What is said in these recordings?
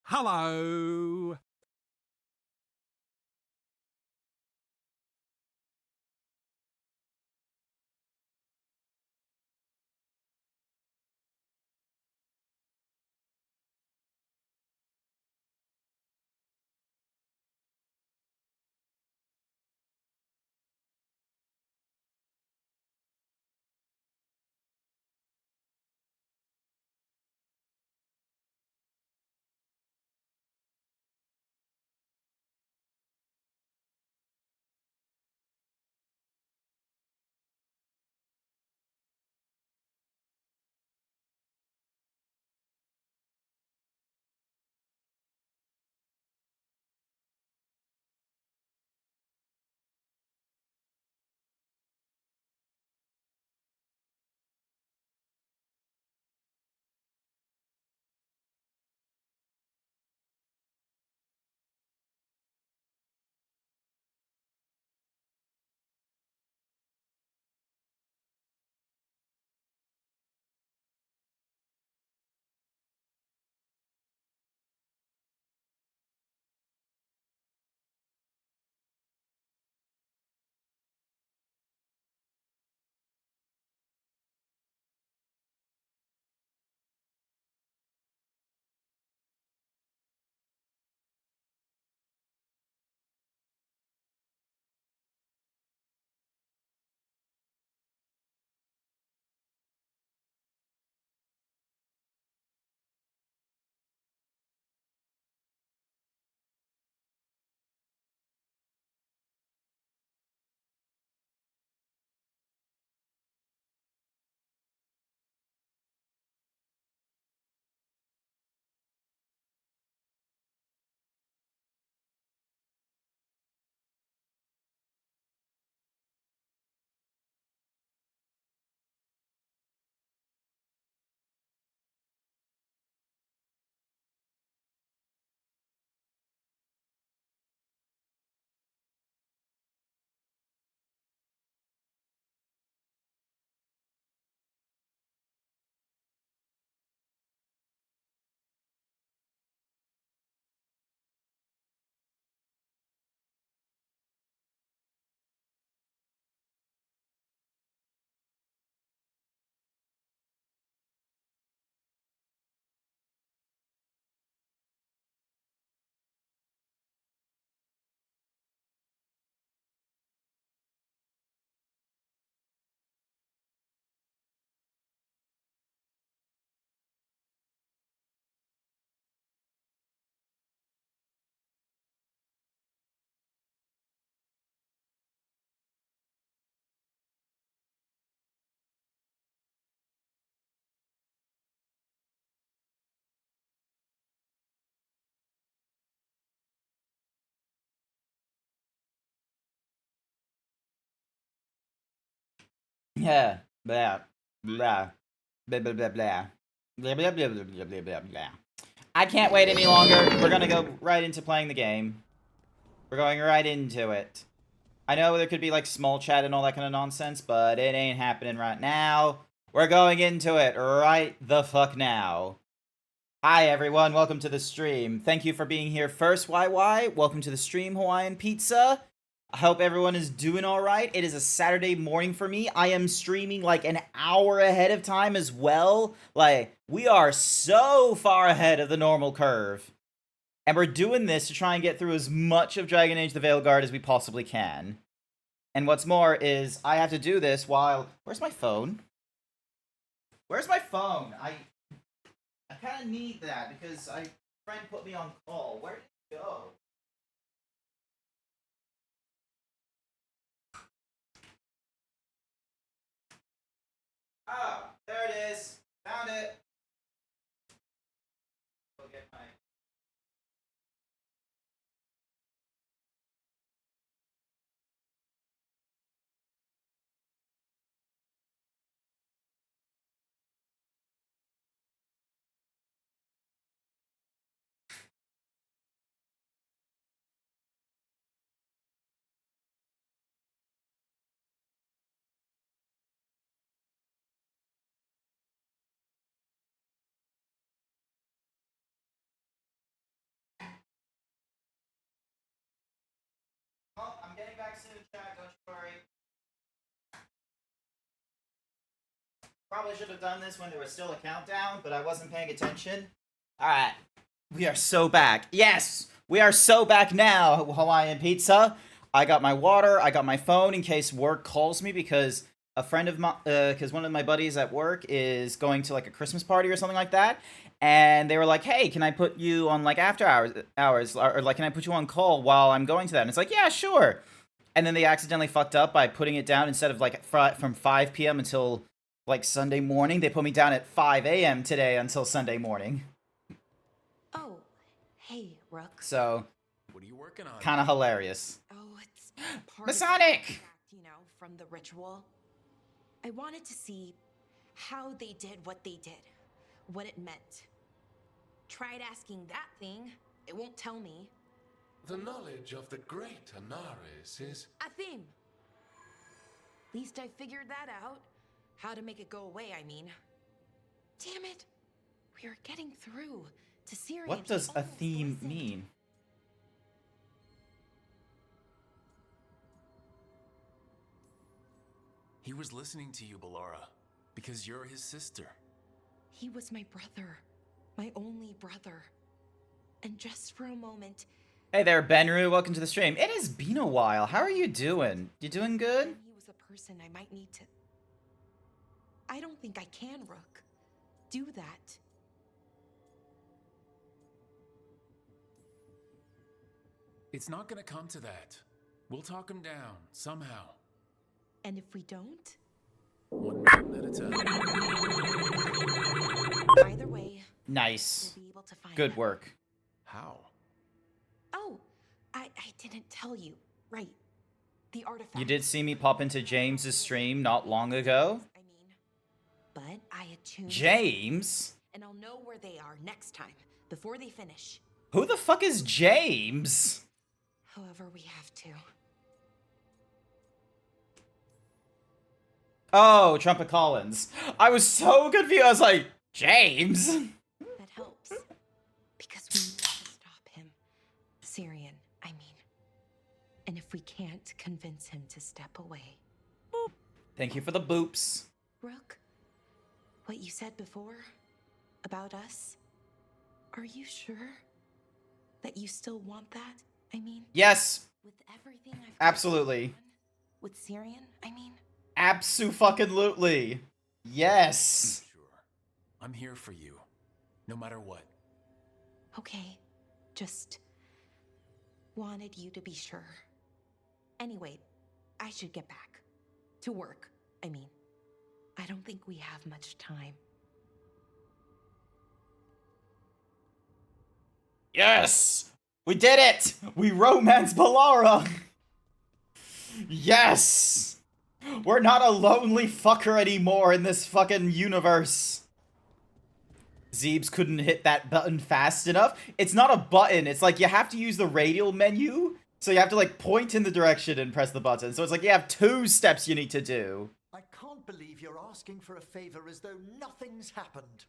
Hello. Yeah, blah, blah, blah, blah, blah, blah. Blah, blah, blah, blah, blah, blah, blah, blah. I can't wait any longer. We're gonna go right into playing the game. We're going right into it. I know there could be like small chat and all that kind of nonsense, but it ain't happening right now. We're going into it right the fuck now. Hi everyone, welcome to the stream. Thank you for being here first, YY. Welcome to the stream, Hawaiian Pizza. I hope everyone is doing alright. It is a Saturday morning for me. I am streaming like an hour ahead of time as well. Like, we are so far ahead of the normal curve. And we're doing this to try and get through as much of Dragon Age the Veilguard as we possibly can. And what's more is I have to do this while... Where's my phone? Where's my phone? I kind of need that because a friend put me on call. Where did it go? Oh, there it is. Found it. Go get my getting back soon, chat. Don't you worry. Probably should have done this when there was still a countdown, but I wasn't paying attention. Alright. We are so back. Yes! We are so back now, Hawaiian Pizza. I got my water, I got my phone in case work calls me because a friend of my, because one of my buddies at work is going to like a Christmas party or something like that. And they were like, hey, can I put you on like after hours, or like, can I put you on call while I'm going to that? And it's like, yeah, sure. And then they accidentally fucked up by putting it down instead of like from 5 p.m. until like Sunday morning. They put me down at 5 a.m. today until Sunday morning. Oh, hey, Rook. So, what are you working on? kind of hilarious. Oh, it's part Masonic! of the fact, you know, from the ritual. I wanted to see how they did what they did, what it meant. Tried asking that thing, it won't tell me. The knowledge of the great Anaris is... A theme. Least I figured that out. How to make it go away, I mean. Damn it. We are getting through to Syrian. What does a theme mean? He was listening to you, Ballora, because you're his sister. He was my brother. My only brother. And just for a moment... Hey there, Benru. Welcome to the stream. It has been a while. How are you doing? You doing good? He was a person I might need to... I don't think I can, Rook. Do that. It's not gonna come to that. We'll talk him down, somehow. And if we don't? One minute at a time. Either way, Nice. we'll be able to find Good them. work. How? Oh, I didn't tell you. Right. The artifact. You did see me pop into James's stream not long ago. I mean, but I attuned. James? And I'll know where they are next time, before they finish. Who the fuck is James? However we have to. Oh, Trumpet Collins. I was so confused. I was like, James? That helps. Because we need to stop him. Syrian, I mean. And if we can't convince him to step away. Boop. Thank you for the boops. Rook, what you said before about us, are you sure that you still want that? I mean, Yes. with everything I've Absolutely. done, with Syrian, I mean. Abso-fucking-lutely. Yes. Sure. I'm here for you, no matter what. Okay, just wanted you to be sure. Anyway, I should get back to work. I mean, I don't think we have much time. Yes! We did it! We romanced Ballora! Yes! We're not a lonely fucker anymore in this fucking universe. Zeebs couldn't hit that button fast enough. It's not a button. It's like you have to use the radial menu. So you have to like point in the direction and press the button. So it's like you have 2 steps you need to do. I can't believe you're asking for a favor as though nothing's happened.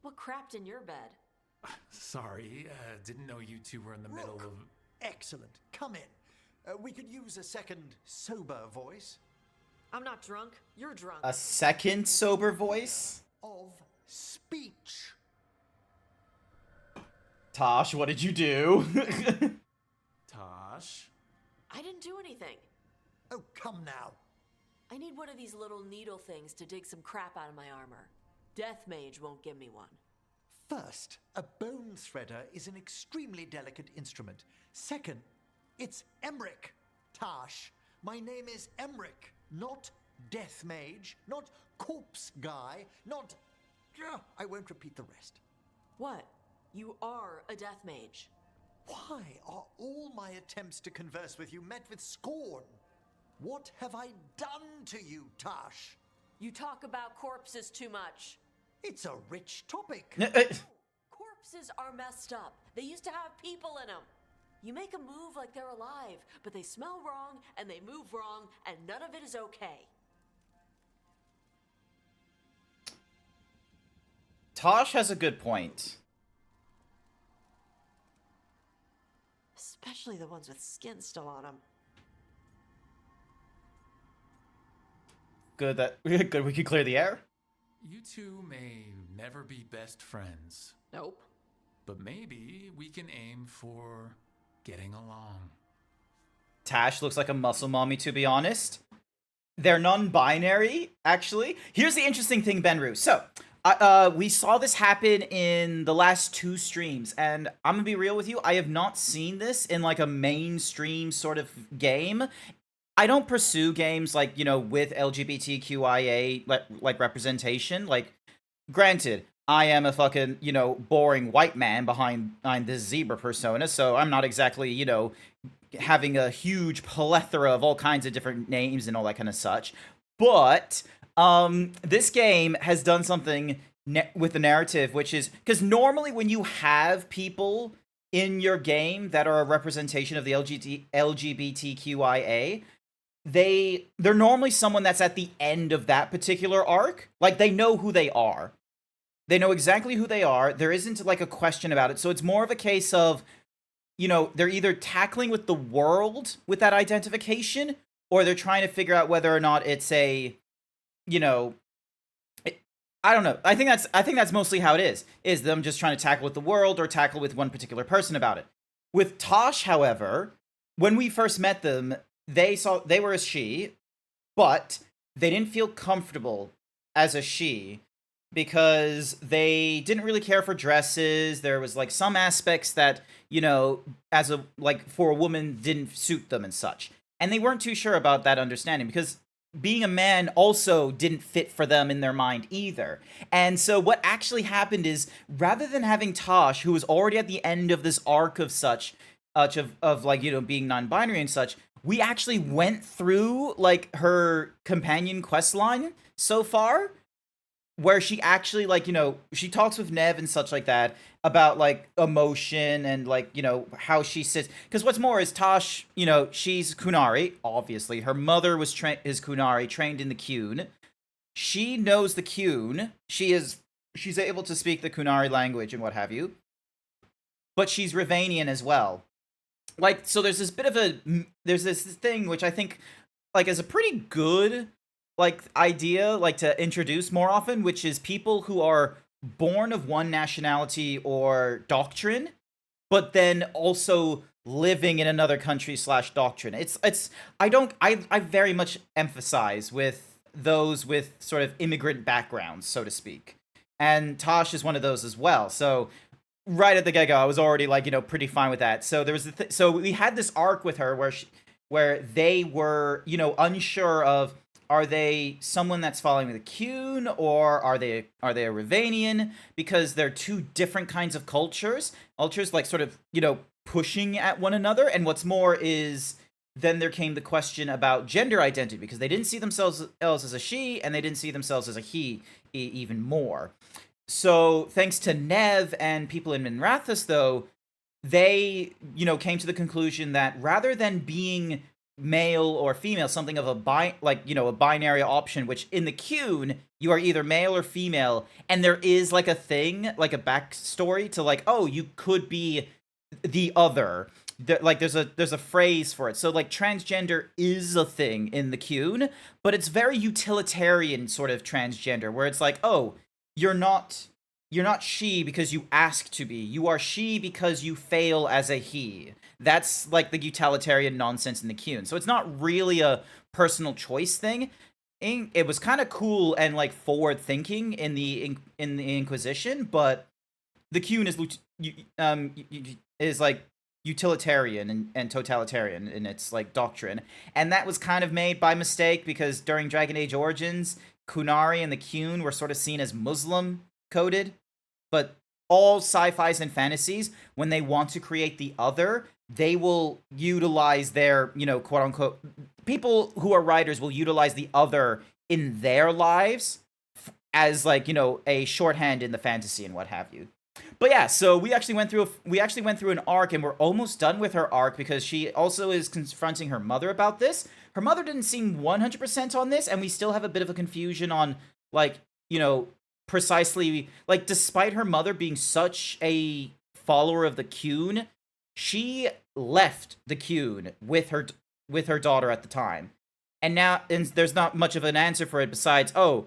What crapped in your bed? Sorry, didn't know you two were in the middle Rook, of... Excellent. Come in. We could use a second sober voice. I'm not drunk. You're drunk. A second sober voice? Of speech. Tosh, what did you do? Tosh? I didn't do anything. Oh, come now. I need one of these little needle things to dig some crap out of my armor. Death Mage won't give me one. First, a bone threader is an extremely delicate instrument. Second, it's Emric. Tash, my name is Emric, not Death Mage, not Corpse Guy, not... I won't repeat the rest. What? You are a Death Mage. Why are all my attempts to converse with you met with scorn? What have I done to you, Tash? You talk about corpses too much. It's a rich topic. Corpses are messed up. They used to have people in them. You make a move like they're alive, but they smell wrong and they move wrong and none of it is okay. Tosh has a good point. Especially the ones with skin still on them. Good that good we could clear the air. You two may never be best friends, Nope. but maybe we can aim for getting along. Tash looks like a muscle mommy, to be honest. They're non-binary, actually. Here's the interesting thing, Benru. So, we saw this happen in the last 2 streams, and I'm gonna be real with you, I have not seen this in, like, a mainstream sort of game. I don't pursue games, like, you know, with LGBTQIA, like representation. Like, granted, I am a fucking, you know, boring white man behind this zebra persona, so I'm not exactly, you know, having a huge plethora of all kinds of different names and all that kind of such. But this game has done something with the narrative, which is because normally when you have people in your game that are a representation of the LGBTQIA, they're normally someone that's at the end of that particular arc. Like, they know who they are. They know exactly who they are. There isn't like a question about it. So it's more of a case of, you know, they're either tackling with the world with that identification, or they're trying to figure out whether or not it's a, you know, I don't know. I think that's mostly how it is them just trying to tackle with the world or tackle with one particular person about it. With Tosh, however, when we first met them, they were a she, but they didn't feel comfortable as a she because they didn't really care for dresses. There was like some aspects that, you know, as a, like, for a woman didn't suit them and such. And they weren't too sure about that understanding because being a man also didn't fit for them in their mind either. And so what actually happened is, rather than having Tosh, who was already at the end of this arc of such, of like, you know, being non-binary and such, we actually went through like her companion quest line so far, where she actually, like, you know, she talks with Nev and such like that about like emotion and like, you know, how she sits. Because what's more is Tosh, you know, she's Kunari, obviously. Her mother was is Kunari, trained in the Qun. She knows the Qun. She's able to speak the Kunari language and what have you. But she's Ravanian as well. Like, so there's this thing which I think, like, is a pretty good, like, idea, like, to introduce more often, which is people who are born of one nationality or doctrine, but then also living in another country / doctrine. I very much emphasize with those with sort of immigrant backgrounds, so to speak. And Tosh is one of those as well. So right at the get-go, I was already, like, you know, pretty fine with that. So there was so we had this arc with her where they were, you know, unsure of, are they someone that's following the Qun, or are they a Ravanian? Because they're 2 different kinds of cultures, like, sort of, you know, pushing at one another. And what's more is, then there came the question about gender identity, because they didn't see themselves as a she, and they didn't see themselves as a he even more. So thanks to Nev and people in Minrathous, though, they, you know, came to the conclusion that rather than being male or female, something of a a binary option, which in the Qun, you are either male or female, and there is like a thing, like a backstory to, like, oh, you could be the other. Like, there's a phrase for it. So, like, transgender is a thing in the Qun, but it's very utilitarian sort of transgender, where it's like, oh, you're not she because you ask to be. You are she because you fail as a he. That's like the utilitarian nonsense in the Qun. So it's not really a personal choice thing. It was kind of cool and, like, forward thinking in the Inquisition, but the Qun is like utilitarian and totalitarian in its, like, doctrine. And that was kind of made by mistake, because during Dragon Age Origins, Kunari and the Qun were sort of seen as Muslim coded, but all sci-fis and fantasies, when they want to create the other, they will utilize their, you know, quote unquote, people who are writers will utilize the other in their lives as, like, you know, a shorthand in the fantasy and what have you. But yeah, so we actually went through an arc, and we're almost done with her arc, because she also is confronting her mother about this. Her mother didn't seem 100% on this, and we still have a bit of a confusion on, like, you know, precisely, like, despite her mother being such a follower of the Qun, she left the Qun with her daughter at the time. and there's not much of an answer for it besides, oh,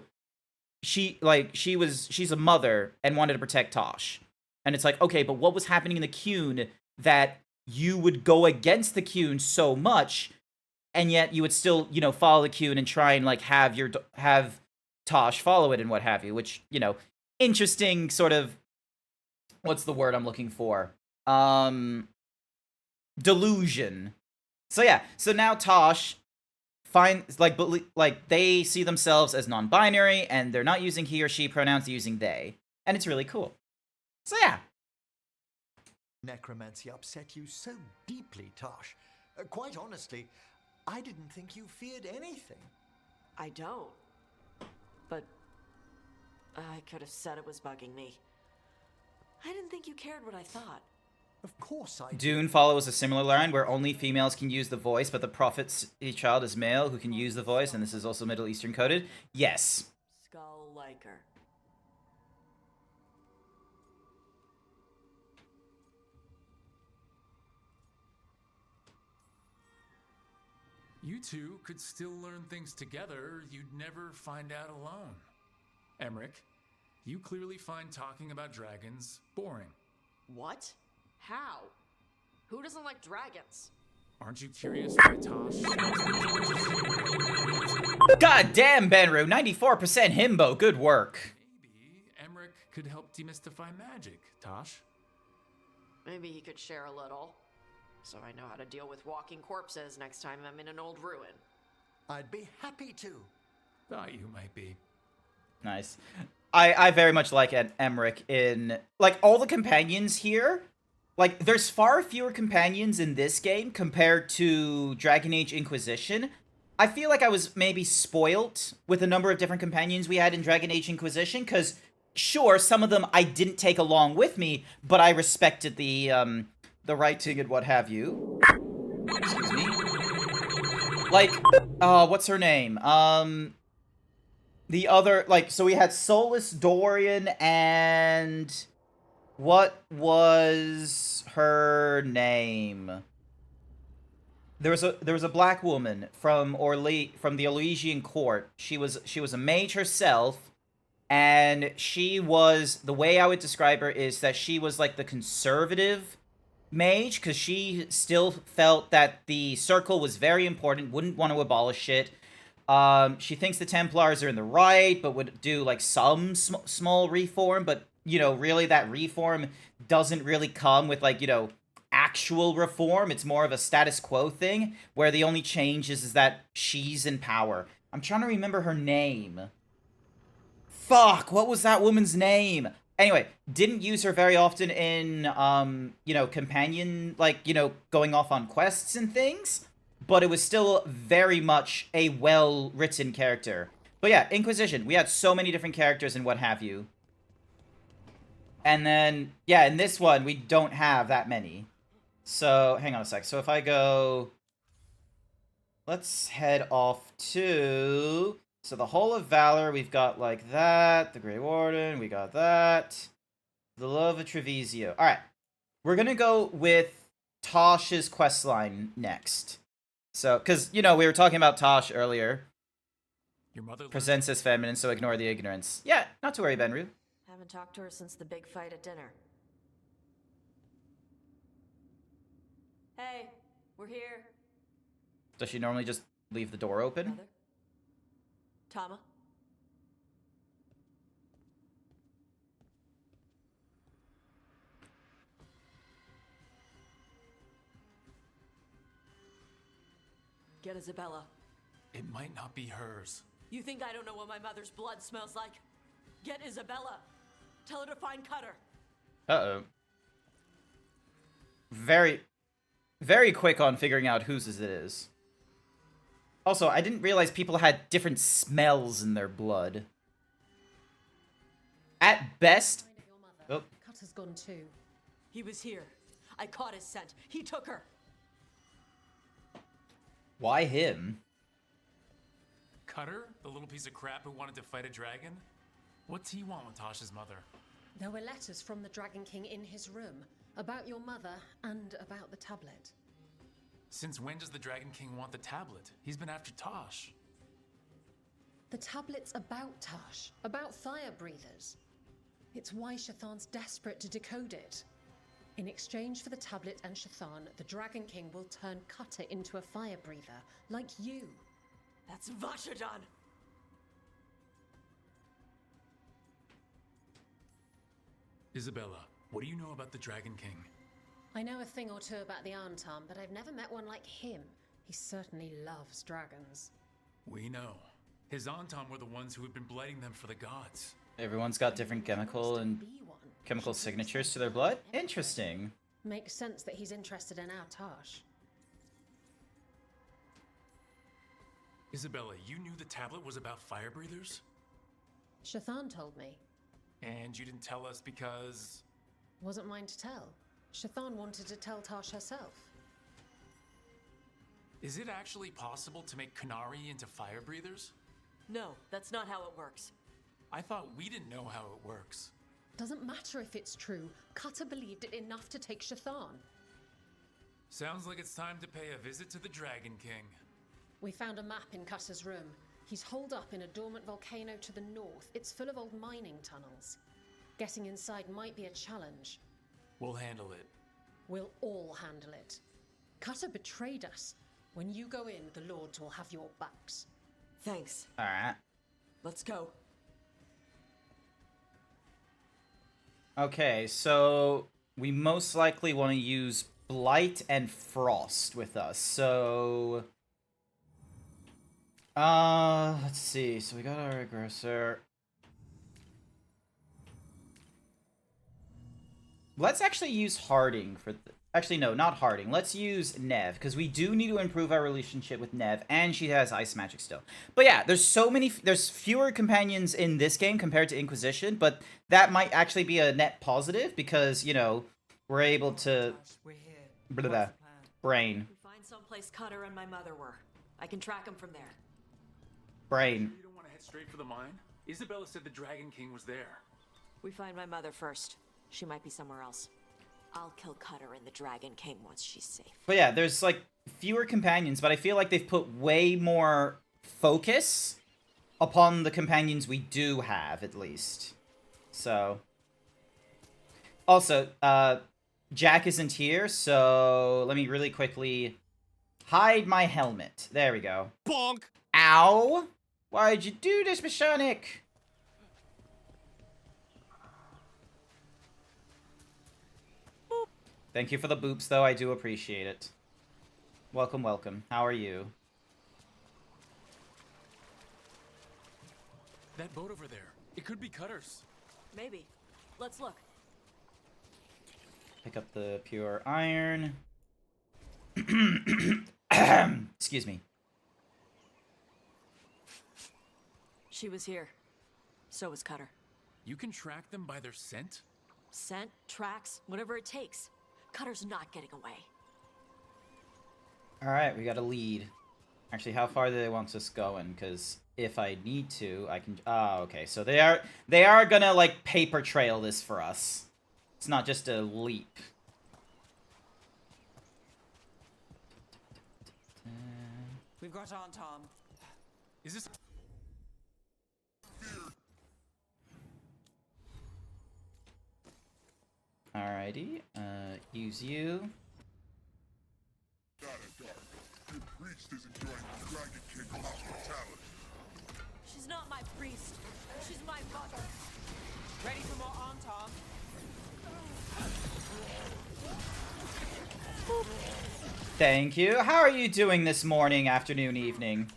she's a mother and wanted to protect Tosh. And it's like, okay, but what was happening in the Qun that you would go against the Qun so much, and yet you would still, follow the Qun and try and like have Tosh follow it and what have you, which, interesting sort of, what's the word I'm looking for? Delusion. So yeah, so now Tosh finds, they see themselves as non-binary, and they're not using he or she pronouns, they're using they. And it's really cool. So yeah. Necromancy upset you so deeply, Tosh. Quite honestly, I didn't think you feared anything. I don't. But I could have said it was bugging me. I didn't think you cared what I thought. Of course I Dune follows a similar line where only females can use the voice, but the prophet's child is male who can use the voice, and this is also Middle Eastern coded. Yes. Skull liker. You two could still learn things together you'd never find out alone. Emmerich, you clearly find talking about dragons boring. What? How? Who doesn't like dragons? Aren't you curious why Tosh? God damn, Benru, 94% himbo, good work. Maybe Emmerich could help demystify magic, Tosh. Maybe he could share a little. So I know how to deal with walking corpses next time I'm in an old ruin. I'd be happy to. Thought you might be. Nice. I very much like Emmerich in, like, all the companions here. Like, there's far fewer companions in this game compared to Dragon Age Inquisition. I feel like I was maybe spoilt with the number of different companions we had in Dragon Age Inquisition, because, sure, some of them I didn't take along with me, but I respected the writing and what have you. Excuse me. Like, what's her name? The other, like, so we had Solus, Dorian, and what was her name? There was a black woman from the Elysian court. She was a mage herself, and she was, the way I would describe her is that she was like the conservative mage, because she still felt that the circle was very important, wouldn't want to abolish it. She thinks the Templars are in the right, but would do like some small reform, but really that reform doesn't really come with like, actual reform. It's more of a status quo thing, where the only change is that she's in power. I'm trying to remember her name. Fuck, what was that woman's name? Anyway, didn't use her very often in, companion, like, going off on quests and things, but it was still very much a well-written character. But yeah, Inquisition, we had so many different characters and what have you. And then, yeah, in this one, we don't have that many. So, hang on a sec. So if I go... Let's head off to... So the Hall of Valor, we've got like that. The Grey Warden, we got that. The Love of Treviso. Alright. We're gonna go with Tosh's questline next. So, because, we were talking about Tosh earlier. Your mother Presents as feminine, so ignore the ignorance. Yeah, not to worry, Benru. Haven't talked to her since the big fight at dinner. Hey, we're here. Does she normally just leave the door open? Mother? Tama? Get Isabella. It might not be hers. You think I don't know what my mother's blood smells like? Get Isabella. Tell her to find Cutter. Uh-oh. Very, very quick on figuring out whose it is. Also, I didn't realize people had different smells in their blood. At best... Oh. Cutter's gone too. He was here. I caught his scent. He took her. Why him? Cutter? The little piece of crap who wanted to fight a dragon? What's he want with Tasha's mother? There were letters from the Dragon King in his room about your mother and about the tablet. Since when does the Dragon King want the tablet? He's been after Tosh. The tablet's about Tosh, about fire breathers. It's why Shathan's desperate to decode it. In exchange for the tablet and Shathan, the Dragon King will turn Cutter into a fire breather, like you. That's Vashadan! Isabella, what do you know about the Dragon King? I know a thing or two about the Arntam, but I've never met one like him. He certainly loves dragons. We know. His Antam were the ones who had been blighting them for the gods. Everyone's got different chemical signatures to their blood? Interesting. Makes sense that he's interested in our Tosh. Isabella, you knew the tablet was about fire breathers? Shathan told me. And you didn't tell us because... Wasn't mine to tell. Shathan wanted to tell Tosh herself. Is it actually possible to make Kunari into fire breathers? No, that's not how it works. I thought we didn't know how it works. Doesn't matter if it's true. Cutter believed it enough to take Shathan. Sounds like it's time to pay a visit to the Dragon King. We found a map in Cutter's room. He's holed up in a dormant volcano to the north. It's full of old mining tunnels. Getting inside might be a challenge. We'll handle it. We'll all handle it. Cutter betrayed us. When you go in, the Lords will have your backs. Thanks. Alright. Let's go. Okay, so we most likely want to use Blight and Frost with us, so... let's see. So we got our aggressor. Let's actually use Harding for... Actually, no, not Harding. Let's use Nev, because we do need to improve our relationship with Nev, and she has ice magic still. But yeah, there's fewer companions in this game compared to Inquisition, but that might actually be a net positive, because, you know, we're able to... We're here. Blah, What's blah, the plan? brain. We find someplace Cutter and my mother were. I can track them from there. Brain. You don't want to head straight for the mine? Isabella said the Dragon King was there. We find my mother first. She might be somewhere else. I'll kill Cutter and the Dragon King once she's safe. But yeah, there's, like, fewer companions, but I feel like they've put way more focus upon the companions we do have, at least. So... Also, Jack isn't here, so let me really quickly hide my helmet. There we go. Bonk! Ow! Why'd you do this, Mechanic? Boop. Thank you for the boops, though. I do appreciate it. Welcome, welcome. How are you? That boat over there. It could be Cutter's. Maybe. Let's look. Pick up the pure iron. Excuse me. She was here. So was Cutter. You can track them by their scent? Scent, tracks, whatever it takes. Cutter's not getting away. Alright, we got a lead. Actually, how far do they want us going? Because if I need to, I can... Oh, okay. So they are gonna, like, paper trail this for us. It's not just a leap. We've got Antam. Is this... Alrighty, use you. Got it, Dark. Your priest is enjoying the Dragon King's hospitality. She's not my priest. She's my mother. Ready for more Antam? Thank you. How are you doing this morning, afternoon, evening?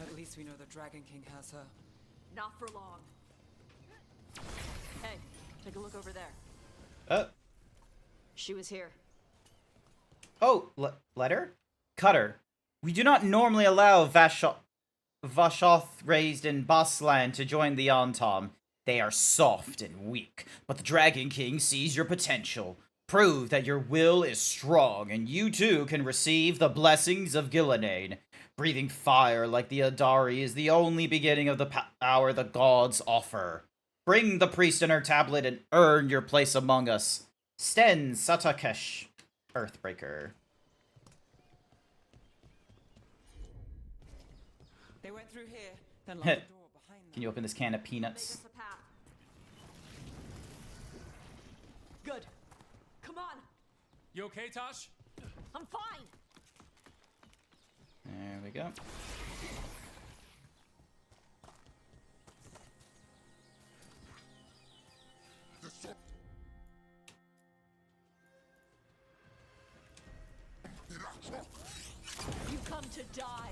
At least we know the Dragon King has her. Not for long. Hey, take a look over there. Oh, She was here. Oh, letter? Cutter. We do not normally allow Vashoth raised in Bossland to join the Antom. They are soft and weak, but the Dragon King sees your potential. Prove that your will is strong, and you too can receive the blessings of Gillenane. Breathing fire like the Adari is the only beginning of the power the gods offer. Bring the priest and her tablet and earn your place among us. Sten Satakesh, Earthbreaker. They went through here, then locked the door behind them. Can you open this can of Make peanuts? us a path. Good. Come on. You okay, Tosh? I'm fine. There we go. The sword. You come to die.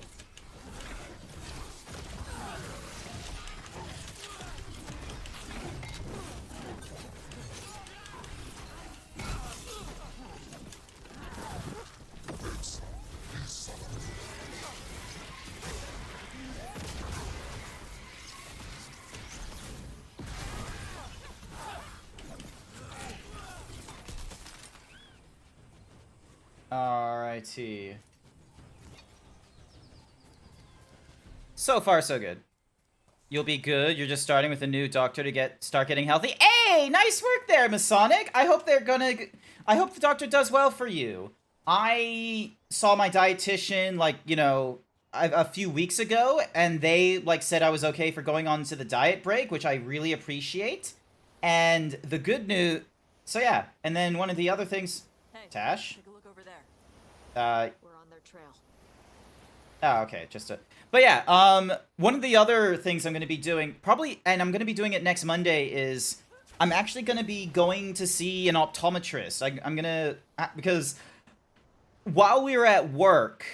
Alrighty. So far, so good. You'll be good. You're just starting with a new doctor to start getting healthy. Hey, nice work there, Masonic. I hope the doctor does well for you. I saw my dietitian, like, you know, a few weeks ago, and they, like, said I was okay for going on to the diet break, which I really appreciate. And the good news... So, yeah. And then one of the other things... Hey, Tash? take a look over there. Uh... We're on their trail. Oh, okay, But yeah, one of the other things I'm going to be doing, probably, and I'm going to be doing it next Monday, is I'm actually going to be going to see an optometrist. I'm going to, because while we were at work,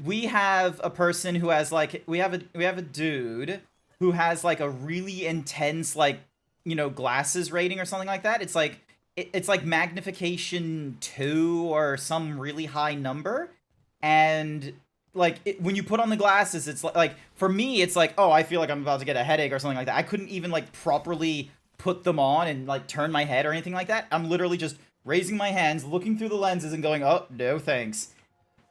we have a person who has, like, we have a dude who has, like, a really intense, like, you know, glasses rating or something like that. It's like, it's like magnification 2 or some really high number, and... like, when you put on the glasses, it's like, for me, it's like, oh, I feel like I'm about to get a headache or something like that. I couldn't even, like, properly put them on and, like, turn my head or anything like that. I'm literally just raising my hands, looking through the lenses and going, oh, no thanks.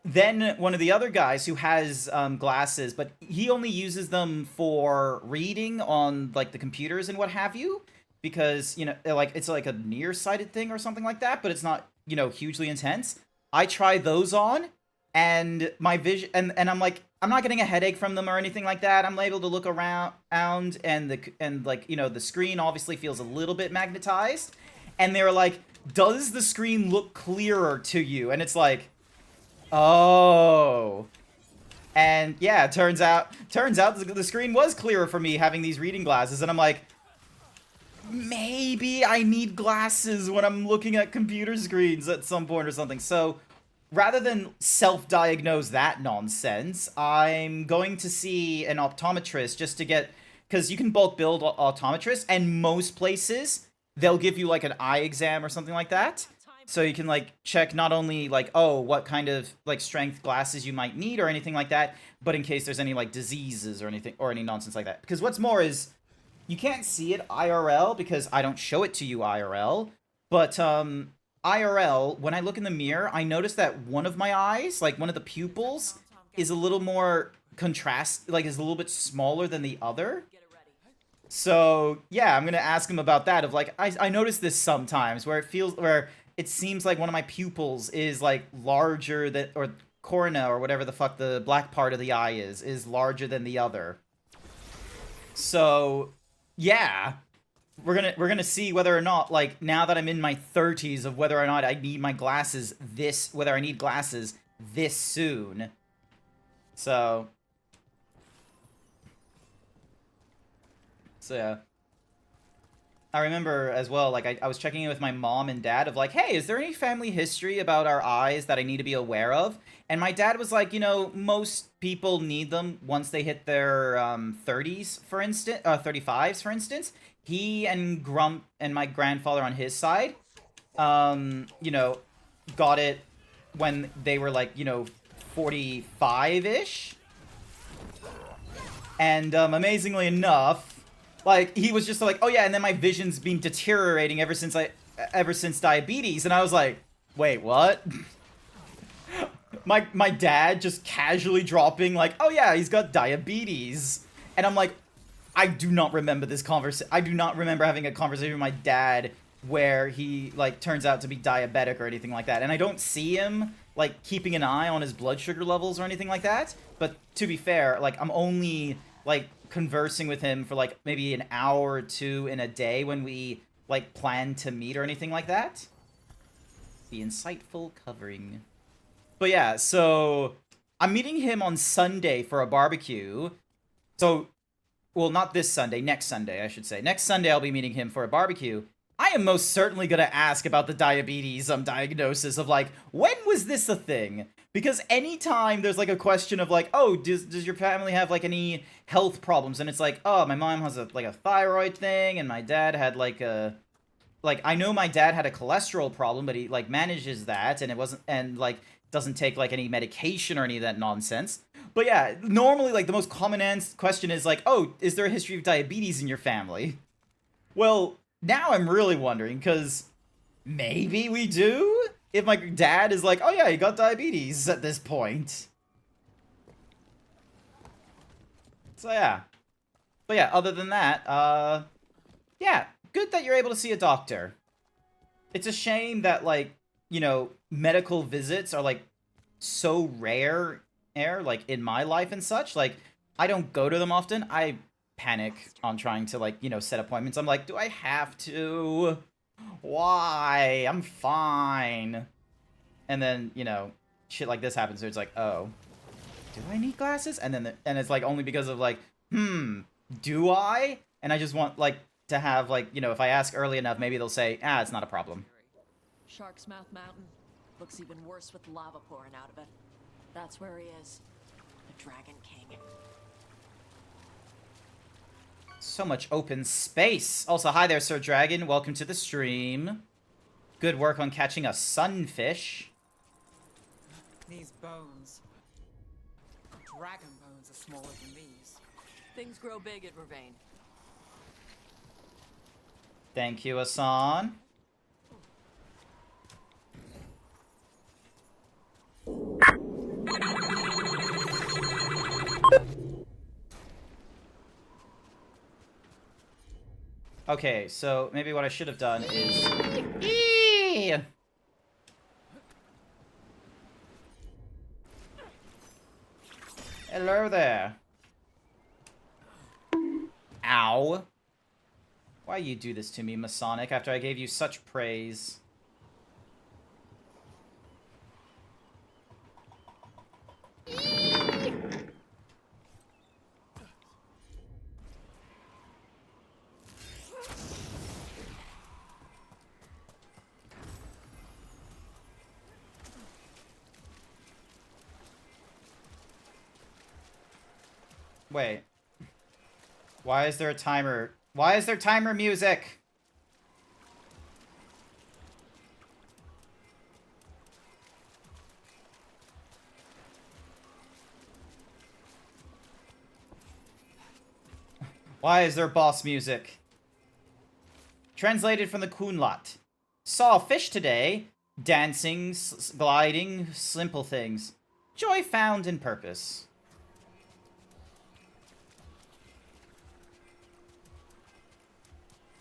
Then one of the other guys who has glasses, but he only uses them for reading on, like, the computers and what have you, because, you know, like, it's like a nearsighted thing or something like that, but it's not, you know, hugely intense. I try those on, and my vision, and I'm like, I'm not getting a headache from them or anything like that. I'm able to look around, and like, you know, the screen obviously feels a little bit magnetized. And they were like, does the screen look clearer to you? And it's like, oh. And yeah, turns out the screen was clearer for me having these reading glasses. And I'm like, maybe I need glasses when I'm looking at computer screens at some point or something. So rather than self-diagnose that nonsense, I'm going to see an optometrist just to get... because you can bulk build optometrists, and most places, they'll give you, like, an eye exam or something like that. So you can, like, check not only, like, oh, what kind of, like, strength glasses you might need or anything like that, but in case there's any, like, diseases or anything, or any nonsense like that. Because what's more is, you can't see it IRL, because I don't show it to you IRL, but, IRL, when I look in the mirror, I notice that one of my eyes, like one of the pupils, is a little more contrast, like is a little bit smaller than the other. So yeah, I'm gonna ask him about that. Of like, I notice this sometimes where it seems like one of my pupils is like larger than, or cornea or whatever the fuck the black part of the eye is larger than the other. So yeah. We're gonna see whether or not, like, now that I'm in my 30s, of whether or not I need my glasses whether I need glasses this soon. So yeah. I remember as well, like, I was checking in with my mom and dad of like, hey, is there any family history about our eyes that I need to be aware of? And my dad was like, you know, most people need them once they hit their 30s, for instance, 35s, for instance. He and Grump and my grandfather on his side, you know, got it when they were like, 45-ish. And amazingly enough, like he was just like, oh yeah, and then my vision's been deteriorating ever since diabetes, and I was like, wait, what? my dad just casually dropping like, oh yeah, he's got diabetes, and I'm like, I do not remember this conversation. I do not remember having a conversation with my dad where he like turns out to be diabetic or anything like that, and I don't see him like keeping an eye on his blood sugar levels or anything like that. But to be fair, like I'm only like conversing with him for like maybe an hour or two in a day when we like plan to meet or anything like that. The insightful covering. But yeah, so I'm meeting him on Sunday for a barbecue. So, well, not this Sunday, next Sunday, I should say. Next Sunday, I'll be meeting him for a barbecue. I am most certainly going to ask about the diabetes diagnosis of, like, when was this a thing? Because anytime there's, like, a question of, like, oh, does your family have, like, any health problems? And it's like, oh, my mom has, a thyroid thing, and my dad had, like, a... Like, I know my dad had a cholesterol problem, but he, like, manages that, and it wasn't... And, like, doesn't take, like, any medication or any of that nonsense. But, yeah, normally, like, the most common question is, like, oh, is there a history of diabetes in your family? Well... Now I'm really wondering, because maybe we do? If my dad is like, oh yeah, he got diabetes at this point. So yeah. But yeah, other than that, yeah, good that you're able to see a doctor. It's a shame that, like, medical visits are, like, so rare, like, in my life and such. Like, I don't go to them often. I panic on trying to, like, set appointments. I'm like, do I have to? Why? I'm fine. And then, shit like this happens, so it's like, oh, do I need glasses? And then, and it's like only because of like, do I? And I just want, like, to have, like, if I ask early enough, maybe they'll say, it's not a problem. Shark's Mouth Mountain. Looks even worse with lava pouring out of it. That's where he is. The Dragon King. So much open space. Also, hi there, Sir Dragon. Welcome to the stream. Good work on catching a sunfish. These bones. Dragon bones are smaller than these. Things grow big at Ravane. Thank you, Hassan. Okay, so maybe what I should have done is... Hello there. Ow. Why you do this to me, Masonic, after I gave you such praise? Wait. Why is there a timer? Why is there timer music? Why is there boss music? Translated from the Kunlat. Saw a fish today. Dancing, gliding, simple things. Joy found in purpose.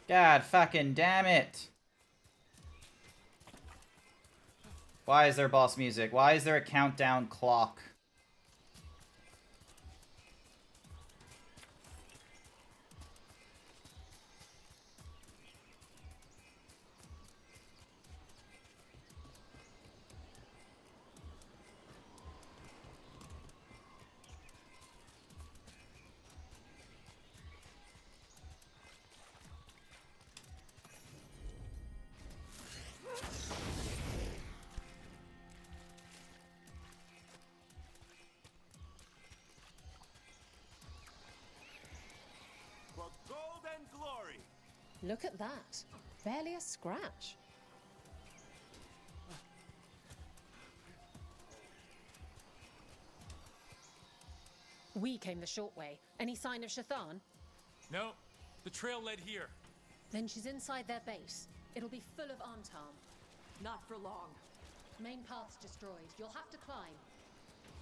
God fucking damn it. Why is there boss music? Why is there a countdown clock? Look at that. Barely a scratch. We came the short way. Any sign of Shathan? No, the trail led here. Then she's inside their base. It'll be full of Antarm. Not for long. Main path's destroyed. You'll have to climb.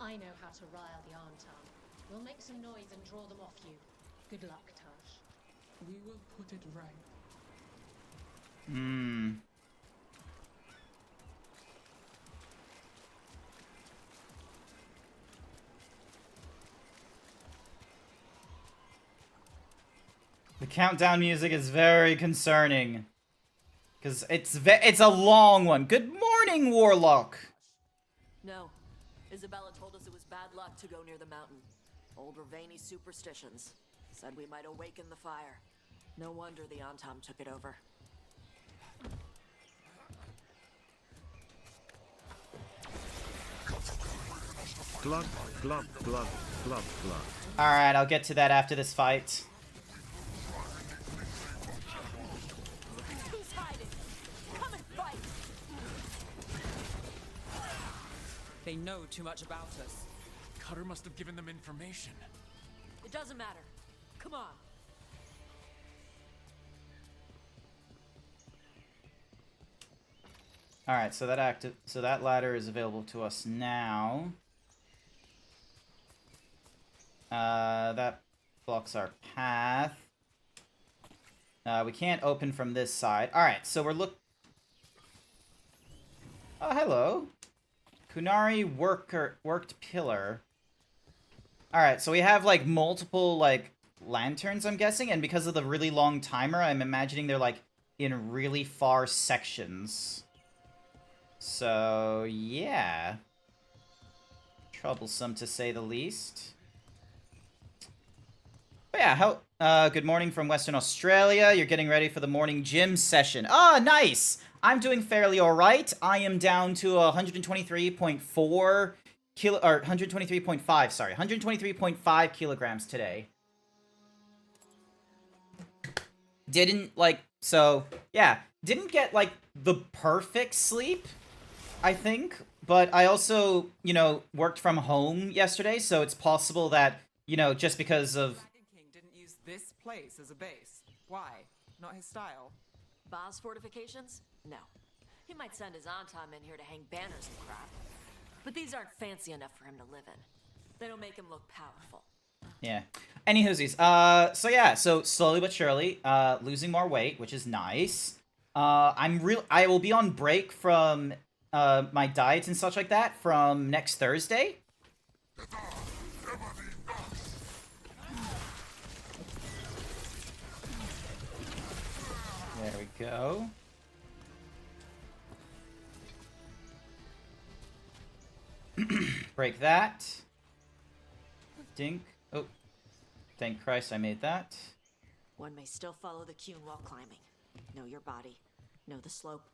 I know how to rile the Antarm. We'll make some noise and draw them off you. Good luck, Tash. We will put it right. The countdown music is very concerning. Because it's a long one. Good morning, Warlock! No. Isabella told us it was bad luck to go near the mountain. Old Ravani superstitions. Said we might awaken the fire. No wonder the Antam took it over. Glug, glug, glug, glug, glug. Alright, I'll get to that after this fight. Who's hiding? Come and fight! They know too much about us. Cutter must have given them information. It doesn't matter. Come on. Alright, so that ladder is available to us now. That blocks our path. We can't open from this side. Alright, so we're Oh, hello. Kunari worked pillar. Alright, so we have, like, multiple, like, lanterns, I'm guessing, and because of the really long timer, I'm imagining they're, like, in really far sections. So, yeah. Troublesome, to say the least. But yeah, good morning from Western Australia. You're getting ready for the morning gym session. Ah, nice! I'm doing fairly alright. I am down to 123.4 kilo, or 123.5, sorry. 123.5 kilograms today. Didn't get, like, the perfect sleep, I think. But I also, you know, worked from home yesterday, so it's possible that, you know, just because of... Dragon King didn't use this place as a base. Why? Not his style. Boss fortifications? No. He might send his Antam in here to hang banners and crap. But these aren't fancy enough for him to live in. They don't make him look powerful. Yeah. Anywhoosies, so slowly but surely, losing more weight, which is nice. I will be on break from, my diets and such like that from next Thursday. There we go. Break that. Dink. Oh. Thank Christ I made that. One may still follow the Qun while climbing. Know your body. Know the slope.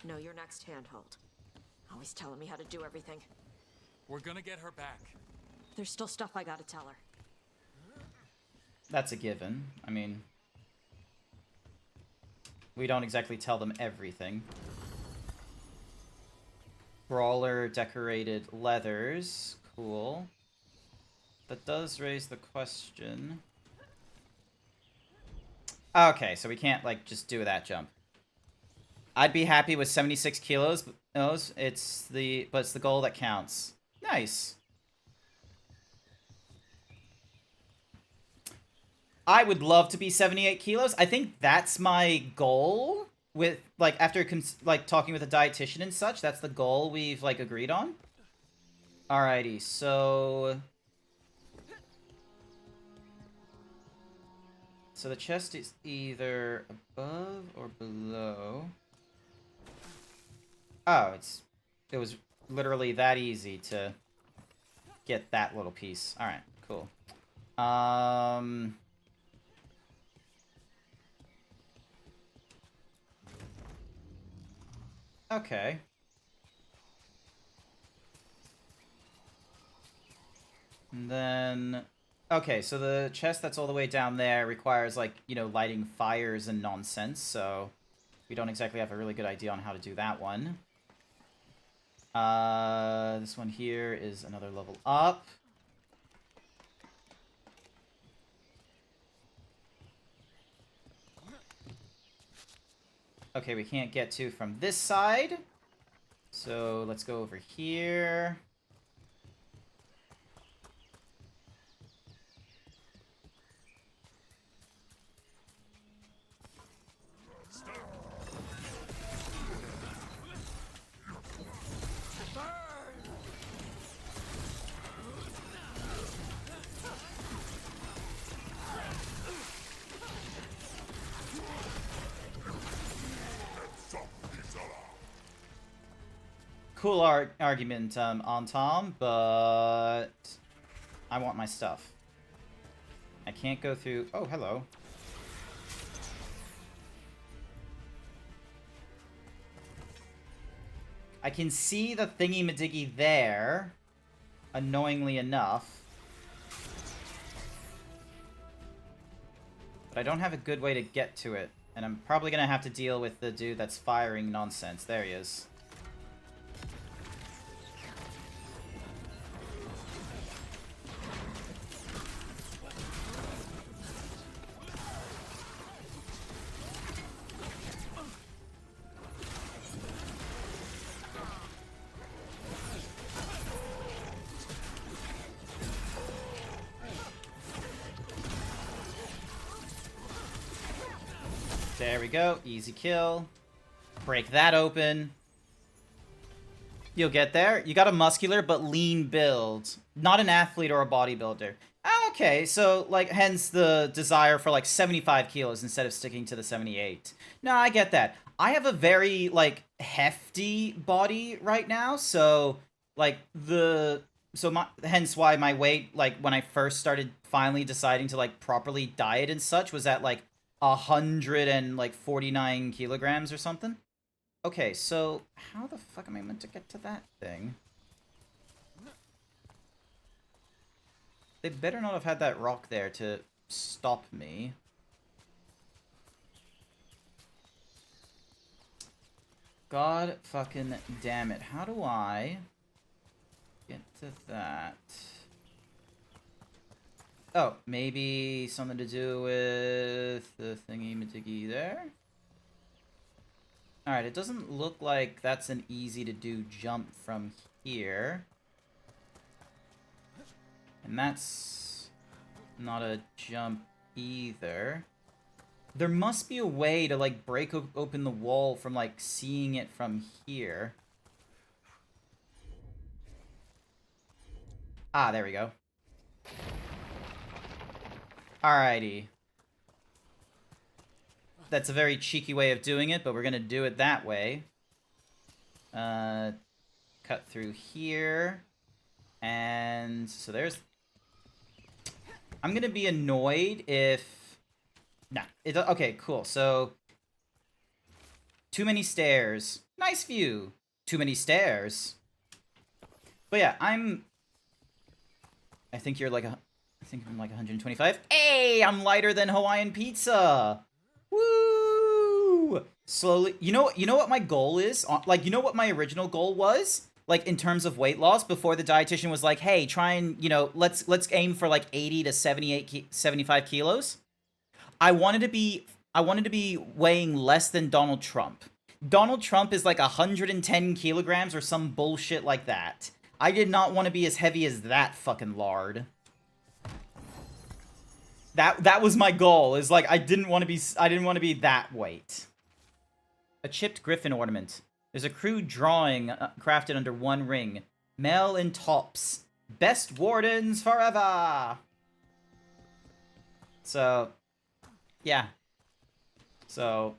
Know your next handhold. Always telling me how to do everything. We're gonna get her back. There's still stuff I gotta tell her. That's a given. I mean... we don't exactly tell them everything. Brawler decorated leathers. Cool. That does raise the question. Okay, so we can't, like, just do that jump. I'd be happy with 76 kilos. But it's the goal that counts. Nice. I would love to be 78 kilos. I think that's my goal with, like, after, talking with a dietitian and such. That's the goal we've, like, agreed on. Alrighty, so... so the chest is either above or below. Oh, it was literally that easy to get that little piece. Alright, cool. Okay. And then... okay, so the chest that's all the way down there requires, like, you know, lighting fires and nonsense, so we don't exactly have a really good idea on how to do that one. This one here is another level up. Okay, we can't get to from this side. So let's go over here. Cool argument on Tom, but I want my stuff. I can't go through... Oh, hello. I can see the thingy-majiggy there, annoyingly enough. But I don't have a good way to get to it, and I'm probably gonna have to deal with the dude that's firing nonsense. There he is. There we go. Easy kill. Break that open. You'll get there. You got a muscular but lean build. Not an athlete or a bodybuilder. Okay, so, like, hence the desire for, like, 75 kilos instead of sticking to the 78. No, I get that. I have a very, like, hefty body right now, so, like, hence why my weight, like, when I first started finally deciding to, like, properly diet and such was at, like, 149 kilograms or something. Okay, so how the fuck am I meant to get to that thing? They better not have had that rock there to stop me. God fucking damn it. How do I get to that? Oh, maybe something to do with the thingy-majiggy there? Alright, it doesn't look like that's an easy-to-do jump from here. And that's not a jump either. There must be a way to, like, break open the wall from, like, seeing it from here. Ah, there we go. Alrighty. That's a very cheeky way of doing it, but we're gonna do it that way. Cut through here. And so there's... I'm gonna be annoyed if... Nah. Okay, cool. So... Too many stairs. Nice view. Too many stairs. But yeah, I think you're like a... I think I'm like 125. Hey, I'm lighter than Hawaiian pizza. Woo! Slowly. You know what my goal is? Like, you know what my original goal was? Like, in terms of weight loss, before the dietitian was like, hey, try and, you know, let's aim for like 80 to 75 kilos. I wanted to be weighing less than Donald Trump. Donald Trump is like 110 kilograms or some bullshit like that. I did not want to be as heavy as that fucking lard. That was my goal. Is like I didn't want to be that weight. A chipped griffin ornament. There's a crude drawing crafted under one ring. Mel and Tops. Best wardens forever. So, yeah. So,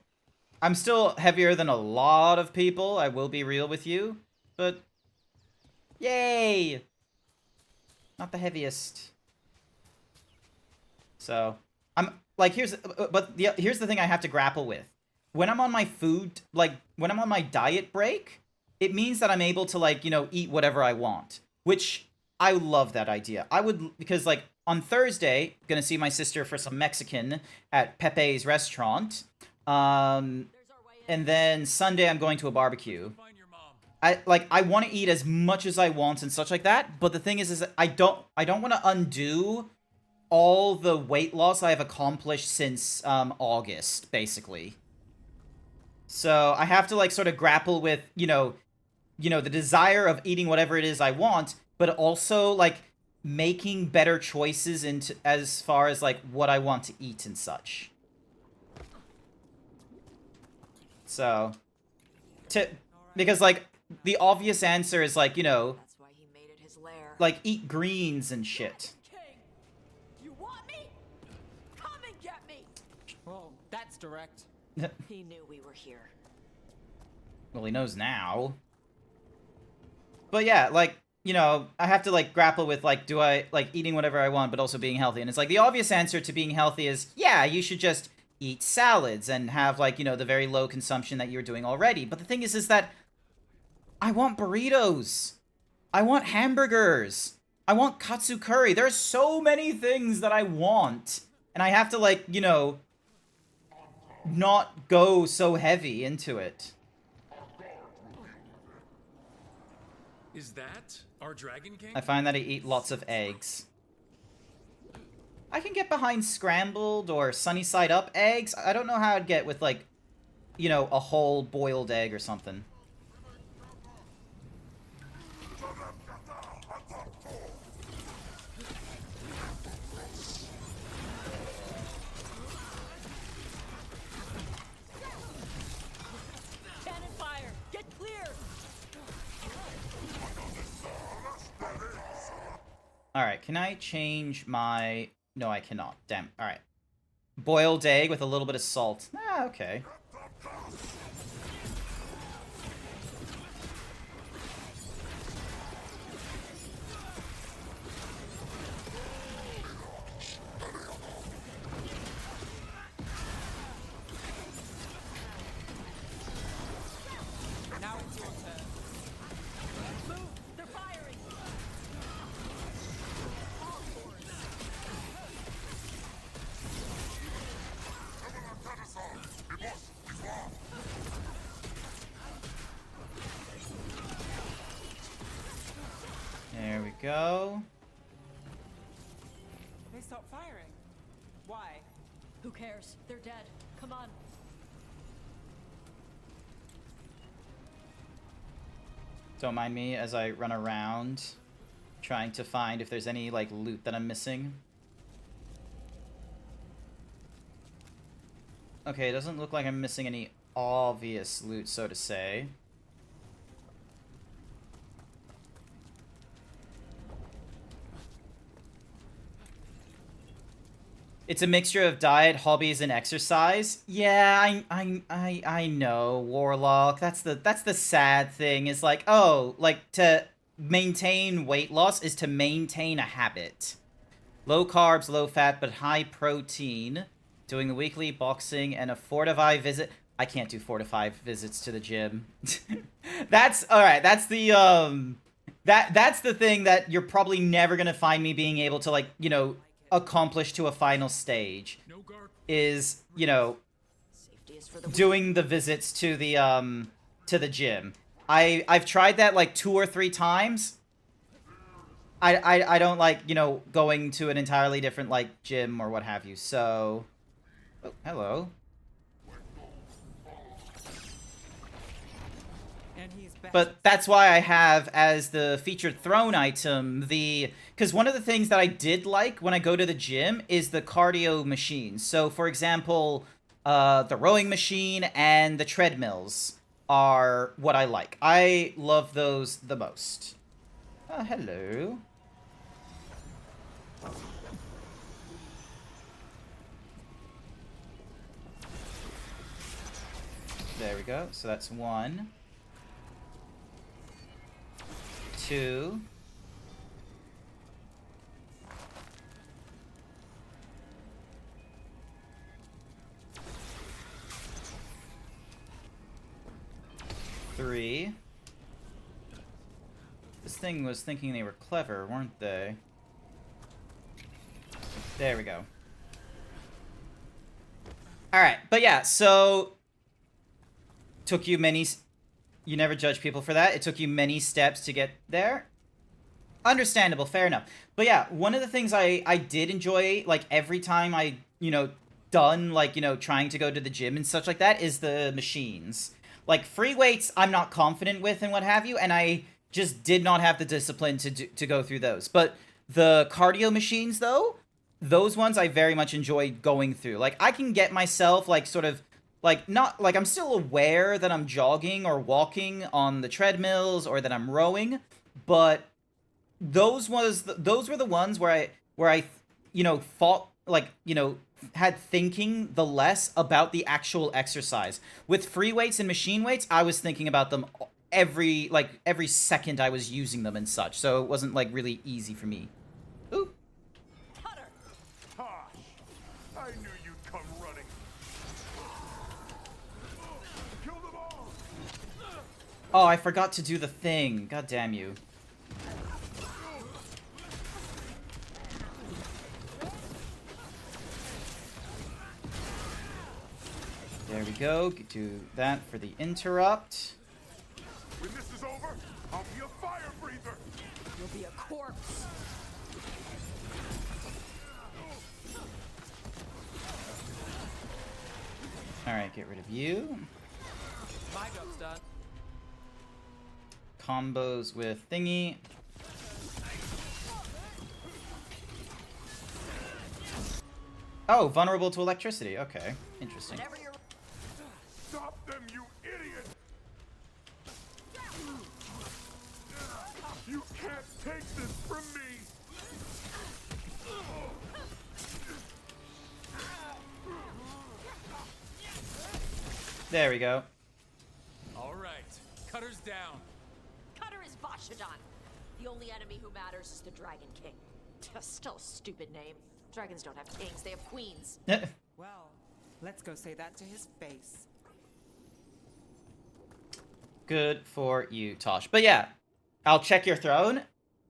I'm still heavier than a lot of people. I will be real with you, but yay! Not the heaviest. So, I'm like, here's the thing I have to grapple with. When I'm on my when I'm on my diet break, it means that I'm able to, like, you know, eat whatever I want, which I love that idea. Because like on Thursday, gonna see my sister for some Mexican at Pepe's restaurant. And then Sunday I'm going to a barbecue. I want to eat as much as I want and such like that, but the thing is I don't want to undo all the weight loss I have accomplished since August, basically. So I have to like sort of grapple with, the desire of eating whatever it is I want, but also like making better choices into as far as like what I want to eat and such. So because like the obvious answer is like, That's why he made it his lair. like eat greens and shit. King, you want me? Come and get me. Well, that's direct. He knew we were here. Well, he knows now. But yeah, like, I have to like grapple with like, do I like eating whatever I want, but also being healthy? And it's like the obvious answer to being healthy is, yeah, you should just eat salads and have like, the very low consumption that you're doing already. But the thing is that I want burritos. I want hamburgers. I want katsu curry. There's so many things that I want. And I have to like, not go so heavy into it. Is that our Dragon King? I find that I eat lots of eggs. I can get behind scrambled or sunny side up eggs. I don't know how I'd get with like, a whole boiled egg or something. Cannon fire! Get clear! Alright, can I change my... No, I cannot. Damn. Alright. Boiled egg with a little bit of salt. Ah, okay. Now it's your turn. Move! They're firing! There we go. They stopped firing. Why? Who cares? They're dead. Come on. Don't mind me as I run around trying to find if there's any like loot that I'm missing. Okay, it doesn't look like I'm missing any obvious loot, so to say. It's a mixture of diet, hobbies, and exercise. Yeah, I know, Warlock. That's the sad thing. Is like, oh, like to maintain weight loss is to maintain a habit. Low carbs, low fat, but high protein. Doing the weekly boxing and a 4 to 5 visit. I can't do 4 to 5 visits to the gym. That's all right. That's the that's the thing that you're probably never gonna find me being able to like accomplish to a final stage. Is Safety is for the doing the visits to the gym. I've tried that like 2 or 3 times. I don't like going to an entirely different like gym or what have you. So, oh, hello. And he's back. But that's why I have as the featured throne item because one of the things that I did like when I go to the gym is the cardio machines. So for example, the rowing machine and the treadmills are what I like. I love those the most. Oh, hello. There we go. So that's 1, 2. Three. This thing was thinking they were clever, weren't they? There we go. Alright, but yeah, so... Took you many... You never judge people for that. It took you many steps to get there. Understandable, fair enough. But yeah, one of the things I did enjoy, like, every time I, done, like, you know, trying to go to the gym and such like that is the machines. Like, free weights, I'm not confident with and what have you, and I just did not have the discipline to go through those. But the cardio machines, though, those ones I very much enjoy going through. Like, I can get myself, like, sort of, like, not, like, I'm still aware that I'm jogging or walking on the treadmills or that I'm rowing, but those were the ones where I, you know, fought, like, you know, had thinking the less about the actual exercise. With free weights and machine weights, I was thinking about them every second I was using them and such, so it wasn't, like, really easy for me. Ooh. Tosh, I knew you'd come running. Kill them all. Oh, I forgot to do the thing. God damn you. There we go. Do that for the interrupt. When this is over, I'll be a fire breather. You'll be a corpse. Alright, get rid of you. My job's done. Combos with thingy. Oh, vulnerable to electricity. Okay, interesting. Stop them, you idiot! You can't take this from me! There we go. All right, Cutter's down. Cutter is Vashadon. The only enemy who matters is the Dragon King. Still a stupid name. Dragons don't have kings, they have queens. Well, let's go say that to his face. Good for you, Tosh. But yeah, I'll check your throne.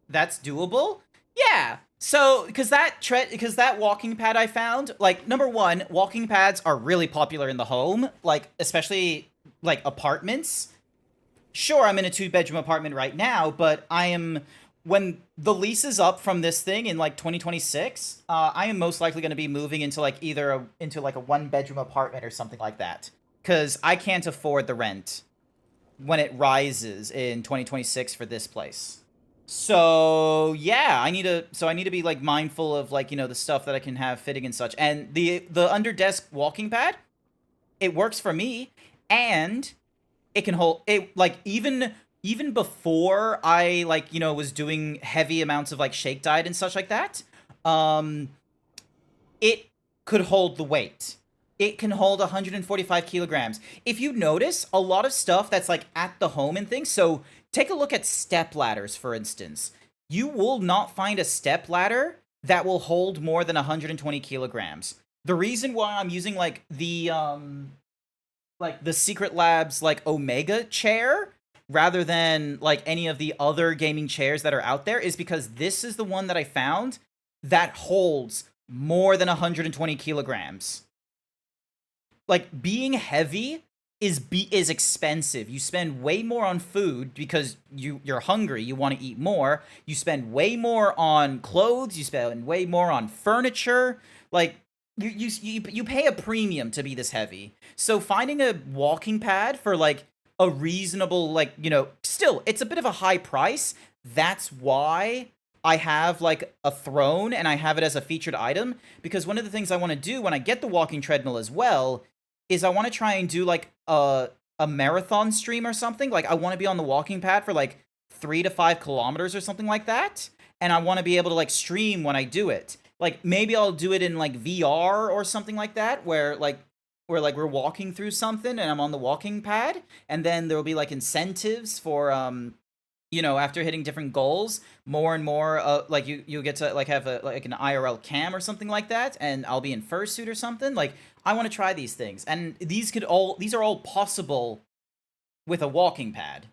That's doable. Yeah. So, because that walking pad I found, like, number one, walking pads are really popular in the home, like, especially, like, apartments. Sure, I'm in a 2-bedroom apartment right now, but when the lease is up from this thing in, like, 2026, I am most likely going to be moving into, like, either a 1-bedroom apartment or something like that. Because I can't afford the rent when it rises in 2026 for this place. So yeah, I need to be, like, mindful of, like, you know, the stuff that I can have fitting and such. And the under desk walking pad, it works for me, and it can hold it, like, even before I, like, you know, was doing heavy amounts of, like, shake diet and such like that, it could hold the weight. It can hold 145 kilograms. If you notice, a lot of stuff that's, like, at the home and things, so take a look at step ladders, for instance. You will not find a step ladder that will hold more than 120 kilograms. The reason why I'm using, like, the Secret Labs, like, Omega chair, rather than, like, any of the other gaming chairs that are out there, is because this is the one that I found that holds more than 120 kilograms. Like, being heavy is expensive. You spend way more on food because you're hungry, you want to eat more. You spend way more on clothes, you spend way more on furniture. Like, you pay a premium to be this heavy. So finding a walking pad for, like, a reasonable, like, you know, still, it's a bit of a high price. That's why I have, like, a throne and I have it as a featured item, because one of the things I want to do when I get the walking treadmill as well is I want to try and do, like, a marathon stream or something. Like, I want to be on the walking pad for, like, 3 to 5 kilometers or something like that, and I want to be able to, like, stream when I do it. Like, maybe I'll do it in, like, VR or something like that, where we're walking through something and I'm on the walking pad, and then there'll be, like, incentives for, you know, after hitting different goals, more and more, like, you get to, like, have an IRL cam or something like that, and I'll be in fursuit or something. Like, I want to try these things, and these are all possible with a walking pad.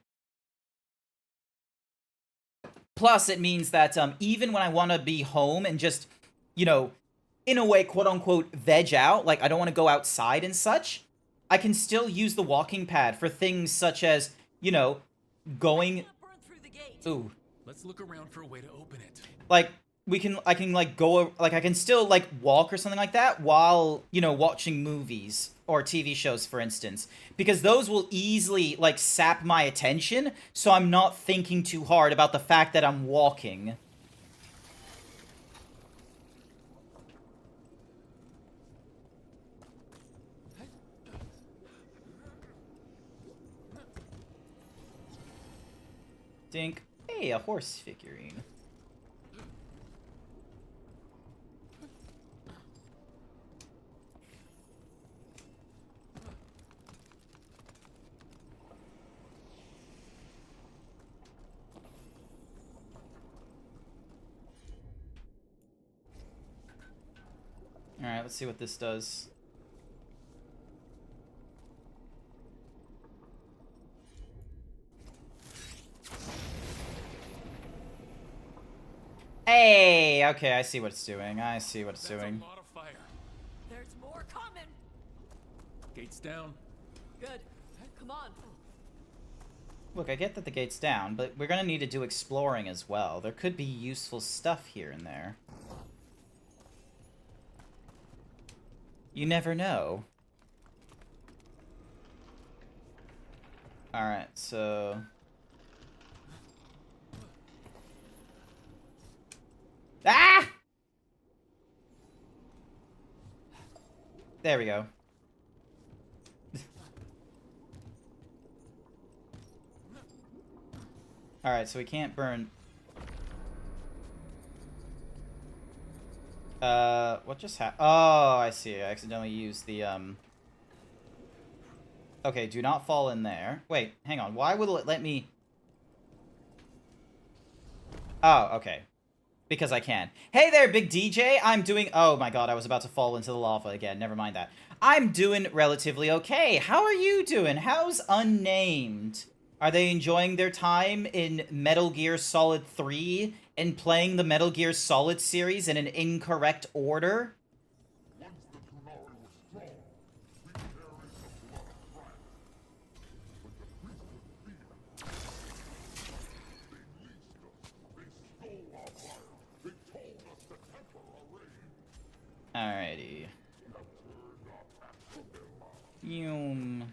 Plus, it means that even when I want to be home and just, you know, in a way, quote-unquote, veg out, like, I don't want to go outside and such, I can still use the walking pad for things such as, you know, going... Ooh. Let's look around for a way to open it. Like, I can like go, like I can still like walk or something like that while, you know, watching movies or TV shows, for instance, because those will easily like sap my attention, so I'm not thinking too hard about the fact that I'm walking. Dink. Hey, a horse figurine. Alright, let's see what this does. Hey, okay, I see what it's doing. I see what it's doing. A lot of fire. There's more coming. Gates down. Good. Come on. Look, I get that the gate's down, but we're gonna need to do exploring as well. There could be useful stuff here and there. You never know. Alright, so... Ah! There we go. Alright, so we can't burn... what just happened? Oh, I see. I accidentally used the, Okay, do not fall in there. Wait, hang on. Why will it let me... Oh, okay. Because I can. Hey there, big DJ! I'm doing... Oh my god, I was about to fall into the lava again. Never mind that. I'm doing relatively okay. How are you doing? How's Unnamed? Are they enjoying their time in Metal Gear Solid 3 and playing the Metal Gear Solid series in an incorrect order? Once the Tunari was strong, we carried the blood of Christ. But the priest of fear, they leased us. They stole our fire. They told us to temper our rage. Alrighty. Yum.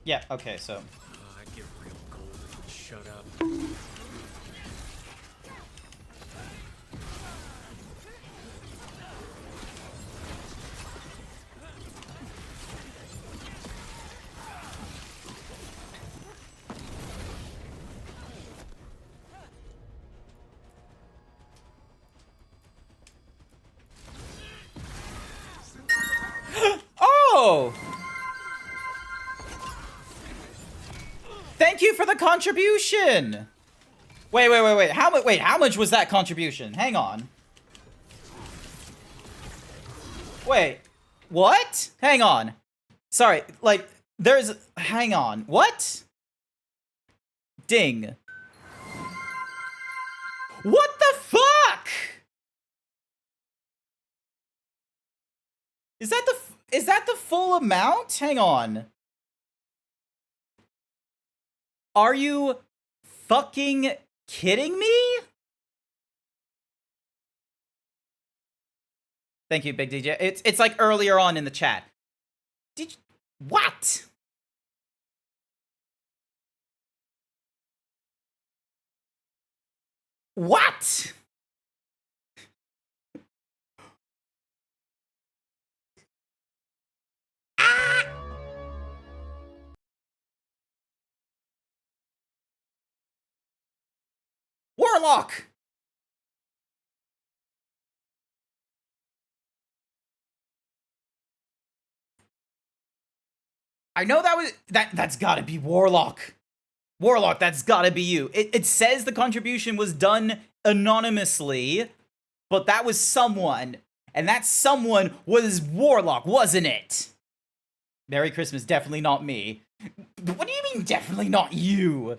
Yeah, okay, so... I'd get real cold if you'd shut up. Oh! Thank you for the contribution! Wait. How much was that contribution? Hang on. Wait. What? Hang on. Sorry, like, there's... Hang on. What? Ding. What the fuck? Is that the full amount? Hang on. Are you fucking kidding me? Thank you, Big DJ. It's like earlier on in the chat. Did you, what? What? Ah! Warlock! I know that's gotta be Warlock. Warlock, that's gotta be you. It says the contribution was done anonymously, but that was someone. And that someone was Warlock, wasn't it? Merry Christmas, definitely not me. What do you mean, definitely not you?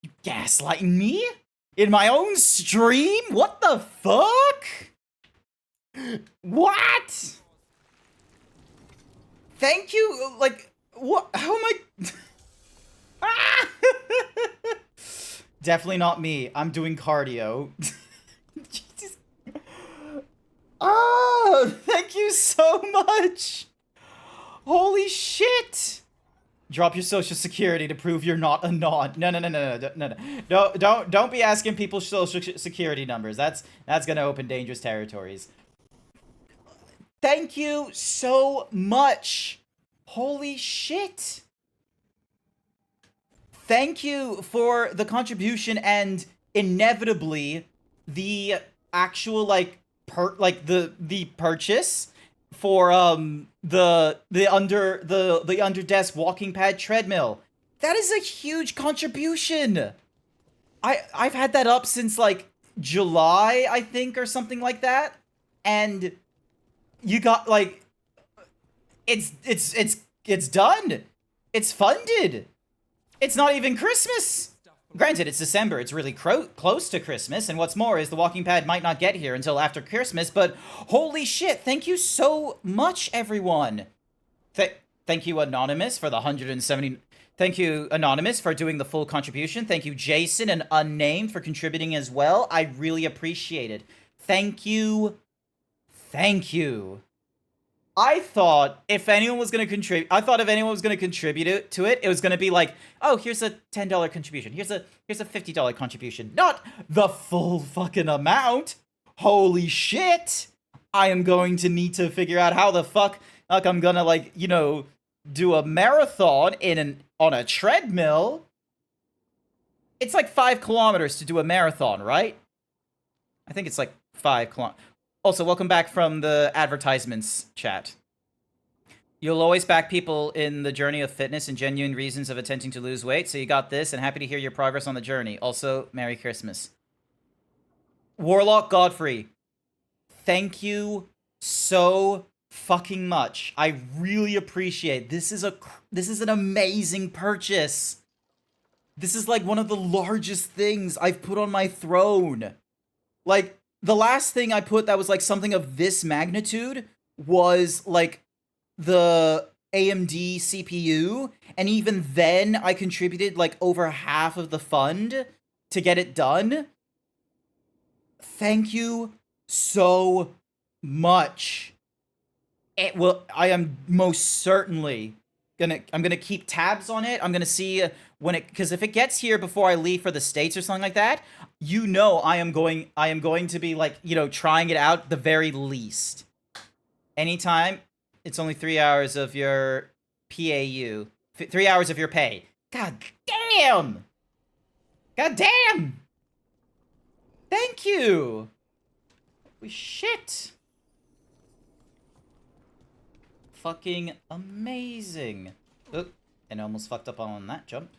You gaslighting me? In my own stream? What the fuck? What? Thank you, like, what? How am I? Ah! Definitely not me. I'm doing cardio. Jesus. Oh, thank you so much. Holy shit. Drop your social security to prove you're not a non. No. Don't be asking people social security numbers. That's gonna open dangerous territories. Thank you so much. Holy shit. Thank you for the contribution and inevitably the actual like the purchase for the under desk walking pad treadmill. That is a huge contribution. I've had that up since like July, I think, or something like that. And you got like it's done. It's funded. It's not even Christmas. Granted, it's December. It's really close to Christmas. And what's more is the walking pad might not get here until after Christmas. But holy shit, thank you so much, everyone. Thank you, Anonymous, for the 170... Thank you, Anonymous, for doing the full contribution. Thank you, Jason and Unnamed, for contributing as well. I really appreciate it. Thank you. Thank you. I thought if anyone was going to contribute, to it, it was going to be like, oh, here's a $10 contribution. Here's a $50 contribution. Not the full fucking amount. Holy shit. I am going to need to figure out how the fuck I'm going to, like, you know, do a marathon on a treadmill. It's like 5 kilometers to do a marathon, right? I think it's like 5 kilometers. Also, welcome back from the advertisements chat. You'll always back people in the journey of fitness and genuine reasons of attempting to lose weight, so you got this, and happy to hear your progress on the journey. Also, Merry Christmas. Warlock Godfrey, thank you so fucking much. I really appreciate it. This is an amazing purchase. This is like one of the largest things I've put on my throne. Like, the last thing I put that was like something of this magnitude was like the AMD CPU, and even then I contributed like over half of the fund to get it done. Thank you so much. I am most certainly I'm gonna keep tabs on it. I'm gonna see because if it gets here before I leave for the States or something like that, you know I am going to be like, you know, trying it out the very least. Anytime, it's only 3 hours of your PAU. 3 hours of your pay. God damn! God damn! Thank you! Holy shit! Fucking amazing. Oop, and almost fucked up on that jump.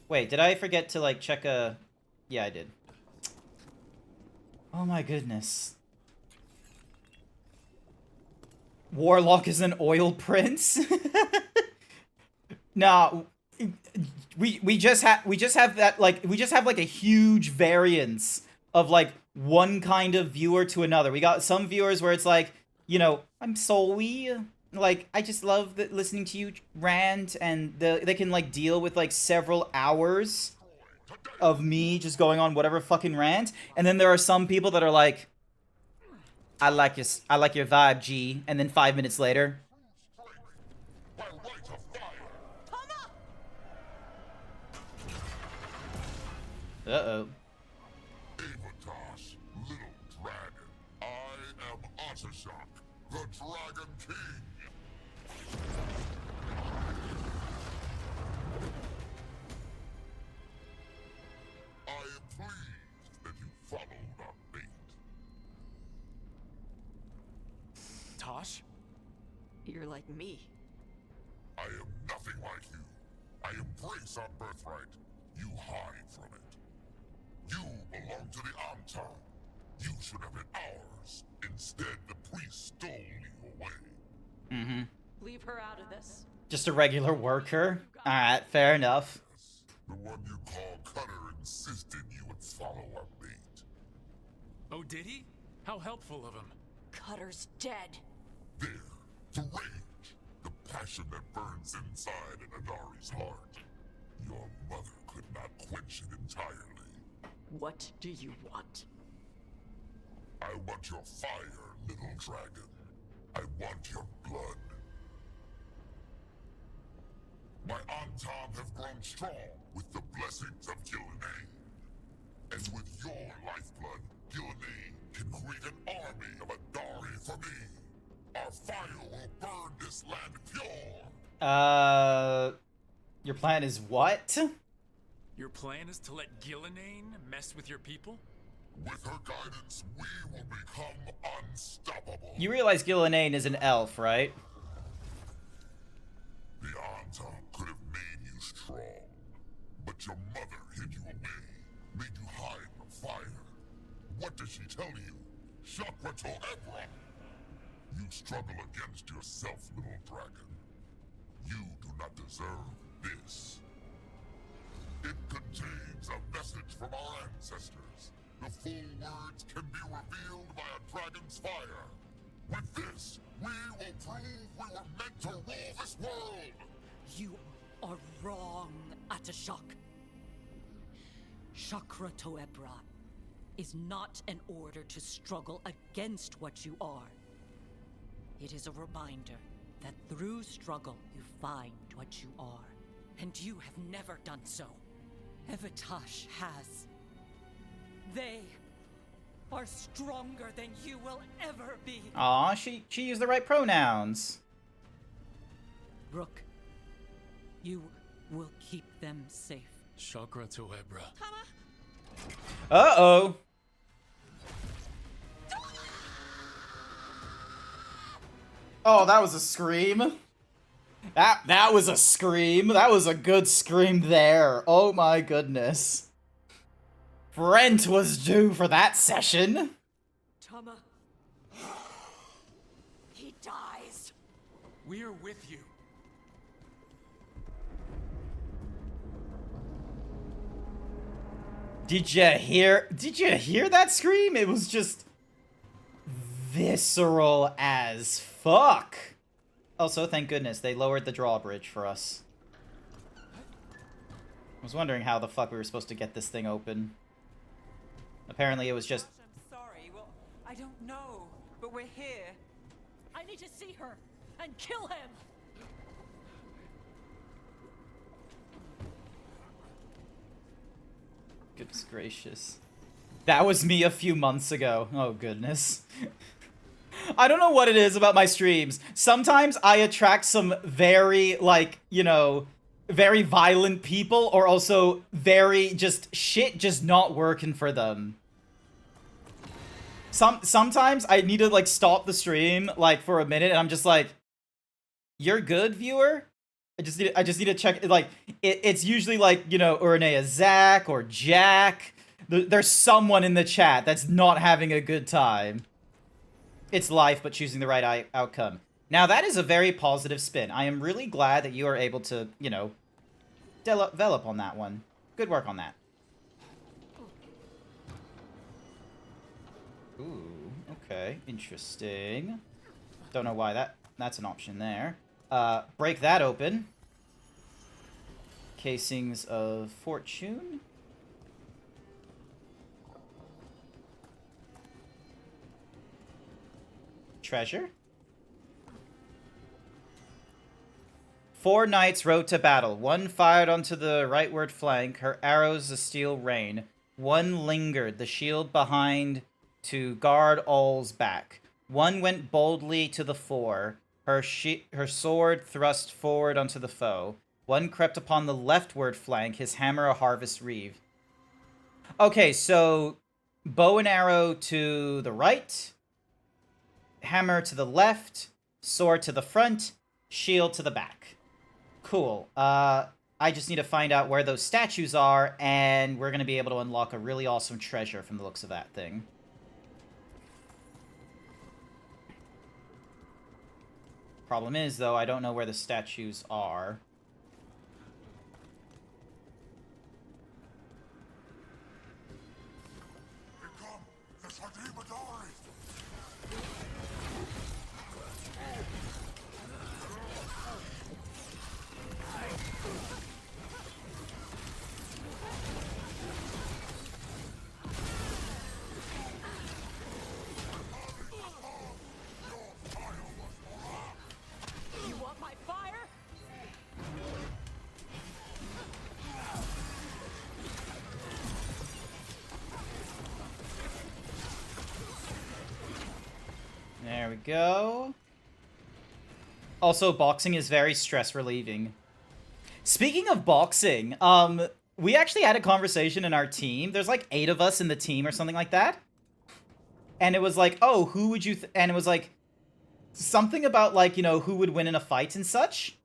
Wait, did I forget to, like, check a... Yeah, I did. Oh my goodness. Warlock is an oil prince? Nah, we just have that, like, we just have, like, a huge variance of, like, one kind of viewer to another. We got some viewers where it's like, you know, I'm sorry. Like, I just love listening to you rant, and they can, like, deal with, like, several hours of me just going on whatever fucking rant. And then there are some people that are like, I like your vibe, G. And then 5 minutes later, uh-oh. Avatosh, little dragon. I am Ottershock, the Dragon King. I am pleased that you followed our bait. Tosh? You're like me. I am nothing like you. I embrace our birthright. You hide from it. You belong to the Amtar. You should have been ours. Instead, the priest stole you away. Mm-hmm. Leave her out of this. Just a regular worker? Alright, fair enough. The one you call Cutter insisted you would follow our bait. Oh, did he? How helpful of him. Cutter's dead. There, the rage, the passion that burns inside an Anari's heart. Your mother could not quench it entirely. What do you want? I want your fire, little dragon. I want your blood. My Antam have grown strong with the blessings of Gillenane. And with your lifeblood, Gillenane can create an army of Adari for me. Our fire will burn this land pure. Your plan is what? Your plan is to let Gillenane mess with your people? With her guidance, we will become unstoppable. You realize Gillenane is an elf, right? The Antam could have made you strong, but your mother hid you away, made you hide from fire. What did she tell you? Chakra to Ebra! You struggle against yourself, little dragon. You do not deserve this. It contains a message from our ancestors. The full words can be revealed by a dragon's fire. With this, we will prove we were meant to rule this world! You are wrong, Atashak. Chakra Toebra is not an order to struggle against what you are. It is a reminder that through struggle you find what you are. And you have never done so. Evatash has. They are stronger than you will ever be. Aw, she used the right pronouns. Rook, you will keep them safe. Chakra to Ebra. Uh-oh. Oh, that was a scream. That was a scream. That was a good scream there. Oh my goodness. Brent was due for that session. Tama. He dies. We're with you. Did you hear that scream? It was just visceral as fuck. Also, thank goodness they lowered the drawbridge for us. I was wondering how the fuck we were supposed to get this thing open. Apparently it was just... I'm sorry. Well, I don't know, but we're here. I need to see her and kill him. Goodness gracious. That was me a few months ago. Oh goodness. I don't know what it is about my streams. Sometimes I attract some very, like, you know, very violent people, or also very just shit just not working for them. Sometimes I need to, like, stop the stream, like, for a minute, and I'm just like, you're good, viewer? I just need to check, like, it's usually, like, you know, Uranea Zach or Jack. There's someone in the chat that's not having a good time. It's life, but choosing the right outcome. Now, that is a very positive spin. I am really glad that you are able to, you know, develop on that one. Good work on that. Ooh, okay. Interesting. Don't know why that's an option there. Break that open. Casings of Fortune. Treasure. 4 knights rode to battle. 1 fired onto the rightward flank, her arrows a steel rain. 1 lingered, the shield behind to guard all's back. 1 went boldly to the fore, her sword thrust forward onto the foe. 1 crept upon the leftward flank, his hammer a harvest reeve. Okay, so bow and arrow to the right, hammer to the left, sword to the front, shield to the back. Cool. I just need to find out where those statues are, and we're going to be able to unlock a really awesome treasure from the looks of that thing. Problem is, though, I don't know where the statues are. Here come the Sardimadari! go. Also, boxing is very stress relieving. Speaking of boxing, we actually had a conversation in our team. There's like 8 of us in the team or something like that. And it was like, oh, who would you... and it was like something about like, you know, who would win in a fight and such.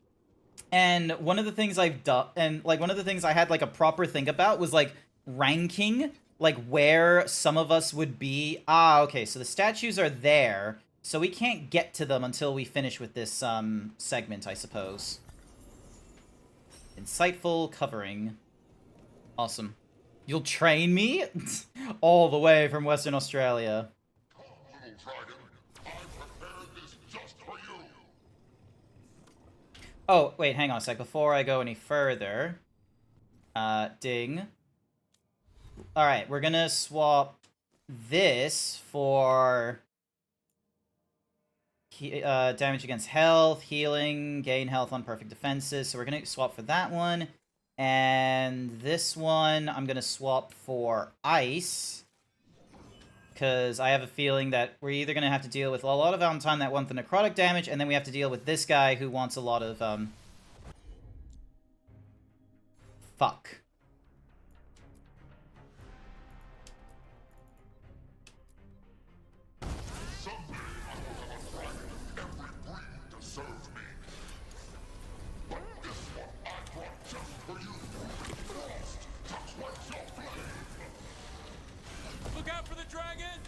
And one of the things I've done, and like one of the things I had like a proper think about was like ranking, like where some of us would be. Ah, okay, so the statues are there, so we can't get to them until we finish with this segment, I suppose. Insightful covering. Awesome. You'll train me? All the way from Western Australia. Little dragon, I prepared this just for you. Oh, wait, hang on a sec. Before I go any further, ding. Alright, we're gonna swap this for damage against health, healing, gain health on perfect defenses. So we're gonna swap for that one. And this one, I'm gonna swap for ice. Because I have a feeling that we're either gonna have to deal with a lot of Valentine that want the necrotic damage, and then we have to deal with this guy who wants a lot of, fuck. Someday I will have a dragon. Every breed deserves me. But this one I brought just for you. Frost, touch what's your flame. Look out for the dragon!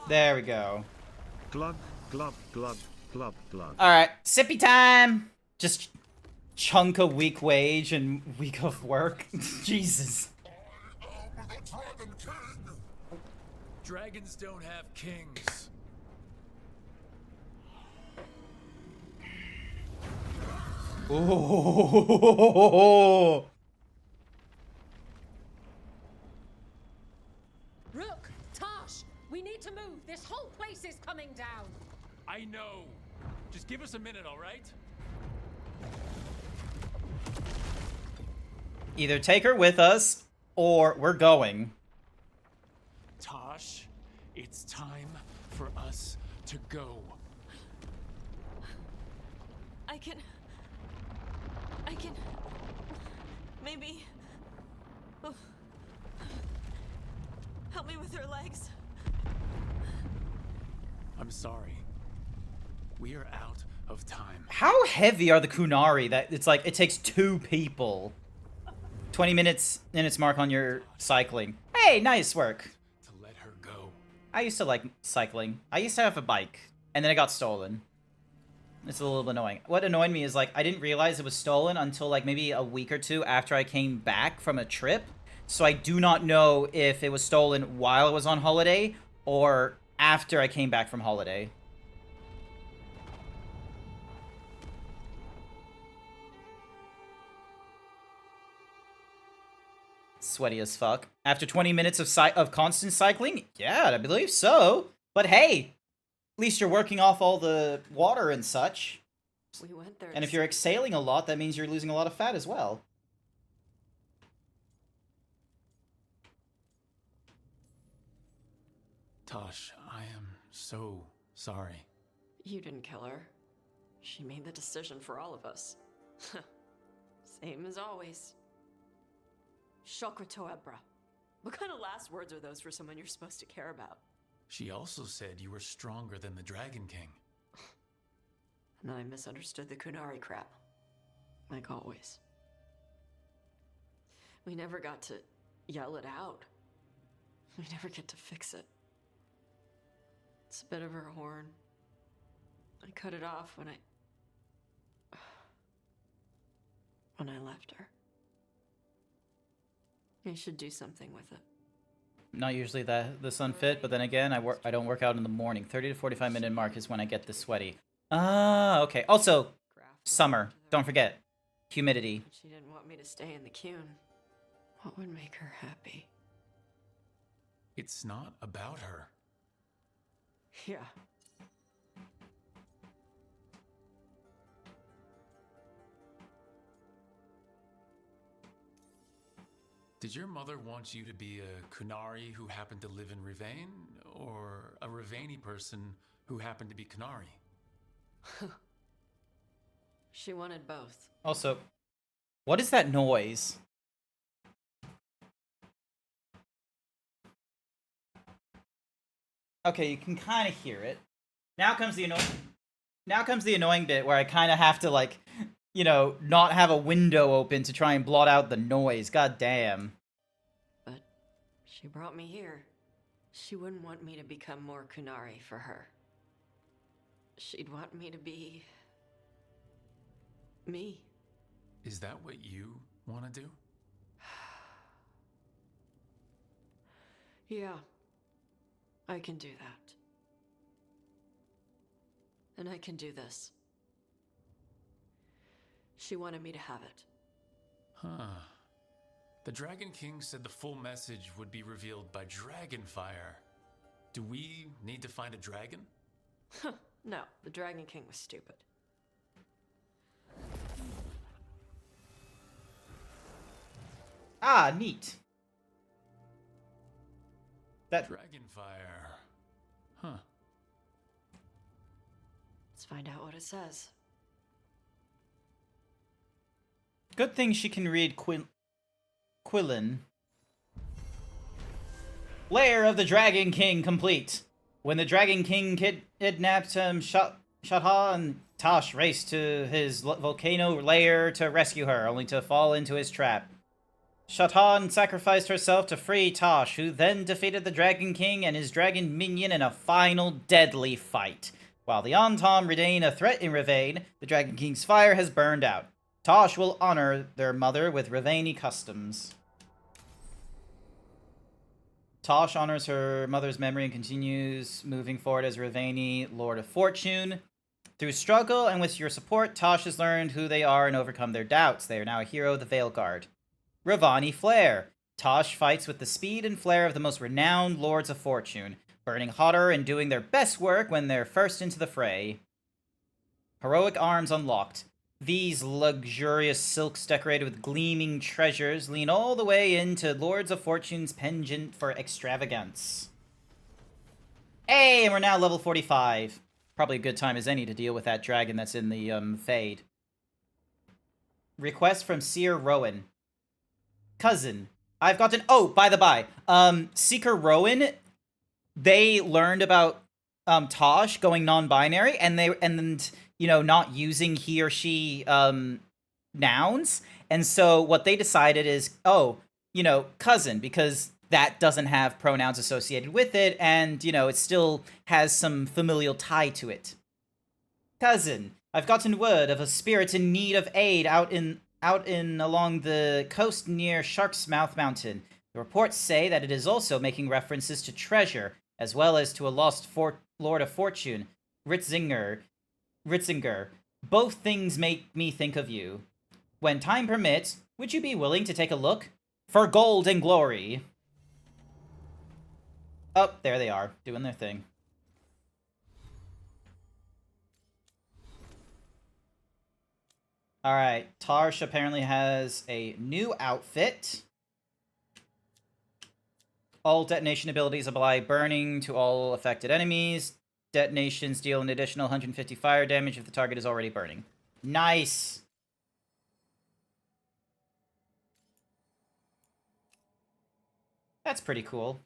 There we go. Glug, glub, glub, glub, glug. Alright, sippy time! Just chunk a week wage and week of work. Jesus. I am the Dragon King. Dragons don't have kings. Ooh. Rook, Tash, we need to move. This whole place is coming down. I know. Just give us a minute, all right? Either take her with us, or we're going. Tosh, it's time for us to go. I can... maybe... Oh. Help me with her legs. I'm sorry. We are out of time. How heavy are the Kunari that it's like it takes 2 people? 20 minutes mark on your cycling. Hey, nice work. To let her go. I used to like cycling. I used to have a bike, and then it got stolen. It's a little bit annoying. What annoyed me is like I didn't realize it was stolen until like maybe a week or 2 after I came back from a trip. So I do not know if it was stolen while I was on holiday or after I came back from holiday. Sweaty as fuck. After 20 minutes of constant cycling? Yeah, I believe so. But hey, at least you're working off all the water and such. We went there. And if you're exhaling a lot, that means you're losing a lot of fat as well. Tosh, I am so sorry. You didn't kill her. She made the decision for all of us. Same as always. Shokra Toebra. What kind of last words are those for someone you're supposed to care about? She also said you were stronger than the Dragon King. And then I misunderstood the Kunari crap. Like always. We never got to yell it out. We never get to fix it. It's a bit of her horn. I cut it off when I left her. I should do something with it. Not usually this unfit, but then again, I don't work out in the morning. 30 to 45 minute mark is when I get this sweaty. Ah, okay. Also, summer. Don't forget. Humidity. She didn't want me to stay in the Qun. What would make her happy? It's not about her. Yeah. Did your mother want you to be a Kunari who happened to live in Rivain, or a Rivaini person who happened to be Kunari? She wanted both. Also, what is that noise? Okay, you can kind of hear it. Now comes the annoying bit where I kind of have to, like, you know, not have a window open to try and blot out the noise. God damn. But she brought me here. She wouldn't want me to become more Kunari for her. She'd want me to be... me. Is that what you want to do? Yeah. I can do that. And I can do this. She wanted me to have it. Huh. The Dragon King said the full message would be revealed by Dragonfire. Do we need to find a dragon? No, the Dragon King was stupid. Ah, neat. That Dragonfire. Huh. Let's find out what it says. good thing she can read Quillen. Lair of the Dragon King complete. When the Dragon King kidnapped Shatha and Tosh raced to his volcano lair to rescue her, only to fall into his trap. Shatha sacrificed herself to free Tosh, who then defeated the Dragon King and his dragon minion in a final deadly fight. While the Antom remain a threat in Rivain, the Dragon King's fire has burned out. Tosh will honor their mother with Rivaini customs. Tosh honors her mother's memory and continues moving forward as Rivaini, Lord of Fortune. Through struggle and with your support, Tosh has learned who they are and overcome their doubts. They are now a hero of the Veilguard. Ravani Flare. Tosh fights with the speed and flair of the most renowned Lords of Fortune, burning hotter and doing their best work when they're first into the fray. Heroic arms unlocked. These luxurious silks decorated with gleaming treasures lean all the way into Lords of Fortune's penchant for extravagance. Hey, and we're now level 45. Probably a good time as any to deal with that dragon that's in the Fade. Request from Seer Rowan. Cousin, I've gotten... Oh, by the by. Seeker Rowan, they learned about Tosh going non-binary, and you know, not using he or she nouns. And so what they decided is, oh, you know, cousin, because that doesn't have pronouns associated with it, and, you know, it still has some familial tie to it. Cousin, I've gotten word of a spirit in need of aid out in along the coast near Shark's Mouth Mountain. The reports say that it is also making references to treasure, as well as to a lost Lord of Fortune, Ritzinger. Both things make me think of you. When time permits, would you be willing to take a look? For gold and glory. Oh, there they are, doing their thing. Alright, Tarsh apparently has a new outfit. All detonation abilities apply burning to all affected enemies. Detonations deal an additional 150 fire damage if the target is already burning. Nice! That's pretty cool.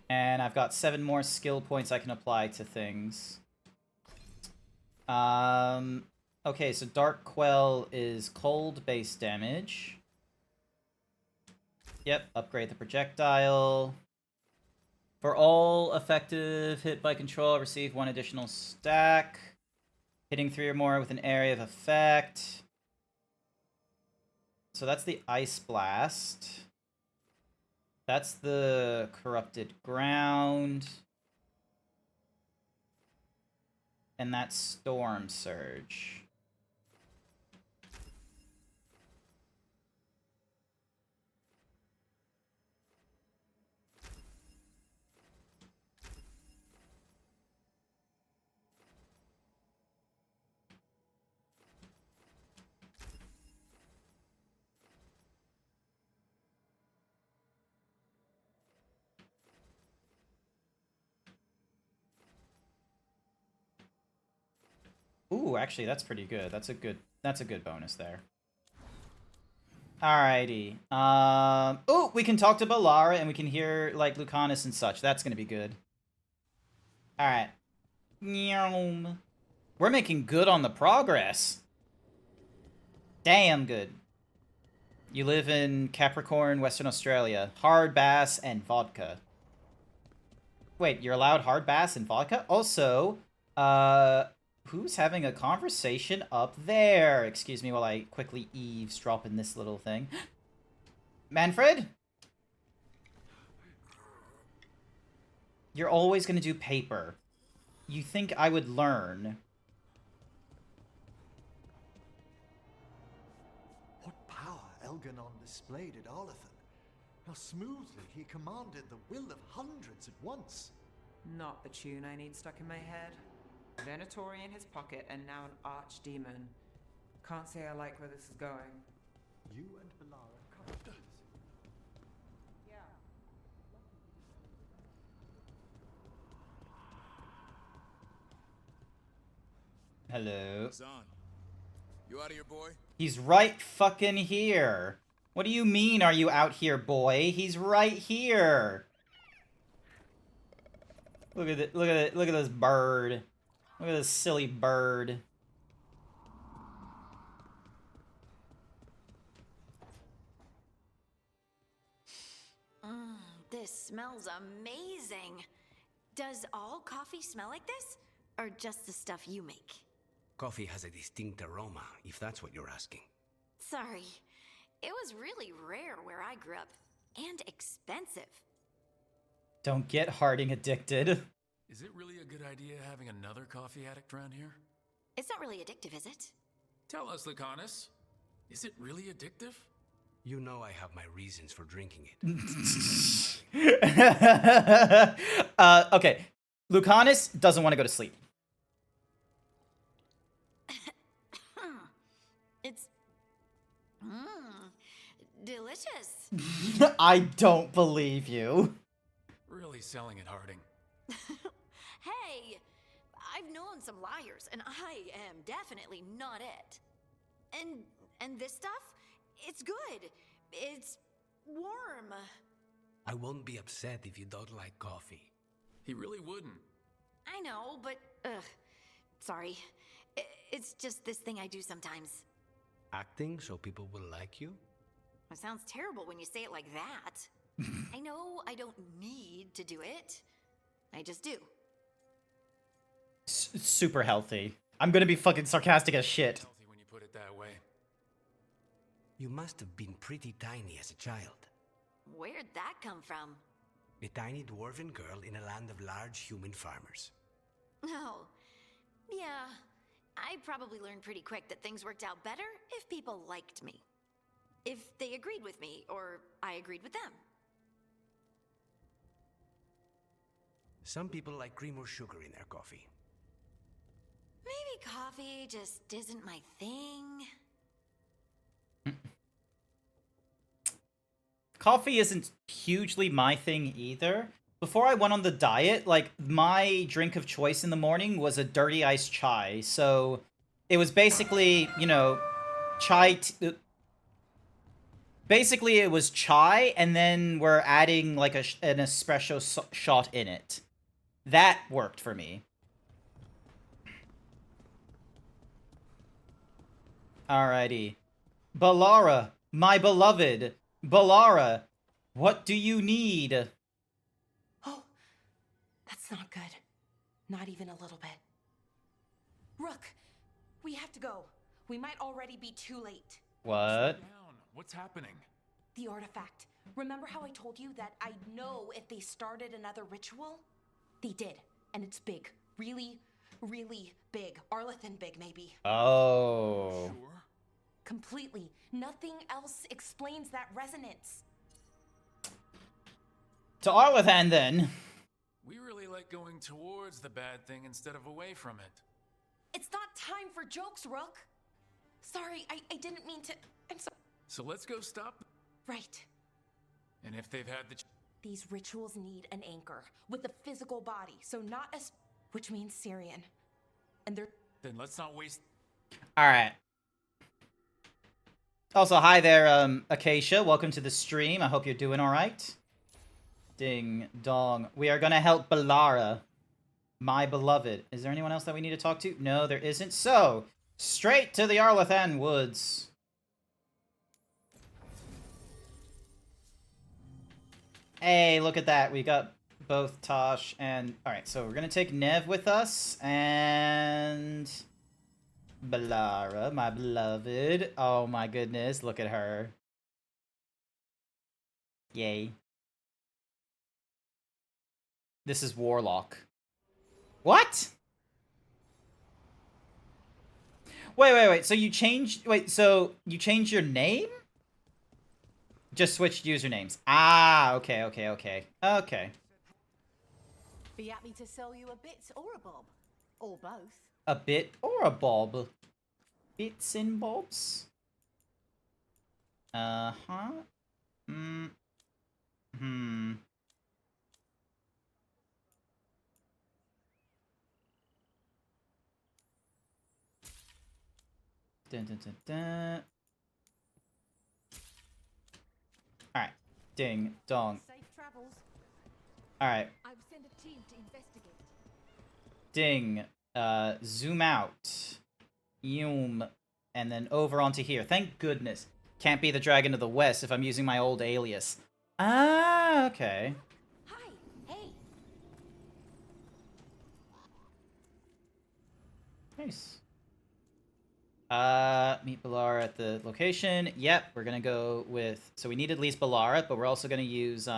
And I've got 7 more skill points I can apply to things. Okay, so Dark Quell is cold base damage. Yep, upgrade the projectile. For all effective hit by control, receive 1 additional stack. Hitting 3 or more with an area of effect. So that's the Ice Blast. That's the Corrupted Ground. And that's Storm Surge. Ooh, actually, that's pretty good. That's a good bonus there. Alrighty. Ooh, we can talk to Balara and we can hear, like, Lucanus and such. That's gonna be good. Alright. We're making good on the progress. Damn good. You live in Capricorn, Western Australia. Hard bass and vodka. Wait, you're allowed hard bass and vodka? Also, who's having a conversation up there? Excuse me while I quickly eavesdrop in this little thing. Manfred? You're always gonna do paper. You think I would learn? What power Elganon displayed at Arlathan. How smoothly he commanded the will of hundreds at once. Not the tune I need stuck in my head. Venatori in his pocket and now an archdemon. Can't say I like where this is going. You and Balara come. Yeah. Hello. Zahn, you out of here, boy? He's right fucking here. What do you mean, are you out here, boy? He's right here. Look at it, look at it, look at this bird. Look at this silly bird. This smells amazing. Does all coffee smell like this? Or just the stuff you make? Coffee has a distinct aroma, if that's what you're asking. Sorry. It was really rare where I grew up. And expensive. Don't get Harding addicted. Is it really a good idea having another coffee addict around here? It's not really addictive, is it? Tell us, Lucanus. Is it really addictive? You know I have my reasons for drinking it. Okay. Lucanus doesn't want to go to sleep. It's... delicious. I don't believe you. Really selling it, Harding. Hey, I've known some liars, and I am definitely not it. And this stuff? It's good. It's warm. I won't be upset if you don't like coffee. He really wouldn't. I know, but sorry. It's just this thing I do sometimes. Acting so people will like you? It sounds terrible when you say it like that. I know I don't need to do it. I just do. Super healthy. I'm gonna be fucking sarcastic as shit. Healthy when you put it that way. You must have been pretty tiny as a child. Where'd that come from? A tiny dwarven girl in a land of large human farmers. Oh, yeah. I'd probably learn pretty quick that things worked out better if people liked me. If they agreed with me, or I agreed with them. Some people like cream or sugar in their coffee. Maybe coffee just isn't my thing. Coffee isn't hugely my thing either. Before I went on the diet, like, my drink of choice in the morning was a dirty iced chai. So, it was basically, you know, basically, it was chai, and then we're adding, like, an espresso shot in it. That worked for me. Alrighty. Balara, my beloved. Balara, what do you need? Oh, that's not good. Not even a little bit. Rook, we have to go. We might already be too late. What? Slow down. What's happening? The artifact. Remember how I told you that I know if they started another ritual? They did, and it's big. Really, really big. Arlathan big, maybe. Oh. Sure. Completely. Nothing else explains that resonance. To Arlathan, then. We really like going towards the bad thing instead of away from it. It's not time for jokes, Rook. Sorry, I didn't mean to. I'm sorry. So let's go stop. Right. And if they've had the... These rituals need an anchor with a physical body, so not as... Which means Syrian. And they're... Then let's not waste... Alright. Also, hi there, Acacia. Welcome to the stream. I hope you're doing alright. Ding dong. We are gonna help Balara, my beloved. Is there anyone else that we need to talk to? No, there isn't. So, straight to the Arlathan Woods. Hey, look at that. We got both Tosh and... Alright, so we're gonna take Nev with us, and... Balara, my beloved. Oh my goodness, look at her. Yay. This is Warlock. What? Wait. So you changed... Wait, so you changed your name? Just switched usernames. Ah, okay. Okay. Be happy to sell you a bit or a bob. Or both. A bit or a bob? Bits and bobs? Uh-huh. Dun. Alright. Ding dong. Safe travels. Alright. I've sent a team to investigate. Ding. Zoom out. Yoom. And then over onto here. Thank goodness. Can't be the Dragon of the West if I'm using my old alias. Ah, okay. Hi. Hey. Nice. Meet Balara at the location. Yep, we're gonna go with... So we need at least Balara, but we're also gonna use,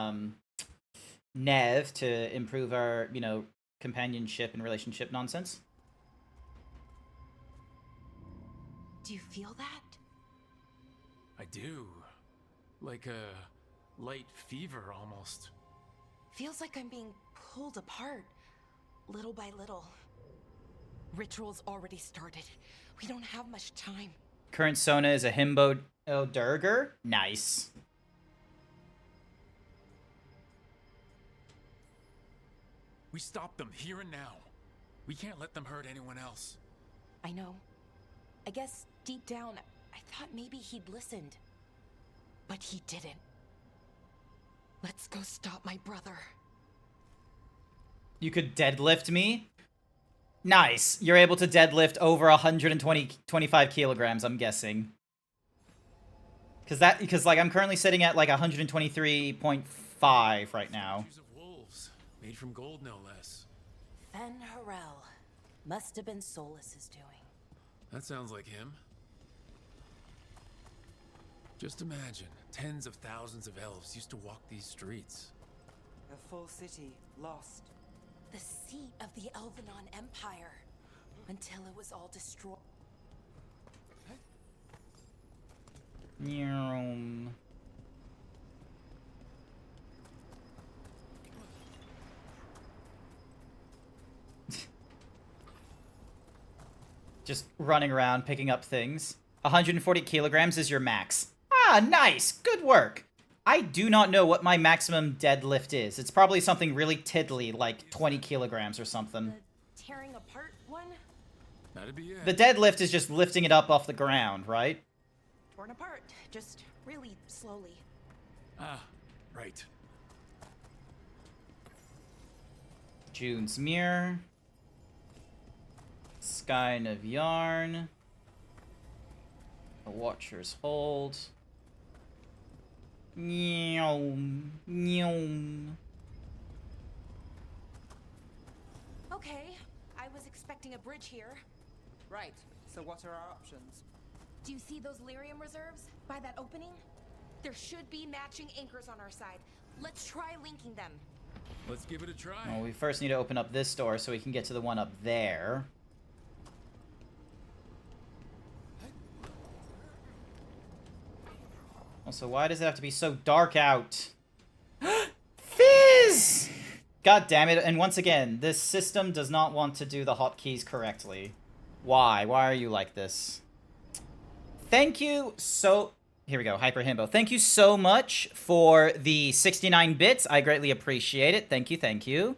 Nev to improve our, you know, companionship and relationship nonsense. Do you feel that? I do. Like a light fever, almost. Feels like I'm being pulled apart, little by little. Ritual's already started. We don't have much time. Current Sona is a Himbo Durger. Nice. We stop them here and now. We can't let them hurt anyone else. I know. I guess deep down, I thought maybe he'd listened. But he didn't. Let's go stop my brother. You could deadlift me? Nice. You're able to deadlift over 125 kilograms, I'm guessing. Because like I'm currently sitting at like 123.5 right now. Statues of wolves, made from gold no less. Fen Harel. Must have been Solus's doing. That sounds like him. Just imagine, tens of thousands of elves used to walk these streets. A full city, lost. The seat of the Elvenon Empire. until it was all destroyed. Nyum. Just running around picking up things. 140 kilograms is your max. Ah, nice. Good work. I do not know what my maximum deadlift is. It's probably something really tiddly, like 20 kilograms or something. The tearing apart one? That'd be it. The deadlift is just lifting it up off the ground, right? Torn apart, just really slowly. Ah, right. June's Mirror. Skein of Yarn. The Watcher's Hold. Nyom. Nyom. Okay, I was expecting a bridge here. Right, so what are our options? Do you see those lyrium reserves by that opening? There should be matching anchors on our side. Let's try linking them. Let's give it a try. Well, we first need to open up this door so we can get to the one up there. Also, why does it have to be so dark out? Fizz! God damn it. And once again, this system does not want to do the hotkeys correctly. Why? Why are you like this? Thank you so... Here we go, Hyper Himbo. Thank you so much for the 69 bits. I greatly appreciate it. Thank you, thank you.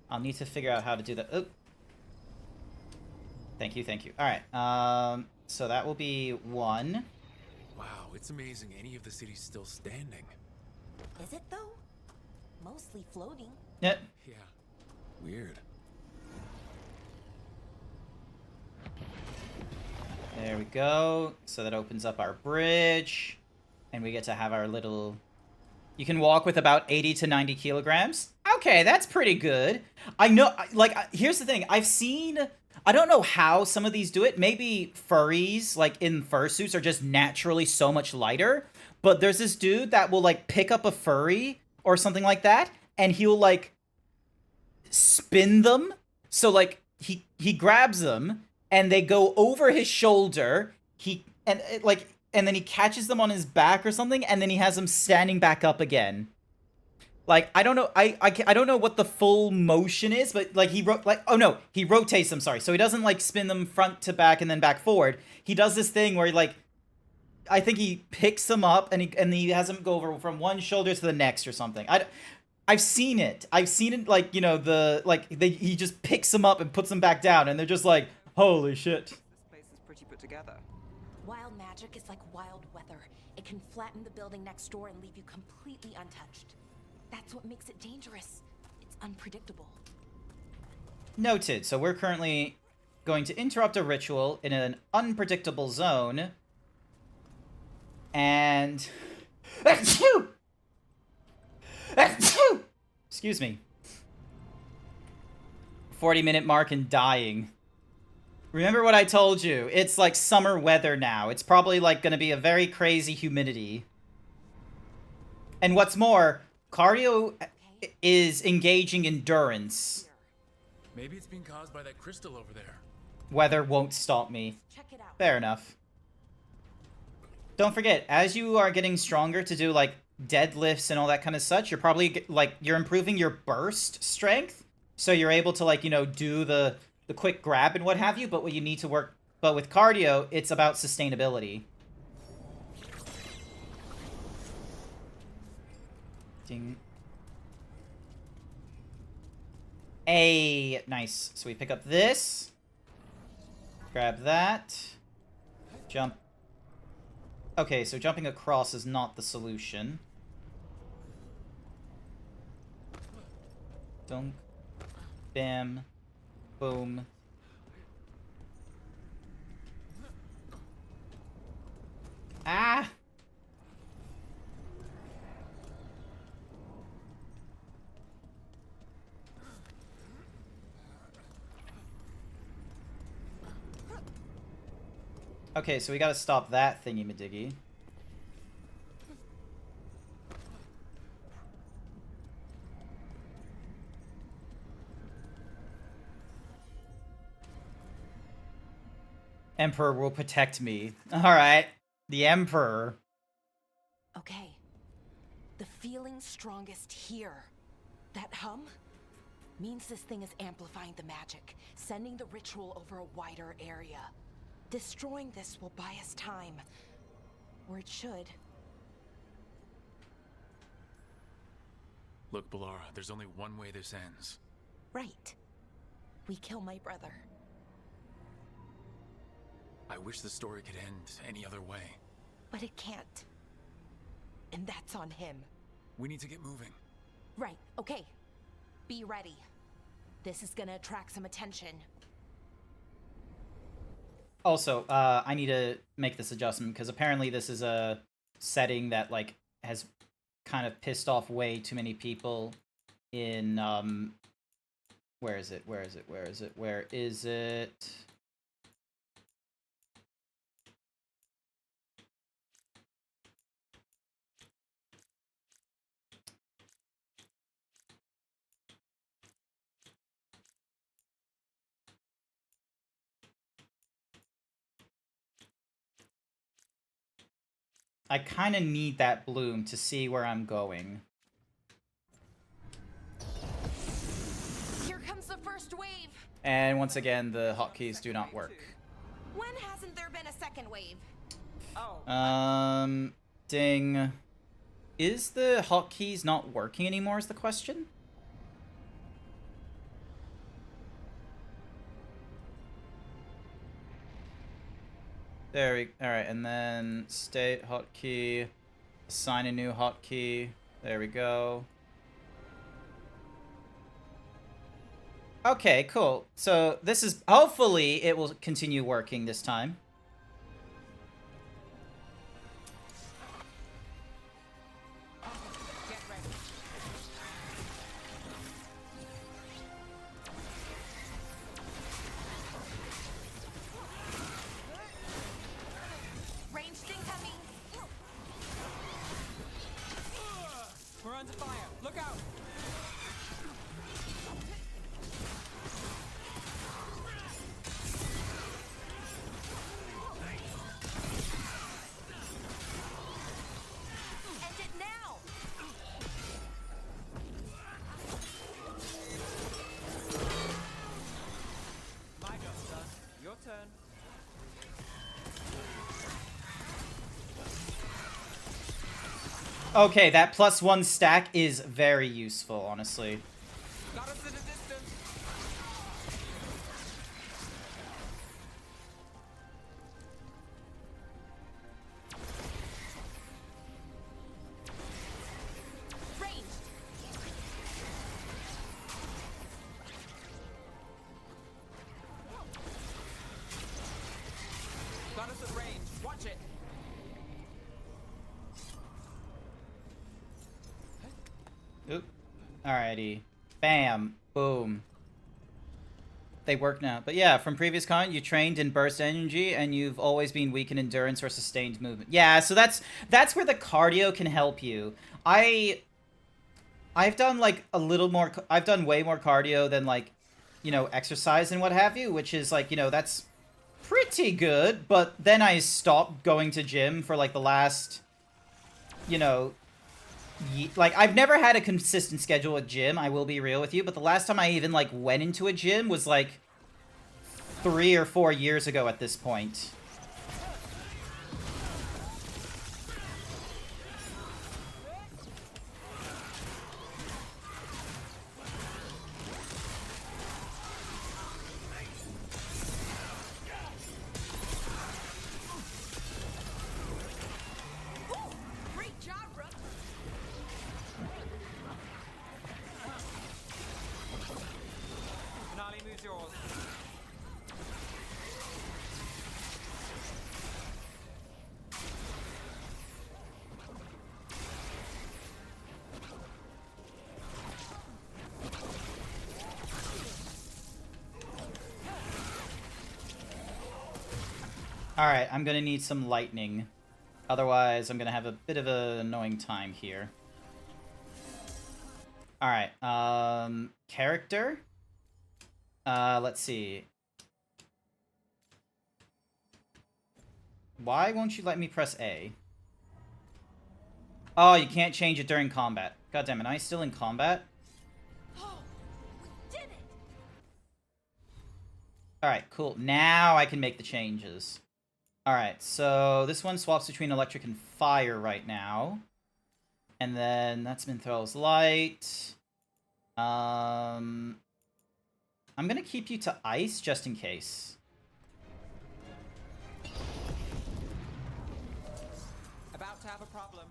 I'll need to figure out how to do that. Oh. Thank you, thank you. Alright, so that will be 1. Wow, it's amazing any of the city's still standing. Is it though? Mostly floating. Yeah. Yeah. Weird. There we go. So that opens up our bridge. And we get to have our little... You can walk with about 80 to 90 kilograms. Okay, that's pretty good. I know, like, here's the thing. I've seen... I don't know how some of these do it. Maybe furries, like, in fursuits are just naturally so much lighter. But there's this dude that will, like, pick up a furry or something like that. And he'll, like, spin them. So, like, he grabs them. And they go over his shoulder. And then he catches them on his back or something, and then he has them standing back up again. Like, I don't know. I don't know what the full motion is, but like he rotates them. Sorry, so he doesn't like spin them front to back and then back forward. He does this thing where he, like, I think he picks them up and he has them go over from one shoulder to the next or something. I've seen it. I've seen it, like, you know, he just picks them up and puts them back down, and they're just like, holy shit. This place is pretty put together. Wild magic is like wild weather. It can flatten the building next door and leave you completely untouched. That's what makes it dangerous. It's unpredictable. Noted. So we're currently going to interrupt a ritual in an unpredictable zone. And... Excuse me. 40-minute mark and dying. Remember what I told you. It's like summer weather now. It's probably like going to be a very crazy humidity. And what's more, cardio is engaging endurance. Maybe it's being caused by that crystal over there. Weather won't stop me. Check it out. Fair enough. Don't forget, as you are getting stronger to do like deadlifts and all that kind of such, you're probably like, you're improving your burst strength. So you're able to, like, you know, do the quick grab and what have you, but what you need to work... But with cardio, it's about sustainability. Ding. Nice. So we pick up this. Grab that. Jump. Okay, so jumping across is not the solution. Dunk. Bam. Boom. Ah! Okay, so we gotta stop that thingy-madiggy. Emperor will protect me. Alright. The Emperor. Okay. The feeling's strongest here. That hum means this thing is amplifying the magic, sending the ritual over a wider area. Destroying this will buy us time. Or it should. Look, Balara, there's only one way this ends. Right. We kill my brother. I wish the story could end any other way. But it can't. And that's on him. We need to get moving. Right, okay. Be ready. This is gonna attract some attention. Also, I need to make this adjustment, because apparently this is a setting that, like, has kind of pissed off way too many people in, where is it? Where is it? Where is it? Where is it? I kind of need that bloom to see where I'm going. Here comes the first wave. And once again, the hotkeys do not work. When hasn't there been a second wave? Ding. Is the hotkeys not working anymore is the question? There we, alright, and then state hotkey, assign a new hotkey, there we go. Okay, cool. So this is, hopefully it will continue working this time. We're under fire. Look out! End it now! My job's done. Your turn. Okay, that +1 stack is very useful, honestly. Got us at a distance. Range! Got us at range. Watch it. Oop. Alrighty. Bam. Boom. They work now. But yeah, from previous content, you trained in burst energy, and you've always been weak in endurance or sustained movement. Yeah, so that's where the cardio can help you. I've done, like, a little more... I've done way more cardio than, like, you know, exercise and what have you, which is, like, you know, that's pretty good. But then I stopped going to gym for, like, the last, you know... Like, I've never had a consistent schedule at gym, I will be real with you, but the last time I even, like, went into a gym was, like, 3 or 4 years ago at this point. Great job, Rook! Finale moves yours. Alright, I'm gonna need some lightning. Otherwise, I'm gonna have a bit of an annoying time here. Alright, character? Let's see. Why won't you let me press A? Oh, you can't change it during combat. God damn it, am I still in combat? Oh, we did it! Alright, cool. Now I can make the changes. Alright, so this one swaps between electric and fire right now. And then that's Minthral's light. I'm gonna keep you to ice just in case. About to have a problem.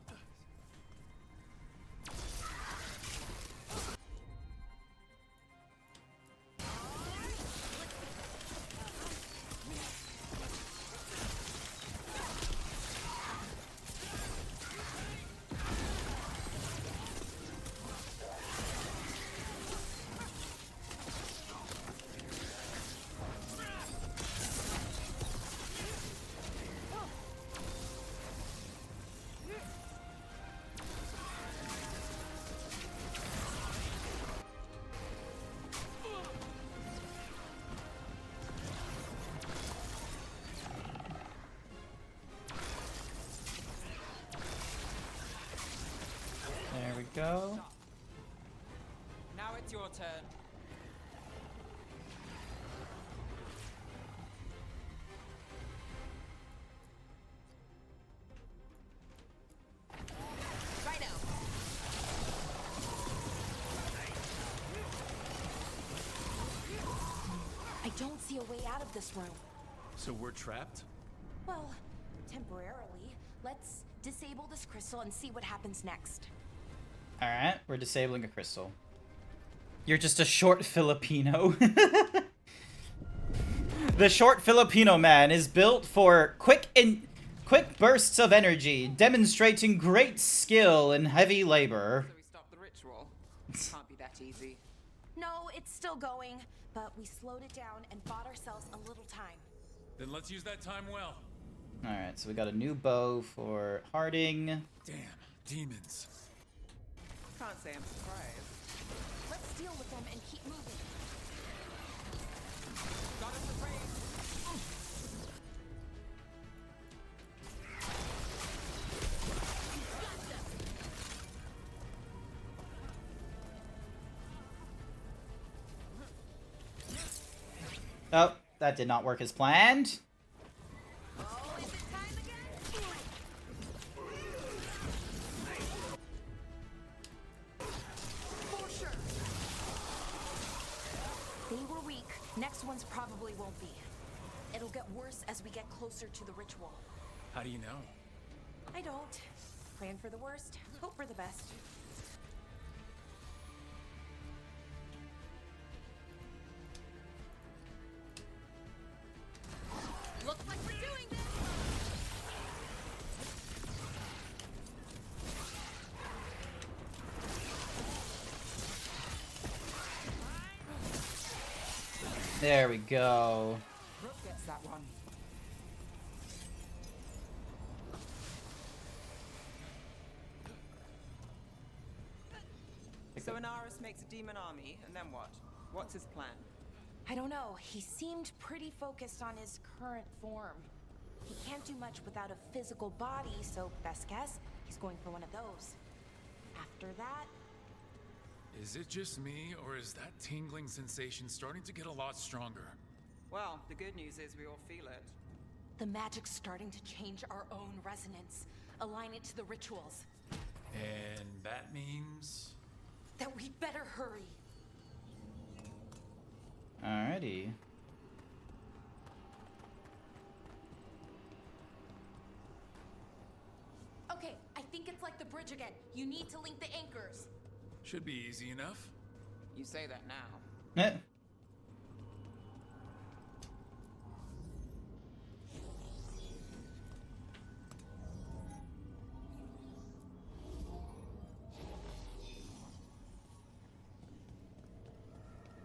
There we go. Now it's your turn. Right now. I don't see a way out of this room. So we're trapped? Well, temporarily. Let's disable this crystal and see what happens next. Alright, we're disabling a crystal. You're just a short Filipino. The short Filipino man is built for quick bursts of energy, demonstrating great skill in heavy labor. So we stop the ritual. Can't be that easy. No, it's still going, but we slowed it down and bought ourselves a little time. Then let's use that time well. Alright, so we got a new bow for Harding. Damn, demons. Can't say I'm surprised. Let's deal with them and keep moving. Got us a raise. Oh, that did not work as planned. They were weak. Next ones probably won't be. It'll get worse as we get closer to the ritual. How do you know? I don't. Plan for the worst, hope for the best. Looks like we're doing this! There we go. Brooke gets that one. So Inaris makes a demon army, and then what? What's his plan? I don't know. He seemed pretty focused on his current form. He can't do much without a physical body, so best guess, he's going for one of those. After that, Is it just me, or is that tingling sensation starting to get a lot stronger? Well, the good news is we all feel it. the magic's starting to change our own resonance, align it to the rituals. And that means... That we better hurry. Alrighty. Okay, I think it's like the bridge again. You need to link the anchors. Should be easy enough. You say that now. Eh.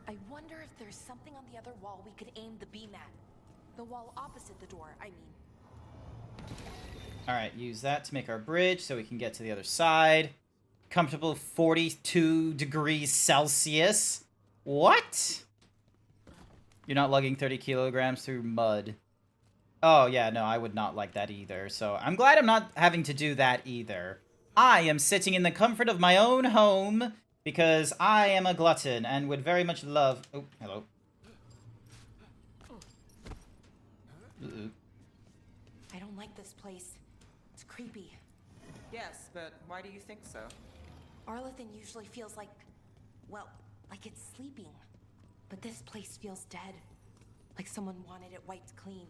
I wonder if there's something on the other wall we could aim the beam at. The wall opposite the door, I mean. Alright, use that to make our bridge so we can get to the other side. Comfortable 42 degrees Celsius. What? You're not lugging 30 kilograms through mud. Oh, yeah, no, I would not like that either. So I'm glad I'm not having to do that either. I am sitting in the comfort of my own home because I am a glutton and would very much love... Oh, hello. I don't like this place. It's creepy. Yes, but why do you think so? Arlathan usually feels like, well, like it's sleeping. But this place feels dead. Like someone wanted it wiped clean.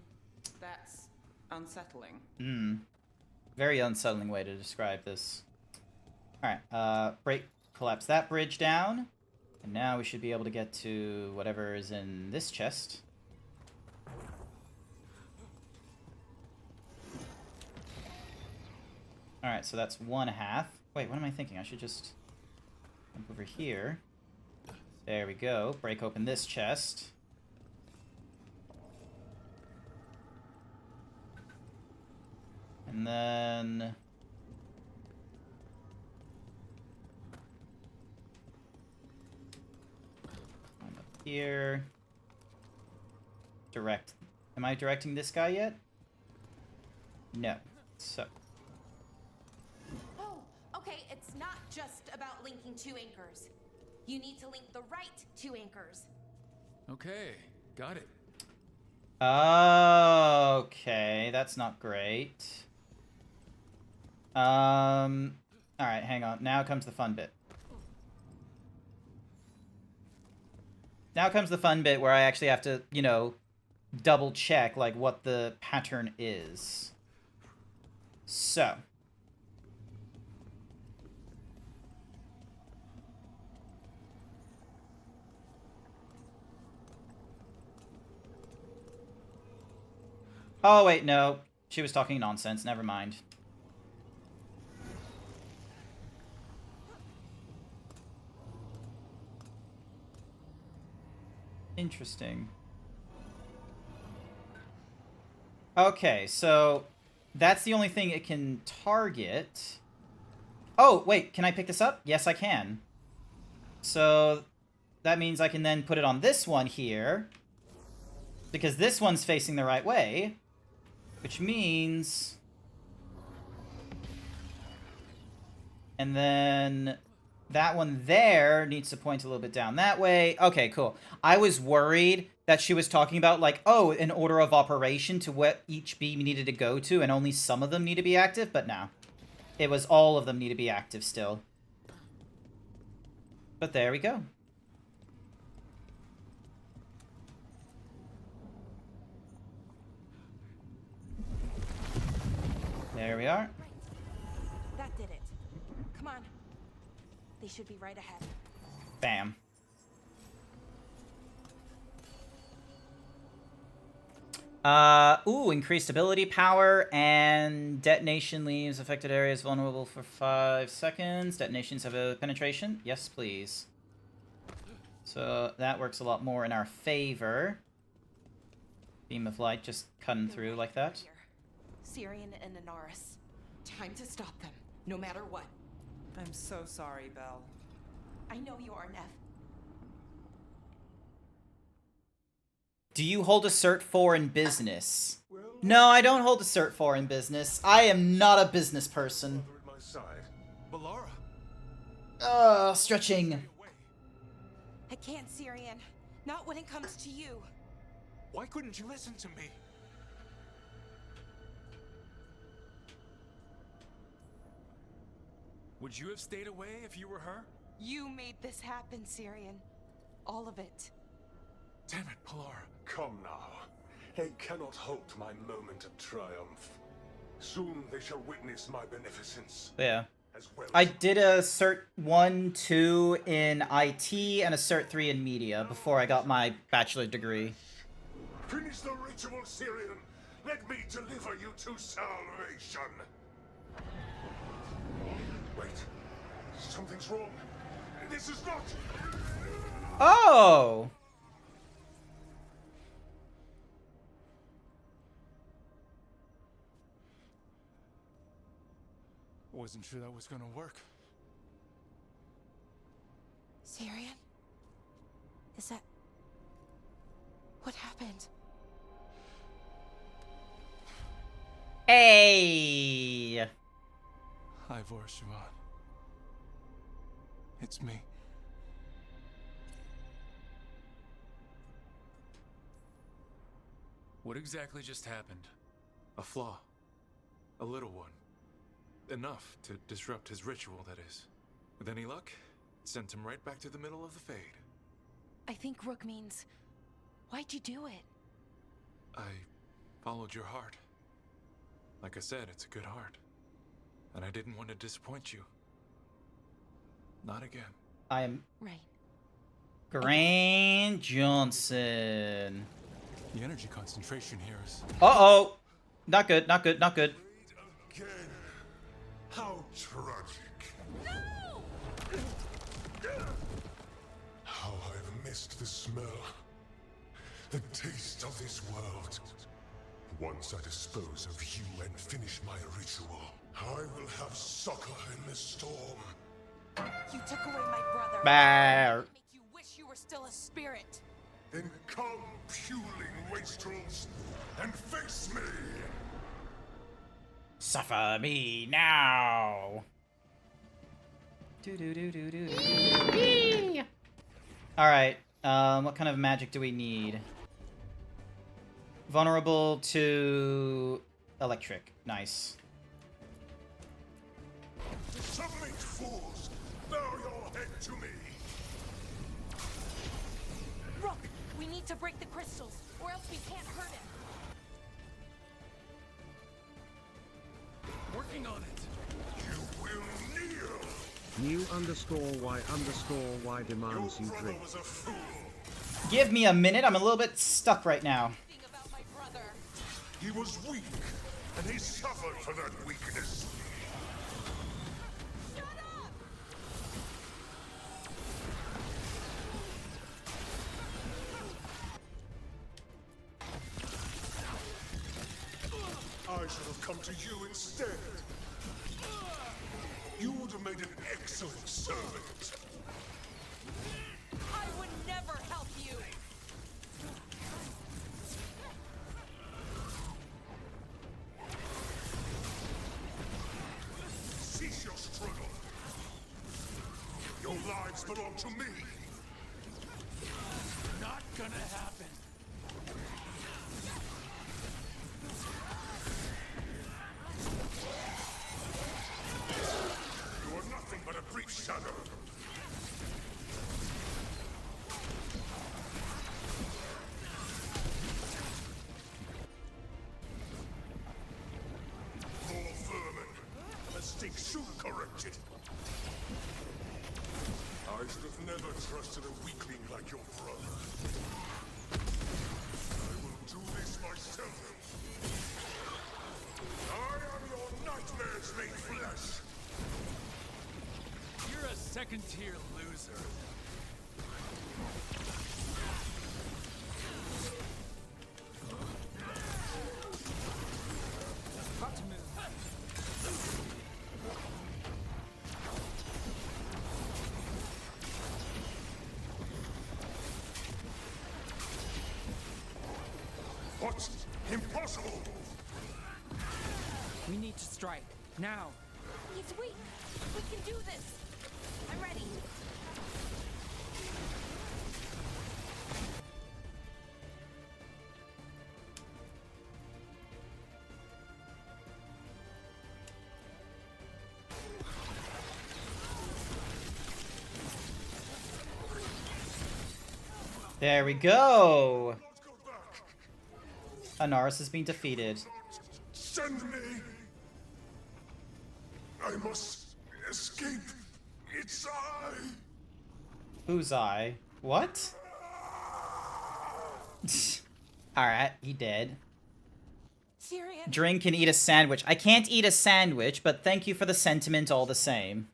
That's unsettling. Very unsettling way to describe this. Alright, collapse that bridge down. And now we should be able to get to whatever is in this chest. Alright, so that's 1/2. Wait, what am I thinking? I should just jump over here. There we go. Break open this chest. And then... I'm up here. Direct. Am I directing this guy yet? No. So... Oh, okay, it's not just about linking two anchors. You need to link the right two anchors. Okay, got it. Okay, that's not great. Alright, hang on. Now comes the fun bit. Now comes the fun bit where I actually have to, you know, double check, like, what the pattern is. So. Oh, wait, no. She was talking nonsense. Never mind. Interesting. Okay, so that's the only thing it can target. Oh, wait, can I pick this up? Yes, I can. So that means I can then put it on this one here. Because this one's facing the right way. Which means... And then that one there needs to point a little bit down that way. Okay, cool. I was worried that she was talking about, like, oh, an order of operation to what each beam needed to go to, and only some of them need to be active, but no. It was all of them need to be active still. But there we go. There we are. Right. That did it. Come on. They should be right ahead. Bam. Ooh, increased ability power, and detonation leaves affected areas vulnerable for 5 seconds. Detonations have a penetration. Yes, please. So that works a lot more in our favor. Beam of light just cutting through like that. Syrian and Anaris. Time to stop them, no matter what. I'm so sorry, Belle. I know you are, Nev. Do you hold a Cert 4 in business? No, I don't hold a Cert 4 in business. I am not a business person. Stretching. I can't, Syrian. Not when it comes to you. Why couldn't you listen to me? Would you have stayed away if you were her? You made this happen, Syrian. All of it. Damn it, Pilar. Come now. They cannot halt my moment of triumph. Soon they shall witness my beneficence. Yeah. As well I did a Cert 1, 2 in IT and a Cert 3 in media before I got my bachelor degree. Finish the ritual, Syrian. Let me deliver you to salvation. Wait. Something's wrong. This is not... Oh! Wasn't sure that was gonna work. Syrian? Is that... What happened? Ivor, Siobhan. It's me. What exactly just happened? A flaw. A little one. Enough to disrupt his ritual, that is. With any luck, it sent him right back to the middle of the Fade. I think Rook means... Why'd you do it? I followed your heart. Like I said, it's a good heart. And I didn't want to disappoint you. Not again. I am Right. Grant Johnson. The energy concentration here is... Uh-oh. Not good, not good, not good. Again. How tragic. No! How I've missed the smell. The taste of this world. Once I dispose of you and finish my ritual, I will have succor in the storm. You took away my brother. Bah. Make you wish you were still a spirit. Then come, puling wastrels, and face me! Suffer me now. Alright, what kind of magic do we need? Vulnerable to electric. Nice. Submit, fools! Bow your head to me! Rook, we need to break the crystals, or else we can't hurt him. Working on it. You will kneel! New_Y_Y demands you Brother drink. was a fool! Give me a minute, I'm a little bit stuck right now. About my brother. He was weak, and he suffered for that weakness. Shut up! I should have come to you instead. You would have made an excellent servant. I would never help you. Cease your struggle. Your lives belong to me. Not gonna happen. You are nothing but a brief shadow. More vermin. Mistake soon corrected. I should have never trusted a weakling like your brother. I will do this myself. I am your nightmares made flesh. You're a second-tier loser. Got to move. What? Impossible! We need to strike. Now. He's weak. We can do this. I'm ready. There we go. Anaris has been defeated. Send me! I must escape. It's I! Who's I? What? Alright, he dead. Syrian. Drink and eat a sandwich. I can't eat a sandwich, but thank you for the sentiment all the same.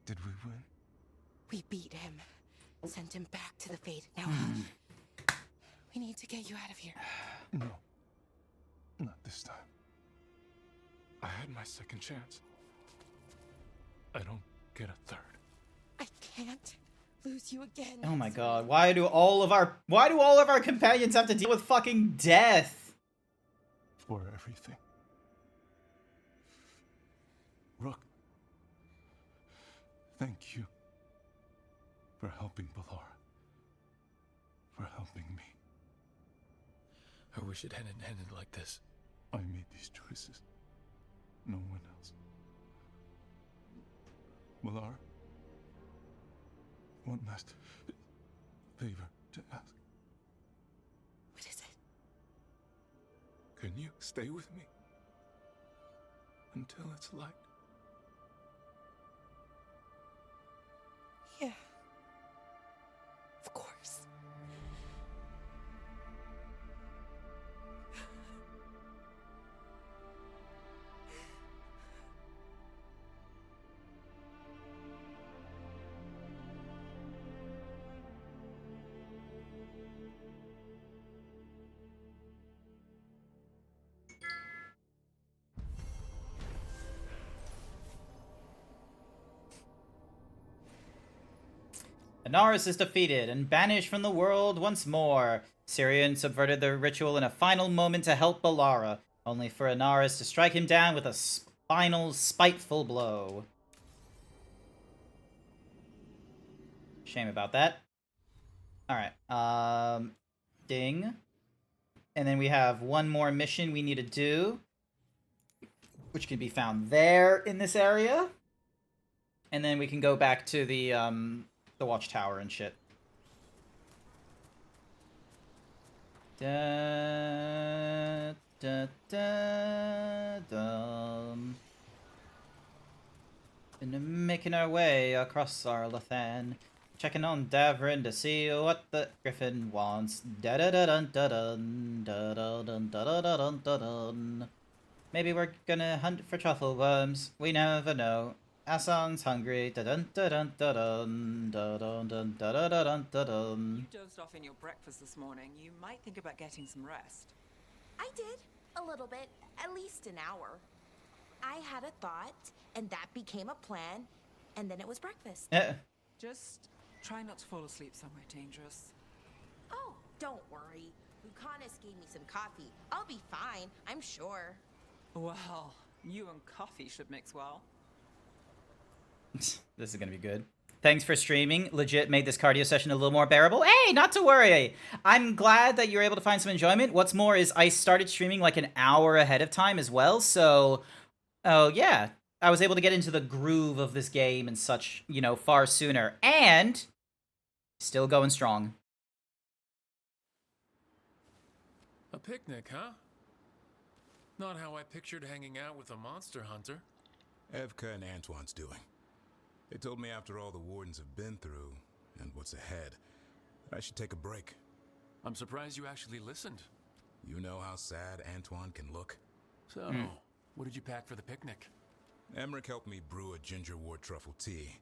Did we win? We beat him. Sent him back to the Fade. Now, we need to get you out of here. No. Not this time. I had my second chance. I don't get a third. I can't lose you again. Oh my god, why do all of our companions have to deal with fucking death? For everything. Rook, Thank you for helping Balara. For helping me. I wish it hadn't ended like this. I made these choices. No one else. Balara, one last favor to ask. What is it? Can you stay with me until it's light? Yeah. Of course. Anaris is defeated and banished from the world once more. Syrian subverted the ritual in a final moment to help Balara, only for Anaris to strike him down with a final, spiteful blow. Shame about that. Alright, ding. And then we have one more mission we need to do, which can be found there in this area. And then we can go back to the watchtower and shit. Da, da, da, dum. And making our way across Arlathan, checking on Davrin to see what the Griffin wants. Da da da dun da dun da da dun da da da dun da dun. Maybe we're gonna hunt for truffle worms. We never know. Assan's hungry. Da dun da dun da dun da dun dun da da da dun da dun. You dozed off in your breakfast this morning. You might think about getting some rest. I did. A little bit. At least an hour. I had a thought, and that became a plan, and then it was breakfast. Just try not to fall asleep somewhere dangerous. Oh, don't worry. Lucanus gave me some coffee. I'll be fine, I'm sure. Well, you and coffee should mix well. This is gonna be good. Thanks for streaming. Legit made this cardio session a little more bearable. Hey, not to worry. I'm glad that you're able to find some enjoyment. What's more is I started streaming like an hour ahead of time as well, so... Oh, yeah. I was able to get into the groove of this game and such, you know, far sooner. And... still going strong. A picnic, huh? Not how I pictured hanging out with a monster hunter. Evka and Antoine's doing. They told me after all the wardens have been through, and what's ahead, that I should take a break. I'm surprised you actually listened. You know how sad Antoine can look? So, what did you pack for the picnic? Emmerich helped me brew a ginger wort truffle tea.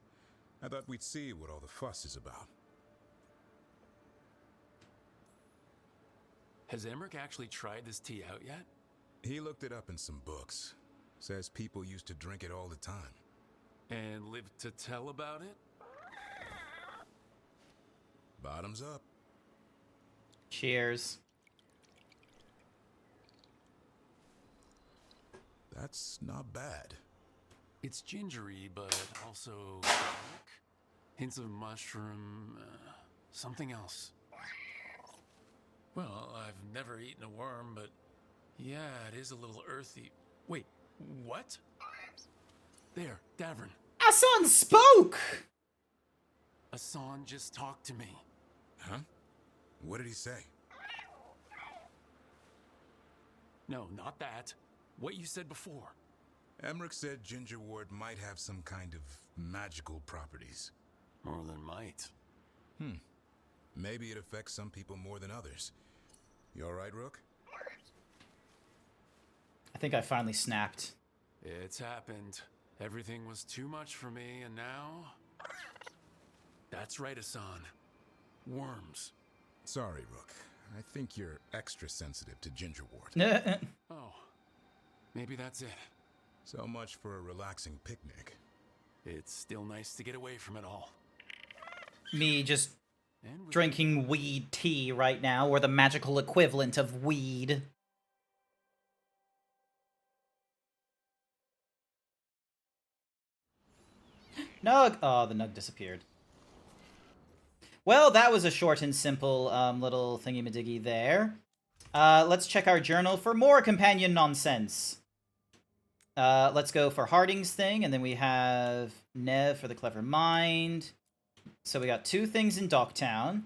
I thought we'd see what all the fuss is about. Has Emmerich actually tried this tea out yet? He looked it up in some books. Says people used to drink it all the time. And lived to tell about it? Bottoms up. Cheers. That's not bad. It's gingery, but also garlic. Hints of mushroom, something else. Well, I've never eaten a worm, but yeah, it is a little earthy. Wait, what? There, Davrin. Assan spoke! Assan just talked to me. Huh? What did he say? No, not that. What you said before. Emmerich said ginger wort might have some kind of magical properties. More than might. Maybe it affects some people more than others. You alright, Rook? I think I finally snapped. It's happened. Everything was too much for me, and now... That's right, Assan. Worms. Sorry, Rook. I think you're extra sensitive to ginger wort. Oh, maybe that's it. So much for a relaxing picnic. It's still nice to get away from it all. Me just drinking weed tea right now, or the magical equivalent of weed. Nug! Oh, the Nug disappeared. Well, that was a short and simple little thingy-madiggy there. Let's check our journal for more companion nonsense. Let's go for Harding's thing, and then we have Nev for the Clever Mind. So we got 2 things in Docktown,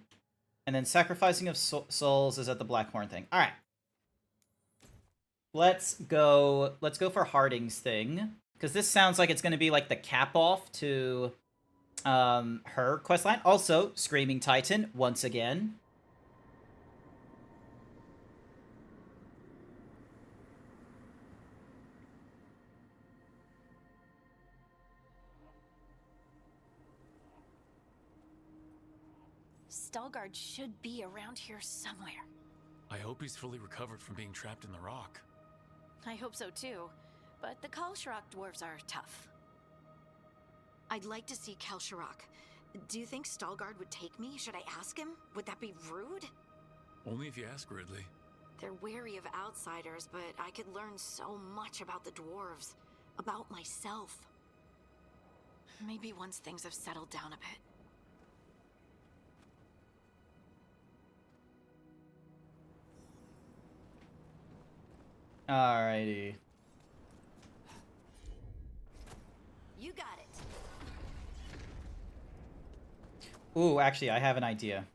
and then Sacrificing of Souls is at the Blackhorn thing. All right. Let's go for Harding's thing, because this sounds like it's going to be like the cap-off to her questline. Also, Screaming Titan, once again. Veilguard should be around here somewhere. I hope he's fully recovered from being trapped in the rock. I hope so too, but the Kalsharok dwarves are tough. I'd like to see Kalsharok. Do you think Veilguard would take me? Should I ask him? Would that be rude? Only if you ask, Ridley. They're wary of outsiders, but I could learn so much about the dwarves. About myself. Maybe once things have settled down a bit. Alrighty. You got it. Ooh, actually, I have an idea.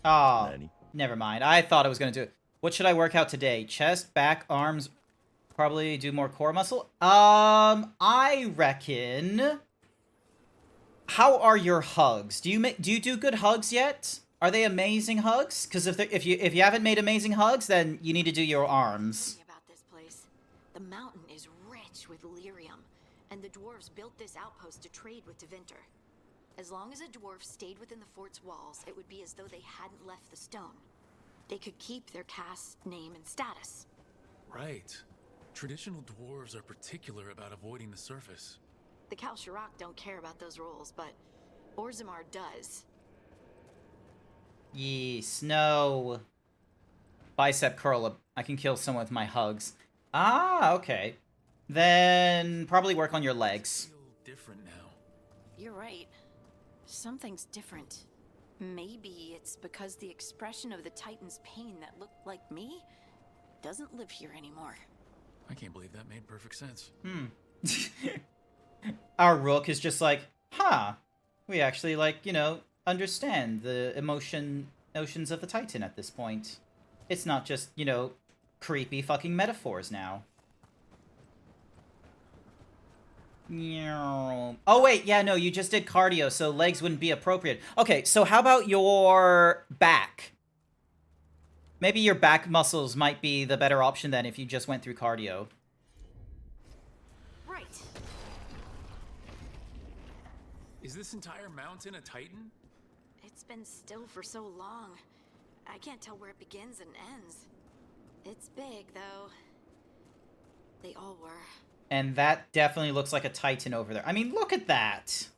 Oh, never mind. I thought I was going to do it. What should I work out today? Chest, back, arms, probably do more core muscle? I reckon... How are your hugs? Do you do good hugs yet? Are they amazing hugs? Because if you haven't made amazing hugs, then you need to do your arms. About this place. The mountain is rich with lyrium, and the dwarves built this outpost to trade with Tevinter. As long as a dwarf stayed within the fort's walls, it would be as though they hadn't left the stone. They could keep their caste, name, and status. Right. Traditional dwarves are particular about avoiding the surface. The Kalsharok don't care about those rules, but Orzammar does. Yes, no. Bicep curl up. I can kill someone with my hugs. Ah, okay. Then probably work on your legs. Different now. You're right. Something's different. Maybe it's because the expression of the Titan's pain that looked like me doesn't live here anymore. I can't believe that made perfect sense. Our Rook is just like, huh, we actually, like, you know, understand the notions of the Titan at this point. It's not just, you know, creepy fucking metaphors now. Oh, wait, yeah, no, you just did cardio, so legs wouldn't be appropriate. Okay, so how about your back? Maybe your back muscles might be the better option then if you just went through cardio. Right. Is this entire mountain a Titan? It's been still for so long. I can't tell where it begins and ends. It's big, though. They all were. And that definitely looks like a Titan over there. I mean, look at that.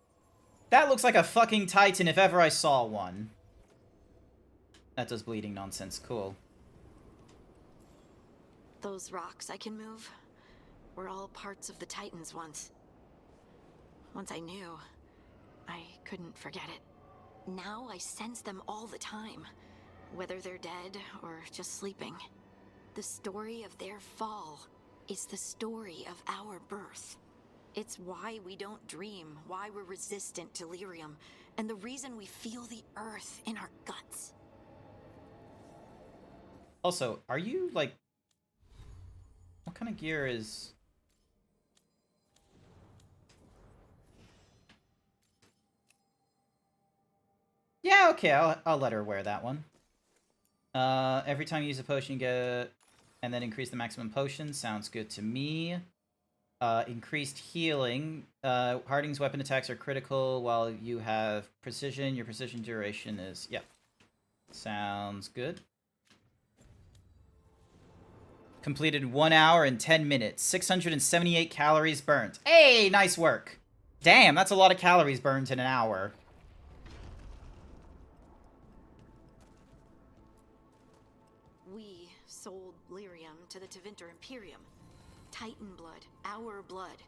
That looks like a fucking Titan if ever I saw one. That does bleeding nonsense. Cool. Those rocks I can move were all parts of the Titans once. Once I knew, I couldn't forget it. Now I sense them all the time, whether they're dead or just sleeping. The story of their fall is the story of our birth. It's why we don't dream, why we're resistant to lyrium, and the reason we feel the earth in our guts. Also, are you, like... What kind of gear is... Yeah, okay, I'll let her wear that one. Every time you use a potion, you get... And then increase the maximum potion. Sounds good to me. Increased healing. Harding's weapon attacks are critical while you have precision. Your precision duration is... Yep. Sounds good. Completed 1 hour and 10 minutes. 678 calories burnt. Hey, nice work. Damn, that's a lot of calories burnt in an hour. We sold lyrium to the Tevinter Imperium. Titan blood, our blood.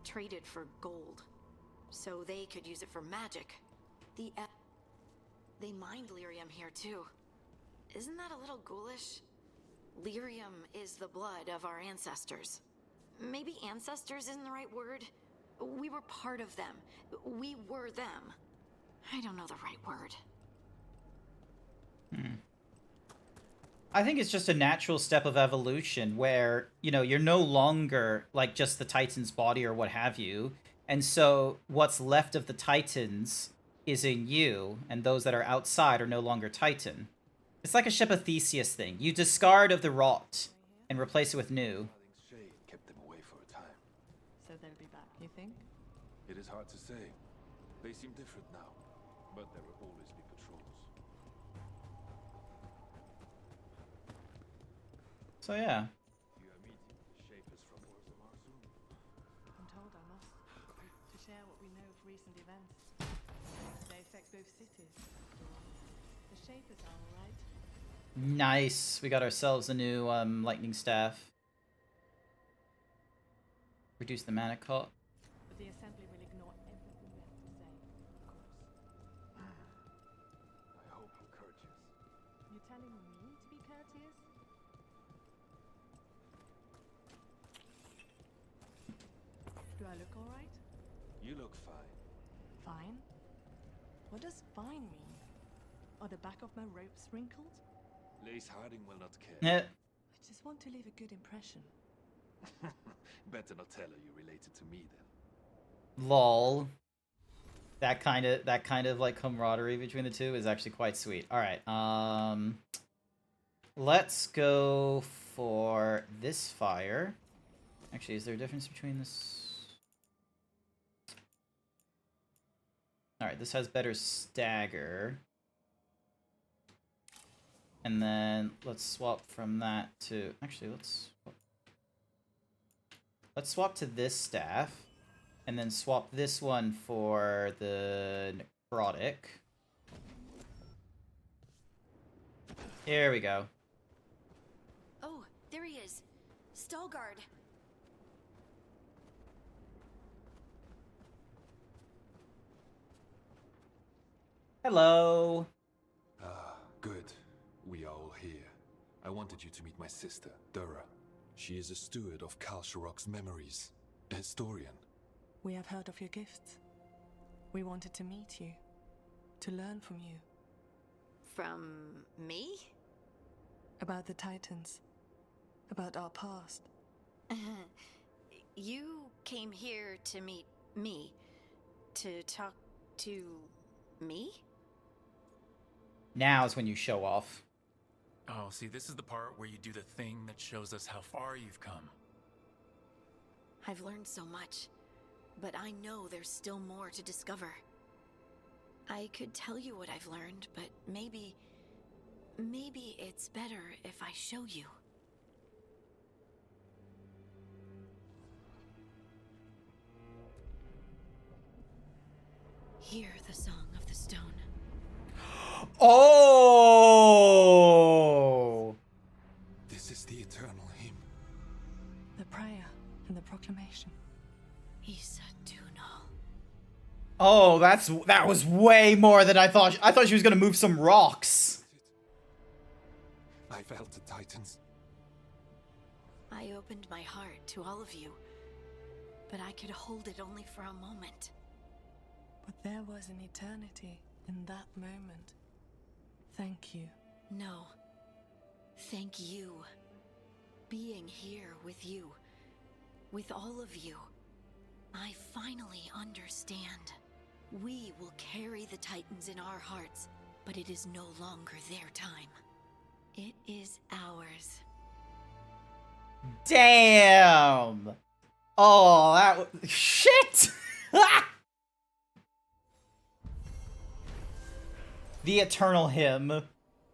traded for gold, so they could use it for magic. They mined lyrium here too. Isn't that a little ghoulish? Lyrium is the blood of our ancestors. Maybe ancestors isn't the right word. We were part of them. We were them. I don't know the right word. I think it's just a natural step of evolution where, you know, you're no longer like just the Titan's body or what have you. And so what's left of the Titans is in you, and those that are outside are no longer Titan. It's like a ship of Theseus thing. You discard of the rot and replace it with new. Shade kept them away for a time. So they'll be back, you think? It is hard to say. They seem different now, but there will always be patrols. So yeah. You are meeting the Shapers from Orzammar soon. I'm told I must, to share what we know of recent events. They affect both cities. The Shapers are alright. Nice. We got ourselves a new lightning staff. Reduce the mana cost. But the Assembly will ignore everything we have to say, of course. I hope I'm courteous. You're telling me to be courteous? Do I look alright? You look fine. Fine? What does fine mean? Are the back of my ropes wrinkled? Lace Harding will not care. Yeah. I just want to leave a good impression. Better not tell her you related to me then. Lol. That kind of like camaraderie between the two is actually quite sweet. All right. Let's go for this fire. Actually, is there a difference between this? All right, this has better stagger. And then let's swap from that to... Actually, let's swap to this staff. And then swap this one for the necrotic. Here we go. Oh, there he is. Veilguard. Hello. Ah, good. We are all here. I wanted you to meet my sister, Dura. She is a steward of Kal Sharok's memories. A historian. We have heard of your gifts. We wanted to meet you. To learn from you. From me? About the Titans. About our past. You came here to meet me. To talk to me? Now's when you show off. Oh, see, this is the part where you do the thing that shows us how far you've come. I've learned so much, but I know there's still more to discover. I could tell you what I've learned, but maybe it's better if I show you. Hear the song of the stone. Oh! This is the eternal hymn. The prayer and the proclamation. Isa Tunal. Oh, that was way more than I thought. I thought she was gonna move some rocks. I felt the Titans. I opened my heart to all of you, but I could hold it only for a moment. But there was an eternity in that moment. Thank you. No. Thank you. Being here with you. With all of you. I finally understand. We will carry the Titans in our hearts, but it is no longer their time. It is ours. Damn! Oh, that was... Shit! The Eternal Hymn.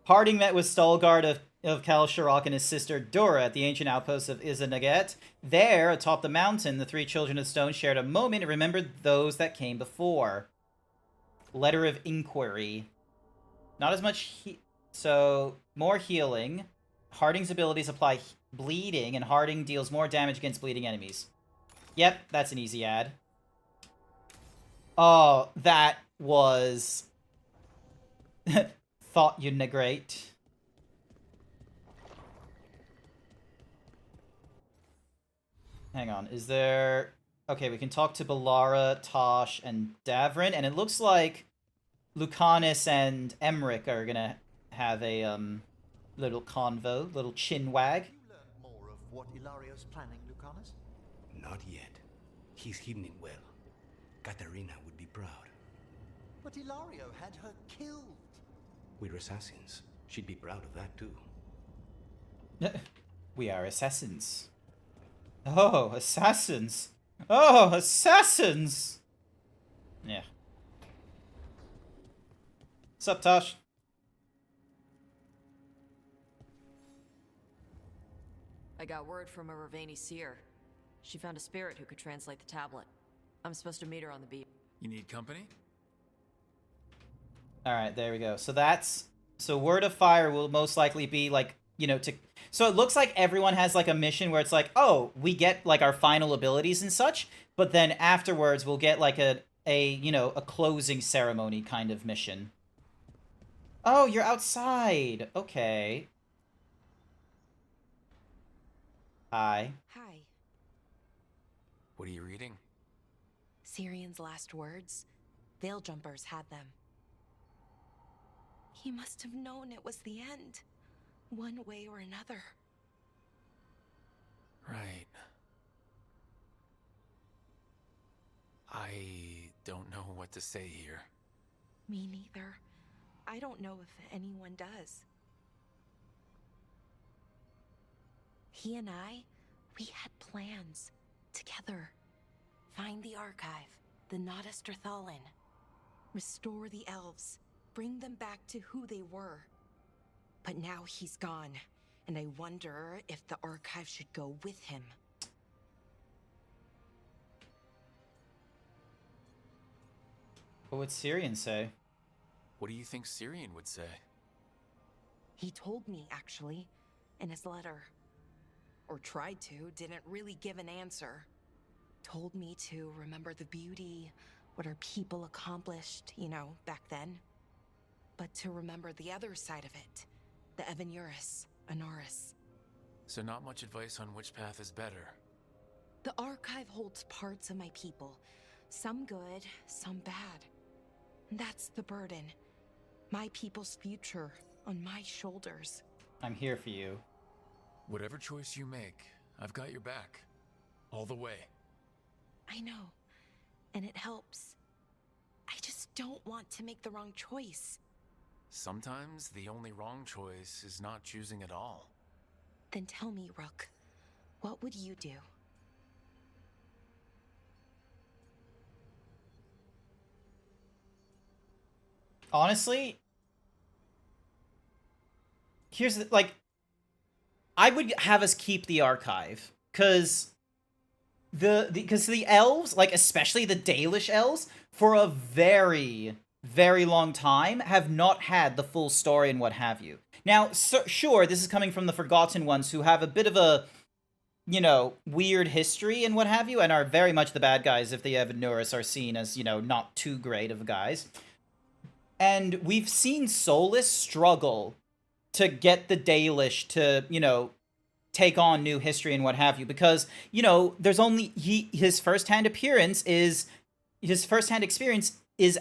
Harding met with Veilguard of Kal Sharok and his sister Dura at the ancient outpost of Izanaget. There, atop the mountain, the three children of stone shared a moment and remembered those that came before. Letter of Inquiry. Not as much so, more healing. Harding's abilities apply bleeding, and Harding deals more damage against bleeding enemies. Yep, that's an easy ad. Oh, that was... Thought you'd great. Hang on, is there... Okay, we can talk to Balara, Tosh, and Davrin, and it looks like Lucanus and Emmerich are gonna have a, little convo, little chinwag. Have you learned more of what Ilario's planning, Lucanus? Not yet. He's hidden it well. Katarina would be proud. But Ilario had her killed. We're assassins. She'd be proud of that too. We are assassins. Oh, assassins! Oh, assassins! Yeah. Sup, Tosh? I got word from a Ravani seer. She found a spirit who could translate the tablet. I'm supposed to meet her on the beat. You need company? Alright, there we go. So that's... So Word of Fire will most likely be, like, you know, to... So it looks like everyone has, like, a mission where it's like, oh, we get, like, our final abilities and such, but then afterwards we'll get, like, you know, a closing ceremony kind of mission. Oh, you're outside! Okay. Hi. Hi. What are you reading? Syrian's last words? Veil Jumpers had them. He must have known it was the end, one way or another. Right. I don't know what to say here. Me neither. I don't know if anyone does. He and I, we had plans. Together. Find the archive, the Nodasterthalin. Restore the elves. Bring them back to who they were. But now he's gone, and I wonder if the archive should go with him. What would Syrian say? What do you think Syrian would say? He told me, actually, in his letter. Or tried to, didn't really give an answer. Told me to remember the beauty, what our people accomplished, you know, back then. But to remember the other side of it, the Evanuris, Anaris. So not much advice on which path is better. The archive holds parts of my people, some good, some bad. That's the burden. My people's future on my shoulders. I'm here for you. Whatever choice you make, I've got your back. All the way. I know, and it helps. I just don't want to make the wrong choice. Sometimes the only wrong choice is not choosing at all. Then tell me, Rook, what would you do? Honestly, here's the, like, I would have us keep the archive, because the elves, like, especially the Dalish elves, for a very, very long time, have not had the full story and what have you. Now, sure, this is coming from the Forgotten Ones, who have a bit of a, you know, weird history and what have you, and are very much the bad guys if the Evanuris are seen as, you know, not too great of guys. And we've seen Solus struggle to get the Dalish to, you know, take on new history and what have you, because, you know, there's only his first-hand experience is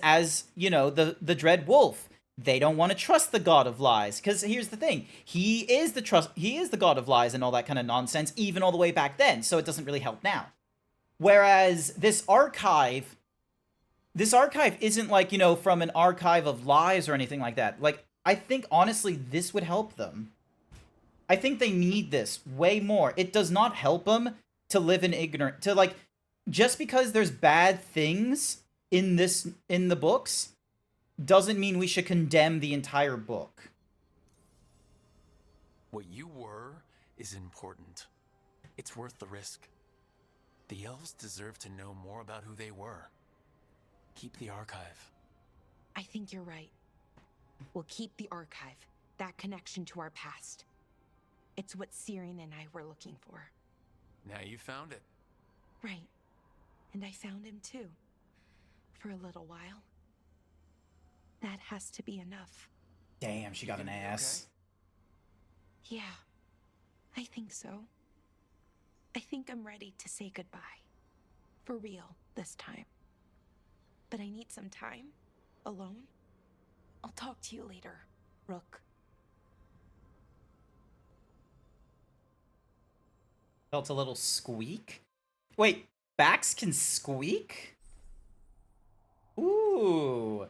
as, you know, the Dread Wolf. They don't want to trust the God of Lies, because here's the thing, he is the God of Lies and all that kind of nonsense, even all the way back then, so it doesn't really help now. Whereas this archive isn't like, you know, from an archive of lies or anything like that. Like, I think, honestly, this would help them. I think they need this way more. It does not help them to live in ignorance. To, like, just because there's bad things in the books doesn't mean we should condemn the entire book. What you were is important. It's worth the risk. The elves deserve to know more about who they were. Keep the archive. I think you're right. We'll keep the archive, that connection to our past. It's what Syrian and I were looking for. Now you found it. Right. And I found him too. For a little while. That has to be enough. Damn, she got an ass. Yeah, I think so. I think I'm ready to say goodbye. For real, this time. But I need some time. Alone. I'll talk to you later, Rook. Felt a little squeak. Wait, backs can squeak? Ooh.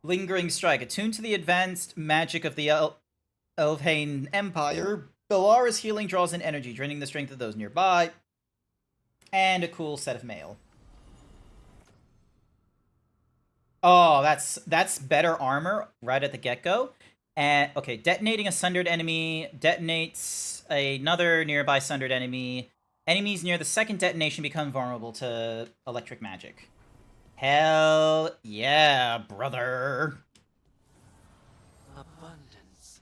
Lingering Strike. Attuned to the advanced magic of the Elfhane Empire, Belara's healing draws in energy, draining the strength of those nearby. And a cool set of mail. Oh, that's better armor right at the get-go. And okay, detonating a sundered enemy detonates another nearby sundered enemy. Enemies near the second detonation become vulnerable to electric magic. Hell yeah, brother. Abundance.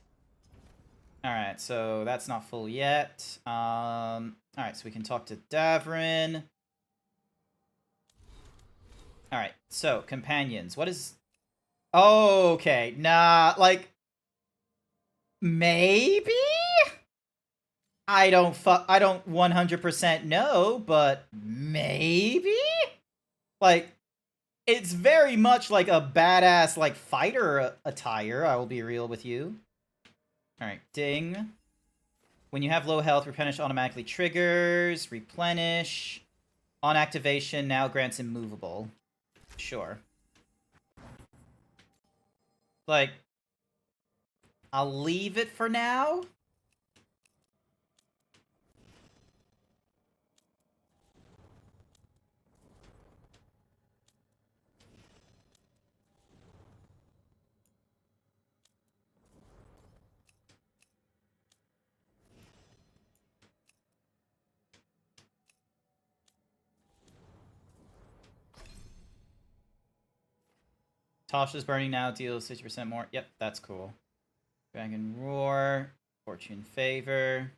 Alright, so that's not full yet. Alright, so we can talk to Davrin. Alright, so, companions. What is... Okay, nah, like... Maybe? I don't 100% know, but maybe? Like, it's very much like a badass, like, fighter attire, I will be real with you. Alright, ding. When you have low health, replenish automatically triggers, replenish. On activation, now grants immovable. Sure. Like, I'll leave it for now. Tasha's burning now, deals 60% more. Yep, that's cool. Dragon Roar, Fortune Favor.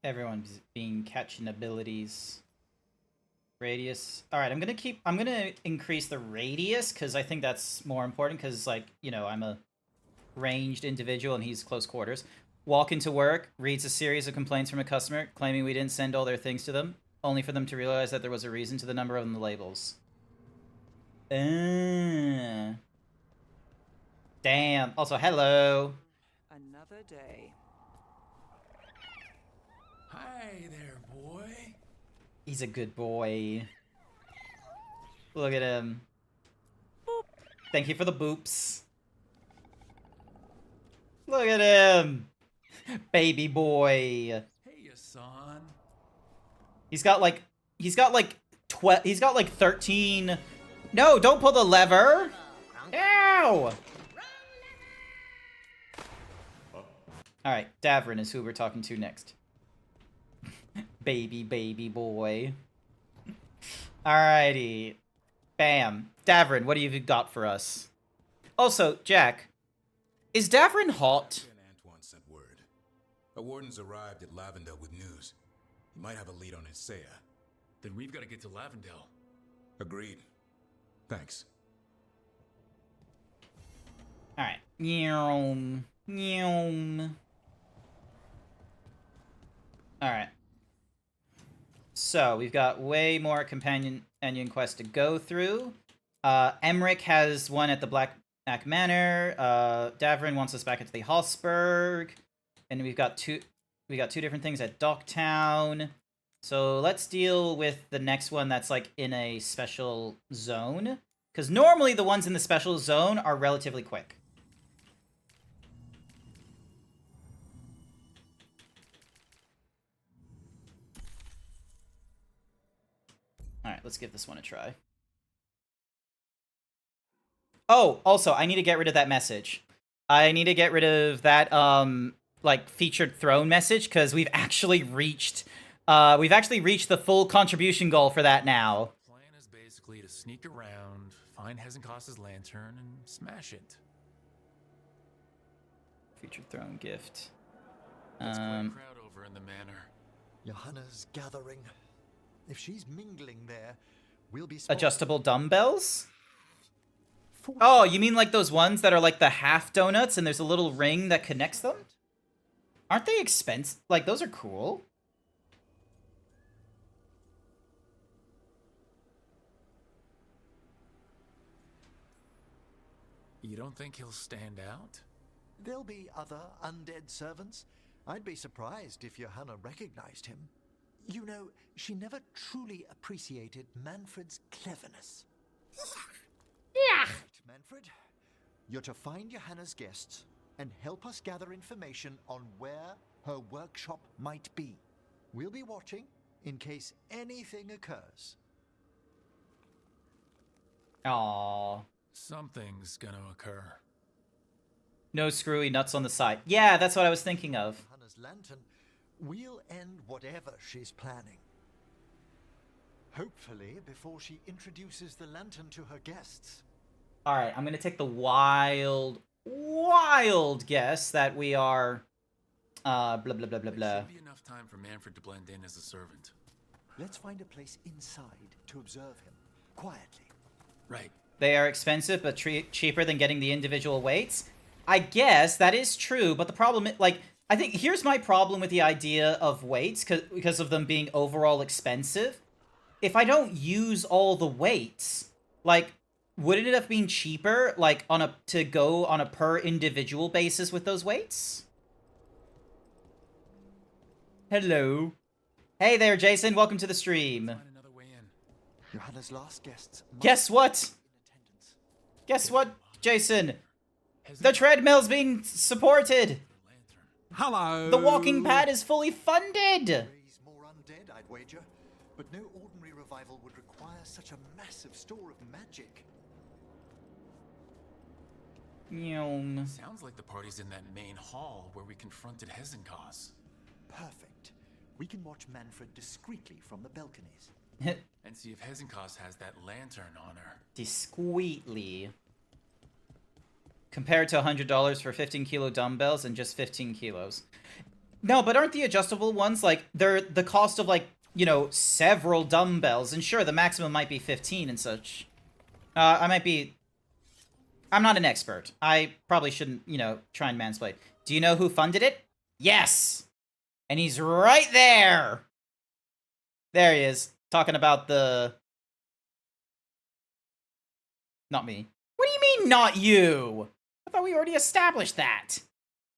Everyone's being catching abilities. Radius. Alright, I'm gonna increase the radius, because I think that's more important, because, like, you know, I'm a ranged individual and he's close quarters. Walk into work, reads a series of complaints from a customer, claiming we didn't send all their things to them, only for them to realize that there was a reason to the number on the labels. Damn. Also, hello. Another day. Hi there, boy. He's a good boy. Look at him. Boop. Thank you for the boops. Look at him. Baby boy. Hey, son. He's got like 13. No, don't pull the lever. Ow. Alright, Davrin is who we're talking to next. Baby boy. Alrighty. Bam. Davrin, what have you got for us? Also, Jack, is Davrin hot? Antoine sent word. A warden's arrived at Lavendel with news. He might have a lead on his Saya. Then we've got to get to Lavendel. Agreed. Thanks. Alright. Nyom. Alright. So, we've got way more companion quests to go through. Emmerich has one at the Black Manor. Davrin wants us back at the Hallsberg. And we've got two different things at Docktown. So let's deal with the next one that's like in a special zone. Because normally the ones in the special zone are relatively quick. Alright. let's give this one a try. Oh, also, I need to get rid of that message. I need to get rid of that, like, featured throne message, because we've actually reached the full contribution goal for that now. The plan is basically to sneak around, find Hezenkos's lantern, and smash it. Featured throne gift. There's quite a crowd over in the manor. Johanna's gathering. If she's mingling there, we'll be spotted. Adjustable dumbbells? Oh, you mean like those ones that are like the half donuts and there's a little ring that connects them? Aren't they expensive? Like, those are cool. You don't think he'll stand out? There'll be other undead servants. I'd be surprised if Johanna recognized him. You know, she never truly appreciated Manfred's cleverness. Yeah. Manfred, you're to find Johanna's guests and help us gather information on where her workshop might be. We'll be watching in case anything occurs. Aww. Something's gonna occur. No screwy nuts on the side. Yeah, that's what I was thinking of. Johanna's lantern, we'll end whatever she's planning. Hopefully before she introduces the lantern to her guests. Alright, I'm gonna take the wild guess that we are, blah, blah, blah, blah, blah. There should be enough time for Manfred to blend in as a servant. Let's find a place inside to observe him, quietly. Right. They are expensive, but cheaper than getting the individual weights. I guess that is true, but the problem, like, I think here's my problem with the idea of weights, because of them being overall expensive. If I don't use all the weights, like, wouldn't it have been cheaper, like, to go on a per individual basis with those weights? Hello. Hey there, Jason. Welcome to the stream. Find another way in. Johanna's last guests. Guess what? Guess what, Jason? The treadmill's being supported. Hello. The walking pad is fully funded. Raise more undead, I'd wager. But no ordinary revival would require such a massive store of magic. Sounds like the party's in that main hall where we confronted Hezenkos. Perfect. We can watch Manfred discreetly from the balconies. And see if Hezenkos has that lantern on her. Discreetly. Compared to $100 for 15 kilo dumbbells and just 15 kilos. No, but aren't the adjustable ones, like, they're the cost of, like, you know, several dumbbells. And sure, the maximum might be 15 and such. I'm not an expert. I probably shouldn't, you know, try and mansplain. Do you know who funded it? Yes! And he's right there! There he is. Talking about the... Not me. What do you mean, not you? I thought we already established that.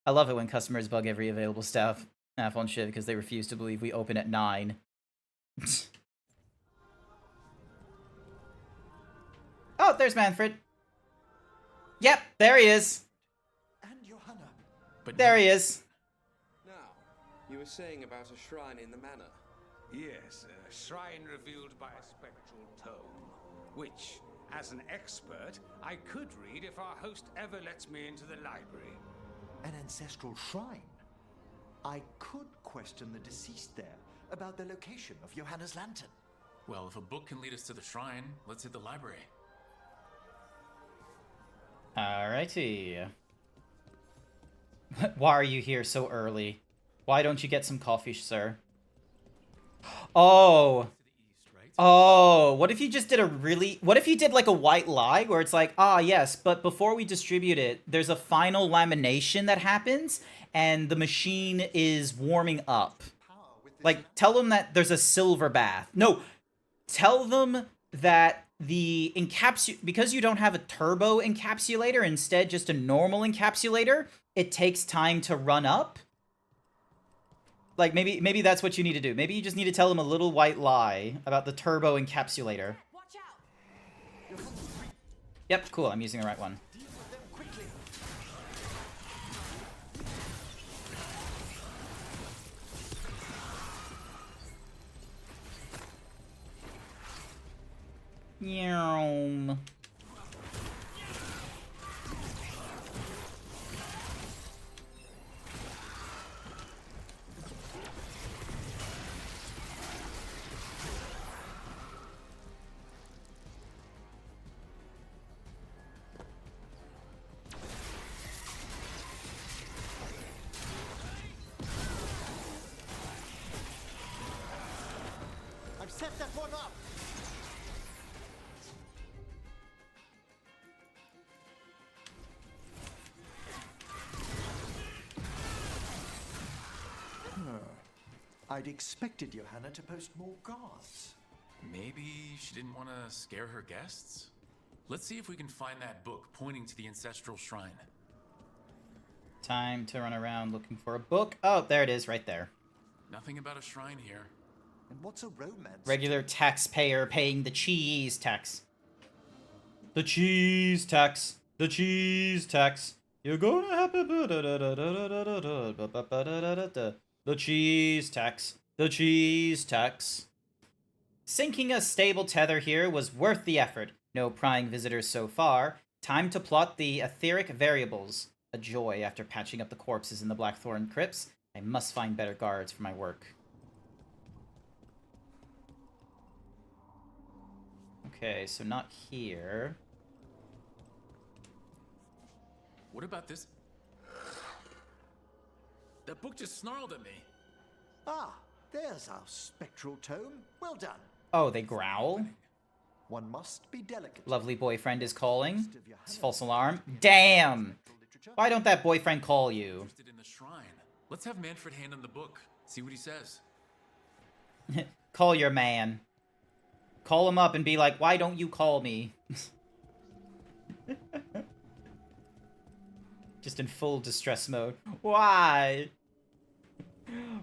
I love it when customers bug every available staff on shift because they refuse to believe we open at 9. Oh, there's Manfred. Yep, there he is. And Johanna. But there he is. Now, you were saying about a shrine in the manor. Yes, a shrine revealed by a spectral tome, which, as an expert, I could read if our host ever lets me into the library. An ancestral shrine? I could question the deceased there about the location of Johanna's lantern. Well, if a book can lead us to the shrine, let's hit the library. Alrighty. Why are you here so early? Why don't you get some coffee, sir? Oh. Oh, what if you just did what if you did like a white lie where it's like, ah, yes, but before we distribute it, there's a final lamination that happens and the machine is warming up. Like, tell them that there's a silver bath. No, tell them that the because you don't have a turbo encapsulator, instead just a normal encapsulator, it takes time to run up. Like, maybe that's what you need to do. Maybe you just need to tell them a little white lie about the turbo encapsulator. Watch out! Yep, cool, I'm using the right one. Deal with them quickly. Yum. I've set that one up. I'd expected Johanna to post more guards. Maybe she didn't want to scare her guests? Let's see if we can find that book pointing to the ancestral shrine. Time to run around looking for a book. Oh, there it is, right there. Nothing about a shrine here. And what's a romance? Regular taxpayer paying the cheese tax. The cheese tax. The cheese tax. You're gonna have to... The cheese tax. The cheese tax. Sinking a stable tether here was worth the effort. No prying visitors so far. Time to plot the etheric variables. A joy after patching up the corpses in the Blackthorn crypts. I must find better guards for my work. Okay, so not here. What about this? That book just snarled at me. Ah, there's our spectral tome. Well done. Oh, they growl? One must be delicate. Lovely boyfriend is calling. It's false alarm. Damn! Why don't that boyfriend call you? Interested in the shrine. Let's have Manfred hand him the book. See what he says. Call your man. Call him up and be like, why don't you call me? Just in full distress mode. Why?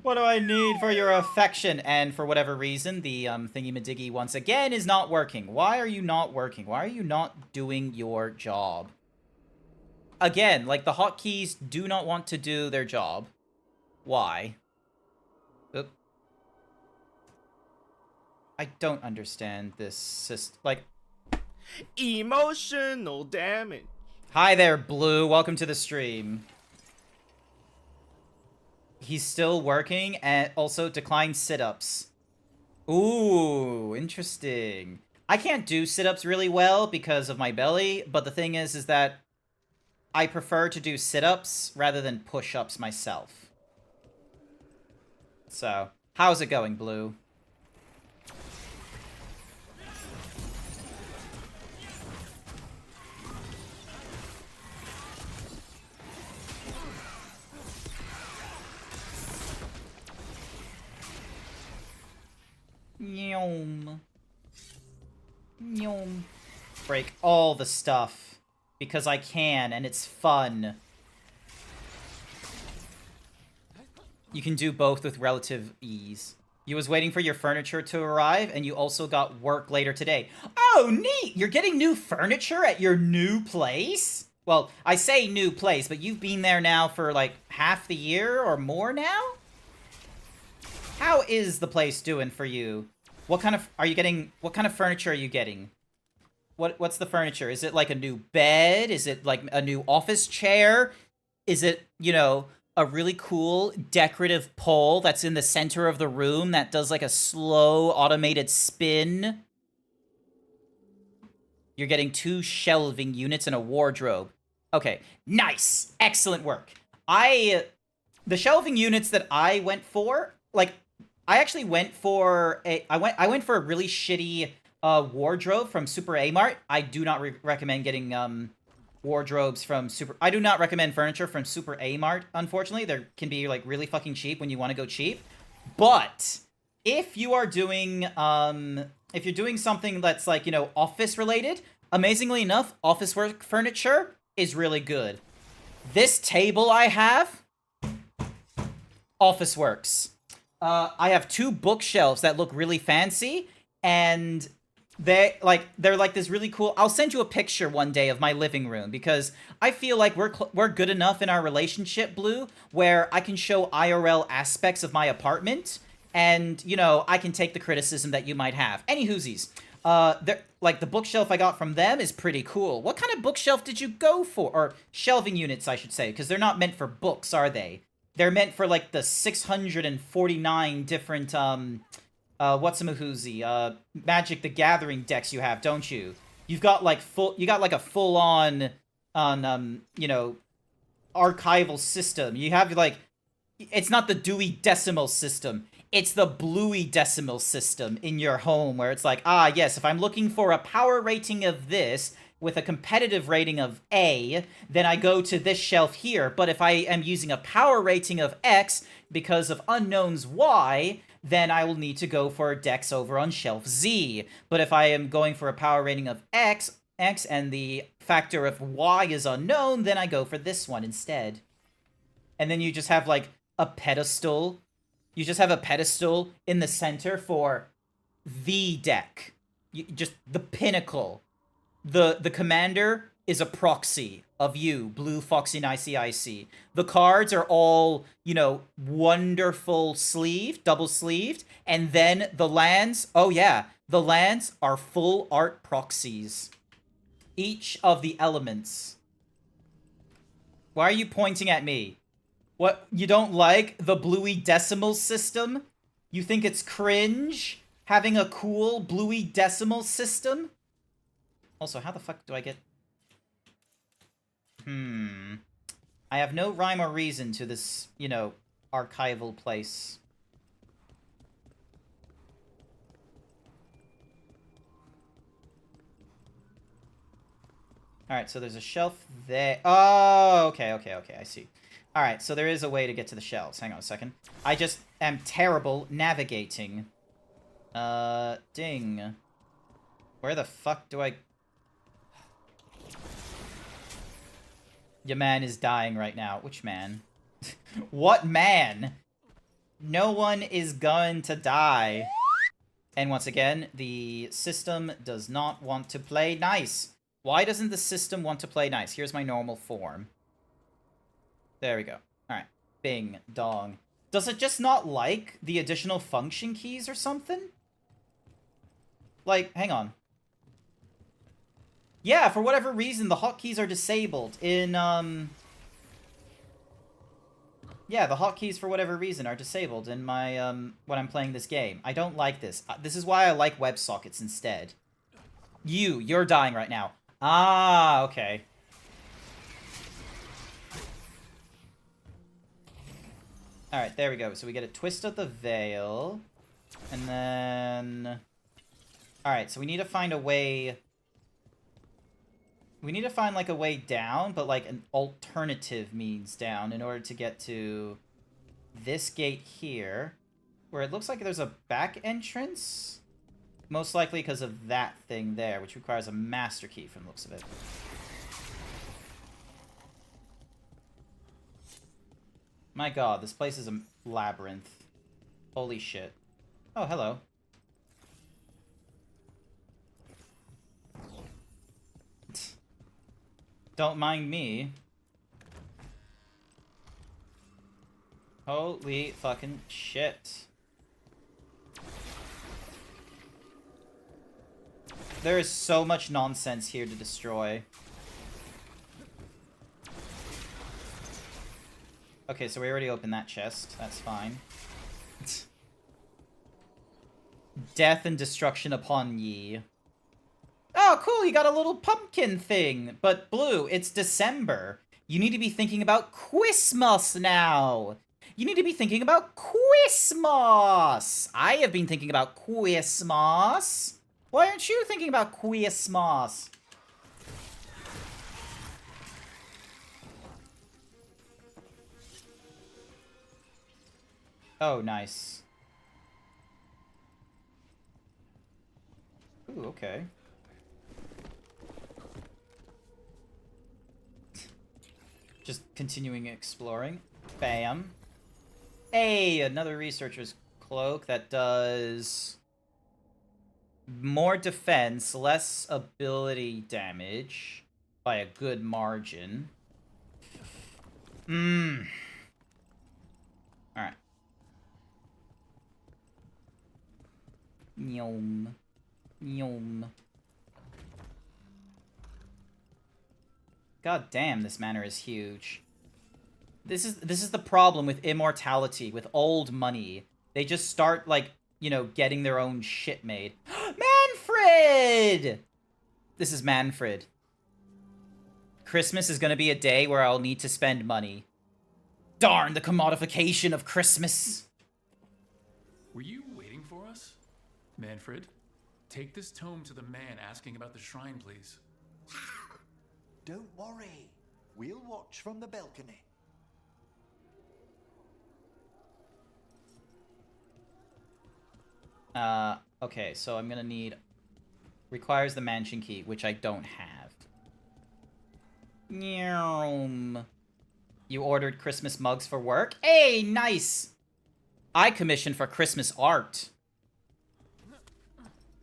What do I need for your affection? And for whatever reason, the thingy-majiggy once again is not working. Why are you not working? Why are you not doing your job? Again, like, the hotkeys do not want to do their job. Why? Oop. I don't understand this system. Like, emotional damage. Hi there, Blue. Welcome to the stream. He's still working and also decline sit-ups. Ooh, interesting. I can't do sit-ups really well because of my belly, but the thing is that I prefer to do sit-ups rather than push-ups myself. So, how's it going, Blue? Nyom. Nyom. Break all the stuff. Because I can, and it's fun. You can do both with relative ease. You was waiting for your furniture to arrive, and you also got work later today. Oh, neat! You're getting new furniture at your new place? Well, I say new place, but you've been there now for, like, half the year or more now? How is the place doing for you? What kind of furniture are you getting? What's the furniture? Is it like a new bed? Is it like a new office chair? Is it, you know, a really cool decorative pole that's in the center of the room that does like a slow automated spin? You're getting 2 shelving units and a wardrobe. Okay, nice. Excellent work. The shelving units that I went for, like, I actually went for I went for a really shitty wardrobe from Super A-Mart. I do not recommend getting wardrobes from I do not recommend furniture from Super A-Mart, unfortunately. They can be like really fucking cheap when you want to go cheap. But if you are doing if you're doing something that's like, you know, office related, amazingly enough, office work furniture is really good. This table I have, Office Works. I have 2 bookshelves that look really fancy, and they're like this really cool. I'll send you a picture one day of my living room because I feel like we're good enough in our relationship, Blue, where I can show IRL aspects of my apartment, and you know I can take the criticism that you might have. Any hoosies. like the bookshelf I got from them is pretty cool. What kind of bookshelf did you go for? Or shelving units, I should say, because they're not meant for books, are they? They're meant for like the 649 different whatsamahoozy, Magic the Gathering decks you have, don't you? You got like a full on you know, archival system. You have like, it's not the Dewey Decimal System. It's the Bluey Decimal System in your home where it's like, ah, yes, if I'm looking for a power rating of this with a competitive rating of A, then I go to this shelf here. But if I am using a power rating of X because of unknowns Y, then I will need to go for decks over on shelf Z. But if I am going for a power rating of X, and the factor of Y is unknown, then I go for this one instead. And then you just have, like, a pedestal. You just have a pedestal in the center for the deck. Just the pinnacle. The commander is a proxy of you, Blue Foxy Nicey Icy. The cards are all, you know, wonderful sleeved, double sleeved. And then the lands, oh yeah, the lands are full art proxies. Each of the elements. Why are you pointing at me? What, you don't like the Bluey Decimal System? You think it's cringe having a cool Bluey Decimal System? Also, how the fuck do I get... I have no rhyme or reason to this, you know, archival place. Alright, so there's a shelf there. Oh, okay, I see. Alright, so there is a way to get to the shelves. Hang on a second. I just am terrible navigating. Ding. Where the fuck do I... Your man is dying right now. Which man? What man? No one is going to die. And once again, the system does not want to play nice. Why doesn't the system want to play nice? Here's my normal form. There we go. Alright. Bing. Dong. Does it just not like the additional function keys or something? Like, hang on. Yeah, for whatever reason, the hotkeys are disabled in, yeah, the hotkeys for whatever reason are disabled in my, when I'm playing this game. I don't like this. This is why I like WebSockets instead. You're dying right now. Ah, okay. Alright, there we go. So we get a twist of the veil. And then... Alright, so we need to find a way... We need to find, like, a way down, but, like, an alternative means down in order to get to this gate here, where it looks like there's a back entrance. Most likely because of that thing there, which requires a master key from the looks of it. My god, this place is a labyrinth. Holy shit. Oh, hello. Don't mind me. Holy fucking shit. There is so much nonsense here to destroy. Okay, so we already opened that chest. That's fine. Death and destruction upon ye. Oh, cool, you got a little pumpkin thing. But, Blue, it's December. You need to be thinking about Christmas now. You need to be thinking about Christmas. I have been thinking about Christmas. Why aren't you thinking about Christmas? Oh, nice. Ooh, okay. Just continuing exploring. Bam. Hey, another researcher's cloak that does more defense, less ability damage by a good margin. Alright. Yum. Yum. God damn, this manor is huge. This is the problem with immortality, with old money. They just start, like, you know, getting their own shit made. Manfred! This is Manfred. Christmas is gonna be a day where I'll need to spend money. Darn the commodification of Christmas! Were you waiting for us? Manfred, take this tome to the man asking about the shrine, please. Don't worry. We'll watch from the balcony. Okay, so I'm gonna need... Requires the mansion key, which I don't have. Nyum. You ordered Christmas mugs for work? Hey, nice! I commissioned for Christmas art.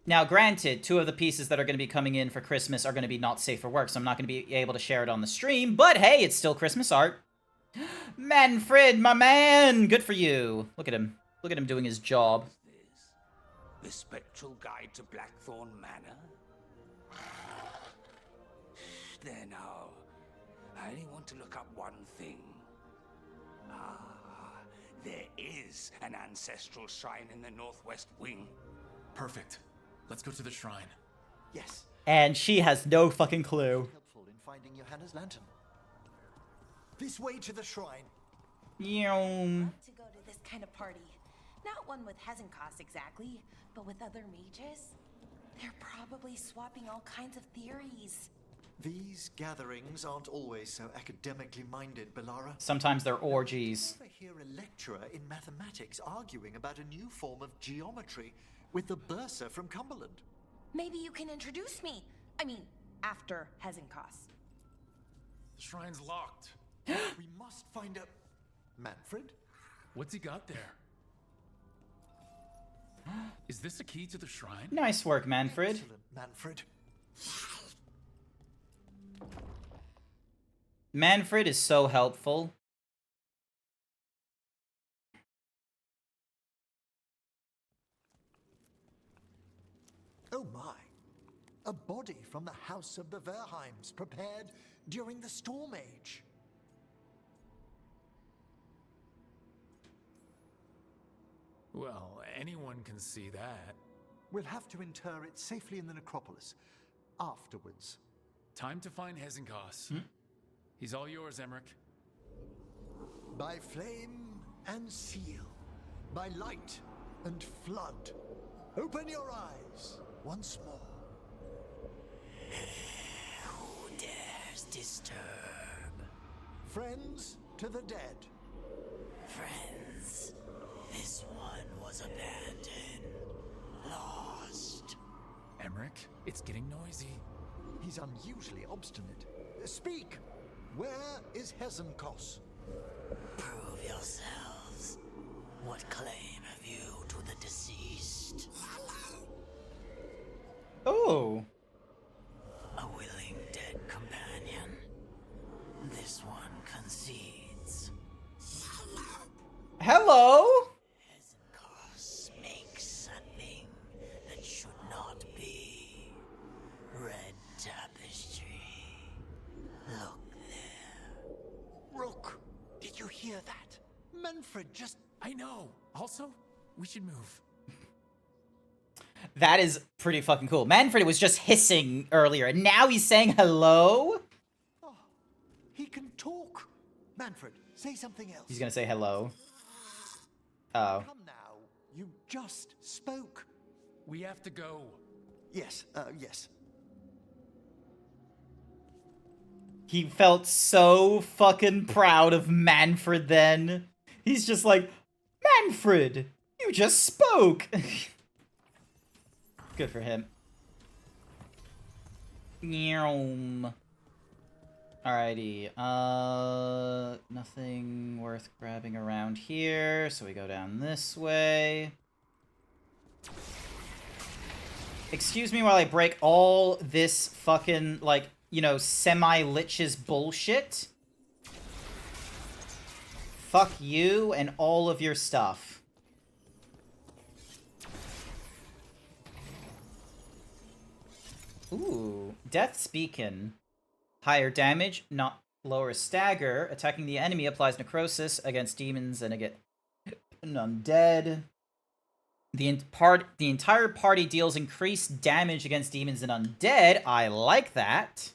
Now, granted, 2 of the pieces that are going to be coming in for Christmas are going to be not safe for work, so I'm not going to be able to share it on the stream, but hey, it's still Christmas art. Manfred, my man! Good for you. Look at him. Look at him doing his job. The Spectral Guide to Blackthorn Manor? There now. I only want to look up one thing. There is an ancestral shrine in the northwest wing. Perfect. Let's go to the shrine. Yes. And she has no fucking clue. Helpful in finding Johanna's lantern. This way to the shrine. Yum. To go to this kind of party. Not one with Hezenkos exactly, but with other mages. They're probably swapping all kinds of theories. These gatherings aren't always so academically minded, Bellara. Sometimes they're orgies. I hear a lecturer in mathematics arguing about a new form of geometry with the Bursa from Cumberland. Maybe you can introduce me. I mean, after Hezenkos. The shrine's locked. We must find a... Manfred? What's he got there? Is this a key to the shrine? Nice work, Manfred. Excellent, Manfred. Manfred is so helpful. Oh my. A body from the house of the Verheims, prepared during the Storm Age. Well, anyone can see that. We'll have to inter it safely in the necropolis. Afterwards. Time to find Hezenkos. He's all yours, Emmerich. By flame and seal. By light and flood. Open your eyes once more. Who dares disturb? Friends to the dead. Friends. This one was abandoned. Lost. Emmerich, it's getting noisy. He's unusually obstinate. Speak! Where is Hezenkos? Prove yourselves. What claim have you to the deceased? Oh. A willing dead companion. This one concedes. Hello? Hezenkos makes a thing that should not be. Red tapestry. Look there. Rook, did you hear that? Manfred just... I know. Also, we should move. That is pretty fucking cool. Manfred was just hissing earlier, and now he's saying hello? Oh, he can talk. Manfred, say something else. He's gonna say hello. Oh. Come now. You just spoke. We have to go. Yes, yes. He felt so fucking proud of Manfred then. He's just like, Manfred, you just spoke. Good for him. Alrighty, nothing worth grabbing around here, so we go down this way. Excuse me while I break all this fucking, like, you know, semi-lich's bullshit. Fuck you and all of your stuff. Ooh, Death's Beacon. Higher damage, not lower stagger. Attacking the enemy applies necrosis against demons and against undead. The entire party deals increased damage against demons and undead. I like that.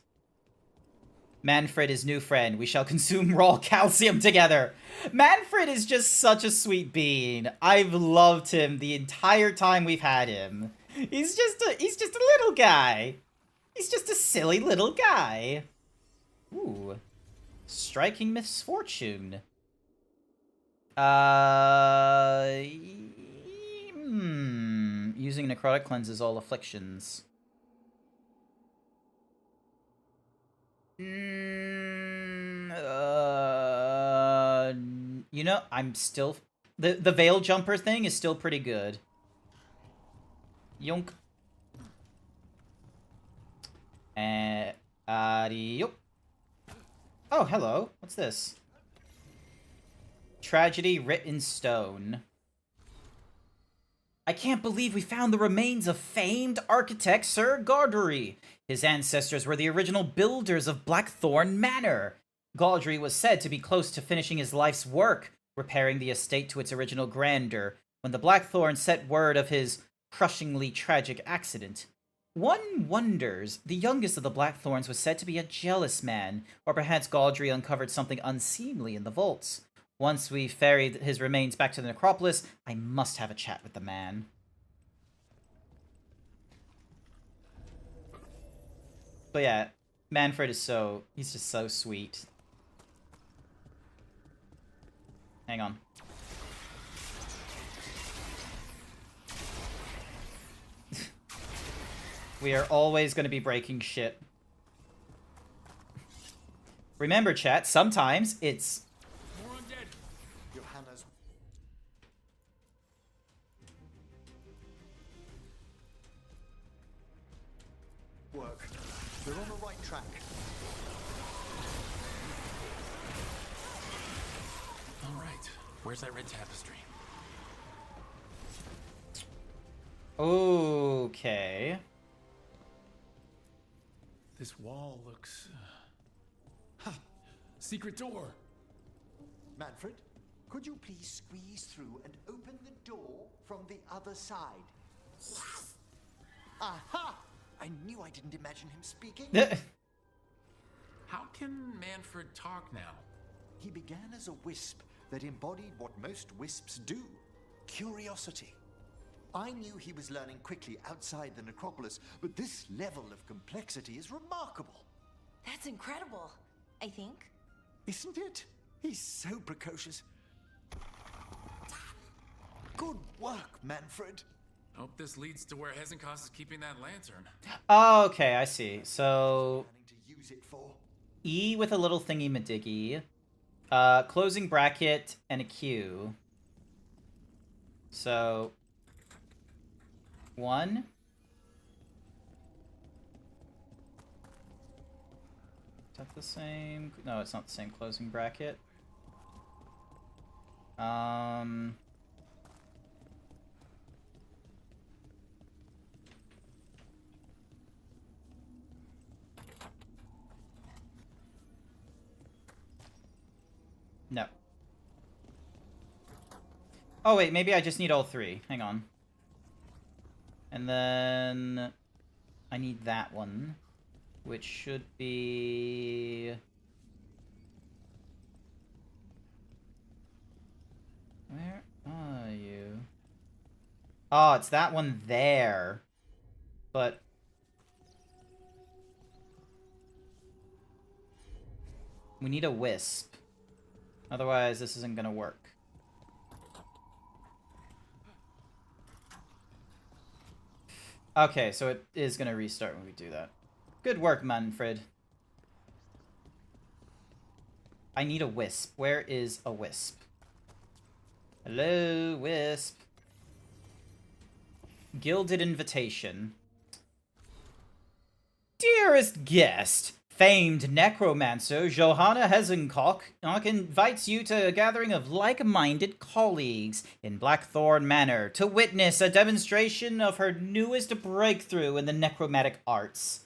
Manfred is new friend. We shall consume raw calcium together. Manfred is just such a sweet being. I've loved him the entire time we've had him. He's just a little guy. He's just a silly little guy. Ooh. Striking misfortune. Using necrotic cleanses all afflictions. You know, I'm still... The veil jumper thing is still pretty good. Yonk. Adio. Oh, hello. What's this? Tragedy writ in stone. I can't believe we found the remains of famed architect Sir Gaudry. His ancestors were the original builders of Blackthorn Manor. Gaudry was said to be close to finishing his life's work, repairing the estate to its original grandeur, when the Blackthorn sent word of his crushingly tragic accident. One wonders, the youngest of the Blackthorns was said to be a jealous man, or perhaps Gaudry uncovered something unseemly in the vaults. Once we ferried his remains back to the necropolis, I must have a chat with the man. But yeah, Manfred is he's just so sweet. Hang on. We are always going to be breaking shit. Remember, chat, sometimes it's... Johanna's... work. We're on the right track. All right. Where's that red tapestry? Okay. This wall looks... Secret door! Manfred, could you please squeeze through and open the door from the other side? Yes! Aha! I knew I didn't imagine him speaking. How can Manfred talk now? He began as a wisp that embodied what most wisps do. Curiosity. I knew he was learning quickly outside the necropolis, but this level of complexity is remarkable. That's incredible, I think. Isn't it? He's so precocious. Good work, Manfred. Hope this leads to where Hezenkos is keeping that lantern. Oh, okay, I see. So... To use it for. E with a little thingy-madiggy. Closing bracket and a Q. So... 1. Is that the same? No, it's not the same closing bracket. No. Oh wait, maybe I just need all 3. Hang on. And then I need that one, which should be... Where are you? Oh, it's that one there. But... we need a wisp. Otherwise, this isn't gonna work. Okay, so it is gonna restart when we do that. Good work, Manfred. I need a wisp. Where is a wisp? Hello, wisp. Gilded invitation. Dearest guest, famed necromancer Johanna Hezenkok invites you to a gathering of like-minded colleagues in Blackthorn Manor to witness a demonstration of her newest breakthrough in the necromantic arts.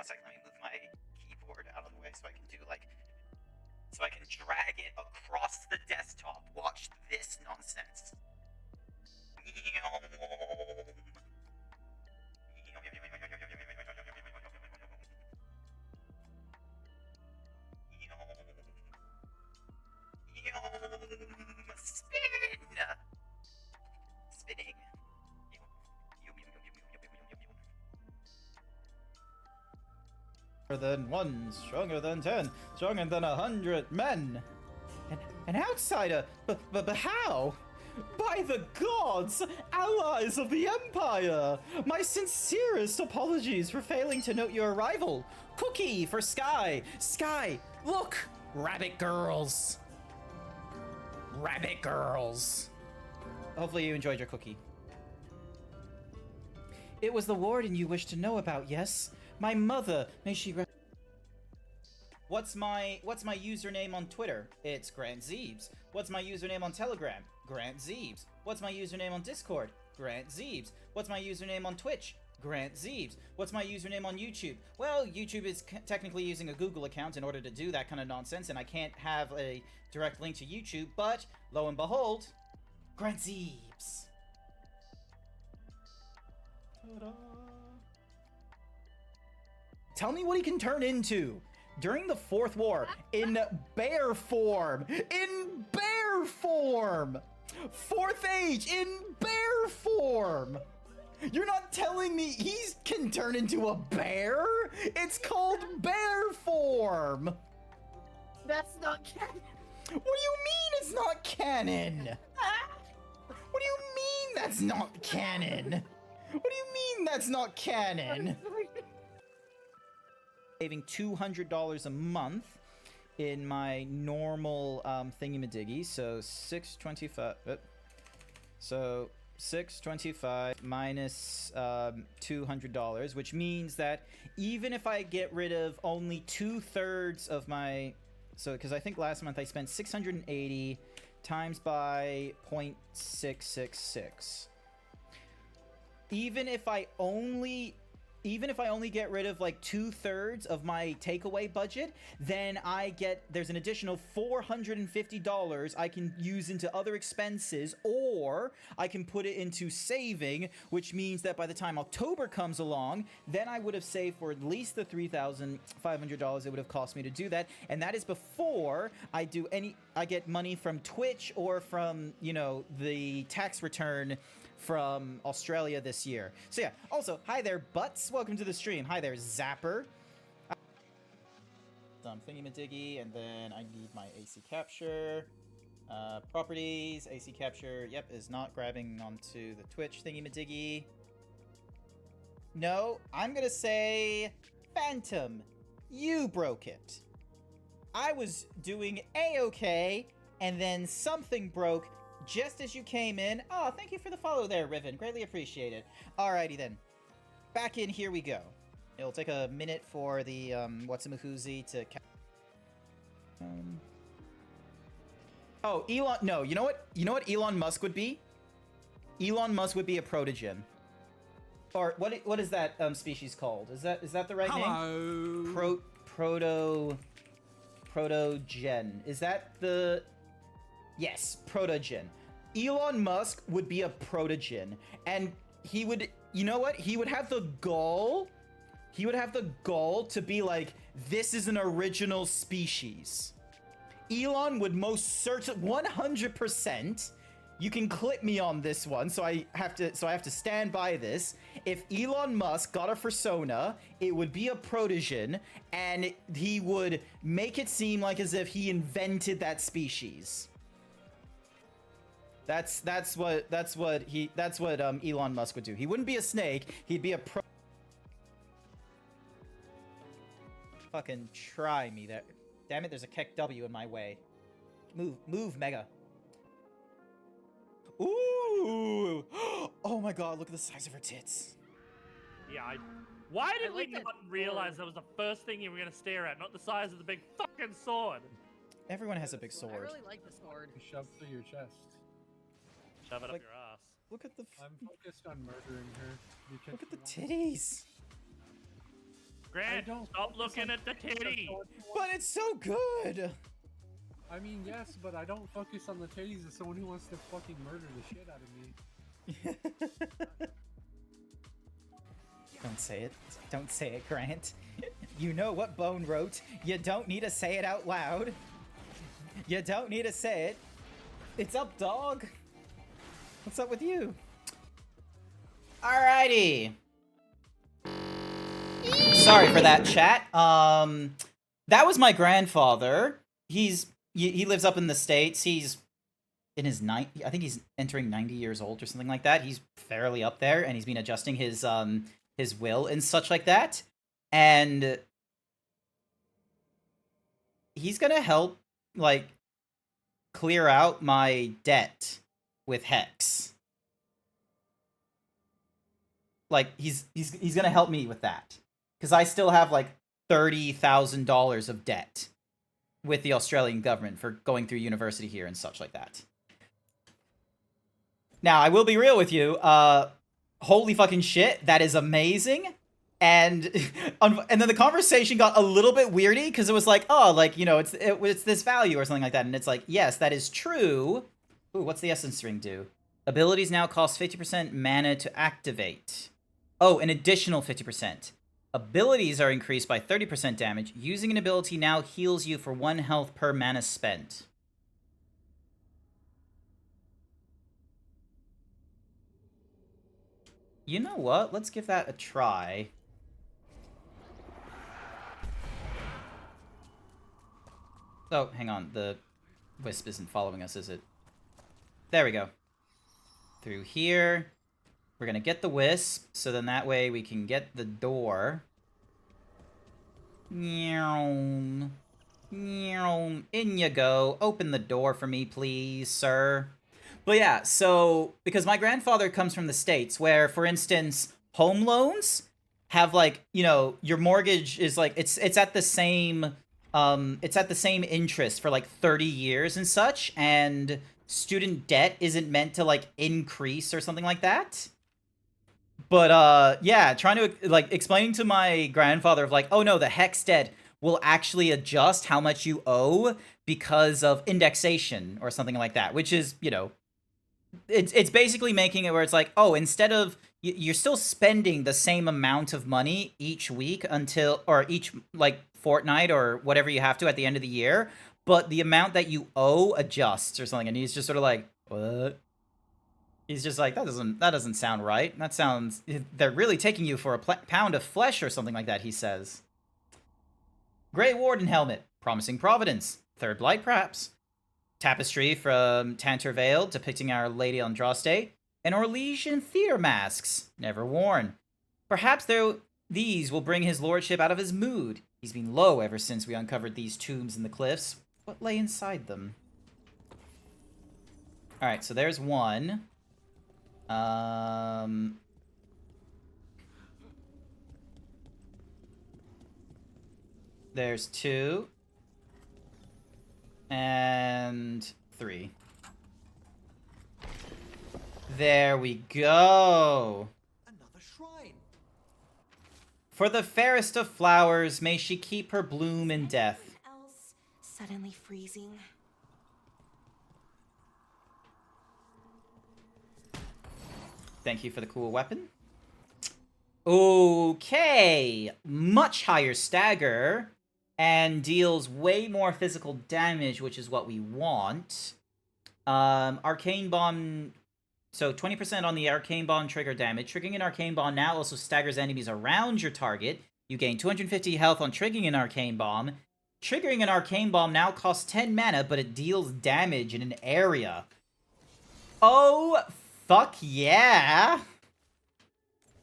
on a second. Let me move my keyboard out of the way so I can do like, so I can drag it across the desktop. Watch this nonsense. Spin! Spinning. Stronger than 1, stronger than 10, stronger than 100 men. An outsider? But how? By the gods! Allies of the Empire! My sincerest apologies for failing to note your arrival. Cookie for Sky! Sky, look! Rabbit girls! Rabbit girls! Hopefully you enjoyed your cookie. It was the warden you wished to know about, yes? My mother, may she rest. What's my username on Twitter? It's GrantZeebs. What's my username on Telegram? GrantZeebs. What's my username on Discord? GrantZeebs. What's my username on Twitch? GrantZeebs. What's my username on YouTube? Well, YouTube is technically using a Google account in order to do that kind of nonsense, and I can't have a direct link to YouTube, but lo and behold, GrantZeebs. Ta-da. Tell me what he can turn into. During the Fourth War, in bear form. In bear form. Fourth Age, in bear form. You're not telling me he can turn into a bear? It's called bear form. That's not canon. What do you mean it's not canon? What do you mean that's not canon? What do you mean that's not canon? Saving $200 a month in my normal thingy-majiggy, so $625. So $625 minus $200, which means that even if I get rid of only 2/3 of my, so because I think last month I spent 680 times by 0.666. Even if I only get rid of like 2/3 of my takeaway budget, then there's an additional $450 I can use into other expenses, or I can put it into saving, which means that by the time October comes along, then I would have saved for at least the $3,500 it would have cost me to do that, and that is before I get money from Twitch or from, you know, the tax return from Australia this year. So yeah, also, hi there, Butts. Welcome to the stream. Hi there, Zapper. Some thingy-majiggy, and then I need my AC capture. Properties, AC capture, yep, is not grabbing onto the Twitch thingy-majiggy. No, I'm gonna say, Phantom, you broke it. I was doing A-okay, and then something broke just as you came in. Oh, thank you for the follow there, Riven. Greatly appreciated. Alrighty then. Back in, here we go. It'll take a minute for the, what's-a-mahoozy to... Oh, Elon... No, you know what? You know what Elon Musk would be? Elon Musk would be a protogen. Or, what is that, species called? Is that the right name? Protogen. Is that the... Yes, protogen. Elon Musk would be a protogen, and he would, you know what? He would have the goal to be like, this is an original species. Elon would most certainly, 100%, you can clip me on this one, so I have to stand by this. If Elon Musk got a persona, it would be a protogen, and he would make it seem like as if he invented that species. That's what Elon Musk would do. He wouldn't be a snake. He'd be a pro. Fucking try me there. Damn it! There's a Keck W in my way. Move, Mega. Ooh! Oh my God! Look at the size of her tits. Yeah, why did we not realize that was the first thing you were gonna stare at, not the size of the big fucking sword? Everyone has a big sword. I really like the sword. Shoved through your chest. Shove it up your ass. Look at the... I'm focused on murdering her. Look at the titties. Grant, stop looking at the titty. But it's so good. I mean, yes, but I don't focus on the titties as someone who wants to fucking murder the shit out of me. Don't say it. Don't say it, Grant. You know what Bone wrote. You don't need to say it out loud. You don't need to say it. It's up, dog. What's up with you? Alrighty. Sorry for that, chat. That was my grandfather. He lives up in the States. He's in his I think he's entering 90 years old or something like that. He's fairly up there, and he's been adjusting his will and such like that. And he's gonna help, like, clear out my debt with Hex. Like, he's gonna help me with that. Because I still have, like, $30,000 of debt with the Australian government for going through university here and such like that. Now, I will be real with you. Holy fucking shit, that is amazing. And then the conversation got a little bit weirdy because it was like, oh, like, you know, it's this value or something like that. And it's like, yes, that is true. Ooh, what's the essence ring do? Abilities now cost 50% mana to activate. Oh, an additional 50%. Abilities are increased by 30% damage. Using an ability now heals you for 1 health per mana spent. You know what? Let's give that a try. Oh, hang on. The wisp isn't following us, is it? There we go. Through here. We're gonna get the wisp, so then that way we can get the door. In you go. Open the door for me, please, sir. But yeah, so, because my grandfather comes from the States, where, for instance, home loans have, like, you know, your mortgage is, like, it's at the same, interest for, like, 30 years and such, and student debt isn't meant to, like, increase or something like that. But, yeah, trying to, like, explaining to my grandfather of, like, oh no, the Hex debt will actually adjust how much you owe because of indexation or something like that, which is, you know, it's basically making it where it's like, oh, instead of, you're still spending the same amount of money each week until, or each, like, fortnight or whatever you have to at the end of the year, but the amount that you owe adjusts or something, and he's just sort of like, what? He's just like, that doesn't sound right. That sounds, they're really taking you for a pound of flesh or something like that, he says. Grey Warden helmet, promising Providence. Third Blight, perhaps. Tapestry from Tantor Vale, depicting Our Lady Andraste. And Orlesian theater masks, never worn. Perhaps these will bring his lordship out of his mood. He's been low ever since we uncovered these tombs in the cliffs. What lay inside them? Alright, so there's one. There's 2. And 3. There we go. Another shrine. For the fairest of flowers, may she keep her bloom in death. Else suddenly freezing. Thank you for the cool weapon. Okay, much higher stagger, and deals way more physical damage, which is what we want. Arcane Bomb, so 20% on the Arcane Bomb trigger damage. Triggering an Arcane Bomb now also staggers enemies around your target. You gain 250 health on triggering an Arcane Bomb. Triggering an Arcane Bomb now costs 10 mana, but it deals damage in an area. Oh, fuck yeah!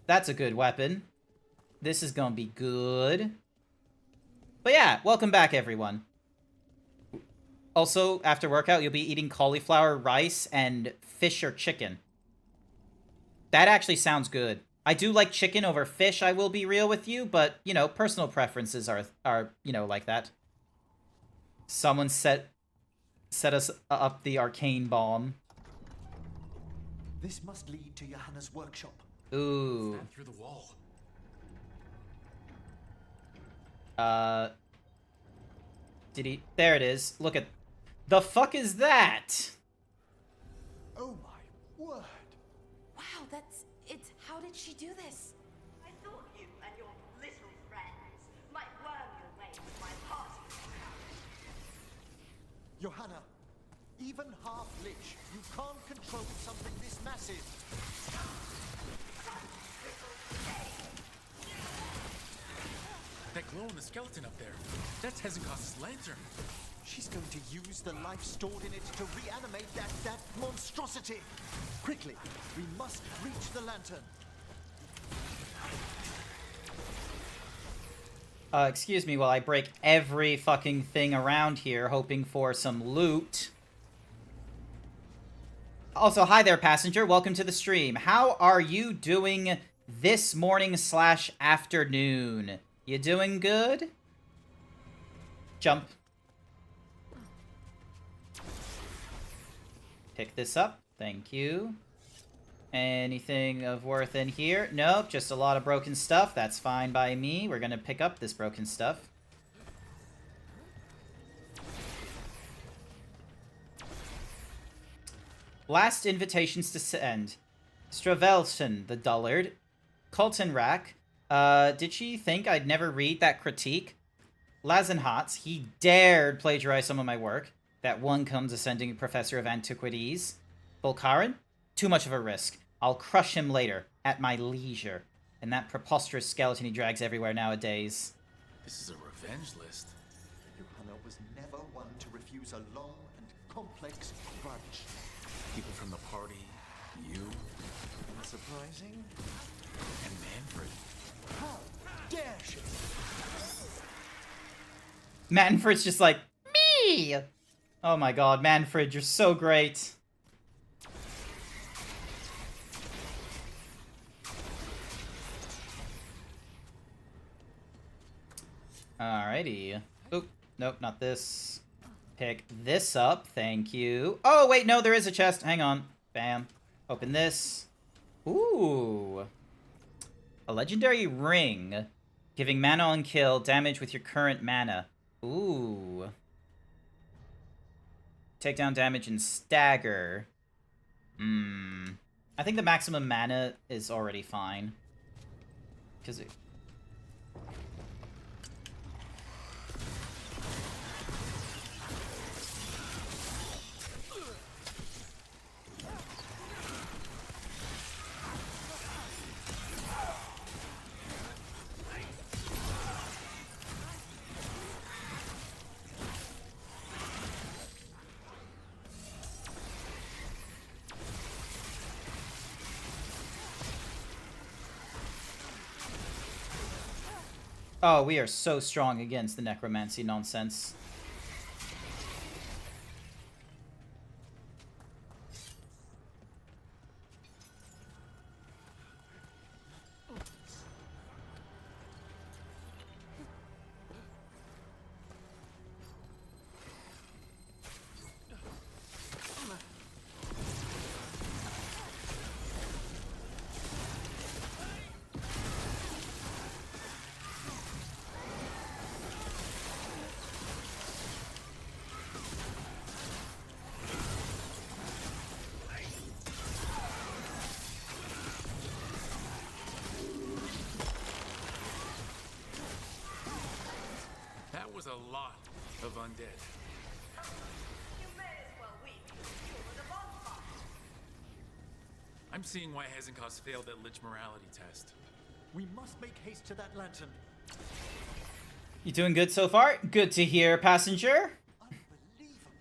That's a good weapon. This is gonna be good. But yeah, welcome back, everyone. Also, after workout, you'll be eating cauliflower rice and fish or chicken. That actually sounds good. I do like chicken over fish, I will be real with you, but, you know, personal preferences are you know, like that. Someone set us up the Arcane Bomb. This must lead to Johanna's workshop. Ooh. Through the wall. Did he? There it is. Look at... The fuck is that? Oh my word! Wow, it's... How did she do this? I thought you and your little friends might worm your way to my party. Johanna, even half Lich, you can't control something this massive. That glow in the skeleton up there. That's Hezekiah's lantern. She's going to use the life stored in it to reanimate that monstrosity. Quickly, we must reach the lantern. Excuse me while I break every fucking thing around here, hoping for some loot. Also, hi there, passenger. Welcome to the stream. How are you doing this morning/afternoon? You doing good? Jump. Pick this up. Thank you. Anything of worth in here? Nope, just a lot of broken stuff. That's fine by me. We're gonna pick up this broken stuff. Last invitations to send. Stravelson, the dullard. Coltonrack. Did she think I'd never read that critique? Lazenhatz, he dared plagiarize some of my work. That one comes ascending professor of antiquities. Volkarin? Too much of a risk. I'll crush him later, at my leisure. And that preposterous skeleton he drags everywhere nowadays. This is a revenge list. Johanna was never one to refuse a long and complex grudge. People from the party, you, Unsurprising. and Manfred. How dare she? Manfred's just like, me! Oh my god, Manfred, you're so great. Alrighty. Oop, nope, not this. Pick this up, thank you. Oh, wait, no, there is a chest. Hang on. Bam. Open this. Ooh. A legendary ring. Giving mana on kill, damage with your current mana. Ooh. Take down damage and stagger. I think the maximum mana is already fine. Because it... Oh, we are so strong against the necromancy nonsense. That was a lot of undead. You may as well weep. You're the bonfire. I'm seeing why Hezekiah's failed that Lich morality test. We must make haste to that lantern. You doing good so far? Good to hear, passenger. Unbelievable.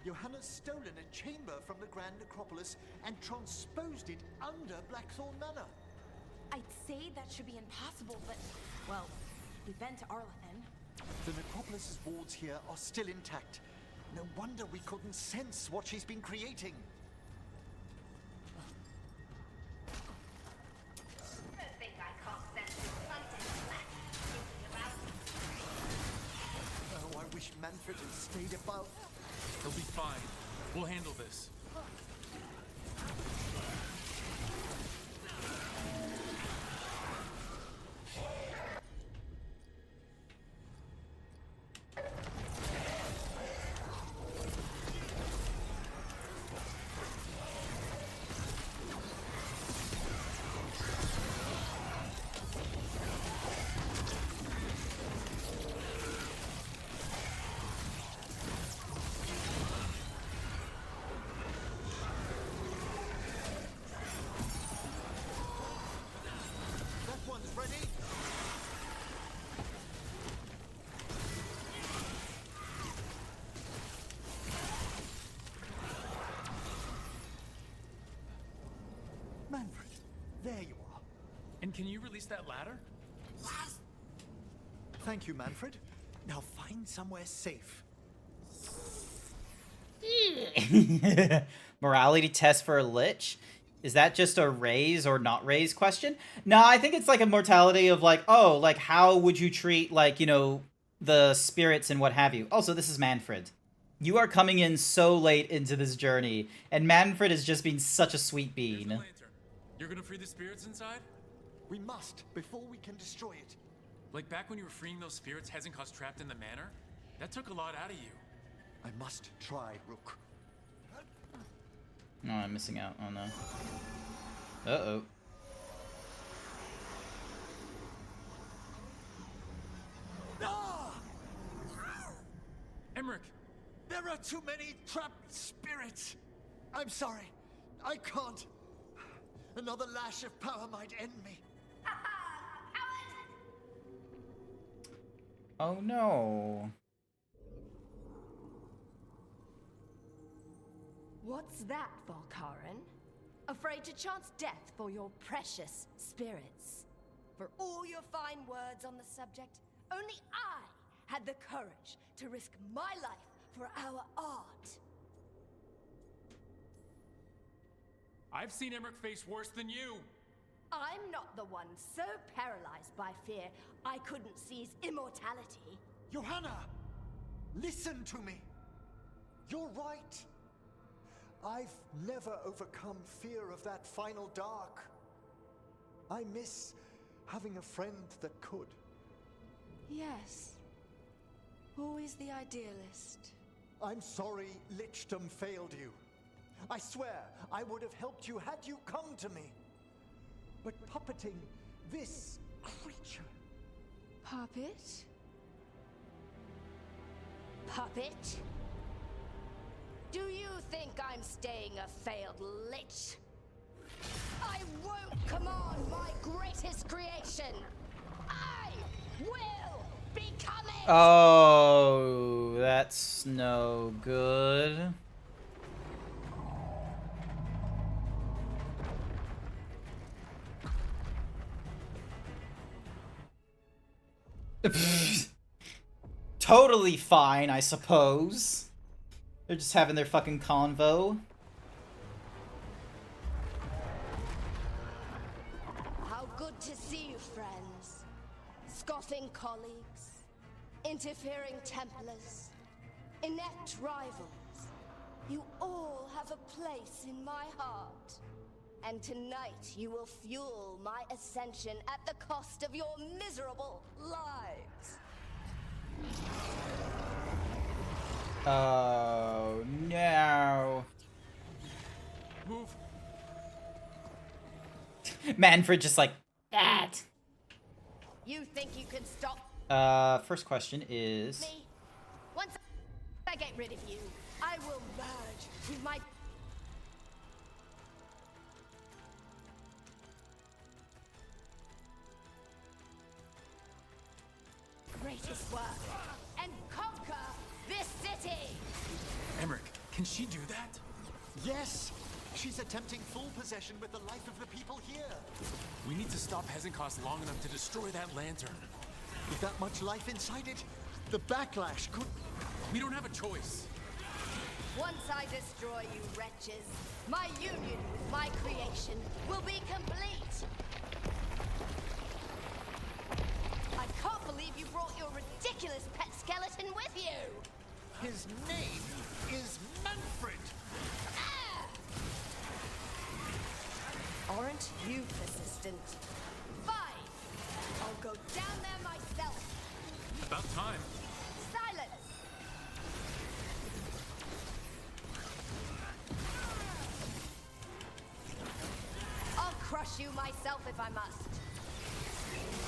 Johanna's stolen a chamber from the Grand Necropolis and transposed it under Blackthorn Manor. I'd say that should be impossible, but... Well, we've been to Arlathan. The Necropolis's wards here are still intact. No wonder we couldn't sense what she's been creating. Don't think I can't sense your content thinking about me. Oh, I wish Manfred had stayed above. He'll be fine. We'll handle this. Manfred, there you are. And can you release that ladder? Thank you, Manfred. Now find somewhere safe. Morality test for a lich? Is that just a raise or not raise question? No, I think it's like a mortality of like, oh, like how would you treat like, you know, the spirits and what have you. Also, this is Manfred. You are coming in so late into this journey, and Manfred has just been such a sweet bean. You're gonna free the spirits inside? We must, before we can destroy it. Like back when you were freeing those spirits Hezenko's trapped in the manor? That took a lot out of you. I must try, Rook. No, I'm missing out. Oh no. Uh-oh. Ah! Emmerich! There are too many trapped spirits. I'm sorry. I can't. Another lash of power might end me. Oh no. What's that, Volkaren? Afraid to chance death for your precious spirits? For all your fine words on the subject, only I had the courage to risk my life for our art. I've seen Emmerich face worse than you. I'm not the one so paralyzed by fear I couldn't seize immortality. Johanna! Listen to me. You're right. I've never overcome fear of that final dark. I miss having a friend that could. Yes. Always the idealist. I'm sorry Lichdom failed you. I swear I would have helped you had you come to me. But puppeting this creature... Puppet? Puppet? Do you think I'm staying a failed lich? I won't command my greatest creation! I will become it! Oh, that's no good. Totally fine, I suppose. They're just having their fucking convo. How good to see you, friends. Scoffing colleagues, interfering Templars, inept rivals. You all have a place in my heart. And tonight you will fuel my ascension at the cost of your miserable lives. Oh, no. Move. Manfred just like, that. You think you can stop First question is... me? Once I get rid of you, I will merge with my... greatest work and conquer this city! Emmerich, can she do that? Yes! She's attempting full possession with the life of the people here. We need to stop Hezenkos long enough to destroy that lantern. With that much life inside it, the backlash could... We don't have a choice. Once I destroy you wretches, my union with my creation will be complete. I can't believe you brought your ridiculous pet skeleton with you! His name is Manfred! Aren't you persistent? Fine! I'll go down there myself! About time. Silence! I'll crush you myself if I must.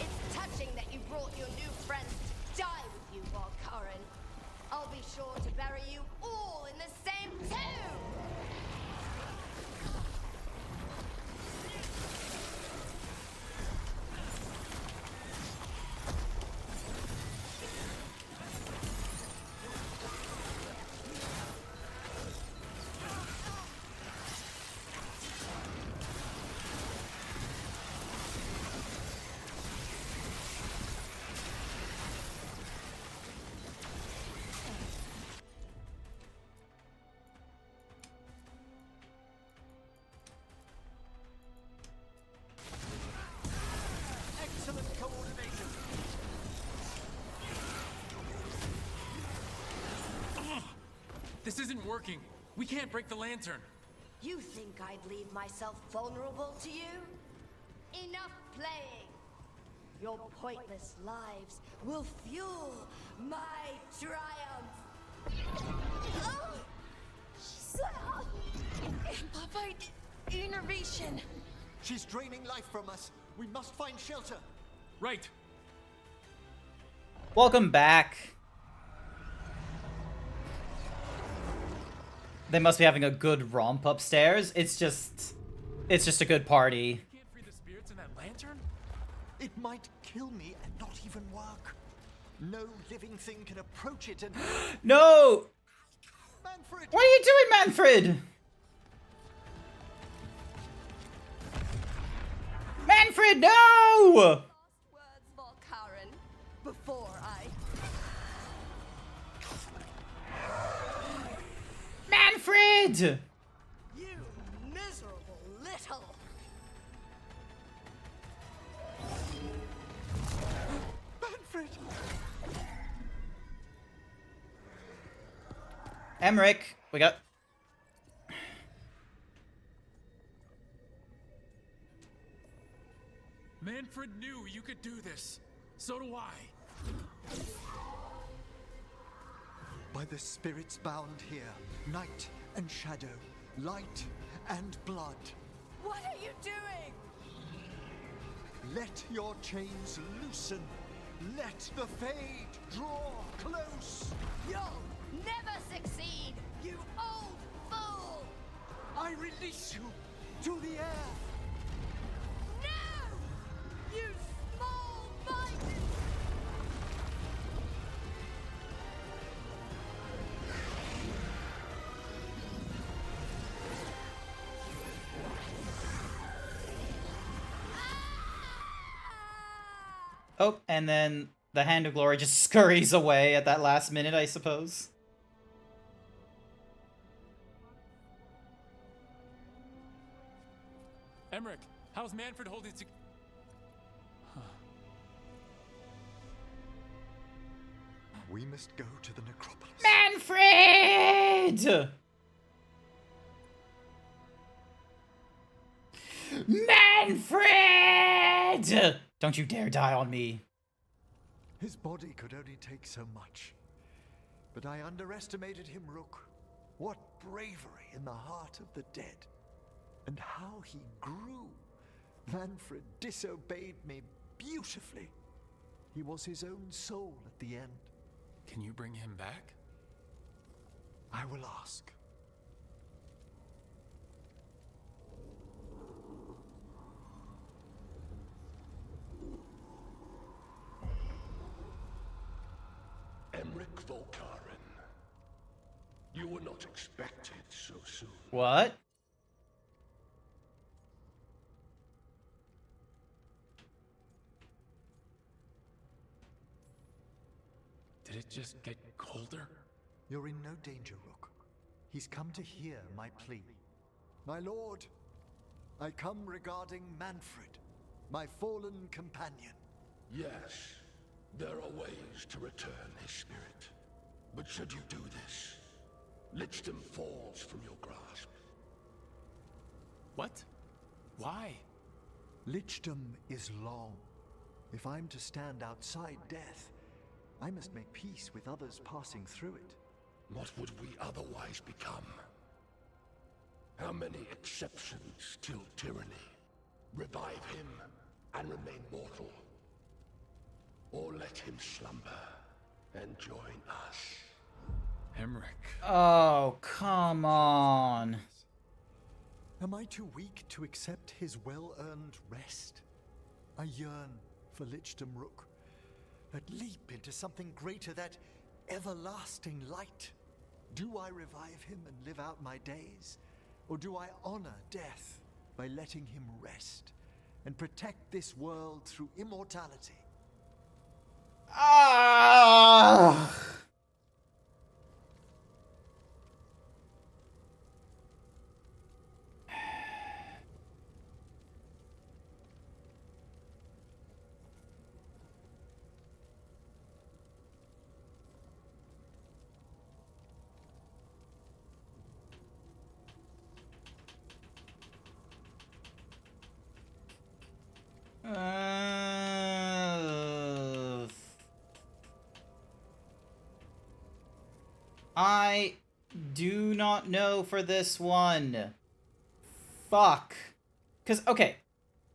It's touching that you brought your new friends to die with you, Volkaren. I'll be sure to bury you all in the same tomb! This isn't working. We can't break the lantern. You think I'd leave myself vulnerable to you? Enough playing! Your pointless lives will fuel my triumph! Amplified innervation. She's draining life from us. We must find shelter. Right. Welcome back. They must be having a good romp upstairs. It's just a good party. You can't free the spirits in that lantern? It might kill me and not even work. No living thing can approach it and... No! Manfred! What are you doing, Manfred? Manfred, no! Words, Volkaren, before I... Manfred! You miserable little... Manfred! Emmerich, we got... Manfred knew you could do this. So do I. By the spirits bound here, night and shadow, light and blood. What are you doing? Let your chains loosen. Let the fade draw close. You'll never succeed, you old fool! I release you to the air. No! You small-minded... Oh, and then the Hand of Glory just scurries away at that last minute, I suppose. Emmerich, how's Manfred holding to... We must go to the necropolis. Manfred! Manfred! Don't you dare die on me. His body could only take so much. But I underestimated him, Rook. What bravery in the heart of the dead. And how he grew. Manfred disobeyed me beautifully. He was his own soul at the end. Can you bring him back? I will ask. Emmerich Volkaren. You were not expected so soon. What? Did it just get colder? You're in no danger, Rook. He's come to hear my plea. My lord, I come regarding Manfred, my fallen companion. Yes, there are ways to return his spirit. But should you do this, Lichdom falls from your grasp. What? Why? Lichdom is long. If I'm to stand outside death, I must make peace with others passing through it. What would we otherwise become? How many exceptions till tyranny? Revive him and remain mortal. Or let him slumber and join us. Emmerich. Oh, come on. Am I too weak to accept his well-earned rest? I yearn for Lichdom, Rook. That leap into something greater, that everlasting light. Do I revive him and live out my days? Or do I honor death by letting him rest and protect this world through immortality? Ah! I do not know for this one. Fuck. Because, okay,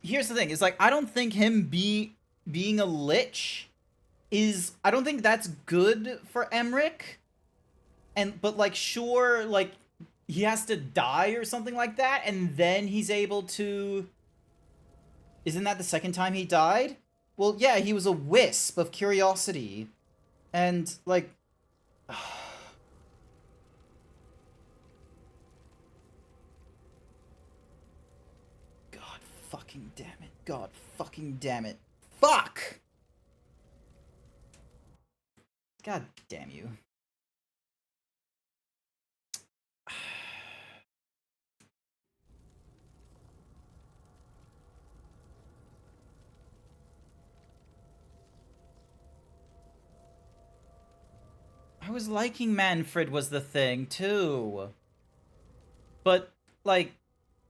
here's the thing. It's like, I don't think him being a lich is... I don't think that's good for Emmerich. But, like, sure, like, he has to die or something like that, and then he's able to... Isn't that the second time he died? Well, yeah, he was a wisp of curiosity. And, like... God fucking damn it. God fucking damn it. Fuck! God damn you. I was liking Manfred was the thing, too. But, like,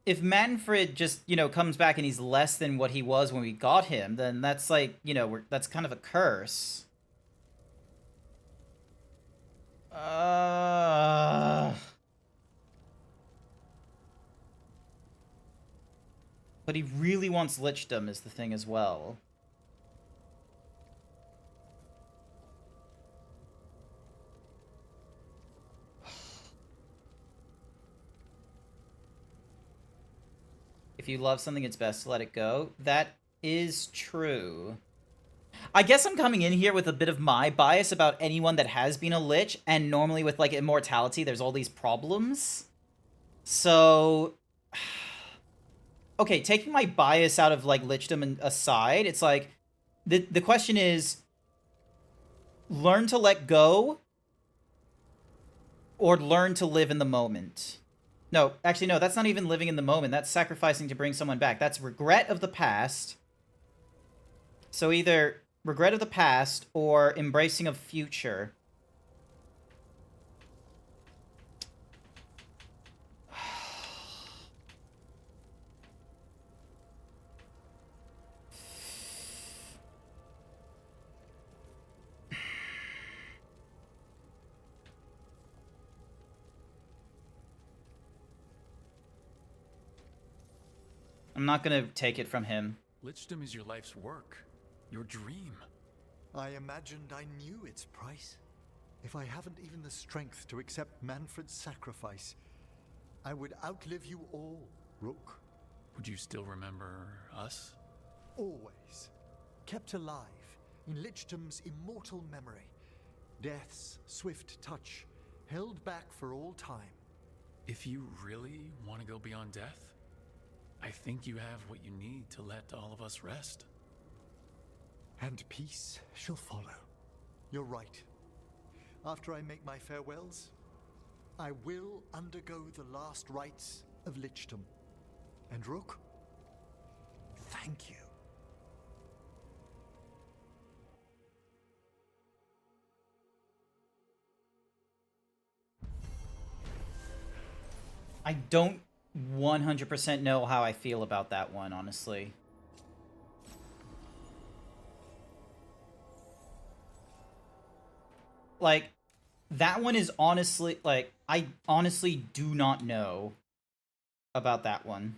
if Manfred just, you know, comes back and he's less than what he was when we got him, then that's, like, you know, that's kind of a curse. But he really wants lichdom is the thing as well. If you love something, it's best to let it go. That is true. I guess I'm coming in here with a bit of my bias about anyone that has been a lich, and normally with, like, immortality, there's all these problems. So... Okay, taking my bias out of, like, lichdom and aside, it's like... The question is... Learn to let go, or learn to live in the moment. No, actually, no, that's not even living in the moment. That's sacrificing to bring someone back. That's regret of the past. So either regret of the past or embracing of future. I'm not gonna take it from him. Lichdom is your life's work, your dream. I imagined I knew its price. If I haven't even the strength to accept Manfred's sacrifice, I would outlive you all, Rook. Would you still remember us? Always. Kept alive in Lichdom's immortal memory. Death's swift touch, held back for all time. If you really want to go beyond death, I think you have what you need to let all of us rest. And peace shall follow. You're right. After I make my farewells, I will undergo the last rites of Lichdom. And Rook, thank you. I don't 100% know how I feel about that one, honestly. Like, that one is honestly, like, I honestly do not know about that one.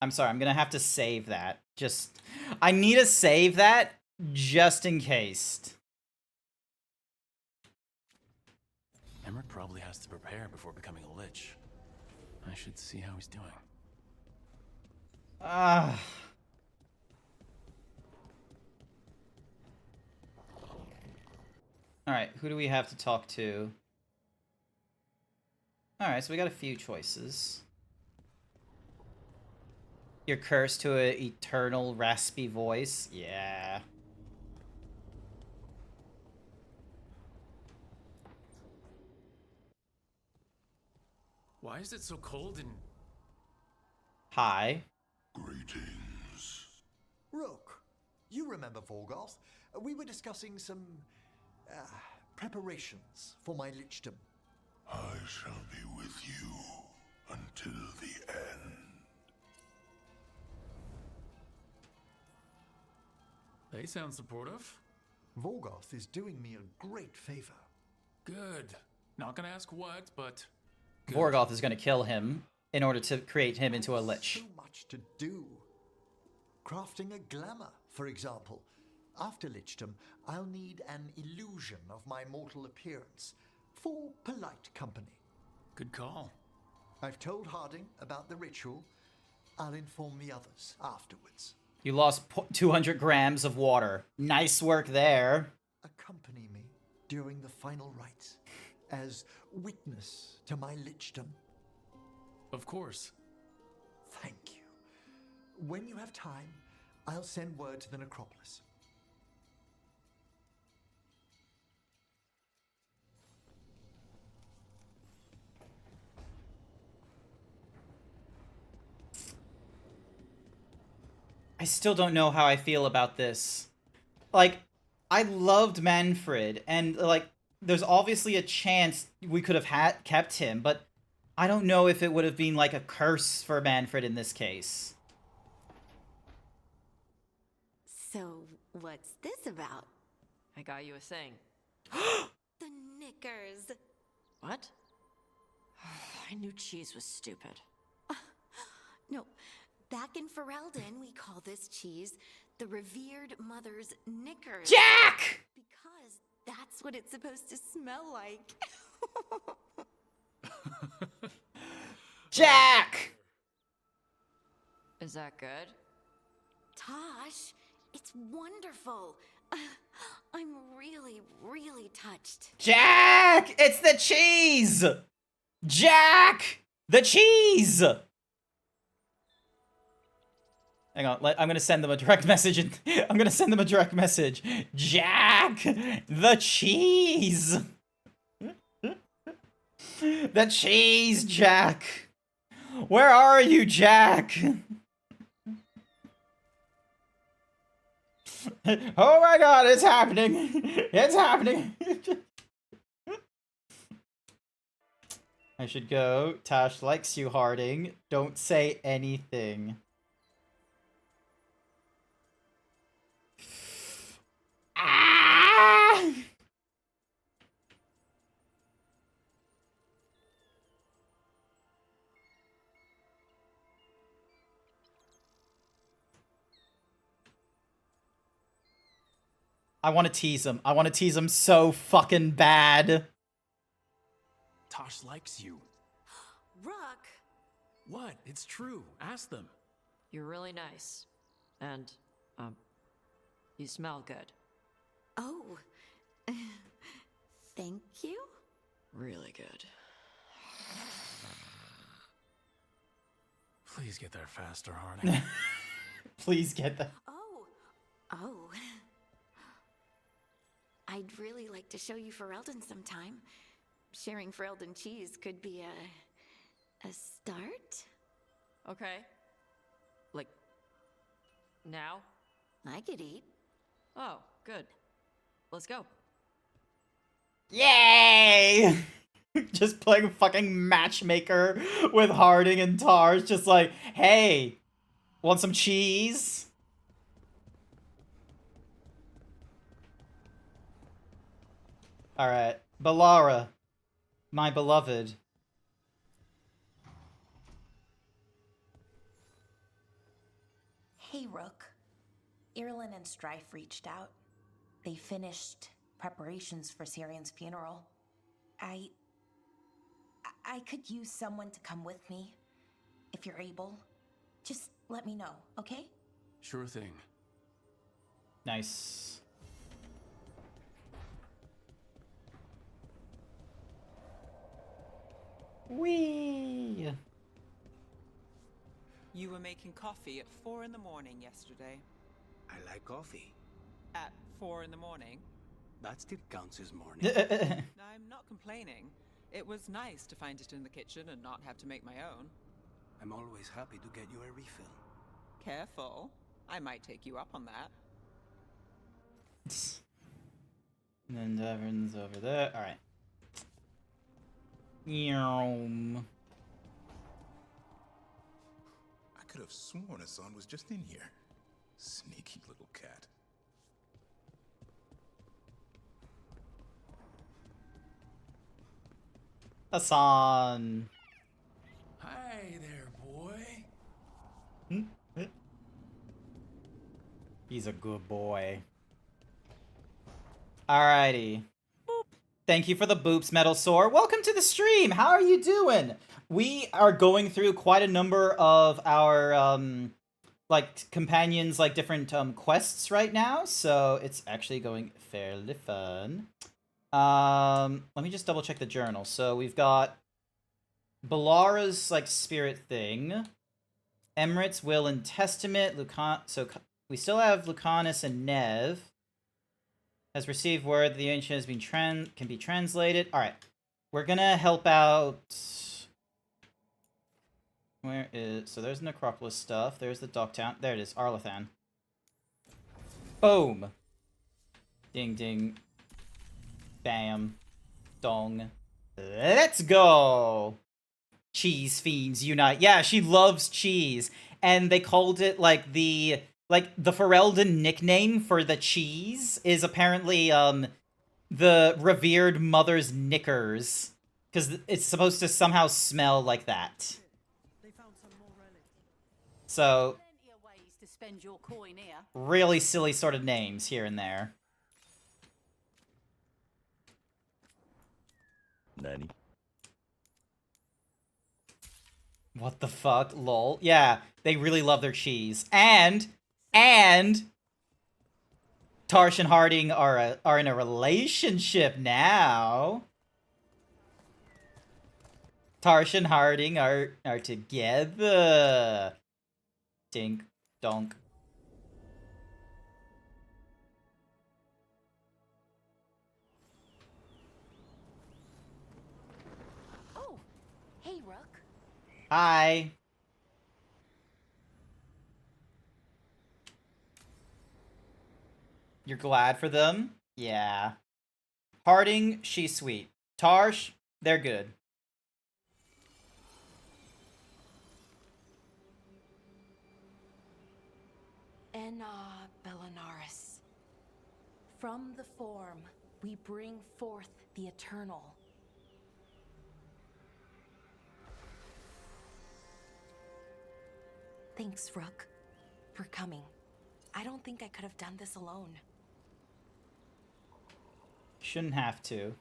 I'm sorry, I'm gonna have to save that. I need to save that just in case. Emmerich probably has to prepare before becoming a lich. I should see how he's doing. Alright, who do we have to talk to? Alright, so we got a few choices. You're cursed to an eternal raspy voice? Yeah. Why is it so cold and... Hi. Greetings. Rook, you remember Veilguard? We were discussing some preparations for my Lichdom. I shall be with you until the end. They sound supportive. Vorgoth is doing me a great favor. Good. Not gonna ask what, but Vorgoth is going to kill him in order to create him into a lich. So much to do. Crafting a glamour, for example. After lichdom, I'll need an illusion of my mortal appearance for polite company. Good call. I've told Harding about the ritual. I'll inform the others afterwards. You lost 200 grams of water. Nice work there. Accompany me during the final rites as witness to my lichdom. Of course. Thank you. When you have time, I'll send word to the necropolis. I still don't know how I feel about this. Like, I loved Manfred, and, like, there's obviously a chance we could have kept him, but I don't know if it would have been, like, a curse for Manfred in this case. So, what's this about? I got you a thing. The knickers. What? I knew cheese was stupid. No, back in Ferelden, we call this cheese the revered mother's knickers. Jack! Because that's what it's supposed to smell like. Jack! Is that good? Tosh, it's wonderful. I'm really, really touched. Jack! It's the cheese! Jack! The cheese! Hang on, I'm gonna send them a direct message. I'm gonna send them a direct message. Jack! The cheese! The cheese, Jack! Where are you, Jack? Oh my god, it's happening! It's happening! I should go. Tash likes you, Harding. Don't say anything. Ah! I want to tease him. I want to tease him so fucking bad. Tosh likes you. Rook! What? It's true. Ask them. You're really nice. And, you smell good. Oh, thank you? Really good. Please get there faster, Harding. Please get there. Oh. I'd really like to show you Ferelden sometime. Sharing Ferelden cheese could be a start? Okay. Like, now? I could eat. Oh, good. Let's go. Yay! Just playing fucking matchmaker with Harding and Tars. Just like, hey, want some cheese? Alright. Balara, my beloved. Hey, Rook. Irlin and Strife reached out. They finished preparations for Sirian's funeral. I could use someone to come with me. If you're able, just let me know, okay? Sure thing. Nice. Whee! You were making coffee at 4 in the morning yesterday. I like coffee. At 4 in the morning? That still counts as morning. I'm not complaining. It was nice to find it in the kitchen and not have to make my own. I'm always happy to get you a refill. Careful. I might take you up on that. And then Devon's over there. Alright. Yum. I could have sworn Hassan was just in here. Sneaky little cat. Hassan. Hi there, boy. He's a good boy. Alrighty. Boop. Thank you for the boops, Metal Sore. Welcome to the stream. How are you doing? We are going through quite a number of our like companions, like different quests right now, so it's actually going fairly fun. Let me just double check the journal. So we've got Balara's like spirit thing, Emret's will and testament. So we still have Lucanus and Nev. Has received word that the ancient has been can be translated. All right, we're gonna help out. Where is... So there's Necropolis stuff. There's the Docktown. There it is. Arlathan. Boom. Ding, ding. Bam. Dong. Let's go. Cheese fiends unite. Yeah, she loves cheese. And they called it, like, the Ferelden nickname for the cheese is apparently, the revered mother's knickers. Because it's supposed to somehow smell like that. So, to spend your coin here. really silly sort of names here and there. Nanny. What the fuck? Lol. Yeah, they really love their cheese. And Tarsh and Harding are in a relationship now. Tarsh and Harding are together. Dink, donk. Oh, hey, Rook. Hi. You're glad for them? Yeah. Harding, she's sweet. Tarsh, they're good. Enna Bellinaris. From the form, we bring forth the eternal. Thanks, Rook, for coming. I don't think I could have done this alone. Shouldn't have to.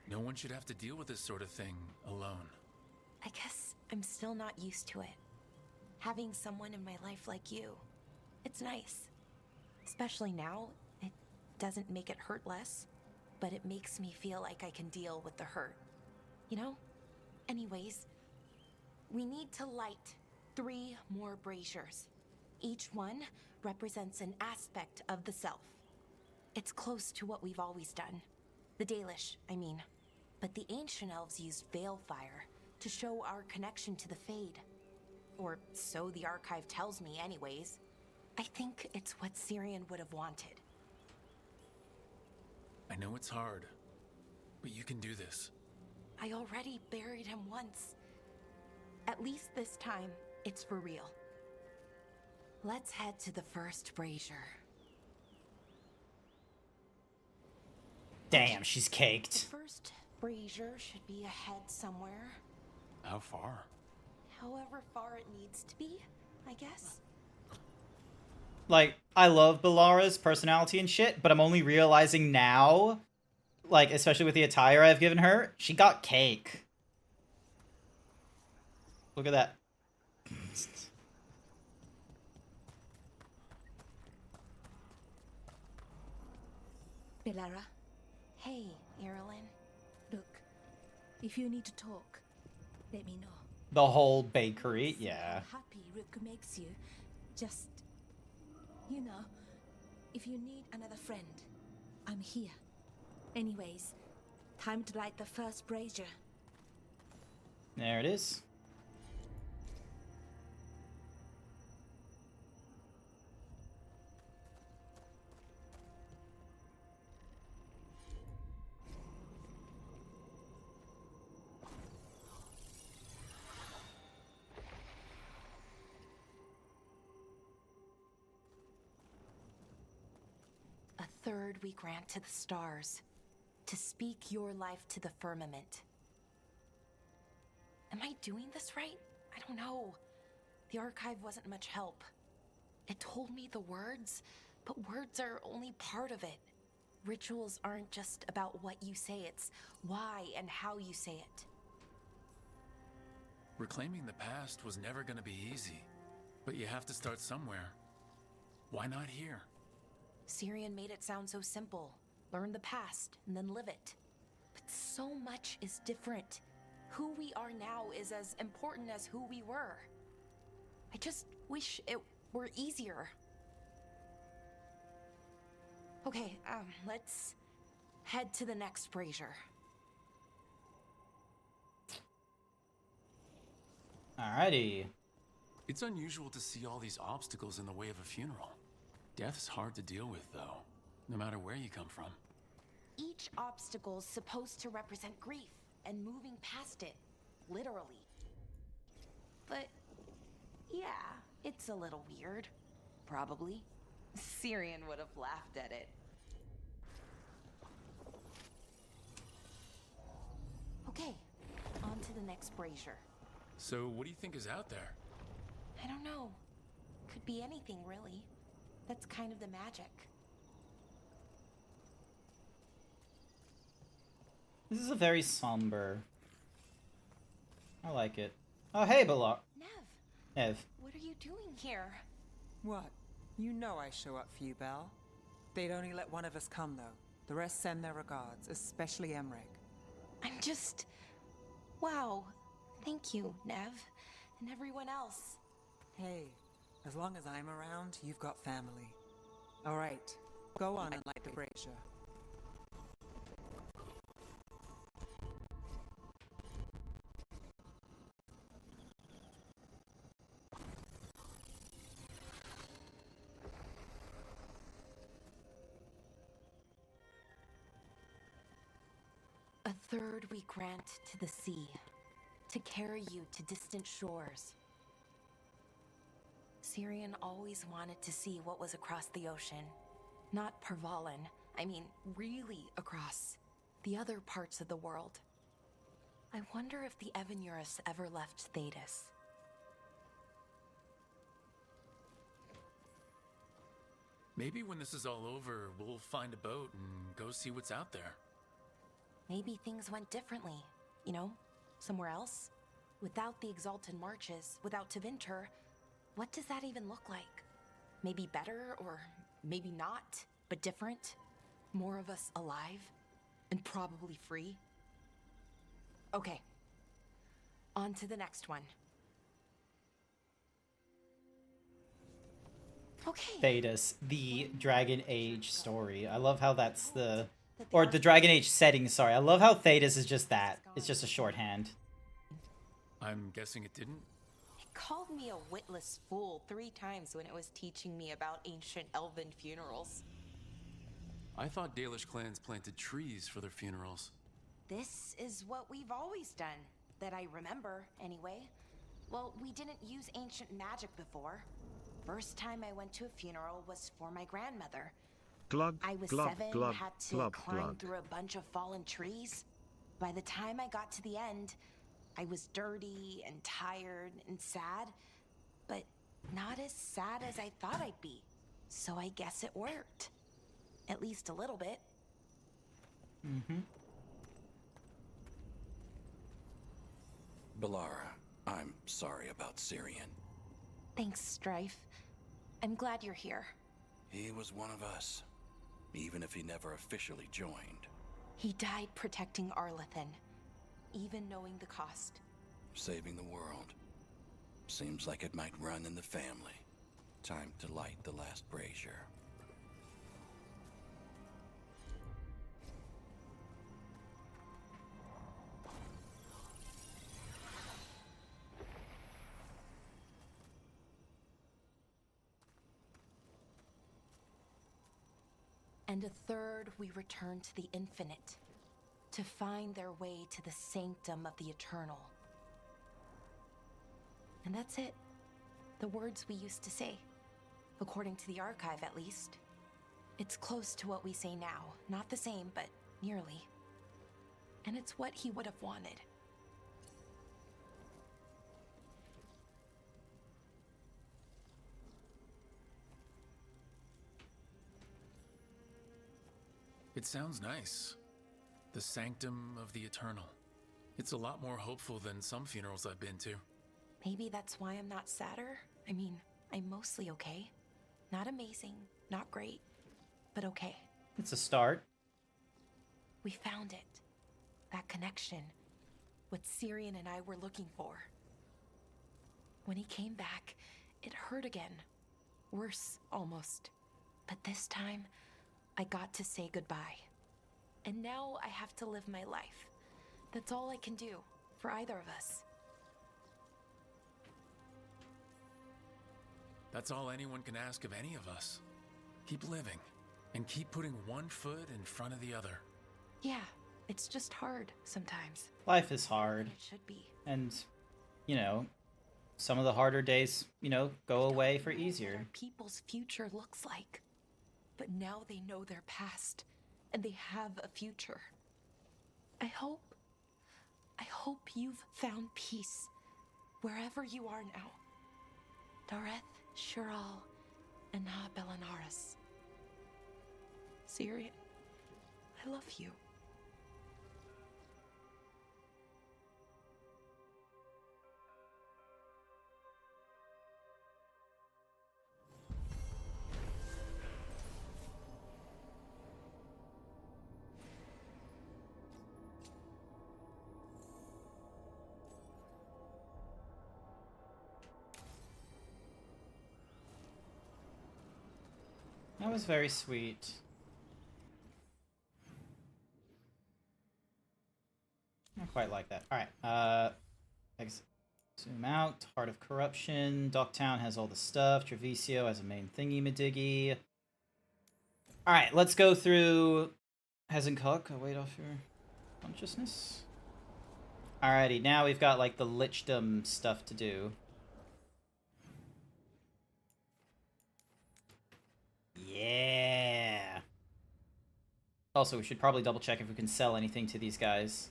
No one should have to deal with this sort of thing alone. I guess I'm still not used to it. Having someone in my life like you. It's nice. Especially now, it doesn't make it hurt less, but it makes me feel like I can deal with the hurt. You know? Anyways, we need to light 3 more braziers. Each one represents an aspect of the self. It's close to what we've always done. The Dalish, I mean. But the ancient elves used Veilfire to show our connection to the Fade. Or so the archive tells me anyways. I think it's what Syrian would have wanted. I know it's hard, but you can do this. I already buried him once. At least this time, it's for real. Let's head to the first brazier. Damn, she's caked. First brazier should be ahead somewhere. How far? However far it needs to be, I guess. Like, I love Balara's personality and shit, but I'm only realizing now, like, especially with the attire I've given her, she got cake. Look at that. Balara, Hey, Irilyn. look, if you need to talk, let me know. The whole bakery, yeah. How happy Rook makes you. Just, you know, if you need another friend, I'm here. Anyways, time to light the first brazier. There it is. A third we grant to the stars, to speak your life to the firmament. Am I doing this right? I don't know. The archive wasn't much help. It told me the words, but words are only part of it. Rituals aren't just about what you say, it's why and how you say it. Reclaiming the past was never going to be easy, but you have to start somewhere. Why not here? Syrian made it sound so simple. Learn the past and then live it. But so much is different. Who we are now is as important as who we were. I just wish it were easier. Okay, let's head to the next brazier. Alrighty. It's unusual to see all these obstacles in the way of a funeral. Death's hard to deal with, though, no matter where you come from. Each obstacle's supposed to represent grief and moving past it, literally. But yeah, it's a little weird. Probably. Syrian would have laughed at it. Okay, on to the next brazier. So, what do you think is out there? I don't know. Could be anything, really. That's kind of the magic. This is a very somber. I like it. Oh, hey, Balak. Nev. What are you doing here? What? You know I show up for you, Belle. They'd only let one of us come, though. The rest send their regards, especially Emmerich. I'm just... Wow. Thank you, Nev. And everyone else. Hey, as long as I'm around, you've got family. All right, go on and light the brazier. A third we grant to the sea, to carry you to distant shores. Syrian always wanted to see what was across the ocean. Not Pervalen, I mean really across. The other parts of the world. I wonder if the Evanurus ever left Thetis. Maybe when this is all over, we'll find a boat and go see what's out there. Maybe things went differently, you know, somewhere else. Without the Exalted Marches, without Tevinter, what does that even look like? Maybe better, or maybe not, but different? More of us alive? And probably free? Okay. On to the next one. Okay. Thetis, the Dragon Age story. I love how that's the... Or the Dragon Age setting, sorry. I love how Thetis is just that. It's just a shorthand. I'm guessing it didn't? It called me a witless fool 3 times when it was teaching me about ancient elven funerals. I thought Dalish clans planted trees for their funerals. This is what we've always done, that I remember, anyway. Well, we didn't use ancient magic before. First time I went to a funeral was for my grandmother. Glug, I was glug, 7, glug, had to glug, climb glug. through a bunch of fallen trees. By the time I got to the end, I was dirty and tired and sad, but not as sad as I thought I'd be. So I guess it worked. At least a little bit. Mm-hmm. Balara, I'm sorry about Syrian. Thanks, Strife. I'm glad you're here. He was one of us, even if he never officially joined. He died protecting Arlathan, even knowing the cost. Saving the world. Seems like it might run in the family. Time to light the last brazier. And a third we return to the infinite, to find their way to the sanctum of the eternal. And that's it. The words we used to say. According to the archive, at least. It's close to what we say now. Not the same, but nearly. And it's what he would have wanted. It sounds nice. The Sanctum of the Eternal. It's a lot more hopeful than some funerals I've been to. Maybe that's why I'm not sadder. I mean, I'm mostly okay. Not amazing, not great, but okay. It's a start. We found it. That connection. What Syrian and I were looking for. When he came back, it hurt again. Worse, almost. But this time, I got to say goodbye. And now I have to live my life. That's all I can do for either of us. That's all anyone can ask of any of us. Keep living, and keep putting one foot in front of the other. Yeah, it's just hard sometimes. Life is hard. It should be. And, you know, some of the harder days, you know, go away for What easier. our people's future looks like. But now they know their past, and they have a future. I hope you've found peace wherever you are now. Dareth, Shiral, and Na Belanaris. Syrian, I love you. That was very sweet. Not quite like that. Alright, zoom out. Heart of Corruption. Docktown has all the stuff. Treviso has a main thingy-madiggy. Alright, let's go through Hezencock. I'll wait off your consciousness. Alrighty, now we've got like the lichdom stuff to do. Yeah. Also, we should probably double check if we can sell anything to these guys.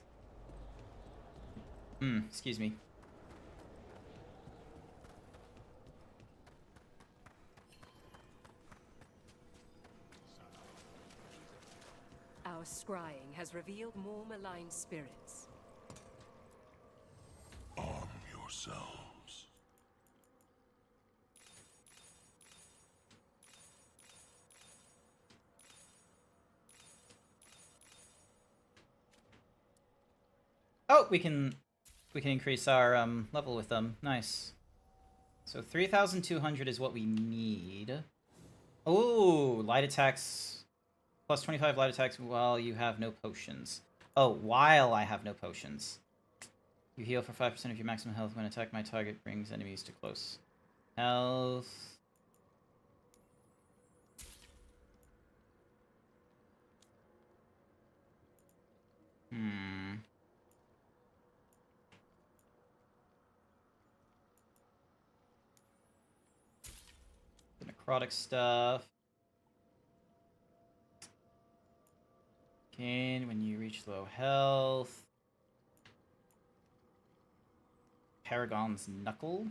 Excuse me. Our scrying has revealed more malign spirits. Arm yourselves. Oh, we can increase our level with them. Nice. So 3,200 is what we need. Oh, light attacks. Plus 25 light attacks while you have no potions. Oh, while I have no potions. You heal for 5% of your maximum health when attack my target brings enemies to close health. The necrotic stuff. Gain when you reach low health. Paragon's Knuckle.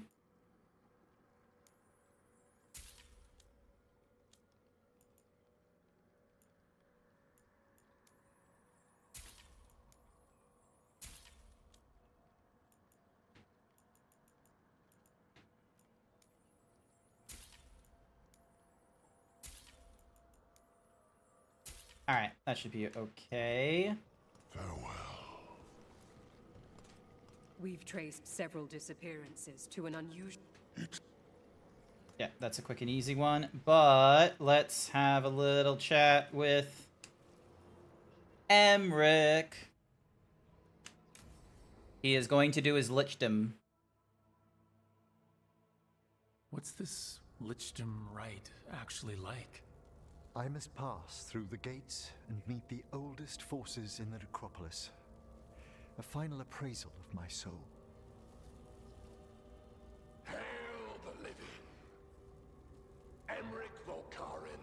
Alright, that should be okay. Farewell. We've traced several disappearances to an unusual... Yeah, that's a quick and easy one. But let's have a little chat with Emric. He is going to do his lichdom. What's this lichdom rite actually like? I must pass through the gates and meet the oldest forces in the necropolis. A final appraisal of my soul. Hail the living. Emric Volkarin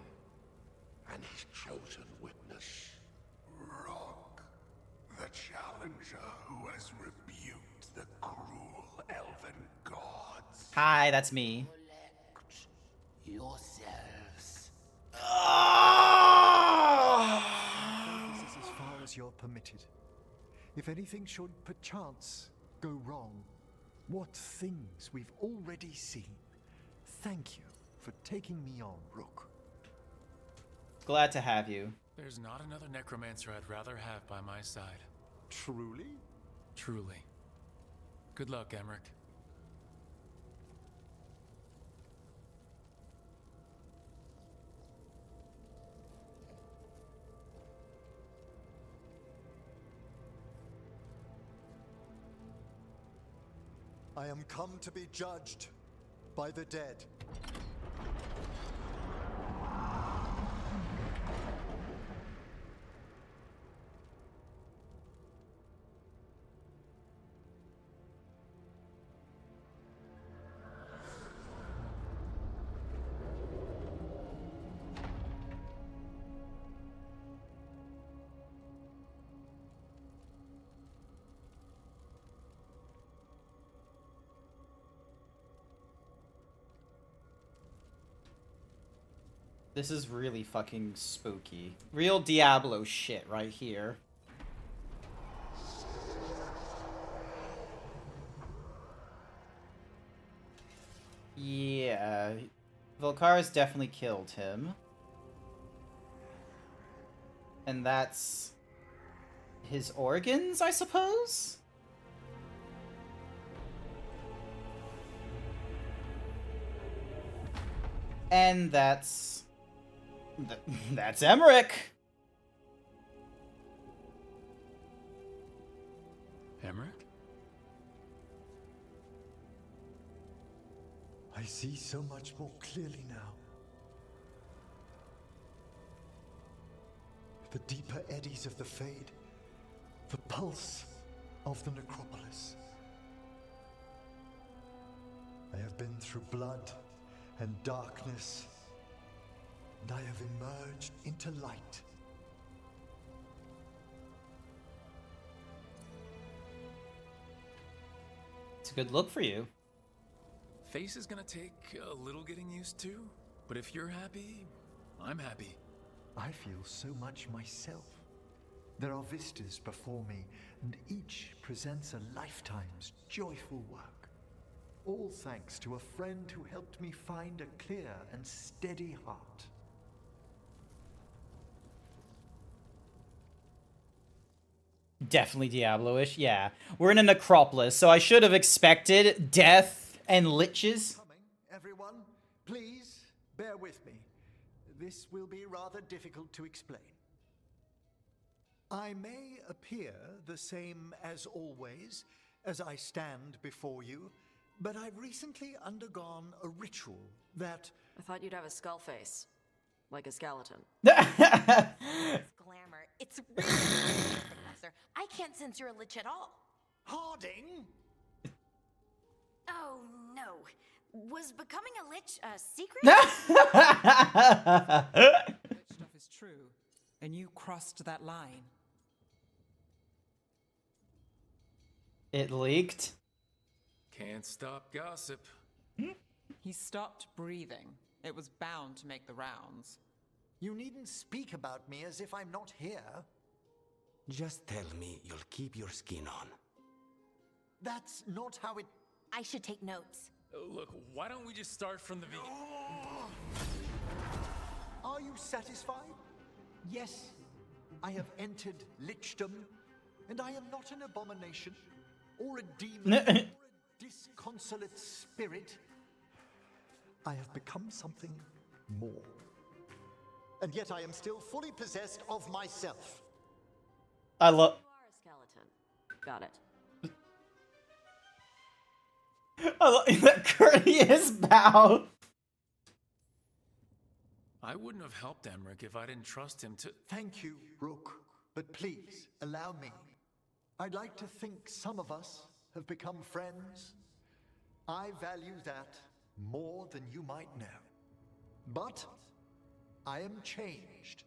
and his chosen witness, Rock, the challenger who has rebuked the cruel elven gods. Hi, that's me. Yourselves. as you're permitted. If anything should perchance go wrong, what things we've already seen. Thank you for taking me on, Rook. Glad to have you. There's not another necromancer I'd rather have by my side. Truly? Truly. Good luck, Emmerich. I am come to be judged by the dead. This is really fucking spooky. Real Diablo shit right here. Yeah. Volkara's definitely killed him. And that's his organs, I suppose? And that's Emmerich. Emmerich? I see so much more clearly now. The deeper eddies of the Fade, the pulse of the necropolis. I have been through blood and darkness, and I have emerged into light. It's a good look for you. Face is gonna take a little getting used to, but if you're happy, I'm happy. I feel so much myself. There are vistas before me, and each presents a lifetime's joyful work. All thanks to a friend who helped me find a clear and steady heart. Definitely Diablo-ish, yeah. We're in a necropolis, so I should have expected death and liches. Everyone, please bear with me. This will be rather difficult to explain. I may appear the same as always, as I stand before you, but I've recently undergone a ritual that... I thought you'd have a skull face. Like a skeleton. It's glamour. It's really Professor. I can't sense your lich at all. Harding? Oh, no. Was becoming a lich a secret? Lich stuff is true, and you crossed that line. It leaked. Can't stop gossip. He stopped breathing. It was bound to make the rounds. You needn't speak about me as if I'm not here. Just tell me you'll keep your skin on. That's not how it... I should take notes. Look, why don't we just start from the beginning? Are you satisfied? Yes, I have entered lichdom, and I am not an abomination, or a demon, or a disconsolate spirit. I have become something more. And yet I am still fully possessed of myself. I love... You are a skeleton. Got it. I love that courteous bow. I wouldn't have helped Emmerich if I didn't trust him to... Thank you, Rook. But please, allow me. I'd like to think some of us have become friends. I value that more than you might know. But I am changed,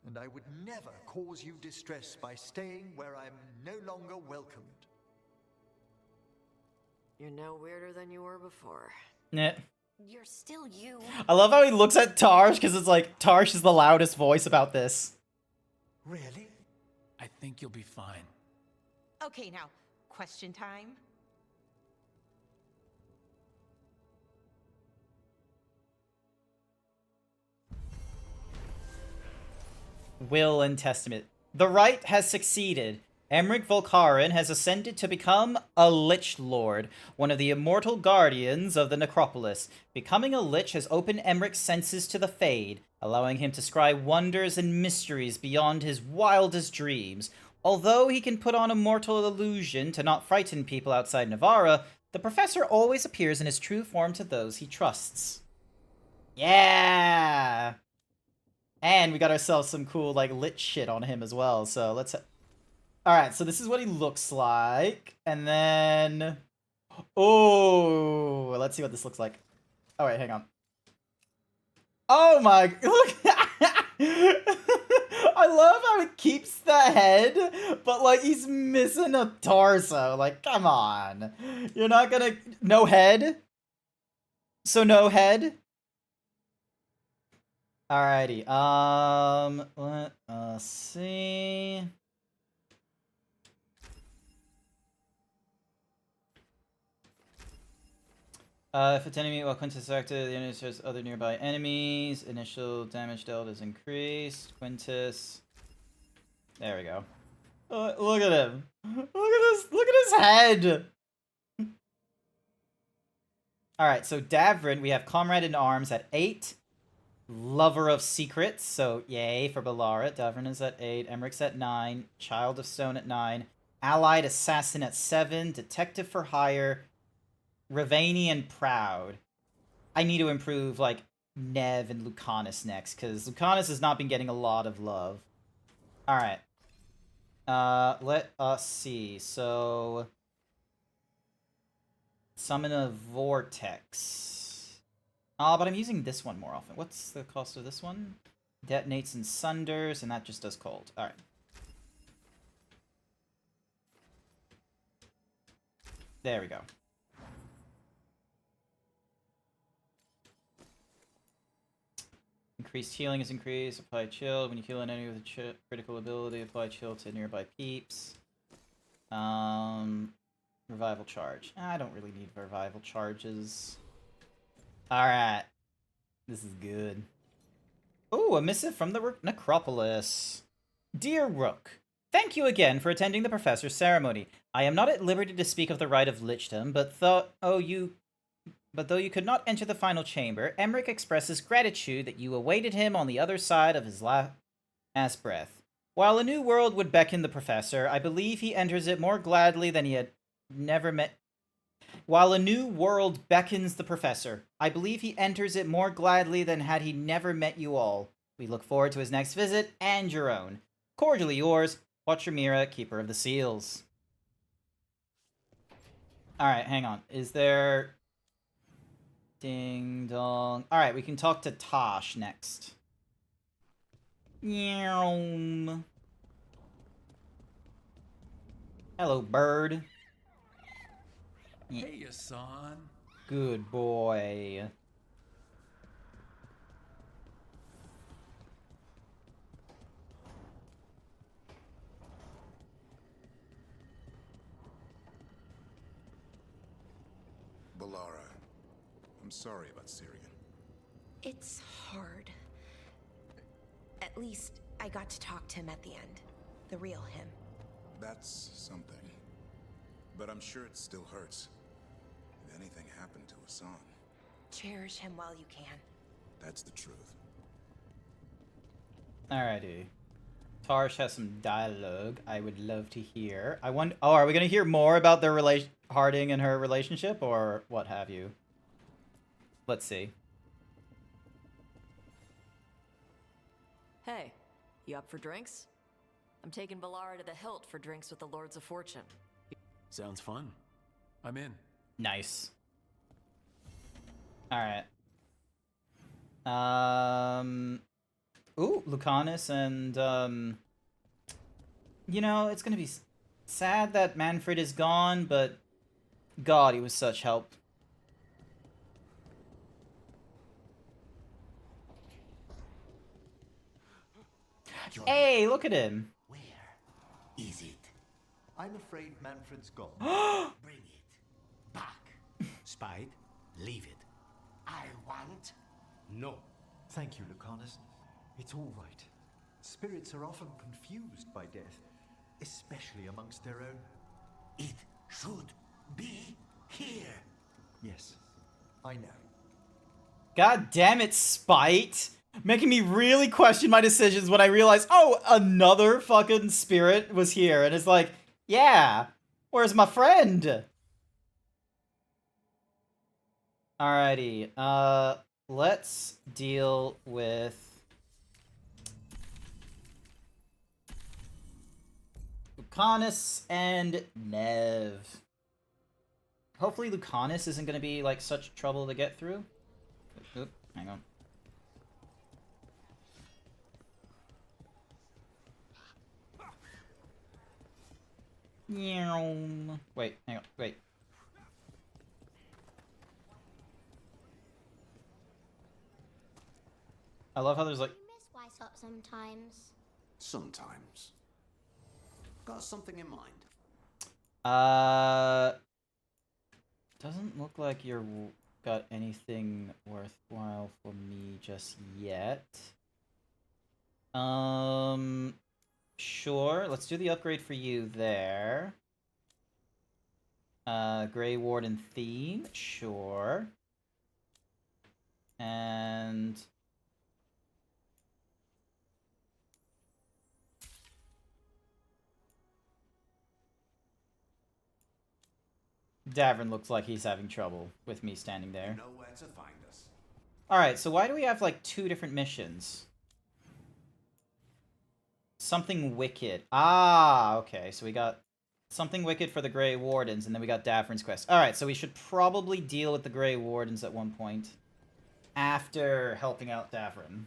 and I would never cause you distress by staying where I'm no longer welcomed. You're no weirder than you were before. Nah. You're still you. I love how he looks at Tarsh, because it's like, Tarsh is the loudest voice about this. Really? I think you'll be fine. Okay, now, question time. Will and Testament. The Rite has succeeded. Emmerich Volkaren has ascended to become a Lich Lord, one of the immortal guardians of the Necropolis. Becoming a Lich has opened Emmerich's senses to the Fade, allowing him to scry wonders and mysteries beyond his wildest dreams. Although he can put on a mortal illusion to not frighten people outside Navarra, the Professor always appears in his true form to those he trusts. Yeah! And we got ourselves some cool, like, lit shit on him as well, so let's... Alright, so this is what he looks like, and then... Oh, let's see what this looks like. Oh, wait, hang on. Oh my... Look! I love how it keeps the head, but, like, he's missing a torso. Like, come on. You're not gonna... No head? So no head? Alrighty, let us see. If it's enemy while Quintus is active, the enemy destroys other nearby enemies. Initial damage dealt is increased. Quintus. There we go. Look at him. Look at this. Look at his head. Alright, so Davrin, we have Comrade in Arms at 8. Lover of Secrets, so yay for Balara. Davrin is at 8. Emmerich's at 9. Child of Stone at 9. Allied Assassin at 7. Detective for Hire. Ravanian Proud. I need to improve, like, Nev and Lucanus next, because Lucanus has not been getting a lot of love. Alright. Let us see. So... Summon a Vortex. But I'm using this one more often. What's the cost of this one? Detonates and sunders, and that just does cold. Alright. There we go. Increased healing is increased. Apply chill. When you heal an enemy with a critical ability, apply chill to nearby peeps. Revival charge. I don't really need revival charges. Alright. This is good. Ooh, a missive from the Necropolis. Dear Rook, thank you again for attending the Professor's ceremony. I am not at liberty to speak of the rite of lichdom, but though you could not enter the final chamber, Emmerich expresses gratitude that you awaited him on the other side of his last breath. While a new world would beckon the Professor, I believe he enters it more gladly than he had never met. While a new world beckons the Professor, I believe he enters it more gladly than had he never met you all. We look forward to his next visit, and your own. Cordially yours, Watchermira, Keeper of the Seals. Alright, hang on. Is there... Ding dong. Alright, we can talk to Tosh next. Meow. Hello, bird. Hey, Hassan. Good boy. Balara, I'm sorry about Syrian. It's hard. At least I got to talk to him at the end. The real him. That's something. But I'm sure it still hurts. If anything happened to Hassan. Cherish him while you can. That's the truth. Alrighty. Tarsh has some dialogue I would love to hear. I wonder... Oh, are we going to hear more about their Harding and her relationship, or what have you? Let's see. Hey, you up for drinks? I'm taking Balara to the Hilt for drinks with the Lords of Fortune. Sounds fun. I'm in. Nice. Alright. Ooh, Lucanus and, you know, it's gonna be sad that Manfred is gone, but God, he was such help. Hey, look at him. is it? I'm afraid Manfred's gone. Bring it back. Spite, leave it. I want. No. Thank you, Lucanus. It's all right. Spirits are often confused by death, especially amongst their own. It should be here. Yes, I know. God damn it, Spite! Making me really question my decisions when I realize, oh, another fucking spirit was here, and it's like, yeah, where's my friend? Alrighty, let's deal with Lucanus and Nev. Hopefully Lucanus isn't going to be, like, such trouble to get through. Oop, hang on. Wait, hang on, wait. I love how there's like... You miss Weiss up sometimes. Sometimes. Got something in mind? Doesn't look like you're got anything worthwhile for me just yet. Sure, let's do the upgrade for you there. Grey Warden theme, sure. And... Davrin looks like he's having trouble with me standing there. You know where to find us. Alright, so why do we have, like, 2 different missions? Something Wicked. Ah, okay, so we got Something Wicked for the Grey Wardens, and then we got Davrin's quest. Alright, so we should probably deal with the Grey Wardens at one point. After helping out Davrin.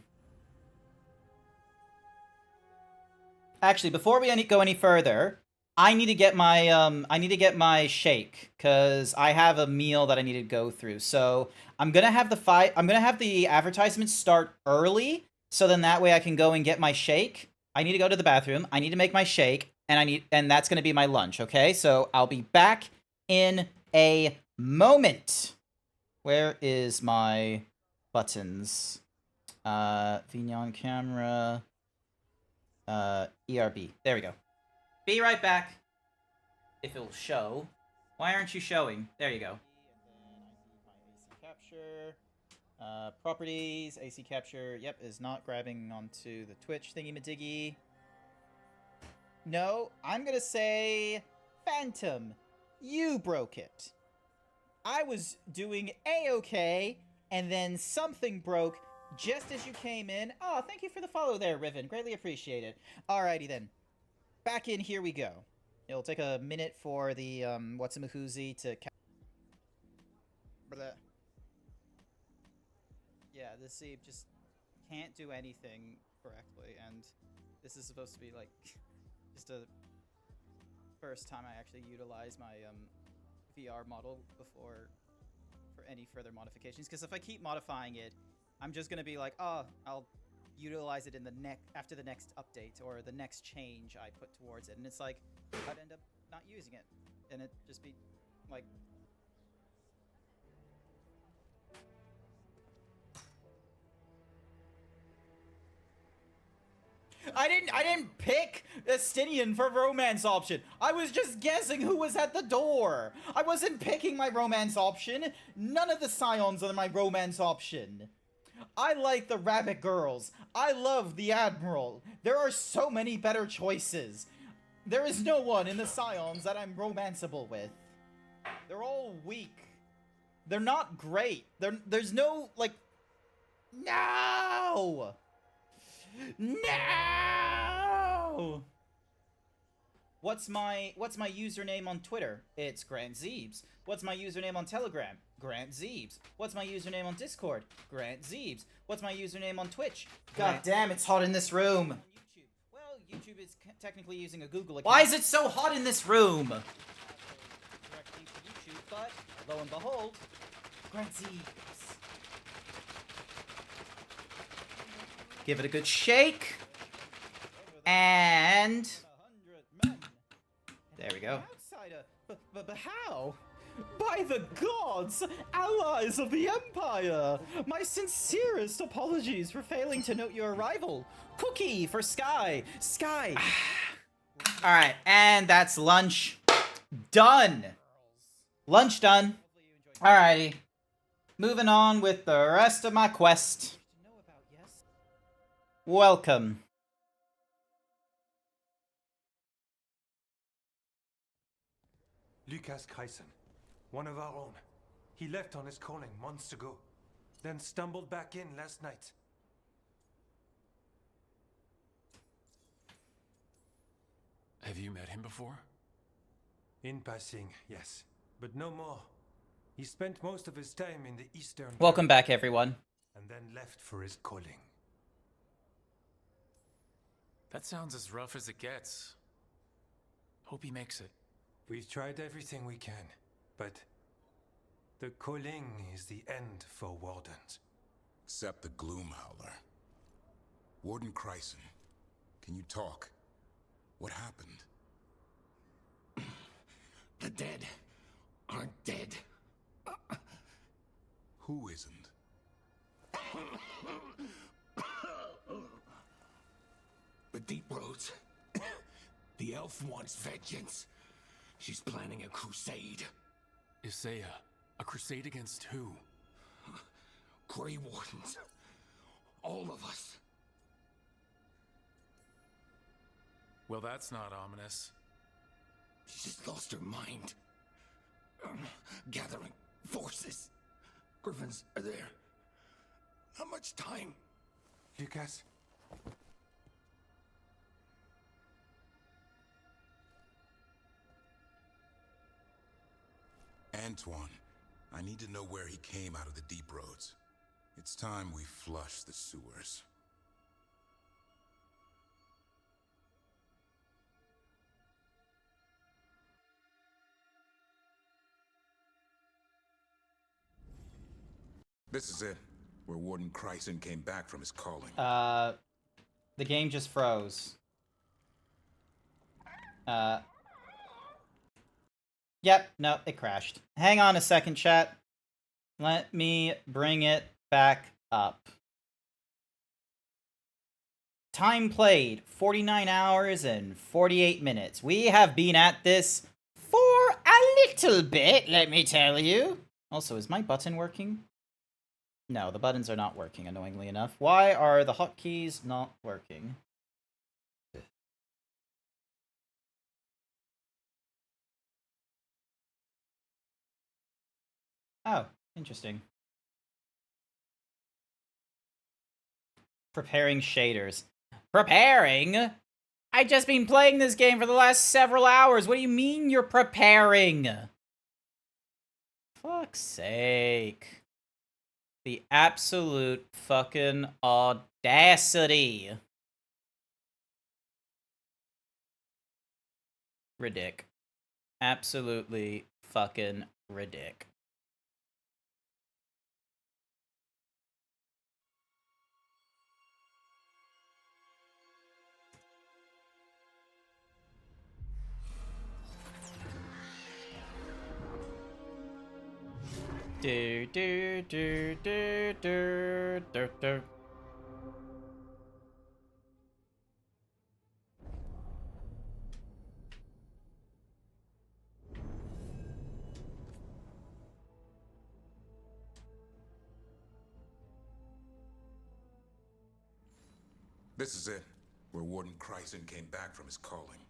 Actually, before we go any further... I need to get my shake, cause I have a meal that I need to go through. So I'm gonna have the advertisements start early, so then that way I can go and get my shake. I need to go to the bathroom. I need to make my shake, and that's gonna be my lunch. Okay, so I'll be back in a moment. Where is my buttons? Vignon camera. ERB. There we go. Be right back. If it'll show. Why aren't you showing? There you go. Capture. Properties. AC capture. Yep, is not grabbing onto the Twitch thingy-madiggy. No, I'm gonna say... Phantom, you broke it. I was doing A-okay, and then something broke just as you came in. Oh, thank you for the follow there, Riven. Greatly appreciate it. Alrighty then. Back in, here we go. It'll take a minute for the, what's-a-mahoozy to... Yeah, this Zeeb just can't do anything correctly, and this is supposed to be, like, just a first time I actually utilize my, VR model for any further modifications, because if I keep modifying it, I'm just gonna be like, oh, I'll utilize it in the after the next update or the next change I put towards it, and it's like I'd end up not using it, and it'd just be like I didn't pick Estinian for romance option. I was just guessing who was at the door. I wasn't picking my romance option. None of the Scions are my romance option. I like the Rabbit Girls. I love the Admiral. There are so many better choices. There is no one in the Scions that I'm romanceable with. They're all weak. They're not great. There's no, like... No! No! What's my username on Twitter? It's GrantZeebs. What's my username on Telegram? GrantZeebs. What's my username on Discord? GrantZeebs. What's my username on Twitch? God damn, it's hot in this room. On YouTube. Well, YouTube is technically using a Google account. Why is it so hot in this room? Direct link to YouTube, but lo and behold, GrantZeebs. Give it a good shake. And... There we go. Outsider, but how? By the gods, allies of the Empire! My sincerest apologies for failing to note your arrival. Cookie for Sky. Sky. All right, and that's lunch done. Lunch done. Alrighty. Moving on with the rest of my quest. Welcome. Lucas Kreisen, one of our own. He left on his calling months ago, then stumbled back in last night. Have you met him before? In passing, yes, but no more. He spent most of his time in the Eastern... Welcome back, everyone. And then left for his calling. That sounds as rough as it gets. Hope he makes it. We've tried everything we can, but the calling is the end for Wardens. Except the Gloomhowler. Warden Kreisen, can you talk? What happened? The dead aren't dead. Who isn't? The Deep Roads. The elf wants vengeance. She's planning a crusade. Isaiah, a crusade against who? Grey Wardens. All of us. Well, that's not ominous. She just lost her mind. Gathering forces. Griffins are there. How much time? Lucas? Antoine, I need to know where he came out of the Deep Roads. It's time we flush the sewers. This is it, where Warden Kreisen came back from his calling. The game just froze. Yep, no, it crashed. Hang on a second, chat. Let me bring it back up. Time played, 49 hours and 48 minutes. We have been at this for a little bit, let me tell you. Also, is my button working? No, the buttons are not working, annoyingly enough. Why are the hotkeys not working? Oh, interesting. Preparing shaders. Preparing? I've just been playing this game for the last several hours. What do you mean you're preparing? Fuck's sake. The absolute fucking audacity. Ridic. Absolutely fucking ridic. Do do do do do do do. This is it, where Warden Kreisen came back from his calling.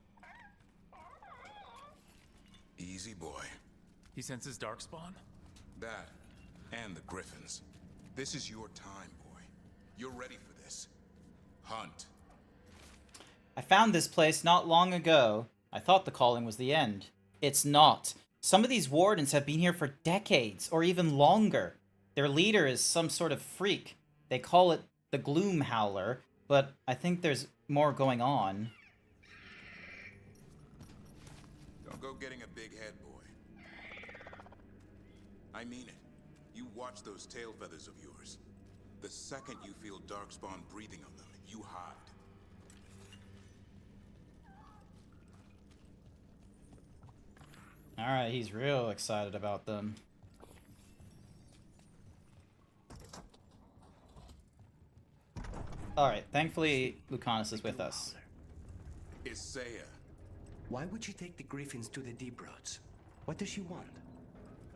Easy, boy. He senses Darkspawn? That, and the Griffins. This is your time, boy. You're ready for this. Hunt. I found this place not long ago. I thought the calling was the end. It's not. Some of these wardens have been here for decades, or even longer. Their leader is some sort of freak. They call it the Gloomhowler, but I think there's more going on. Don't go getting a big head, boy. I mean it. You watch those tail feathers of yours. The second you feel Darkspawn breathing on them, you hide. Alright, he's real excited about them. Alright, thankfully Lucanus is with us. Isaiah. Why would she take the Griffins to the Deep Roads? What does she want?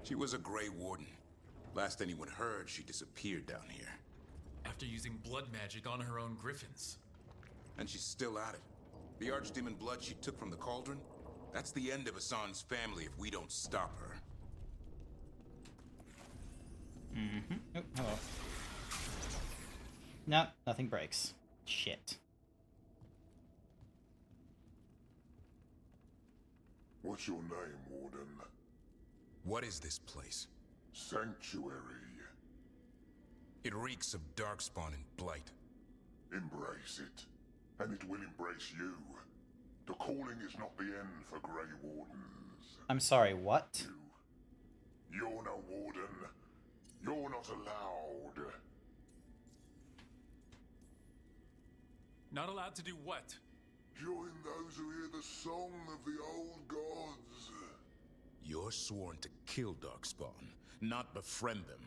She was a Grey Warden. Last anyone heard, she disappeared down here. After using blood magic on her own griffins. And she's still at it. The Archdemon blood she took from the cauldron? That's the end of Hassan's family if we don't stop her. Mm-hmm. Oh, hello. No, nothing breaks. Shit. What's your name, Warden? What is this place? Sanctuary. It reeks of darkspawn and blight. Embrace it, and it will embrace you. The calling is not the end for Grey Wardens. I'm sorry, what? You're no warden. You're not allowed. Not allowed to do what? Join those who hear the song of the old gods. You're sworn to kill Darkspawn, not befriend them.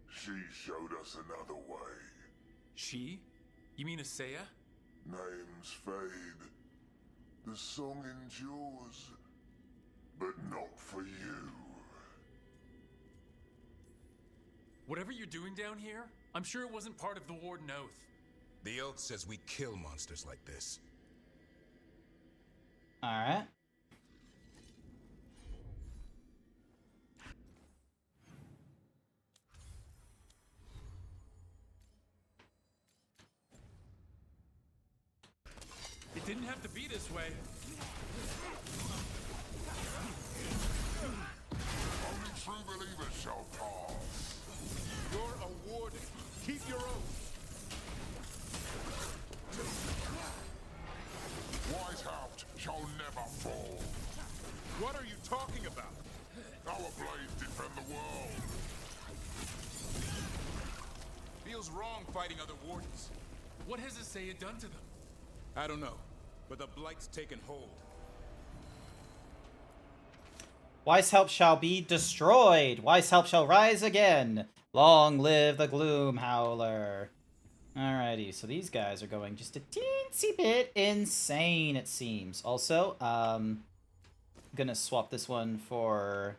She showed us another way. She? You mean Isaiah? Names fade. The song endures. But not for you. Whatever you're doing down here, I'm sure it wasn't part of the Warden Oath. The oath says we kill monsters like this. Alright. It didn't have to be this way. Only true believers shall pass. You're a warden. Keep your oath. Whitehaupt shall never fall. What are you talking about? Our blades defend the world. Feels wrong fighting other wardens. What has Isaiah done to them? I don't know, but the blight's taken hold. Weishelp shall be destroyed. Weishelp shall rise again. Long live the Gloom Howler. Alrighty, so these guys are going just a teensy bit insane, it seems. Also, I'm gonna swap this one for...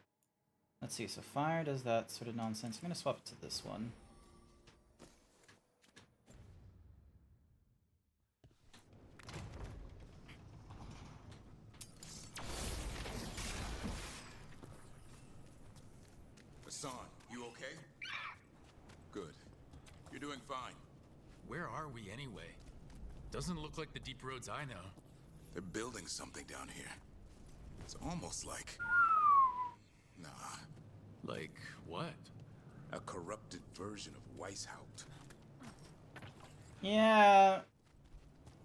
Let's see, so fire does that sort of nonsense. I'm gonna swap it to this one. Hassan, you okay? Good. You're doing fine. Where are we anyway? Doesn't look like the deep roads I know. They're building something down here. It's almost like... Nah. Like what? A corrupted version of Weishaupt. Yeah,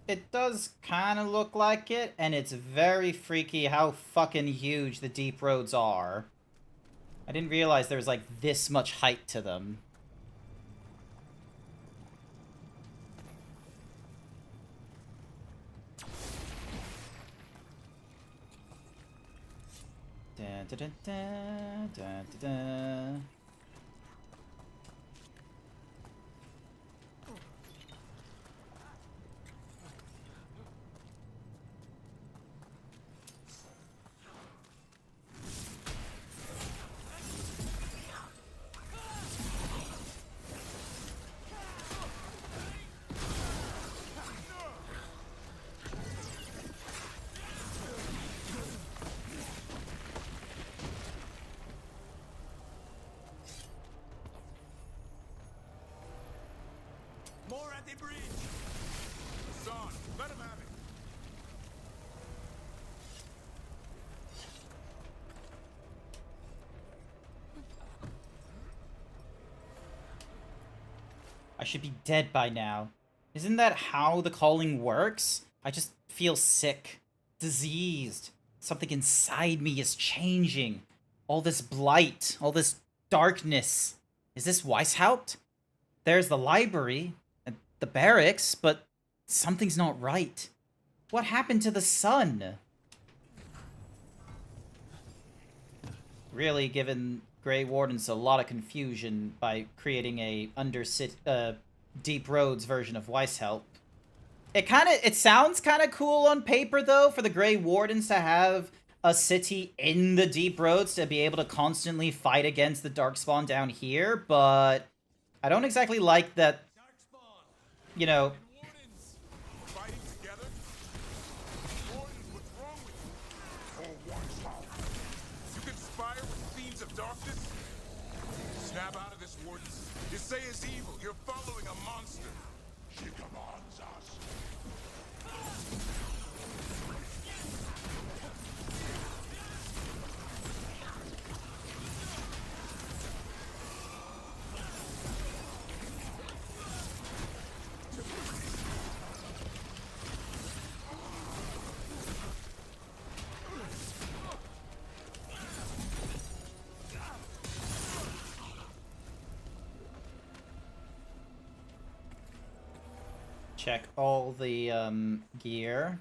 it does kind of look like it, and it's very freaky how fucking huge the deep roads are. I didn't realize there was like this much height to them. Da, da, da, da, da, da, da. More at the bridge! Hassan, let him have it! I should be dead by now. Isn't that how the calling works? I just feel sick, diseased. Something inside me is changing. All this blight, all this darkness. Is this Weishaupt? There's the library, and the barracks, but something's not right. What happened to the sun? really given Grey Wardens a lot of confusion by creating a Deep Roads version of Weishaupt. It sounds kind of cool on paper, though, for the Grey Wardens to have a city in the Deep Roads to be able to constantly fight against the Darkspawn down here, but I don't exactly like that, you know... Fighting together? Wardens, what's wrong with you? Oh, Weishaupt. You conspire with fiends of darkness? Snap out of this, Wardens. You say is evil. You're following a monster. She commands us. Check all the gear.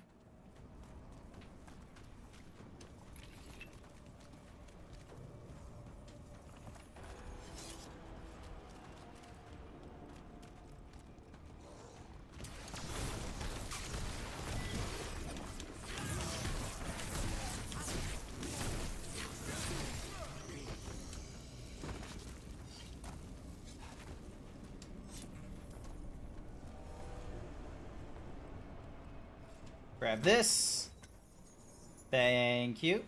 Grab this. Thank you.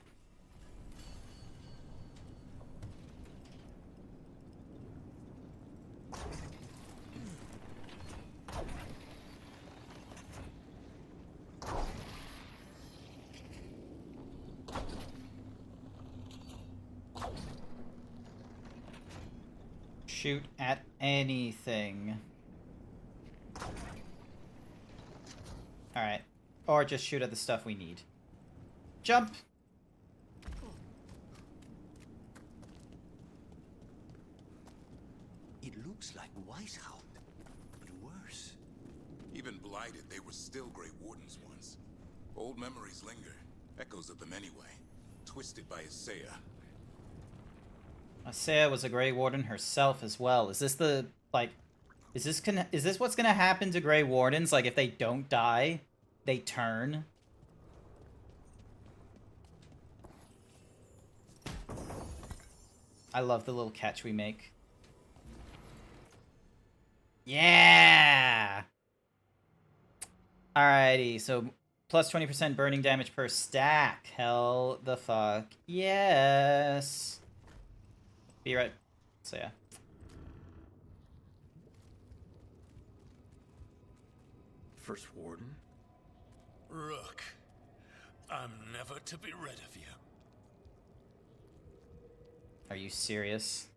Shoot at anything. Alright. Or just shoot at the stuff we need. Jump! It looks like Weishaupt, but worse. Even blighted, they were still Grey Wardens once. Old memories linger. Echoes of them anyway. Twisted by Isaiah. Isaiah was a Grey Warden herself as well. Is this the, like... Is this what's gonna happen to Grey Wardens? Like, if they don't die, they turn? I love the little catch we make. Yeah! Alrighty, so plus 20% burning damage per stack. Hell the fuck yes. Be right. So yeah. First Warden? Rook, I'm never to be rid of you. Are you serious?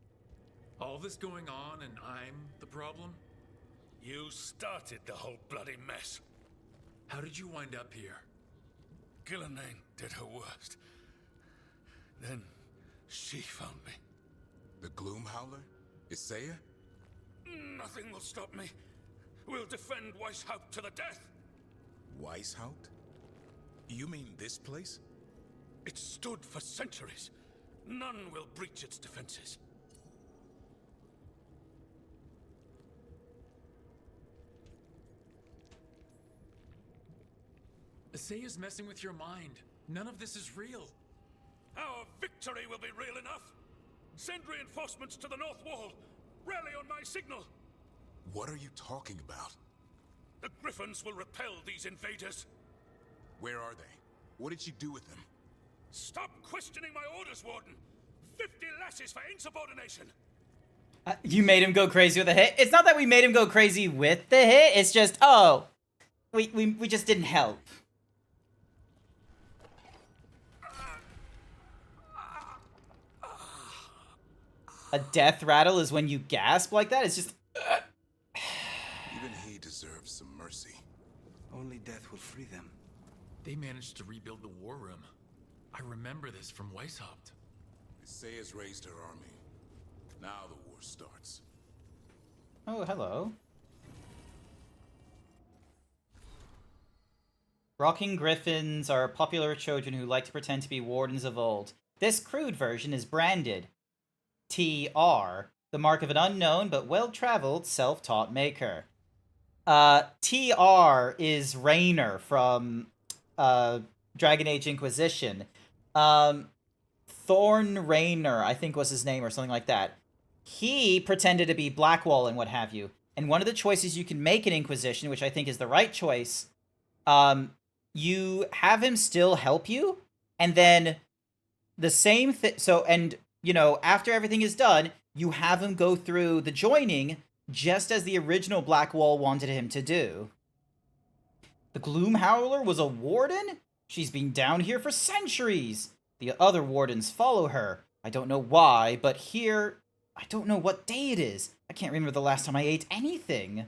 All this going on and I'm the problem? You started the whole bloody mess. How did you wind up here? Gillenane did her worst. Then she found me. The Gloom Howler? Isaiah? Nothing will stop me. We'll defend Weishaupt to the death. Weishaupt? You mean this place? It stood for centuries. None will breach its defenses. Isaiah's messing with your mind. None of this is real. Our victory will be real enough. Send reinforcements to the North Wall. Rally on my signal. What are you talking about? The Griffins will repel these invaders. Where are they? What did you do with them? Stop questioning my orders, Warden. 50 lashes for insubordination. You made him go crazy with the hit? It's not that we made him go crazy with the hit, it's just, oh, we just didn't help. A death rattle is when you gasp like that? It's just... Even he deserves some mercy. Only death will free them. They managed to rebuild the war room. I remember this from Weishaupt. Isaiah's raised her army. Now the war starts. Oh, hello. Rocking Griffins are popular children who like to pretend to be wardens of old. This crude version is branded TR, the mark of an unknown but well-traveled self-taught maker. TR is Raynor from Dragon Age Inquisition. Thorn Raynor, I think was his name, or something like that. He pretended to be Blackwall and what have you. And one of the choices you can make in Inquisition, which I think is the right choice, you have him still help you, and then the same thing. So, and, you know, after everything is done, you have him go through the joining just as the original Blackwall wanted him to do. The Gloom Howler was a warden? She's been down here for centuries. The other wardens follow her. I don't know why, but here, I don't know what day it is. I can't remember the last time I ate anything.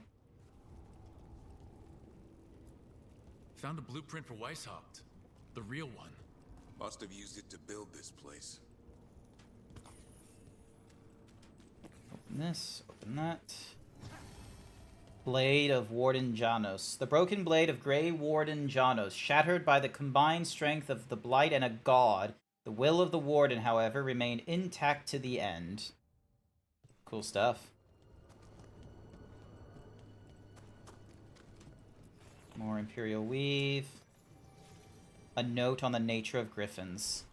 Found a blueprint for Weishaupt. The real one. Must have used it to build this place. Open this, open that. Blade of Warden Janos. The broken blade of Grey Warden Janos, shattered by the combined strength of the Blight and a god. The will of the Warden, however, remained intact to the end. Cool stuff. More Imperial Weave. A note on the nature of griffins.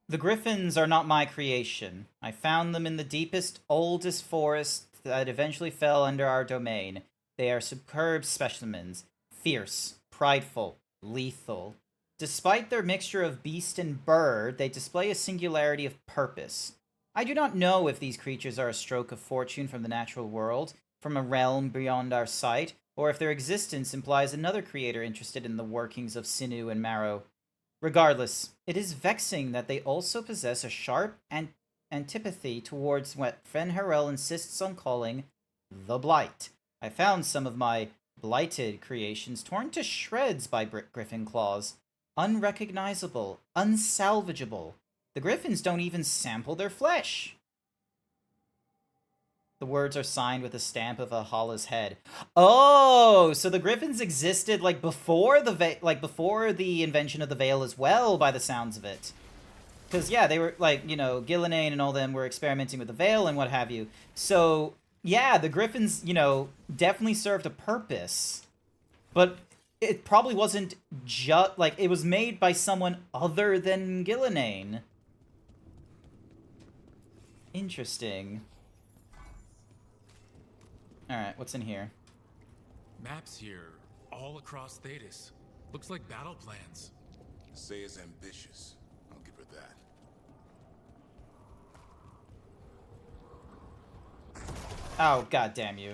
The griffins are not my creation. I found them in the deepest, oldest forest that eventually fell under our domain. They are superb specimens. Fierce, prideful, lethal. Despite their mixture of beast and bird, they display a singularity of purpose. I do not know if these creatures are a stroke of fortune from the natural world, from a realm beyond our sight, or if their existence implies another creator interested in the workings of sinew and marrow. Regardless, it is vexing that they also possess a sharp antipathy towards what Fenharel insists on calling the Blight. I found some of my blighted creations torn to shreds by griffin claws. Unrecognizable, unsalvageable. The griffins don't even sample their flesh. The words are signed with a stamp of Ahala's head. Oh, so the griffins existed like before the invention of the Veil as well, by the sounds of it. Because yeah, they were like, you know, Gillenane and all them were experimenting with the Veil and what have you. So yeah, the griffins, you know, definitely served a purpose, but it probably wasn't just like it was made by someone other than Gillenane. Interesting. Alright, what's in here? Maps here, all across Thetis. Looks like battle plans. Saya's ambitious. I'll give her that. Oh, god damn you.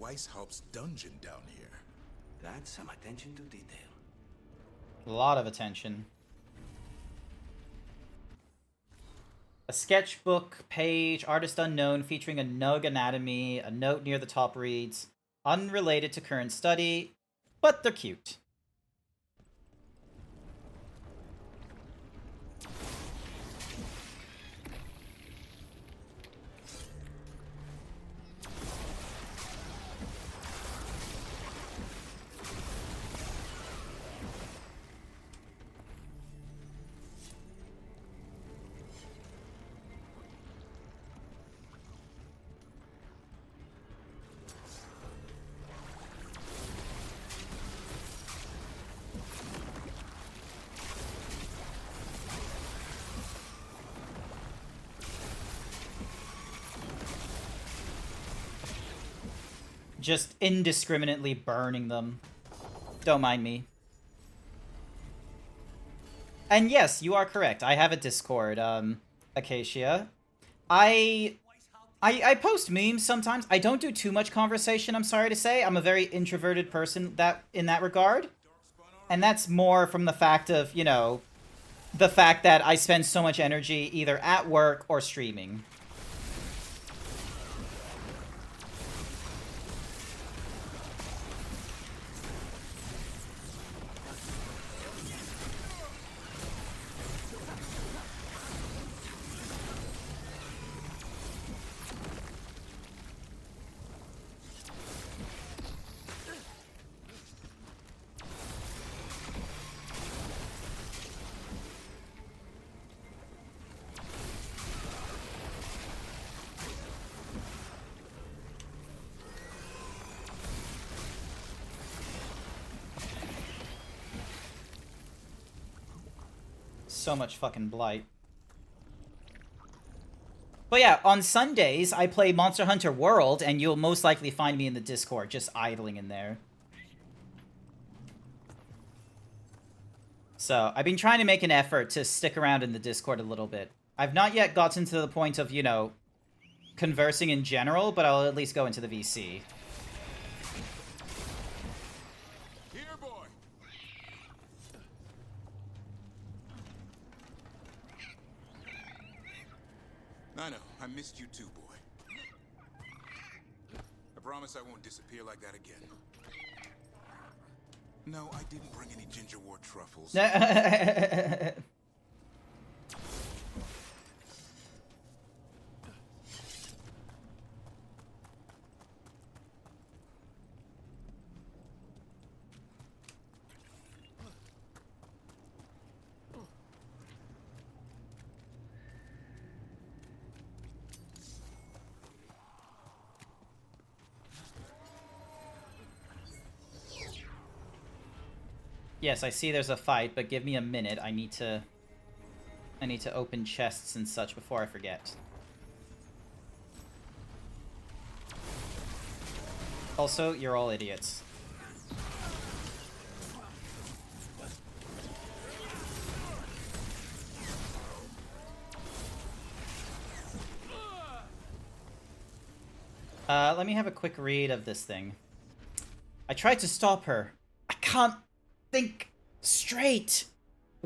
Weishaupt's dungeon down here. That's some attention to detail. A lot of attention. A sketchbook page, artist unknown, featuring a Nug anatomy. A note near the top reads, unrelated to current study, but they're cute. Just indiscriminately burning them. Don't mind me. And yes, you are correct. I have a Discord, Acacia. I post memes sometimes. I don't do too much conversation, I'm sorry to say. I'm a very introverted person in that regard. And that's more from the fact of, you know, the fact that I spend so much energy either at work or streaming. So much fucking blight. But yeah, on Sundays, I play Monster Hunter World, and you'll most likely find me in the Discord, just idling in there. So, I've been trying to make an effort to stick around in the Discord a little bit. I've not yet gotten to the point of, you know, conversing in general, but I'll at least go into the VC. I know. I missed you too, boy. I promise I won't disappear like that again. No, I didn't bring any ginger wort truffles. Yes, I see there's a fight, but give me a minute. I need to open chests and such before I forget. Also, you're all idiots. Let me have a quick read of this thing. I tried to stop her. I can't think straight.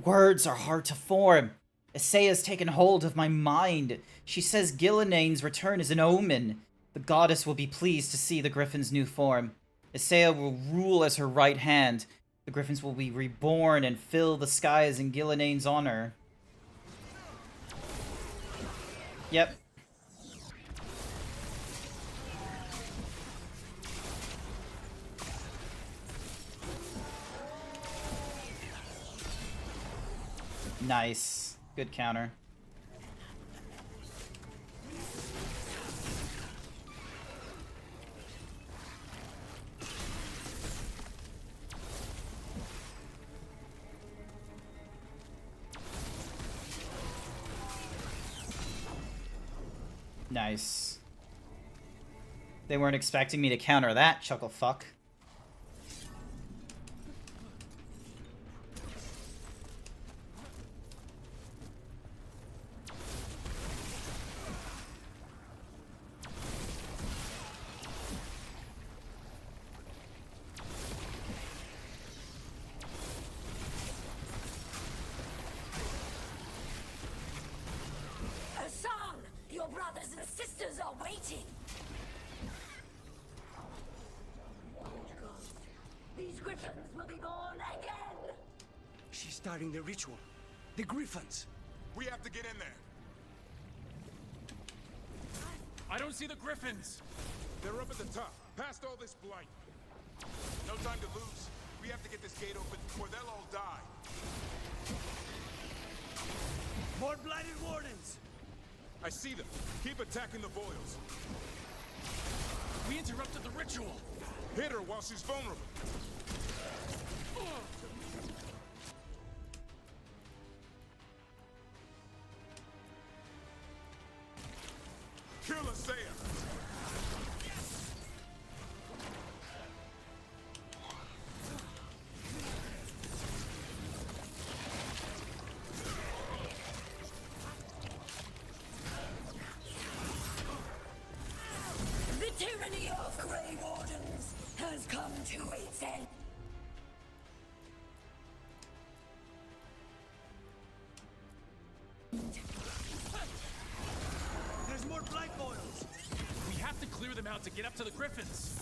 Words are hard to form. Isaya's taken hold of my mind. She says Gillianane's return is an omen. The goddess will be pleased to see the Griffin's new form. Isaya will rule as her right hand. The Griffins will be reborn and fill the skies in Gillianane's honor. Yep. Nice. Good counter. Nice. They weren't expecting me to counter that, chuckle fuck. Hassan, your brothers and sisters are waiting. These griffins will be born again. She's starting the ritual. The Griffins. We have to get in there. I don't see the Griffins. They're up at the top, past all this blight. No time to lose. We have to get this gate open or they'll all die. More blighted wardens. I see them. Keep attacking the boils. We interrupted the ritual. Hit her while she's vulnerable. Kill Isaiah. The tyranny of Grey Wardens has come to its end. now to get up to the griffins.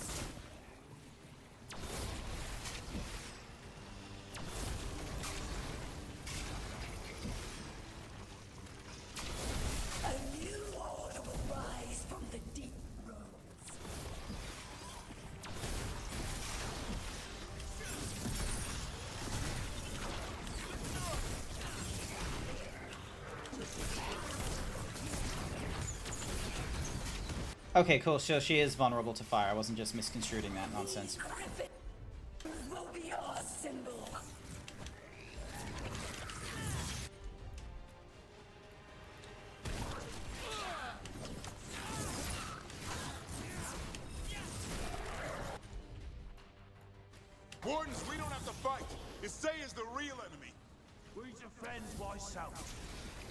A new order will rise from the deep roads. Okay, cool. So she is vulnerable to fire. I wasn't just misconstruing that nonsense. Will be our symbol. Wardens, we don't have to fight. Isaya's the real enemy. Where's your friend, Weishaupt?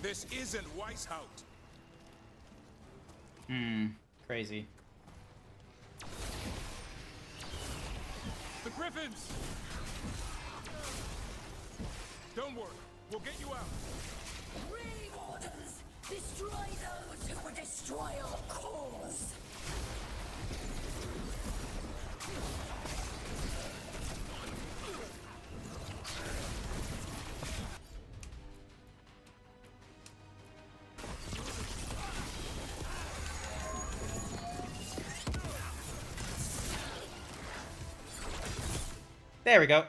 This isn't Weishaupt. Crazy. The griffins! Don't worry, we'll get you out. Grey Wardens, destroy those who would destroy our cause. There we go.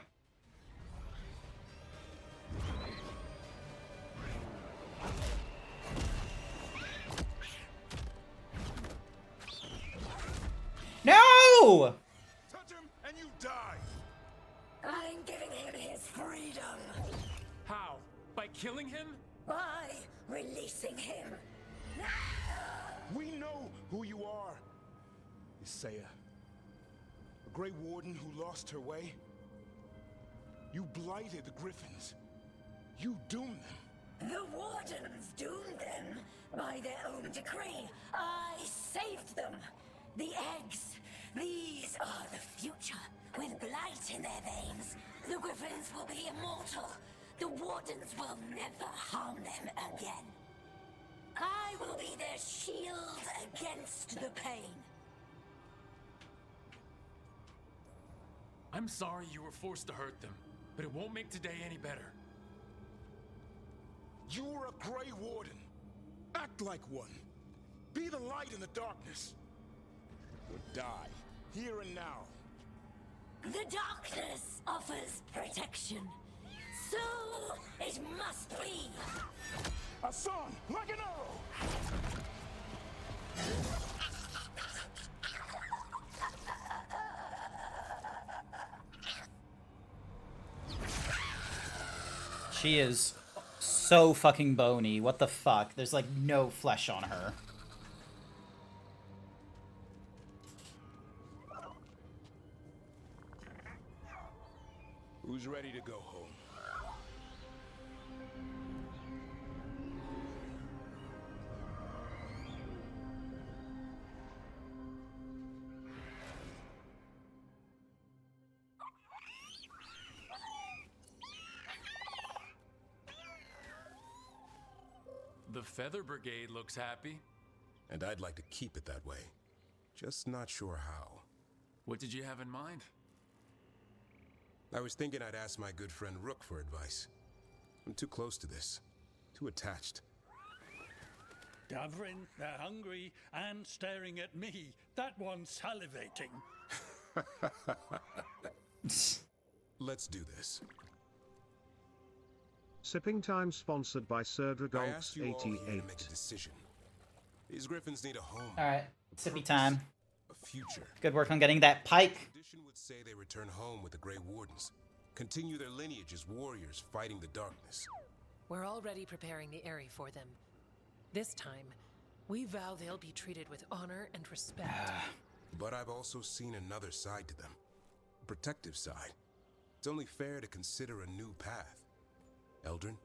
No! Touch him and you die. I'm giving him his freedom. How? By killing him? By releasing him. We know who you are. Isaiah. A Grey Warden who lost her way. You blighted the Griffins. You doomed them. The Wardens doomed them by their own decree. I saved them. The eggs. These are the future. With blight in their veins, the Griffins will be immortal. The Wardens will never harm them again. I will be their shield against the pain. I'm sorry you were forced to hurt them, but it won't make today any better. You're a Grey Warden. Act like one. Be the light in the darkness. Or die, here and now. The darkness offers protection. So it must be. A song, like an arrow! She is so fucking bony. What the fuck? There's like no flesh on her. Who's ready to go home? The Feather Brigade looks happy. And I'd like to keep it that way. Just not sure how. What did you have in mind? I was thinking I'd ask my good friend Rook for advice. I'm too close to this. Too attached. Davrin, they're hungry and staring at me. That one's salivating. Let's do this. Sipping Time sponsored by I Serdragogs asked you all here 88. to make a decision. These Griffins need a home. Alright, sippy time. A future. Good work on getting that pike. Tradition would say they return home with the Grey Wardens. Continue their lineage as warriors fighting the darkness. We're already preparing the Eyrie for them. This time, we vow they'll be treated with honor and respect. But I've also seen another side to them. A protective side. It's only fair to consider a new path. Eldrin?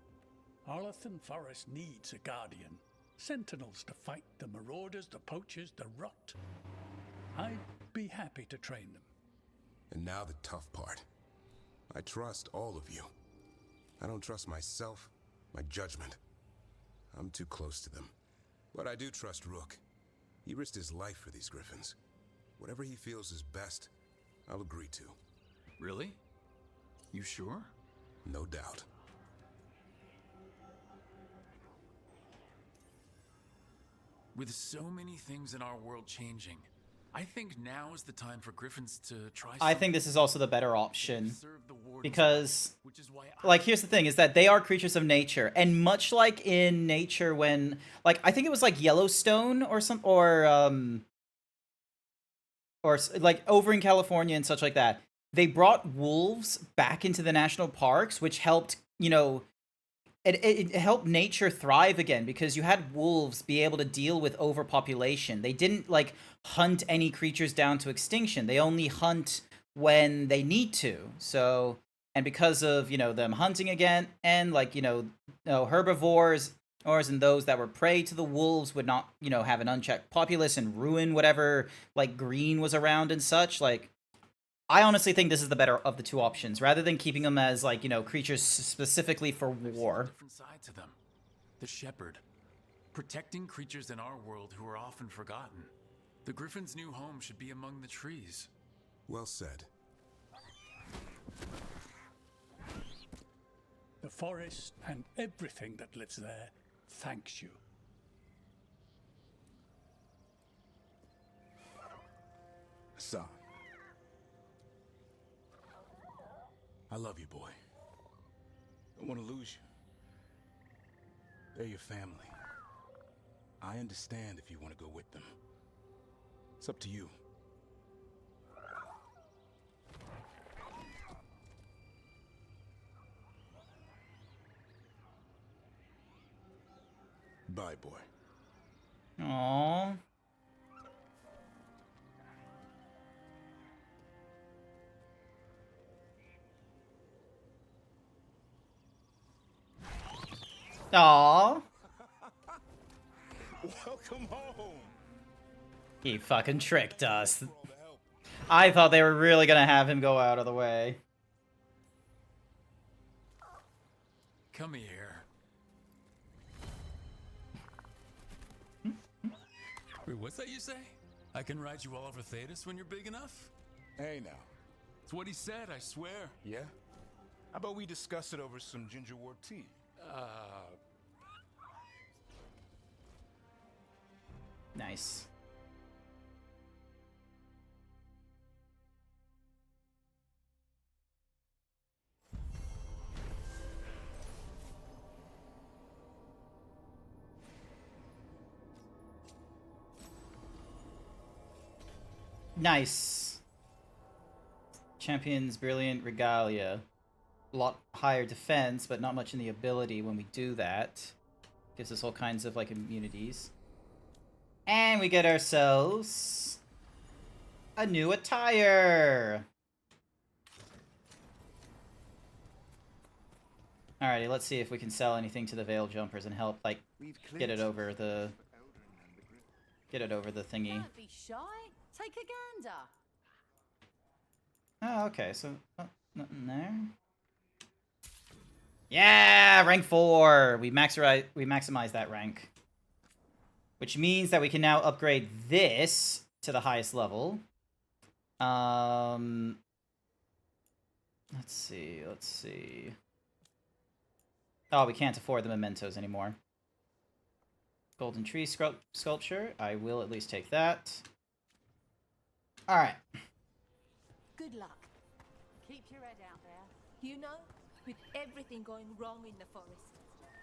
Arlathan Forest needs a guardian. Sentinels to fight the marauders, the poachers, the rot. I'd be happy to train them. And now the tough part. I trust all of you. I don't trust myself, my judgment. I'm too close to them. But I do trust Rook. He risked his life for these Griffins. Whatever he feels is best, I'll agree to. Really? You sure? No doubt. With so many things in our world changing, I think now is the time for Griffins to try I think this is also the better option. serve the Warden's Because, right, which is why like, here's the thing, is that they are creatures of nature. And much like in nature when, like, I think it was like Yellowstone or like over in California and such like that, they brought wolves back into the national parks, which helped, you know, it helped nature thrive again because you had wolves be able to deal with overpopulation. They didn't, like, hunt any creatures down to extinction. They only hunt when they need to. So, and because of, you know, them hunting again, and, like, herbivores and those that were prey to the wolves would not, you know, have an unchecked populace and ruin whatever, like, green was around and such. Like, I honestly think this is the better of the two options, rather than keeping them as, like, you know, creatures specifically for war. different side to them. The shepherd, protecting creatures in our world who are often forgotten. The Griffin's new home should be among the trees. Well said. The forest and everything that lives there thanks you. Son. I love you, boy. Don't want to lose you. They're your family. I understand if you want to go with them. It's up to you. Bye, boy. Aww. Aww. Welcome home. He fucking tricked us. I thought they were really gonna have him go out of the way. Come here. Wait, what's that you say? I can ride you all over Thetis when you're big enough? Hey, now. It's what he said, I swear. Yeah? How about we discuss it over some gingerwort tea? Nice. Nice. Champion's Brilliant Regalia. A lot higher defense, but not much in the ability when we do that. Gives us all kinds of, like, immunities. And we get ourselves a new attire. Alrighty, let's see if we can sell anything to the Veil Jumpers and help, like, get it over the thingy. Don't be shy. Take a gander. Oh, okay, so nothing there. Yeah, rank 4. We maximize that rank, which means that we can now upgrade this to the highest level. Let's see. Oh, we can't afford the mementos anymore. Golden tree sculpture. I will at least take that. All right. Good luck. Keep your head out there. You know, with everything going wrong in the forest,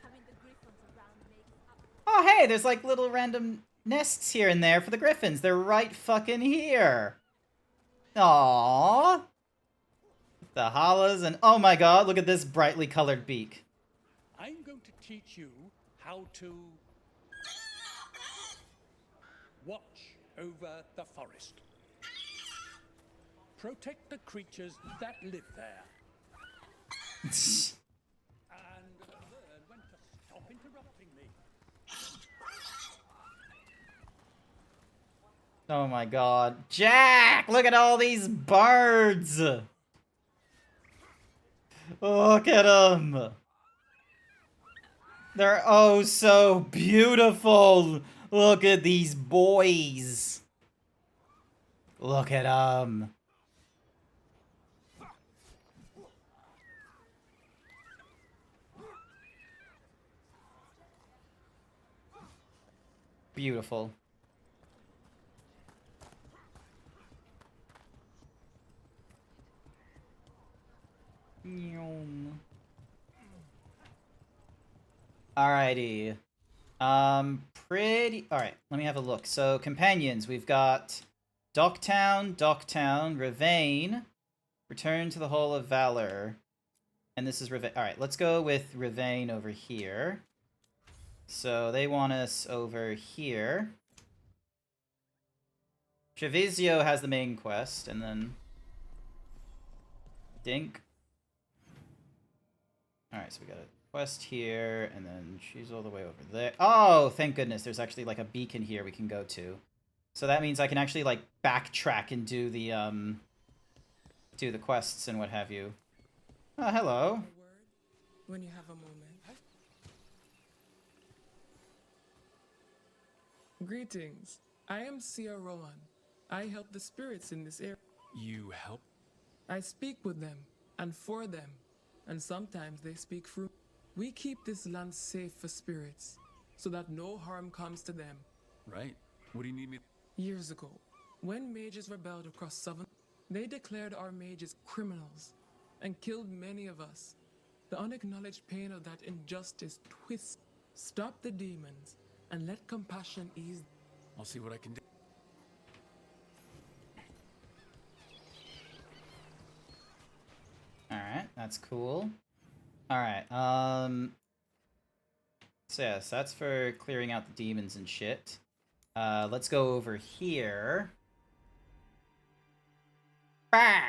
having the griffins around makes up. Oh, hey, there's like little random nests here and there for the griffins. They're right fucking here. Aww. The hollows and oh my god, look at this brightly colored beak. I'm going to teach you how to watch over the forest. Protect the creatures that live there. And learn when to stop interrupting me. Oh my god. Jack! Look at all these birds! Look at them! They're oh so beautiful! Look at these boys! Look at him. Beautiful. Alrighty. Pretty... Alright, let me have a look. So, companions, we've got Docktown, Ravane, Return to the Hall of Valor. And this is Ravane. Alright, let's go with Ravane over here. So, they want us over here. Trevisio has the main quest, and then... Dink. Alright, so we got a quest here, and then she's all the way over there. Oh, thank goodness, there's actually like a beacon here we can go to. So that means I can actually like backtrack and do the quests and what have you. Oh, hello. When you have a moment. Greetings. I am Sia Rowan. I help the spirits in this area. You help? I speak with them and for them, and sometimes they speak through. We keep this land safe for spirits, so that no harm comes to them. Right. What do you need me? Years ago, when mages rebelled across Southern, they declared our mages criminals and killed many of us. The unacknowledged pain of that injustice twists. Stop the demons and let compassion ease. I'll see what I can do. Alright, that's cool. Alright, so yes, that's for clearing out the demons and shit. Let's go over here. Bah!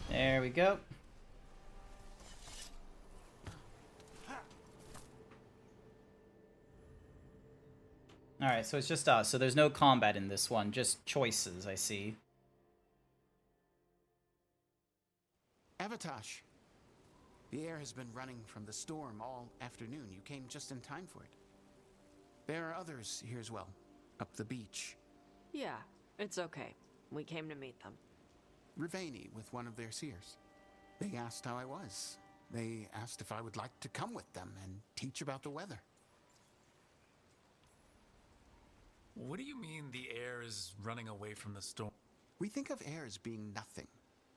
There we go. Alright, so it's just us. So there's no combat in this one, just choices, I see. Avatosh. The air has been running from the storm all afternoon. You came just in time for it. There are others here as well, up the beach. Yeah, it's okay. We came to meet them. Ravane with one of their seers. They asked how I was. They asked if I would like to come with them and teach about the weather. What do you mean the air is running away from the storm? We think of air as being nothing.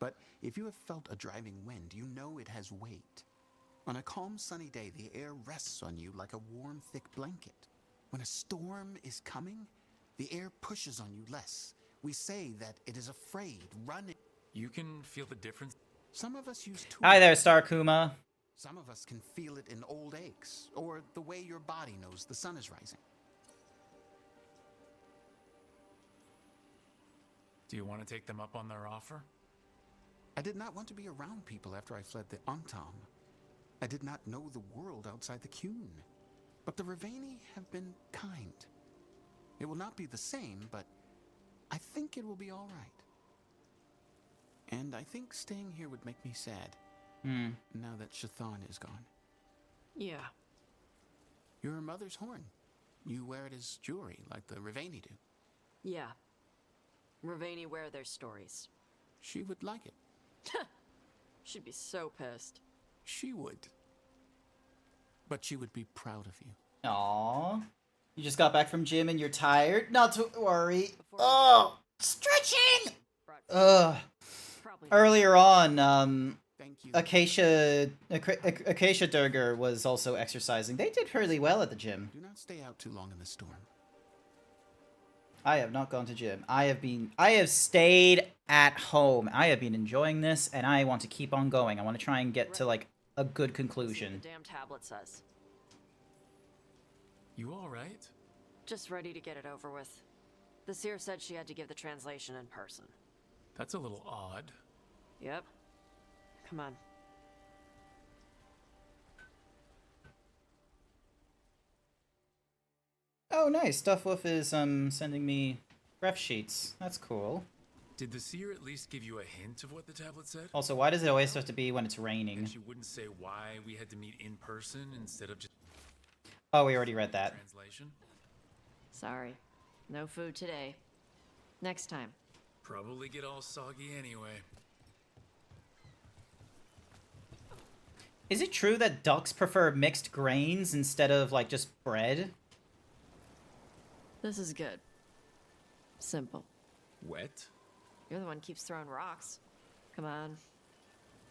But if you have felt a driving wind, you know it has weight. On a calm, sunny day, the air rests on you like a warm, thick blanket. When a storm is coming, the air pushes on you less. We say that it is afraid, running. You can feel the difference? Some of us use tools. Hi there, Star Kuma. Some of us can feel it in old aches, or the way your body knows the sun is rising. Do you want to take them up on their offer? I did not want to be around people after I fled the Antam. I did not know the world outside the Qun. But the Ravane have been kind. It will not be the same, but I think it will be all right. And I think staying here would make me sad. Now that Shathan is gone. Yeah. Your mother's horn. You wear it as jewelry, like the Ravane do. Yeah. Ravane wear their stories. She would like it. She'd be so pissed. She would. But she would be proud of you. Aww. You just got back from gym and you're tired? Not to worry. Oh, stretching! Ugh. Earlier on, Acacia Durger was also exercising. They did fairly well at the gym. Do not stay out too long in the storm. I have not gone to gym. I have stayed at home. I have been enjoying this, and I want to keep on going. I want to try and get to, like, a good See what conclusion. the damn tablet says. You all right? Just ready to get it over with. The seer said she had to give the translation in person. That's a little odd. Yep. Come on. Oh, nice. Stuffwolf is sending me ref sheets. That's cool. Did the seer at least give you a hint of what the tablet said? Also, why does it always have to be when it's raining? And she wouldn't say why we had to meet in person instead of just... Oh, we already read that. Translation? Sorry. No food today. Next time. Probably get all soggy anyway. Is it true that ducks prefer mixed grains instead of, like, just bread? This is good. Simple. Wet? You're the one who keeps throwing rocks. Come on.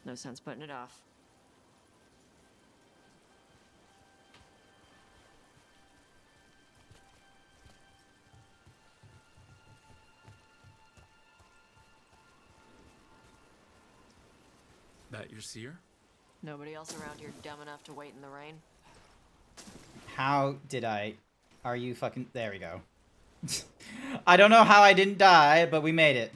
No sense putting it off. That your seer? Nobody else around here dumb enough to wait in the rain? How did I... Are you fucking... There we go. I don't know how I didn't die, but we made it.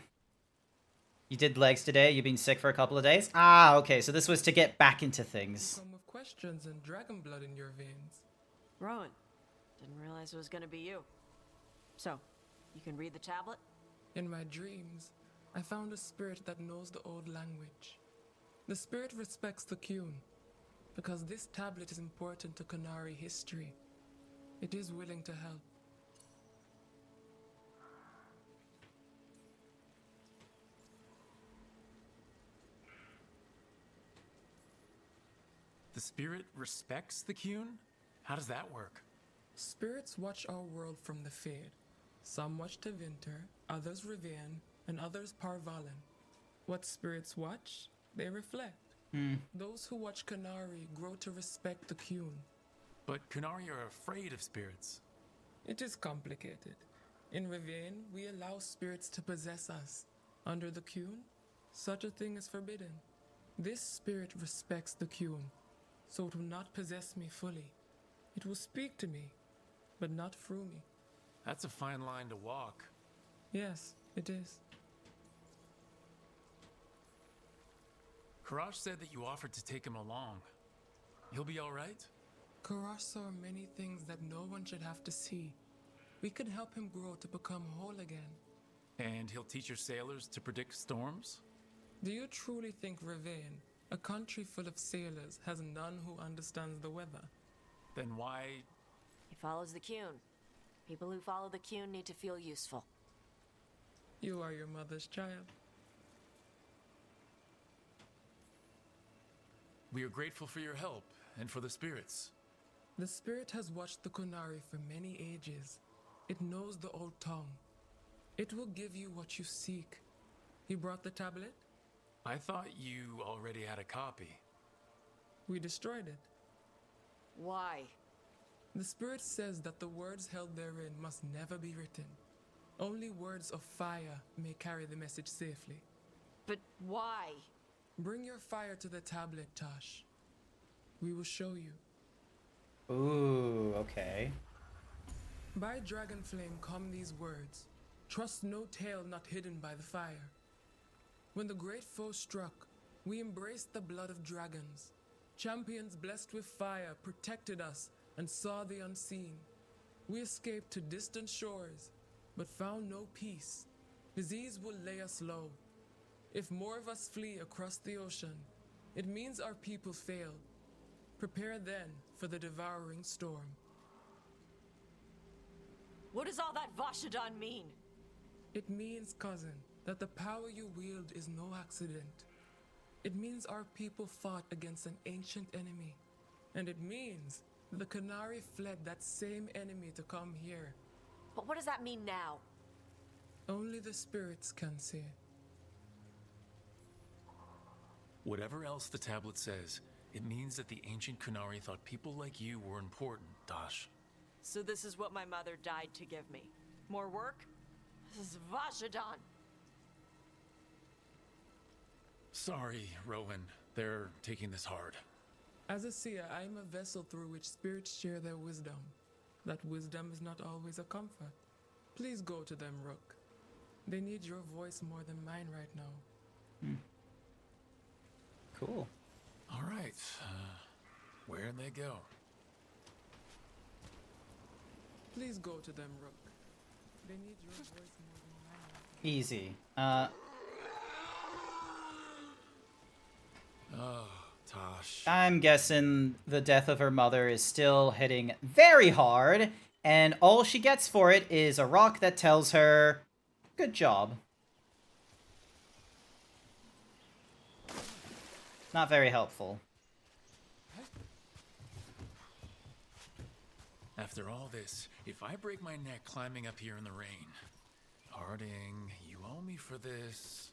You did legs today? You've been sick for a couple of days? Ah, okay, so this was to get back into things. Come with questions and dragon blood in your veins. Rowan. Didn't realize it was gonna be you. So, you can read the tablet? In my dreams, I found a spirit that knows the old language. The spirit respects the Qun, because this tablet is important to Qunari history. It is willing to help. The spirit respects the Qun? How does that work? Spirits watch our world from the Fade. Some watch Tevinter, others Rivian, and others Parvalen. What spirits watch, they reflect. Those who watch Qunari grow to respect the Qun. But Qunari are afraid of spirits. It is complicated. In Rivian, we allow spirits to possess us. Under the Qun, such a thing is forbidden. This spirit respects the Qun, so it will not possess me fully. It will speak to me, but not through me. That's a fine line to walk. Yes, it is. Karash said that you offered to take him along. He'll be all right? Karash saw many things that no one should have to see. We could help him grow to become whole again. And he'll teach your sailors to predict storms? Do you truly think Rivain, a country full of sailors, has none who understands the weather? Then why... He follows the Qun. People who follow the Qun need to feel useful. You are your mother's child. We are grateful for your help, and for the spirits. The spirit has watched the Qunari for many ages. It knows the old tongue. It will give you what you seek. He brought the tablet? I thought you already had a copy. We destroyed it. Why? The spirit says that the words held therein must never be written. Only words of fire may carry the message safely. But why? Bring your fire to the tablet, Tosh. We will show you. Ooh, okay. By dragon flame come these words. Trust no tale not hidden by the fire. When the great foe struck, we embraced the blood of dragons. Champions blessed with fire protected us and saw the unseen. We escaped to distant shores, but found no peace. Disease will lay us low. If more of us flee across the ocean, it means our people failed. Prepare then for the devouring storm. What does all that Vashadan mean? It means, cousin, that the power you wield is no accident. It means our people fought against an ancient enemy. And it means the Qunari fled that same enemy to come here. But what does that mean now? Only the spirits can say. Whatever else the tablet says, it means that the ancient Qunari thought people like you were important, Tosh. So this is what my mother died to give me. More work? Svajadon! Sorry, Rowan. They're taking this hard. As a seer, I am a vessel through which spirits share their wisdom. That wisdom is not always a comfort. Please go to them, Rook. They need your voice more than mine right now. Cool. All right. Where'd they go? Please go to them, Rook. They need your voice more than mine right now. Easy. Oh, Tosh. I'm guessing the death of her mother is still hitting very hard, and all she gets for it is a rock that tells her, good job. Not very helpful. After all this, if I break my neck climbing up here in the rain, Harding, you owe me for this.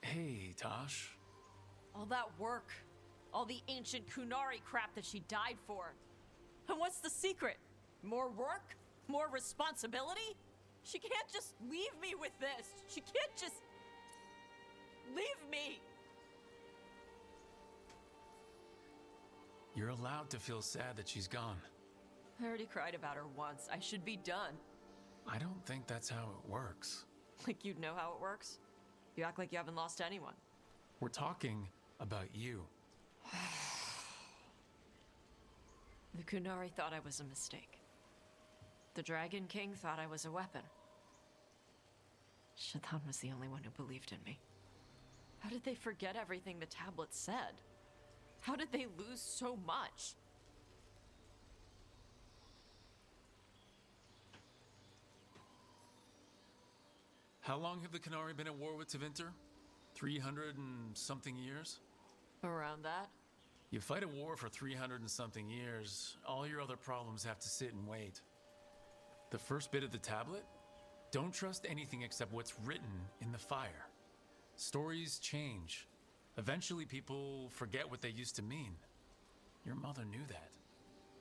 Hey, Tosh. All that work, all the ancient Kunari crap that she died for. And what's the secret? More work? More responsibility? She can't just leave me with this. She can't just leave me. You're allowed to feel sad that she's gone. I already cried about her once. I should be done. I don't think that's how it works. Like you'd know how it works? You act like you haven't lost anyone. We're talking about you. The Kunari thought I was a mistake. The Dragon King thought I was a weapon. Shaitan was the only one who believed in me. How did they forget everything the tablet said? How did they lose so much? How long have the Kunari been at war with Tevinter? 300 and something years? Around that? You fight a war for 300 and something years, all your other problems have to sit and wait. The first bit of the tablet? Don't trust anything except what's written in the fire. Stories change. Eventually people forget what they used to mean. Your mother knew that.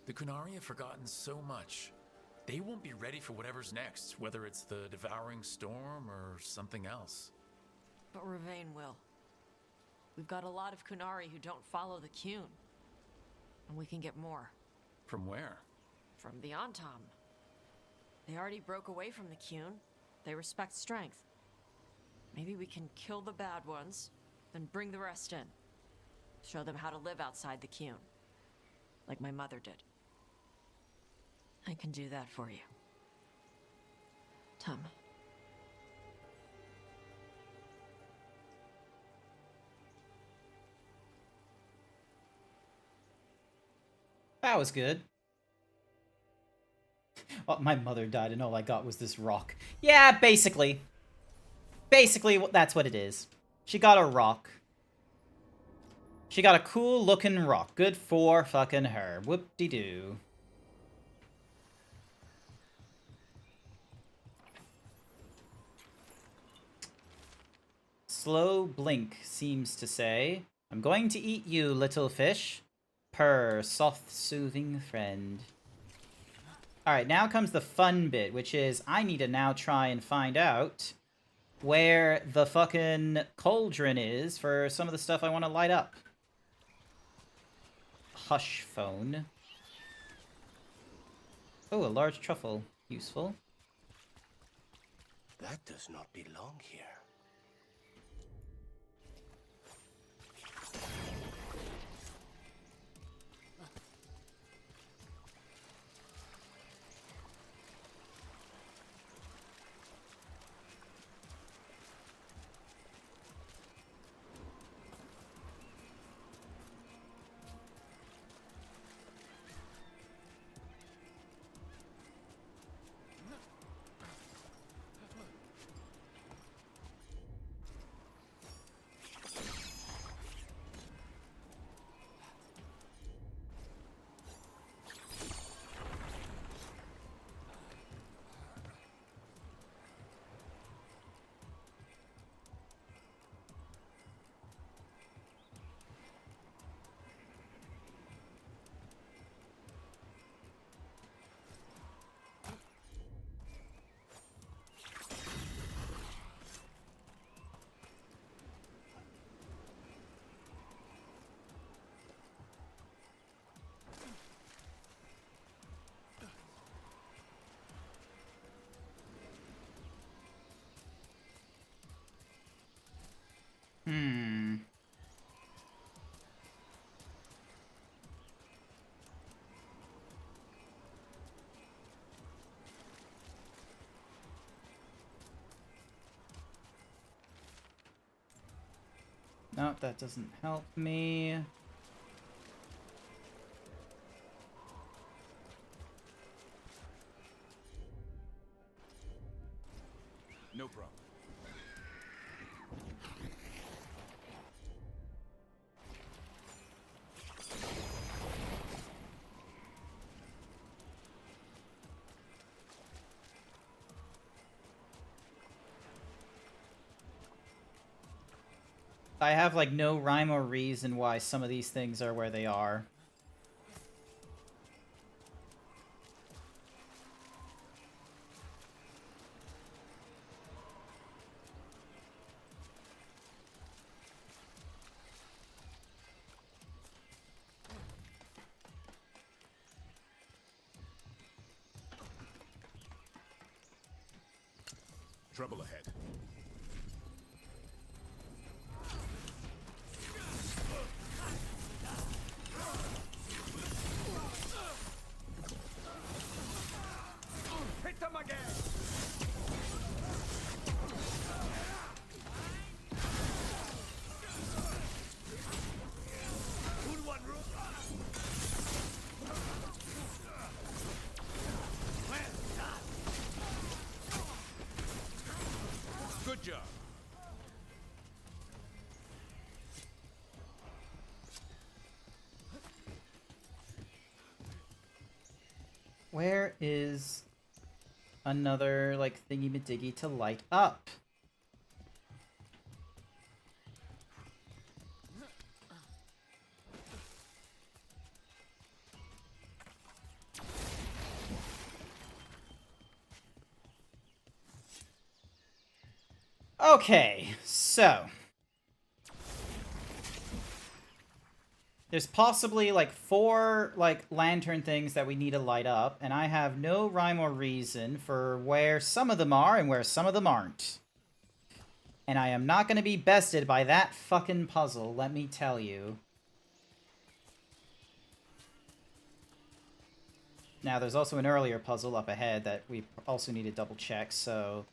The Kunari have forgotten so much. They won't be ready for whatever's next, whether it's the Devouring Storm or something else. But Ravain will. We've got a lot of Kunari who don't follow the Qun. And we can get more. From where? From the Antam. They already broke away from the Qun. They respect strength. Maybe we can kill the bad ones, then bring the rest in. Show them how to live outside the Qun. Like my mother did. I can do that for you. Tom. That was good. Oh, my mother died and all I got was this rock. Yeah, basically. Basically, that's what it is. She got a rock. She got a cool looking rock. Good for fucking her. Whoop-de-doo. Slow Blink seems to say, I'm going to eat you, little fish. Purr, soft, soothing friend. Alright, now comes the fun bit, which is I need to now try and find out where the fucking cauldron is for some of the stuff I want to light up. Hush phone. Oh, a large truffle. Useful. That does not belong here. No, that doesn't help me. No problem. I have like no rhyme or reason why some of these things are where they are. Trouble ahead. Hit them again! Good job. Where is another, like, thingy-majiggy to light up? Okay, so there's possibly like 4 like lantern things that we need to light up, and I have no rhyme or reason for where some of them are and where some of them aren't. And I am not going to be bested by that fucking puzzle, let me tell you. Now, there's also an earlier puzzle up ahead that we also need to double check, so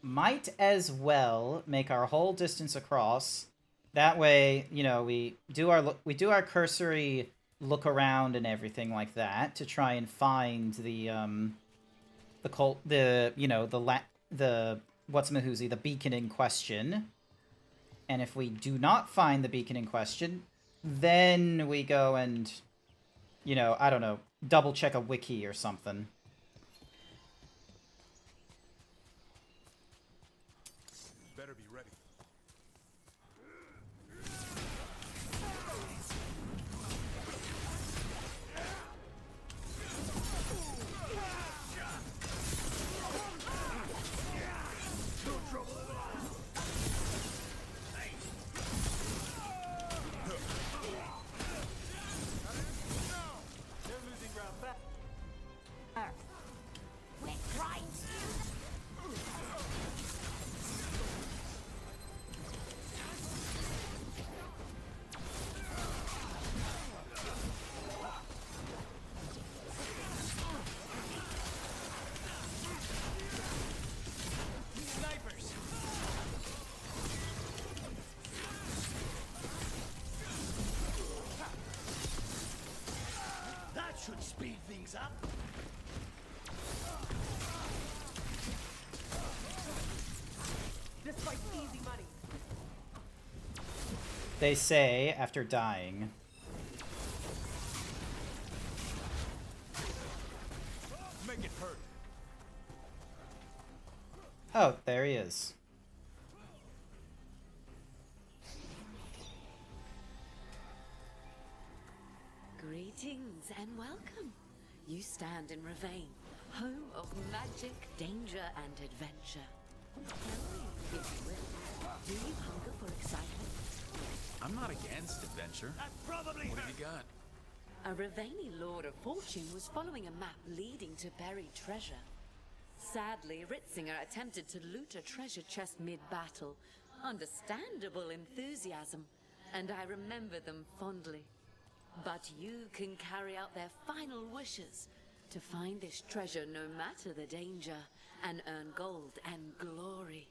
might as well make our whole distance across. That way, you know, we do our cursory look around and everything like that to try and find the what's-mahoozy, the beacon in question. And if we do not find the beacon in question, then we go and, you know, I don't know, double check a wiki or something. Better be ready. Should speed things up. This fight's easy money. They say after dying. Make it hurt. Oh, there he is. Greetings and welcome. You stand in Ravane, home of magic, danger, and adventure. Tell me, if you will, do you hunger for excitement? I'm not against adventure. Probably what have you got? A Ravani Lord of Fortune was following a map leading to buried treasure. Sadly, Ritzinger attempted to loot a treasure chest mid-battle. Understandable enthusiasm, and I remember them fondly. But you can carry out their final wishes to find this treasure no matter the danger and earn gold and glory.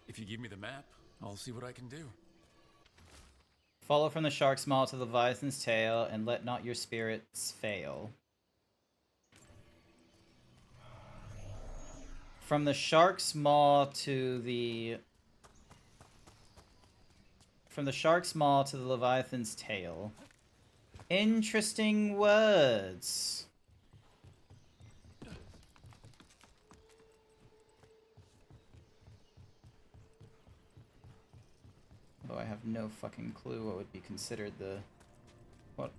If you give me the map, I'll see what I can do. Follow from the shark's maw to the Leviathan's tail, and let not your spirits fail. From the shark's maw to the... From the shark's maw to the Leviathan's tail. Interesting words. Although I have no fucking clue what would be considered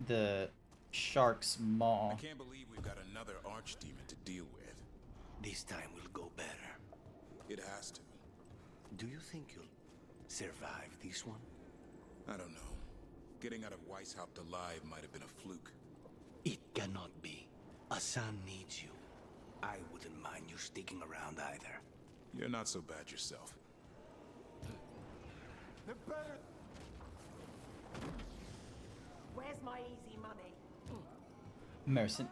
the shark's maw. I can't believe we've got another archdemon to deal with. This time will go better. It has to. Do you think you'll survive this one? I don't know. Getting out of Weishaupt alive might have been a fluke. It cannot be. Asan needs you. I wouldn't mind you sticking around either. You're not so bad yourself. Where's my easy money? Mercen.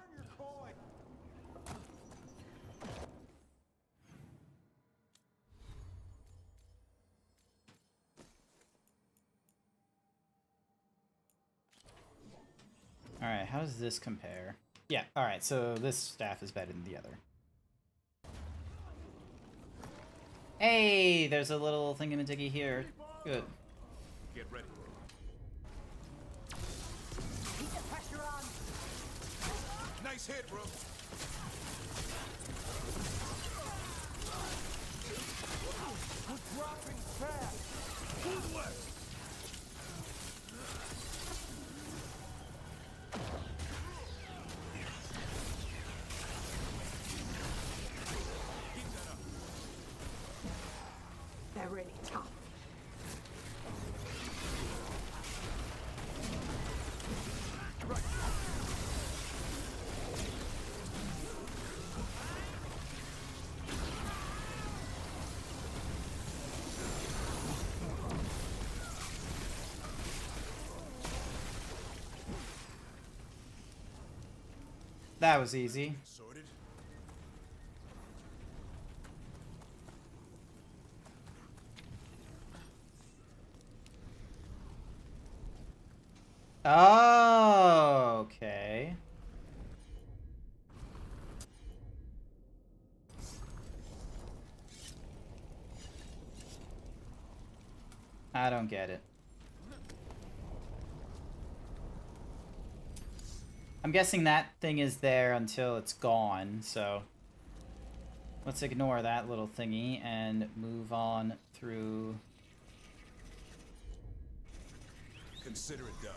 Alright, how does this compare? Yeah, alright, so this staff is better than the other. Hey, there's a little thingamadiggy here. Good. Get ready. Keep the pressure on. Nice hit, bro. We're dropping fast. Good work. They're really tough. That was easy. Sorted. Oh, okay. I don't get it. I'm guessing that thing is there until it's gone, so let's ignore that little thingy and move on through. Consider it done.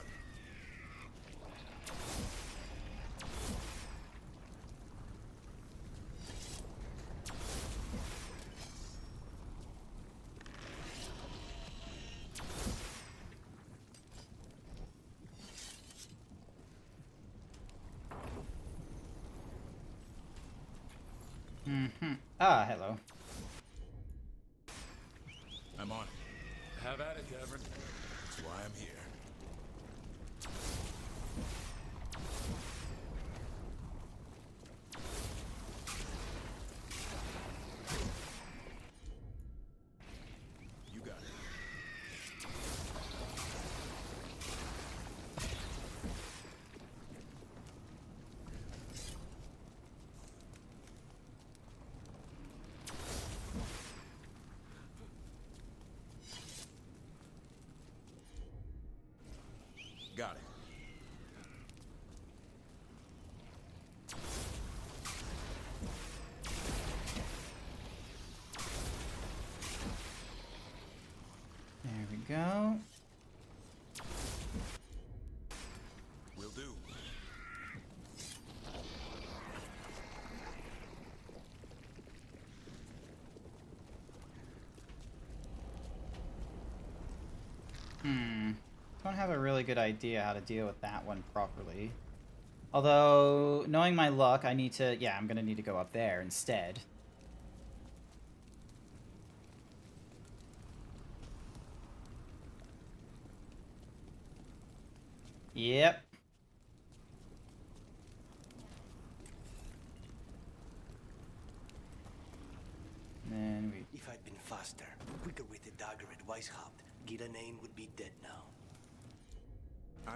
Mm-hmm. Ah, hello. I'm on it. Have at it, Devon. That's why I'm here. You got it. Got it. There we go. Will do. Don't have a really good idea how to deal with that one properly. Although, knowing my luck, I need to... Yeah, I'm gonna need to go up there instead. Yep. Then we... If I'd been faster, quicker with the dagger at Weishaupt, Gideon would be dead now.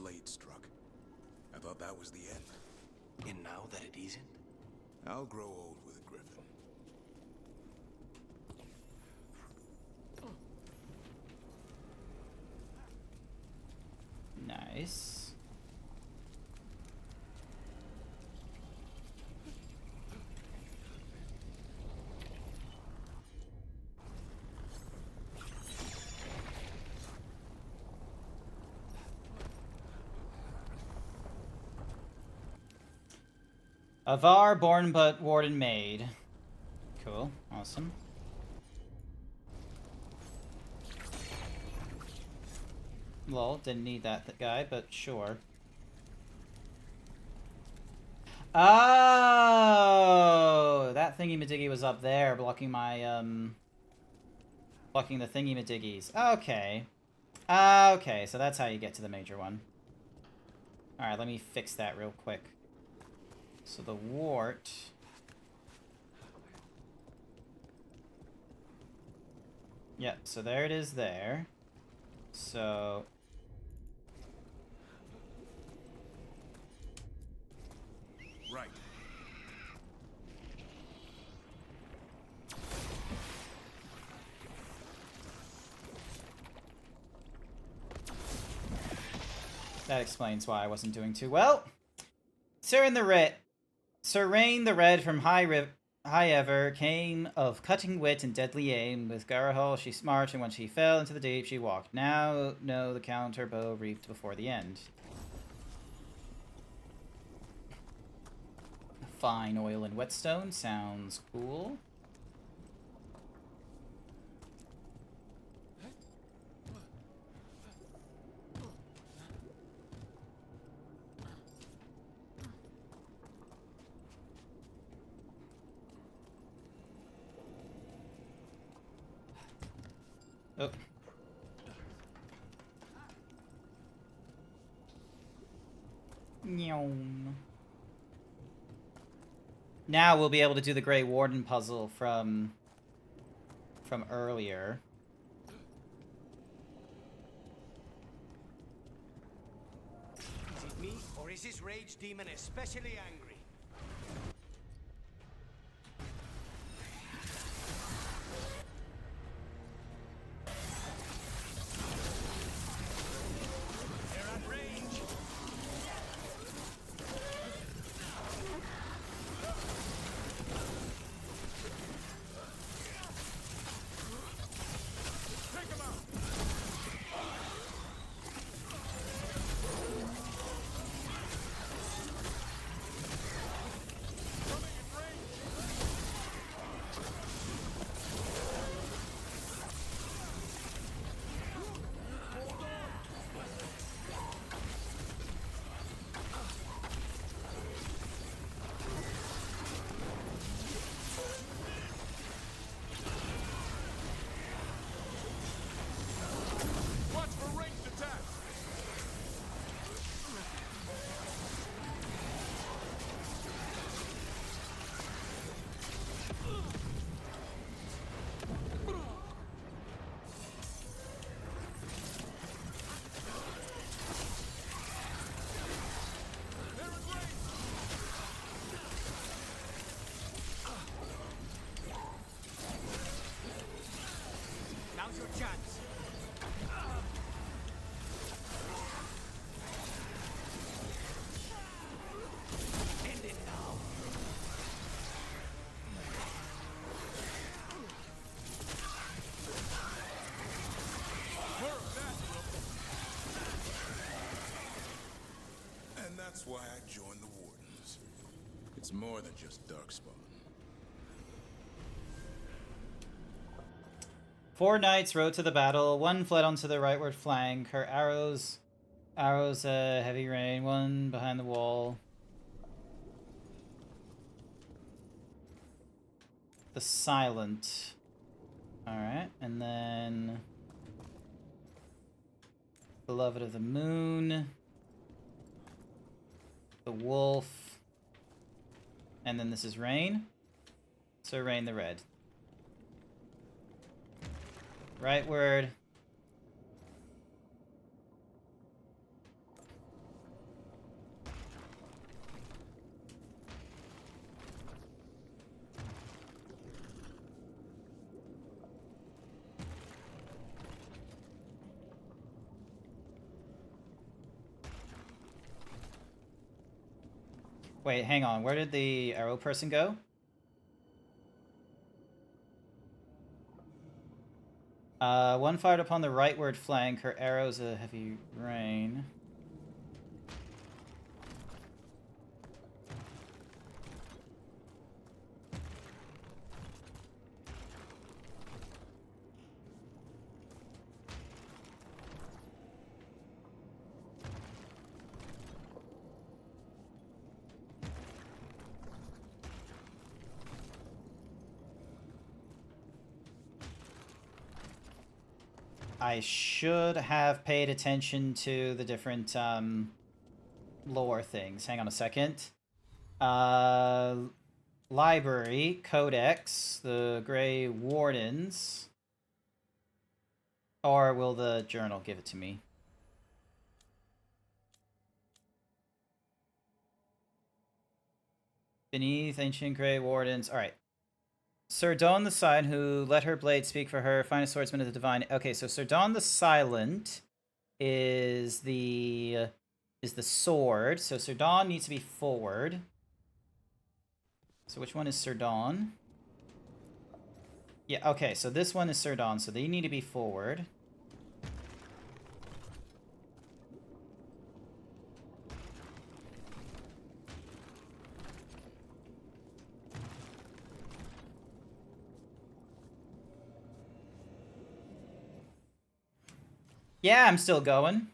blade struck. I thought that was the end. And now that it isn't? I'll grow old with it, Griffin. Nice. Avar, born but warden made. Cool. Awesome. Lol, didn't need that guy, but sure. Oh, that thingy-majiggy was up there, blocking my, blocking the thingy-majiggies. Okay. Okay, so that's how you get to the major one. Alright, let me fix that real quick. So the wart... Yep, so there it is there. So... Right. That explains why I wasn't doing too well. Sir Rain the Red from High Ever came of cutting wit and deadly aim. With Garahol she smart, and when she fell into the deep she walked. Now know the counter bow reaped before the end. Fine oil and whetstone sounds cool. Oh. Now we'll be able to do the Grey Warden puzzle from earlier. Is it me, or is this rage demon especially angry? Now's your chance. End it now. And that's why I joined the Wardens. It's more than just Darkspawn. 4 knights rode to the battle. 1 fled onto the rightward flank. Her arrows, heavy rain. 1 behind the wall. The Silent. Alright, and then... Beloved of the Moon. The Wolf. And then this is Rain. So Rain the Red. Rightward. Wait, hang on. Where did the arrow person go? One fired upon the rightward flank. Her arrows a heavy rain. I should have paid attention to the different lore things. Hang on a second. Library, Codex, the Grey Wardens. Or will the journal give it to me? Beneath Ancient Grey Wardens. Alright. Sir Dawn the Silent, who let her blade speak for her, finest swordsman of the divine. Okay, so Sir Dawn the Silent is the sword. So Sir Dawn needs to be forward. So which one is Sir Dawn? Yeah, okay, so this one is Sir Dawn, so they need to be forward. Yeah, I'm still going.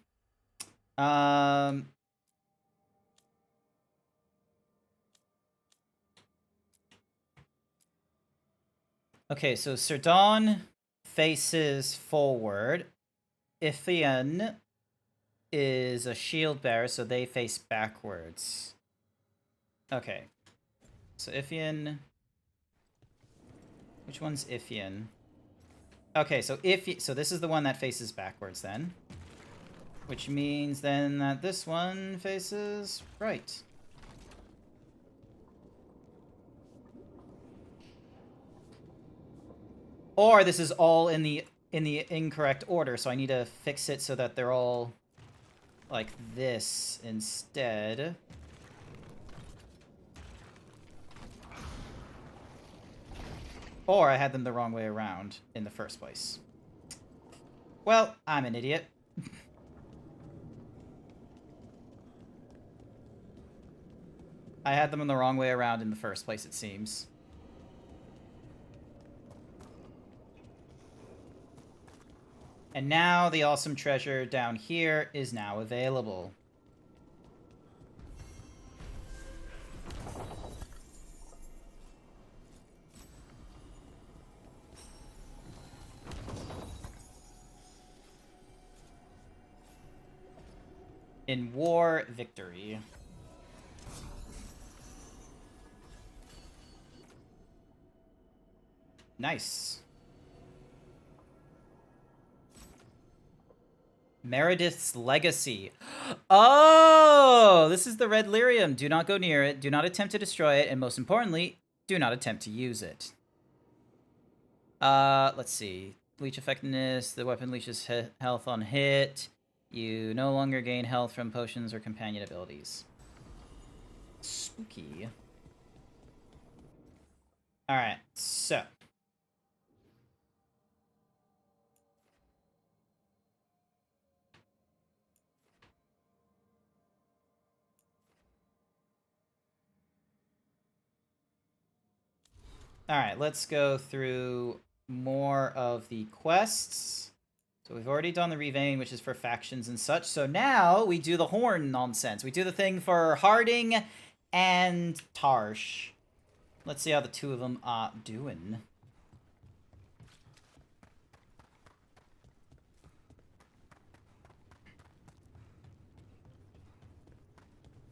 Okay, so Sir Dawn faces forward. Ithian is a shield bearer, so they face backwards. Okay. So Ithian... Which one's Ithian? Okay, so so this is the one that faces backwards then. Which means then that this one faces right. Or this is all in the incorrect order, so I need to fix it so that they're all like this instead. Or I had them the wrong way around in the first place. Well, I'm an idiot. I had them in the wrong way around in the first place, it seems. And now the awesome treasure down here is now available. In war, victory. Nice. Meredith's Legacy. Oh, this is the red lyrium. Do not go near it. Do not attempt to destroy it. And most importantly, do not attempt to use it. Let's see. Leech effectiveness. The weapon leeches health on hit. You no longer gain health from potions or companion abilities. Spooky. Alright, so. Alright, let's go through more of the quests. So we've already done the reveining, which is for factions and such. So now we do the horn nonsense. We do the thing for Harding and Tarsh. Let's see how the two of them are doing.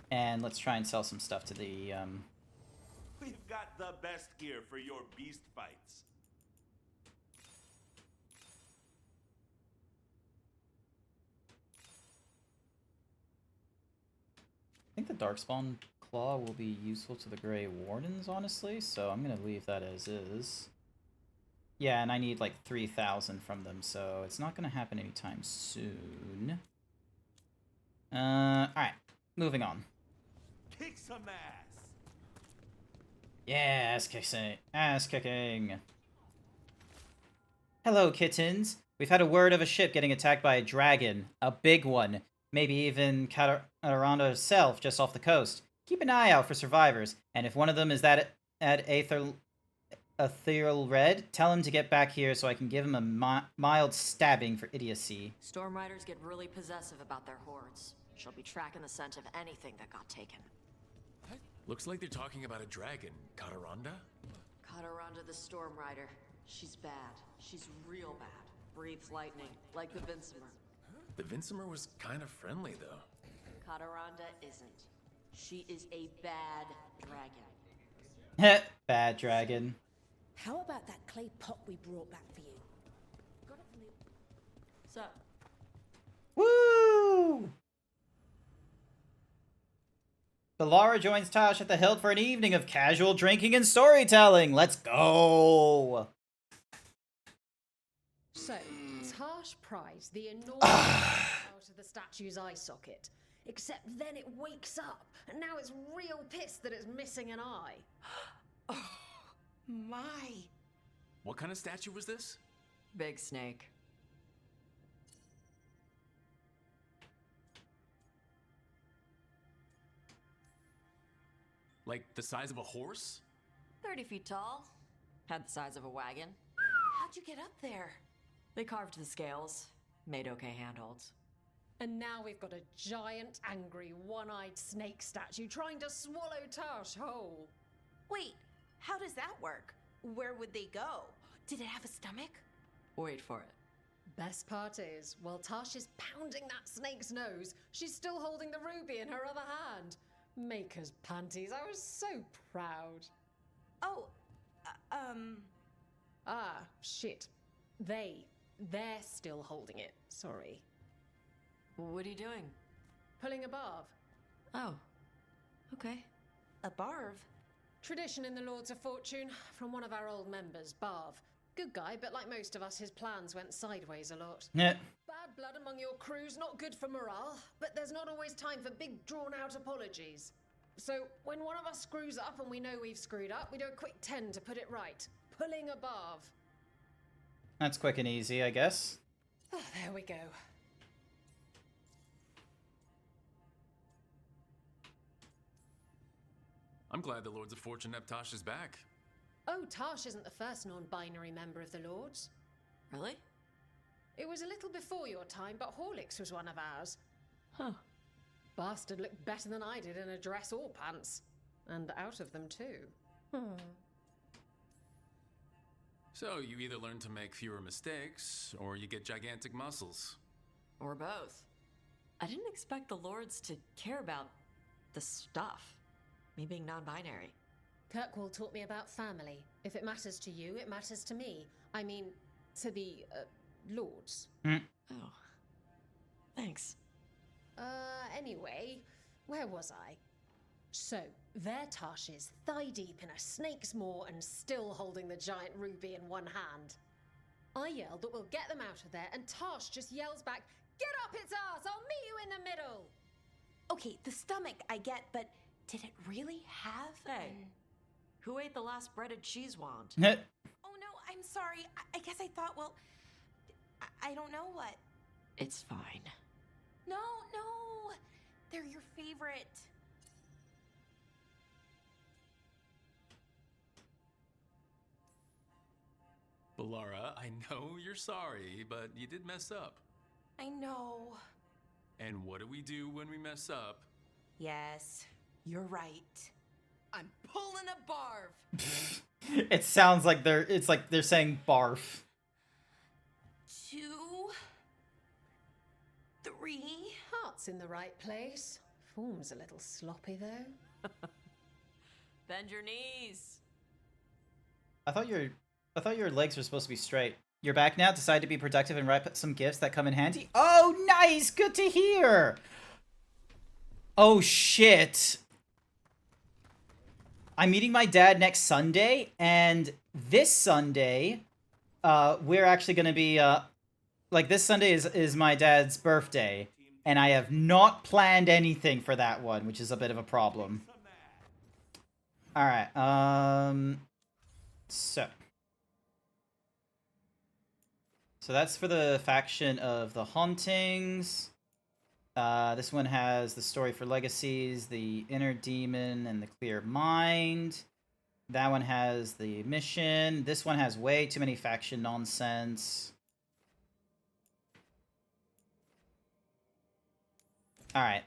And let's try and sell some stuff to the... We've got the best gear for your beast fights. I think the Darkspawn Claw will be useful to the Grey Wardens, honestly, so I'm going to leave that as is. Yeah, and I need like 3,000 from them, so it's not going to happen anytime soon. Alright, moving on. Kick some ass! Yeah, ass kicking. Ass kicking. Hello, kittens. We've had a word of a ship getting attacked by a dragon. A big one. Maybe even Cataranda herself just off the coast. Keep an eye out for survivors, and if one of them is that at Ethereal Red, tell him to get back here so I can give him a mild stabbing for idiocy. Storm Riders get really possessive about their hordes. She'll be tracking the scent of anything that got taken. Looks like they're talking about a dragon. Cataranda? Cataranda the Storm Rider. She's bad. She's real bad. Breathes lightning, like the Vincimer. The Vincimer was kind of friendly, though. Cataranda isn't. She is a bad dragon. Heh, bad dragon. How about that clay pot we brought back for you? Got it from the... So, Woo! Belara joins Tosh at the Hilt for an evening of casual drinking and storytelling. Let's go! So, Tosh pries the enormous out of the statue's eye socket. Except then it wakes up, and now it's real pissed that it's missing an eye. Oh, my. What kind of statue was this? big snake. Like the size of a horse? 30 feet tall. Had the size of a wagon. How'd you get up there? They carved the scales. Made okay handholds. And now we've got a giant, angry, one-eyed snake statue trying to swallow Tosh whole. Wait, how does that work? Where would they go? Did it have a stomach? Wait for it. Best part is, while Tosh is pounding that snake's nose, she's still holding the ruby in her other hand. Maker's panties, I was so proud. Oh, Ah, shit. They're still holding it. Sorry. What are you doing? Pulling a barb. Oh. Okay. A barb? Tradition in the Lords of Fortune from one of our old members, Barv. Good guy, but like most of us, his plans went sideways a lot. Yeah. Bad blood among your crew's not good for morale, but there's not always time for big, drawn-out apologies. So, when one of us screws up and we know we've screwed up, we do a quick 10 to put it right. Pulling a Barv. That's quick and easy, I guess. Oh, there we go. I'm glad the Lords of Fortune have Tasha's back. Oh, Tash isn't the first non-binary member of the Lords. Really? It was a little before your time, but Horlicks was one of ours. Huh. Bastard looked better than I did in a dress or pants. And out of them, too. So you either learn to make fewer mistakes, or you get gigantic muscles. Or both. I didn't expect the Lords to care about the stuff. Me being non-binary. Kirkwall taught me about family. If it matters to you, it matters to me. I mean, to the, Lords. Oh. Thanks. Anyway, where was I? So, there Tash is, thigh-deep in a snake's maw and still holding the giant ruby in one hand. I yelled that we'll get them out of there, and Tash just yells back, "Get up its ass! I'll meet you in the middle!" Okay, the stomach I get, but did it really have? Hey, who ate the last breaded cheese wand? Oh no, I'm sorry. I guess I thought, well, I don't know what. It's fine. No, they're your favorite. Belara, I know you're sorry, but you did mess up. I know. And what do we do when we mess up? Yes, you're right. I'm pulling a barf. It sounds like they're saying barf. 2, 3. Heart's in the right place. Form's a little sloppy, though. Bend your knees. I thought your legs were supposed to be straight. You're back now? Decide to be productive and write some gifts that come in handy? Oh, nice! Good to hear! Oh, shit. I'm meeting my dad next Sunday, and this Sunday, we're actually going to be, this Sunday is my dad's birthday, and I have not planned anything for that one, which is a bit of a problem. Alright, so that's for the faction of the Hauntings. This one has the story for Legacies, the Inner Demon, and the Clear Mind. That one has the mission. This one has way too many faction nonsense. Alright.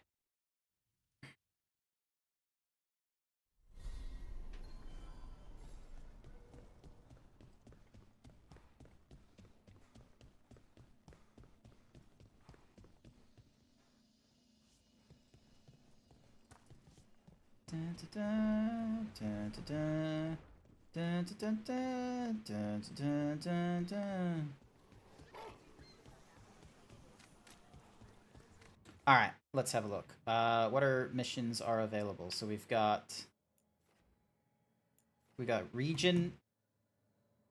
Alright, let's have a look. What missions are available? So we got region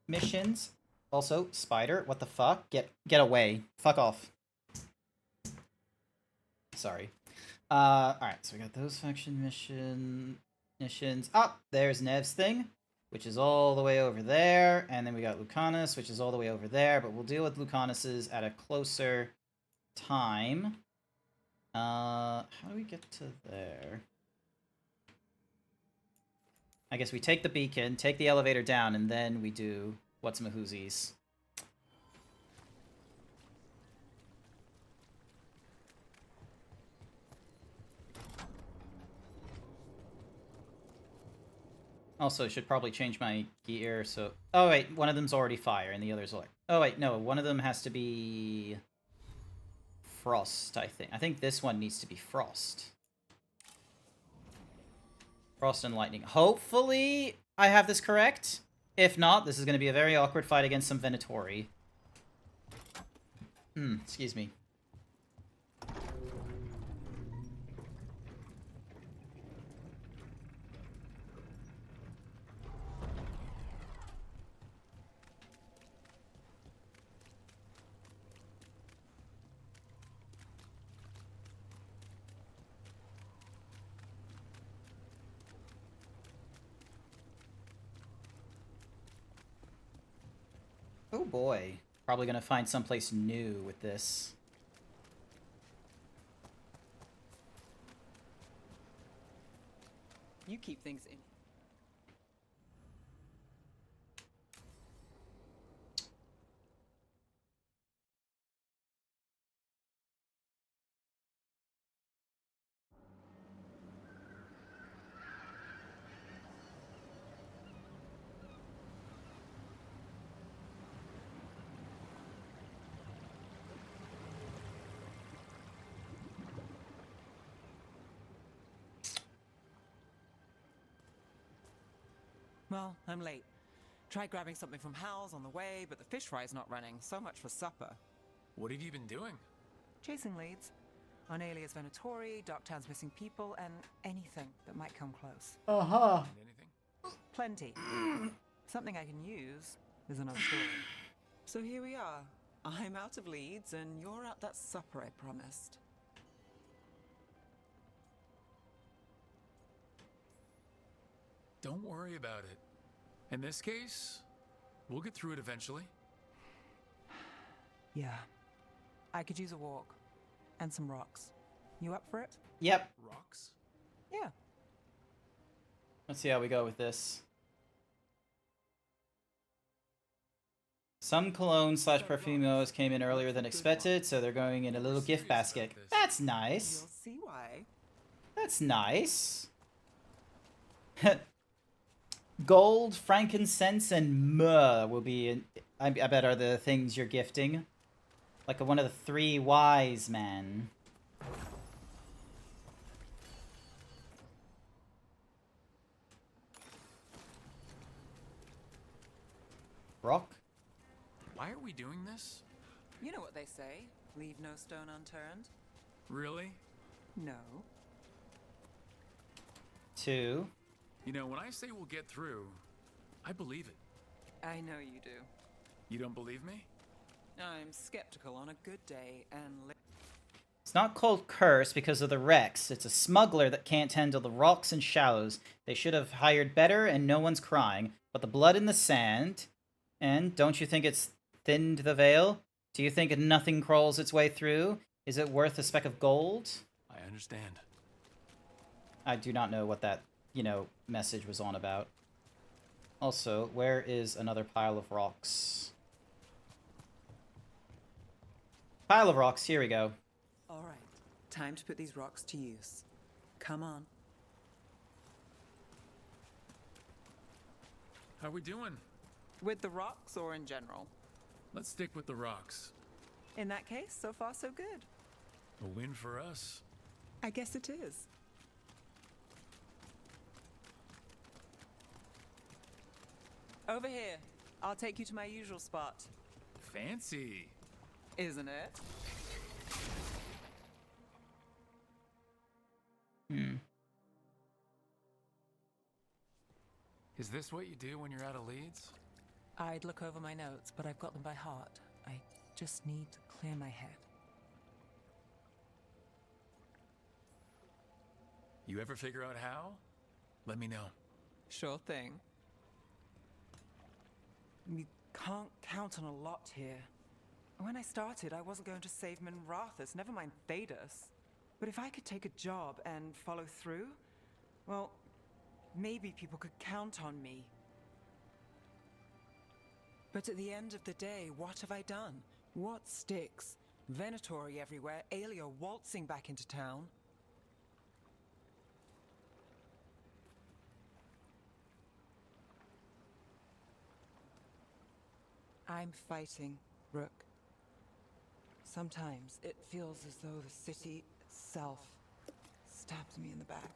missions. Also, spider, what the fuck? Get away. Fuck off. Sorry. Alright, so we got those faction missions. Ah, there's Nev's thing, which is all the way over there. And then we got Lucanus, which is all the way over there. But we'll deal with Lucanus's at a closer time. How do we get to there? I guess we take the beacon, take the elevator down, and then we do what's-mahoozies. Also, should probably change my gear, so... Oh, wait, one of them's already fire, and the other's like... Oh, wait, no, one of them has to be... Frost, I think. I think this one needs to be Frost. Frost and Lightning. Hopefully, I have this correct. If not, this is going to be a very awkward fight against some Venatori. Excuse me. Oh boy. Probably gonna find someplace new with this. You keep things in. Well, I'm late. Tried grabbing something from Hal's on the way, but the fish fry's not running. So much for supper. What have you been doing? Chasing leads. On alias Venatori, Darktown's missing people, and anything that might come close. Uh-huh. Anything? Plenty. Something I can use is another story. So here we are. I'm out of leads, and you're at that supper I promised. Don't worry about it. In this case, we'll get through it eventually. Yeah. I could use a walk. And some rocks. You up for it? Yep. Rocks? Yeah. Let's see how we go with this. Some cologne/perfumos came in earlier than expected, so they're going in a little gift basket. That's nice. You'll see why. That's nice. Gold, frankincense, and myrrh will be, I bet, are the things you're gifting. Like one of the 3 wise men. Rock? Why are we doing this? You know what they say. Leave no stone unturned. Really? No. 2. You know, when I say we'll get through, I believe it. I know you do. You don't believe me? I'm skeptical on a good day, and It's not called curse because of the wrecks. It's a smuggler that can't handle the rocks and shallows. They should have hired better and no one's crying. But the blood in the sand... And don't you think it's thinned the veil? Do you think nothing crawls its way through? Is it worth a speck of gold? I understand. I do not know what that, message was on about. Also, where is another pile of rocks? Pile of rocks, here we go. All right, time to put these rocks to use. Come on. How we doing? With the rocks or in general? Let's stick with the rocks. In that case, so far so good. A win for us. I guess it is. Over here. I'll take you to my usual spot. Fancy. Isn't it? Is this what you do when you're out of leads? I'd look over my notes, but I've got them by heart. I just need to clear my head. You ever figure out how? Let me know. Sure thing. You can't count on a lot here. When I started, I wasn't going to save Minrathus, never mind Thedas. But if I could take a job and follow through, well, maybe people could count on me. But at the end of the day, what have I done? What sticks? Venatori everywhere, Aelia waltzing back into town. I'm fighting, Rook. Sometimes it feels as though the city itself stabs me in the back.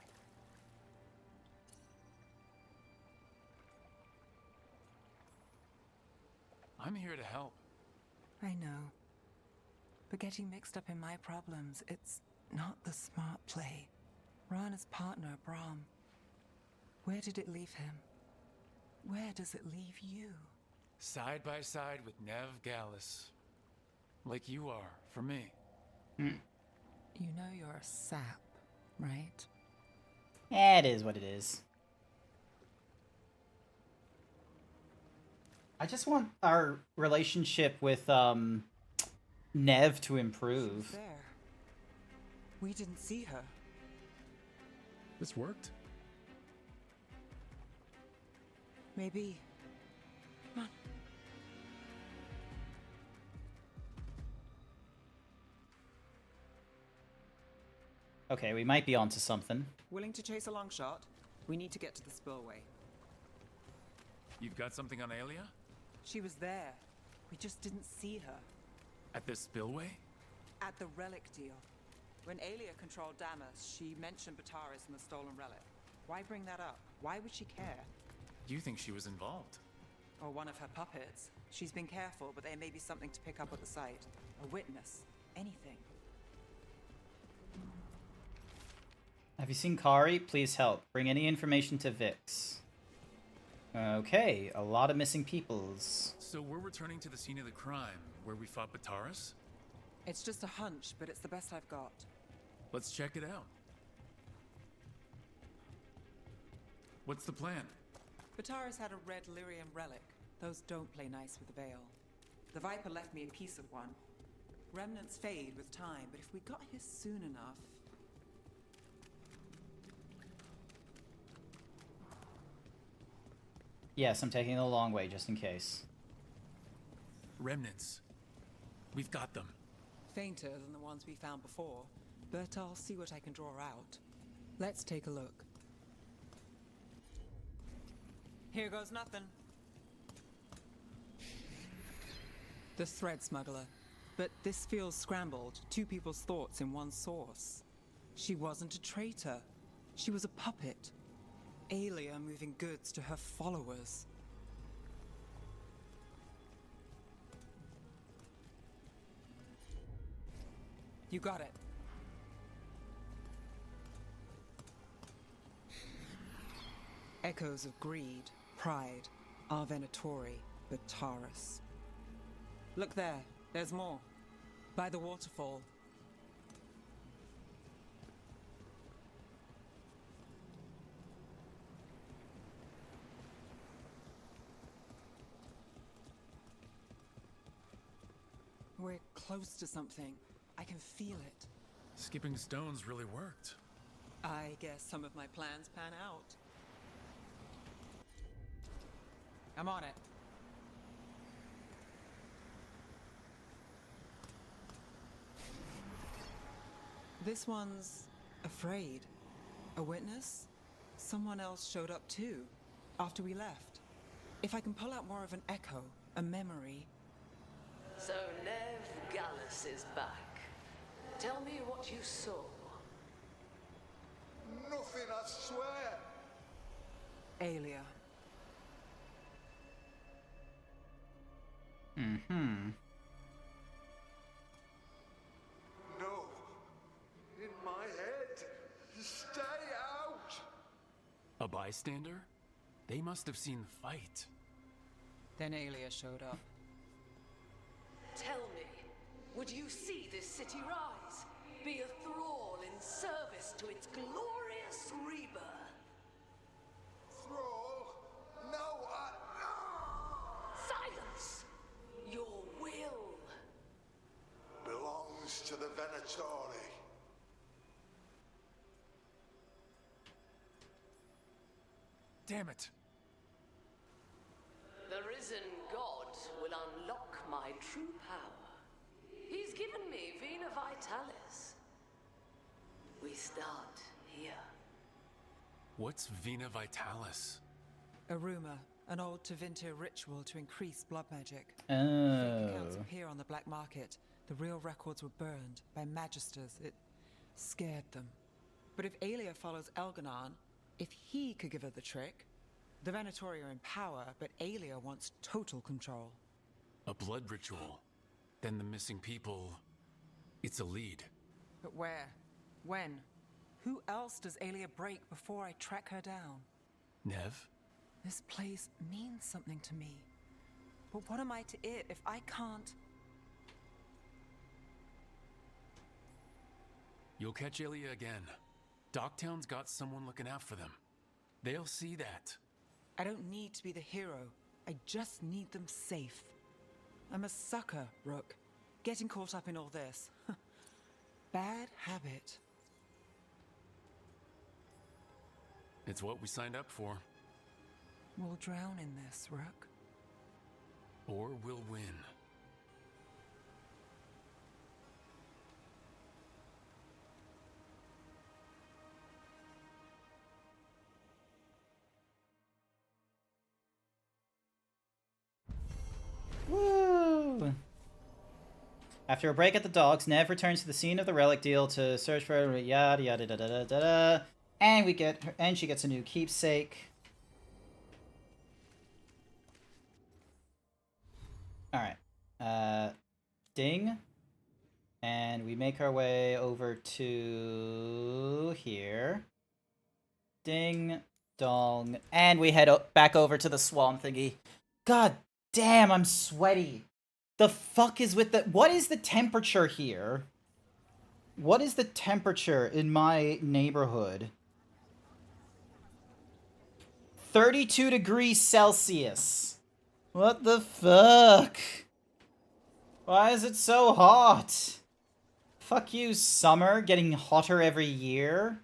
I'm here to help. I know. But getting mixed up in my problems, it's not the smart play. Rana's partner, Brahm. Where did it leave him? Where does it leave you? Side by side with Nev Gallus. Like you are, for me. You know you're a sap, right? Yeah, it is what it is. I just want our relationship with, Nev to improve. She's there. We didn't see her. This worked. Maybe. Come on. Okay, we might be onto something. Willing to chase a long shot? We need to get to the spillway. You've got something on Aelia? She was there. We just didn't see her. At this spillway? At the relic deal. When Aelia controlled Damas, she mentioned Bataris and the stolen relic. Why bring that up? Why would she care? You think she was involved? Or one of her puppets. She's been careful, but there may be something to pick up at the site. A witness. Anything. Have you seen Kari? Please help. Bring any information to Vix. Okay, a lot of missing peoples. So we're returning to the scene of the crime, where we fought Bataris? It's just a hunch, but it's the best I've got. Let's check it out. What's the plan? Bataris had a red lyrium relic. Those don't play nice with the Veil. The Viper left me a piece of one. Remnants fade with time, but if we got here soon enough... Yes, I'm taking the long way, just in case. Remnants. We've got them. Fainter than the ones we found before, but I'll see what I can draw out. Let's take a look. Here goes nothing. The thread smuggler. But this feels scrambled. Two people's thoughts in one source. She wasn't a traitor. She was a puppet. Aelia moving goods to her followers. You got it. Echoes of greed, pride, our Venatori, Bataris. Look there, there's more. By the waterfall. close to something. I can feel it. Skipping stones really worked. I guess some of my plans pan out. I'm on it. This one's afraid. A witness? Someone else showed up too, after we left. If I can pull out more of an echo, a memory. So Nev Gallus is back. Tell me what you saw. Nothing, I swear. Aelia. Mm-hmm. No. In my head. Stay out. A bystander? They must have seen the fight. Then Aelia showed up. Tell me, would you see this city rise? Be a thrall in service to its glorious rebirth? Thrall? No, Silence! Your will belongs to the Venatori. Damn it. The risen god will unlock my true power. He's given me Vena Vitalis. We start here. What's Vena Vitalis? A rumor, an old Tevinter ritual to increase blood magic. Oh. Fake accounts appear on the black market. The real records were burned by magisters. It scared them. But if Aelia follows Elganon, if he could give her the trick, the Venatori are in power, but Aelia wants total control. A blood ritual. Then the missing people. It's a lead. But where? When? Who else does Aelia break before I track her down? Nev? This place means something to me. But what am I to it if I can't? You'll catch Ilya again. Docktown's got someone looking out for them. They'll see that. I don't need to be the hero. I just need them safe. I'm a sucker, Rook. Getting caught up in all this. Bad habit. It's what we signed up for. We'll drown in this, Rook. Or we'll win. Woo! After a break at the docks, Nev returns to the scene of the relic deal to search for yada yada da da da da da. And we get her, and she gets a new keepsake. Alright. Ding. And we make our way over to here. Ding, dong. And we head back over to the swamp thingy. God damn, I'm sweaty. The fuck is with the... What is the temperature here? What is the temperature in my neighborhood? 32 degrees Celsius. What the fuck? Why is it so hot? Fuck you, summer, getting hotter every year.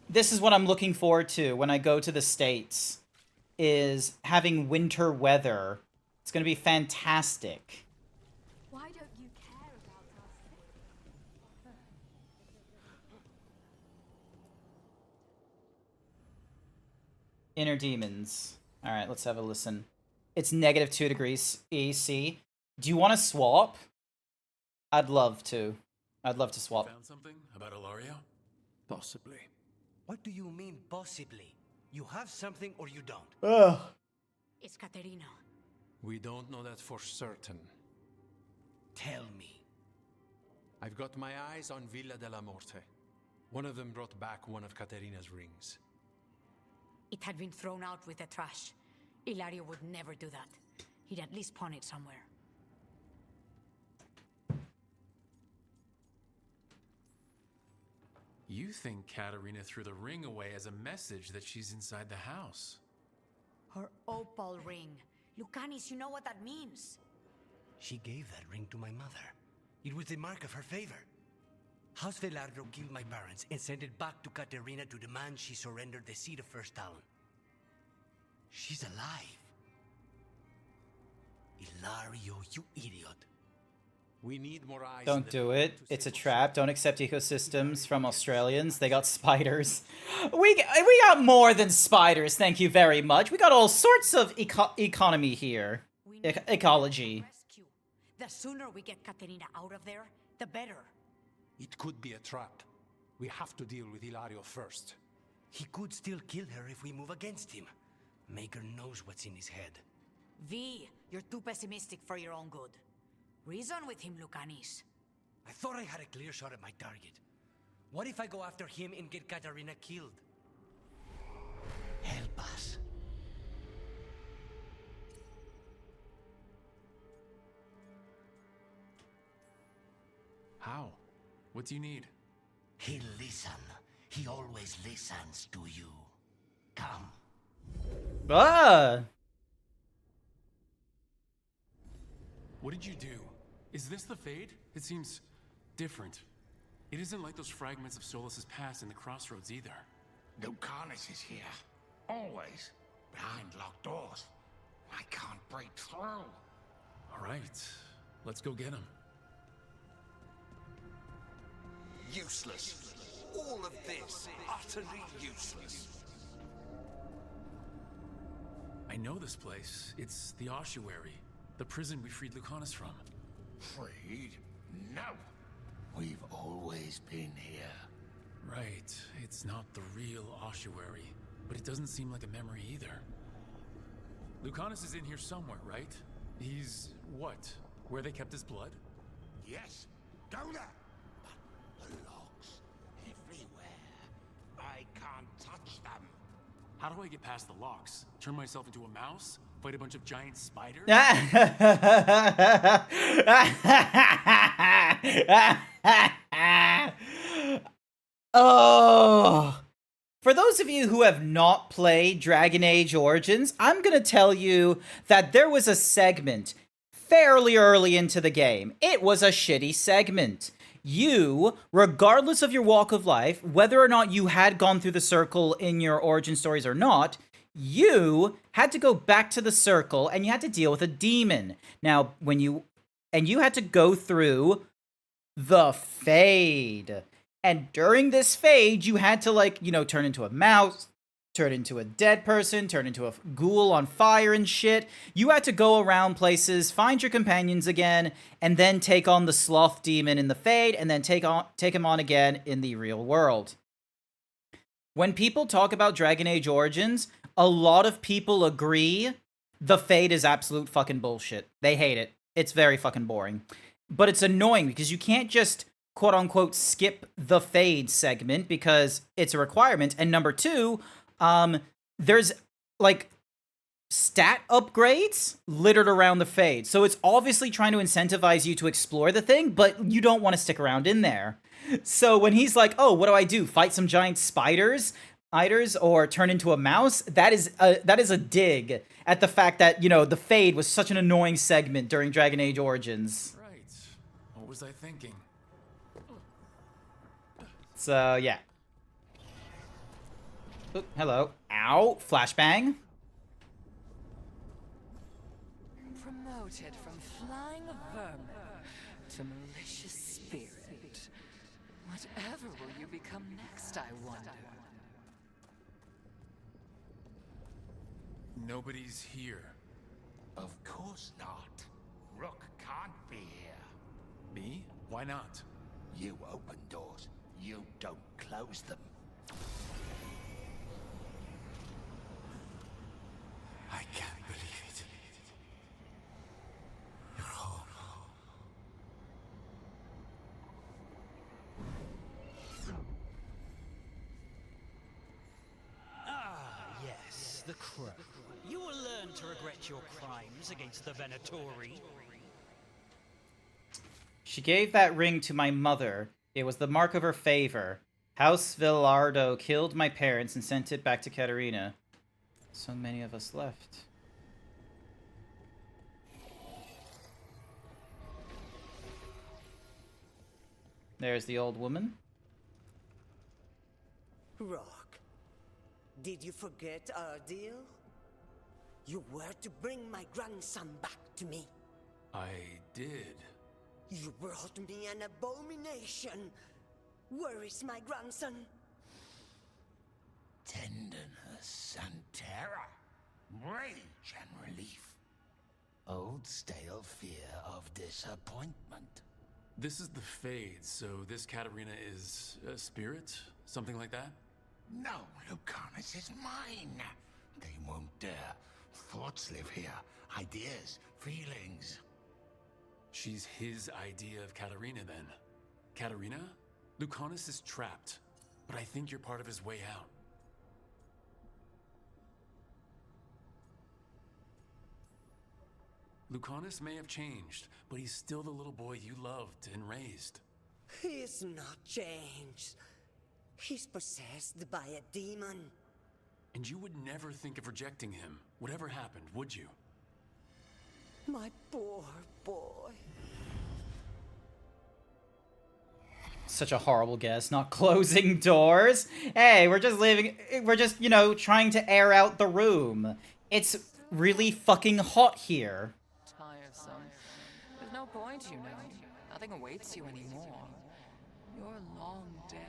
This is what I'm looking forward to when I go to the States, is having winter weather. It's gonna be fantastic. Why don't you care about us? Inner demons. Alright, let's have a listen. It's -2 degrees AC. Do you want to swap? I'd love to. I'd love to swap. Found something about Ilario? Possibly. What do you mean, possibly? You have something or you don't? Ugh. It's Caterina. We don't know that for certain. Tell me. I've got my eyes on Villa della Morte. One of them brought back one of Caterina's rings. It had been thrown out with the trash. Ilario would never do that. He'd at least pawn it somewhere. You think Katerina threw the ring away as a message that she's inside the house. Her opal ring. Lucanis, you know what that means. She gave that ring to my mother. It was the mark of her favor. House Veilguard killed my parents and sent it back to Katerina to demand she surrender the seat of First Talon. She's alive. Ilario, you idiot. We need more eyes. Don't do it. It's a trap. Don't accept ecosystems from Australians. They got spiders. We got more than spiders, thank you very much. We got all sorts of economy here. Ecology. The sooner we get Katerina out of there, the better. It could be a trap. We have to deal with Ilario first. He could still kill her if we move against him. Maker knows what's in his head. V, you're too pessimistic for your own good. Reason with him, Lucanis. I thought I had a clear shot at my target. What if I go after him and get Katerina killed? Help us. How? What do you need? He'll listen. He always listens to you. Come. Ah! What did you do? Is this the Fade? It seems different. It isn't like those fragments of Solas's past in the Crossroads either. Lucanis is here. Always. Behind locked doors. I can't break through. All right. Let's go get him. Useless. All of this, utterly useless. I know this place. It's the ossuary. The prison we freed Lucanis from. Freed? No. We've always been here. Right. It's not the real ossuary. But it doesn't seem like a memory either. Lucanis is in here somewhere, right? He's... what? Where they kept his blood? Yes. Go there. But the locks everywhere. I can't touch them. How do I get past the locks? Turn myself into a mouse? Fight a bunch of giant spiders? Oh. For those of you who have not played Dragon Age Origins, I'm going to tell you that there was a segment fairly early into the game. It was a shitty segment. You, regardless of your walk of life, whether or not you had gone through the circle in your origin stories or not, you had to go back to the circle and you had to deal with a demon. Now, you had to go through the Fade. And during this Fade, you had to, like, you know, turn into a mouse, turn into a dead person, turn into a ghoul on fire and shit. You had to go around places, find your companions again, and then take on the sloth demon in the Fade, and then take him on again in the real world. When people talk about Dragon Age Origins, a lot of people agree the Fade is absolute fucking bullshit. They hate it. It's very fucking boring. But it's annoying because you can't just quote-unquote skip the Fade segment because it's a requirement. And number two, there's, like, stat upgrades littered around the Fade. So it's obviously trying to incentivize you to explore the thing, but you don't want to stick around in there. So when he's like, oh, what do? Fight some giant spiders? Or turn into a mouse? That is a dig at the fact that, you know, the Fade was such an annoying segment during Dragon Age Origins. Right. What was I thinking? So, yeah. Oop, hello. Ow. Flashbang. Promoted from flying vermin to malicious spirit. Whatever will you become next, I wonder? Nobody's here. Of course not. Rook can't be here. Me? Why not? You open doors. You don't close them. I can't believe it. You're home. Ah, yes, the Crow. You will learn to regret your crimes against the Venatori. She gave that ring to my mother. It was the mark of her favor. House Veilguard killed my parents and sent it back to Katerina. So many of us left. There's the old woman. Rock, did you forget our deal? You were to bring my grandson back to me. I did. You brought me an abomination. Where is my grandson? Tenderness and terror, rage and relief. Old stale fear of disappointment. This is the Fade, so this Katarina is a spirit? Something like that? No, Lucanus is mine. They won't dare. Thoughts live here. Ideas, feelings. She's his idea of Katarina, then. Katarina? Lucanus is trapped, but I think you're part of his way out. Lucanus may have changed, but he's still the little boy you loved and raised. He's not changed. He's possessed by a demon. And you would never think of rejecting him, whatever happened, would you? My poor boy. Such a horrible guess, not closing doors. Hey, we're just, you know, trying to air out the room. It's really fucking hot here. Tiresome. There's no point, you know. Nothing awaits you anymore. You're long dead.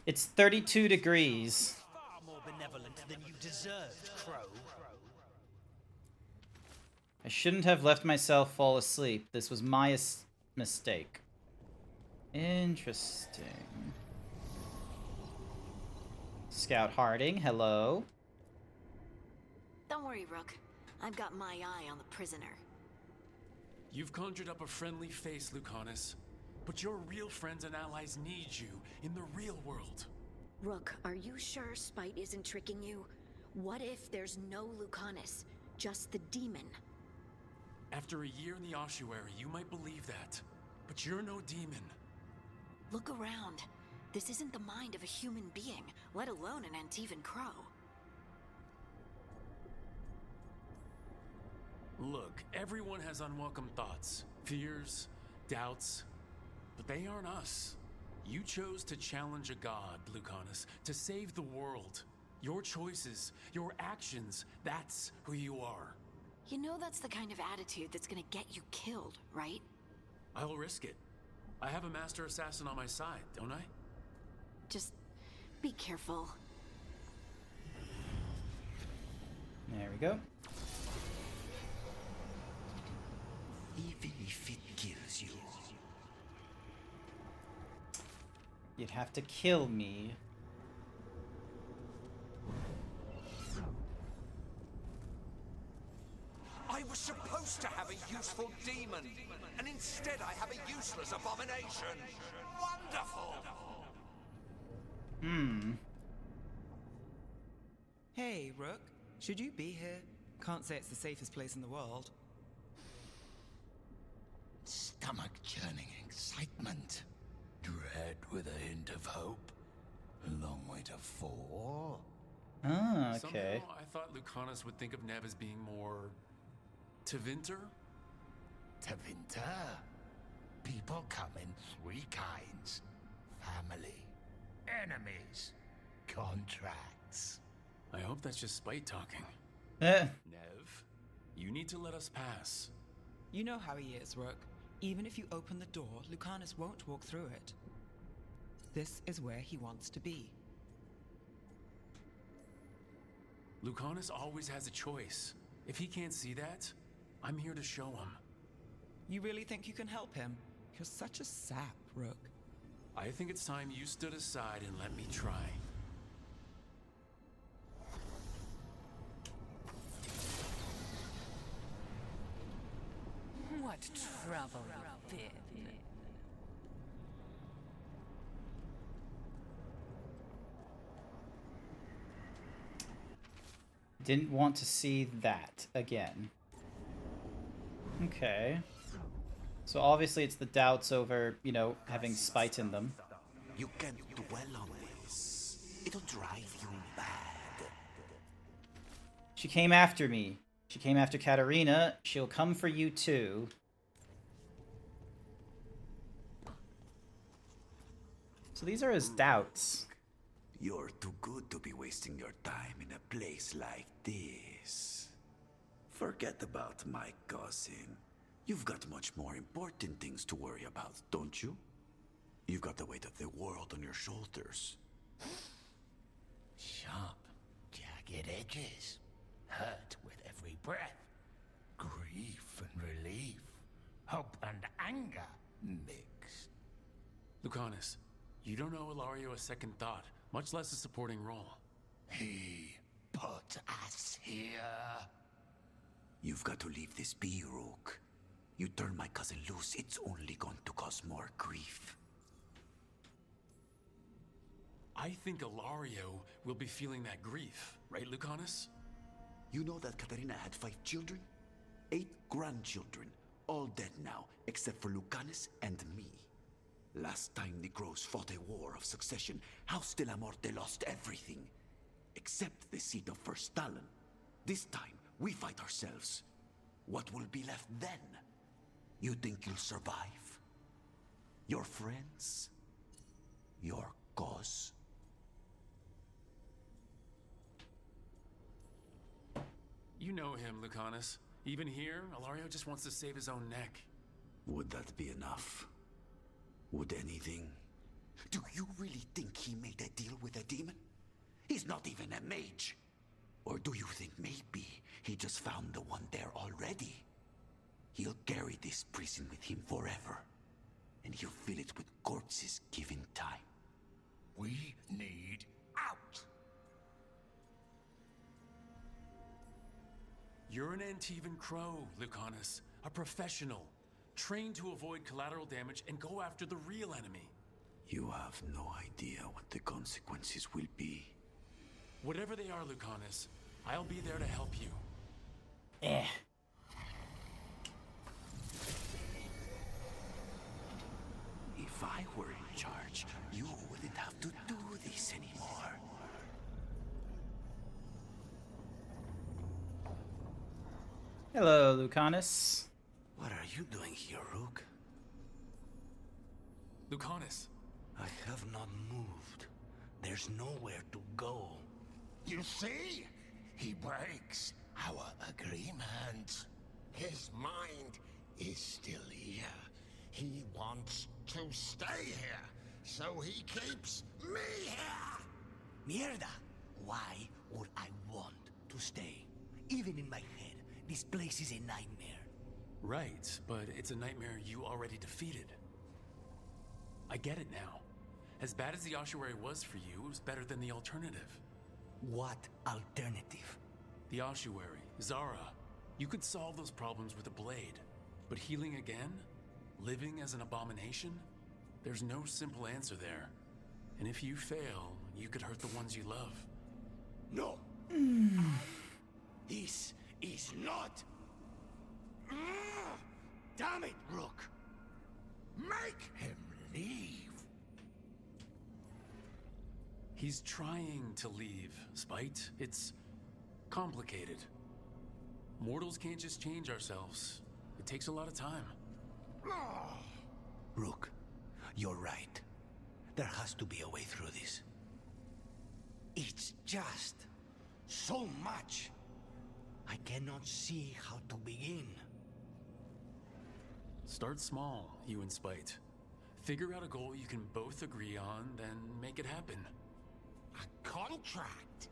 It's 32 degrees. Far more benevolent than you deserved, Crow. I shouldn't have let myself fall asleep. This was my mistake. Interesting. Scout Harding, hello. Don't worry, Rook. I've got my eye on the prisoner. You've conjured up a friendly face, Lucanus. But your real friends and allies need you in the real world. Rook, are you sure Spite isn't tricking you? What if there's no Lucanus, just the demon? After a year in the ossuary, you might believe that. But you're no demon. Look around. This isn't the mind of a human being, let alone an Antivan Crow. Look, everyone has unwelcome thoughts, fears, doubts, but they aren't us. You chose to challenge a god, Lucanus, to save the world. Your choices, your actions, that's who you are. You know that's the kind of attitude that's gonna get you killed, right? I'll risk it. I have a master assassin on my side, don't I? Just be careful. There we go. Even if it kills you. You'd have to kill me. I was supposed to have a useful demon, and instead I have a useless abomination. Wonderful! Hey, Rook. Should you be here? Can't say it's the safest place in the world. Stomach-churning excitement. Dread with a hint of hope. A long way to fall. Ah, okay. Somehow I thought Lucanus would think of Nev as being more... Tevinter? Tevinter? People come in three kinds. Family, enemies, contracts. I hope that's just Spite talking. Eh. Nev, you need to let us pass. You know how he is, Rook. Even if you open the door, Lucanus won't walk through it. This is where he wants to be. Lucanus always has a choice. If he can't see that, I'm here to show him. You really think you can help him? You're such a sap, Rook. I think it's time you stood aside and let me try. What trouble you've been. Didn't want to see that again. Okay. So obviously it's the doubts over, you know, having spite in them. You can't dwell on this. It'll drive you mad. She came after me. She came after Katarina. She'll come for you too. So these are his doubts. You're too good to be wasting your time in a place like this. Forget about my cousin. You've got much more important things to worry about, don't you? You've got the weight of the world on your shoulders. Sharp, jagged edges. Hurt with every breath. Grief and relief. Hope and anger mixed. Lucanus, you don't owe Ilario a second thought, much less a supporting role. He put us here. You've got to leave this be, Rook. You turn my cousin loose, it's only going to cause more grief. I think Ilario will be feeling that grief, right, Lucanus? You know that Katarina had 5 children? 8 grandchildren, all dead now, except for Lucanus and me. Last time the Grows fought a war of succession, House de la Morte lost everything. Except the seat of First Stalin. This time, we fight ourselves. What will be left then? You think you'll survive? Your friends? Your cause? You know him, Lucanus. Even here, Ilario just wants to save his own neck. Would that be enough? Would anything? Do you really think he made a deal with a demon? He's not even a mage. Or do you think maybe he just found the one there already? He'll carry this prison with him forever. And he'll fill it with corpses given time. We need out. You're an Antivan Crow, Lucanus. A professional. Trained to avoid collateral damage and go after the real enemy. You have no idea what the consequences will be. Whatever they are, Lucanus, I'll be there to help you. If I were in charge, you wouldn't have to do this anymore. Hello, Lucanus. What are you doing here, Rook? Lucanus. I have not moved. There's nowhere to go. You see? He breaks our agreement. His mind is still here. He wants to stay here, so he keeps me here. Mierda! Why would I want to stay? Even in my head, this place is a nightmare. Right, but it's a nightmare you already defeated. I get it now. As bad as the ossuary was for you, it was better than the alternative. What alternative? The ossuary, Zara. You could solve those problems with a blade. But healing again? Living as an abomination? There's no simple answer there. And if you fail, you could hurt the ones you love. No! This is not... Damn it, Rook! Make him leave! He's trying to leave, Spite. It's complicated. Mortals can't just change ourselves. It takes a lot of time. Rook, you're right. There has to be a way through this. It's just so much. I cannot see how to begin. Start small, you and Spite. Figure out a goal you can both agree on, then make it happen. A contract?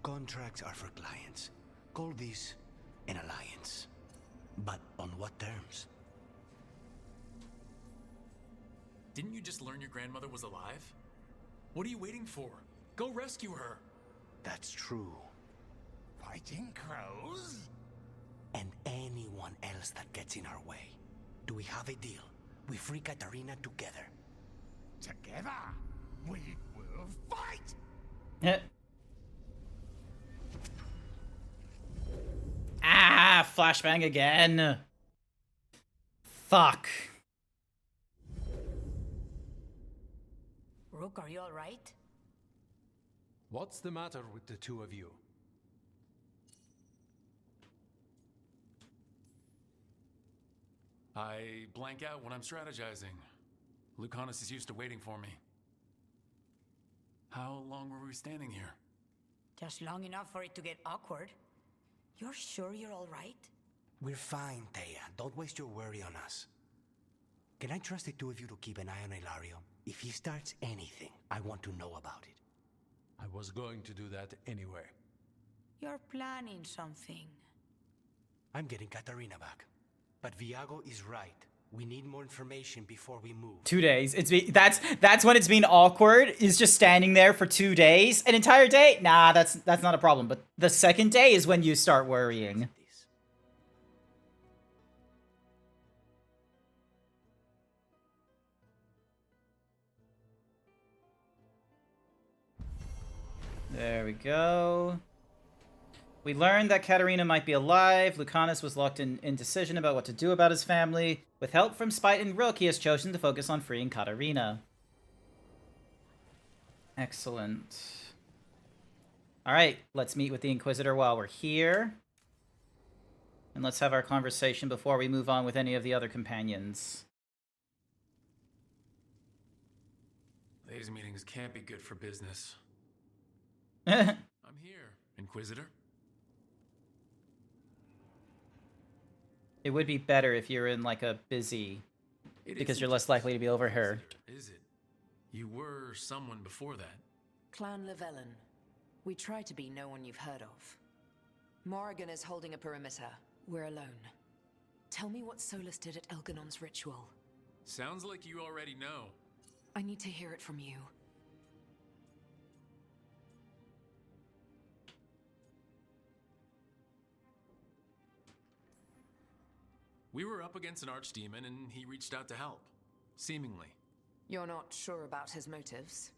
Contracts are for clients. Call this an alliance. But on what terms? Didn't you just learn your grandmother was alive? What are you waiting for? Go rescue her! That's true. Fighting crows? And anyone else that gets in our way. Do we have a deal? We free Katarina together. Together, we will fight! Flashbang again. Fuck. Rook, are you all right? What's the matter with the two of you? I blank out when I'm strategizing. Lucanus is used to waiting for me. How long were we standing here? Just long enough for it to get awkward. You're sure you're all right? We're fine, Thea. Don't waste your worry on us. Can I trust the two of you to keep an eye on Ilario? If he starts anything, I want to know about it. I was going to do that anyway. You're planning something. I'm getting Katarina back. But Viago is right. We need more information before we move. 2 days. That's when it's been awkward. Is just standing there for 2 days. An entire day? Nah, that's not a problem. But the second day is when you start worrying. There we go. We learned that Katarina might be alive. Lucanus was locked in indecision about what to do about his family. With help from Spite and Rook, he has chosen to focus on freeing Katarina. Excellent. Alright, let's meet with the Inquisitor while we're here. And let's have our conversation before we move on with any of the other companions. These meetings can't be good for business. I'm here, Inquisitor. It would be better if you're in like a busy, because you're less likely to be overheard. Is it? You were someone before that. Clan Llewellyn. We try to be no one you've heard of. Morrigan is holding a perimeter. We're alone. Tell me what Solus did at Elganon's ritual. Sounds like you already know. I need to hear it from you. We were up against an archdemon and he reached out to help. Seemingly. You're not sure about his motives?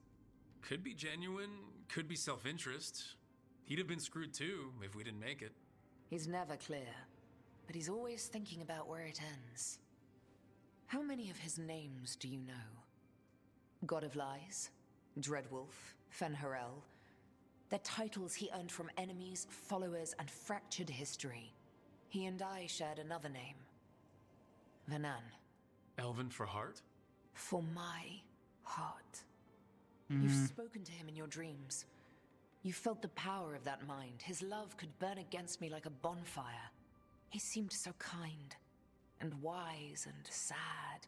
Could be genuine, could be self-interest. He'd have been screwed too if we didn't make it. He's never clear, but he's always thinking about where it ends. How many of his names do you know? God of Lies, Dreadwolf, Fen'Harel. They're titles he earned from enemies, followers, and fractured history. He and I shared another name. Vanan. Elven for heart? For my heart. You've spoken to him in your dreams. You felt the power of that mind. His love could burn against me like a bonfire. He seemed so kind, and wise, and sad,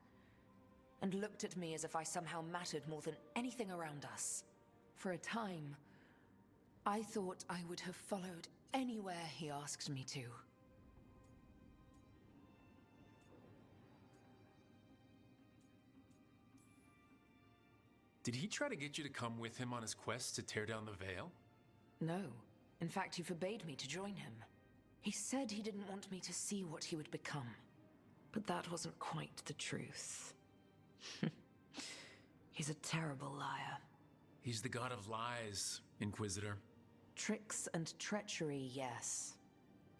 and looked at me as if I somehow mattered more than anything around us. For a time, I thought I would have followed anywhere he asked me to. Did he try to get you to come with him on his quest to tear down the Veil? No. In fact, he forbade me to join him. He said he didn't want me to see what he would become. But that wasn't quite the truth. He's a terrible liar. He's the god of lies, Inquisitor. Tricks and treachery, yes.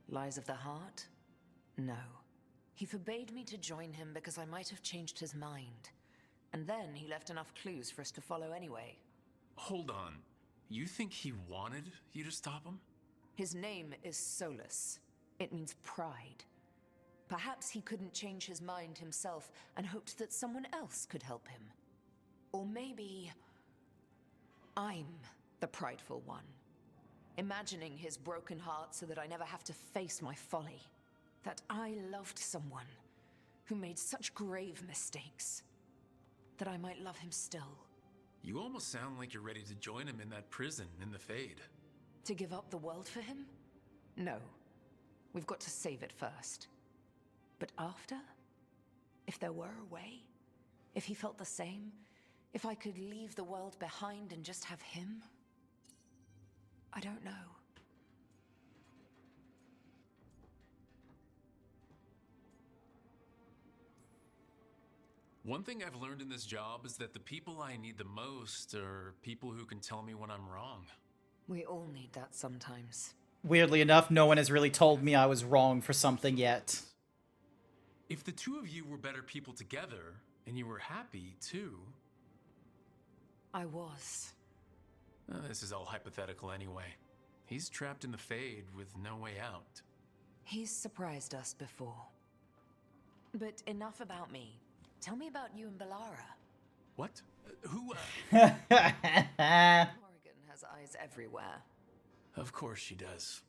Lies of the heart? No. He forbade me to join him because I might have changed his mind. And then he left enough clues for us to follow anyway. Hold on. You think he wanted you to stop him? His name is Solus. It means pride. Perhaps he couldn't change his mind himself and hoped that someone else could help him. Or maybe I'm the prideful one, imagining his broken heart so that I never have to face my folly. That I loved someone who made such grave mistakes that I might love him still. You almost sound like you're ready to join him in that prison in the Fade. To give up the world for him? No. We've got to save it first. But after? If there were a way? If he felt the same? If I could leave the world behind and just have him? I don't know. One thing I've learned in this job is that the people I need the most are people who can tell me when I'm wrong. We all need that sometimes. Weirdly enough, no one has really told me I was wrong for something yet. If the two of you were better people together, and you were happy, too... I was. This is all hypothetical anyway. He's trapped in the Fade with no way out. He's surprised us before. But enough about me. Tell me about you and Balara. What? Who? Morrigan has eyes everywhere. Of course she does.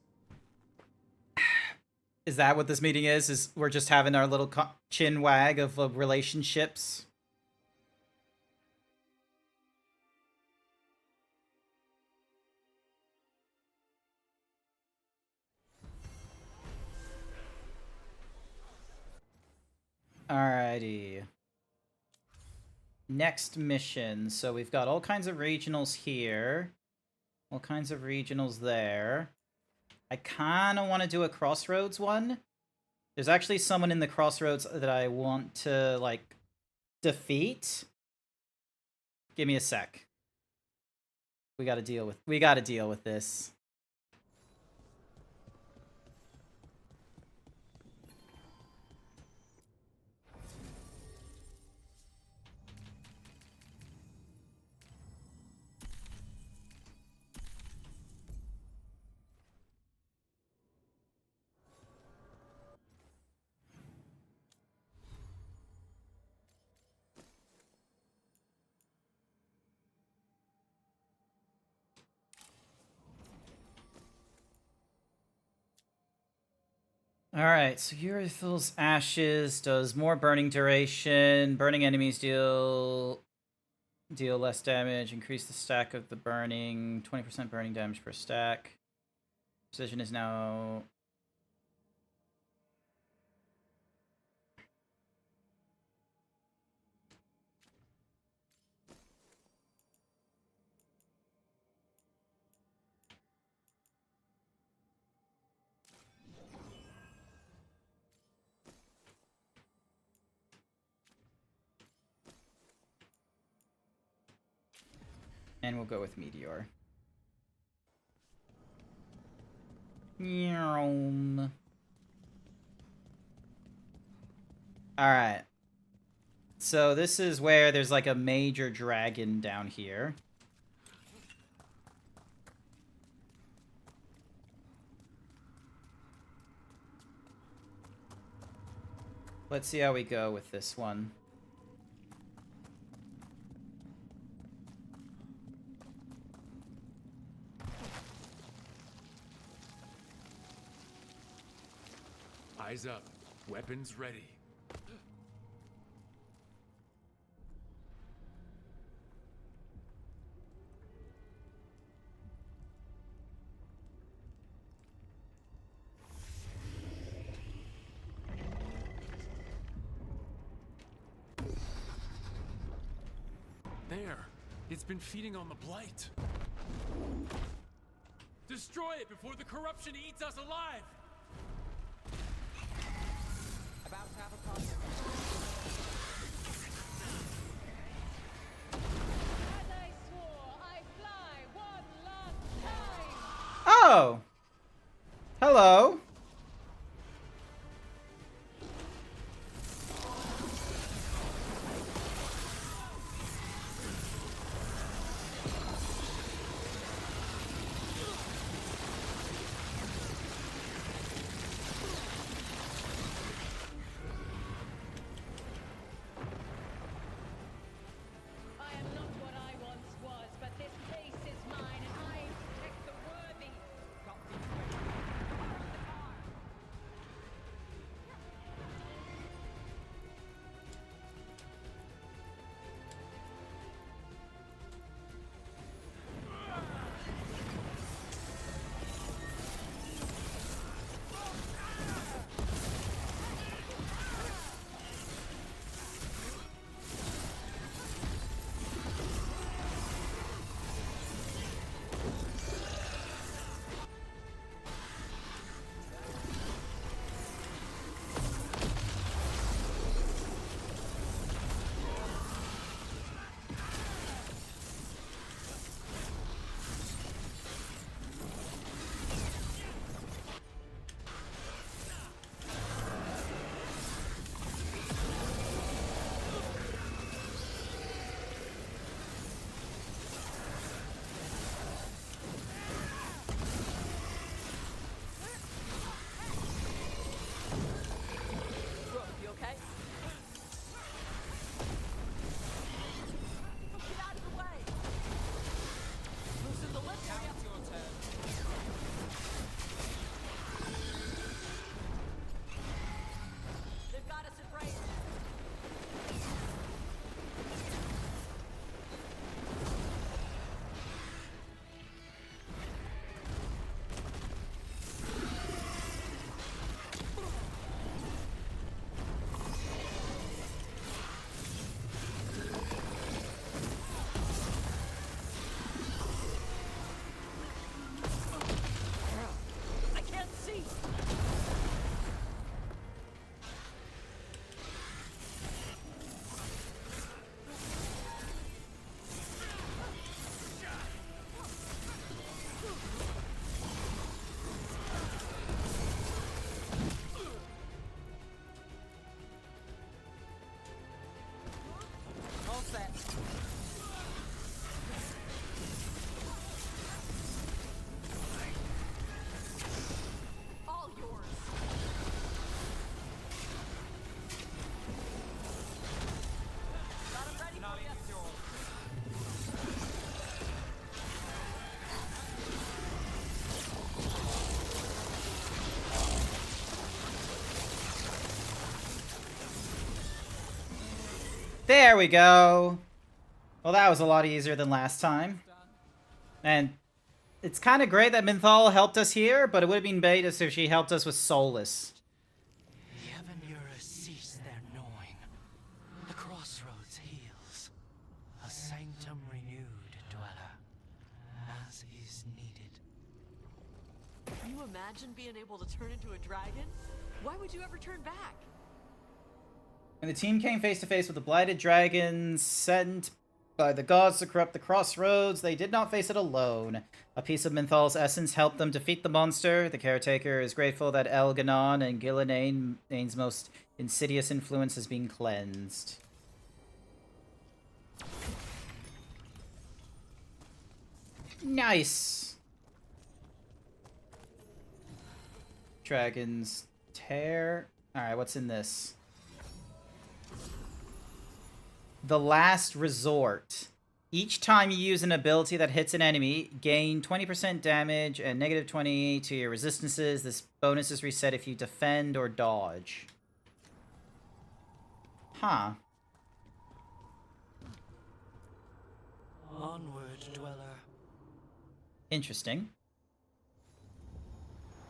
Is that what this meeting is? Is we're just having our little chin wag of relationships? Alrighty. Next mission. So we've got all kinds of regionals here. All kinds of regionals there. I kind of want to do a Crossroads one. There's actually someone in the Crossroads that I want to, like, defeat. Give me a sec. We gotta deal with this. Alright, so Urethyl's Ashes does more burning duration. Burning enemies deal less damage. Increase the stack of the burning. 20% burning damage per stack. Precision is now... And we'll go with Meteor. Alright. So this is where there's like a major dragon down here. Let's see how we go with this one. Eyes up. Weapons ready. There. It's been feeding on the blight. Destroy it before the corruption eats us alive! About to have a contact. As I swore, I fly one last time. Oh! Hello. There we go. Well, that was a lot easier than last time. And it's kind of great that Minthal helped us here, but it would have been better if she helped us with Solus. Cease their gnawing. The crossroads heals. A sanctum renewed, dweller, as is needed. Can you imagine being able to turn into a dragon? Why would you ever turn back? When the team came face to face with the blighted dragons sent by the gods to corrupt the crossroads, they did not face it alone. A piece of Minthal's essence helped them defeat the monster. The caretaker is grateful that Elganon and Gillianane's most insidious influence has been cleansed. Nice. Dragon's Tear. Alright, what's in this? The Last Resort. Each time you use an ability that hits an enemy, gain 20% damage and negative 20 to your resistances. This bonus is reset if you defend or dodge. Huh. Onward, dweller. Interesting.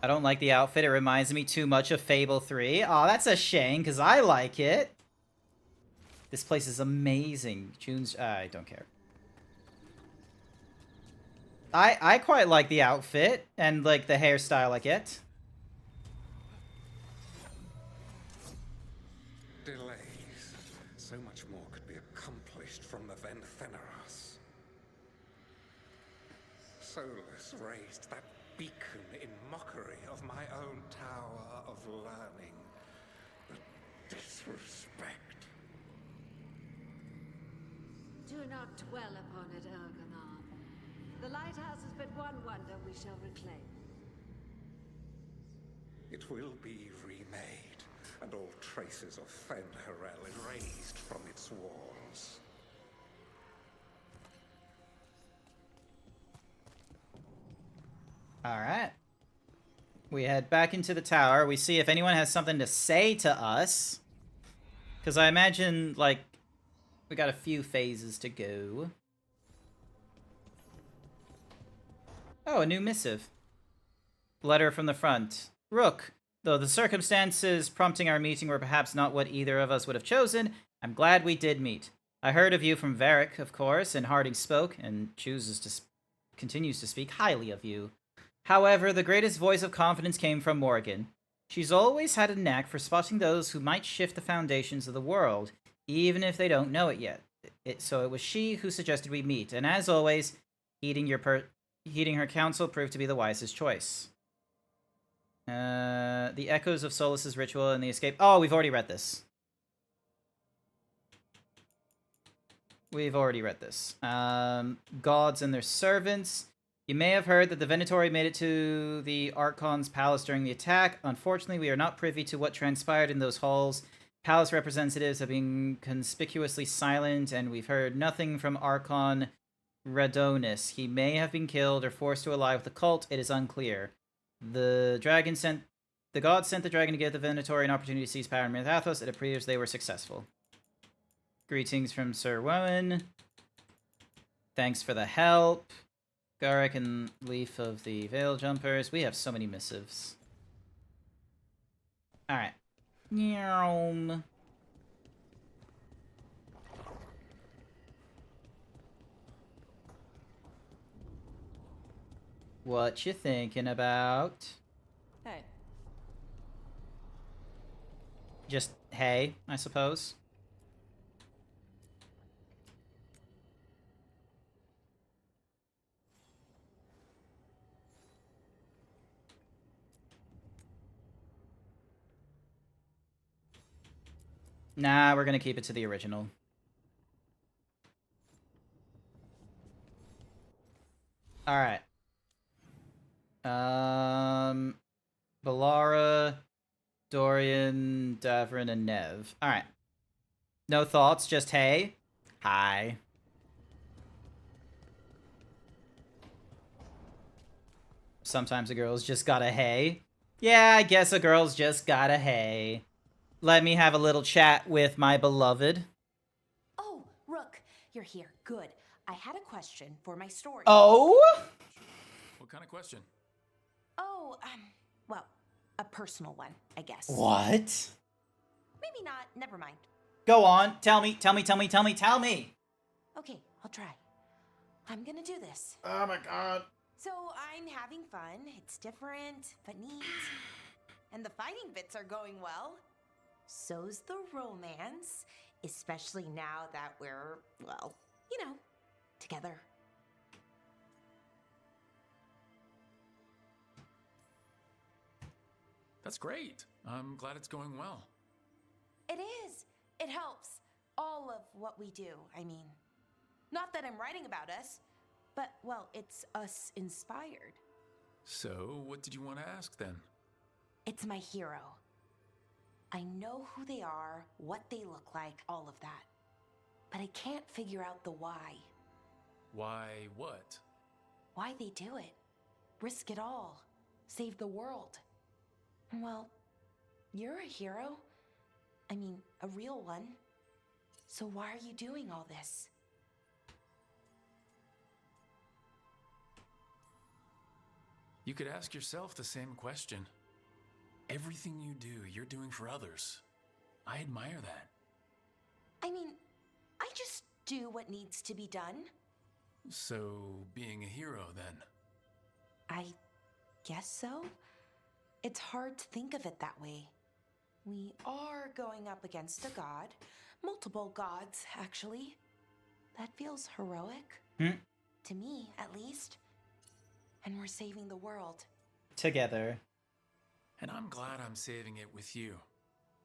I don't like the outfit. It reminds me too much of Fable 3. Aw, that's a shame, because I like it. This place is amazing. June's... I don't care. I quite like the outfit and, like, the hairstyle I get. Delays. So much more could be accomplished from the Ventheneros. Solus raised that beacon in mockery of my own tower of learning. The disrespect. Do not dwell upon it, Elganon. The lighthouse is but one wonder we shall reclaim. It will be remade, and all traces of Fen'Harel erased from its walls. Alright. We head back into the tower. We see if anyone has something to say to us. Because I imagine, like, we got a few phases to go. Oh, a new missive. Letter from the front. Rook, though the circumstances prompting our meeting were perhaps not what either of us would have chosen, I'm glad we did meet. I heard of you from Varric, of course, and Harding spoke, and continues to speak highly of you. However, the greatest voice of confidence came from Morgan. She's always had a knack for spotting those who might shift the foundations of the world, even if they don't know it yet. So it was she who suggested we meet, and as always, heeding her counsel proved to be the wisest choice. The echoes of Solus's ritual and the escape... Oh, we've already read this. We've already read this. Gods and their servants. You may have heard that the Venatori made it to the Archon's palace during the attack. Unfortunately, we are not privy to what transpired in those halls. Palace representatives have been conspicuously silent, and we've heard nothing from Archon Radonis. He may have been killed or forced to ally with the cult. It is unclear. The gods sent the dragon to give the Venatori an opportunity to seize power in Mirthathos. It appears they were successful. Greetings from Sir Wowen. Thanks for the help. Garrick and Leaf of the Veil Jumpers. We have so many missives. Alright. Meow. What you thinking about? Hey. Just hey, I suppose. Nah, we're gonna keep it to the original. Alright. Balara, Dorian, Davrin, and Nev. Alright. No thoughts, just hey. Hi. Sometimes a girl's just got a hey. Yeah, I guess a girl's just got a hey. Let me have a little chat with my beloved. Oh, you're here. Good. I had a question for my story. Oh? What kind of question? Oh, well, a personal one, I guess. What? Maybe not. Never mind. Go on. Tell me. Okay, I'll try. I'm gonna do this. Oh my god. So I'm having fun. It's different, but neat. And the fighting bits are going well. So's the romance, especially now that we're, well, you know, together. That's great. I'm glad it's going well. It is. It helps. All of what we do, I mean. Not that I'm writing about us, but, well, it's us inspired. So, what did you want to ask then? It's my hero. I know who they are, what they look like, all of that. But I can't figure out the why. Why what? Why they do it. Risk it all. Save the world. Well, you're a hero. I mean, a real one. So why are you doing all this? You could ask yourself the same question. Everything you do, you're doing for others. I admire that. I mean, I just do what needs to be done. So, being a hero then? I guess so. It's hard to think of it that way. We are going up against a god. Multiple gods, actually. That feels heroic. To me, at least. And we're saving the world. Together. And I'm glad I'm saving it with you.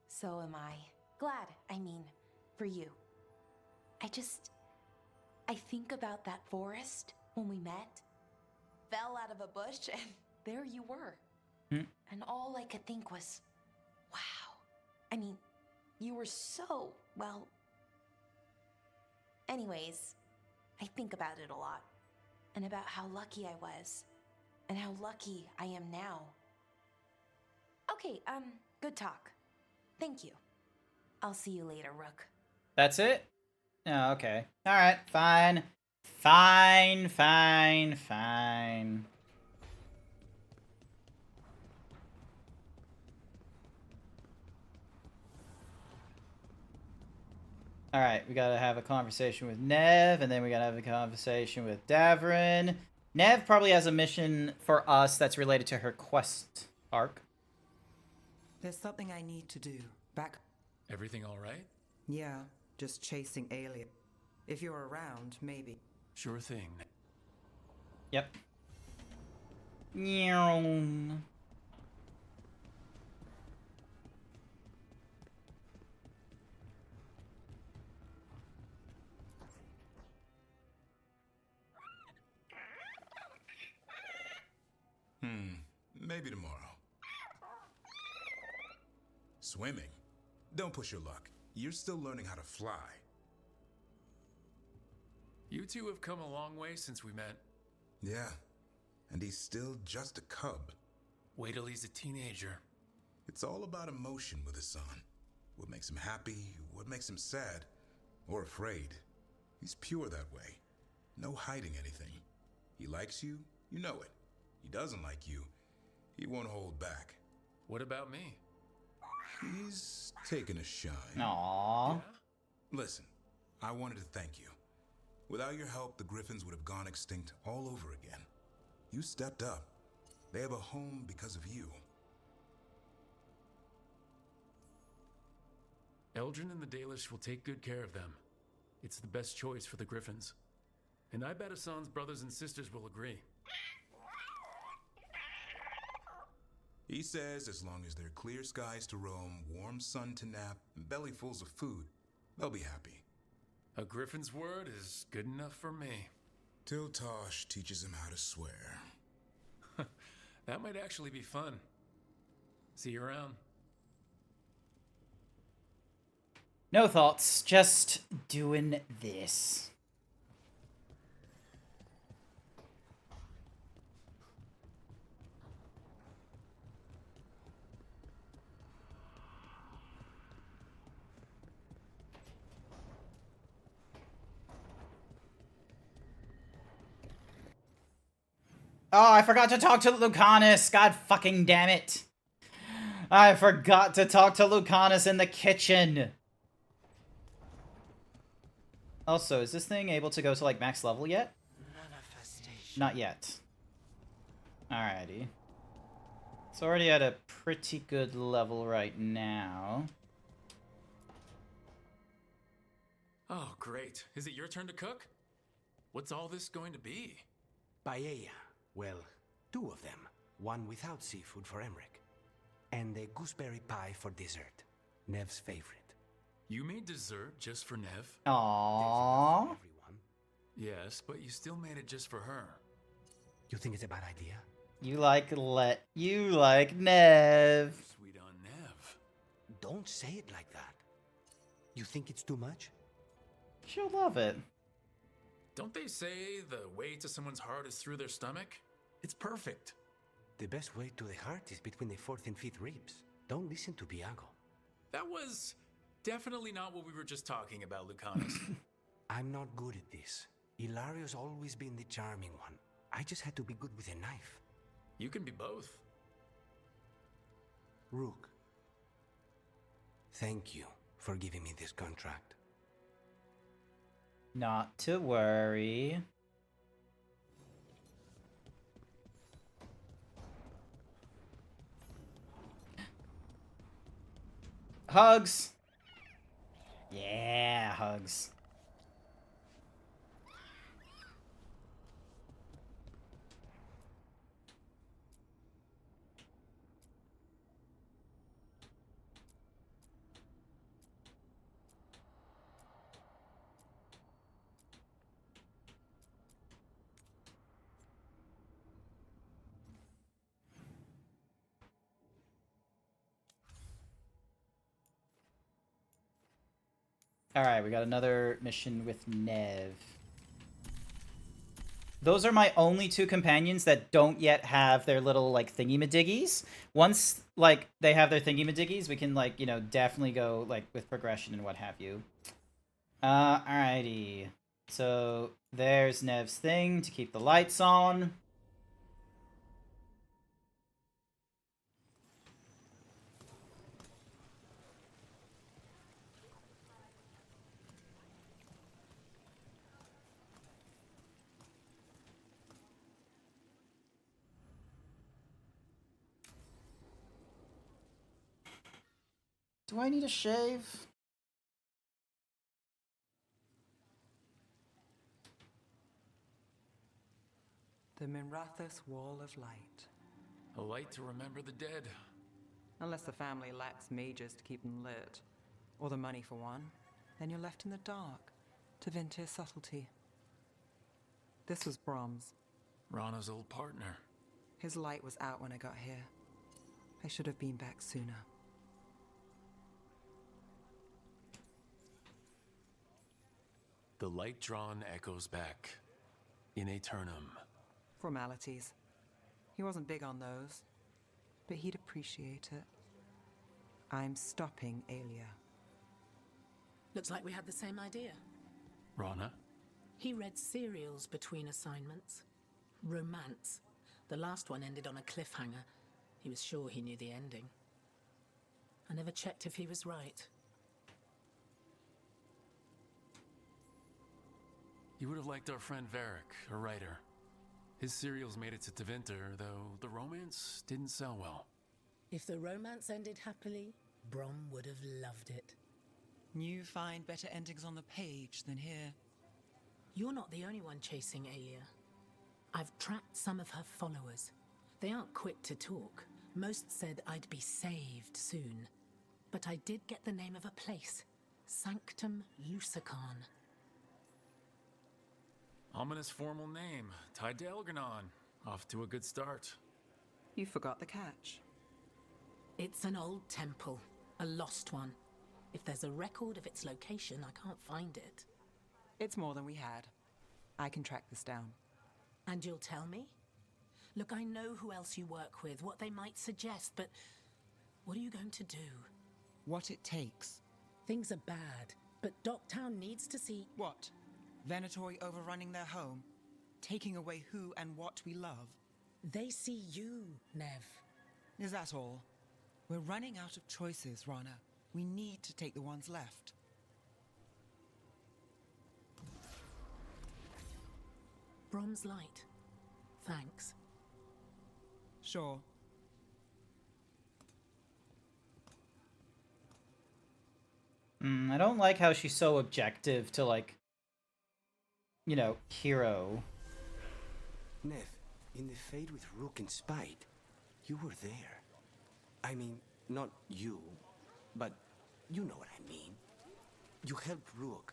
So am I. Glad, I mean, for you. I think about that forest when we met. Fell out of a bush and there you were. And all I could think was, wow. I mean, you were so, well... Anyways, I think about it a lot. And about how lucky I was. And how lucky I am now. Okay, good talk. Thank you. I'll see you later, Rook. That's it? Oh, okay. Alright, fine. Fine. Alright, we gotta have a conversation with Nev, and then we gotta have a conversation with Davrin. Nev probably has a mission for us that's related to her quest arc. There's something I need to do. Back. Everything all right? Yeah, just chasing alien. If you're around, maybe. Sure thing. Yep. Meow. Maybe tomorrow. Swimming? Don't push your luck. You're still learning how to fly. You two have come a long way since we met. Yeah, and he's still just a cub. Wait till he's a teenager. It's all about emotion with his son. What makes him happy, what makes him sad, or afraid. He's pure that way. No hiding anything. He likes you, you know it. He doesn't like you, he won't hold back. What about me? He's taking a shine. Aww. Yeah? Listen, I wanted to thank you. Without your help, the Griffins would have gone extinct all over again. You stepped up. They have a home because of you. Eldrin and the Dalish will take good care of them. It's the best choice for the Griffins. And I bet Hassan's brothers and sisters will agree. He says as long as there are clear skies to roam, warm sun to nap, and bellyfuls of food, they'll be happy. A Griffin's word is good enough for me. Till Tosh teaches him how to swear. That might actually be fun. See you around. No thoughts, just doing this. Oh, I forgot to talk to Lucanus. God fucking damn it. I forgot to talk to Lucanus in the kitchen. Also, is this thing able to go to, like, max level yet? Not yet. Alrighty. It's already at a pretty good level right now. Oh, great. Is it your turn to cook? What's all this going to be? Paella. Well, 2 of them. One without seafood for Emmerich. And a gooseberry pie for dessert. Nev's favorite. You made dessert just for Nev? Aww. Yes, but you still made it just for her. You think it's a bad idea? You like Nev. Sweet on Nev. Don't say it like that. You think it's too much? She'll love it. Don't they say the way to someone's heart is through their stomach? It's perfect. The best way to the heart is between the 4th and 5th ribs. Don't listen to Bianco. That was definitely not what we were just talking about, Lucanus. I'm not good at this. Hilario's always been the charming one. I just had to be good with a knife. You can be both. Rook, thank you for giving me this contract. Not to worry. Hugs. Yeah, hugs. Alright, we got another mission with Nev. Those are my only 2 companions that don't yet have their little, like, thingy-madiggies. Once, like, they have their thingy-madiggies, we can, like, you know, definitely go, like, with progression and what have you. Alrighty. So, there's Nev's thing to keep the lights on. Do I need a shave? The Minrathous Wall of Light. A light to remember the dead. Unless the family lacks mages to keep them lit, or the money for one, then you're left in the dark to Ventir subtlety. This was Brahms. Rana's old partner. His light was out when I got here. I should have been back sooner. The light drawn echoes back. In aeternum. Formalities. He wasn't big on those, but he'd appreciate it. I'm stopping Aelia. Looks like we had the same idea. Rana? He read serials between assignments. Romance. The last one ended on a cliffhanger. He was sure he knew the ending. I never checked if he was right. You would have liked our friend Varric, a writer. His serials made it to Tevinter, though the romance didn't sell well. If the romance ended happily, Brom would have loved it. You find better endings on the page than here. You're not the only one chasing Aelia. I've tracked some of her followers. They aren't quick to talk. Most said I'd be saved soon. But I did get the name of a place. Sanctum Lucican. Ominous formal name. Tied to Elganon. Off to a good start. You forgot the catch. It's an old temple. A lost one. If there's a record of its location, I can't find it. It's more than we had. I can track this down. And you'll tell me? Look, I know who else you work with, what they might suggest, but what are you going to do? What it takes. Things are bad, but Docktown needs to see... What? Venatori overrunning their home? Taking away who and what we love? They see you, Nev. Is that all? We're running out of choices, Rana. We need to take the ones left. Brom's light. Thanks. Sure. I don't like how she's so objective to, like, you know, hero. Nev, in the fight with Rook and Spite, you were there. I mean, not you, but you know what I mean. You helped Rook.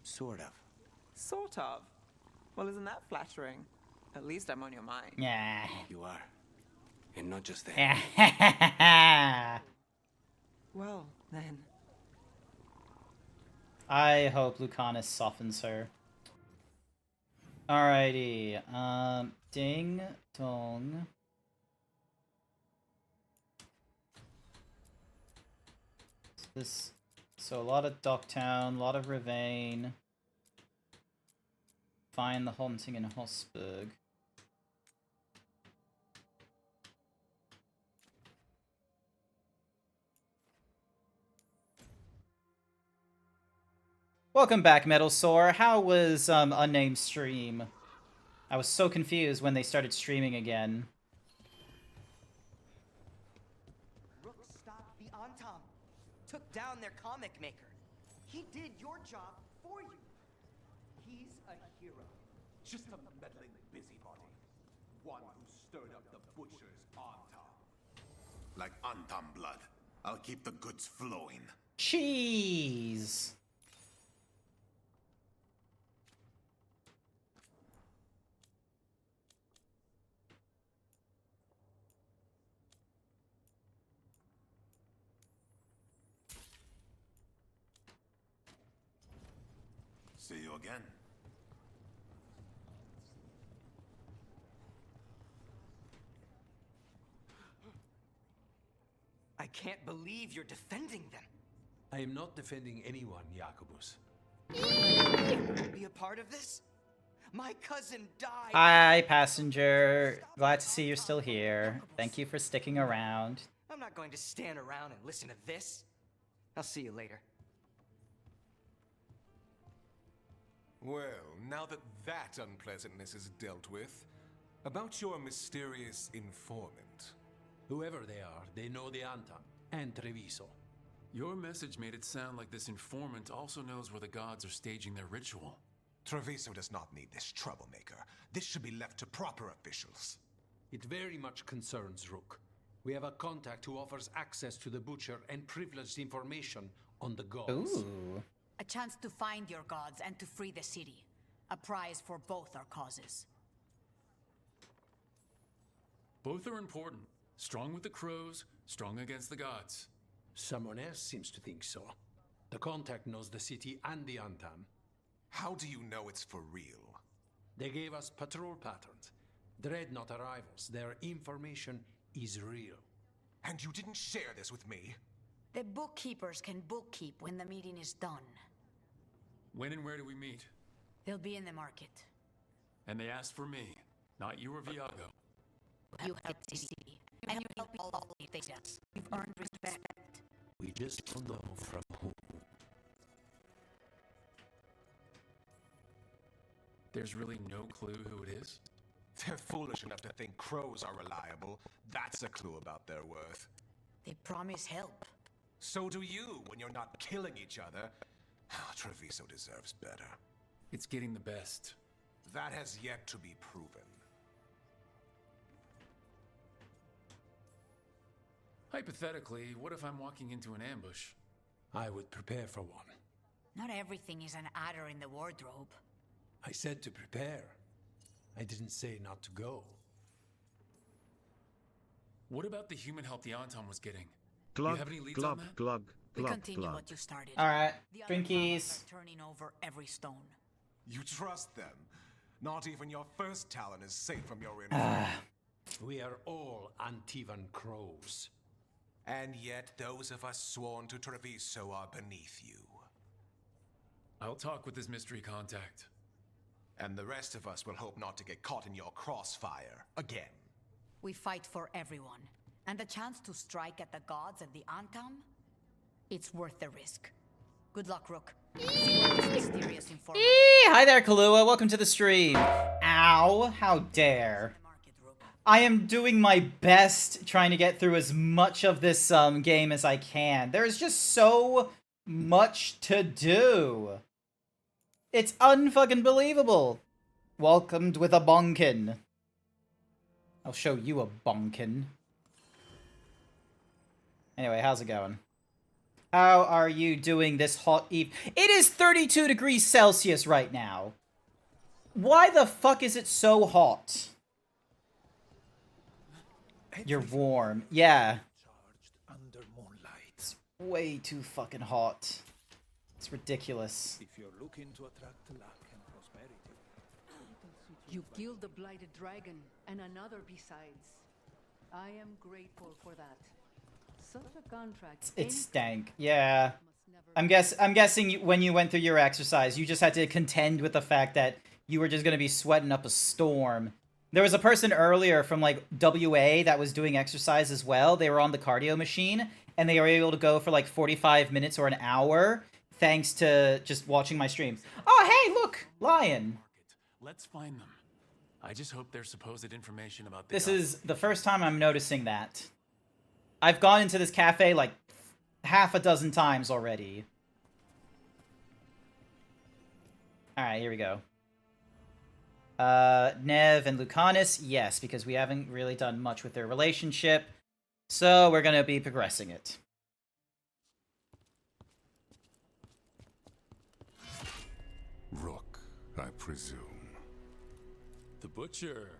Sort of. Sort of? Well, isn't that flattering? At least I'm on your mind. Yeah. You are. And not just that. Well, then. I hope Lucanus softens her. Alrighty. Ding dong. So a lot of Docktown, a lot of Ravane. Find the Haunting in Hosburg. Welcome back, Metal Sore. How was unnamed stream? I was so confused when they started streaming again. Rook stopped the Antam, took down their comic maker. He did your job for you. He's a hero. Just a meddling busybody. One who stirred up the butcher's Antam. Like Antam blood. I'll keep the goods flowing. Cheese! See you again. I can't believe you're defending them. I am not defending anyone, Jacobus. Be a part of this? My cousin died. Hi, passenger. Glad to see you're still here. Thank you for sticking around. I'm not going to stand around and listen to this. I'll see you later. Well, now that that unpleasantness is dealt with, about your mysterious informant. Whoever they are, they know the Antam and Treviso. Your message made it sound like this informant also knows where the gods are staging their ritual. Treviso does not need this troublemaker. This should be left to proper officials. It very much concerns Rook. We have a contact who offers access to the butcher and privileged information on the gods. Ooh. A chance to find your gods and to free the city. A prize for both our causes. Both are important. Strong with the crows, strong against the gods. Someone else seems to think so. The contact knows the city and the Antam. How do you know it's for real? They gave us patrol patterns. Dreadnought arrivals. Their information is real. And you didn't share this with me? The bookkeepers can bookkeep when the meeting is done. When and where do we meet? They'll be in the market. And they asked for me, not you or Viago. You help the city, and you help all the things. You've earned respect. We just don't know from whom. There's really no clue who it is? They're foolish enough to think crows are reliable. That's a clue about their worth. They promise help. So do you when you're not killing each other. Treviso deserves better. It's getting the best. That has yet to be proven. Hypothetically, what if I'm walking into an ambush? I would prepare for one. Not everything is an adder in the wardrobe. I said to prepare. I didn't say not to go. What about the human help the Anton was getting? Do Glug, you have any leads glug, on that? glug, We glug, continue glug. what you started. All right, The drinkies. are turning over every stone. You trust them? Not even your first talent is safe from your influence. We are all Antivan crows. And yet those of us sworn to Treviso are beneath you. I'll talk with this mystery contact. And the rest of us will hope not to get caught in your crossfire again. We fight for everyone. And the chance to strike at the gods and the Antam? It's worth the risk. Good luck, Rook. See what this mysterious informant... Hi there, Kahlua. Welcome to the stream. Ow. How dare. I am doing my best trying to get through as much of this game as I can. There's just so much to do. It's unfucking believable. Welcomed with a bonkin. I'll show you a bonkin. Anyway, how's it going? How are you doing this hot eve? It is 32 degrees Celsius right now. Why the fuck is it so hot? You're warm. Yeah. It's way too fucking hot. It's ridiculous. If you're looking to attract luck and prosperity. You killed the blighted dragon, and another besides. I am grateful for that. Such a contract. It stank. Yeah. I'm guessing when you went through your exercise, you just had to contend with the fact that you were just going to be sweating up a storm. There was a person earlier from, like, WA that was doing exercise as well. They were on the cardio machine, and they were able to go for, like, 45 minutes or an hour thanks to just watching my stream. Oh, hey, look! Lion! Let's find them. I just hope their supposed information about This is the first time I'm noticing that. I've gone into this cafe, like, half a dozen times already. Alright, here we go. Nev and Lucanus, yes, because we haven't really done much with their relationship. So we're gonna be progressing it. Rook, I presume. The butcher.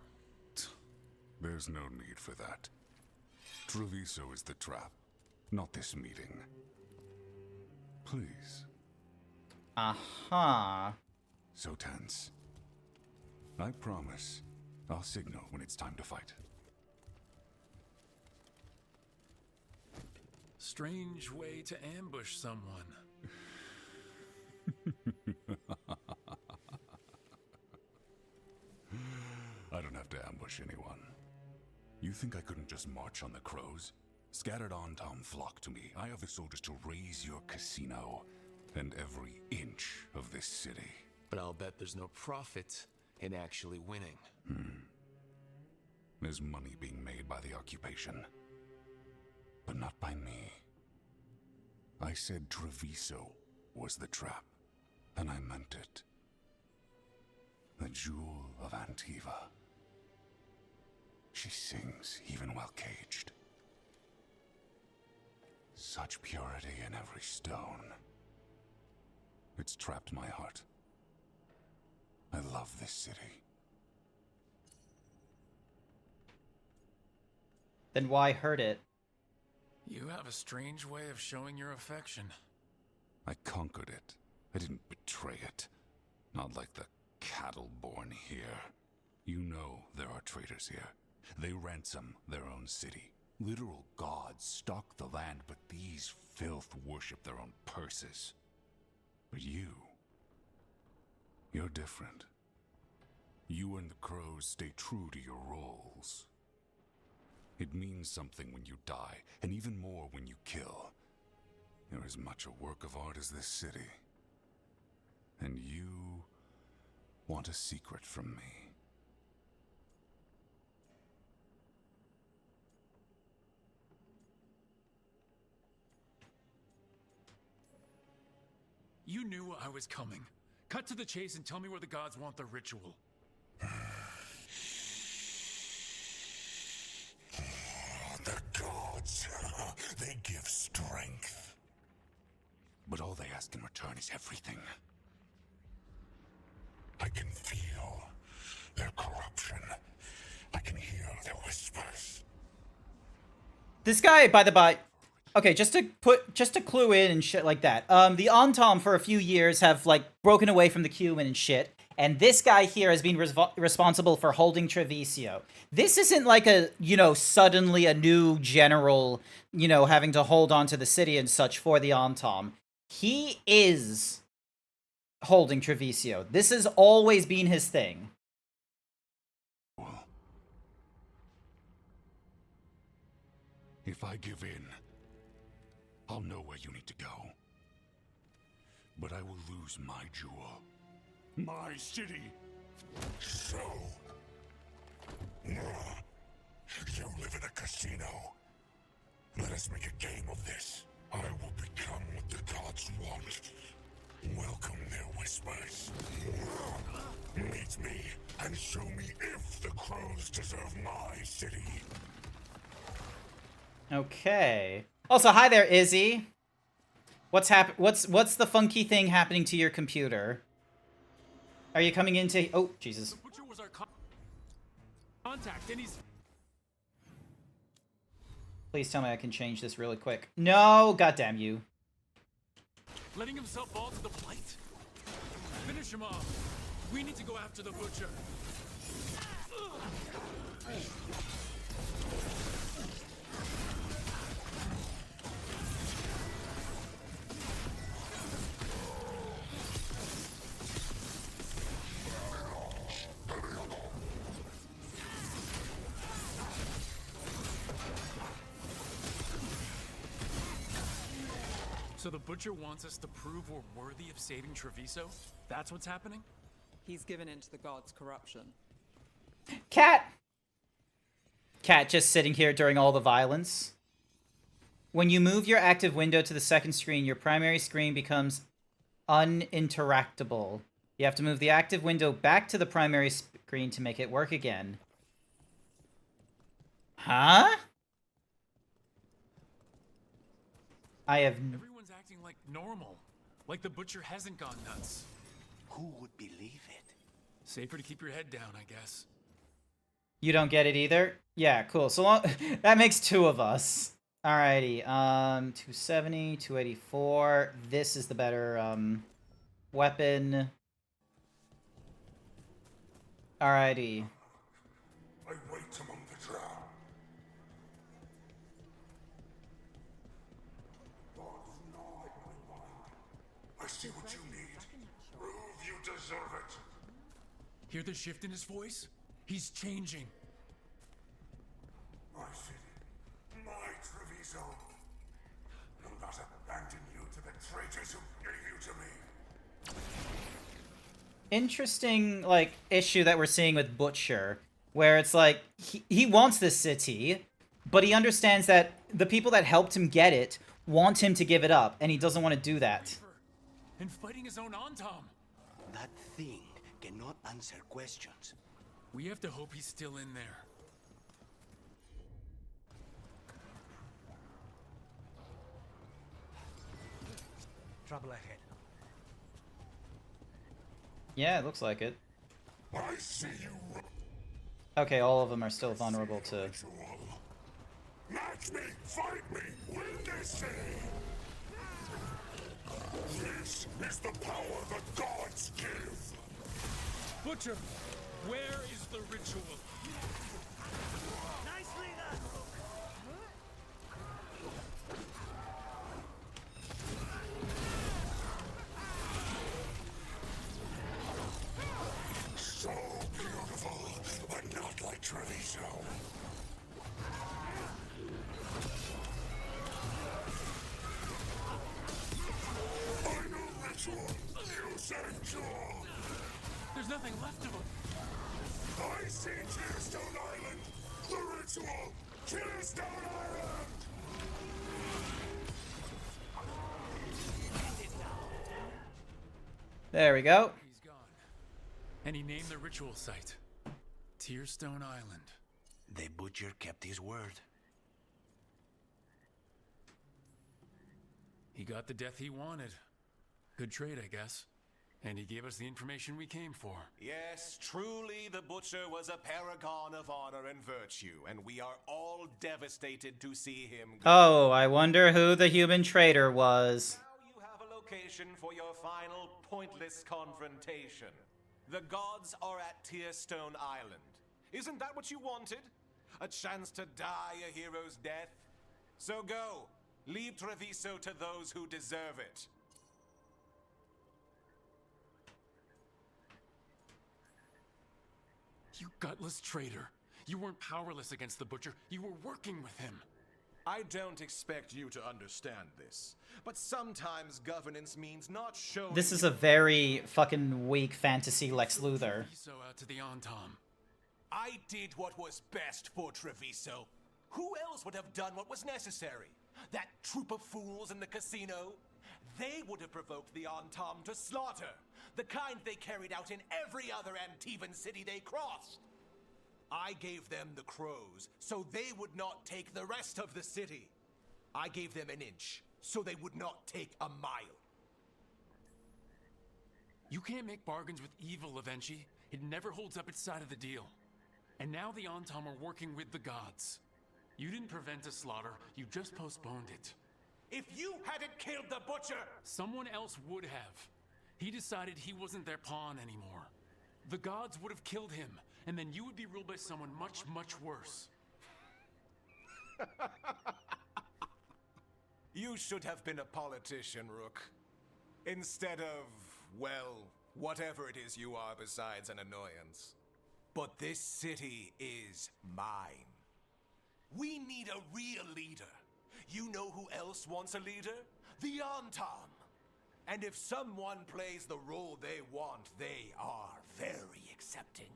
There's no need for that. Treviso is the trap, not this meeting. Please. Aha. So tense. I promise, I'll signal when it's time to fight. Strange way to ambush someone. I don't have to ambush anyone. You think I couldn't just march on the crows? Scattered Antam flock to me. I have the soldiers to raise your casino and every inch of this city. But I'll bet there's no profit in actually winning. There's money being made by the occupation. But not by me. I said Treviso was the trap, and I meant it. The jewel of Antiva. She sings even while caged. Such purity in every stone. It's trapped my heart. I love this city. Then why hurt it? You have a strange way of showing your affection. I conquered it. I didn't betray it. Not like the cattle born here. You know there are traitors here. They ransom their own city. Literal gods stalk the land, but these filth worship their own purses. But you're different. You and the crows stay true to your roles. It means something when you die, and even more when you kill. You're as much a work of art as this city. And you want a secret from me. You knew I was coming. Cut to the chase and tell me where the gods want the ritual. The gods, they give strength. But all they ask in return is everything. I can feel their corruption. I can hear their whispers. This guy, by the by, okay, just to clue in and shit like that. The Antam for a few years have like broken away from the Cuman and shit, and this guy here has been responsible for holding Treviso. This isn't like a, you know, suddenly a new general, you know, having to hold on to the city and such for the Antam. He is holding Treviso. This has always been his thing. If I give in, I'll know where you need to go. But I will lose my jewel. My city. So... you live in a casino. Let us make a game of this. I will become what the gods want. Welcome their whispers. Meet me and show me if the crows deserve my city. Okay. Also, hi there, Izzy. What's what's the funky thing happening to your computer? Are you coming into... Oh, Jesus. The butcher was our contact, and he's... Please tell me I can change this really quick. No, goddamn you. letting himself fall to the blight. Finish him off. We need to go after the butcher. So the butcher wants us to prove we're worthy of saving Treviso? That's what's happening? He's given in to the gods' corruption. Cat just sitting here during all the violence. When you move your active window to the second screen, your primary screen becomes uninteractable. You have to move the active window back to the primary screen to make it work again. Huh? I have... Everyone's acting like normal. Like the butcher hasn't gone nuts. Who would believe it? Safer to keep your head down, I guess. You don't get it either? Yeah, cool. So long... that makes two of us. Alrighty, 270, 284. This is the better, weapon. Alrighty. I wait among the drow. I see what you need. Prove you deserve it. Hear the shift in his voice? He's changing. My city. My Treviso. Will not abandon you to the traitors who gave you to me. Interesting, like, issue that we're seeing with Butcher, where it's like, he wants this city, but he understands that the people that helped him get it want him to give it up, and he doesn't want to do that. And fighting his own Antom. That thing cannot answer questions. We have to hope he's still in there. Trouble ahead. Yeah, it looks like it. I see you. Okay, all of them are still vulnerable to... Match me, fight me, win this city. This is the power the gods give. Butcher, where is the ritual? Nicely done. So beautiful, but not like Treviso. Final ritual, use and jaw. There's nothing left of him. I see Tearstone Island. The ritual, Tearstone Island. There we go. He's gone. And he named the ritual site Tearstone Island. The butcher kept his word. He got the death he wanted. Good trade, I guess. And he gave us the information we came for. Yes, truly the butcher was a paragon of honor and virtue, and we are all devastated to see him go. Oh, I wonder who the human traitor was. Now you have a location for your final pointless confrontation. The gods are at Tearstone Island. Isn't that what you wanted? A chance to die a hero's death? So go. Leave Treviso to those who deserve it. You gutless traitor. You weren't powerless against the butcher. You were working with him. I don't expect you to understand this, but sometimes governance means not showing. This is a very fucking weak fantasy Lex Luthor. So out to the Antom. I did what was best for Treviso. Who else would have done what was necessary? That troop of fools in the casino? They would have provoked the Antom to slaughter, the kind they carried out in every other Antivan city they crossed. I gave them the crows, so they would not take the rest of the city. I gave them an inch, so they would not take a mile. You can't make bargains with evil, Avenchi. It never holds up its side of the deal. And now the Antom are working with the gods. You didn't prevent a slaughter, you just postponed it. If you hadn't killed the butcher! Someone else would have. He decided he wasn't their pawn anymore. The gods would have killed him, and then you would be ruled by someone much, much worse. You should have been a politician, Rook. Instead of, well, whatever it is you are besides an annoyance. But this city is mine. We need a real leader. You know who else wants a leader? The Antom. And if someone plays the role they want, they are very accepting.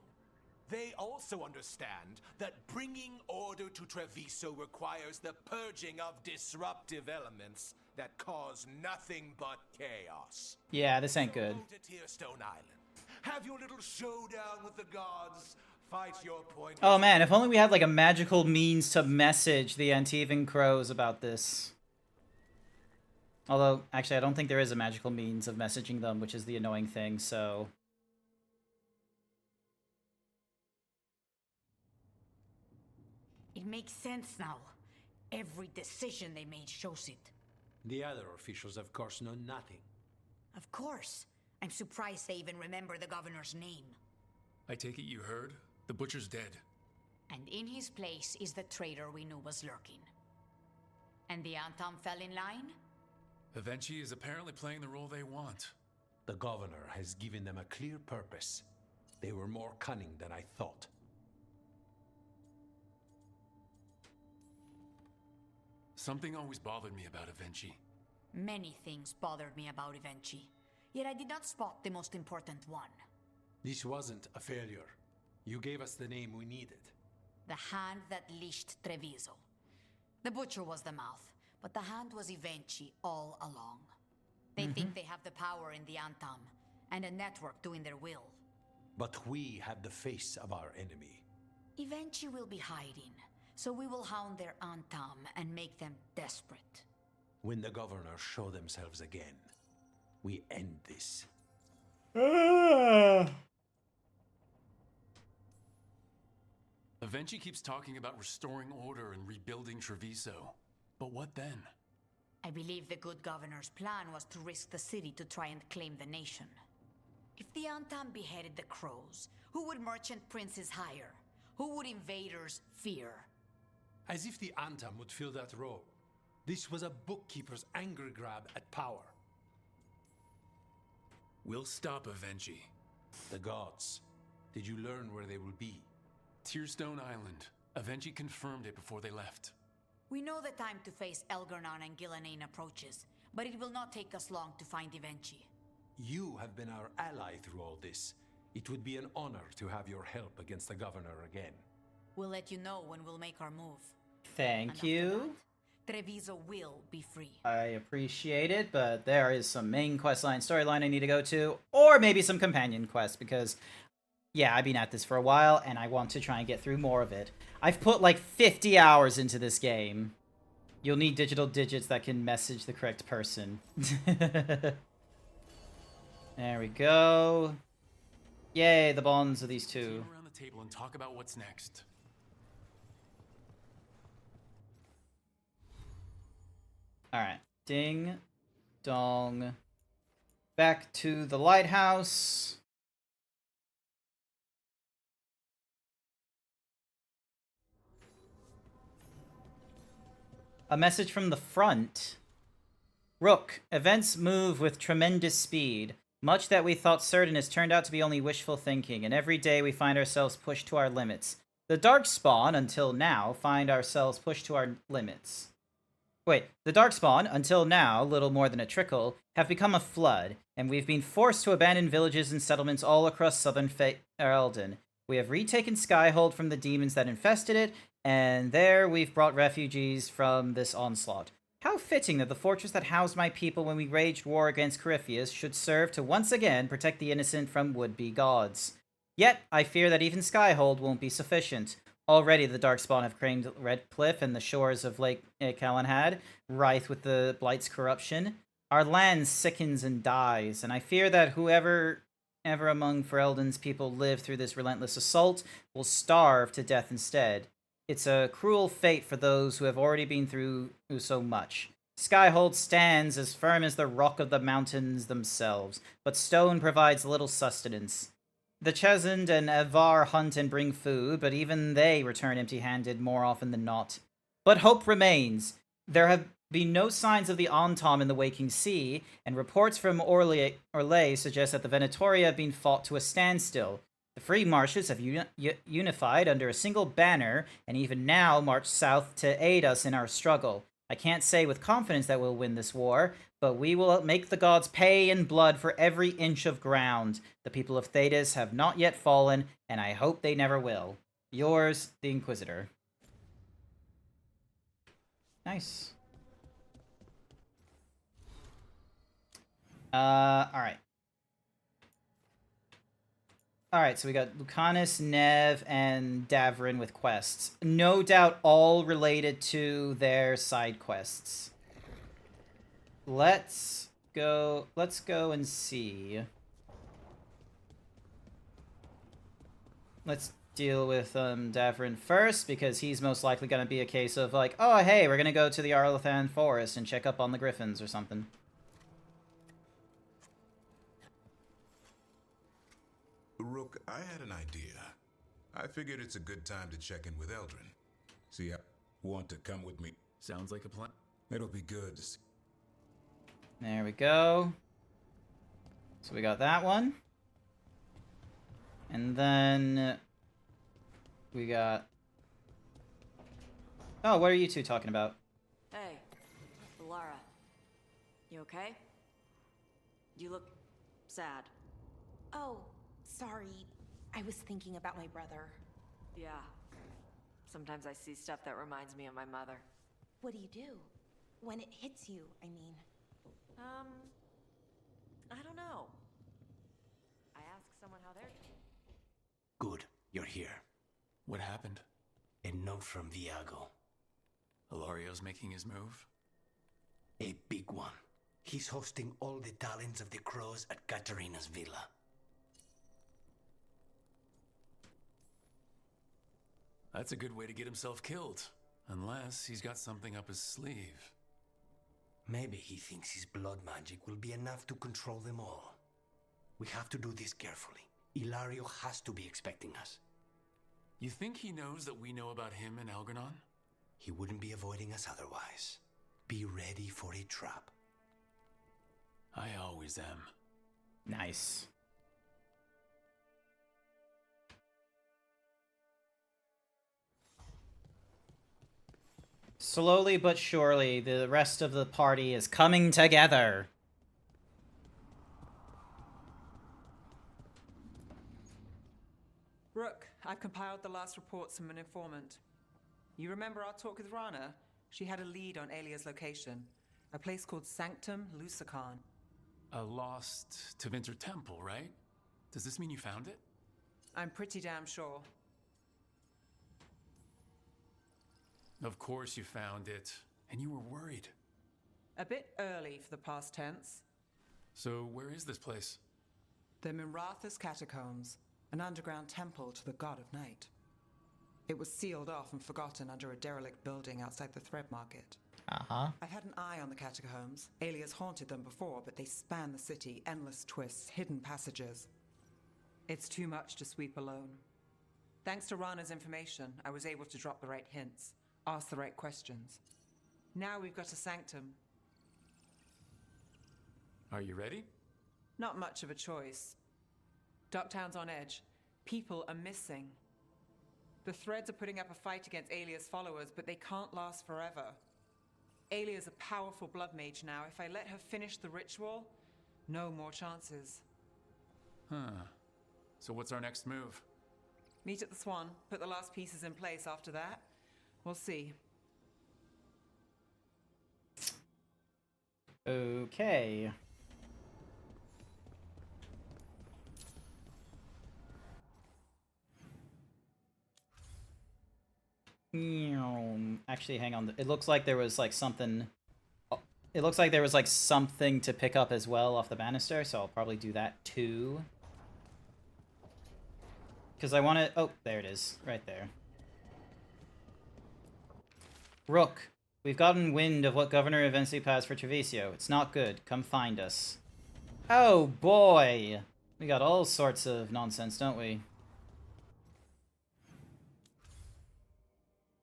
They also understand that bringing order to Treviso requires the purging of disruptive elements that cause nothing but chaos. Yeah, this ain't good. Go to Tearstone Island. Have your little showdown with the gods. Fight your point. Oh man, if only we had like a magical means to message the Antivan crows about this. Although, actually, I don't think there is a magical means of messaging them, which is the annoying thing, so... It makes sense now. Every decision they made shows it. The other officials, of course, know nothing. Of course. I'm surprised they even remember the governor's name. I take it you heard? The butcher's dead. And in his place is the traitor we knew was lurking. And the Antom fell in line? Avenchi is apparently playing the role they want. The governor has given them a clear purpose. They were more cunning than I thought. Something always bothered me about Avenchi. Many things bothered me about Avenchi, yet I did not spot the most important one. This wasn't a failure. You gave us the name we needed. The hand that leashed Treviso. The butcher was the mouth, but the hand was Avenchi all along. They think they have the power in the Antom, and a network doing their will. But we have the face of our enemy. Avenchi will be hiding, so we will hound their Antom and make them desperate. When the governors show themselves again, we end this. Avenchi keeps talking about restoring order and rebuilding Treviso. But what then? I believe the good governor's plan was to risk the city to try and claim the nation. If the Antom beheaded the crows, who would merchant princes hire? Who would invaders fear? As if the Antom would fill that role. This was a bookkeeper's anger grab at power. We'll stop Avenchi. The gods. Did you learn where they will be? Tearstone Island. Avenchi confirmed it before they left. We know the time to face Elgarnon and Gillanane approaches, but it will not take us long to find Avenchi. You have been our ally through all this. It would be an honor to have your help against the governor again. We'll let you know when we'll make our move. Thank you. Treviso will be free. I appreciate it, but there is some main questline storyline I need to go to, or maybe some companion quests, because, yeah, I've been at this for a while, and I want to try and get through more of it. I've put like 50 hours into this game. You'll need digital digits that can message the correct person. There we go. Yay, the bonds of these two. Sit around the table and talk about what's next. Alright. Ding. Dong. Back to the lighthouse. A message from the front. Rook, events move with tremendous speed. Much that we thought certain has turned out to be only wishful thinking, and every day we find ourselves pushed to our limits. The Darkspawn, until now, find ourselves pushed to our limits. Wait, the Darkspawn, until now, little more than a trickle, have become a flood, and we've been forced to abandon villages and settlements all across southern Eldon. We have retaken Skyhold from the demons that infested it, and there we've brought refugees from this onslaught. How fitting that the fortress that housed my people when we waged war against Corypheus should serve to once again protect the innocent from would-be gods. Yet, I fear that even Skyhold won't be sufficient. Already the Darkspawn have claimed Redcliffe and the shores of Lake Calenhad, rife with the Blight's corruption. Our land sickens and dies, and I fear that whoever ever among Ferelden's people live through this relentless assault will starve to death instead. It's a cruel fate for those who have already been through so much. Skyhold stands as firm as the rock of the mountains themselves, but stone provides little sustenance. The Chesend and Evar hunt and bring food, but even they return empty-handed more often than not. But hope remains. There have been no signs of the Antom in the Waking Sea, and reports from Orlais suggest that the Venatoria have been fought to a standstill. The Free Marshes have unified under a single banner, and even now march south to aid us in our struggle. I can't say with confidence that we'll win this war, but we will make the gods pay in blood for every inch of ground. The people of Thedas have not yet fallen, and I hope they never will. Yours, the Inquisitor. Nice. Alright. Alright, so we got Lucanus, Nev, and Davrin with quests. No doubt all related to their side quests. Let's go and see. Let's deal with Davrin first, because he's most likely going to be a case of like, oh hey, we're going to go to the Arlathan Forest and check up on the griffins or something. Rook, I had an idea. I figured it's a good time to check in with Eldrin. See, I want to come with me. Sounds like a plan. It'll be good. There we go. So we got that one. And then we got... Oh, what are you two talking about? Hey, Lara. You okay? You look sad. Oh, sorry. I was thinking about my brother. Yeah. Sometimes I see stuff that reminds me of my mother. What do you do? When it hits you, I mean. I don't know. I ask someone how they're doing. Good, you're here. What happened? A note from Viago. Ilario's making his move? A big one. He's hosting all the talents of the crows at Katarina's villa. That's a good way to get himself killed. Unless he's got something up his sleeve. Maybe he thinks his blood magic will be enough to control them all. We have to do this carefully. Ilario has to be expecting us. You think he knows that we know about him and Algernon? He wouldn't be avoiding us otherwise. Be ready for a trap. I always am. Nice. Slowly but surely, the rest of the party is coming together. Rook, I've compiled the last reports from an informant. You remember our talk with Rana? She had a lead on Alia's location. A place called Sanctum Lucican. A lost Tevinter temple, right? Does this mean you found it? I'm pretty damn sure. Of course you found it. And you were worried. A bit early for the past tense. So where is this place? The Mirathas Catacombs, an underground temple to the god of night. It was sealed off and forgotten under a derelict building outside the Thread Market. Uh-huh. I've had an eye on the catacombs. Alias haunted them before, but they span the city, endless twists, hidden passages. It's too much to sweep alone. Thanks to Rana's information, I was able to drop the right hints, ask the right questions. Now we've got a sanctum. Are you ready? Not much of a choice. Ducktown's on edge. People are missing. The Threads are putting up a fight against Alia's followers, but they can't last forever. Alia's a powerful blood mage now. If I let her finish the ritual, no more chances. Huh. So what's our next move? Meet at the Swan. Put the last pieces in place after that. We'll see. Okay. Actually, hang on. It looks like there was like something. It looks like there was like something to pick up as well off the banister, so I'll probably do that too. Because I want to... Oh, there it is. Right there. Rook, we've gotten wind of what Governor Evensup has for Treviso. It's not good. Come find us. Oh, boy. We got all sorts of nonsense, don't we?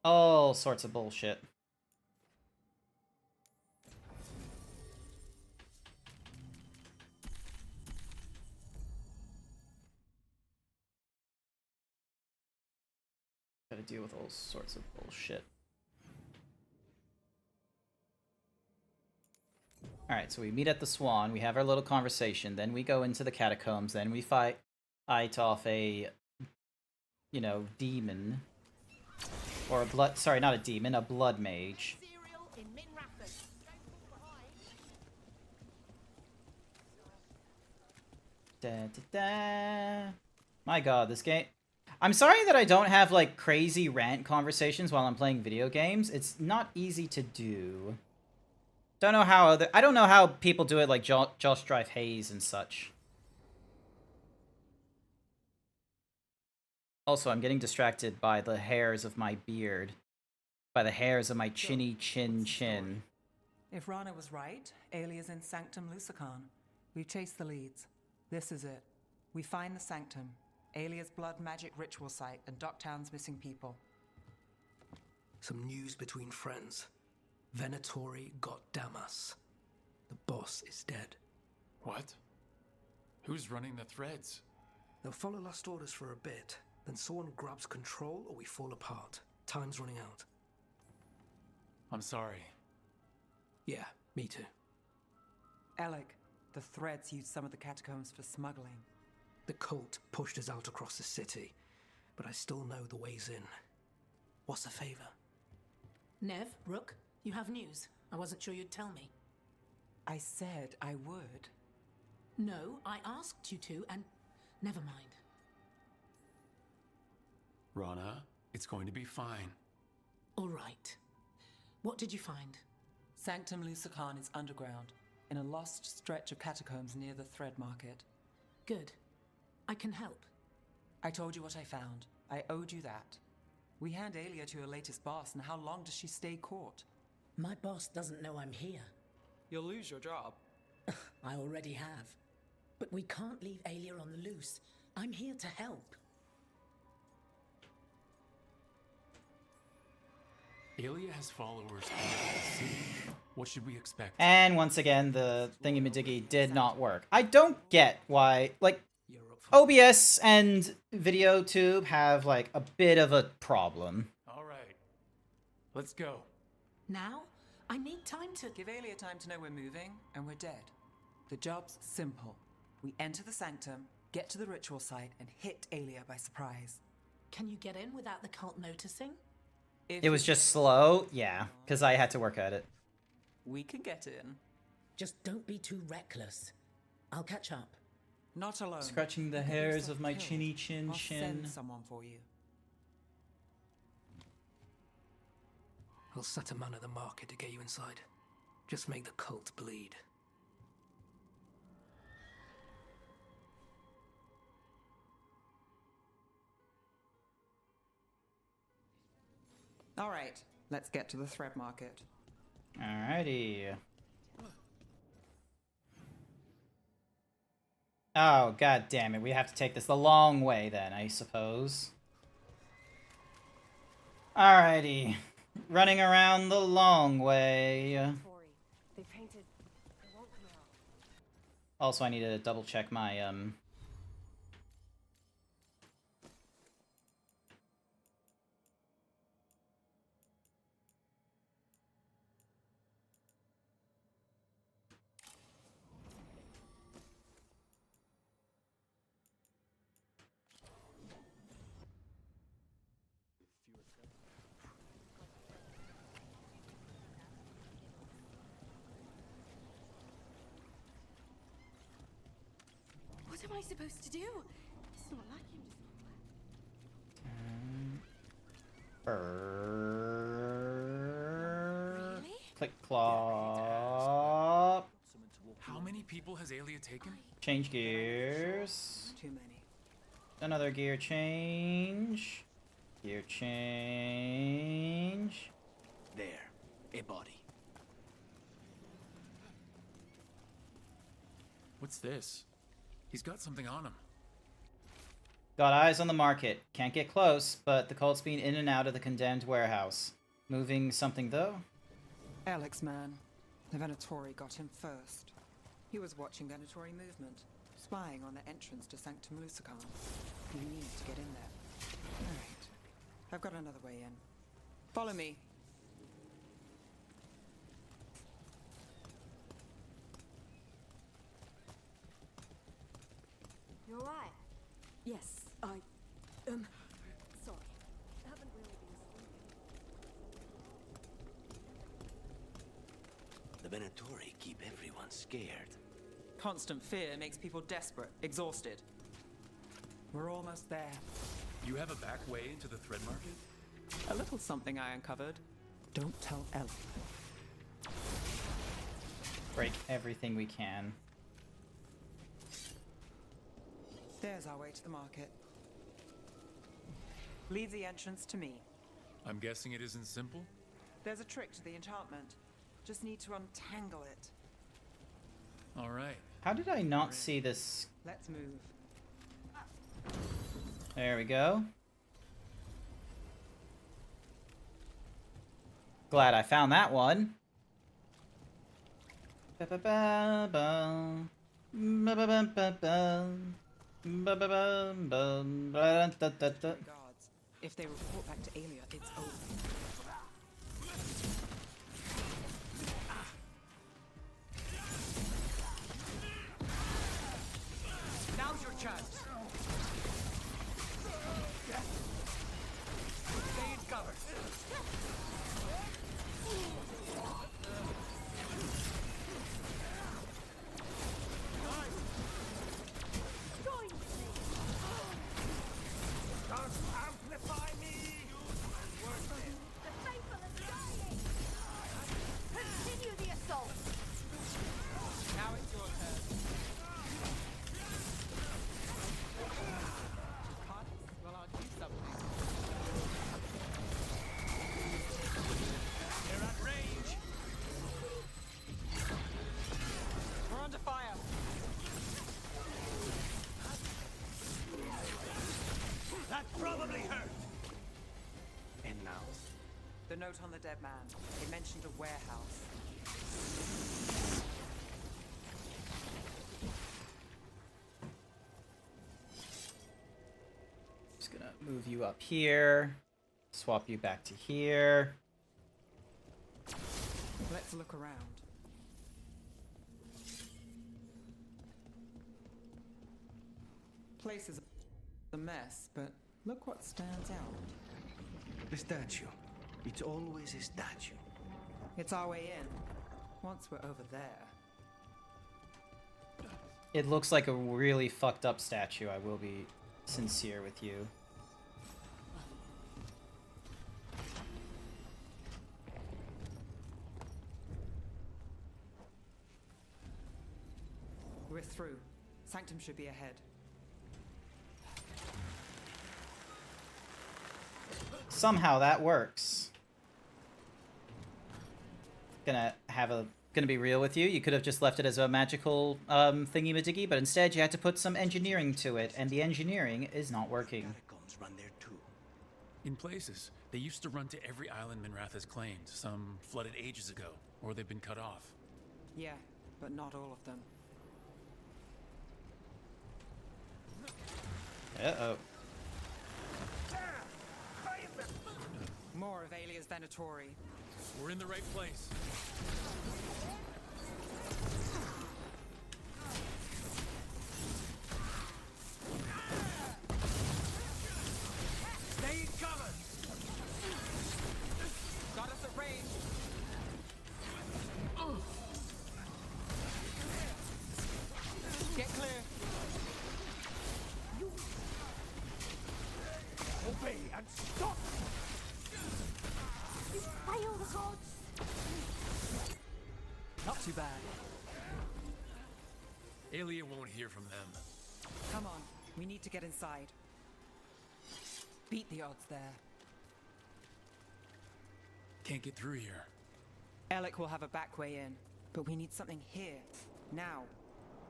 All sorts of bullshit. Gotta deal with all sorts of bullshit. Alright, so we meet at the Swan, we have our little conversation, then we go into the catacombs, then we fight off a, you know, demon. Or a blood, sorry, not a demon, a blood mage. Da, da, da. My god, this game... I'm sorry that I don't have, like, crazy rant conversations while I'm playing video games. It's not easy to do. Don't know how other... I don't know how people do it, like Josh Drive Hayes and such. Also, I'm getting distracted by the hairs of my beard. By the hairs of my chinny chin. If Rana was right, Alia's in Sanctum Lucican. We've chased the leads. This is it. We find the Sanctum, Alia's blood magic ritual site, and Docktown's missing people. Some news between friends. Venatori got Damas. The boss is dead. What? Who's running the threads? They'll follow last orders for a bit, then someone grabs control or we fall apart. Time's running out. I'm sorry. Yeah, me too. Alec, the threads used some of the catacombs for smuggling. The cult pushed us out across the city, but I still know the ways in. What's the favor? Nev, Rook, you have news. I wasn't sure you'd tell me. I said I would. No, I asked you to, and never mind. Rana, it's going to be fine. All right. What did you find? Sanctum Lucican is underground, in a lost stretch of catacombs near the Thread Market. Good. I can help. I told you what I found. I owed you that. We hand Alia to her latest boss, and how long does she stay caught? My boss doesn't know I'm here. You'll lose your job. I already have. But we can't leave Alia on the loose. I'm here to help. Alia has followers all over the city. What should we expect? And once again, the thingy-majiggy did not work. I don't get why, like, OBS and VideoTube have, like, a bit of a problem. All right. Let's go. Now? I need time to... Give Alia time to know we're moving, and we're dead. The job's simple. We enter the Sanctum, get to the ritual site, and hit Alia by surprise. Can you get in without the cult noticing? It was just slow? Yeah, because I had to work at it. We can get in. Just don't be too reckless. I'll catch up. Not alone. Scratching the hairs of my chinny chin. I'll send someone for you. I'll set a man at the market to get you inside. Just make the cult bleed. All right, let's get to the Thread Market. Alrighty. Oh, god damn it. We have to take this the long way then, I suppose. Alrighty. Running around the long way. Also, I need to double check my, am I supposed to do? It's not like him to. Really? Click clop. How many people has Aelia taken? Change gears. Too many. Another gear change. Gear change. There, a body. What's this? He's got something on him. Got eyes on the market. Can't get close, but the cult's been in and out of the condemned warehouse. Moving something, though? Alex, man. The Venatori got him first. He was watching Venatori movement, spying on the entrance to Sanctum Lusican. We need to get in there. All right. I've got another way in. Follow me. You alright? Yes, sorry. Haven't really been sleeping. The Venatori keep everyone scared. Constant fear makes people desperate, exhausted. We're almost there. You have a back way into the thread market? A little something I uncovered. Don't tell Ellen. Break everything we can. There's our way to the market. Leave the entrance to me. I'm guessing it isn't simple? There's a trick to the enchantment. Just need to untangle it. All right. How did I not see this? Let's move. There we go. Glad I found that one. Ba-ba-ba-bum. Ba-ba-bum-ba-bum. Ba-ba-bum-bum. Guards. If they report back to Aelia, it's over. Now's your chance. Stay in cover. Don't amplify me. The faithful are dying! Continue the assault! Now it's your turn. Well, I'll do something. They're at range. We're under fire. That probably hurt. And now? The note on the dead man. It mentioned a warehouse. Just gonna move you up here. Swap you back to here. Let's look around. Place is a mess, but look what stands out. The statue. It's always a statue. It's our way in. Once we're over there. It looks like a really fucked up statue, I will be sincere with you. We're through. Sanctum should be ahead. Somehow that works. Gonna be real with you. You could have just left it as a magical thingy-majiggy, but instead you had to put some engineering to it, and the engineering is not working. Catacombs run there too. In places, they used to run to every island Minrath has claimed. Some flooded ages ago, or they've been cut off. Yeah, but not all of them. Uh-oh. More of Aelia's Venatori. We're in the right place. Stay in cover. Got us at range. Get clear. and stop! You fail the gods! Not too bad. Aelia won't hear from them. Come on, we need to get inside. Beat the odds there. Can't get through here. Alec will have a back way in, but we need something here, now.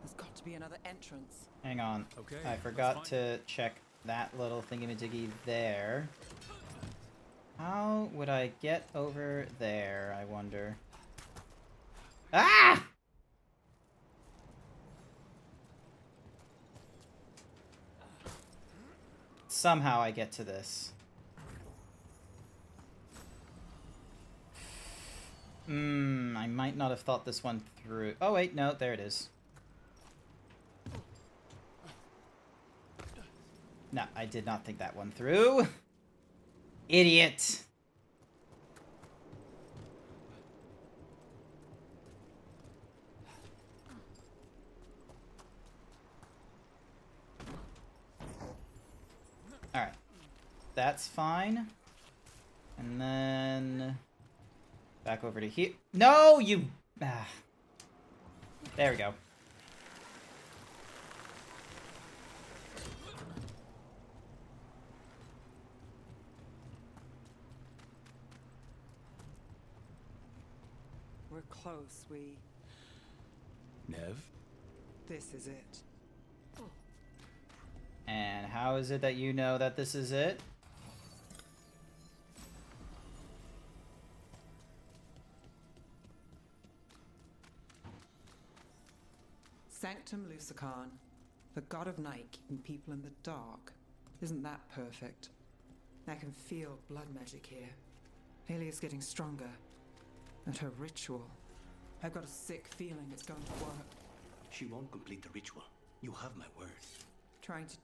There's got to be another entrance. Hang on. Okay, I forgot to check that little thingamajiggy there. How would I get over there, I wonder? Ah! Somehow I get to this. I might not have thought this one through. Oh wait, no, there it is. No, I did not think that one through. Idiot. Alright. That's fine. And then... back over to here. No, you... Ah. There we go. We're close, Nev? This is it. And how is it that you know that this is it? Sanctum Lucican, the god of night keeping people in the dark. Isn't that perfect? I can feel blood magic here. Alia's getting stronger. And her ritual. I've got a sick feeling it's going to work. She won't complete the ritual. You have my word. Trying to...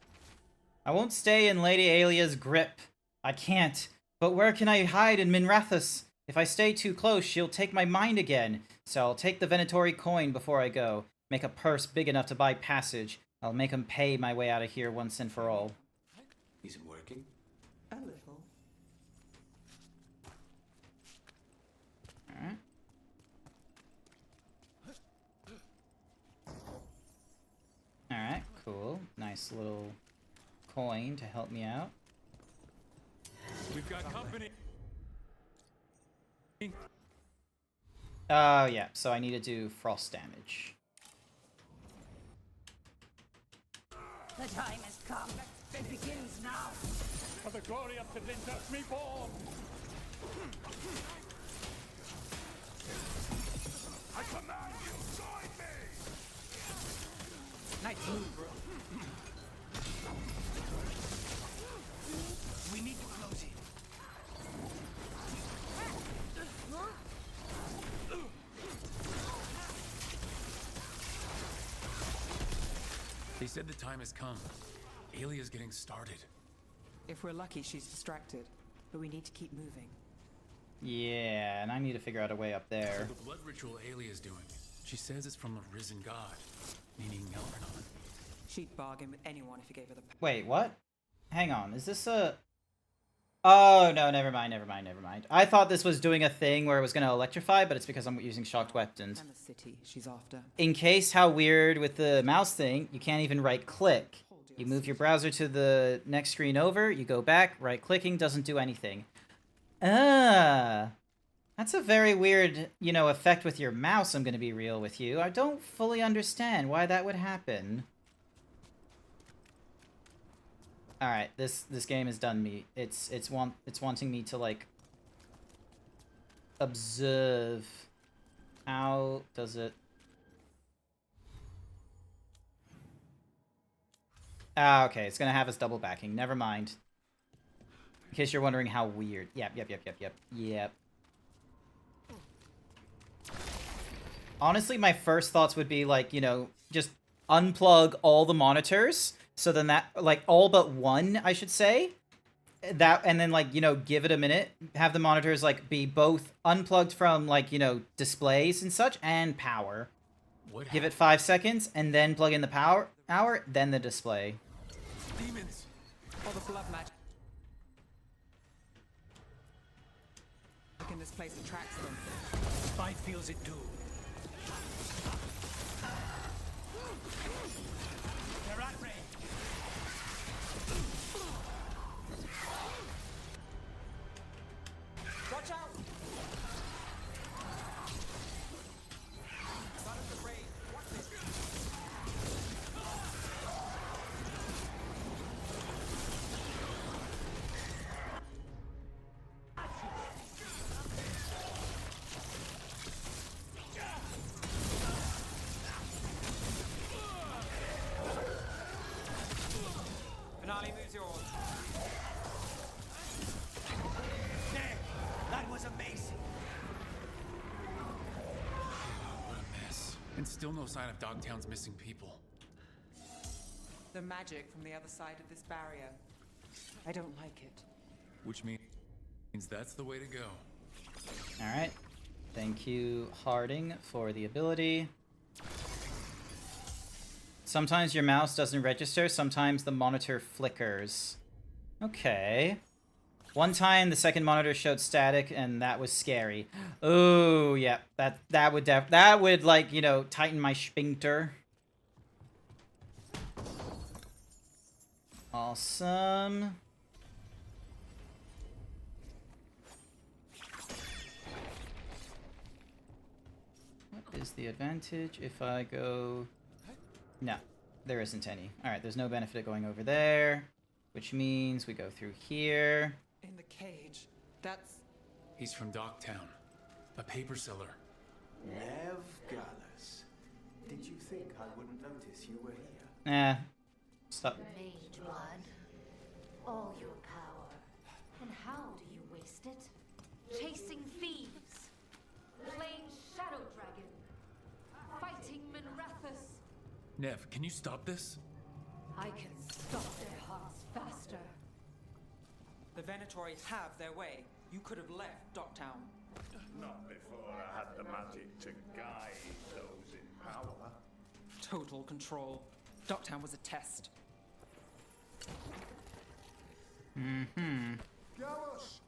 I won't stay in Lady Alia's grip. I can't. But where can I hide in Minrathous? If I stay too close, she'll take my mind again. So I'll take the Venatori coin before I go. Make a purse big enough to buy passage. I'll make him pay my way out of here once and for all. Is it working? A little. Alright. Alright, cool. Nice little coin to help me out. We've got company. Oh, yeah. So I need to do frost damage. The time has come. It begins now. For the glory of Tedlintus reborn! I command you, join me! Nice move, bro. We need to close it. They said the time has come. Alia's getting started. If we're lucky, she's distracted. But we need to keep moving. Yeah, and I need to figure out a way up there. So the blood ritual Alia's doing. She says it's from a risen god, meaning Elrenon. She'd bargain with anyone if you gave her the... Wait, what? Hang on, is this a... Oh, no, never mind. I thought this was doing a thing where it was going to electrify, but it's because I'm using shocked weapons. And the city she's after. In case how weird with the mouse thing, you can't even right-click. You move your browser to the next screen over, you go back, right-clicking doesn't do anything. Ah, that's a very weird, you know, effect with your mouse, I'm going to be real with you. I don't fully understand why that would happen. Alright, this game has done me. It's wanting me to, like, observe. How does it... Ah, okay, it's gonna have us double backing. Never mind. In case you're wondering how weird. Yep. Honestly, my first thoughts would be, like, you know, just unplug all the monitors. So then that, like, all but one, I should say. That, and then, like, you know, give it a minute. Have the monitors, like, be both unplugged from, like, you know, displays and such, and power. Give it 5 seconds, and then plug in the power, then the display. Demons! All the blood magic. this place attracts them. Spite feels it too. They're at range. Watch out! Start of the raid. Watch this. Finale moves yours. That was amazing. What a mess. And still no sign of Dogtown's missing people. The magic from the other side of this barrier. I don't like it. Which means that's the way to go. Alright. Thank you, Harding, for the ability. Sometimes your mouse doesn't register, sometimes the monitor flickers. Okay. One time the second monitor showed static and that was scary. Oh, yeah. That would like, you know, tighten my sphincter. Awesome. What is the advantage if I go... No, there isn't any. Alright, there's no benefit of going over there, which means we go through here. In the cage. That's... He's from Dogtown. A paper seller. Nev Gallus. Did you think I wouldn't notice you were here? Stop. Mage blood. All your power. And how do you waste it? Chasing thieves. Playing Shadow Dragon. Fighting Minrathus. Nev, can you stop this? I can stop their hearts faster. The Venatori have their way. You could have left Dogtown. Not before I had the magic to guide those in power. Total control. Dogtown was a test. Mm-hmm. Gallus!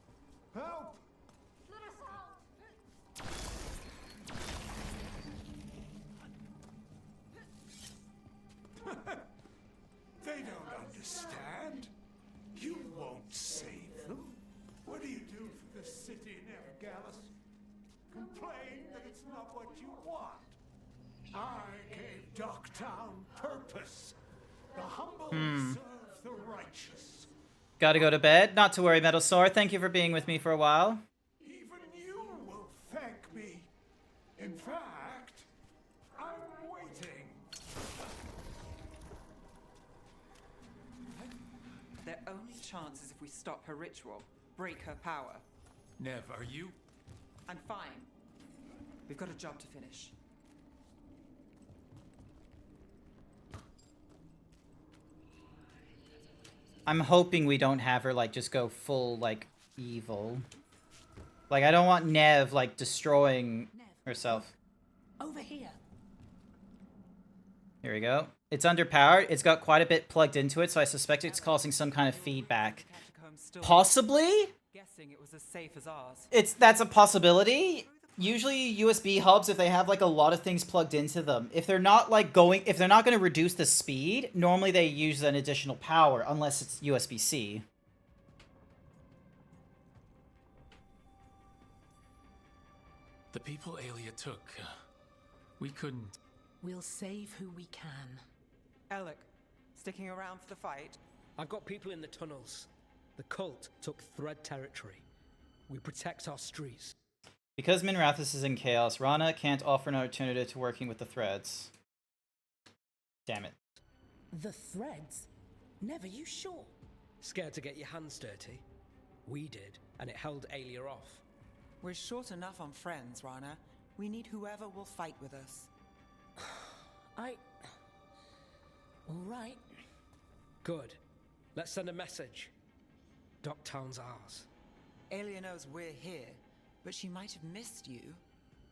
Help! Let us out! They don't understand. You won't save them. What do you do for the city, Nev Gallus? Complain that it's not what you want. I gave Dogtown purpose. The humble serve the righteous. Gotta go to bed. Not to worry, Metal Sword. Thank you for being with me for a while. Even you will thank me. In fact, I'm waiting. Their only chance is if we stop her ritual, break her power. Nev, are you? I'm fine. We've got a job to finish. I'm hoping we don't have her, like, just go full, like, evil. Like, I don't want Nev, like, destroying herself. Over here. Here we go. It's underpowered. It's got quite a bit plugged into it, so I suspect it's causing some kind of feedback. Possibly? Guessing it was as safe as ours. That's a possibility. Usually USB hubs, if they have like a lot of things plugged into them, if they're not going to reduce the speed, normally they use an additional power, unless it's USB-C. The people Aelia took, we couldn't... We'll save who we can. Alec, sticking around for the fight? I've got people in the tunnels. The cult took Thread territory. We protect our streets. Because Minrathus is in Chaos, Rana can't offer an alternative to working with the Threads. Damn it. The Threads? Never, you sure? Scared to get your hands dirty? We did, and it held Aelia off. We're short enough on friends, Rana. We need whoever will fight with us. All right. Good. Let's send a message. Dogtown's ours. Aelia knows we're here, but she might have missed you.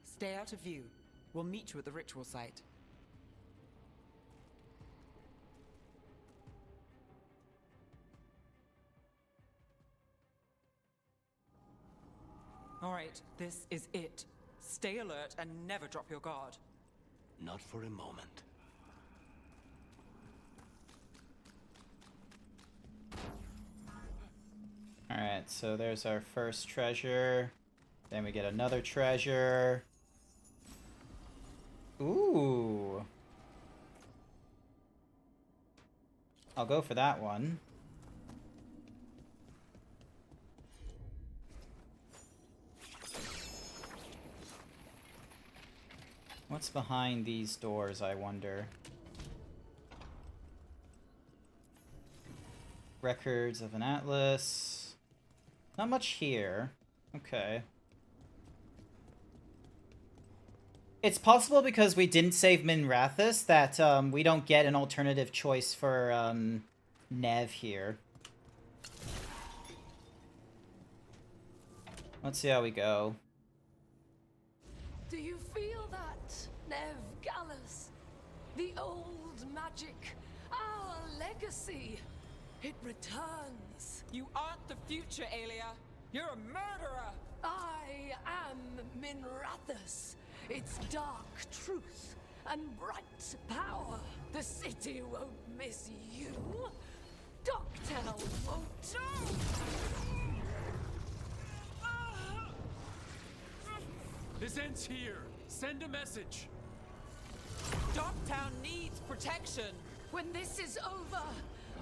Stay out of view. We'll meet you at the ritual site. All right, this is it. Stay alert and never drop your guard. Not for a moment. Alright, so there's our first treasure. Then we get another treasure. Ooh. I'll go for that one. What's behind these doors, I wonder? Records of an atlas. Not much here. Okay. It's possible because we didn't save Minrathous that we don't get an alternative choice for Nev here. Let's see how we go. Do you feel that, Nev Gallus? The old magic, our legacy. It returns. You aren't the future, Aelia. You're a murderer. I am Minrathous. Its dark truth and bright power. The city won't miss you. Docktown won't. This ends here. Send a message. Docktown needs protection. When this is over,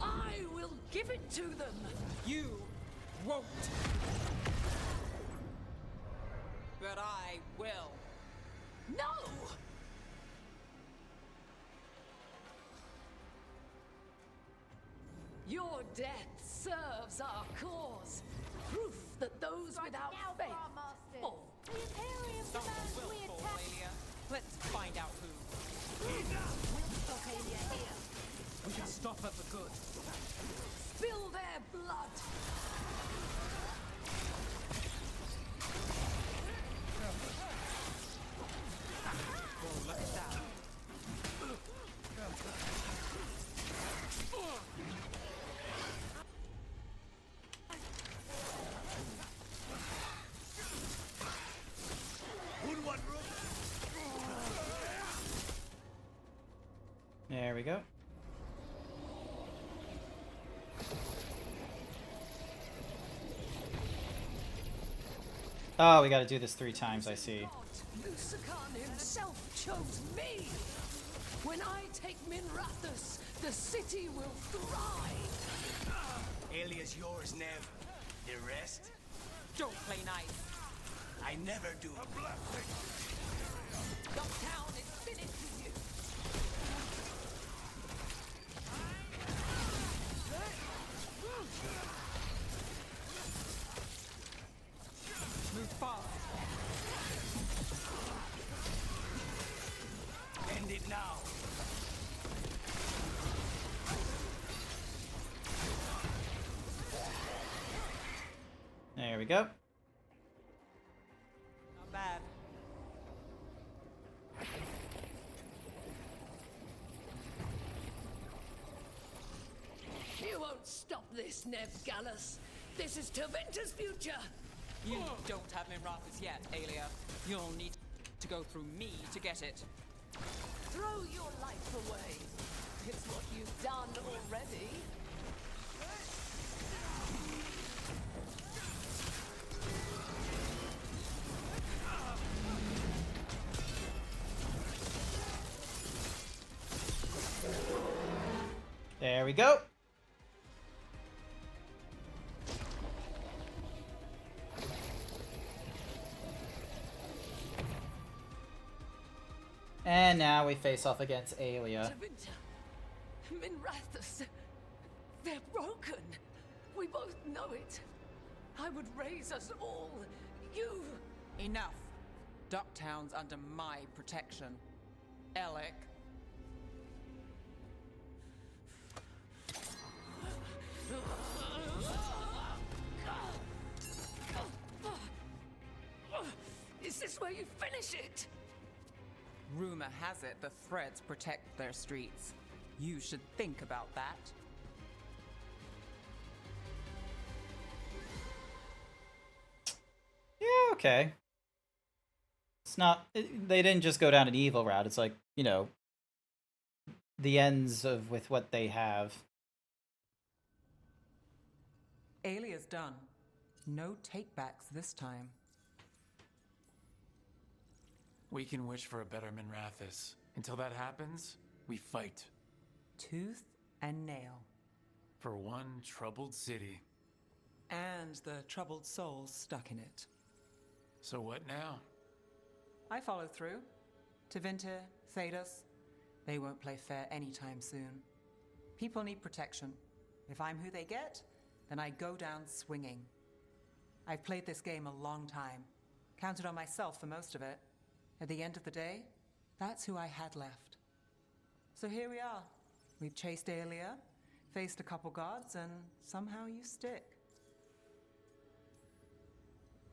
I will give it to them. You won't. But I will. No! Your death serves our cause. Proof that those without faith fall. The Imperium Someone demands will we fall, attack. Aelia. Let's find out who. We'll stop Aelia here. We can stop her for good. Spill their blood. Whoa, look at that. There we go. Oh, we gotta do this 3 times, I see. Lucican himself chose me. When I take Minrathous, the city will thrive. Aelia's yours, Nev. The rest? Don't play nice. I never do. Docktown is finished with you. Move fast. End it now. There we go. Not bad. You won't stop this, Nev Gallus. This is Terventer's future. You don't have Minrathous yet, Aelia. You'll need to go through me to get it. Throw your life away. It's what you've done already. There we go. And now we face off against Aelia. Terventer, Minrathous, they're broken. We both know it. I would raise us all. You. Enough. Docktown's under my protection. Alec. Is this where you finish it? Rumor has it the threads protect their streets. You should think about that. Yeah, okay. It's not... they didn't just go down an evil route. It's like, you know, the ends of with what they have. Alia's done. No takebacks this time. We can wish for a better Minrathous. Until that happens, we fight. Tooth and nail. For one troubled city. And the troubled souls stuck in it. So what now? I follow through. Tevinter, Thedas, they won't play fair anytime soon. People need protection. If I'm who they get, then I go down swinging. I've played this game a long time. Counted on myself for most of it. At the end of the day, that's who I had left. So here we are. We've chased Aelia, faced a couple gods, and somehow you stick.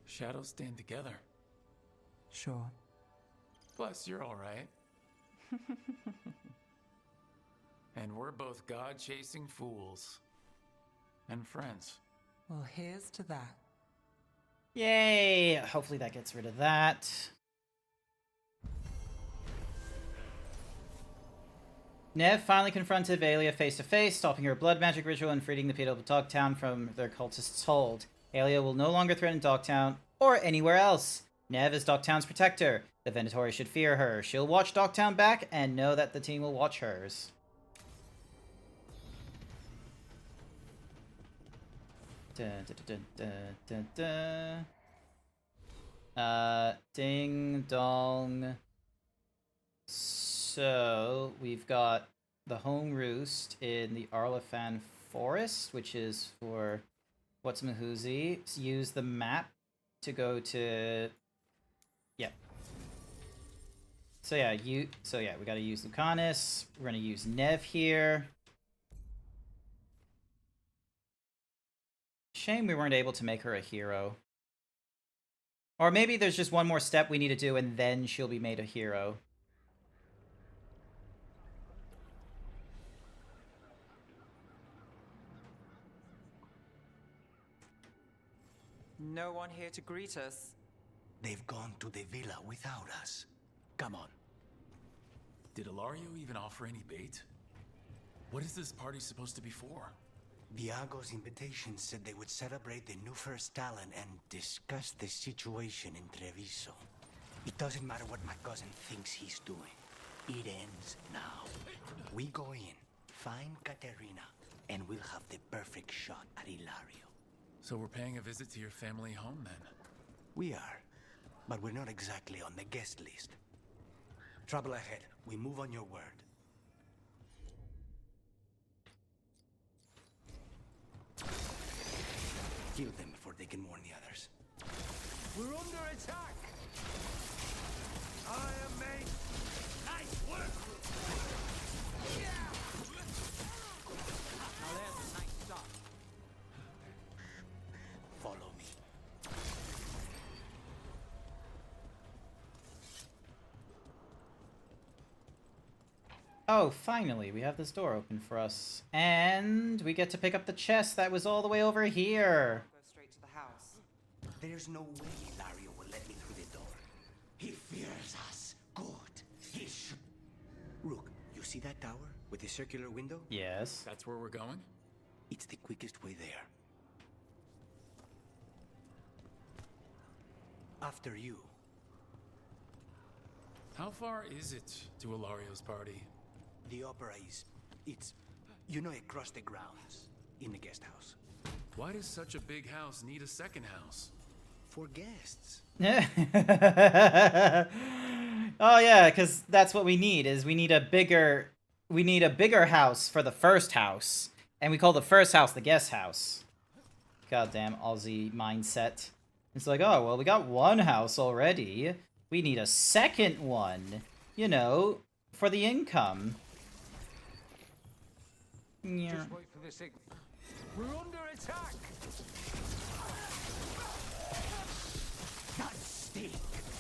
Shadows stand together. Sure. Plus, you're all right. And we're both god-chasing fools. And friends. Well, here's to that. Yay! Hopefully that gets rid of that. Nev finally confronted Aelia face to face, stopping her blood magic ritual and freeing the people of Dogtown from their cultists' hold. Aelia will no longer threaten Dogtown or anywhere else. Nev is Dogtown's protector. The Venatori should fear her. She'll watch Dogtown back and know that the team will watch hers. Ding dong. So, we've got the home roost in the Arlefan Forest, which is for Whatsamahuzi. Use the map to go to... yeah. So yeah, we gotta use Lucanus. We're gonna use Nev here. Shame we weren't able to make her a hero. Or maybe there's just one more step we need to do and then she'll be made a hero. No one here to greet us. They've gone to the villa without us. Come on. Did Ilario even offer any bait? What is this party supposed to be for? Viago's invitation said they would celebrate the new first talent and discuss the situation in Treviso. It doesn't matter what my cousin thinks he's doing. It ends now. We go in, find Katerina, and we'll have the perfect shot at Ilario. So we're paying a visit to your family home then? We are, but we're not exactly on the guest list. Trouble ahead. We move on your word. Kill them before they can warn the others. We're under attack! I am made. Nice work! Now there's a nice shot. Follow me. Oh, finally, we have this door open for us. And we get to pick up the chest that was all the way over here. Go straight to the house. There's no way Ilario will let me through the door. He fears us. Good. He should. Rook, you see that tower with the circular window? Yes. That's where we're going? It's the quickest way there. After you. How far is it to Ilario's party? The opera is... it's... you know, across the grounds. In the guest house. Why does such a big house need a second house? For guests. Oh yeah, because that's what we need, is we need a bigger house for the first house. And we call the first house the guest house. Goddamn Aussie mindset. It's like, oh, well, we got one house already. We need a second one, you know, for the income. Yeah. Just wait for the signal. We're under attack! That stink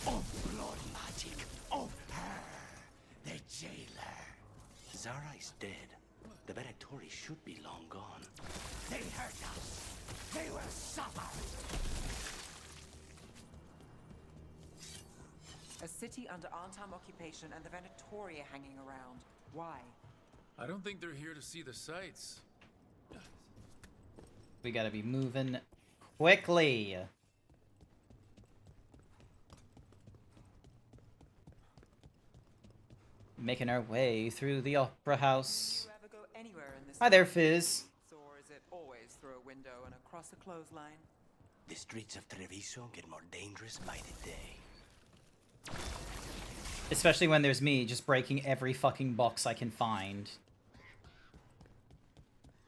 of blood magic of her, the jailer. Zara is dead. The Venatori should be long gone. They hurt us. They will suffer. A city under Arnhem occupation and the Venatoria hanging around. Why? I don't think they're here to see the sights. We gotta be moving quickly. Making our way through the opera house. Do you ever go anywhere in this? Hi there, Fizz. Or is it always through a window and across a clothesline? The streets of Treviso get more dangerous by the day. Especially when there's me just breaking every fucking box I can find.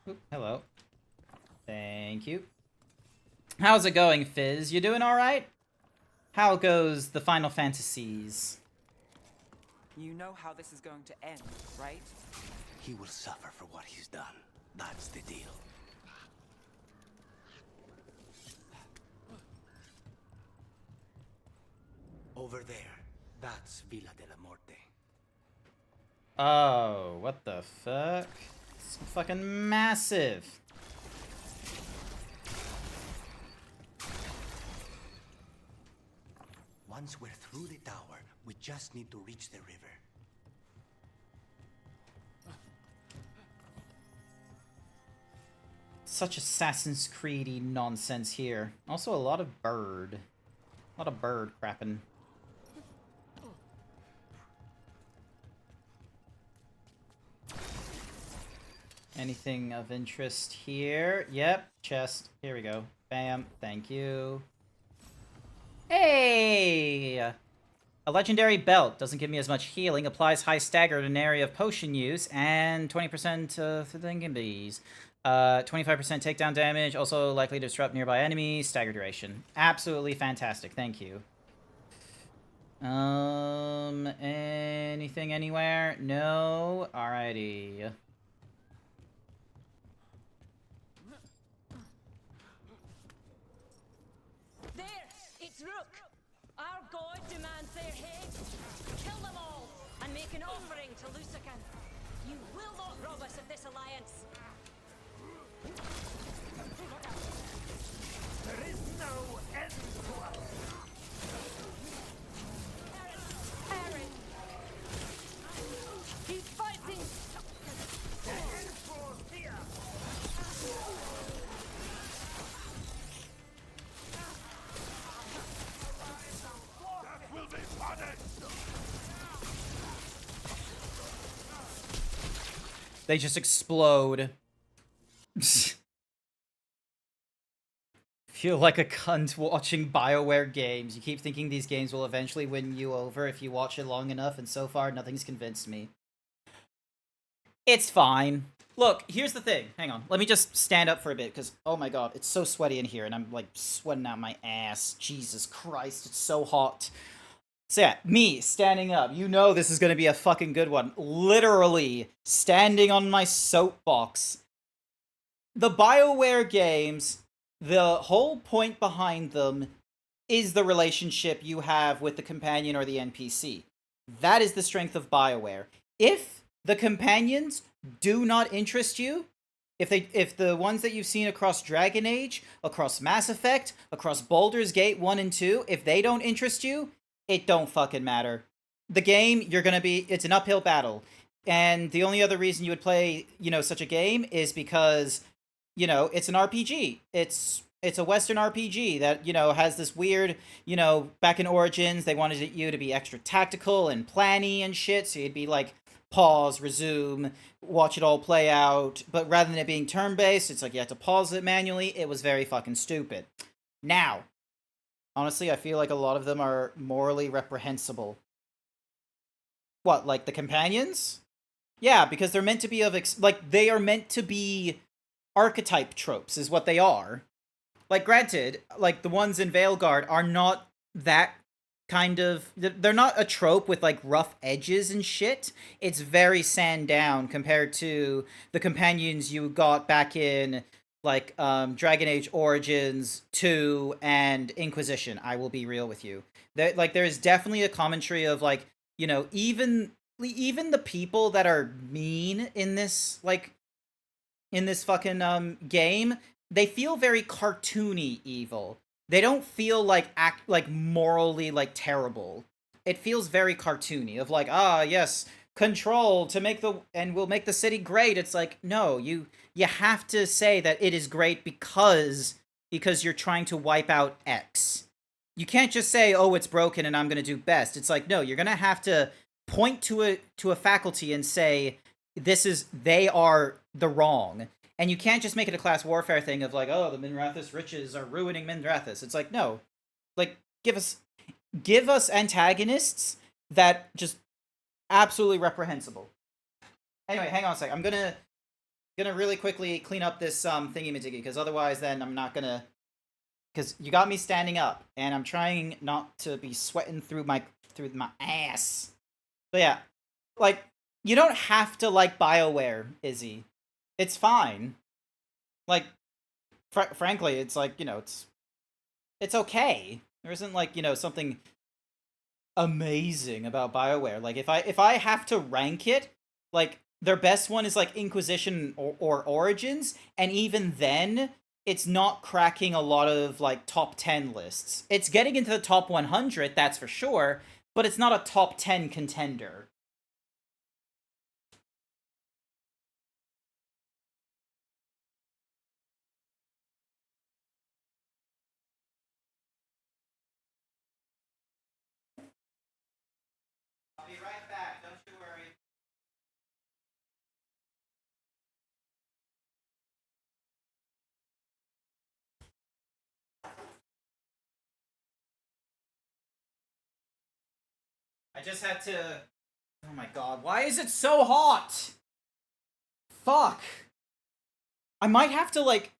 Oop, hello. Thank you. How's it going, Fizz? You doing alright? How goes the Final Fantasies? You know how this is going to end, right? He will suffer for what he's done. That's the deal. Over there. That's Villa de la Morte. Oh, what the fuck? It's fucking massive. Once we're through the tower, we just need to reach the river. Such Assassin's Creed-y nonsense here. Also a lot of bird. A lot of bird crapping. Anything of interest here? Yep, chest. Here we go. Bam. Thank you. Hey! A legendary belt. Doesn't give me as much healing. Applies high stagger at an area of potion use. And 20% thingambies. 25% takedown damage. Also likely to disrupt nearby enemies. Stagger duration. Absolutely fantastic. Thank you. Anything anywhere? No? Alrighty. There! It's Rook! Our god demands their heads. Kill them all, and make an offering to Lucican. You will not rob us of this alliance. There is no end to us. Aaron! He's fighting! The Emperor's here. That will be punished. They just explode. Feel like a cunt watching BioWare games. You keep thinking these games will eventually win you over if you watch it long enough, and so far, nothing's convinced me. It's fine. Look, here's the thing. Hang on. Let me just stand up for a bit, because, oh my god, it's so sweaty in here, and I'm, like, sweating out my ass. Jesus Christ, it's so hot. So yeah, me, standing up. You know this is gonna be a fucking good one. Literally, standing on my soapbox. The BioWare games, the whole point behind them is the relationship you have with the companion or the NPC. That is the strength of BioWare. If the companions do not interest you, if the ones that you've seen across Dragon Age, across Mass Effect, across Baldur's Gate 1 and 2, if they don't interest you, it don't fucking matter. The game, it's an uphill battle. And the only other reason you would play, such a game is because, it's an RPG. It's a Western RPG that, has this weird, back in Origins, they wanted you to be extra tactical and planny and shit, so you'd be like, pause, resume, watch it all play out. But rather than it being turn-based, it's like you have to pause it manually. It was very fucking stupid. Now, honestly, I feel like a lot of them are morally reprehensible. What, like the companions? Yeah, because they're meant to be they are meant to be archetype tropes, is what they are. Like, granted, like, the ones in Veilguard are not that kind of... They're not a trope with, like, rough edges and shit. It's very sand down compared to the companions you got back in, like, Dragon Age Origins 2 and Inquisition, I will be real with you. There is definitely a commentary of, like, even the people that are mean in this, like, in this fucking, game, they feel very cartoony evil. They don't feel like morally, like, terrible. it feels very cartoony of like, ah, yes, control to make the, and we'll make the city great. It's like, no, you have to say that it is great because you're trying to wipe out X. You can't just say, oh, it's broken and I'm going to do best. It's like, no, you're going to have to point to a faculty and say, they are the wrong. And you can't just make it a class warfare thing of like, oh, the Minrathous riches are ruining Minrathous. It's like, no. Like, give us antagonists that just absolutely reprehensible. Anyway, hang on a sec. I'm gonna really quickly clean up this thingy-majiggy, because otherwise then I'm not gonna... Because you got me standing up, and I'm trying not to be sweating through my ass. But yeah, like, you don't have to like BioWare, Izzy. It's fine. Like, frankly, it's like, you know, it's okay. There isn't like, you know, something amazing about BioWare. Like, if I have to rank it, like, their best one is like Inquisition or Origins, and even then, it's not cracking a lot of like top 10 lists. It's getting into the top 100, that's for sure, but it's not a top 10 contender. I'll be right back, don't you worry. I just had to... Oh my god, why is it so hot? Fuck. I might have to, like...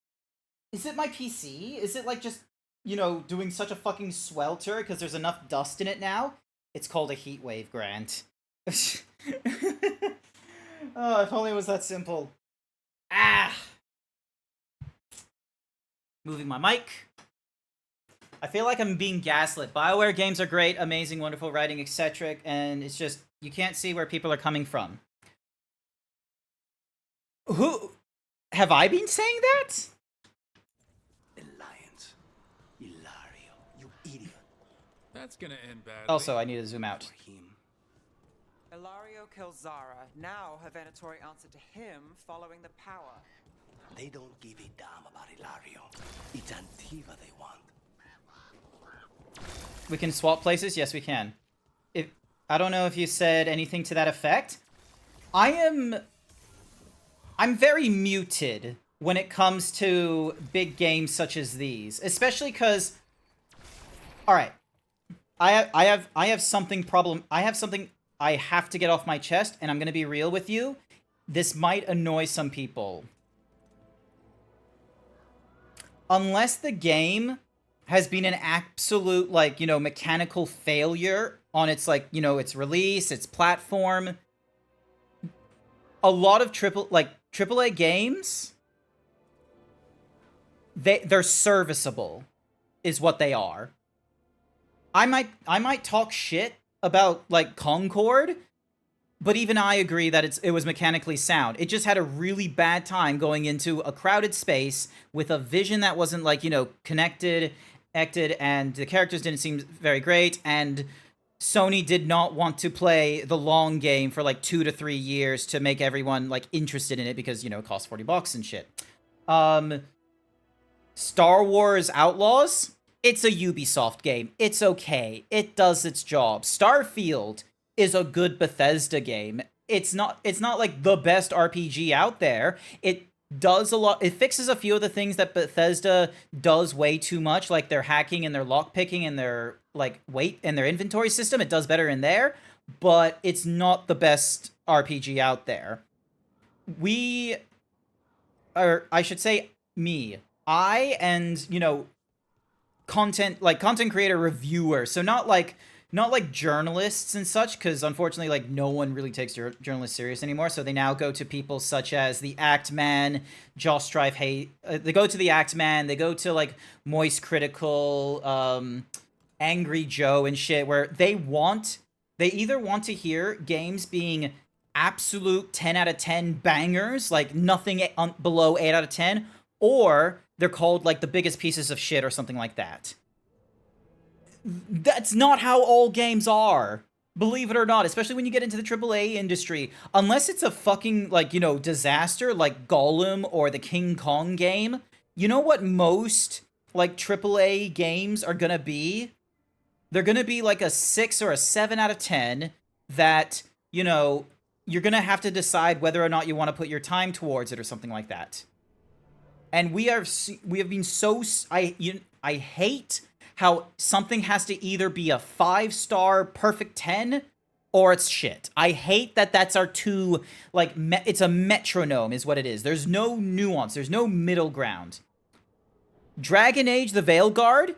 Is it my PC? Is it, like, just, you know, doing such a fucking swelter because there's enough dust in it now? It's called a heat wave, Grant. Oh, if only it was that simple. Ah! Moving my mic. I feel like I'm being gaslit. BioWare games are great, amazing, wonderful writing, etc. And it's just, you can't see where people are coming from. Who? Have I been saying that? Alliance. Ilario, you idiot. That's gonna end badly. Also, I need to zoom out. Ilario kills Zara. Now her Venatori answered to him following the power. They don't give a damn about Ilario. It's Antiva they want. We can swap places? Yes, we can. I don't know if you said anything to that effect. I'm very muted when it comes to big games such as these, especially because, all right, I have something I have to get off my chest, and I'm gonna be real with you. This might annoy some people. Unless the game has been an absolute, like, you know, mechanical failure on its, like, you know, its release, its platform. A lot of AAA games, they're serviceable, is what they are. I might talk shit about, like, Concord, but even I agree that it was mechanically sound. It just had a really bad time going into a crowded space with a vision that wasn't, like, you know, connected, and the characters didn't seem very great, and Sony did not want to play the long game for like 2 to 3 years to make everyone like interested in it because, you know, it costs $40 and shit. Star Wars Outlaws, it's a Ubisoft game. It's okay. It does its job. Starfield is a good Bethesda game. It's not like the best RPG out there. It does a lot. It fixes a few of the things that Bethesda does way too much, like their hacking and their lockpicking and their like weight and their inventory system. It does better in there, but it's not the best RPG out there. I should say me. I and, you know, content creator reviewer. So not like journalists and such, because unfortunately, like, no one really takes journalists serious anymore. So they now go to people such as the Act Man, Josh Strife. They go to the Act Man. They go to like Moist Critical, Angry Joe and shit, where they either want to hear games being absolute 10 out of 10 bangers, like nothing below 8 out of 10, or they're called like the biggest pieces of shit or something like that. That's not how all games are. Believe it or not, especially when you get into the AAA industry. Unless it's a fucking, like, you know, disaster like Gollum or the King Kong game, you know what most, like, AAA games are gonna be? They're gonna be like a 6 or a 7 out of 10 that, you know, you're gonna have to decide whether or not you want to put your time towards it or something like that. And we have been so... I hate how something has to either be a 5-star perfect 10 or it's shit. I hate that that's our two, like, it's a metronome is what it is. There's no nuance. There's no middle ground. Dragon Age the Veilguard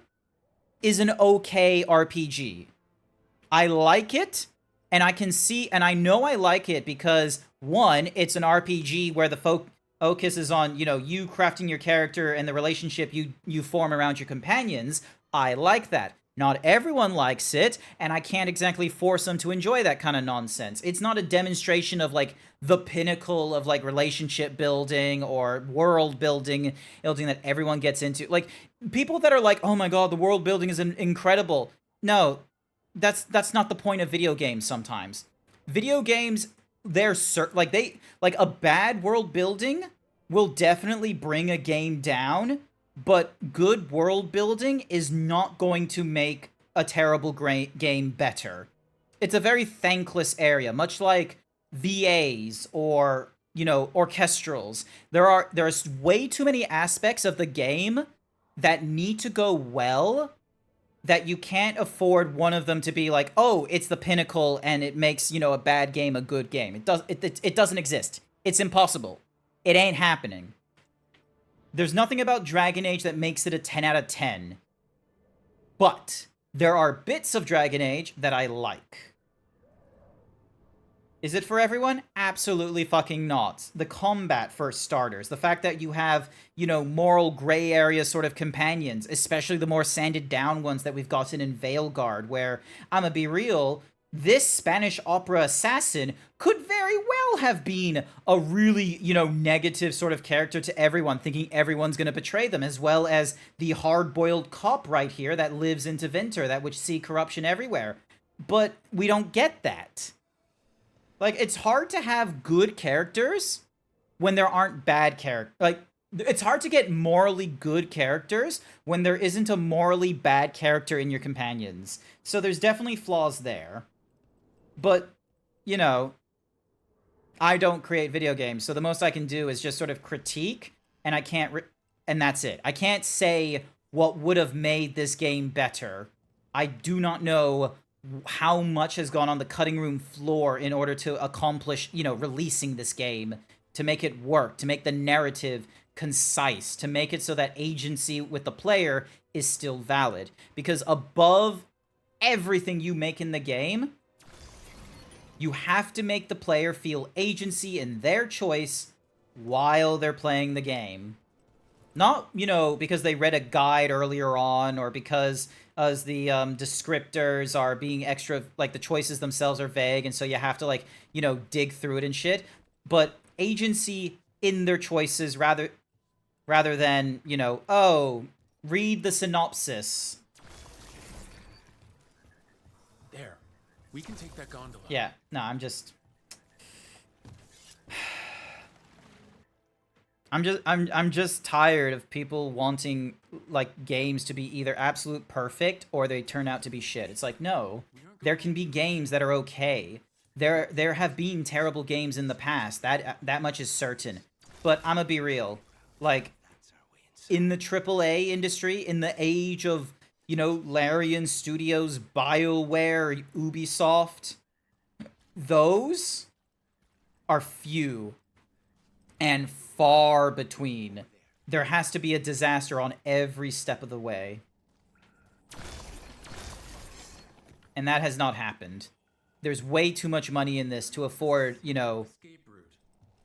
is an okay RPG. I like it, and I can see, and I know I like it because, one, it's an RPG where the focus is on, you know, you crafting your character and the relationship you form around your companions. I like that. Not everyone likes it, and I can't exactly force them to enjoy that kind of nonsense. It's not a demonstration of, like, the pinnacle of, like, relationship building or world building that everyone gets into. Like, people that are like, oh my god, the world building is incredible. No, that's not the point of video games sometimes. Video games, like, a bad world building will definitely bring a game down, but good world building is not going to make a terrible game better. It's a very thankless area, much like VAs or, you know, orchestrals. There's way too many aspects of the game that need to go well that you can't afford one of them to be like, oh, it's the pinnacle and it makes, you know, a bad game a good game. It doesn't exist. It's impossible. It ain't happening. There's nothing about Dragon Age that makes it a 10 out of 10. But there are bits of Dragon Age that I like. Is it for everyone? Absolutely fucking not. The combat, for starters. The fact that you have, you know, moral gray area sort of companions, especially the more sanded down ones that we've gotten in Veilguard, where, I'ma be real, this Spanish opera assassin could very well have been a really, you know, negative sort of character to everyone, thinking everyone's gonna betray them, as well as the hard-boiled cop right here that lives in Tevinter, that which see corruption everywhere. But we don't get that. Like, it's hard to have good characters when there aren't bad characters. Like, it's hard to get morally good characters when there isn't a morally bad character in your companions. So there's definitely flaws there. But, you know, I don't create video games, so the most I can do is just sort of critique, and I can't, and that's it. I can't say what would have made this game better. I do not know how much has gone on the cutting room floor in order to accomplish, you know, releasing this game, to make it work, to make the narrative concise, to make it so that agency with the player is still valid. Because above everything you make in the game, you have to make the player feel agency in their choice while they're playing the game. Not, you know, because they read a guide earlier on, or because as the descriptors are being extra, like, the choices themselves are vague, and so you have to, like, you know, dig through it and shit. But agency in their choices rather than, you know, oh, read the synopsis. There. We can take that gondola. Yeah, no, I'm just tired of people wanting, like, games to be either absolute perfect or they turn out to be shit. It's like, no, there can be games that are okay. There have been terrible games in the past. That much is certain. But I'ma be real. Like, in the AAA industry, in the age of, you know, Larian Studios, BioWare, Ubisoft, those are few and far between. There has to be a disaster on every step of the way. And that has not happened. There's way too much money in this to afford, you know... Escape route.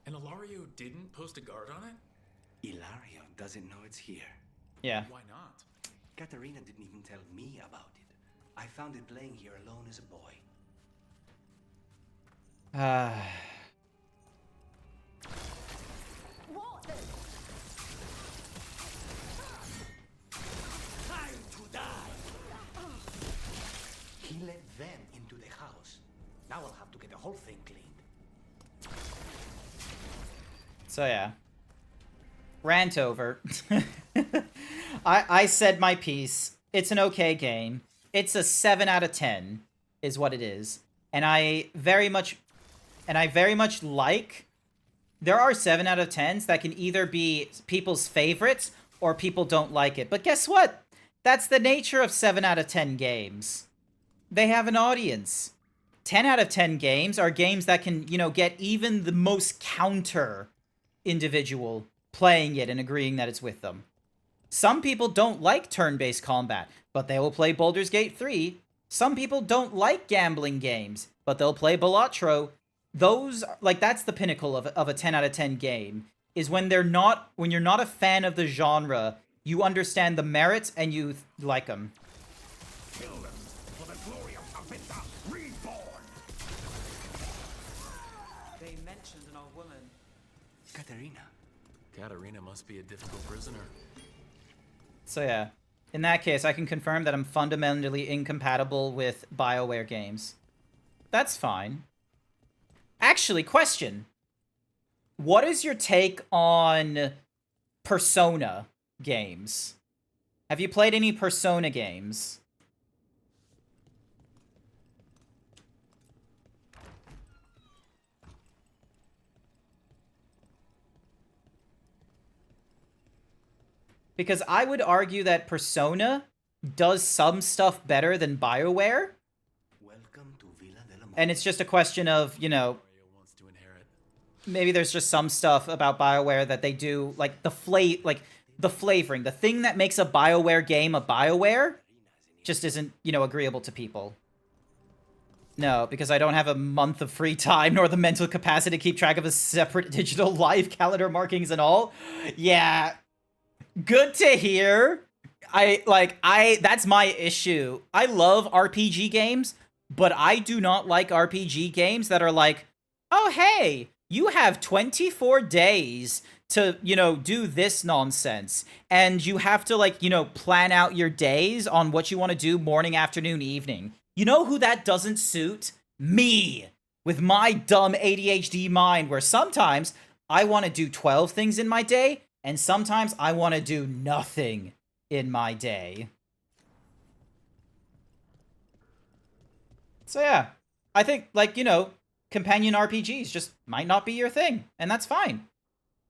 And Ilario didn't post a guard on it? Ilario doesn't know it's here. Yeah. Why not? Katarina didn't even tell me about it. I found it playing here alone as a boy. What the... Time to die! let them into the house. Now I'll have to get the whole thing cleaned. So yeah. Rant over. I said my piece. It's an okay game. It's a 7 out of 10 is what it is. And I very much like, there are 7 out of 10s that can either be people's favorites or people don't like it. But guess what? That's the nature of 7 out of 10 games. They have an audience. 10 out of 10 games are games that can, you know, get even the most counter individual playing it and agreeing that it's with them. Some people don't like turn-based combat, but they will play Baldur's Gate 3. Some people don't like gambling games, but they'll play Balatro. Those, like, that's the pinnacle of a 10 out of 10 game, is when you're not a fan of the genre, you understand the merits and you like them. Kill them for the glory of Abinda reborn. They mentioned an old woman. Katerina. Katerina must be a difficult prisoner. So yeah, in that case, I can confirm that I'm fundamentally incompatible with BioWare games. That's fine. Actually, question. What is your take on Persona games? Have you played any Persona games? Because I would argue that Persona does some stuff better than BioWare. Welcome to Villa de la And it's just a question of, you know, maybe there's just some stuff about BioWare that they do, like the flavoring, the thing that makes a BioWare game a BioWare just isn't, you know, agreeable to people. No, because I don't have a month of free time nor the mental capacity to keep track of a separate digital life calendar markings and all. Yeah. Good to hear. That's my issue. I love RPG games, but I do not like RPG games that are like, oh, hey, you have 24 days to, you know, do this nonsense. And you have to, like, you know, plan out your days on what you want to do morning, afternoon, evening. You know who that doesn't suit? Me. With my dumb ADHD mind, where sometimes I want to do 12 things in my day, and sometimes I want to do nothing in my day. So yeah, I think, like, you know, companion RPGs just might not be your thing, and that's fine.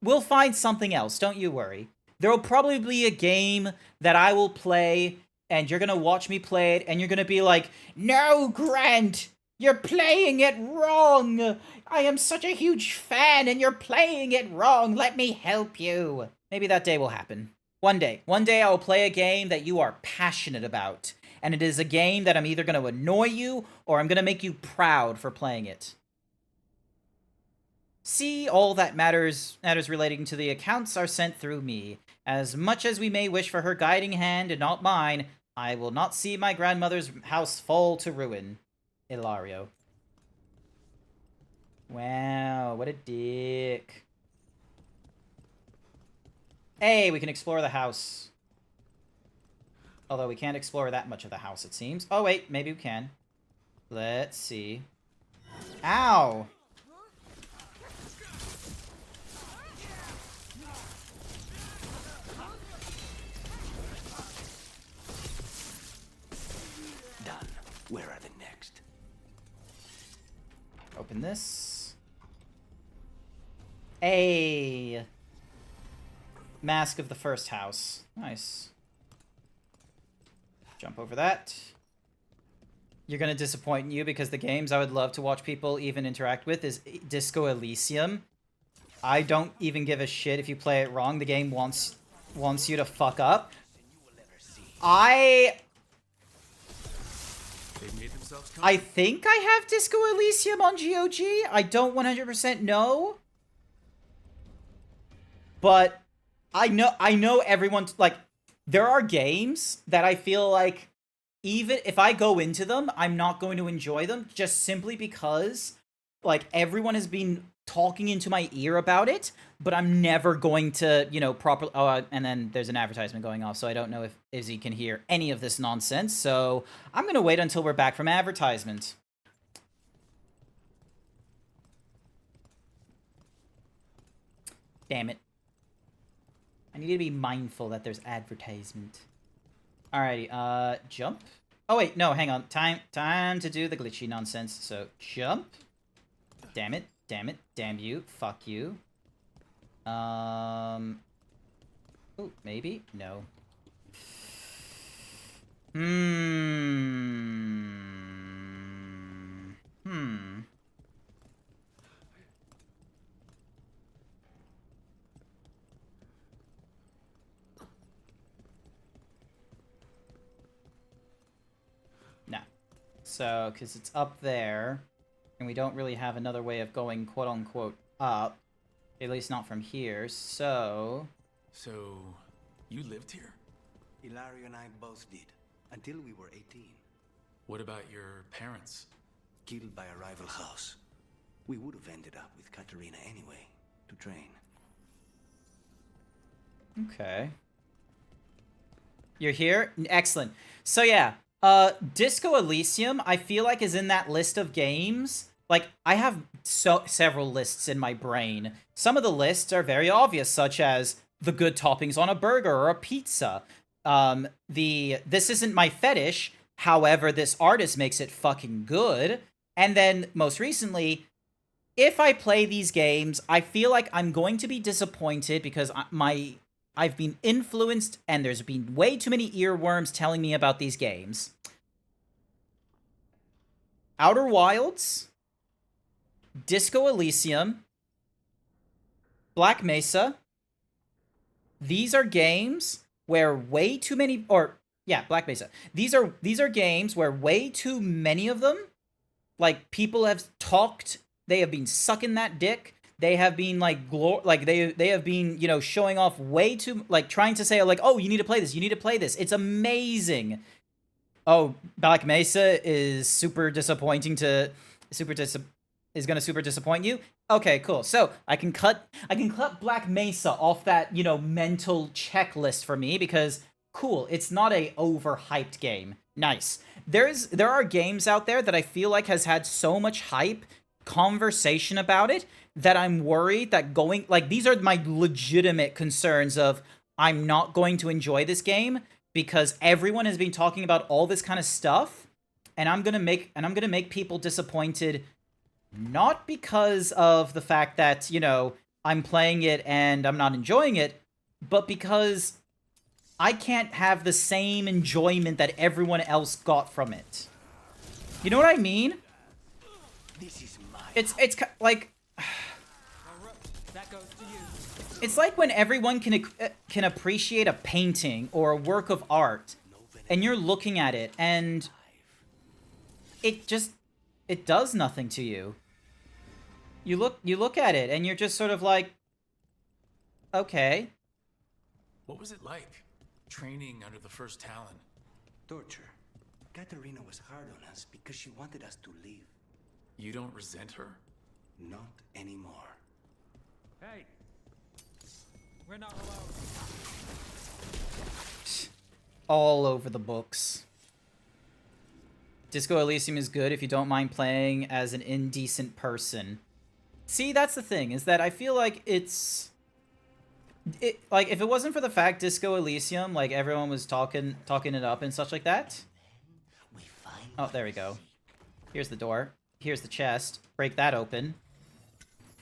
We'll find something else, don't you worry. There'll probably be a game that I will play, and you're gonna watch me play it, and you're gonna be like, no, Grant, you're playing it wrong. I am such a huge fan, and you're playing it wrong. Let me help you. Maybe that day will happen. One day I will play a game that you are passionate about, and it is a game that I'm either going to annoy you, or I'm going to make you proud for playing it. See, all that matters relating to the accounts are sent through me. As much as we may wish for her guiding hand and not mine, I will not see my grandmother's house fall to ruin. Ilario. Wow, what a dick. Hey, we can explore the house. Although we can't explore that much of the house, it seems. Oh, wait, maybe we can. Let's see. Ow! Done. Where are the next? Open this. A mask of the first house. Nice. Jump over that. You're gonna disappoint you because the games I would love to watch people even interact with is Disco Elysium. I don't even give a shit if you play it wrong. The game wants you to fuck up. I think I have Disco Elysium on GOG. I don't 100% know. But I know everyone's, like, there are games that I feel like even if I go into them, I'm not going to enjoy them just simply because, like, everyone has been talking into my ear about it, but I'm never going to, you know, properly... Oh, and then there's an advertisement going off, so I don't know if Izzy can hear any of this nonsense, so I'm going to wait until we're back from advertisement. Damn it. I need to be mindful that there's advertisement. Alrighty, jump. Oh wait, no, hang on. Time to do the glitchy nonsense. So, jump. Damn it, damn it, damn you, fuck you. Oh, maybe? No. No. So, because it's up there, and we don't really have another way of going quote-unquote up, at least not from here, so... So, you lived here? Ilario and I both did, until we were 18. What about your parents? Killed by a rival house. We would have ended up with Katerina anyway, to train. Okay. You're here? Excellent. So yeah, Disco Elysium, I feel like is in that list of games. Like, I have several lists in my brain. Some of the lists are very obvious, such as the good toppings on a burger or a pizza. This isn't my fetish, however, this artist makes it fucking good. And then, most recently, if I play these games, I feel like I'm going to be disappointed because I've been influenced and there's been way too many earworms telling me about these games. Outer Wilds, Disco Elysium, Black Mesa. These are games where way too many, Black Mesa. These are games where way too many of them, like, people have talked, they have been sucking that dick, they have been, like, they have been, you know, showing off way too, like, trying to say, like, oh, you need to play this, you need to play this. It's amazing. Oh, Black Mesa is super disappointing is gonna super disappoint you? Okay, cool. So, I can cut Black Mesa off that, you know, mental checklist for me because, cool, it's not a overhyped game. Nice. There are games out there that I feel like has had so much hype, conversation about it, that I'm worried that these are my legitimate concerns of I'm not going to enjoy this game because everyone has been talking about all this kind of stuff, and I'm gonna make people disappointed, not because of the fact that, you know, I'm playing it and I'm not enjoying it, but because I can't have the same enjoyment that everyone else got from it. You know what I mean? This is It's like... It's like when everyone can appreciate a painting or a work of art, and you're looking at it, and it does nothing to you. You look at it, and you're just sort of like, okay. What was it like, training under the first Talon? Torture. Katerina was hard on us because she wanted us to leave. You don't resent her? Not anymore. Hey! We're not alone. All over the books. Disco Elysium is good if you don't mind playing as an indecent person. See, that's the thing, is that I feel like like, if it wasn't for the fact Disco Elysium, like, everyone was talking it up and such like that. Oh, there we go. Here's the door. Here's the chest. Break that open.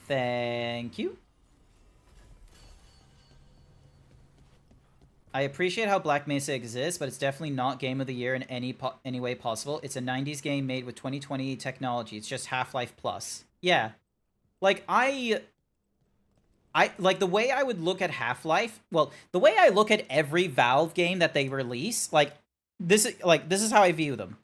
Thank you. I appreciate how Black Mesa exists, but it's definitely not Game of the Year in any way possible. It's a 90s game made with 2020 technology. It's just Half-Life Plus. Yeah. Like, like, the way I would look at Half-Life, well, the way I look at every Valve game that they release, this is how I view them.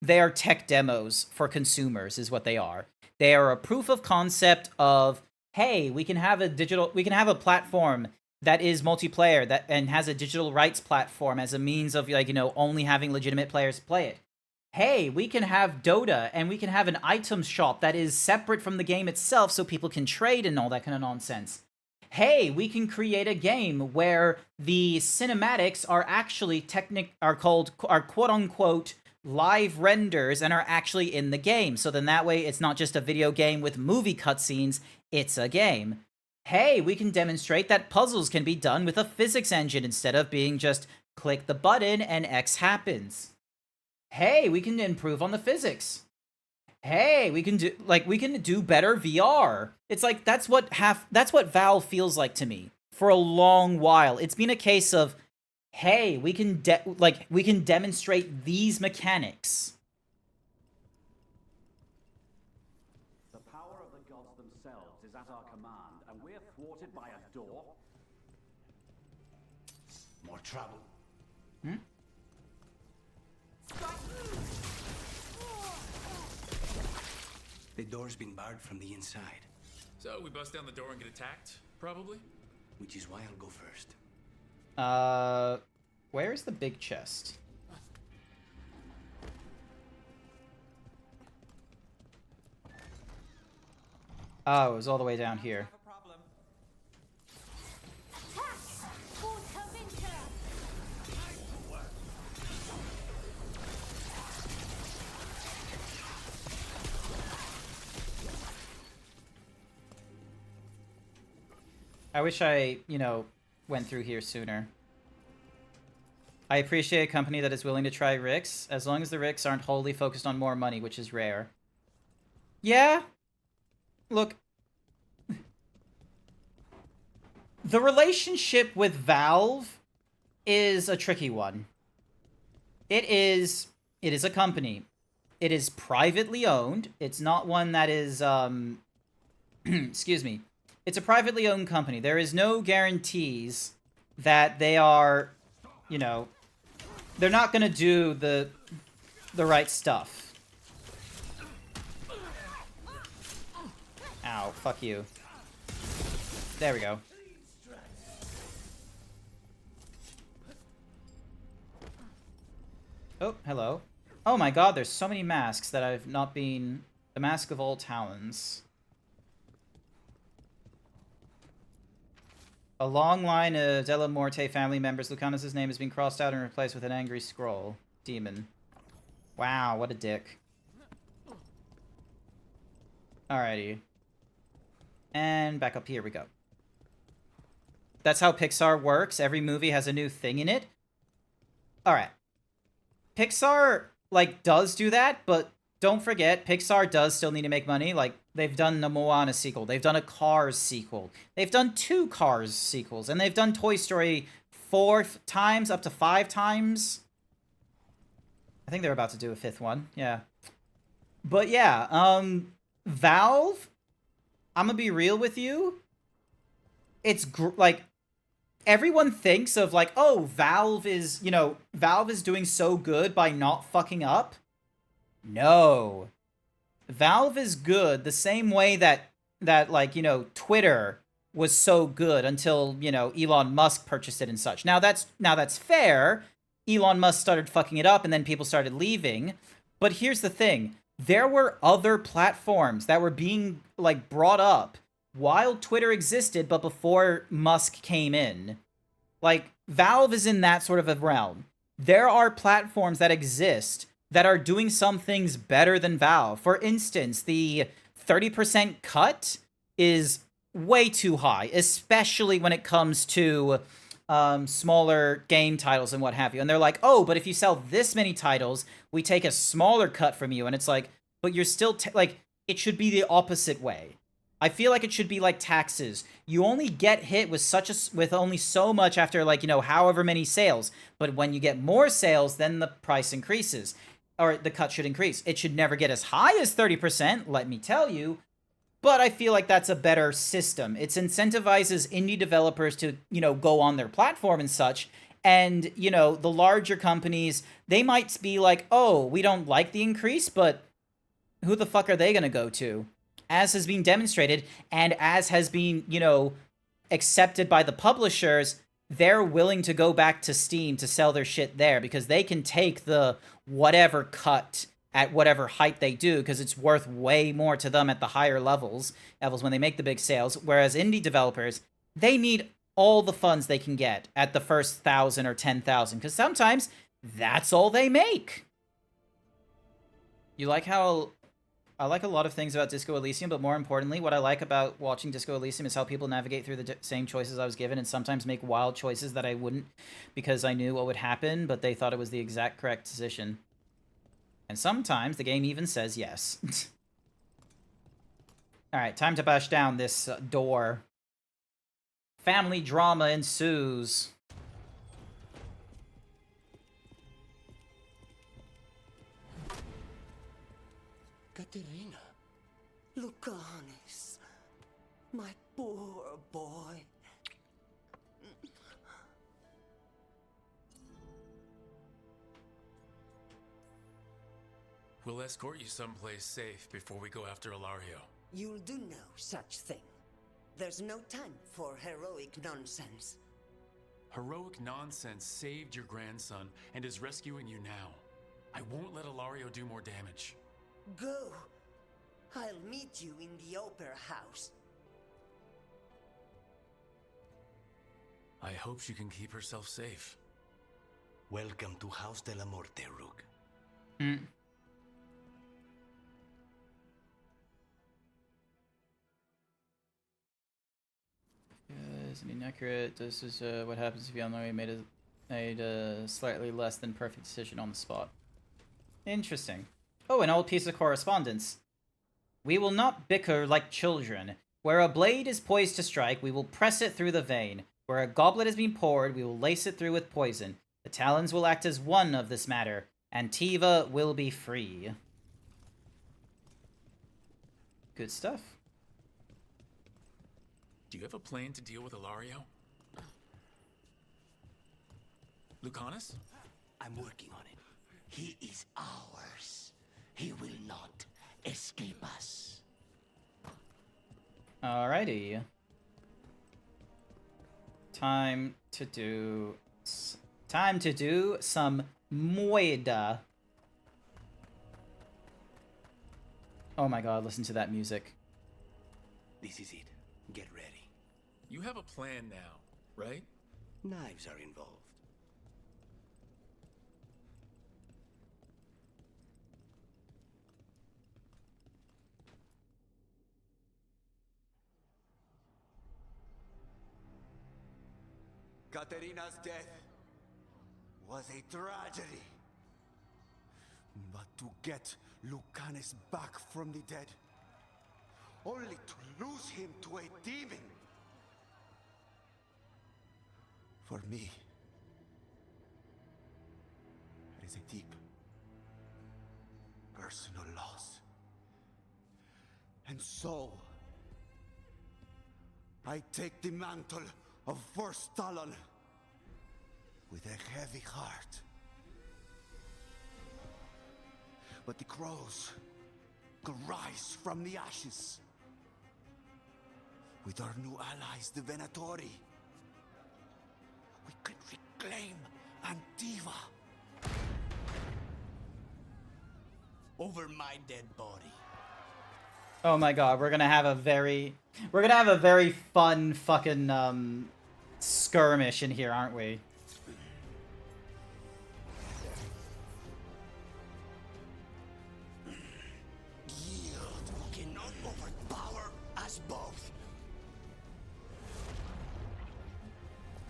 They are tech demos for consumers, is what they are. They are a proof of concept of, hey, we can have a platform that is multiplayer and has a digital rights platform as a means of, like, you know, only having legitimate players play it. hey, we can have Dota and we can have an item shop that is separate from the game itself so people can trade and all that kind of nonsense. Hey, we can create a game where the cinematics are actually are quote-unquote live renders and are actually in the game. So then that way it's not just a video game with movie cutscenes, it's a game. Hey, we can demonstrate that puzzles can be done with a physics engine instead of being just click the button and X happens. Hey, we can improve on the physics. Hey, we can do better VR. It's like that's what Valve feels like to me for a long while. It's been a case of, hey, we can demonstrate these mechanics. The power of the gods themselves is at our command, and we're thwarted by a door. More trouble. Hmm? The door's been barred from the inside, So we bust down the door and get attacked, probably? which is why I'll go first. Where's the big chest? Oh, it was all the way down here. I wish I, went through here sooner. I appreciate a company that is willing to try Ricks, as long as the Ricks aren't wholly focused on more money, which is rare. Yeah. Look. The relationship with Valve is a tricky one. It is a company. It is privately owned. It's not one that is, excuse me. It's a privately owned company. There is no guarantees that they are, they're not going to do the right stuff. Ow, fuck you. There we go. Oh, hello. Oh my god, there's so many masks that I've not been... The Mask of All Talons. A long line of Della Morte family members. Lucanus' name has been crossed out and replaced with an angry scroll. Demon. Wow, what a dick. Alrighty. And back up here we go. That's how Pixar works. Every movie has a new thing in it. Alright. Pixar, does do that, but don't forget, Pixar does still need to make money. They've done the Moana sequel. They've done a Cars sequel. They've done 2 Cars sequels. And they've done Toy Story 4 times, up to 5 times. I think they're about to do a 5th one. Yeah. But yeah, Valve, I'm gonna be real with you. It's, everyone thinks of, oh, Valve is, Valve is doing so good by not fucking up. No. Valve is good the same way that Twitter was so good until, Elon Musk purchased it and such. Now that's fair. Elon Musk started fucking it up and then people started leaving. But here's the thing. There were other platforms that were being, brought up while Twitter existed, but before Musk came in. Valve is in that sort of a realm. There are platforms that exist that are doing some things better than Valve. For instance, the 30% cut is way too high, especially when it comes to smaller game titles and what have you. And they're like, oh, but if you sell this many titles, we take a smaller cut from you. And it's like, but you're still, it should be the opposite way. I feel like it should be like taxes. You only get hit with only so much after however many sales. But when you get more sales, then the price increases. Or the cut should increase. It should never get as high as 30%, let me tell you. But I feel like that's a better system. It incentivizes indie developers to, go on their platform and such. And, the larger companies, they might be like, oh, we don't like the increase, but who the fuck are they going to go to? As has been demonstrated, and as has been, accepted by the publishers, they're willing to go back to Steam to sell their shit there because they can take the whatever cut at whatever height they do because it's worth way more to them at the higher levels when they make the big sales. Whereas indie developers, they need all the funds they can get at the first 1,000 or 10,000 because sometimes that's all they make. You like how I like a lot of things about Disco Elysium, but more importantly, what I like about watching Disco Elysium is how people navigate through the same choices I was given and sometimes make wild choices that I wouldn't because I knew what would happen, but they thought it was the exact correct decision. And sometimes the game even says yes. Alright, time to bash down this door. Family drama ensues. Katerina. Lucanis. My poor boy. We'll escort you someplace safe before we go after Ilario. You'll do no such thing. There's no time for heroic nonsense. Heroic nonsense saved your grandson and is rescuing you now. I won't let Ilario do more damage. Go. I'll meet you in the opera house. I hope she can keep herself safe. Welcome to House de la Morte, Rook. Is it inaccurate? This is what happens if you unknowingly made a slightly less than perfect decision on the spot. Interesting. Oh, an old piece of correspondence. We will not bicker like children. Where a blade is poised to strike, we will press it through the vein. Where a goblet has been poured, we will lace it through with poison. The Talons will act as one of this matter. Antiva will be free. Good stuff. Do you have a plan to deal with Ilario? Lucanus? I'm working on it. He is ours. He will not escape us. Alrighty. Time to do some moida. Oh my god, listen to that music. This is it. Get ready. You have a plan now, right? Knives are involved. Katerina's death was a tragedy. But to get Lucanus back from the dead, only to lose him to a demon. For me, it is a deep, personal loss. And so, I take the mantle of First Talon with a heavy heart. But the crows could rise from the ashes. With our new allies, the Venatori, we could reclaim Antiva. Over my dead body. Oh my god, we're gonna have a very fun fucking skirmish in here, aren't we? Yield cannot overpower us both.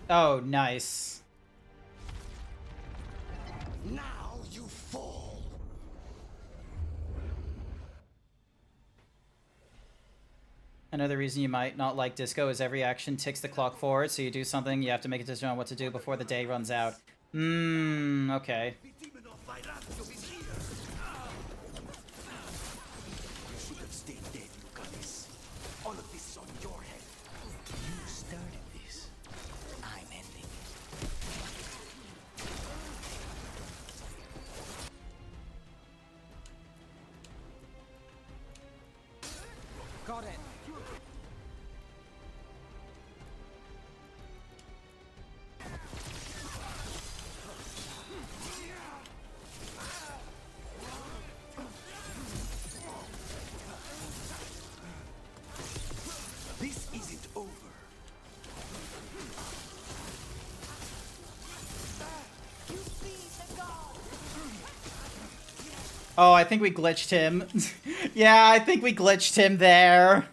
Oh, nice. Now you fall. Another reason you might not like Disco is every action ticks the clock forward, so you do something, you have to make a decision on what to do before the day runs out. Okay. You should have stayed dead, Lucanus. All of this is on your head. You started this. I'm ending it. Got it. Oh, I think we glitched him. Yeah, I think we glitched him there.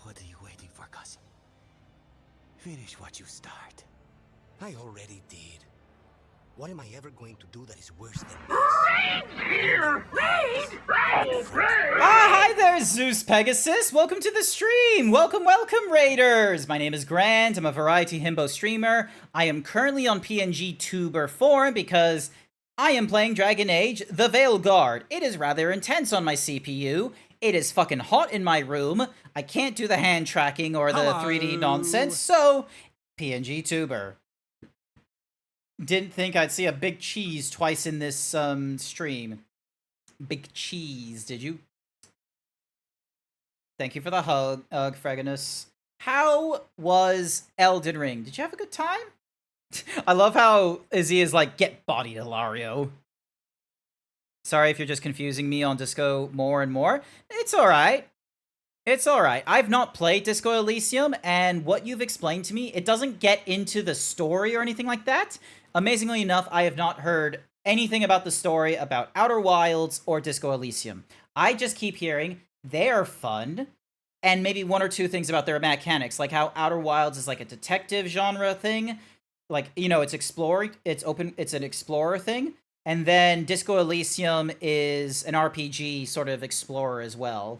What are you waiting for, cousin? Finish what you start. I already did. What am I ever going to do that is worse than this? Hi there, Zeus Pegasus! Welcome to the stream! Welcome, Raiders! My name is Grant, I'm a variety himbo streamer. I am currently on PNGTuber forum because I am playing Dragon Age the Veilguard. It is rather intense on my CPU. It is fucking hot in my room. I can't do the hand tracking or the 3D nonsense, so PNGTuber. Didn't think I'd see a big cheese twice in this stream. Big cheese, did you? Thank you for the hug, Freganus. How was Elden Ring? Did you have a good time? I love how Izzy is like, get bodied, Ilario. Sorry if you're just confusing me on Disco more and more. It's alright. It's alright. I've not played Disco Elysium, and what you've explained to me, it doesn't get into the story or anything like that. Amazingly enough, I have not heard anything about the story about Outer Wilds or Disco Elysium. I just keep hearing they are fun, and maybe one or two things about their mechanics, like how Outer Wilds is like a detective genre thing. Like, you know, it's an explorer thing. And then Disco Elysium is an RPG sort of explorer as well.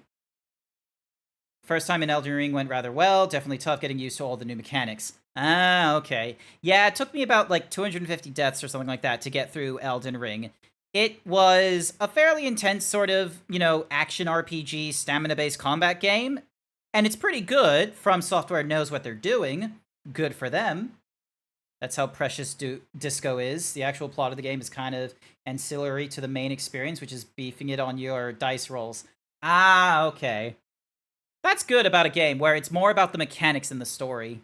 First time in Elden Ring went rather well. Definitely tough getting used to all the new mechanics. Ah, okay. Yeah, it took me about like 250 deaths or something like that to get through Elden Ring. It was a fairly intense sort of, you know, action RPG, stamina-based combat game. And it's pretty good. From Software knows what they're doing. Good for them. That's how precious Disco is. The actual plot of the game is kind of ancillary to the main experience, which is beefing it on your dice rolls. Ah, okay. That's good about a game where it's more about the mechanics than the story.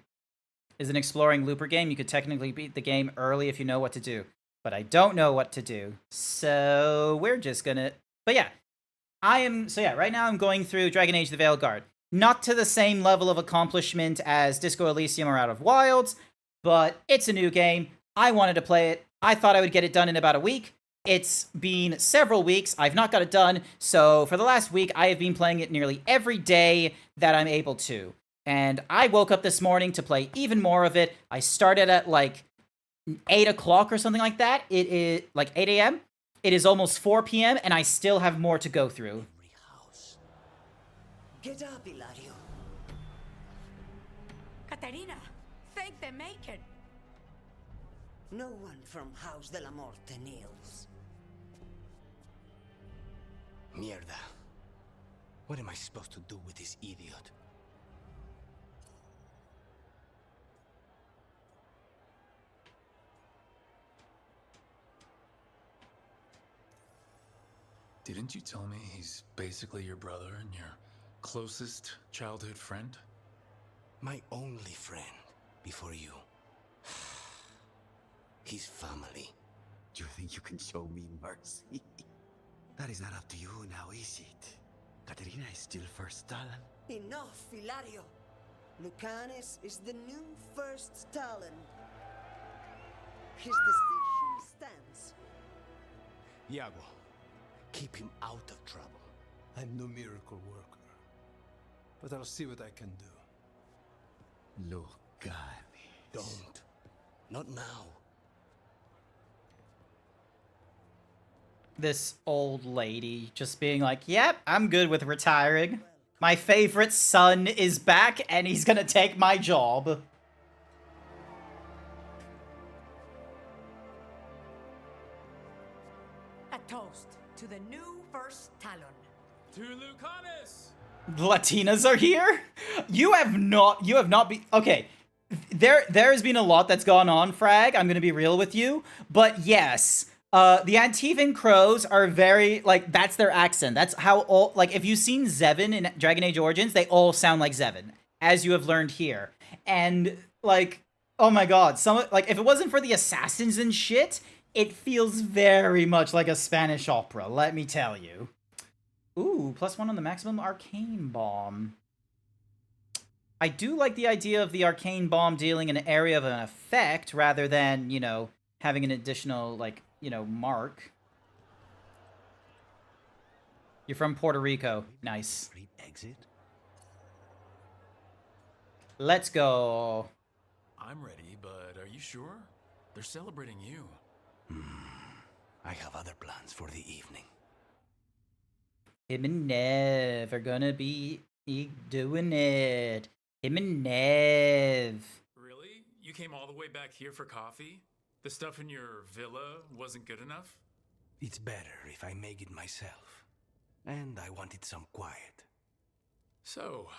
Is an exploring looper game, you could technically beat the game early if you know what to do. But I don't know what to do. So we're just gonna... But yeah. Right now I'm going through Dragon Age the Veilguard. Not to the same level of accomplishment as Disco Elysium or Out of Wilds, but it's a new game. I wanted to play it. I thought I would get it done in about a week. It's been several weeks. I've not got it done. So for the last week, I have been playing it nearly every day that I'm able to. And I woke up this morning to play even more of it. I started at like 8 o'clock or something like that. It is like 8 a.m. It is almost 4 p.m. and I still have more to go through. Get up, Ilario. Katarina, thank the maker. No one from House de la Morte kneels. Mierda. What am I supposed to do with this idiot? Didn't you tell me he's basically your brother and your closest childhood friend? My only friend before you. His family. Do you think you can show me mercy? That is not up to you now, is it? Katerina is still first Talon. Enough, Ilario. Lucanes is the new first Talon. His decision stands. Iago, keep him out of trouble. I'm no miracle worker, but I'll see what I can do. Lucane. Don't. Not now. This old lady just being like, yep, I'm good with retiring. My favorite son is back and he's gonna take my job. A toast to the new first Talon. To Lucanus! The Latinas are here? You have not been... Okay, there has been a lot that's gone on, Frag. I'm gonna be real with you. But yes... the Antivan Crows are very, like, that's their accent. That's how all, like, if you've seen Zevin in Dragon Age Origins, they all sound like Zevin, as you have learned here. And, like, oh my god, if it wasn't for the assassins and shit, it feels very much like a Spanish opera, let me tell you. Ooh, +1 on the maximum arcane bomb. I do like the idea of the arcane bomb dealing an area of an effect rather than, you know, having an additional, like, you know, mark. You're from Puerto Rico. Nice. Exit? Let's go. I'm ready, but are you sure? They're celebrating you. I have other plans for the evening. Him and Nev are gonna be doing it. Him and Nev. Really? You came all the way back here for coffee? The stuff in your villa wasn't good enough? It's better if I make it myself. And I wanted some quiet. So,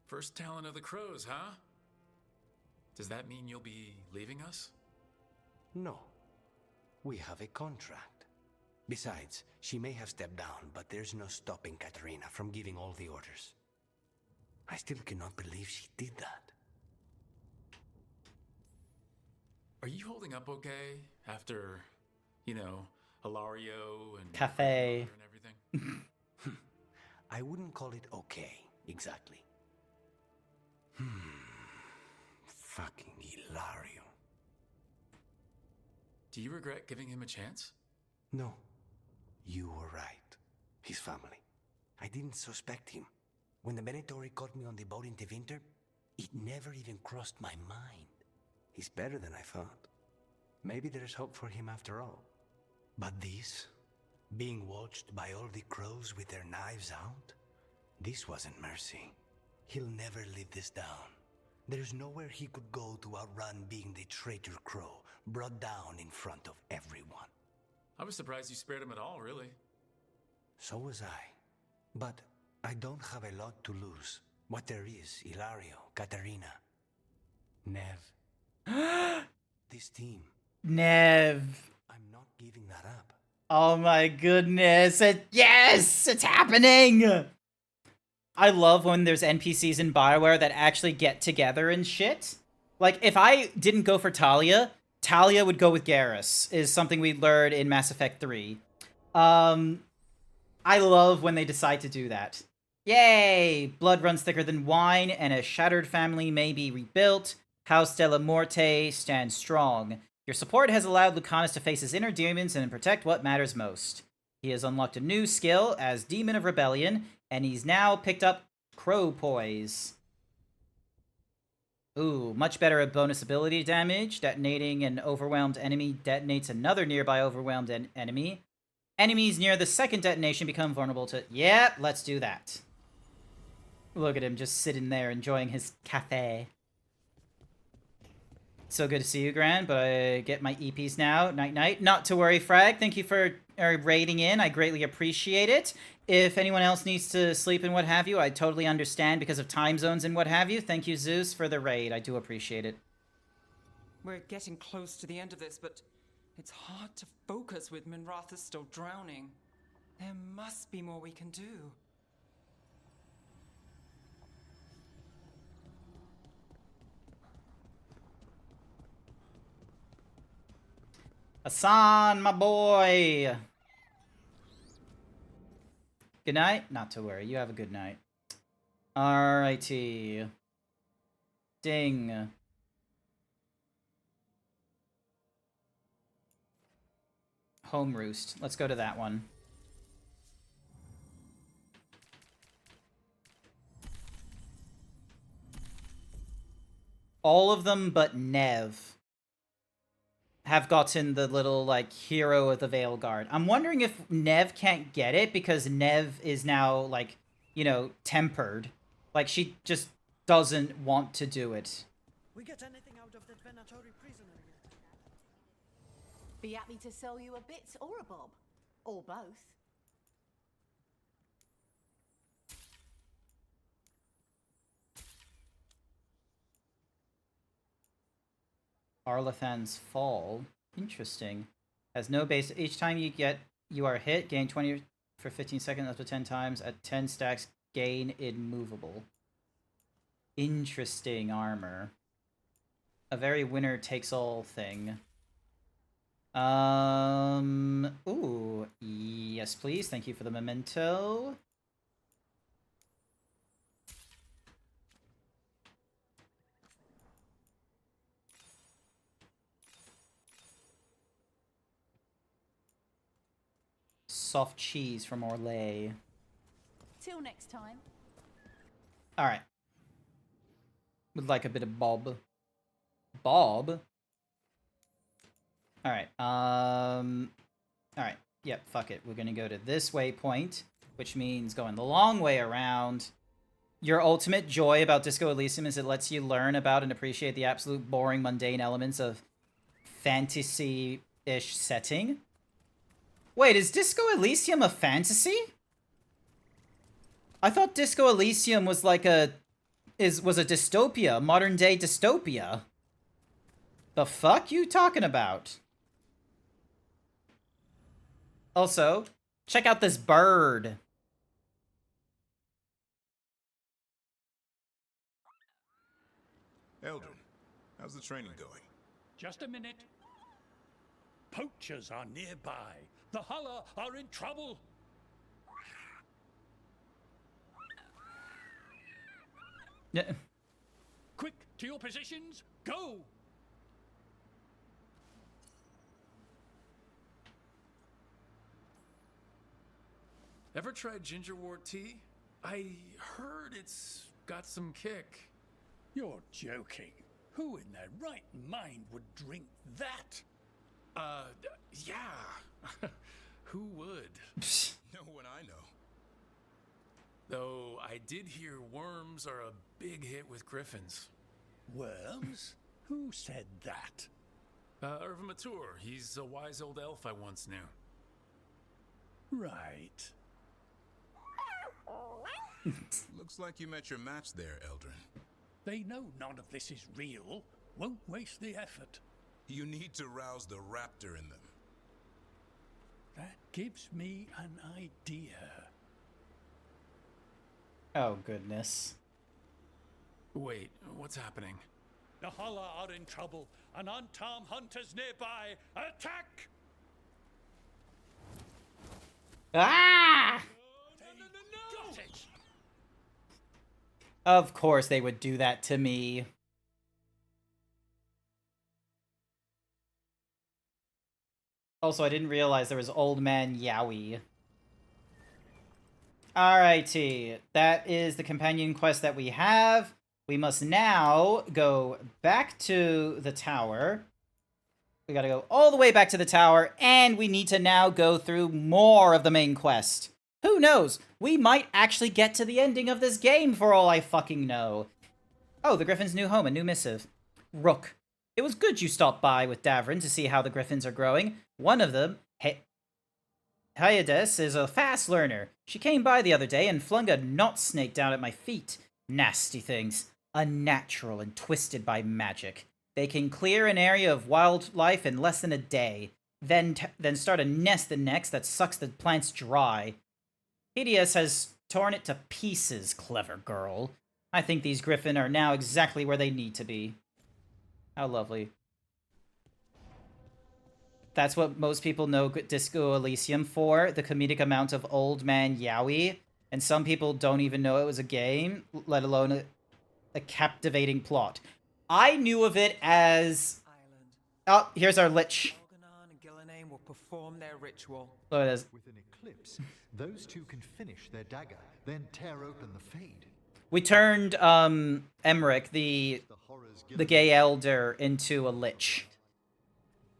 first talent of the crows, huh? Does that mean you'll be leaving us? No. We have a contract. Besides, she may have stepped down, but there's no stopping Katerina from giving all the orders. I still cannot believe she did that. Are you holding up okay after, you know, Hilario and Cafe and everything? I wouldn't call it okay, exactly. Fucking Hilario. Do you regret giving him a chance? No. You were right. His family. I didn't suspect him. When the Venatori caught me on the boat in Tevinter, it never even crossed my mind. He's better than I thought. Maybe there's hope for him after all. But this, being watched by all the crows with their knives out, this wasn't mercy. He'll never live this down. There's nowhere he could go to outrun being the traitor crow, brought down in front of everyone. I was surprised you spared him at all, really. So was I. But I don't have a lot to lose. What there is, Hilario, Katerina, Nev. This team. Nev. I'm not giving that up. Oh my goodness. Yes! It's happening! I love when there's NPCs in BioWare that actually get together and shit. Like, if I didn't go for Talia, Talia would go with Garrus, is something we learned in Mass Effect 3. I love when they decide to do that. Yay! Blood runs thicker than wine, and a shattered family may be rebuilt. House Della Morte stands strong. Your support has allowed Lucanus to face his inner demons and protect what matters most. He has unlocked a new skill as Demon of Rebellion, and he's now picked up Crow Poise. Ooh, much better at bonus ability damage. Detonating an overwhelmed enemy detonates another nearby overwhelmed enemy. Enemies near the second detonation become vulnerable to... Yeah, let's do that. Look at him just sitting there enjoying his cafe. So good to see you, Gran, but I get my EPs now. Night-night. Not to worry, Frag. Thank you for raiding in. I greatly appreciate it. If anyone else needs to sleep and what have you, I totally understand because of time zones and what have you. Thank you, Zeus, for the raid. I do appreciate it. We're getting close to the end of this, but it's hard to focus with Minrathous still drowning. There must be more we can do. Hassan, my boy! Good night? Not to worry. You have a good night. Alrighty. Ding. Home Roost. Let's go to that one. All of them but Nev have gotten the little, like, hero of the Veilguard. I'm wondering if Nev can't get it because Nev is now, like, you know, tempered. Like, she just doesn't want to do it. We get anything out of that Venatori prisoner yet? Be happy to sell you a bit or a bob. Or both. Arlathan's Fall. Interesting. Has no base. Each time you are hit, gain 20 for 15 seconds up to 10 times. At 10 stacks, gain immovable. Interesting armor. A very winner takes all thing. Ooh. Yes, please. Thank you for the memento. soft cheese from Orlais. Till next time. Alright. Would like a bit of Bob. Bob? Alright, alright, yep, fuck it. We're gonna go to this waypoint, which means going the long way around. Your ultimate joy about Disco Elysium is it lets you learn about and appreciate the absolute boring, mundane elements of fantasy-ish setting. Wait, is Disco Elysium a fantasy? I thought Disco Elysium was like was a dystopia, modern day dystopia. The fuck you talking about? Also, check out this bird. Eldrin, how's the training going? Just a minute. Poachers are nearby. The Hulla are in trouble. Yeah. Quick, to your positions. Go! Ever tried gingerwort tea? I heard it's got some kick. You're joking. Who in their right mind would drink that? Yeah. Who would? No one I know. Though I did hear worms are a big hit with griffins. Worms? Who said that? Irva Mature. He's a wise old elf I once knew. Right. Looks like you met your match there, Eldrin. They know none of this is real. Won't waste the effort. You need to rouse the raptor in them. That gives me an idea. Oh, goodness. Wait, what's happening? The Hulla are in trouble, and unarmed hunters nearby. Attack! Ah! Got it! Of course they would do that to me. Also, I didn't realize there was Old Man Yowie. Alrighty, that is the companion quest that we have. We must now go back to the tower. We gotta go all the way back to the tower, and we need to now go through more of the main quest. Who knows? We might actually get to the ending of this game for all I fucking know. Oh, the Griffin's new home, a new missive. Rook, it was good you stopped by with Davrin to see how the Griffins are growing. One of them, Hyades, is a fast learner. She came by the other day and flung a knot snake down at my feet. Nasty things. Unnatural and twisted by magic. They can clear an area of wildlife in less than a day, then start a nest the next that sucks the plants dry. Hideous has torn it to pieces, clever girl. I think these Griffin are now exactly where they need to be. How lovely. That's what most people know Disco Elysium for, the comedic amount of Old Man Yowie. And some people don't even know it was a game, let alone a captivating plot. I knew of it as... Oh, here's our Lich. Elganon and Gillenane will perform their ritual. Look at this. With an eclipse, those two can finish their dagger, then tear open the Fade. We turned Emmerich, the gay elder, into a Lich.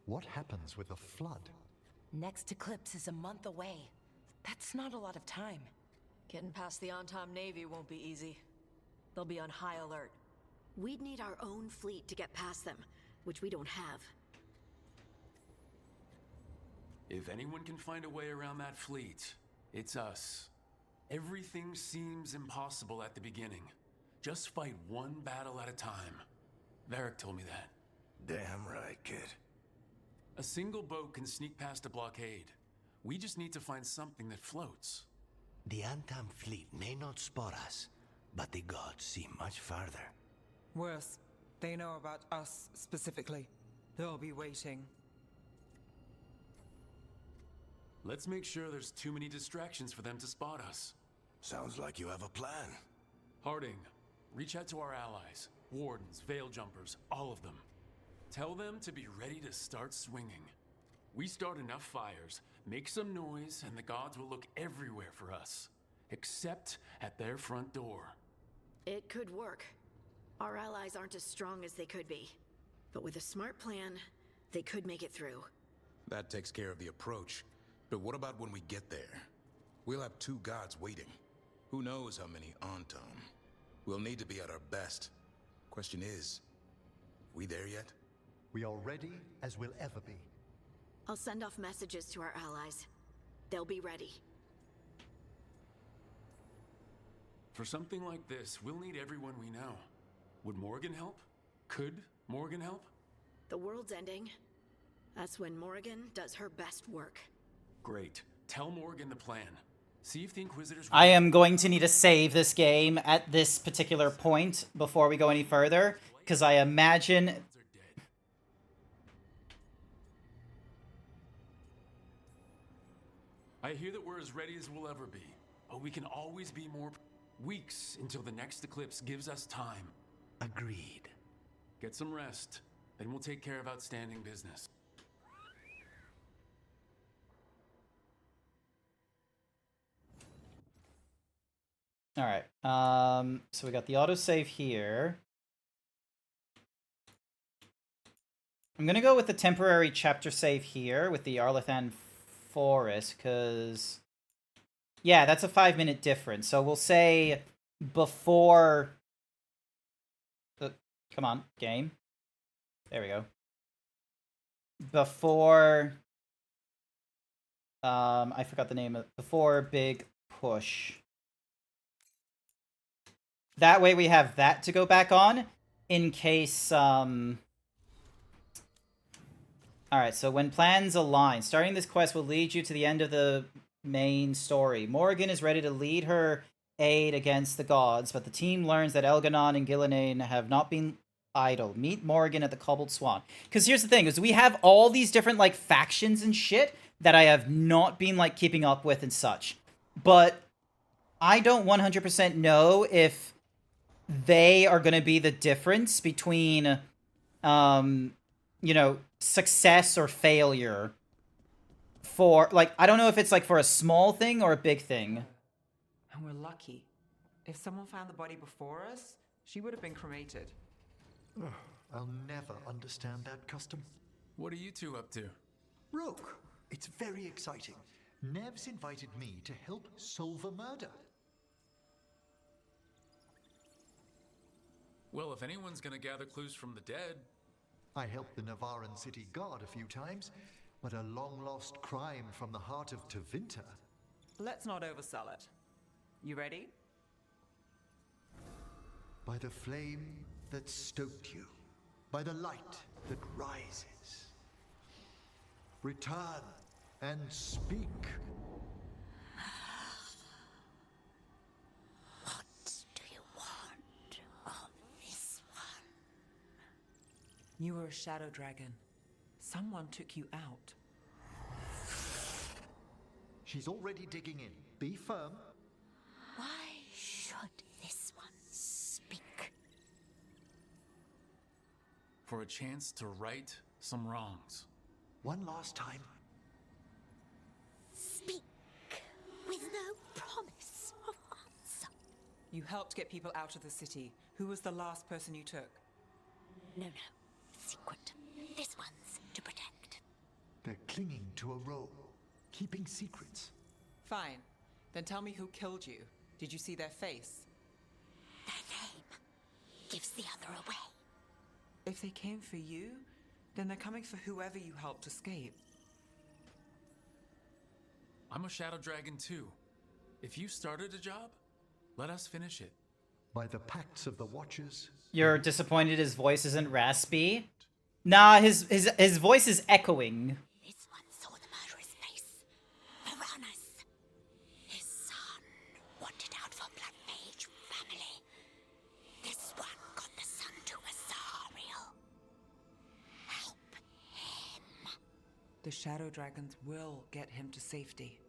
What happens with a flood? Next eclipse is a month away. That's not a lot of time. Getting past the on-time Navy won't be easy. They'll be on high alert. We'd need our own fleet to get past them, which we don't have. If anyone can find a way around that fleet, it's us. Everything seems impossible at the beginning. Just fight one battle at a time. Varric told me that. Damn right, kid. A single boat can sneak past a blockade. We just need to find something that floats. The Antam fleet may not spot us, but the gods see much farther. Worse, they know about us specifically. They'll be waiting. Let's make sure there's too many distractions for them to spot us. Sounds like you have a plan. Harding, reach out to our allies. Wardens, Veil Jumpers, all of them. Tell them to be ready to start swinging. We start enough fires, Make some noise, and the gods will look everywhere for us, except at their front door. It could work. Our allies aren't as strong as they could be. But with a smart plan, they could make it through. That takes care of the approach. But what about when we get there? We'll have 2 gods waiting. Who knows how many Antam? We'll need to be at our best. Question is, we there yet? We are ready as we'll ever be. I'll send off messages to our allies. They'll be ready. For something like this, we'll need everyone we know. Would Morgan help? Could Morgan help? The world's ending. That's when Morgan does her best work. Great. Tell Morgan the plan. See if the Inquisitors... I am going to need to save this game at this particular point before we go any further, because I imagine... I hear that we're as ready as we'll ever be, but we can always be more... Weeks until the next eclipse gives us time. Agreed. Get some rest, then we'll take care of outstanding business. All right. So we got the autosave here. I'm gonna go with the temporary chapter save here with the Arlathan Forest, because yeah, that's a 5-minute difference. So we'll say before. Come on, game. There we go. Before. I forgot the name of before Big Push. That way we have that to go back on, in case, Alright, so when plans align, starting this quest will lead you to the end of the main story. Morgan is ready to lead her aid against the gods, but the team learns that Elganon and Gillenane have not been idle. Meet Morgan at the Cobbled Swan. Because here's the thing, is we have all these different, like, factions and shit that I have not been, like, keeping up with and such. But I don't 100% know if they are going to be the difference between, you know, success or failure for, like, I don't know if it's, like, for a small thing or a big thing. And we're lucky. If someone found the body before us, she would have been cremated. I'll never understand that custom. What are you two up to? Rook, it's very exciting. Nev's invited me to help solve a murder. Well, if anyone's gonna gather clues from the dead... I helped the Navaran city guard a few times, but a long-lost crime from the heart of Tevinter. Let's not oversell it. You ready? By the flame that stoked you, by the light that rises. Return and speak. You were a shadow dragon. Someone took you out. She's already digging in. Be firm. Why should this one speak? For a chance to right some wrongs. One last time. Speak with no promise of answer. You helped get people out of the city. Who was the last person you took? No. Secret. This one's to protect. They're clinging to a role, keeping secrets. Fine. Then tell me who killed you. Did you see their face? Their name gives the other away. If they came for you, then they're coming for whoever you helped escape. I'm a shadow dragon too. If you started a job, let us finish it. By the pacts of the Watchers. You're disappointed his voice isn't raspy? Nah, his voice is echoing. This one saw the murderer's face. Piranhas. His son wanted out for Black Mage family. This one got the son to Asariel. Help him. The shadow dragons will get him to safety.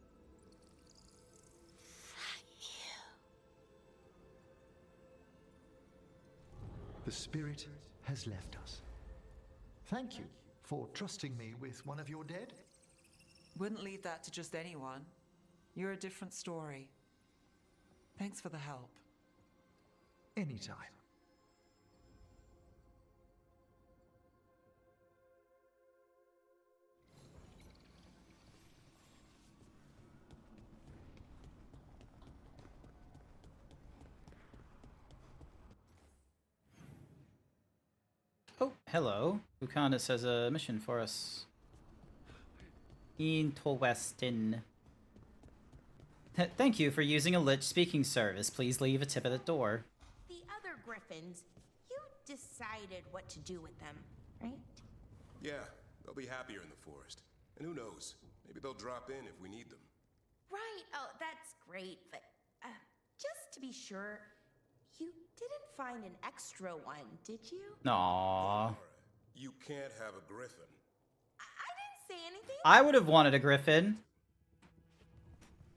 The spirit has left us. Thank you for trusting me with one of your dead. Wouldn't leave that to just anyone. You're a different story. Thanks for the help. Anytime. Oh, hello. Lucanus has a mission for us. Weston. Thank you for using a lich speaking service. Please leave a tip at the door. The other griffins, you decided what to do with them, right? Yeah, they'll be happier in the forest. And who knows, maybe they'll drop in if we need them. Right, oh, that's great, but just to be sure, you didn't find an extra one, did you? Aww. You can't have a griffin. I didn't say anything. I would have wanted a griffin.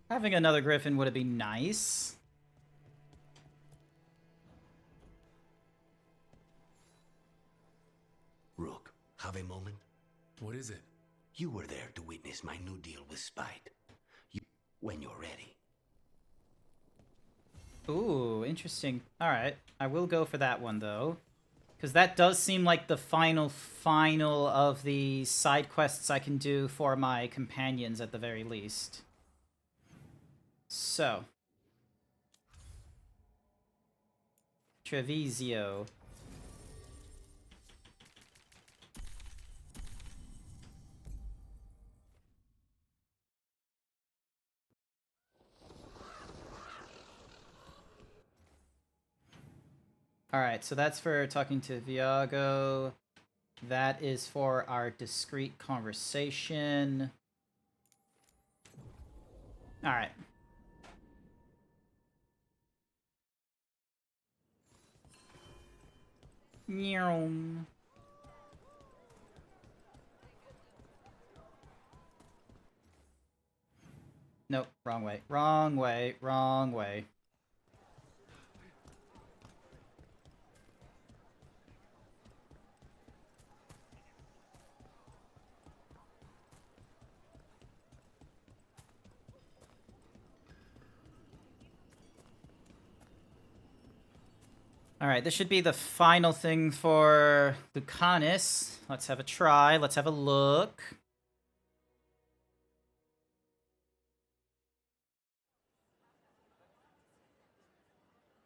Having another griffin would have been nice. Rook, have a moment? What is it? You were there to witness my new deal with Spite. When you're ready. Ooh, interesting. Alright, I will go for that one, though. Because that does seem like the final of the side quests I can do for my companions at the very least. So. Trevisio. Alright, so that's for talking to Viago. That is for our discreet conversation. Alright. Nyom. Nope, wrong way. Wrong way, wrong way. Alright, this should be the final thing for Lucanus. Let's have a try. Let's have a look.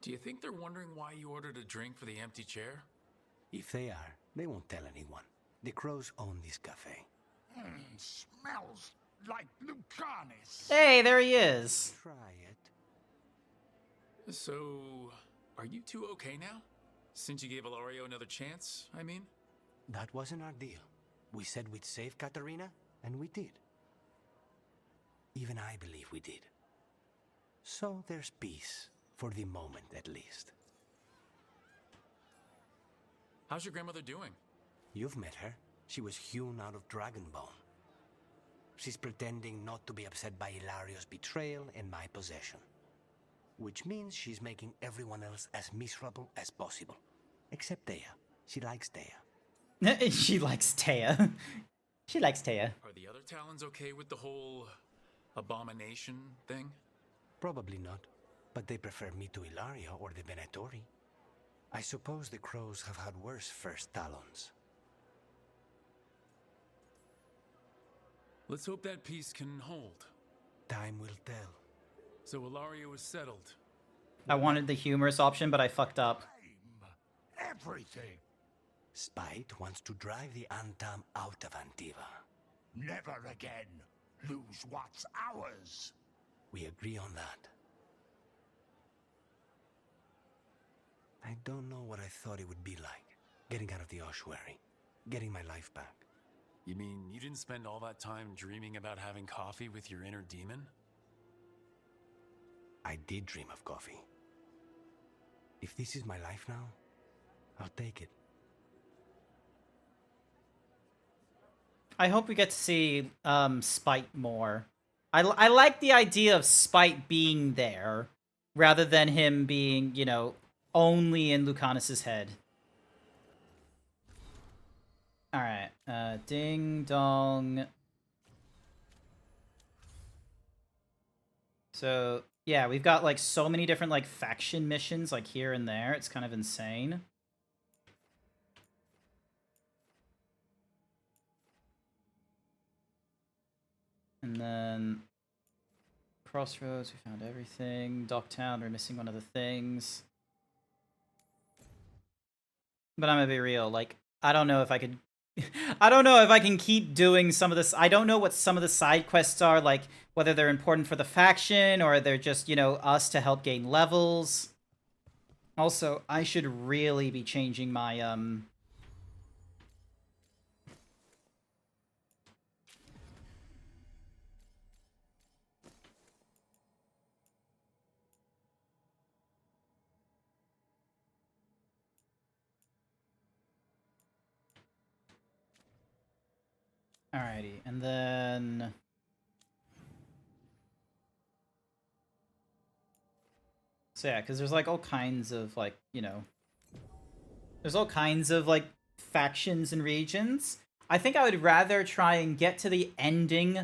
Do you think they're wondering why you ordered a drink for the empty chair? If they are, they won't tell anyone. The crows own this cafe. Smells like Lucanus. Hey, there he is. Try it. So, are you two okay now? Since you gave Ilario another chance, I mean? That wasn't our deal. We said we'd save Katerina, and we did. Even I believe we did. So there's peace, for the moment at least. How's your grandmother doing? You've met her. She was hewn out of Dragonbone. She's pretending not to be upset by Ilario's betrayal and my possession. Which means she's making everyone else as miserable as possible. Except Thea. She likes Thea. She likes Thea. She likes Thea. Are the other Talons okay with the whole abomination thing? Probably not. But they prefer me to Ilario or the Venatori. I suppose the crows have had worse first Talons. Let's hope that peace can hold. Time will tell. So Ilario is settled. I wanted the humorous option, but I fucked up. Everything. Spite wants to drive the Antam out of Antiva. Never again. Lose what's ours. We agree on that. I don't know what I thought it would be like. Getting out of the ossuary. Getting my life back. You mean you didn't spend all that time dreaming about having coffee with your inner demon? I did dream of coffee. If this is my life now, I'll take it. I hope we get to see Spite more. I like the idea of Spite being there, rather than him being, you know, only in Lucanus's head. Alright, ding dong. So, yeah, we've got, like, so many different, like, faction missions, like, here and there. It's kind of insane. And then... Crossroads, we found everything. Docktown, we're missing one of the things. But I'm gonna be real, like, I don't know if I could... I don't know if I can keep doing some of this. I don't know what some of the side quests are, like, whether they're important for the faction, or they're just, you know, us to help gain levels. Also, I should really be changing my, Alrighty, and then... So yeah, because there's, like, all kinds of, like, you know... There's all kinds of, like, factions and regions. I think I would rather try and get to the ending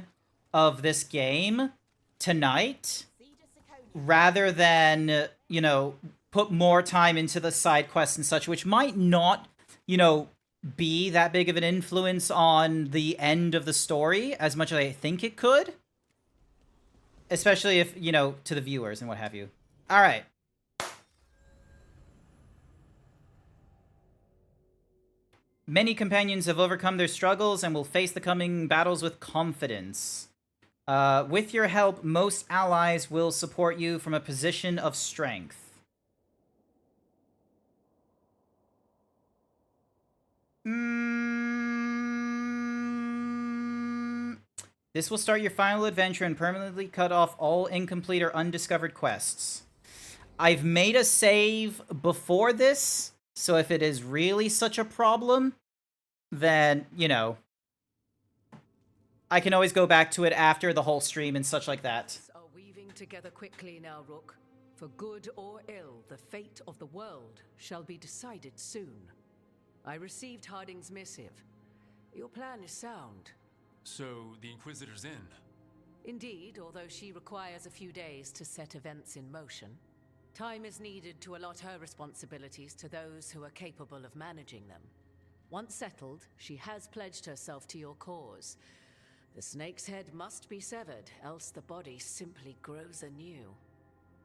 of this game tonight, rather than, you know, put more time into the side quests and such, which might not, you know, be that big of an influence on the end of the story as much as I think it could. Especially if, you know, to the viewers and what have you. Alright. Many companions have overcome their struggles and will face the coming battles with confidence. With your help, most allies will support you from a position of strength. This will start your final adventure and permanently cut off all incomplete or undiscovered quests. I've made a save before this, so if it is really such a problem, then, you know, I can always go back to it after the whole stream and such like that. Are weaving together quickly now, Rook. For good or ill, the fate of the world shall be decided soon. I received Harding's missive. Your plan is sound. So, the Inquisitor's in? Indeed, although she requires a few days to set events in motion. Time is needed to allot her responsibilities to those who are capable of managing them. Once settled, she has pledged herself to your cause. The snake's head must be severed, else the body simply grows anew.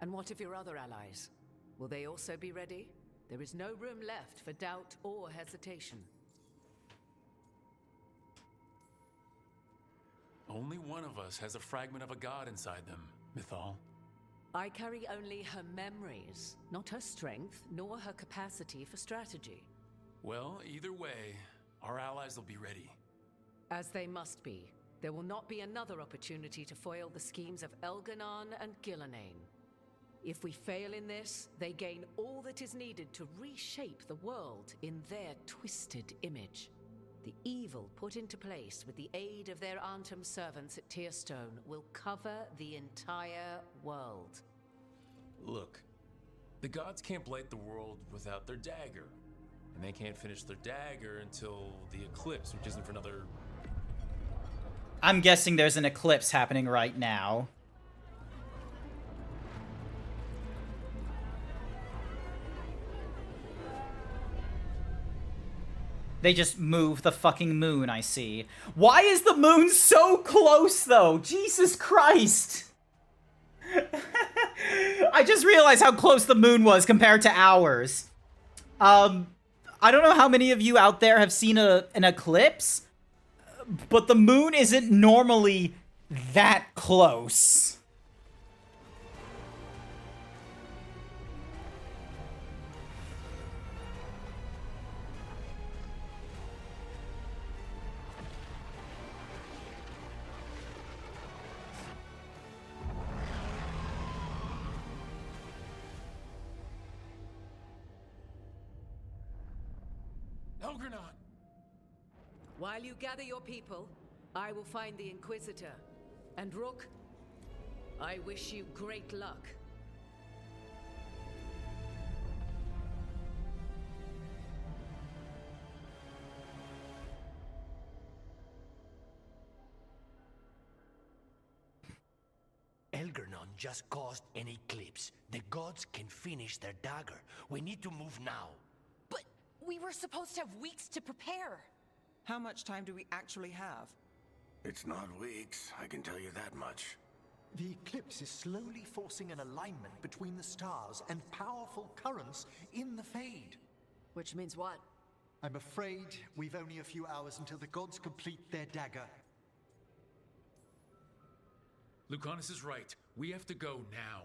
And what of your other allies? Will they also be ready? There is no room left for doubt or hesitation. Only one of us has a fragment of a god inside them, Mythal. I carry only her memories, not her strength, nor her capacity for strategy. Well, either way, our allies will be ready. As they must be. There will not be another opportunity to foil the schemes of Elganon and Gillenane. If we fail in this, they gain all that is needed to reshape the world in their twisted image. The evil put into place with the aid of their Arnhem servants at Tearstone will cover the entire world. Look, the gods can't blight the world without their dagger. And they can't finish their dagger until the eclipse, which isn't for another... I'm guessing there's an eclipse happening right now. They just move the fucking moon, I see. Why is the moon so close, though? Jesus Christ! I just realized how close the moon was compared to ours. I don't know how many of you out there have seen an eclipse, but the moon isn't normally that close. While you gather your people, I will find the Inquisitor. And Rook, I wish you great luck. Elgarnon just caused an eclipse. The gods can finish their dagger. We need to move now. But we were supposed to have weeks to prepare. How much time do we actually have? It's not weeks, I can tell you that much. The eclipse is slowly forcing an alignment between the stars and powerful currents in the Fade. Which means what? I'm afraid we've only a few hours until the gods complete their dagger. Lucanus is right. We have to go now.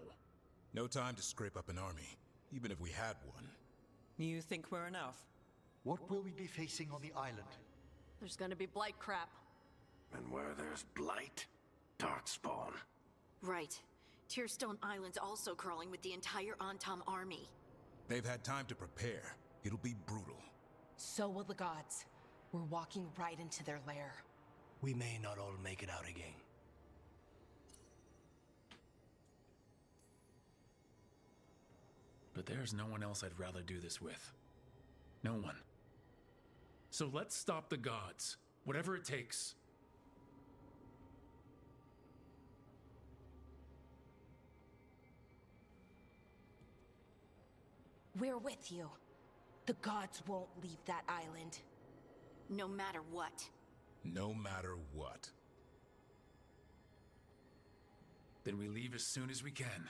No time to scrape up an army, even if we had one. You think we're enough? What will we be facing on the island? There's gonna be blight crap. And where there's blight, darkspawn. Right. Tearstone Island's also crawling with the entire Antam army. They've had time to prepare. It'll be brutal. So will the gods. We're walking right into their lair. We may not all make it out again. But there's no one else I'd rather do this with. No one. So let's stop the gods. Whatever it takes. We're with you. The gods won't leave that island. No matter what. No matter what. Then we leave as soon as we can.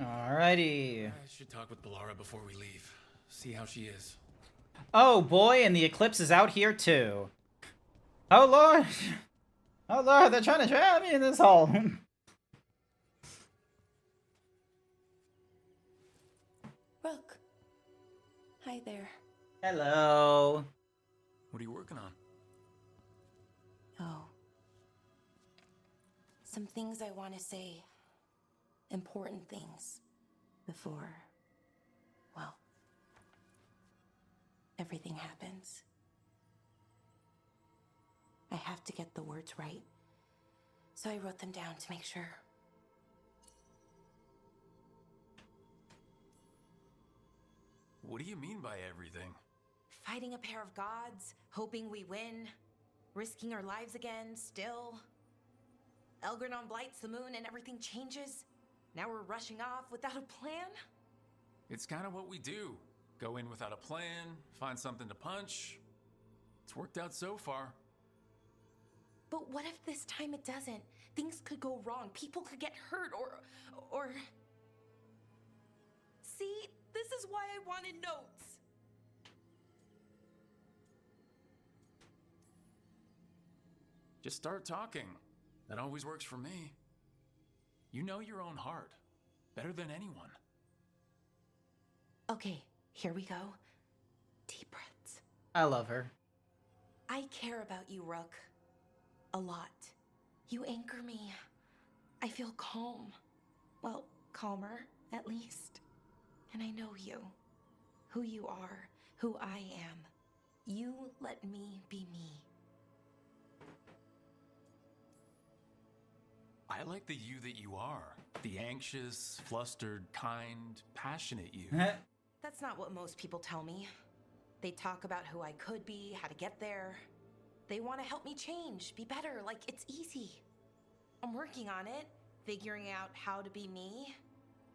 Alrighty. I should talk with Bellara before we leave. See how she is. Oh boy, and the eclipse is out here too. Oh lord! Oh lord, they're trying to trap me in this hole. Rook. Hi there. Hello. What are you working on? Oh. Some things I want to say. Important things. Before, well, everything happens. I have to get the words right. So I wrote them down to make sure. What do you mean by everything? Fighting a pair of gods, hoping we win, risking our lives again, still. Elgranon blights the moon and everything changes. Now we're rushing off without a plan? It's kind of what we do. Go in without a plan, find something to punch. It's worked out so far. But what if this time it doesn't? Things could go wrong. People could get hurt or... See? This is why I wanted notes. Just start talking. That always works for me. You know your own heart. Better than anyone. Okay, here we go. Deep breaths. I love her. I care about you, Rook. A lot. You anchor me. I feel calm. Well, calmer, at least. And I know you. Who you are. Who I am. You let me be me. I like the you that you are. The anxious, flustered, kind, passionate you. That's not what most people tell me. They talk about who I could be, how to get there. They want to help me change, be better, like it's easy. I'm working on it, figuring out how to be me.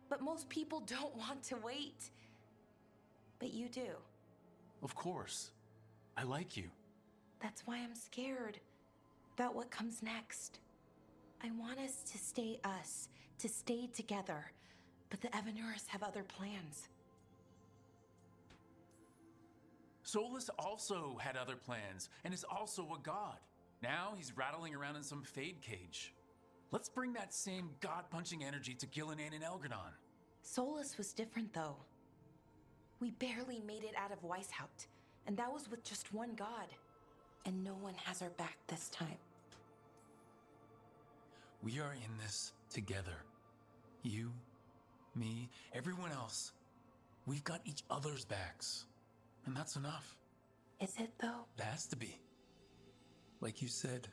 But most people don't want to wait. But you do. Of course. I like you. That's why I'm scared about what comes next. I want us to stay us, to stay together. But the Evanurs have other plans. Solus also had other plans, and is also a god. Now he's rattling around in some Fade cage. Let's bring that same god-punching energy to Gillinan and Elgranon. Solus was different, though. We barely made it out of Weishaupt, and that was with just one god. And no one has our back this time. We are in this together. You, me, everyone else. We've got each other's backs. And that's enough. Is it, though? It has to be. Like you said,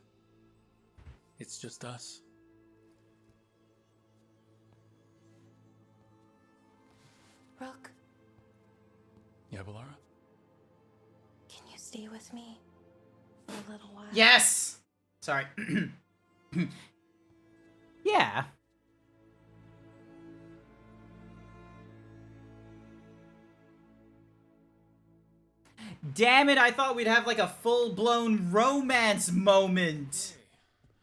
it's just us. Yeah, Balara? Can you stay with me for a little while? Yes! Sorry. Yeah. Damn it, I thought we'd have like a full-blown romance moment.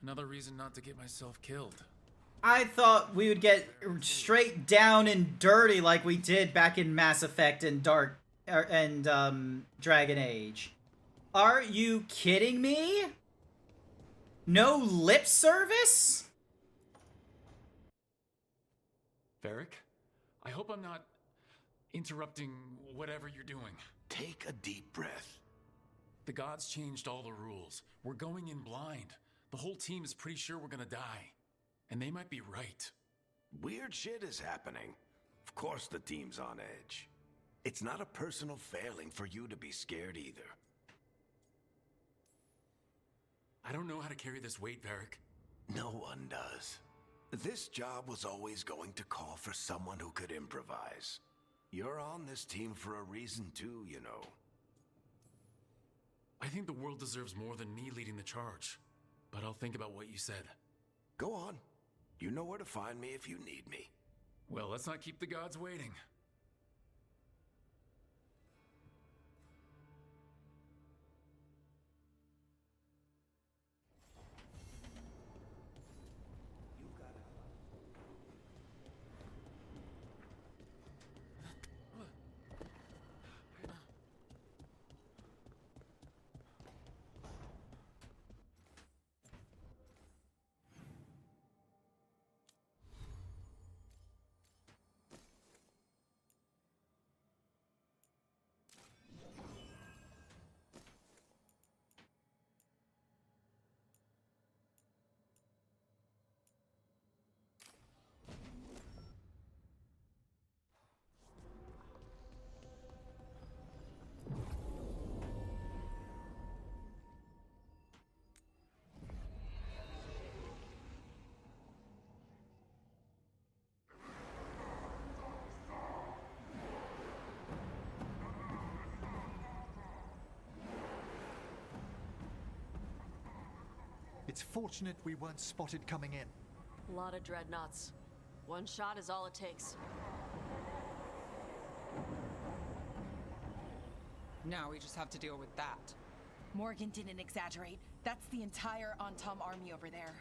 Another reason not to get myself killed. I thought we would get straight down and dirty like we did back in Mass Effect and Dragon Age. Are you kidding me? No lip service? Varric, I hope I'm not interrupting whatever you're doing. Take a deep breath. The gods changed all the rules. We're going in blind. The whole team is pretty sure we're gonna die. And they might be right. Weird shit is happening. Of course the team's on edge. It's not a personal failing for you to be scared either. I don't know how to carry this weight, Varric. No one does. This job was always going to call for someone who could improvise. You're on this team for a reason too, you know. I think the world deserves more than me leading the charge. But I'll think about what you said. Go on. You know where to find me if you need me. Well, let's not keep the gods waiting. It's fortunate we weren't spotted coming in. A lot of dreadnoughts. One shot is all it takes. Now we just have to deal with that. Morgan didn't exaggerate. That's the entire Antam army over there.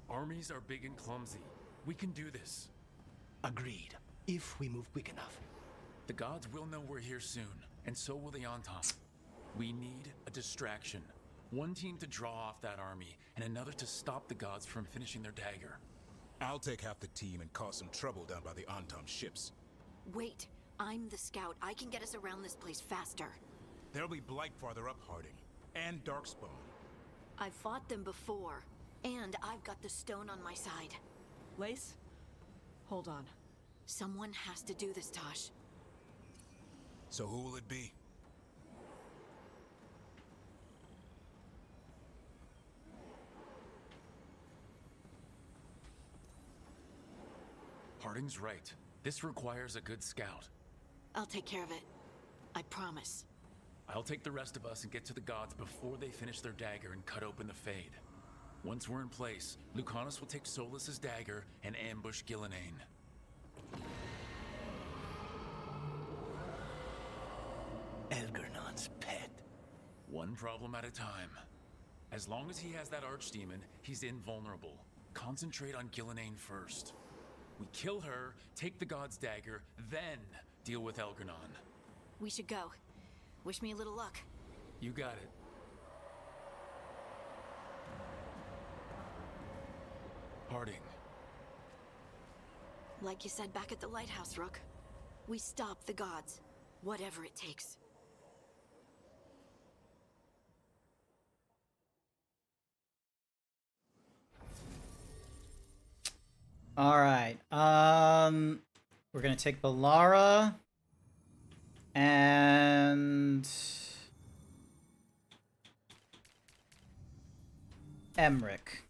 Armies are big and clumsy. We can do this. Agreed. If we move quick enough. The gods will know we're here soon, and so will the Antam. We need a distraction. One team to draw off that army, and another to stop the gods from finishing their dagger. I'll take half the team and cause some trouble down by the Antam ships. Wait, I'm the scout. I can get us around this place faster. There'll be Blight farther up, Harding. And Darkspawn. I've fought them before. And I've got the stone on my side. Lace? Hold on. Someone has to do this, Tosh. So who will it be? Harding's right. This requires a good scout. I'll take care of it. I promise. I'll take the rest of us and get to the gods before they finish their dagger and cut open the Fade. Once we're in place, Lucanus will take Solus's dagger and ambush Gillenane. Elgernon's pet. One problem at a time. As long as he has that archdemon, he's invulnerable. Concentrate on Gillenane first. We kill her, take the god's dagger, then deal with Elgernon. We should go. Wish me a little luck. You got it. Harding. Like you said back at the lighthouse, Rook. We stop the gods. Whatever it takes. Alright, we're gonna take Balara and Emmerich.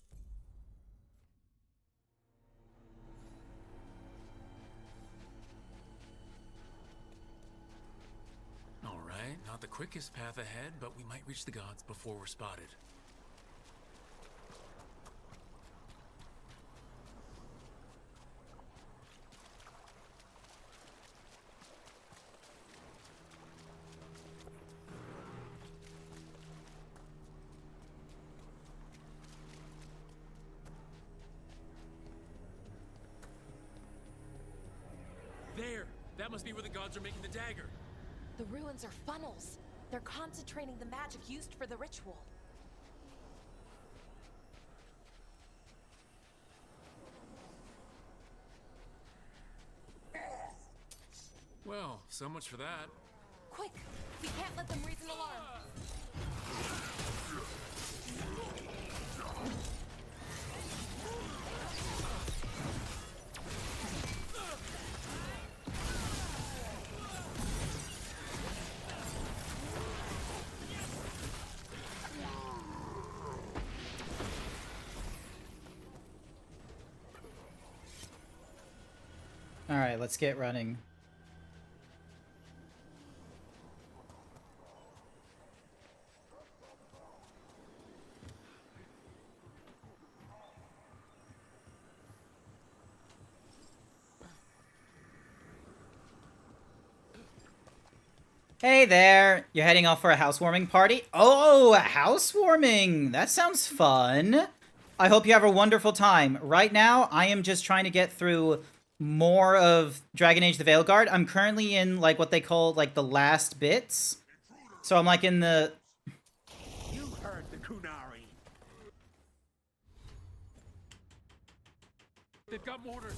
quickest path ahead, but we might reach the gods before we're spotted. There! That must be where the gods are making the dagger. The ruins are funnels. They're concentrating the magic used for the ritual. Well, so much for that. Quick! We can't let them raise an alarm! Alright, let's get running. Hey there! You're heading off for a housewarming party? Oh, a housewarming! That sounds fun! I hope you have a wonderful time. Right now, I am just trying to get through more of Dragon Age the Veilguard. I'm currently in, like, what they call, like, the last bits. So I'm, like, in the... You heard the Kunari. They've got mortars.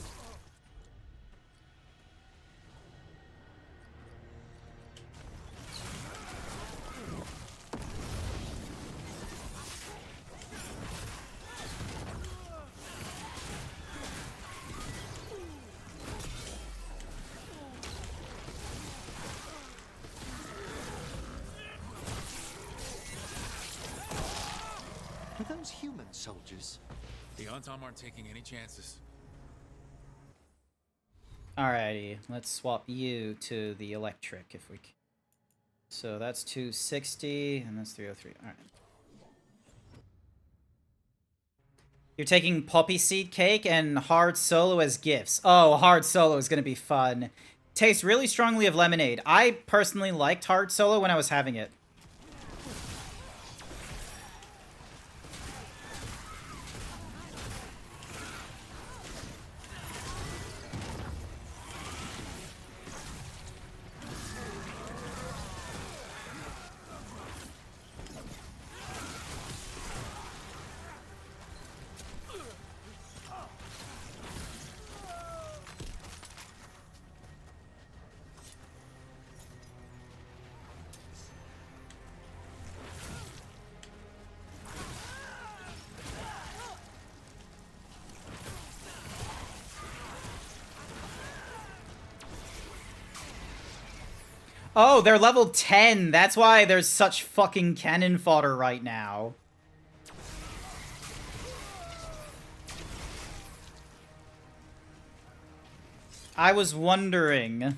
Are those human soldiers? The Antom aren't taking any chances. Alrighty, let's swap you to the electric if we can. So that's 260, and that's 303. Alright. You're taking poppy seed cake and hard solo as gifts. Oh, hard solo is going to be fun. Tastes really strongly of lemonade. I personally liked hard solo when I was having it. Oh, they're level 10. That's why there's such fucking cannon fodder right now. I was wondering.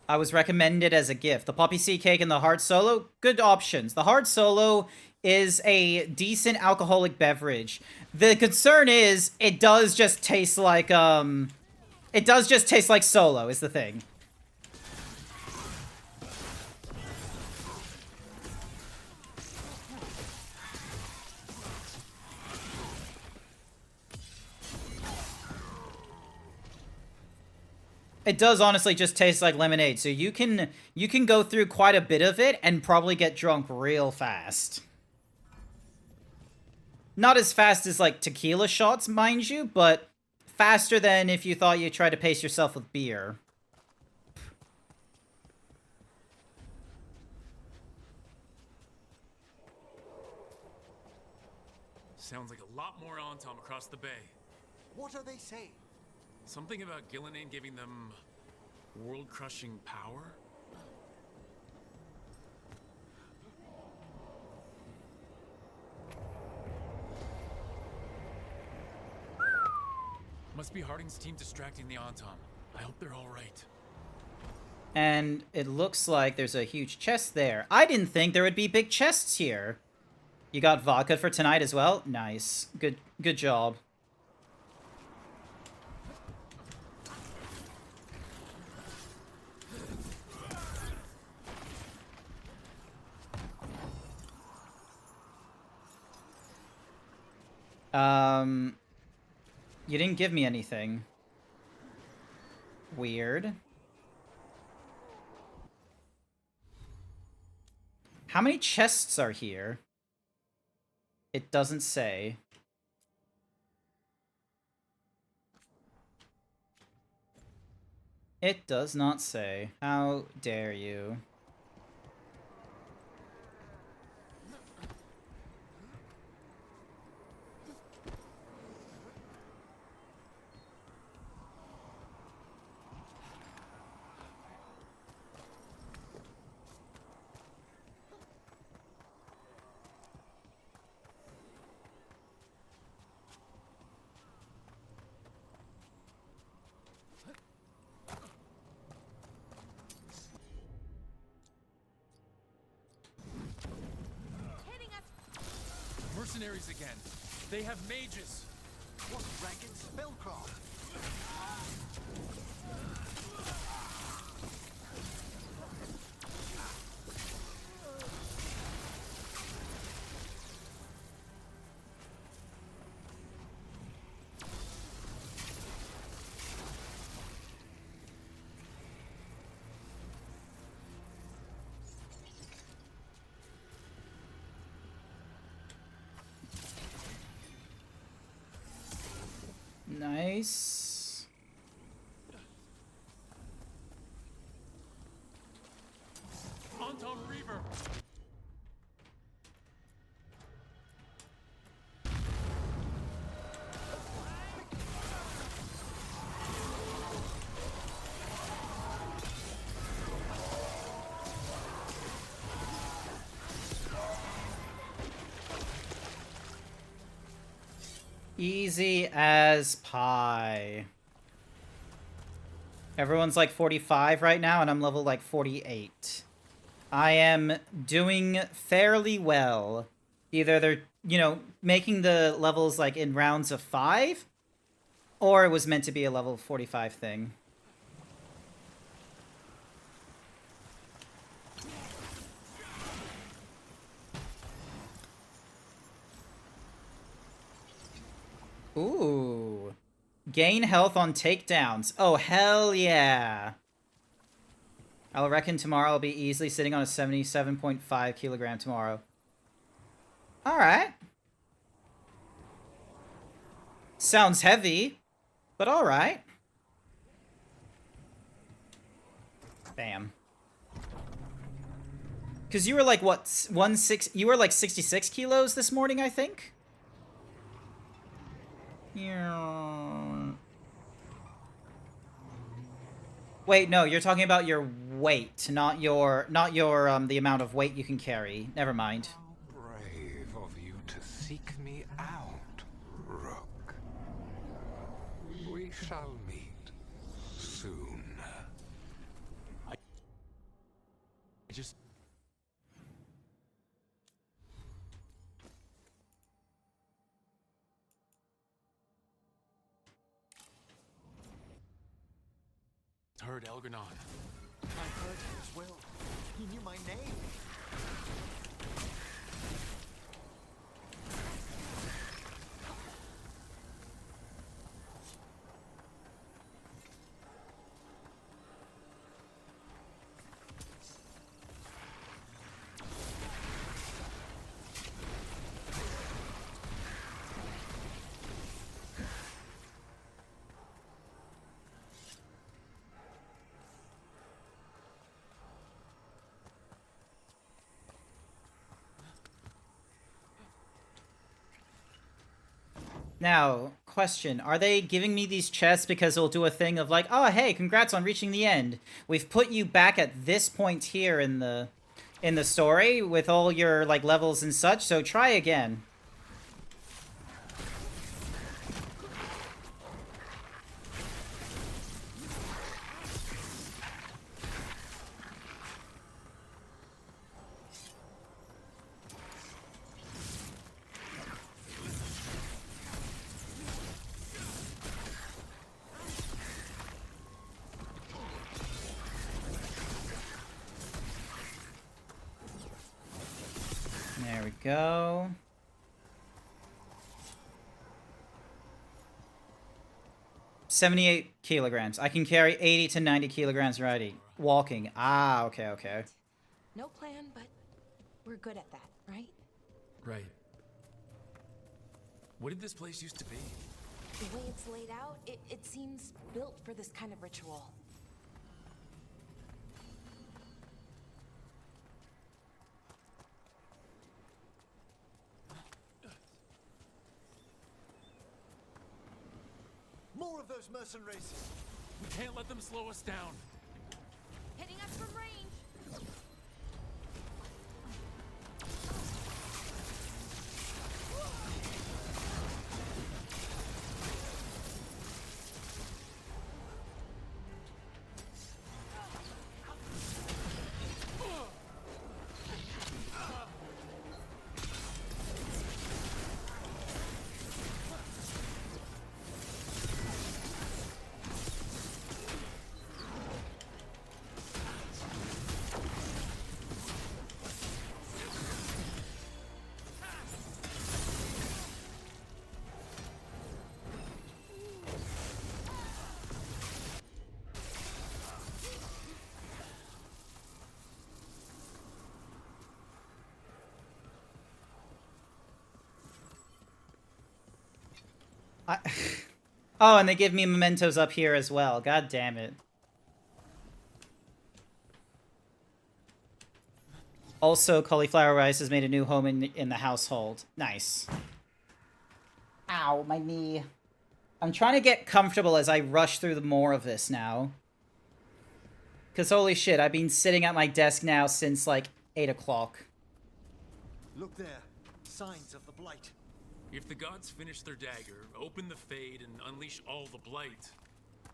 I was recommended as a gift. The poppy seed cake and the hard solo, good options. The hard solo is a decent alcoholic beverage. The concern is it does just taste like solo is the thing. It does honestly just taste like lemonade, so you can go through quite a bit of it and probably get drunk real fast. Not as fast as like tequila shots, mind you, but faster than if you thought you tried to pace yourself with beer. sounds like a lot more Antom across the bay. What are they saying? Something about Gillinan giving them world-crushing power? Must be Harding's team distracting the Antom. I hope they're all right. And it looks like there's a huge chest there. I didn't think there would be big chests here. You got vodka for tonight as well? Nice. Good job. You didn't give me anything. Weird. How many chests are here? It doesn't say. It does not say. How dare you? Mercenaries again. They have mages. What ragged spellcraft? Nice. Anton Reaver. Easy as pie. Everyone's like 45 right now, and I'm level like 48. I am doing fairly well. Either they're, you know, making the levels like in rounds of 5, or it was meant to be a level 45 thing. Ooh. Gain health on takedowns. Oh, hell yeah. I'll reckon tomorrow I'll be easily sitting on a 77.5 kilogram tomorrow. Alright. Sounds heavy, but alright. Bam. Because you were like, what, you were like 66 kilos this morning, I think? Wait, no, you're talking about your weight, not your the amount of weight you can carry. Never mind. Brave of you to seek me out, Rook. We shall meet soon. I just... heard Elgranon. I heard him as well. He knew my name. Now, question. Are they giving me these chests because it'll do a thing of like, oh, hey, congrats on reaching the end. We've put you back at this point here in the story with all your, like, levels and such, so try again. There we go. $78 kilograms. I can carry 80 to 90 kilograms riding. Walking. Ah, okay, okay. No plan, but we're good at that, right? Right. What did this place used to be? The way it's laid out, it seems built for this kind of ritual. More of those mercenaries! We can't let them slow us down. Hitting us from range. Oh, and they give me mementos up here as well. God damn it. Also, cauliflower rice has made a new home in the household. Nice. Ow, my knee. I'm trying to get comfortable as I rush through more of this now. Because holy shit, I've been sitting at my desk now since like 8 o'clock. Look there. Signs of the Blight. If the gods finish their dagger, open the Fade, and unleash all the Blight,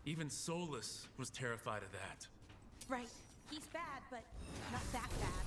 even Solus was terrified of that. Right. He's bad, but not that bad.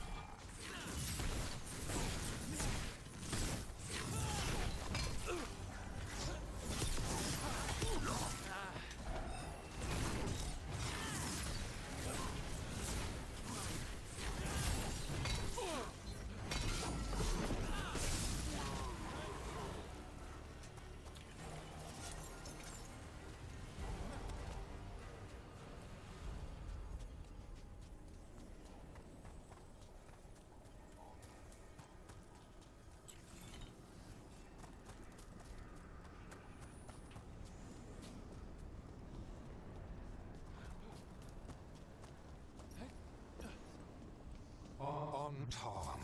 On Tom.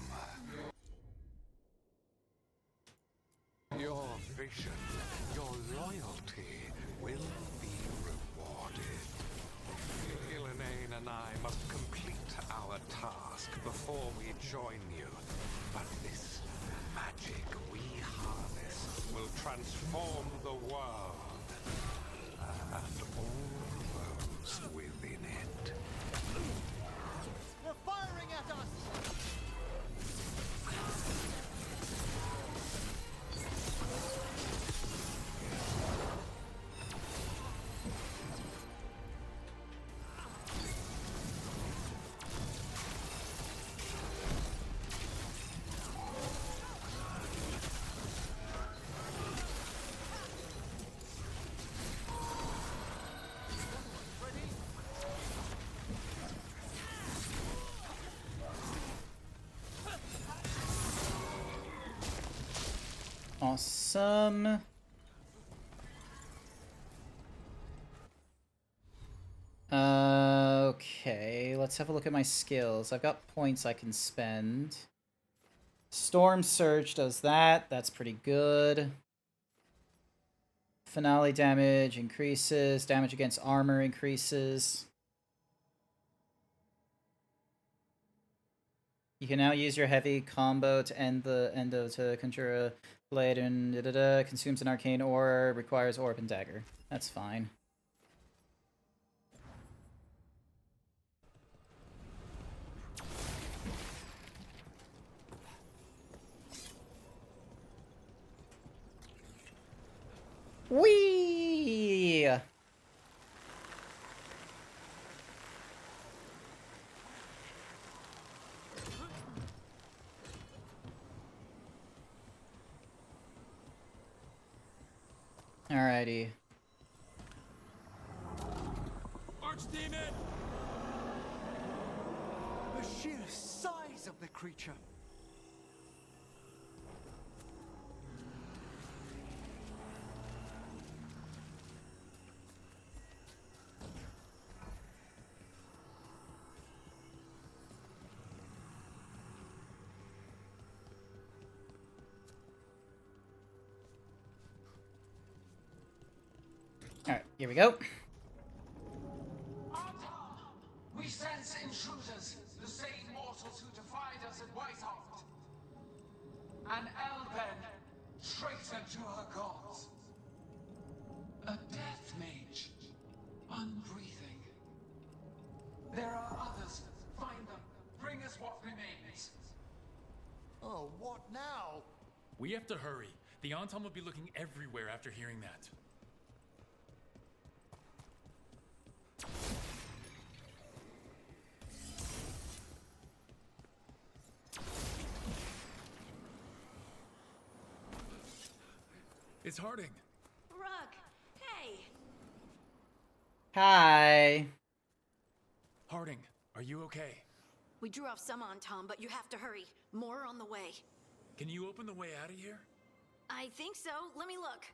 Your vision, your loyalty will be rewarded. Ilanaine and I must complete our task before we join you. But this magic we harness will transform the world and all those within it. They're firing at us! Awesome. Okay, let's have a look at my skills. I've got points I can spend. Storm Surge does that. That's pretty good. Finale damage increases. Damage against armor increases. You can now use your heavy combo to end the to conjure a blade and consumes an arcane ore, requires orb and dagger. That's fine. Whee! Alrighty. Archdemon! The sheer size of the creature. Alright, here we go. We sense intruders, the same mortals who defied us at Whitehall. An Elven, traitor to her gods. A death mage, unbreathing. There are others. Find them. Bring us what remains. Oh, what now? We have to hurry. The Anton will be looking everywhere after hearing that. It's Harding. Rug, hey! Hi. Harding, are you okay? We drew off some on Tom, but you have to hurry. More on the way. Can you open the way out of here? I think so. Let me look.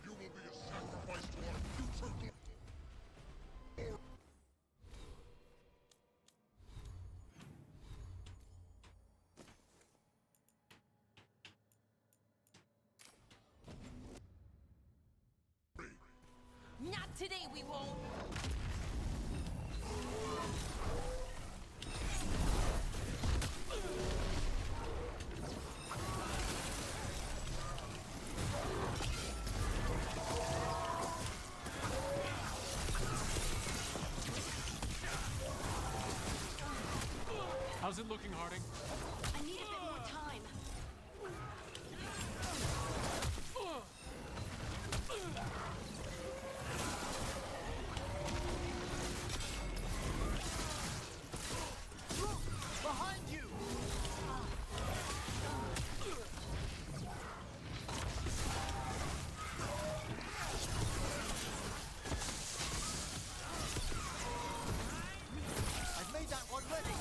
You will be a sacrifice to our future. Not today, we won't. How's it looking, Harding? I need a bit more time. Behind you! I've made that one ready.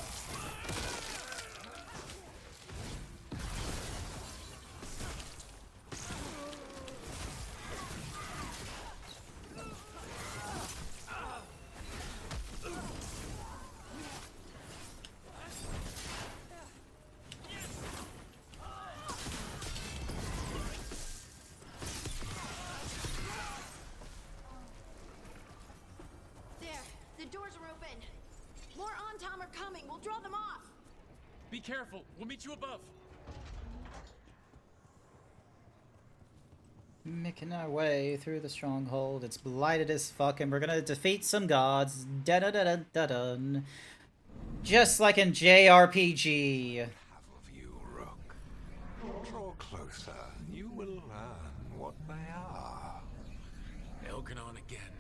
There, the doors are open. More on-tom are coming. We'll draw them off. Be careful. We'll meet you above. Making our way through the stronghold. It's blighted as fuck, and we're gonna defeat some gods. Da da da da da dun. Just like in JRPG. Half of you, Rook. Draw closer. You will learn what they are. Elkanon again.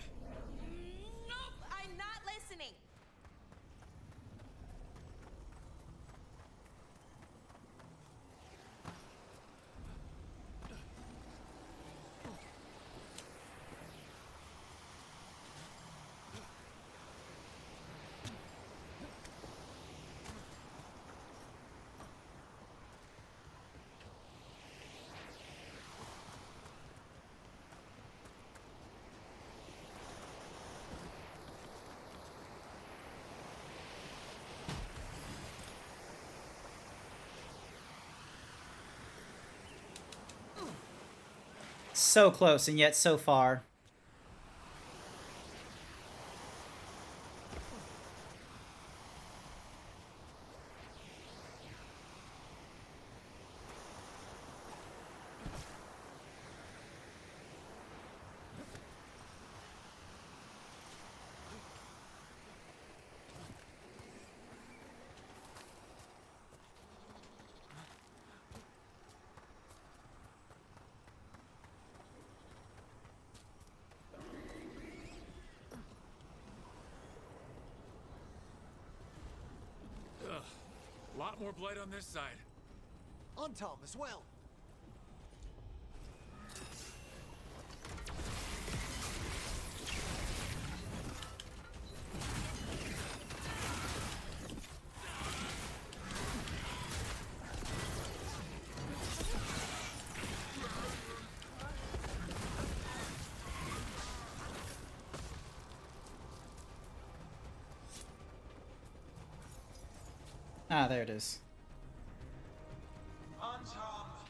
Nope, I'm not listening. So close and yet so far. Ugh. A lot more blight on this side. On Tom as well. Ah, there it is. Unharmed,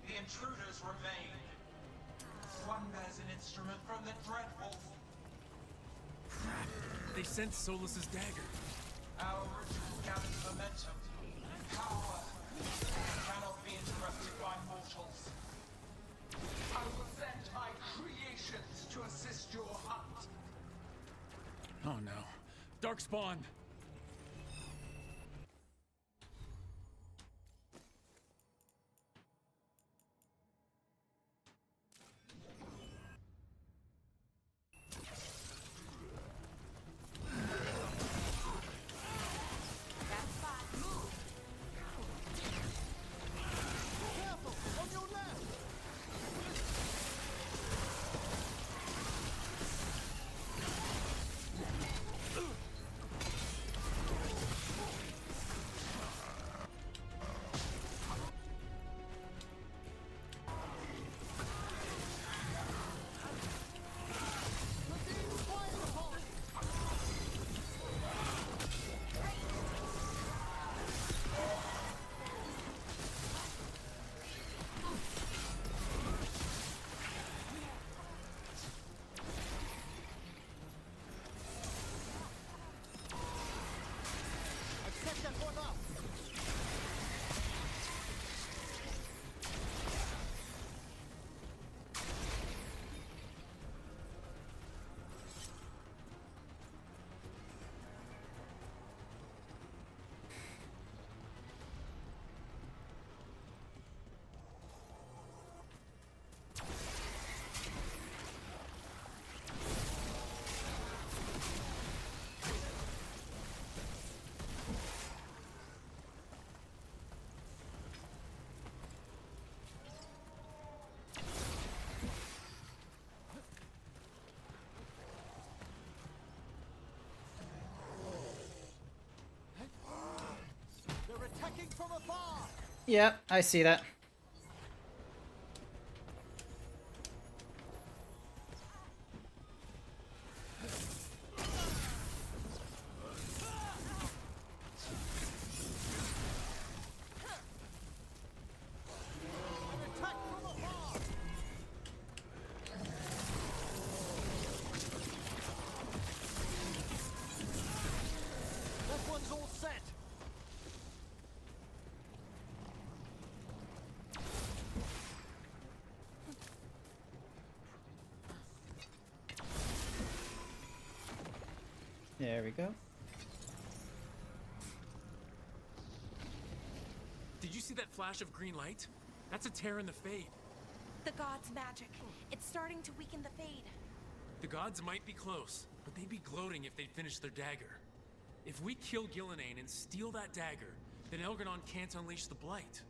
the intruders remain. One bears an instrument from the Dreadwolf. They sent Solus's dagger. Our ritual gathers momentum. Power cannot be interrupted by mortals. I will send my creations to assist your hunt. Oh no. Darkspawn! From afar. Yep, I see that. That one's all set. There we go. Did you see that flash of green light? That's a tear in the Fade. The god's magic. It's starting to weaken the Fade. The gods might be close, but they'd be gloating if they'd finished their dagger. If we kill Gillenane and steal that dagger, then Elgar'non can't unleash the Blight.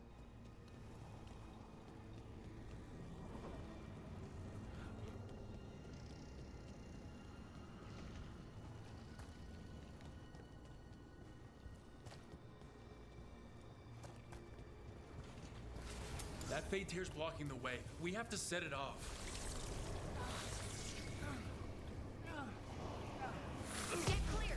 That Fade Tear's blocking the way. We have to set it off. Get clear.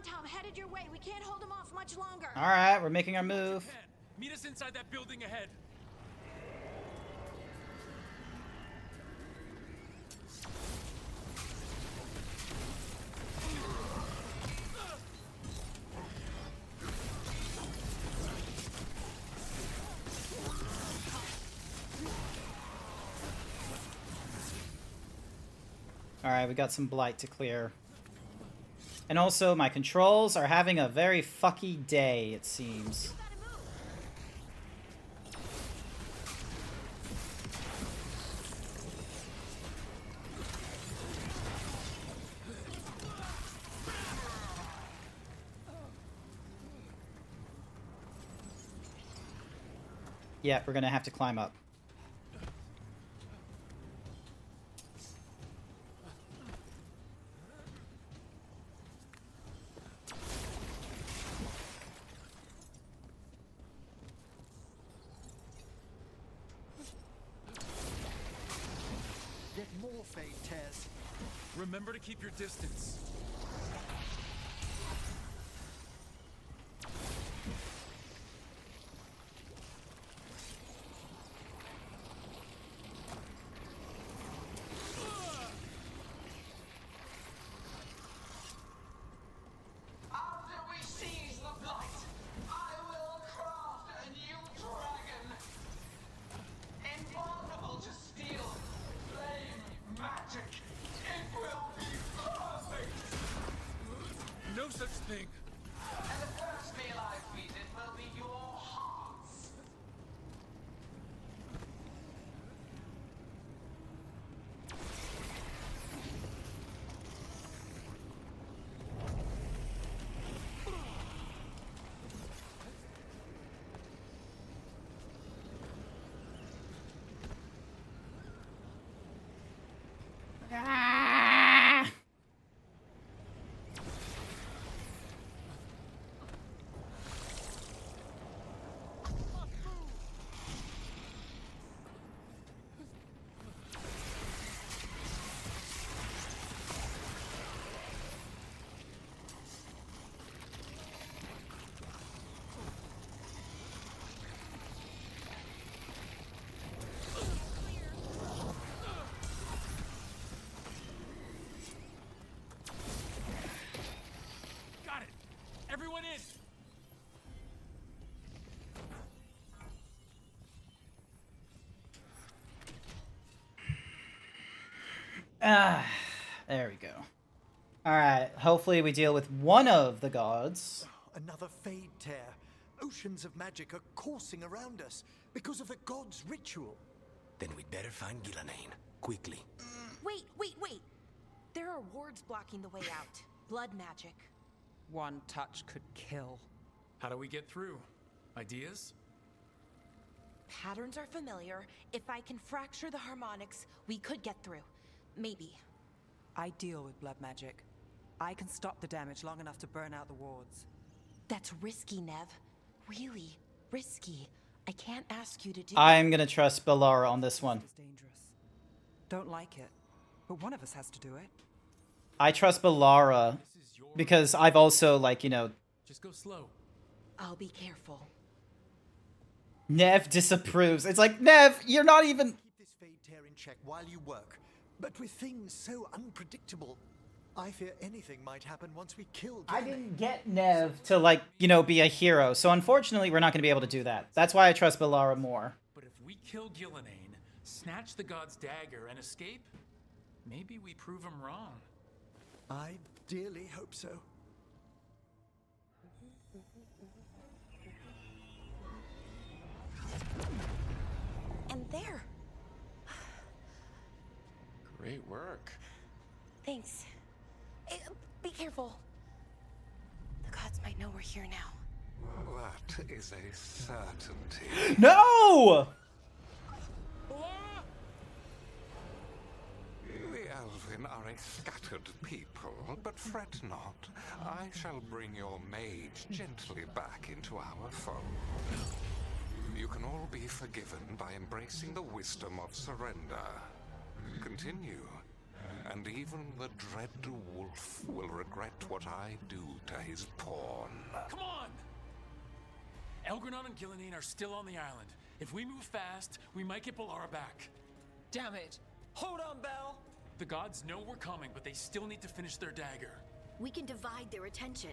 Antom headed your way. We can't hold him off much longer. All right, we're making our move. Meet us inside that building ahead. Alright, we got some blight to clear. And also, my controls are having a very fucky day, it seems. Yeah, we're gonna have to climb up. Get more fade tears. Remember to keep your distance. After we seize the blight, I will craft a new dragon. Impossible to steal. Flame magic. It will be perfect. No such thing. And the first meal I feed it will be your hearts. Ah! Got it. Everyone in. Ah, there we go. Alright, hopefully we deal with one of the gods. Another fade tear. Oceans of magic are coursing around us because of the god's ritual. Then we'd better find Gillanane. Quickly. Wait, wait, wait. There are wards blocking the way out. Blood magic. One touch could kill. How do we get through? Ideas? Patterns are familiar. If I can fracture the harmonics, we could get through. Maybe. I deal with blood magic. I can stop the damage long enough to burn out the wards. That's risky, Nev. Really risky. I can't ask you to do. I'm gonna trust Bellara on this one. It's dangerous. Don't like it, but one of us has to do it. I trust Bellara because I've also, like, you know... Just go slow. I'll be careful. Nev disapproves. It's like, Nev, you're not even... Keep this fade tear in check while you work. But with things so unpredictable, I fear anything might happen once we kill I Gillanane. didn't get Nev to, like, you know, be a hero. So unfortunately, we're not going to be able to do that. That's why I trust Bellara more. But if we kill Gillanane, snatch the god's dagger, and escape, maybe we prove him wrong. I dearly hope so. And there. Great work. Thanks. Be careful. The gods might know we're here now. That is a certainty. No! The Elven are a scattered people, but fret not. I shall bring your mage gently back into our fold. You can all be forgiven by embracing the wisdom of surrender. Continue. and even the dread wolf will regret what I do to his pawn. Come on! Elgranon and Gillenane are still on the island. If we move fast, we might get Balara back. Damn it! Hold on, Belle! The gods know we're coming, but they still need to finish their dagger. We can divide their attention.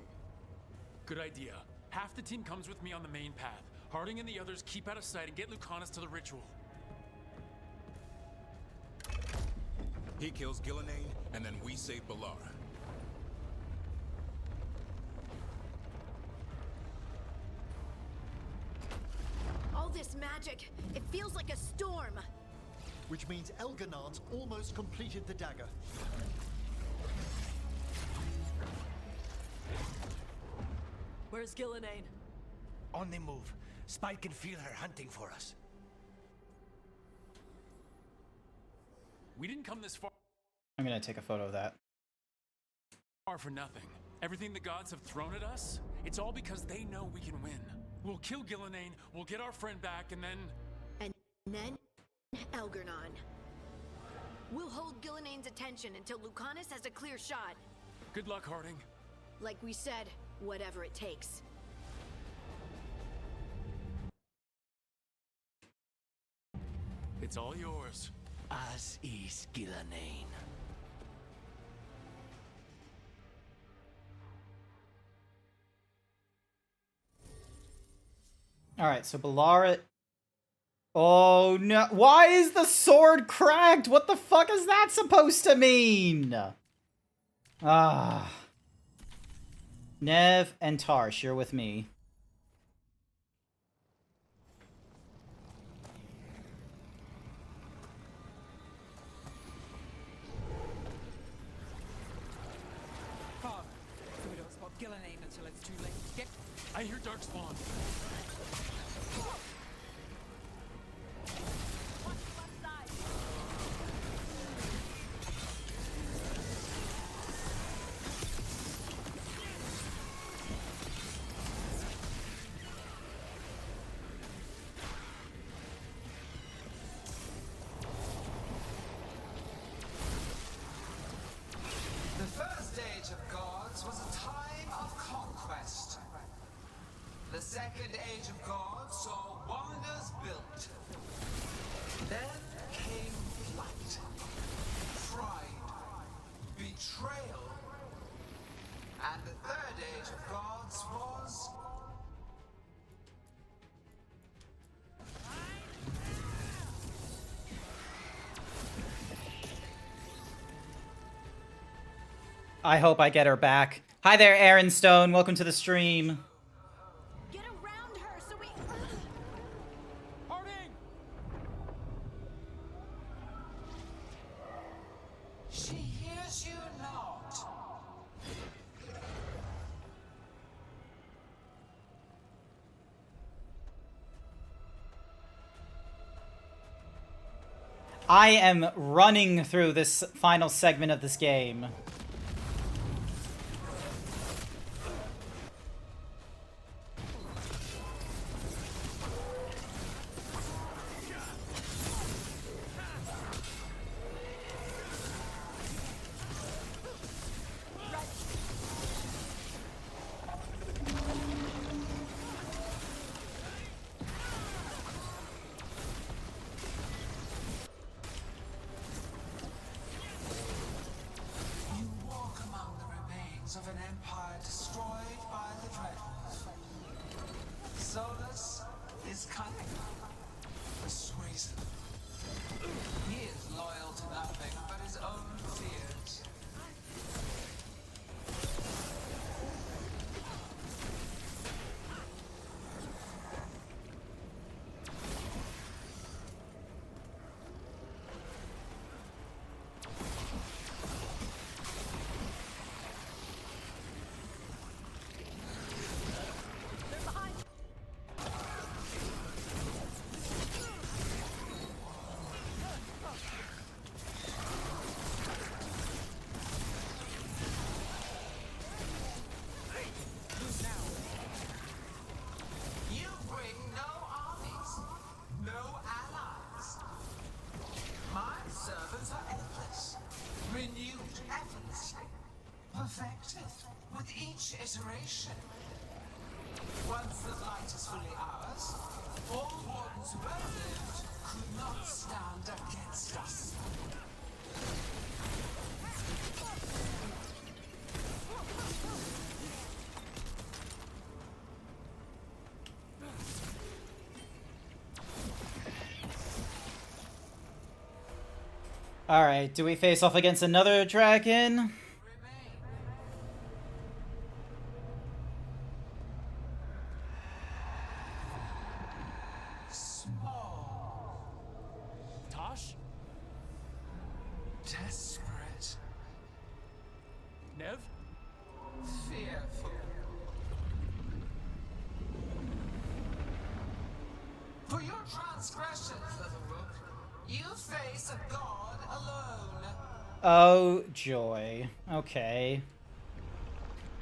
Good idea. Half the team comes with me on the main path. Harding and the others keep out of sight and get Lucanus to the ritual. He kills Gillenane, and then we save Balara. All this magic, it feels like a storm. Which means Elganon's almost completed the dagger. Where's Gillenane? On the move. Spike can feel her hunting for us. We didn't come this far I'm gonna take a photo of that. for nothing. Everything the gods have thrown at us, it's all because they know we can win. We'll kill Gillenane, we'll get our friend back, and then... And then, Elgranon. We'll hold Gillenane's attention until Lucanus has a clear shot. Good luck, Harding. Like we said, whatever it takes. It's all yours. As is Gillenane. Alright, so Balara... Oh no, why is the sword cracked? What the fuck is that supposed to mean? Ah. Nev and Tarsh, you're with me. Father, so we don't spot Gillenane until it's too late. Get... I hear Darkspawn. The first age of gods was a time of conquest. The second age of gods saw wonders built. Then came flight, pride, betrayal, and the third age of gods was... I hope I get her back. Hi there, Aaron Stone. Welcome to the stream. Get around her so we... Harding! She hears you not. I am running through this final segment of this game. each iteration. Once the light is fully ours, all wardens who ever lived could not stand against us. Alright, do we face off against another dragon? Tosh? Desperate. Nev? Fearful. For your transgressions, Littlebrook, you face a god alone. Oh, joy. Okay.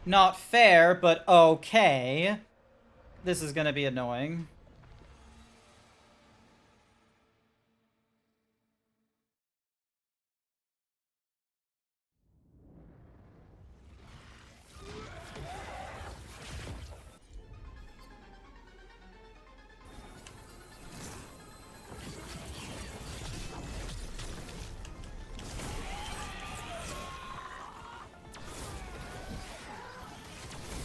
Not fair, but okay. This is gonna be annoying.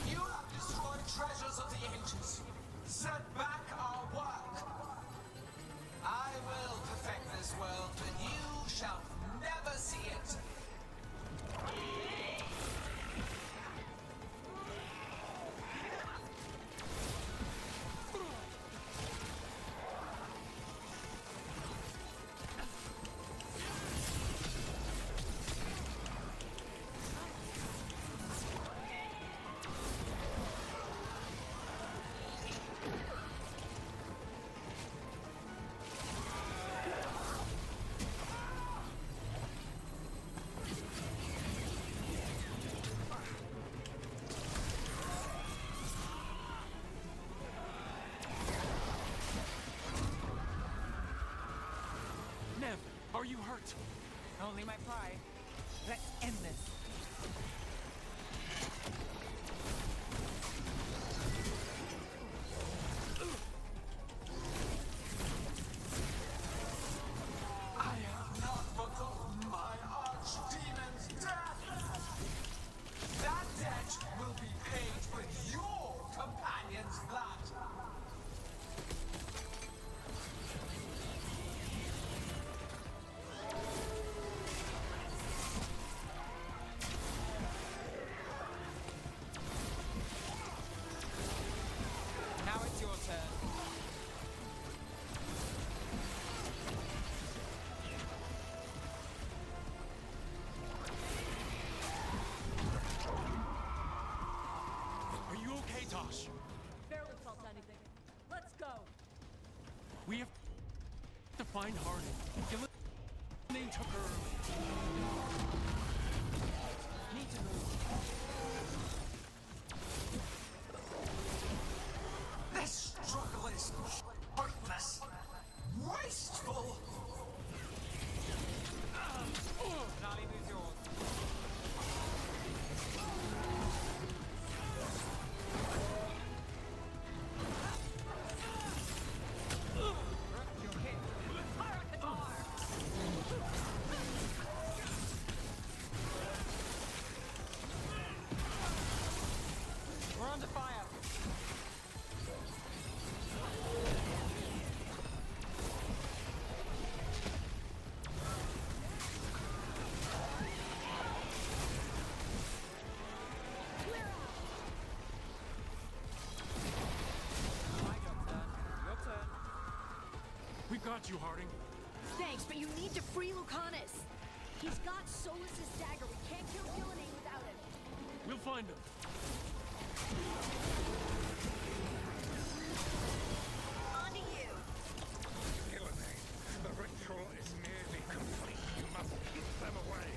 You have destroyed treasures of the ancients. Set back our work. I will perfect this world, but you shall never see it. Nev, are you hurt? Only my pride. Let's end this. I have not forgotten my archdemon's death. That debt will be paid with your companion's blood. Now it's your turn. Are you okay, Tosh? Barely felt anything. Let's go. We have to find Harding. Gillian took her early. Need to move. This struggle is pointless, wasteful. Nali is yours. We're under fire. Your turn. We've got you, Harding. Thanks, but you need to free Lucanus. He's got Solus's dagger. We can't kill Gillian without him. We'll find him. On to you. Gillian, the ritual is nearly complete. You must keep them away.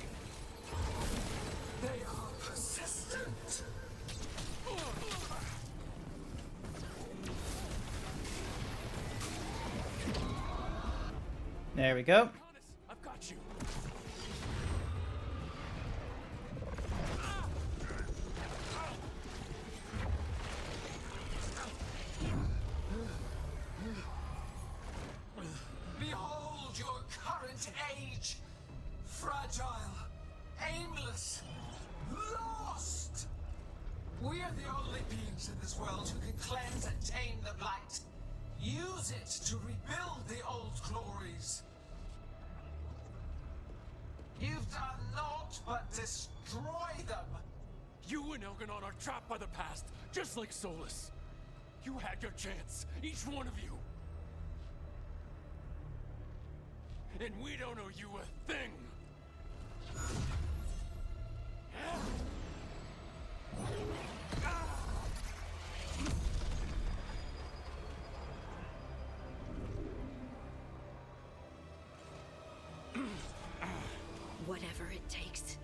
They are persistent. There we go. I've got you. fragile, aimless, lost. We're the only beings in this world who can cleanse and tame the blight. Use it to rebuild the old glories. You've done naught but destroy them. You and Elganon are trapped by the past, just like Solus. You had your chance, each one of you. And we don't owe you a thing. Whatever it takes.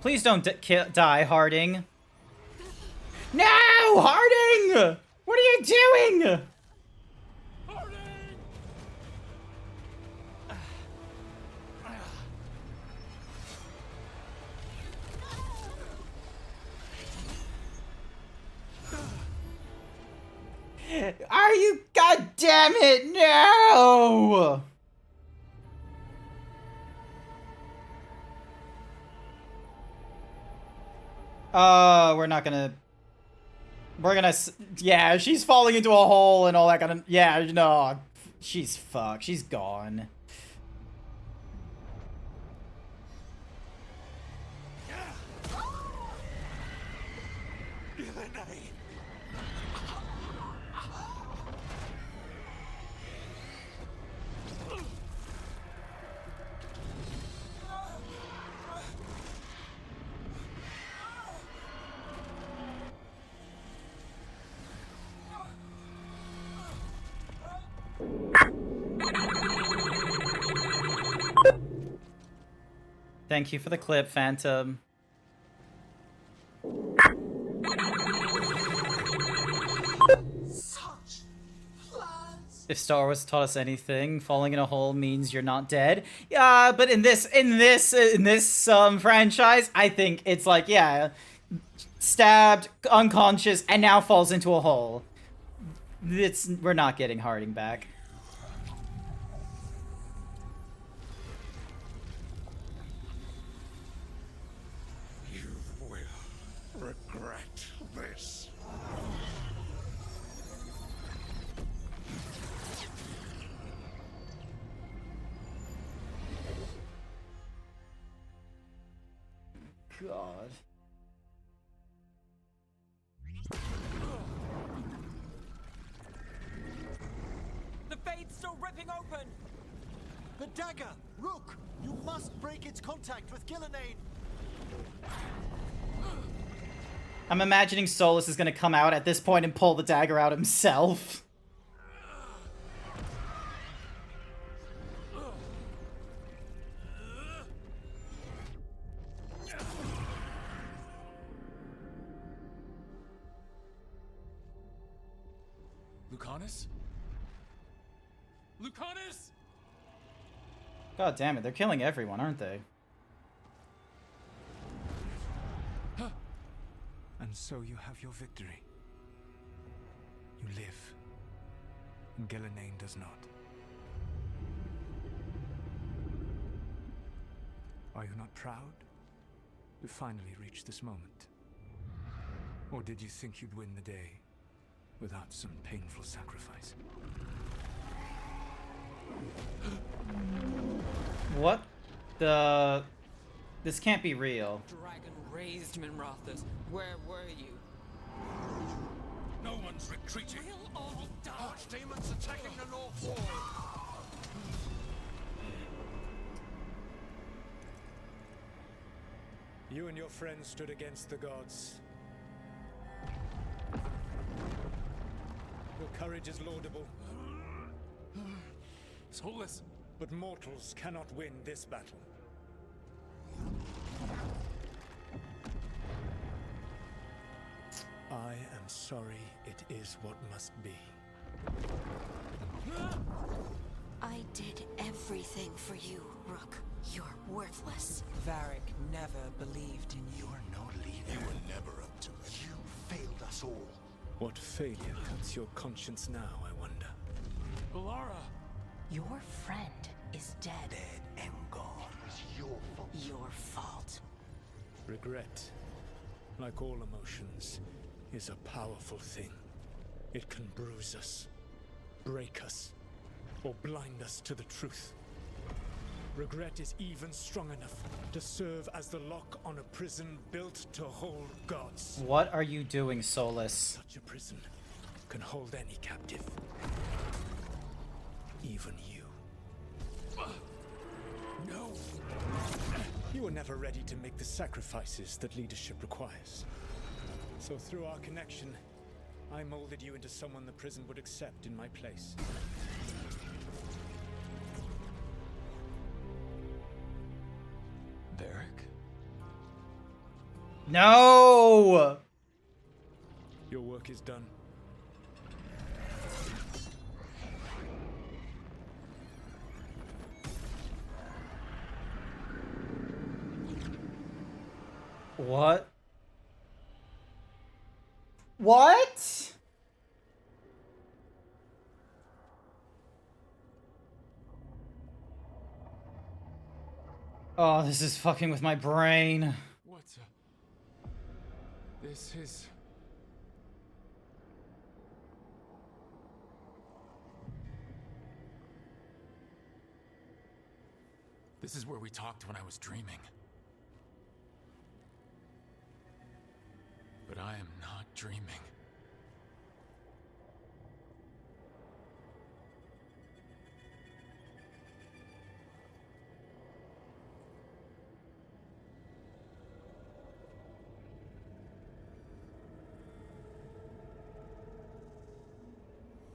Please don't die, Harding. No, Harding! What are you doing? Are you? God damn it! No! We're not gonna. We're gonna. Yeah, she's falling into a hole and all that kind of. Yeah, no. She's fucked. She's gone. Thank you for the clip, Phantom. If Star Wars taught us anything, falling in a hole means you're not dead. Yeah, but in this franchise, I think it's like, yeah, stabbed, unconscious, and now falls into a hole. We're not getting Harding back. Regret this. God. The fade's still ripping open! The dagger! Rook! You must break its contact with Gillenane! I'm imagining Solus is gonna come out at this point and pull the dagger out himself. Lucanus? Lucanus! God damn it, they're killing everyone, aren't they? And so you have your victory. You live. And Gillenane does not. Are you not proud to finally reach this moment? Or did you think you'd win the day without some painful sacrifice? What the... This can't be real. Dragon raised Minrathus. Where were you? No one's retreating. We'll all die. Archdemons attacking the North Wall. You and your friends stood against the gods. Your courage is laudable. Solus. But mortals cannot win this battle. I am sorry, it is what must be. I did everything for you, Rook. You're worthless. Varric never believed in you. You're no leader. You were never up to it. You failed us all. What failure cuts your conscience now, I wonder? Balara! Your friend is dead. Dead and gone. It was your fault. Your fault. Regret, like all emotions, is a powerful thing. It can bruise us, break us, or blind us to the truth. Regret is even strong enough to serve as the lock on a prison built to hold gods. What are you doing, Solus? Such a prison can hold any captive. Even you. No! You were never ready to make the sacrifices that leadership requires. So through our connection, I molded you into someone the prison would accept in my place. Varric? No! Your work is done. What? What? Oh, this is fucking with my brain. What? This is... This is where we talked when I was dreaming. But I am not dreaming.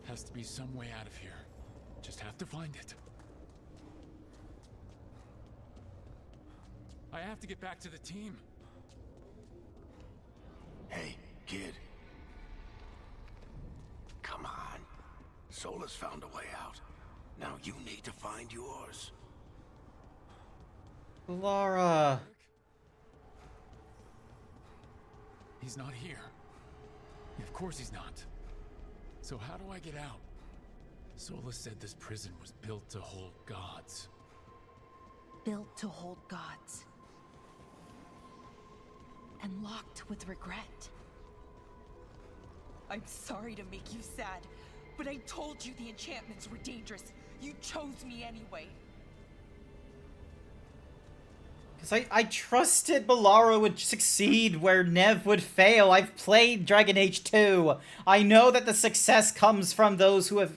Has to be some way out of here. Just have to find it. I have to get back to the team. Hey, kid. Come on. Solus found a way out. Now you need to find yours. Laura. He's not here. Of course he's not. So how do I get out? Solus said this prison was built to hold gods. Built to hold gods. And locked with regret. I'm sorry to make you sad, but I told you the enchantments were dangerous. You chose me anyway. Because I trusted Balara would succeed where Nev would fail. I've played Dragon Age 2. I know that the success comes from those who have...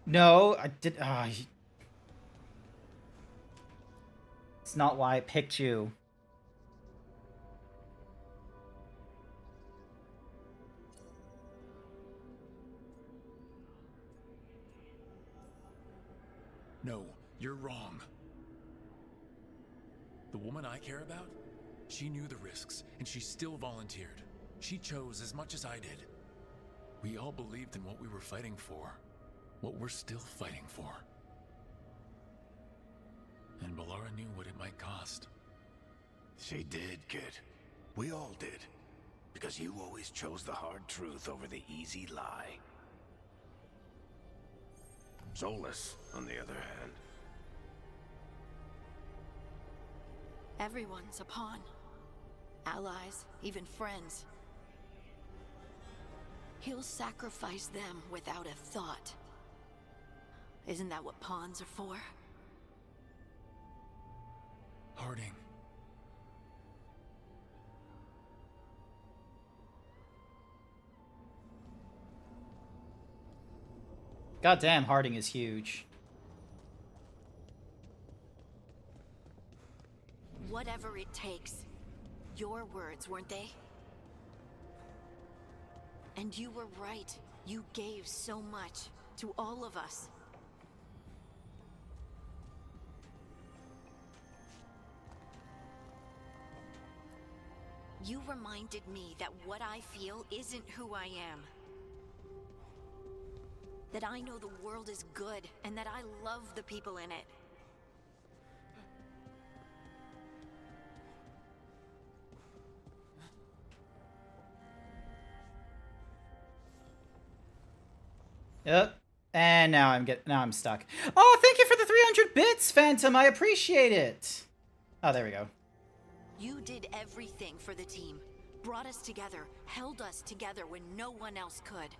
No, I did... It's not why I picked you. No, you're wrong. The woman I care about, she knew the risks, and she still volunteered. She chose as much as I did. We all believed in what we were fighting for, what we're still fighting for. And Balara knew what it might cost. She did, kid. We all did. Because you always chose the hard truth over the easy lie. Solus, on the other hand. Everyone's a pawn. Allies, even friends. He'll sacrifice them without a thought. Isn't that what pawns are for? Harding. Goddamn, Harding is huge. Whatever it takes. Your words, weren't they? And you were right. You gave so much to all of us. You reminded me that what I feel isn't who I am. That I know the world is good and that I love the people in it. Yep. And now I'm stuck. Oh, thank you for the 300 bits, Phantom. I appreciate it. Oh, there we go. You did everything for the team. Brought us together, held us together when no one else could.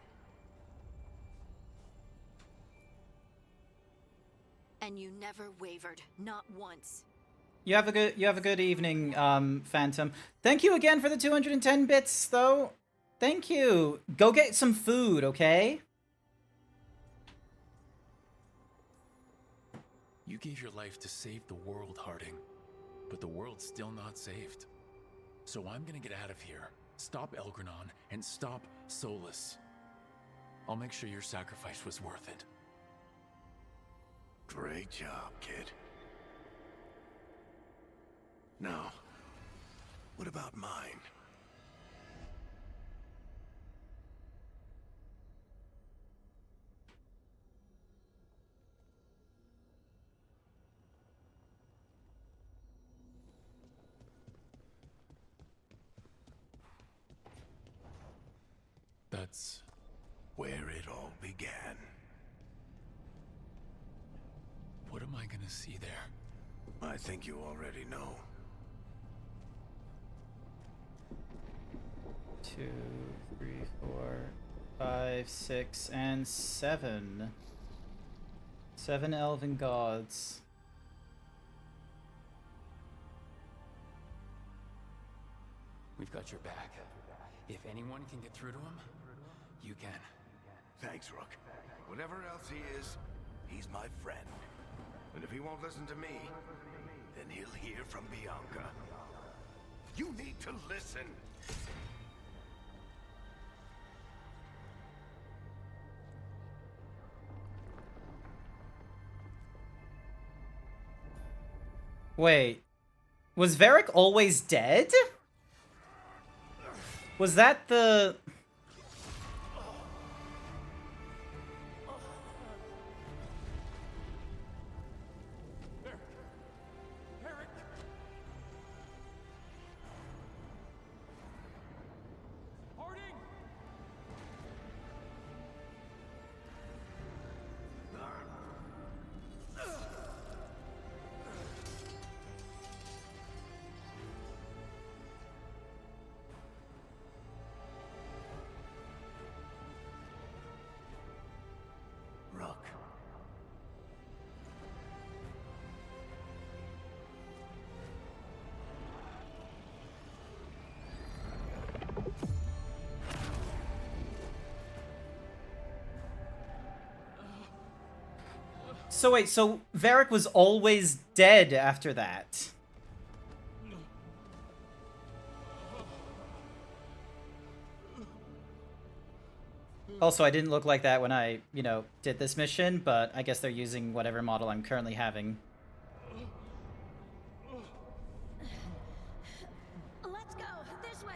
And you never wavered, not once. You have a good evening, Phantom. Thank you again for the 210 bits, though. Thank you. Go get some food, okay? You gave your life to save the world, Harding. But the world's still not saved. So I'm gonna get out of here, stop Elgranon, and stop Solus. I'll make sure your sacrifice was worth it. Great job, kid. Now, what about mine? That's where it all began. What am I gonna see there? I think you already know. 2, 3, 4, 5, 6, and 7. 7 elven gods. We've got your back. If anyone can get through to him, you can. Thanks, Rook. Whatever else he is, he's my friend. And if he won't listen to me, then he'll hear from Bianca. You need to listen. Wait. Was Varric always dead? Was that the... So wait, so Varric was always dead after that? Also, I didn't look like that when I, you know, did this mission, but I guess they're using whatever model I'm currently having. Let's go, this way.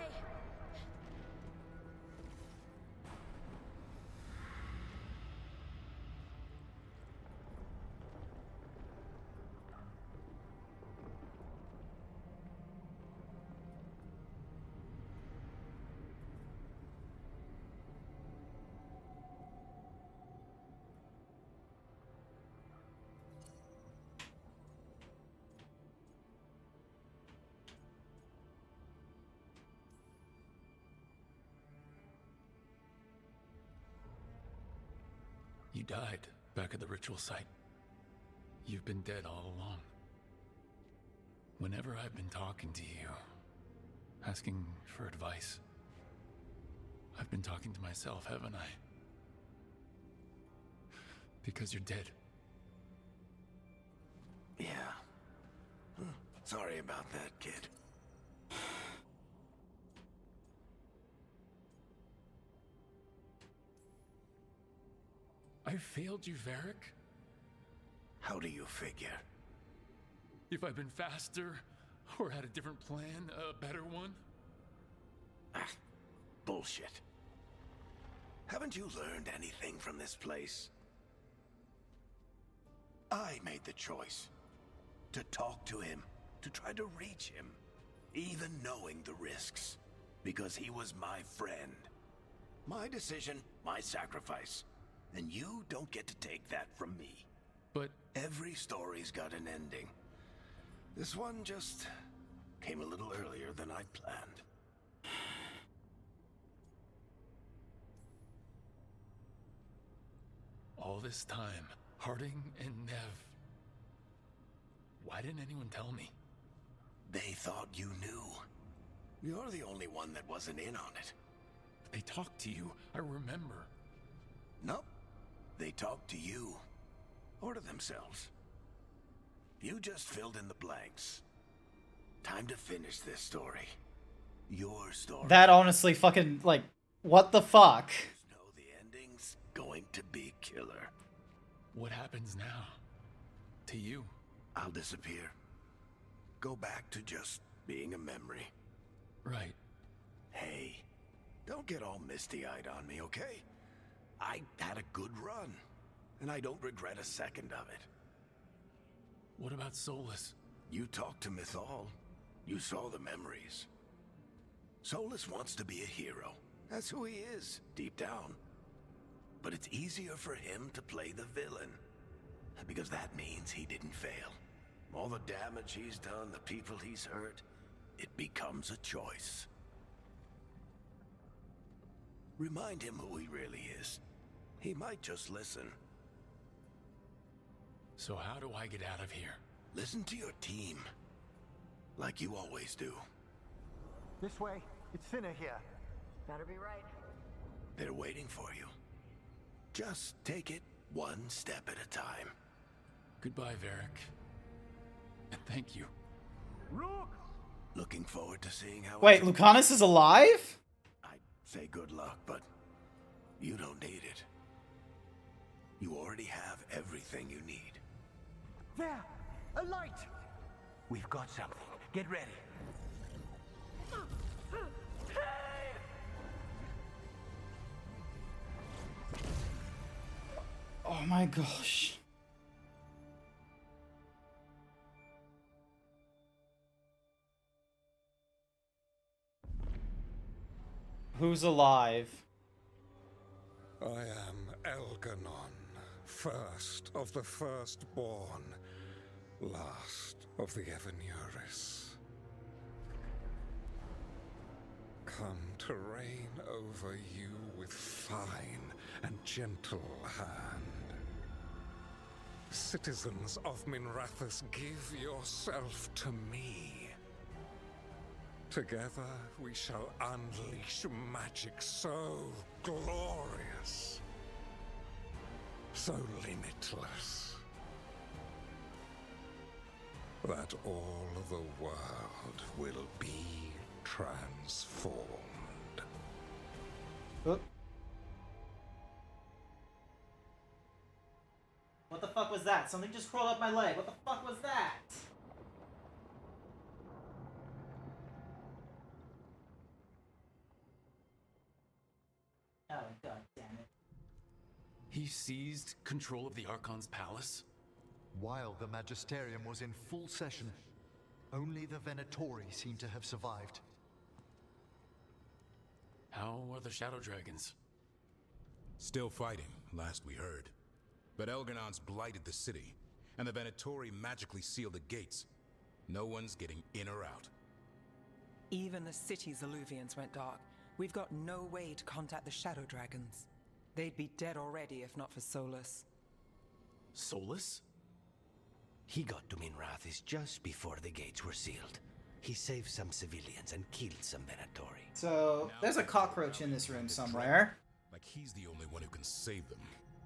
You died back at the ritual site. You've been dead all along. Whenever I've been talking to you, asking for advice, I've been talking to myself, haven't I? Because you're dead. Yeah. Sorry about that, kid. I failed you, Varric. How do you figure? If I'd been faster, or had a different plan, a better one? Ah, bullshit. Haven't you learned anything from this place? I made the choice to talk to him, to try to reach him, even knowing the risks, because he was my friend. My decision, my sacrifice. and you don't get to take that from me. But every story's got an ending. This one just came a little earlier than I'd planned. all this time, Harding and Nev. Why didn't anyone tell me? They thought you knew. You're the only one that wasn't in on it. They talked to you. I remember. Nope. They talked to you. Or to themselves. You just filled in the blanks. Time to finish this story. Your story. That honestly fucking, like, what the fuck? No, the ending's going to be killer. What happens now? To you? I'll disappear. Go back to just being a memory. Right. Hey, don't get all misty-eyed on me, okay? I had a good run, and I don't regret a second of it. What about Solus? You talked to Mythal. You saw the memories. Solus wants to be a hero. That's who he is, deep down. But it's easier for him to play the villain. Because that means he didn't fail. All the damage he's done, the people he's hurt, it becomes a choice. Remind him who he really is. He might just listen. So how do I get out of here? Listen to your team. Like you always do. This way. It's thinner here. Better be right. They're waiting for you. Just take it one step at a time. Goodbye, Varric. And thank you. Rook! Looking forward to seeing how... Wait, Lucanus is alive? I'd say good luck, but you don't need it. You already have everything you need. There! A light! We've got something. Get ready. Oh my gosh. Who's alive? I am Elganon, first of the firstborn, last of the Evanuris. Come to reign over you with fine and gentle hand. Citizens of Minrathous, give yourself to me. Together we shall unleash magic so glorious, so limitless, that all the world will be transformed. What the fuck was that? Something just crawled up my leg. What the fuck was that? Oh, god damn it. He seized control of the Archon's palace? While the Magisterium was in full session, only the Venatori seem to have survived. How are the Shadow Dragons? Still fighting, last we heard. But Elganon's blighted the city, and the Venatori magically sealed the gates. No one's getting in or out. Even the city's Illuvians went dark. We've got no way to contact the Shadow Dragons. They'd be dead already if not for Solus. Solus? He got to Minrathous just before the gates were sealed. He saved some civilians and killed some Venatori. So, there's a cockroach in this room somewhere. Like he's the only one who can save them.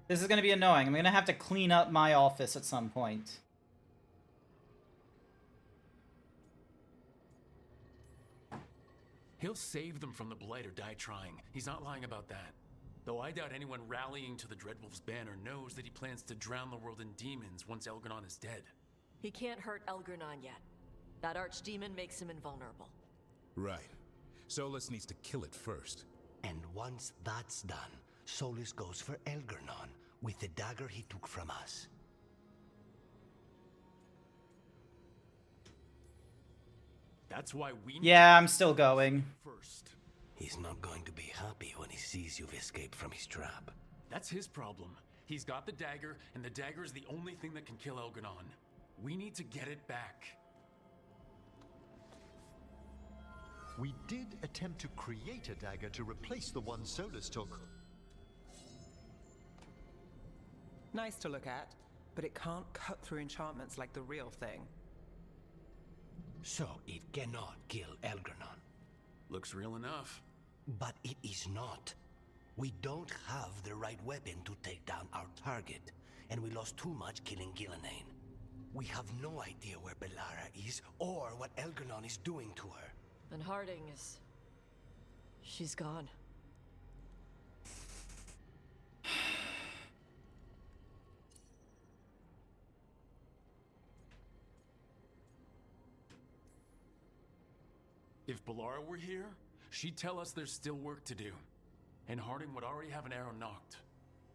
This is gonna be annoying. I'm gonna have to clean up my office at some point. He'll save them from the Blight or die trying. He's not lying about that. Though I doubt anyone rallying to the Dreadwolf's banner knows that he plans to drown the world in demons once Elganon is dead. He can't hurt Elganon yet. That archdemon makes him invulnerable. Right. Solus needs to kill it first. And once that's done, Solus goes for Elganon with the dagger he took from us. That's why we need Yeah, I'm still going. first. He's not going to be happy when he sees you've escaped from his trap. That's his problem. He's got the dagger, and the dagger is the only thing that can kill Elganon. We need to get it back. We did attempt to create a dagger to replace the one Solus took. Nice to look at, but it can't cut through enchantments like the real thing. So it cannot kill Elgranon. Looks real enough. But it is not. We don't have the right weapon to take down our target, and we lost too much killing Gillenane. We have no idea where Bellara is or what Elgranon is doing to her. And Harding is... she's gone. If Bellara were here, she'd tell us there's still work to do. And Harding would already have an arrow knocked.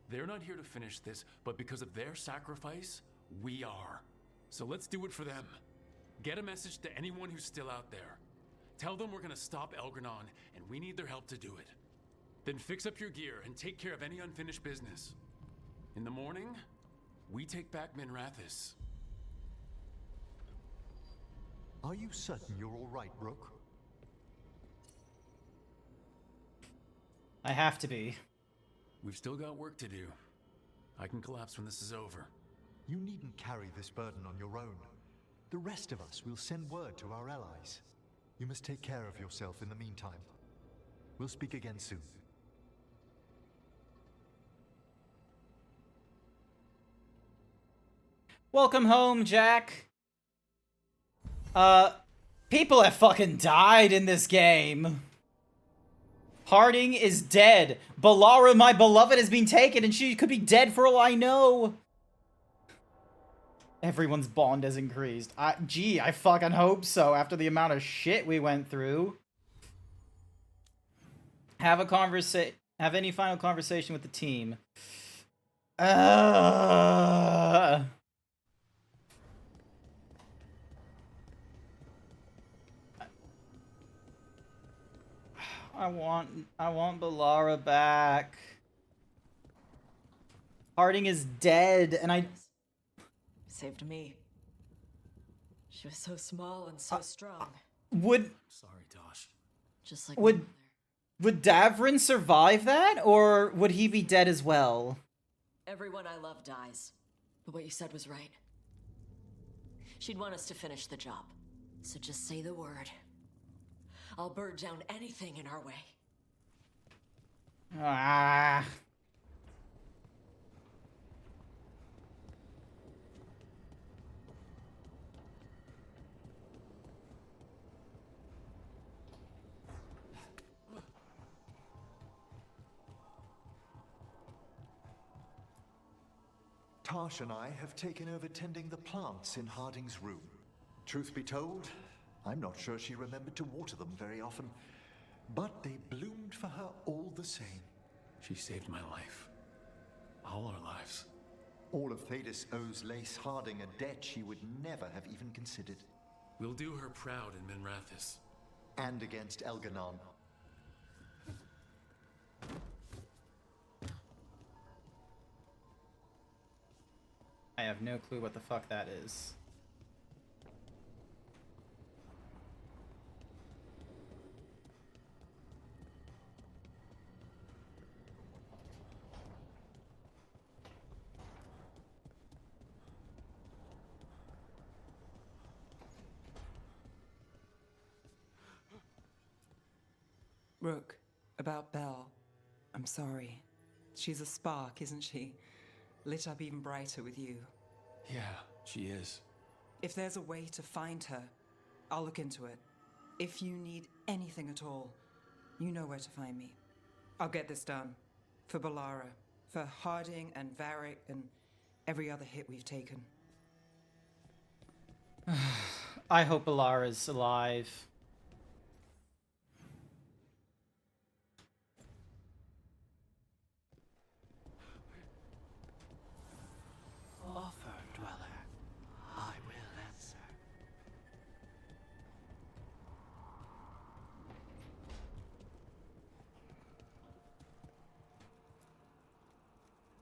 They're not here to finish this, but because of their sacrifice, we are. So let's do it for them. Get a message to anyone who's still out there. Tell them we're gonna stop Elgranon, and we need their help to do it. Then fix up your gear and take care of any unfinished business. In the morning, we take back Minrathous. Are you certain you're all right, Rook? I have to be. We've still got work to do. I can collapse when this is over. You needn't carry this burden on your own. The rest of us will send word to our allies. You must take care of yourself in the meantime. We'll speak again soon. Welcome home, Jack. People have fucking died in this game. Harding is dead. Bellara, my beloved, has been taken, and she could be dead for all I know. Everyone's bond has increased. Gee, I fucking hope so, after the amount of shit we went through. Have any final conversation with the team. I want Bellara back. Harding is dead, and I... Saved me. She was so small and so strong. Sorry, Tosh. Just like Would Davrin survive that, or would he be dead as well? everyone I love dies. But what you said was right. She'd want us to finish the job. So just say the word. I'll burn down anything in our way. Ah. Tash and I have taken over tending the plants in Harding's room. Truth be told, I'm not sure she remembered to water them very often, but they bloomed for her all the same. She saved my life. All our lives. All of Thedas owes Lace Harding a debt she would never have even considered. We'll do her proud in Minrathous. And against Elganon. I have no clue what the fuck that is. Rook, about Belle. I'm sorry. She's a spark, isn't she? Lit up even brighter with you. Yeah, she is. If there's a way to find her, I'll look into it. If you need anything at all, you know where to find me. I'll get this done. For Bellara, for Harding and Varric and every other hit we've taken. I hope Belara's alive. Offer, dweller. I will answer.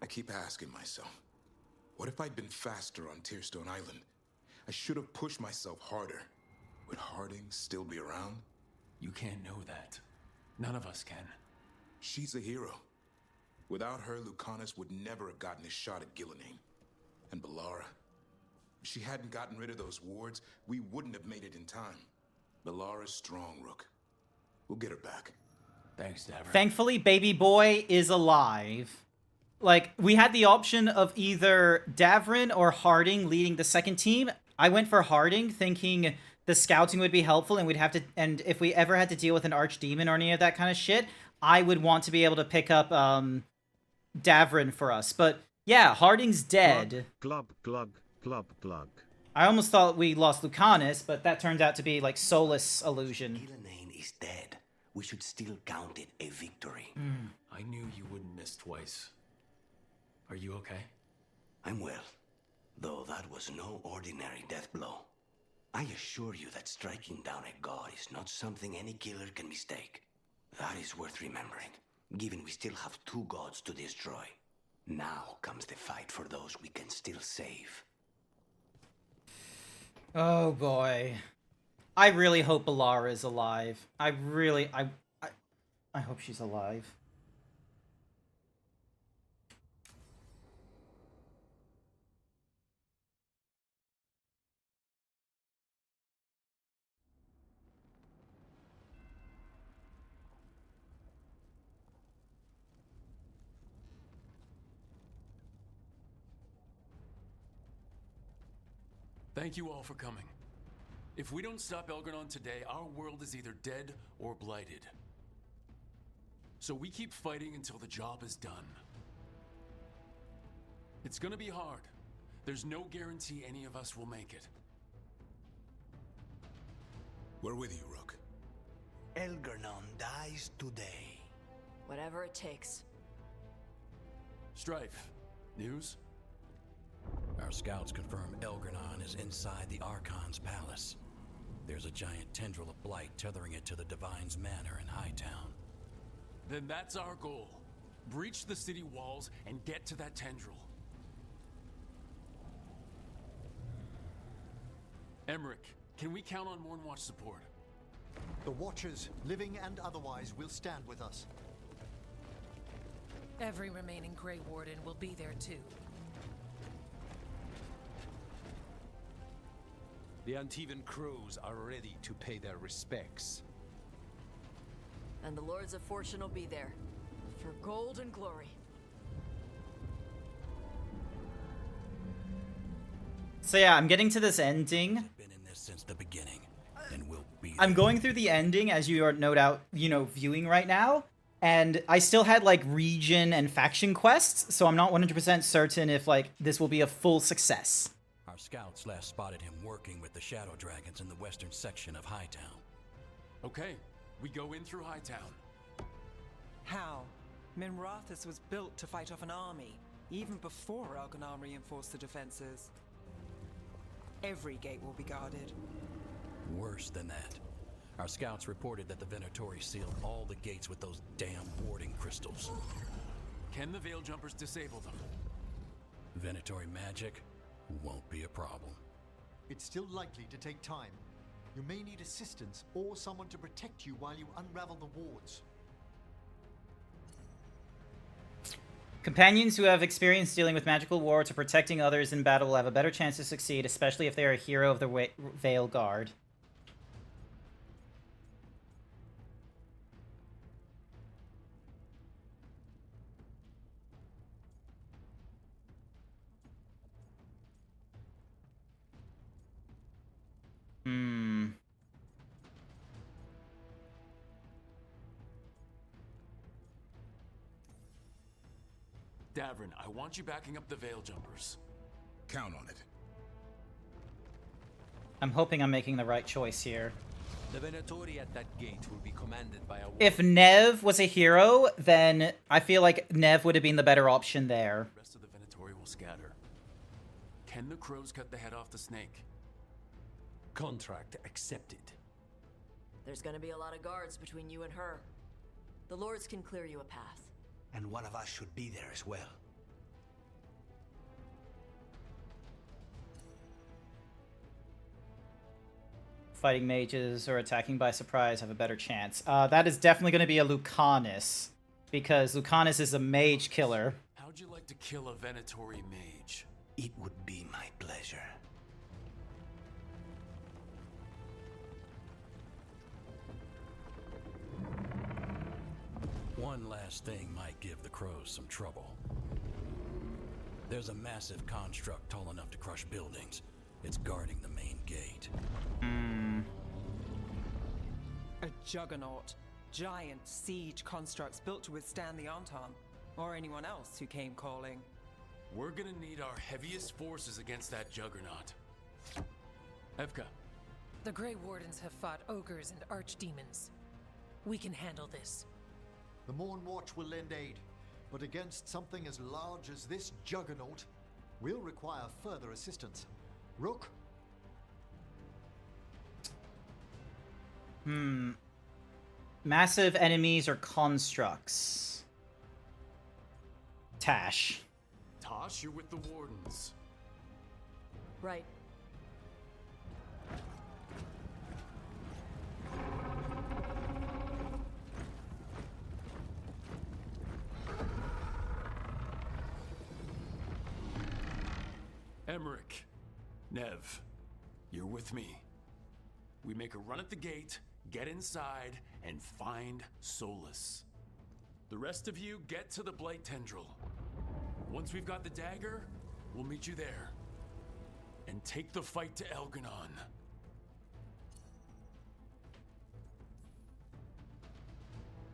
I keep asking myself, what if I'd been faster on Tearstone Island? I should have pushed myself harder. Would Harding still be around? You can't know that. None of us can. She's a hero. Without her, Lucanus would never have gotten his shot at Gillenane. And Bellara. If she hadn't gotten rid of those wards, we wouldn't have made it in time. Bellara's strong, Rook. We'll get her back. Thanks, Davern. Thankfully, baby boy is alive. Like, we had the option of either Davrin or Harding leading the second team. I went for Harding, thinking the scouting would be helpful, and we'd have to, and if we ever had to deal with an archdemon or any of that kind of shit, I would want to be able to pick up Davrin for us. But yeah, Harding's dead. Glug, glug, glug, glug. I almost thought we lost Lucanus, but that turned out to be like Solus illusion. Gillenane is dead. We should still count it a victory. I knew you wouldn't miss twice. Are you okay? I'm well, though that was no ordinary death blow. I assure you that striking down a god is not something any killer can mistake. That is worth remembering, given we still have 2 gods to destroy. Now comes the fight for those we can still save. Oh boy. I really hope Bellara is alive. I hope she's alive. Thank you all for coming. If we don't stop Elgar'nan today, our world is either dead or blighted. So we keep fighting until the job is done. It's gonna be hard. There's no guarantee any of us will make it. We're with you, Rook. Elgar'nan dies today. Whatever it takes. Strife, news? Our scouts confirm Elgar'nan is inside the Archon's palace. There's a giant tendril of blight tethering it to the Divine's manor in Hightown. Then that's our goal. Breach the city walls and get to that tendril. Emmerich, can we count on Mournwatch support? The Watchers, living and otherwise, will stand with us. Every remaining Grey Warden will be there too. The Antivan crows are ready to pay their respects. And the Lords of Fortune will be there. For gold and glory. So yeah, I'm getting to this ending. Been in this since the beginning, and will be. I'm going through the ending as you are no doubt, viewing right now. And I still had like region and faction quests, so I'm not 100% certain if like this will be a full success. Our scouts last spotted him working with the Shadow Dragons in the western section of Hightown. Okay, we go in through Hightown. How? Minrathous was built to fight off an army, even before Elgar'nan reinforced the defenses. Every gate will be guarded. Worse than that. Our scouts reported that the Venatori sealed all the gates with those damn warding crystals. Can the Veil Jumpers disable them? Venatori magic won't be a problem. It's still likely to take time. You may need assistance or someone to protect you while you unravel the wards. Companions who have experience dealing with magical wards or protecting others in battle will have a better chance to succeed, especially if they are a hero of the Veilguard. Davrin, I want you backing up the Veil Jumpers. Count on it. I'm hoping I'm making the right choice here. The Venatori at that gate will be commanded by a... If Nev was a hero, then I feel like Nev would have been the better option there. The rest of the Venatori will scatter. Can the crows cut the head off the snake? Contract accepted. There's gonna be a lot of guards between you and her. The Lords can clear you a path. And one of us should be there as well. fighting mages or attacking by surprise have a better chance. That is definitely going to be a Lucanus, because Lucanus is a mage killer. How'd you like to kill a Venatori mage? It would be my pleasure. One last thing might give the crows some trouble. There's a massive construct tall enough to crush buildings. It's guarding the main gate. A juggernaut. Giant siege constructs built to withstand the Antam, or anyone else who came calling. We're gonna need our heaviest forces against that juggernaut. Evka. The Grey Wardens have fought ogres and archdemons. We can handle this. The Morn Watch will lend aid, but against something as large as this juggernaut, we'll require further assistance. Rook? Massive enemies or constructs? Tash. Tosh, you're with the Wardens. Right. Emmerich. Nev. You're with me. We make a run at the gate, get inside, and find Solus. The rest of you get to the Blight Tendril. Once we've got the dagger, we'll meet you there. And take the fight to Elganon.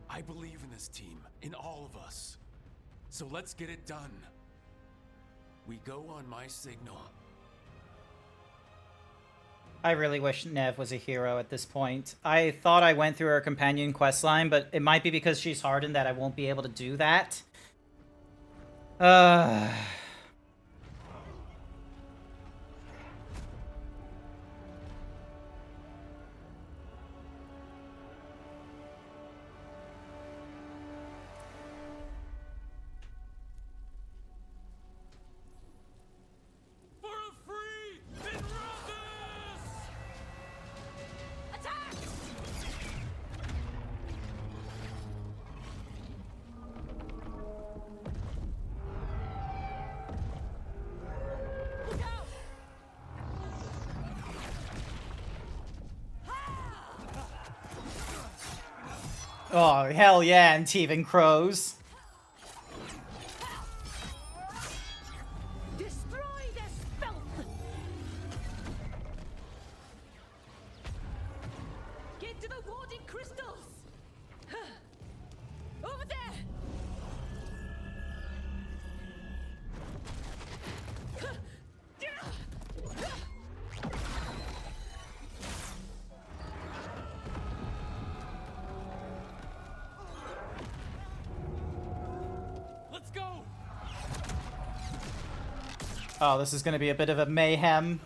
I believe in this team, in all of us. So let's get it done. We go on my signal. I really wish Nev was a hero at this point. I thought I went through her companion questline, but it might be because she's hardened that I won't be able to do that. Oh, hell yeah, Antivan crows. Destroy this filth! Get to the warding crystals! Over there! Let's go! Oh, this is gonna be a bit of a mayhem.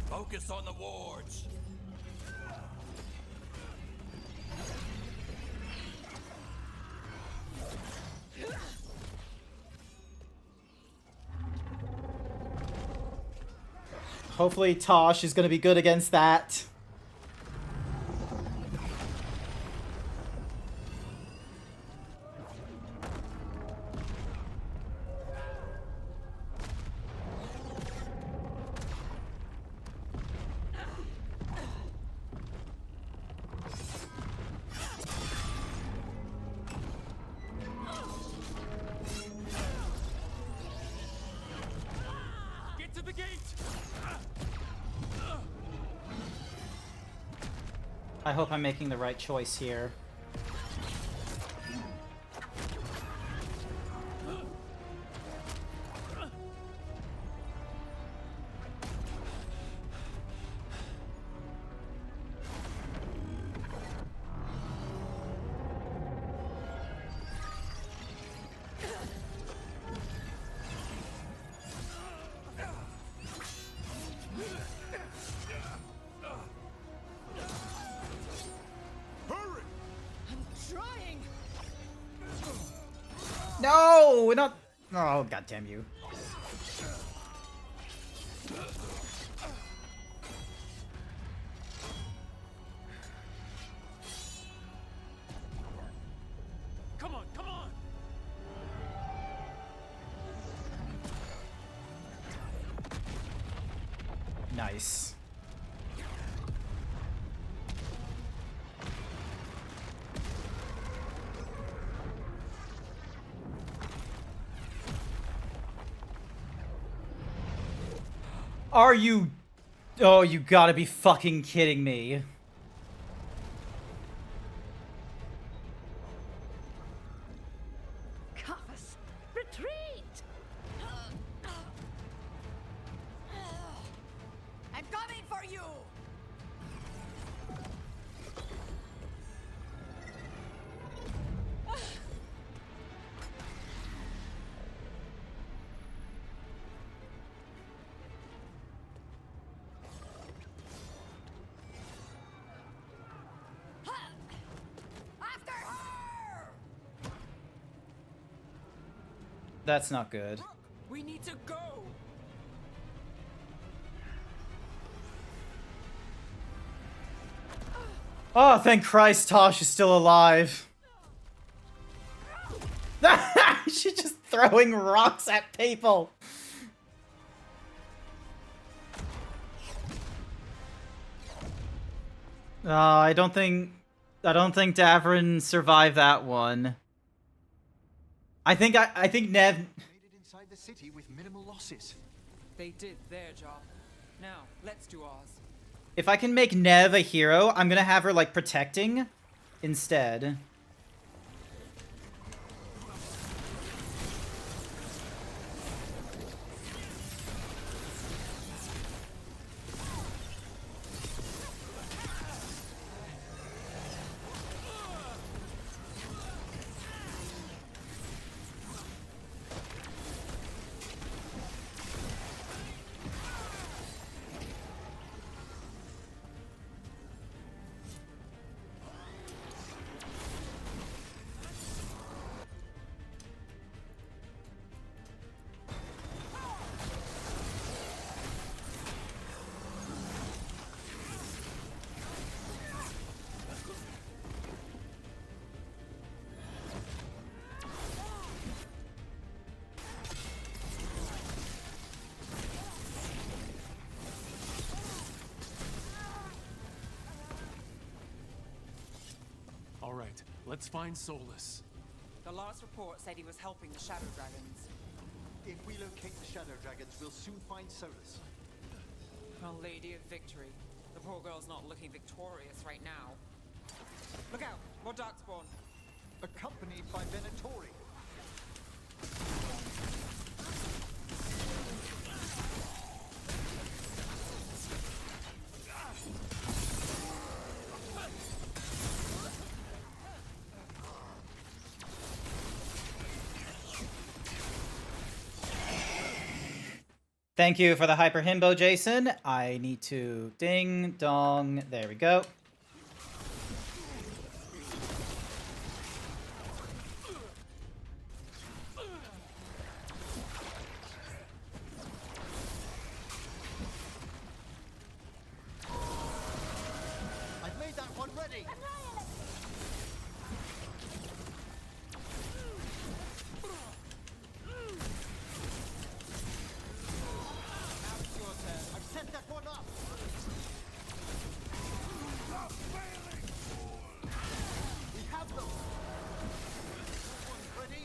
Focus on the wards. Hopefully Tosh is gonna be good against that. Get to the gate! I hope I'm making the right choice here. No, we're not. Oh, goddamn you. Come on, come on! Nice. Are you... Oh, you gotta be fucking kidding me. Cofus, retreat! I'm coming for you! After her! That's not good. We need to go! Oh, thank Christ Tosh is still alive. She's just throwing rocks at people. I don't think Davrin survived that one. I think Nev. Made it inside the city with minimal losses. They did their job. Now, let's do ours. If I can make Nev a hero, I'm gonna have her like protecting instead. All right, let's find Solus. The last report said he was helping the Shadow Dragons. If we locate the Shadow Dragons, we'll soon find Solus. Well, Lady of Victory. The poor girl's not looking victorious right now. Look out! More Darkspawn! Accompanied by Venatori. Thank you for the hyper himbo, Jason. I need to ding dong. There we go. I've made that one ready. I've set that one up. We have them. One ready.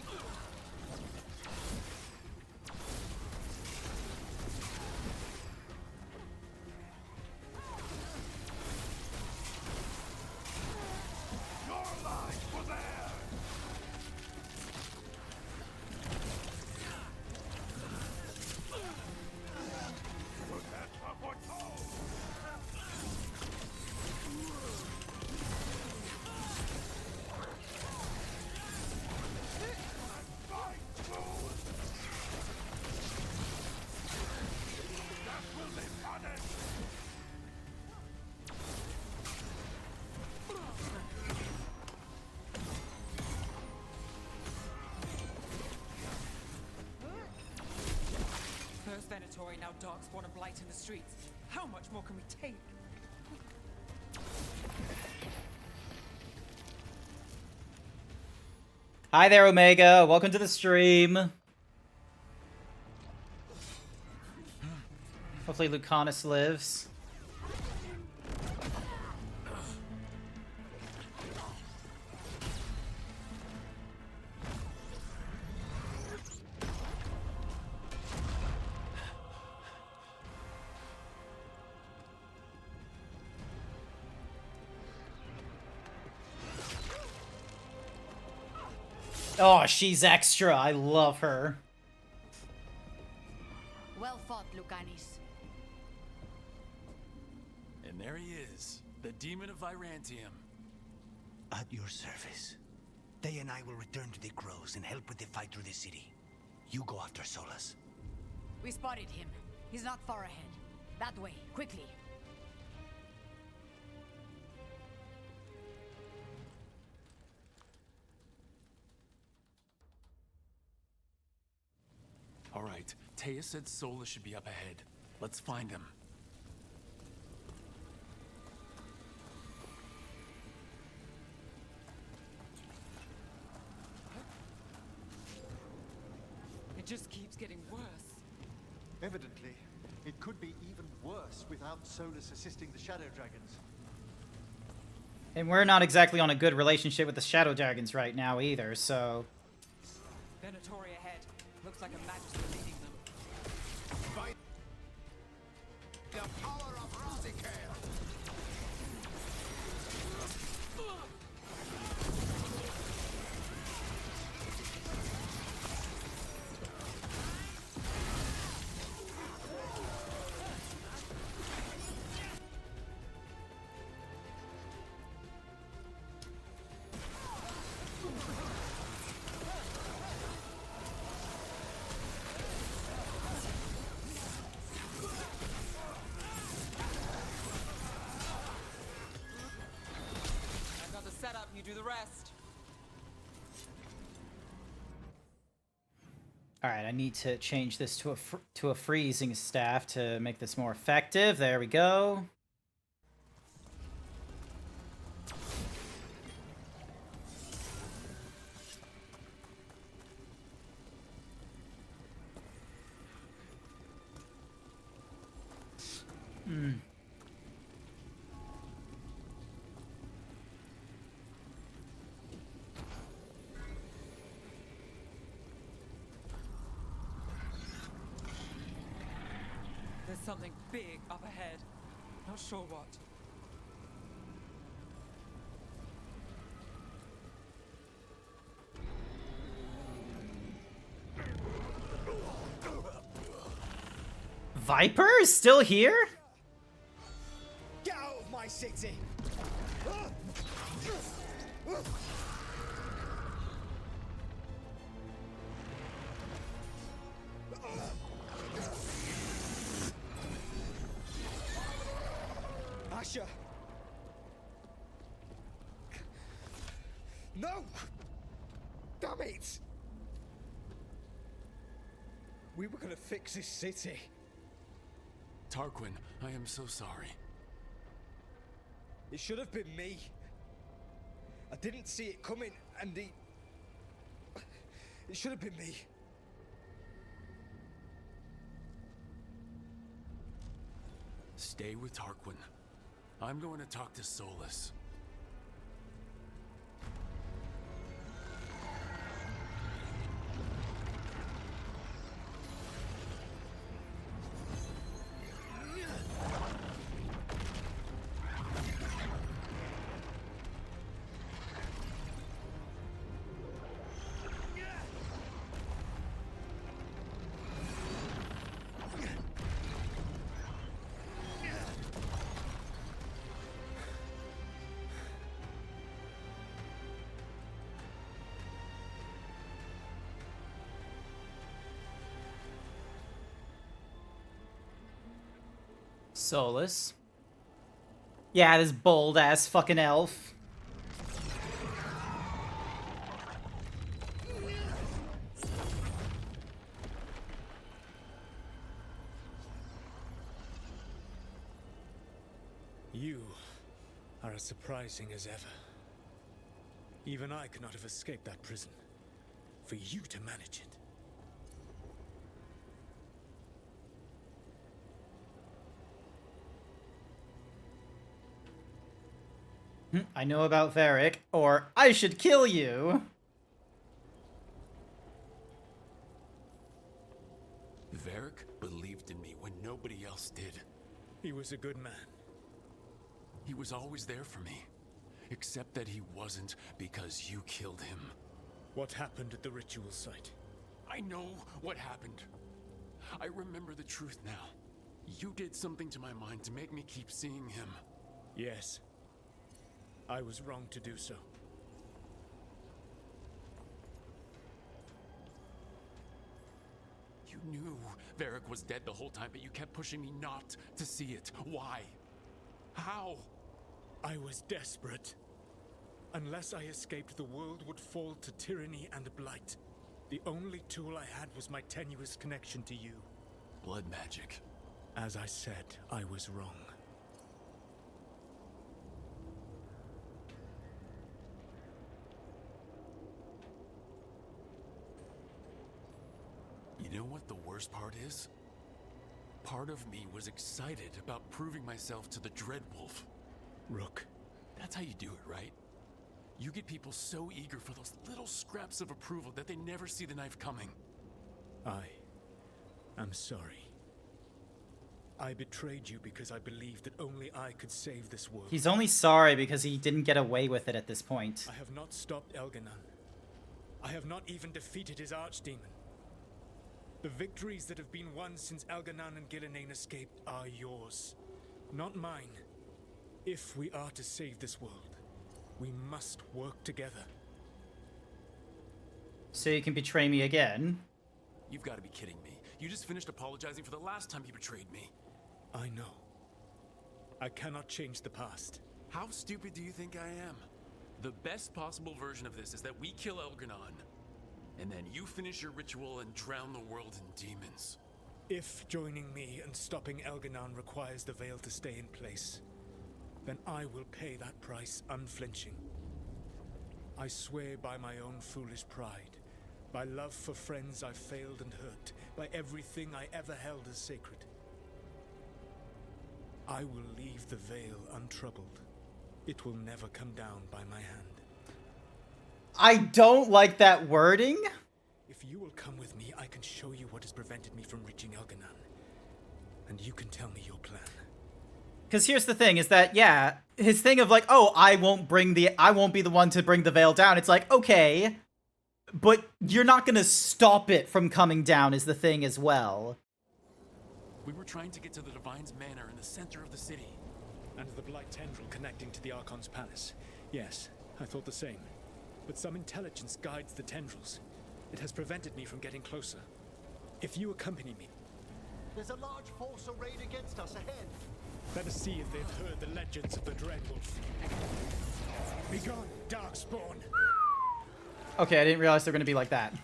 Your lives were there! darkspawn and blight in the streets. How much more can we take? Hi there, Omega. Welcome to the stream. Hopefully Lucanus lives. Oh, she's extra. I love her. Well fought, Lucanis. And there he is, the demon of Virantium. At your service. They and I will return to the Crows and help with the fight through the city. You go after Solus. We spotted him. He's not far ahead. That way, quickly. All right, Taya said Solus should be up ahead. Let's find him. It just keeps getting worse. Evidently, it could be even worse without Solus assisting the Shadow Dragons. And we're not exactly on a good relationship with the Shadow Dragons right now either, so... Venatori ahead. Looks like a magister leading them. Fight the power of Razikale. I've got the setup, you do the rest. Alright, I need to change this to a freezing staff to make this more effective. There we go. There's something big up ahead. Not sure what. Viper is still here? Get out of my city! Asher! No! Damn it! We were gonna fix this city. Tarquin, I am so sorry. It should have been me. I didn't see it coming, and it should have been me. Stay with Tarquin. I'm going to talk to Solus. Solus. Yeah, this bold ass fucking elf. You are as surprising as ever. Even I could not have escaped that prison. For you to manage it. I know about Varric, or I should kill you. Varric believed in me when nobody else did. He was a good man. He was always there for me. Except that he wasn't because you killed him. What happened at the ritual site? I know what happened. I remember the truth now. You did something to my mind to make me keep seeing him. Yes. I was wrong to do so. You knew Varric was dead the whole time, but you kept pushing me not to see it. Why? How? I was desperate. Unless I escaped, the world would fall to tyranny and blight. The only tool I had was my tenuous connection to you. Blood magic. As I said, I was wrong. You know what the worst part is? Part of me was excited about proving myself to the Dreadwolf. Rook. That's how you do it, right? You get people so eager for those little scraps of approval that they never see the knife coming. I'm sorry. I betrayed you because I believed that only I could save this world. He's only sorry because he didn't get away with it at this point. I have not stopped Elganon. I have not even defeated his archdemon. The victories that have been won since Elganon and Gillenane escaped are yours, not mine. If we are to save this world, we must work together. So you can betray me again? You've got to be kidding me. You just finished apologizing for the last time you betrayed me. I know. I cannot change the past. How stupid do you think I am? The best possible version of this is that we kill Elganon, and then you finish your ritual and drown the world in demons. If joining me and stopping Elganon requires the veil to stay in place, then I will pay that price unflinching. I swear by my own foolish pride, by love for friends I've failed and hurt, by everything I ever held as sacred. I will leave the veil untroubled. It will never come down by my hand. I don't like that wording. If you will come with me, I can show you what has prevented me from reaching Elganon. And you can tell me your plan. Because here's the thing, is that, yeah, his thing of like, oh, I won't be the one to bring the veil down. It's like, okay, but you're not gonna stop it from coming down is the thing as well. We were trying to get to the Divine's Manor in the center of the city. And the Blight Tendril connecting to the Archon's Palace. Yes, I thought the same. But some intelligence guides the tendrils. It has prevented me from getting closer. If you accompany me... There's a large force arrayed against us ahead. Let us see if they've heard the legends of the Dreadwolf. Begone, Darkspawn! Okay, I didn't realize they're gonna be like that.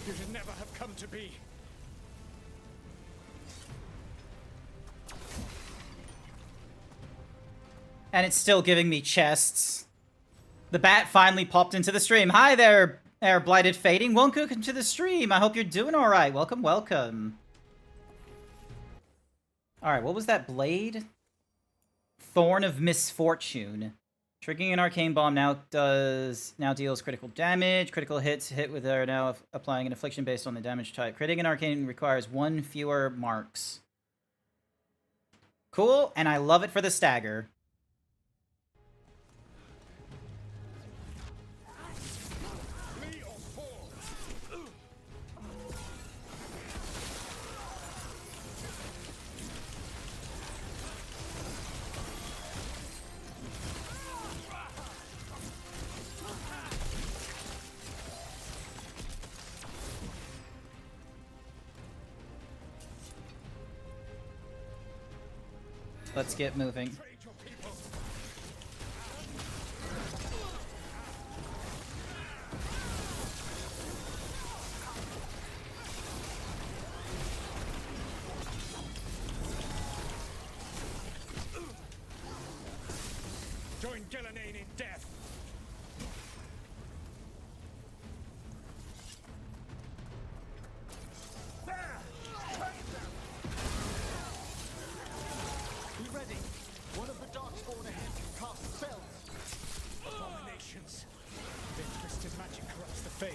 You should never have come to be. And it's still giving me chests. The bat finally popped into the stream. Hi there, Blighted Fading. Welcome to the stream. I hope you're doing all right. Welcome, welcome. All right, what was that blade? Thorn of Misfortune. Triggering an arcane bomb now deals critical damage. Critical hits hit with are now applying an affliction based on the damage type. Critting an arcane requires 1 fewer marks. Cool, and I love it for the stagger. Let's get moving. Join Gillenane in death. Be ready. One of the darkspawn ahead can cast spells. Abominations. Their twisted magic corrupts the Fade.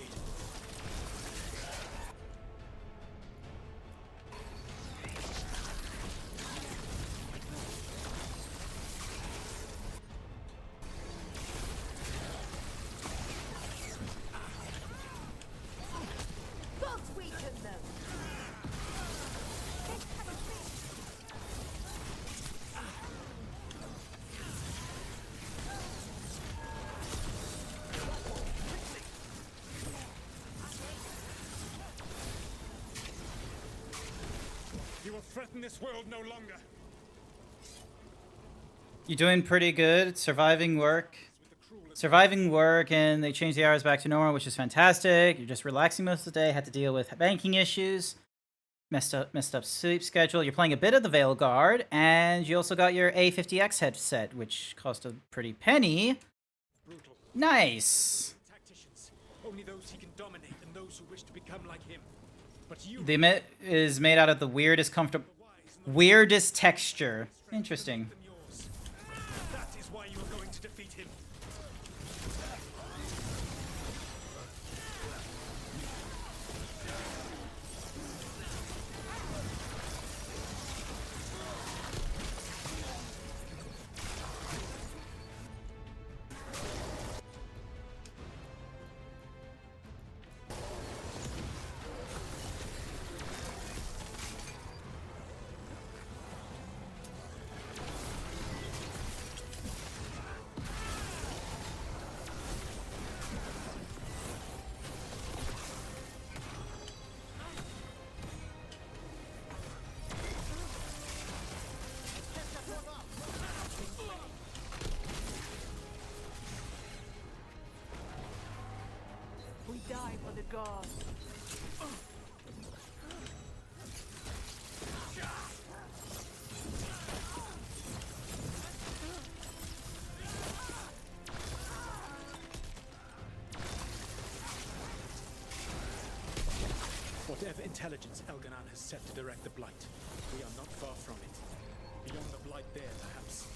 Both weaken them. You will threaten this world no longer. You're doing pretty good. Surviving work. Surviving work, and they changed the hours back to normal, which is fantastic. You're just relaxing most of the day. Had to deal with banking issues. Messed up sleep schedule. You're playing a bit of the Veilguard, and you also got your A50X headset, which cost a pretty penny. Brutal. Nice. Tacticians. Only those he can dominate and those who wish to become like him. But you The mitt is made out of the weirdest texture. Interesting. That is why you are going to defeat him. We die for the gods. Whatever intelligence Elganon has set to direct the Blight, we are not far from it. Beyond the Blight there, perhaps.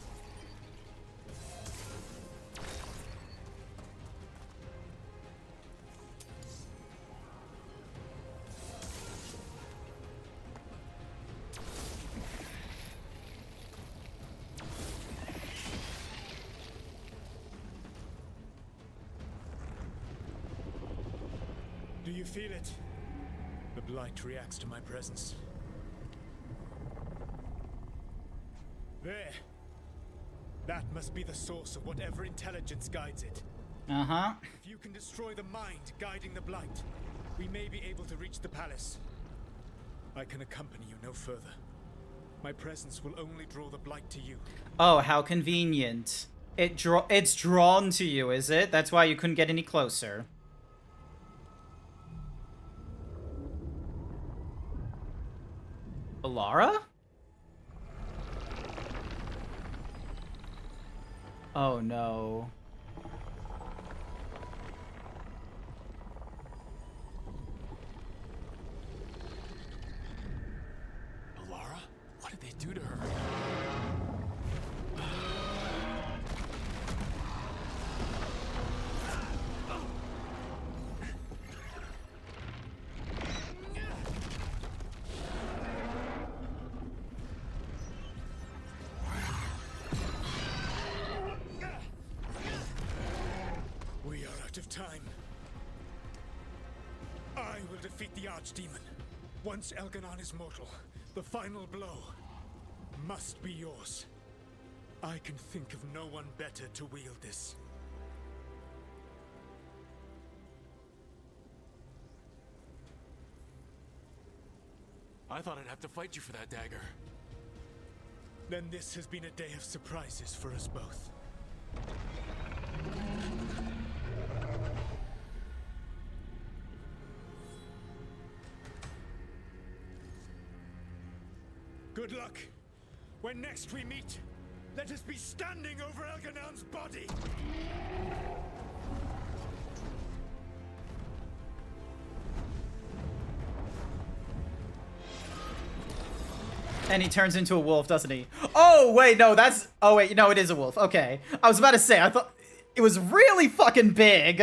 Do you feel it? The Blight reacts to my presence. There. That must be the source of whatever intelligence guides it. Uh-huh. If you can destroy the mind guiding the Blight, we may be able to reach the palace. I can accompany you no further. My presence will only draw the Blight to you. Oh, how convenient. It's drawn to you, is it? That's why you couldn't get any closer. Alara? Oh no. Alara? What did they do to her? We are out of time. I will defeat the Archdemon. Once Elganon is mortal, the final blow must be yours. I can think of no one better to wield this. I thought I'd have to fight you for that dagger. Then this has been a day of surprises for us both. Good luck. When next we meet, let us be standing over Elganon's body! And he turns into a wolf, doesn't he? Oh, wait, no, that's... Oh, wait, no, it is a wolf. Okay. I was about to say, I thought... It was really fucking big.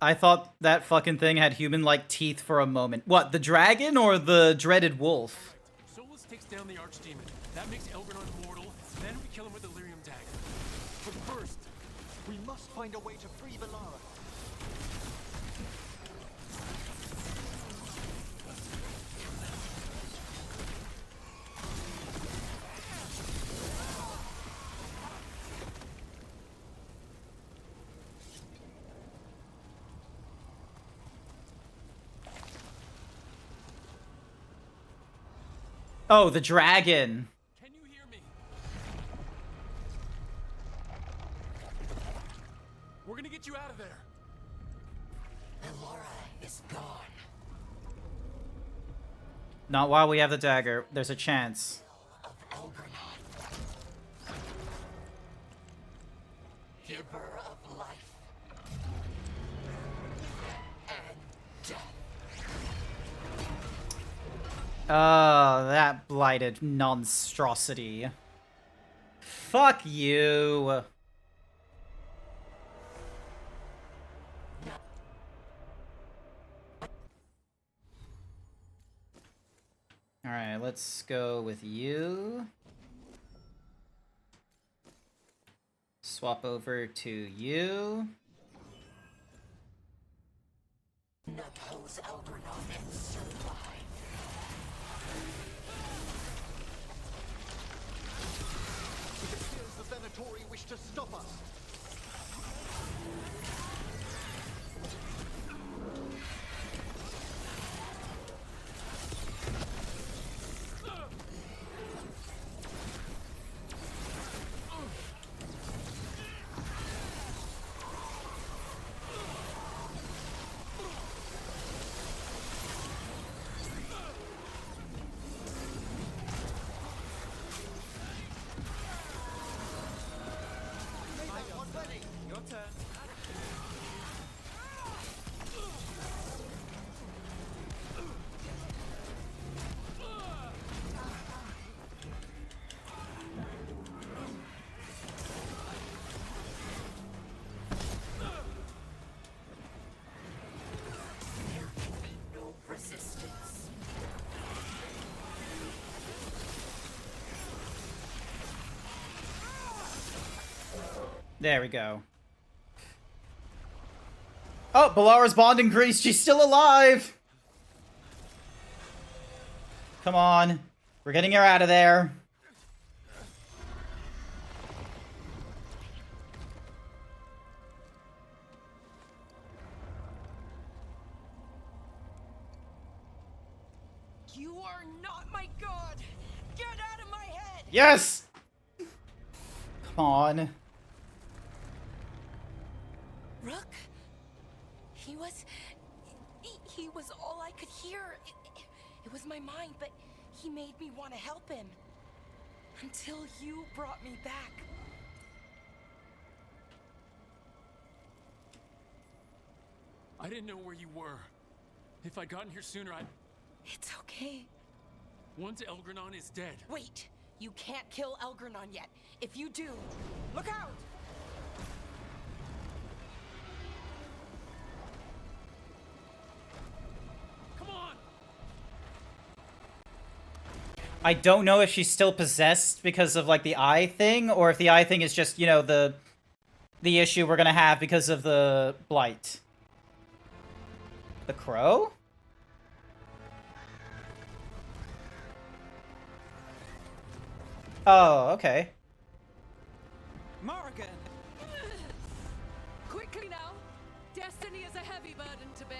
I thought that fucking thing had human-like teeth for a moment. What, the dragon or the dreaded wolf? Solus takes down the archdemon. That makes Elgranon immortal. Then we kill him with the lyrium dagger. But first, we must find a way to free Velara. Oh, the dragon. Can you hear me? We're gonna get you out of there. Velara is gone. Not while we have the dagger. There's a chance. Giver of life and death. Oh, that blighted monstrosity. Fuck you. Alright, let's go with you. Swap over to you. Oppose Elgranon and survive. It appears the Venatori wish to stop us. Your turn. No resistance. There we go. Oh, Belara's bond increased. She's still alive. Come on. We're getting her out of there. You are not my god! Get out of my head! Yes! Come on. Rook? He was all I could hear. It was my mind, but he made me want to help him. Until you brought me back. I didn't know where you were. If I'd gotten here sooner, I'd... It's okay. Once Elgranon is dead... Wait! You can't kill Elgranon yet. If you do, look out! Come on! I don't know if she's still possessed because of, like, the eye thing, or if the eye thing is just, you know, the issue we're gonna have because of the blight. The crow? Oh, okay. Morrigan! Quickly now! Destiny is a heavy burden to bear.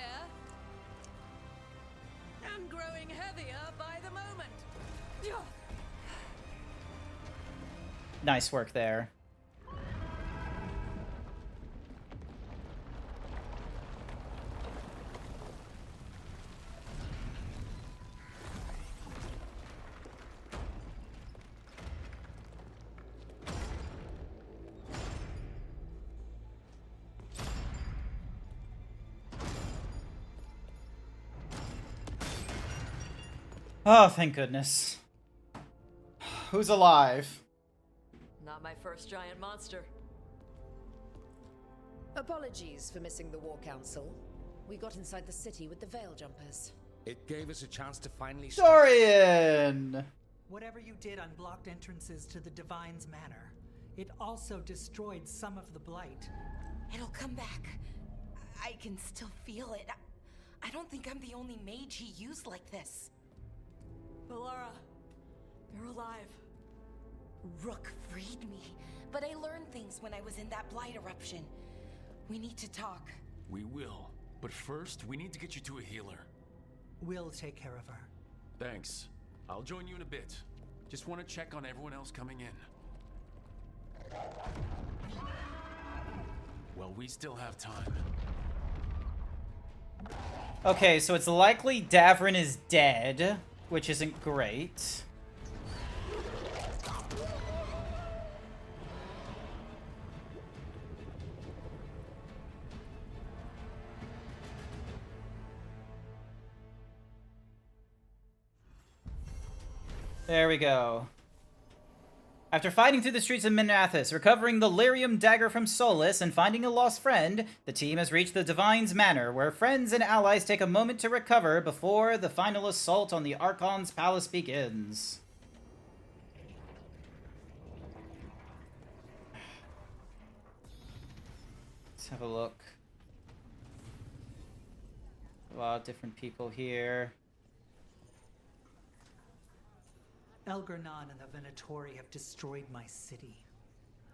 And growing heavier by the moment. Nice work there. Oh, thank goodness. Who's alive? Not my first giant monster. Apologies for missing the War Council. We got inside the city with the Veil Jumpers. It gave us a chance to finally... Dorian! Whatever you did unblocked entrances to the Divine's Manor. It also destroyed some of the Blight. It'll come back. I can still feel it. I don't think I'm the only mage he used like this. Valara, they're alive. Rook freed me, but I learned things when I was in that Blight eruption. We need to talk. We will. But first, we need to get you to a healer. We'll take care of her. Thanks. I'll join you in a bit. Just want to check on everyone else coming in. Well, we still have time. Okay, so it's likely Davrin is dead, which isn't great. There we go. After fighting through the streets of Minathis, recovering the Lyrium dagger from Solus, and finding a lost friend, the team has reached the Divine's Manor, where friends and allies take a moment to recover before the final assault on the Archon's palace begins. Let's have a look. A lot of different people here. Elgar'nan and the Venatori have destroyed my city.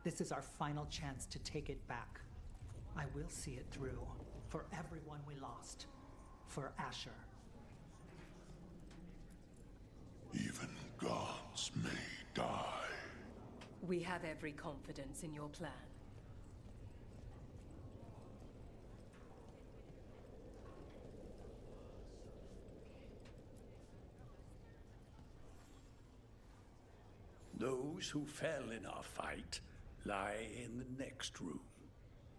This is our final chance to take it back. I will see it through. For everyone we lost. For Asher. Even gods may die. We have every confidence in your plan. Those who fell in our fight lie in the next room.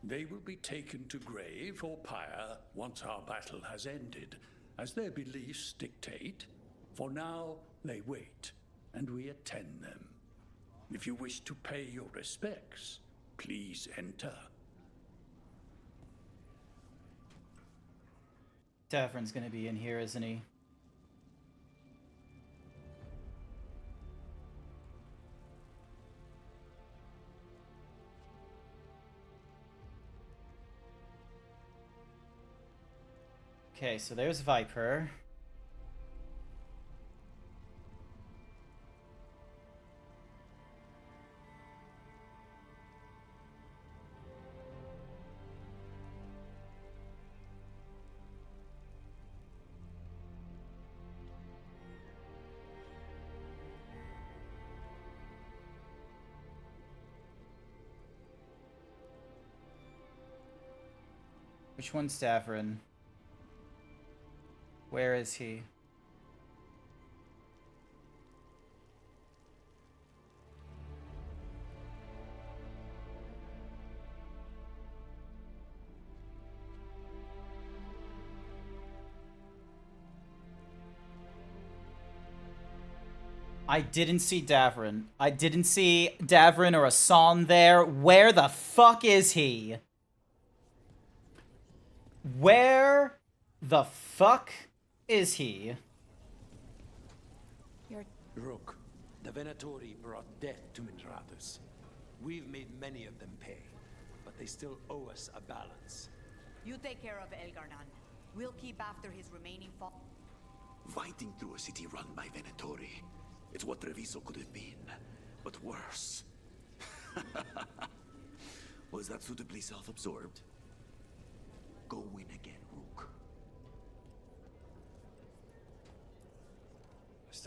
They will be taken to grave or pyre once our battle has ended, as their beliefs dictate. For now, they wait, and we attend them. If you wish to pay your respects, please enter. Davrin's gonna be in here, isn't he? Okay, so there's Viper. Which one's Davrin? Where is he? I didn't see Davrin. I didn't see Davrin or Asan there. Where the fuck is he? Where the fuck is he? Rook, the Venatori brought death to Minrathus. We've made many of them pay, but they still owe us a balance. You take care of Elgar'nan. We'll keep after his remaining Fighting through a city run by Venatori. It's what Treviso could have been, but worse. Was that suitably self-absorbed?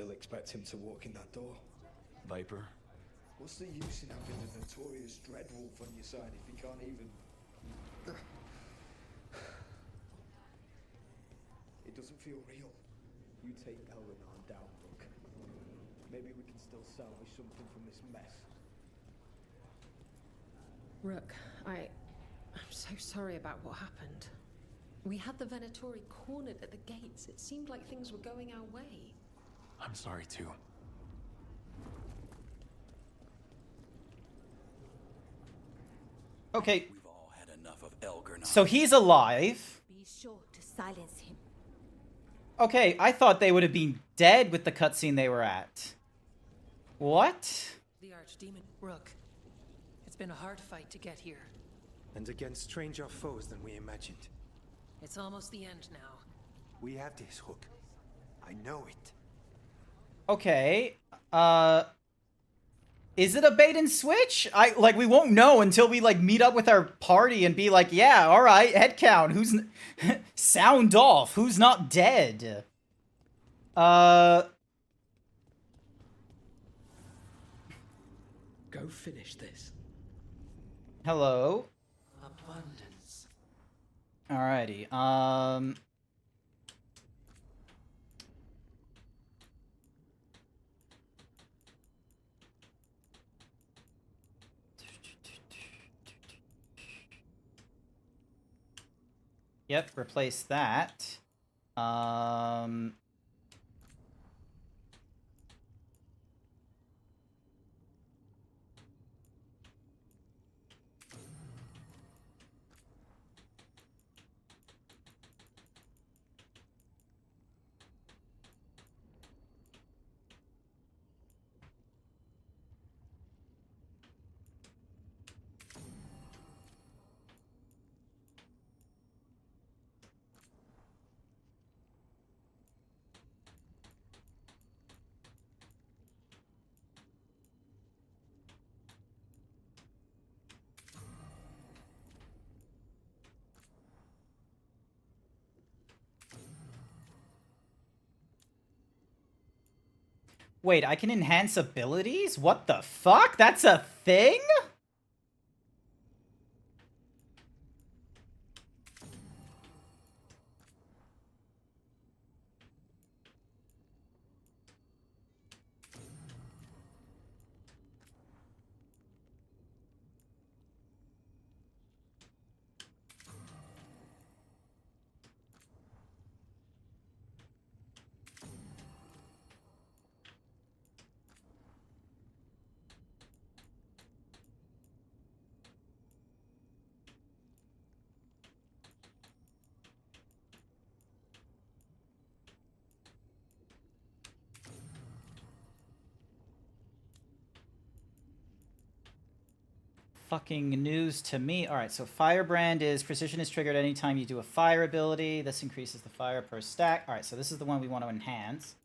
still expect him to walk in that door. Viper? What's the use in having a notorious Dreadwolf on your side if you can't even... It doesn't feel real. You take Elrenar down, Rook. Maybe we can still salvage something from this mess. Rook, I'm so sorry about what happened. We had the Venatori cornered at the gates. It seemed like things were going our way. I'm sorry too. Okay. We've all had enough of Elgernot. So he's alive. Be sure to silence him. Okay, I thought they would have been dead with the cutscene they were at. What? The Archdemon. Rook, it's been a hard fight to get here. And against stranger foes than we imagined. It's almost the end now. We have this, Rook. I know it. Okay. Is it a bait and switch? We won't know until we meet up with our party and be like, yeah, all right, head count. Who's sound off? Who's not dead? Go finish this. Hello. Abundance. Alrighty. Yep, replace that. Wait, I can enhance abilities? What the fuck? That's a thing? Fucking news to me. Alright, so Firebrand is precision is triggered anytime you do a fire ability. This increases the fire per stack. Alright, so this is the one we want to enhance.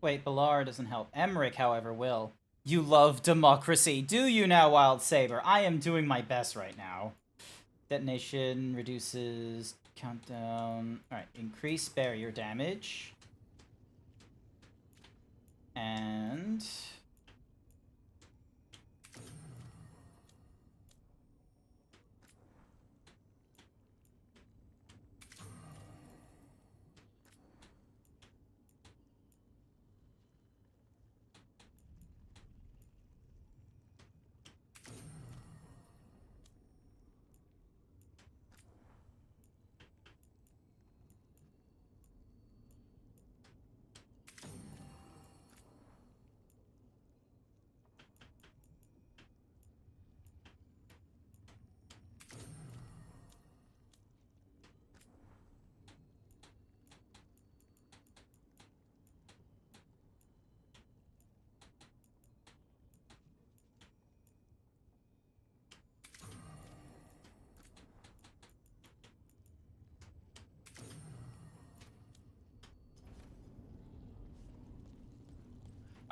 Wait, Balar doesn't help. Emmerich, however, will. You love democracy. Do you now, Wild Saber? I am doing my best right now. Detonation reduces countdown. Alright, increase barrier damage. And...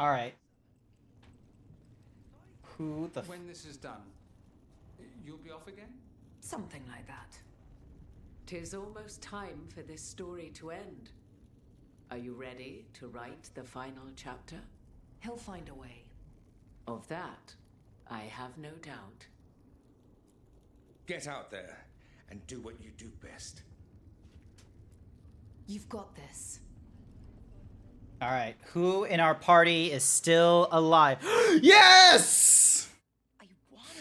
Alright. Who the When this is done, you'll be off again? Something like that. 'Tis almost time for this story to end. Are you ready to write the final chapter? He'll find a way. Of that, I have no doubt. Get out there and do what you do best. You've got this. Alright, who in our party is still alive? Yes!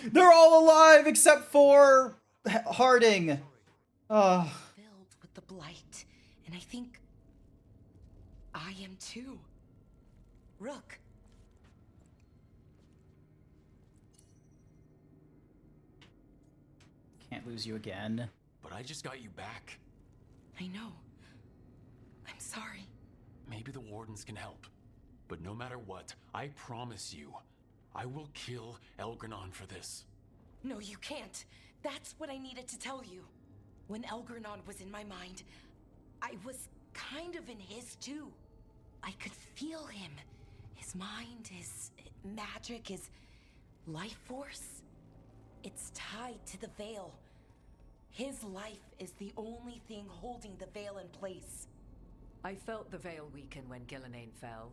They're all alive except for Harding. Oh. Filled with the blight, and I think I am too. Rook. Can't lose you again. But I just got you back. I know. I'm sorry. Maybe the wardens can help. But no matter what, I promise you, I will kill Elgranon for this. No, you can't. That's what I needed to tell you. When Elgranon was in my mind, I was kind of in his too. I could feel him. His mind, his magic, his life force. It's tied to the Veil. His life is the only thing holding the Veil in place. I felt the Veil weaken when Gillenane fell.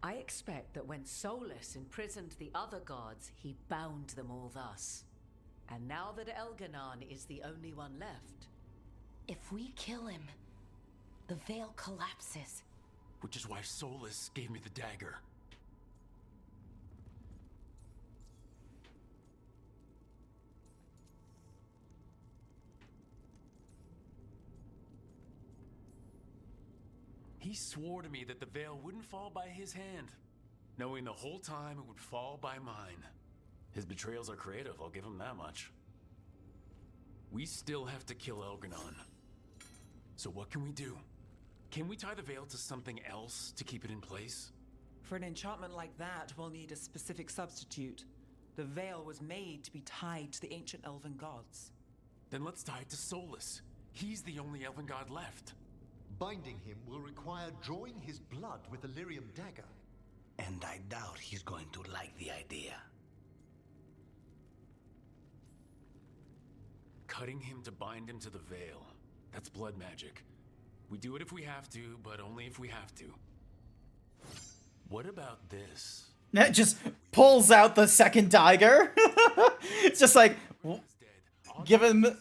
I expect that when Solus imprisoned the other gods, he bound them all thus. And now that Elgranon is the only one left... If we kill him, the Veil collapses. Which is why Solus gave me the dagger. He swore to me that the Veil wouldn't fall by his hand, knowing the whole time it would fall by mine. His betrayals are creative, I'll give him that much. We still have to kill Elgranon. So what can we do? Can we tie the Veil to something else to keep it in place? For an enchantment like that, we'll need a specific substitute. The Veil was made to be tied to the ancient elven gods. Then let's tie it to Solus. He's the only elven god left. Binding him will require drawing his blood with the lyrium dagger. And I doubt he's going to like the idea. Cutting him to bind him to the Veil. That's blood magic. We do it if we have to, but only if we have to. What about this? That just pulls out the second dagger. It's just like, give him... We'll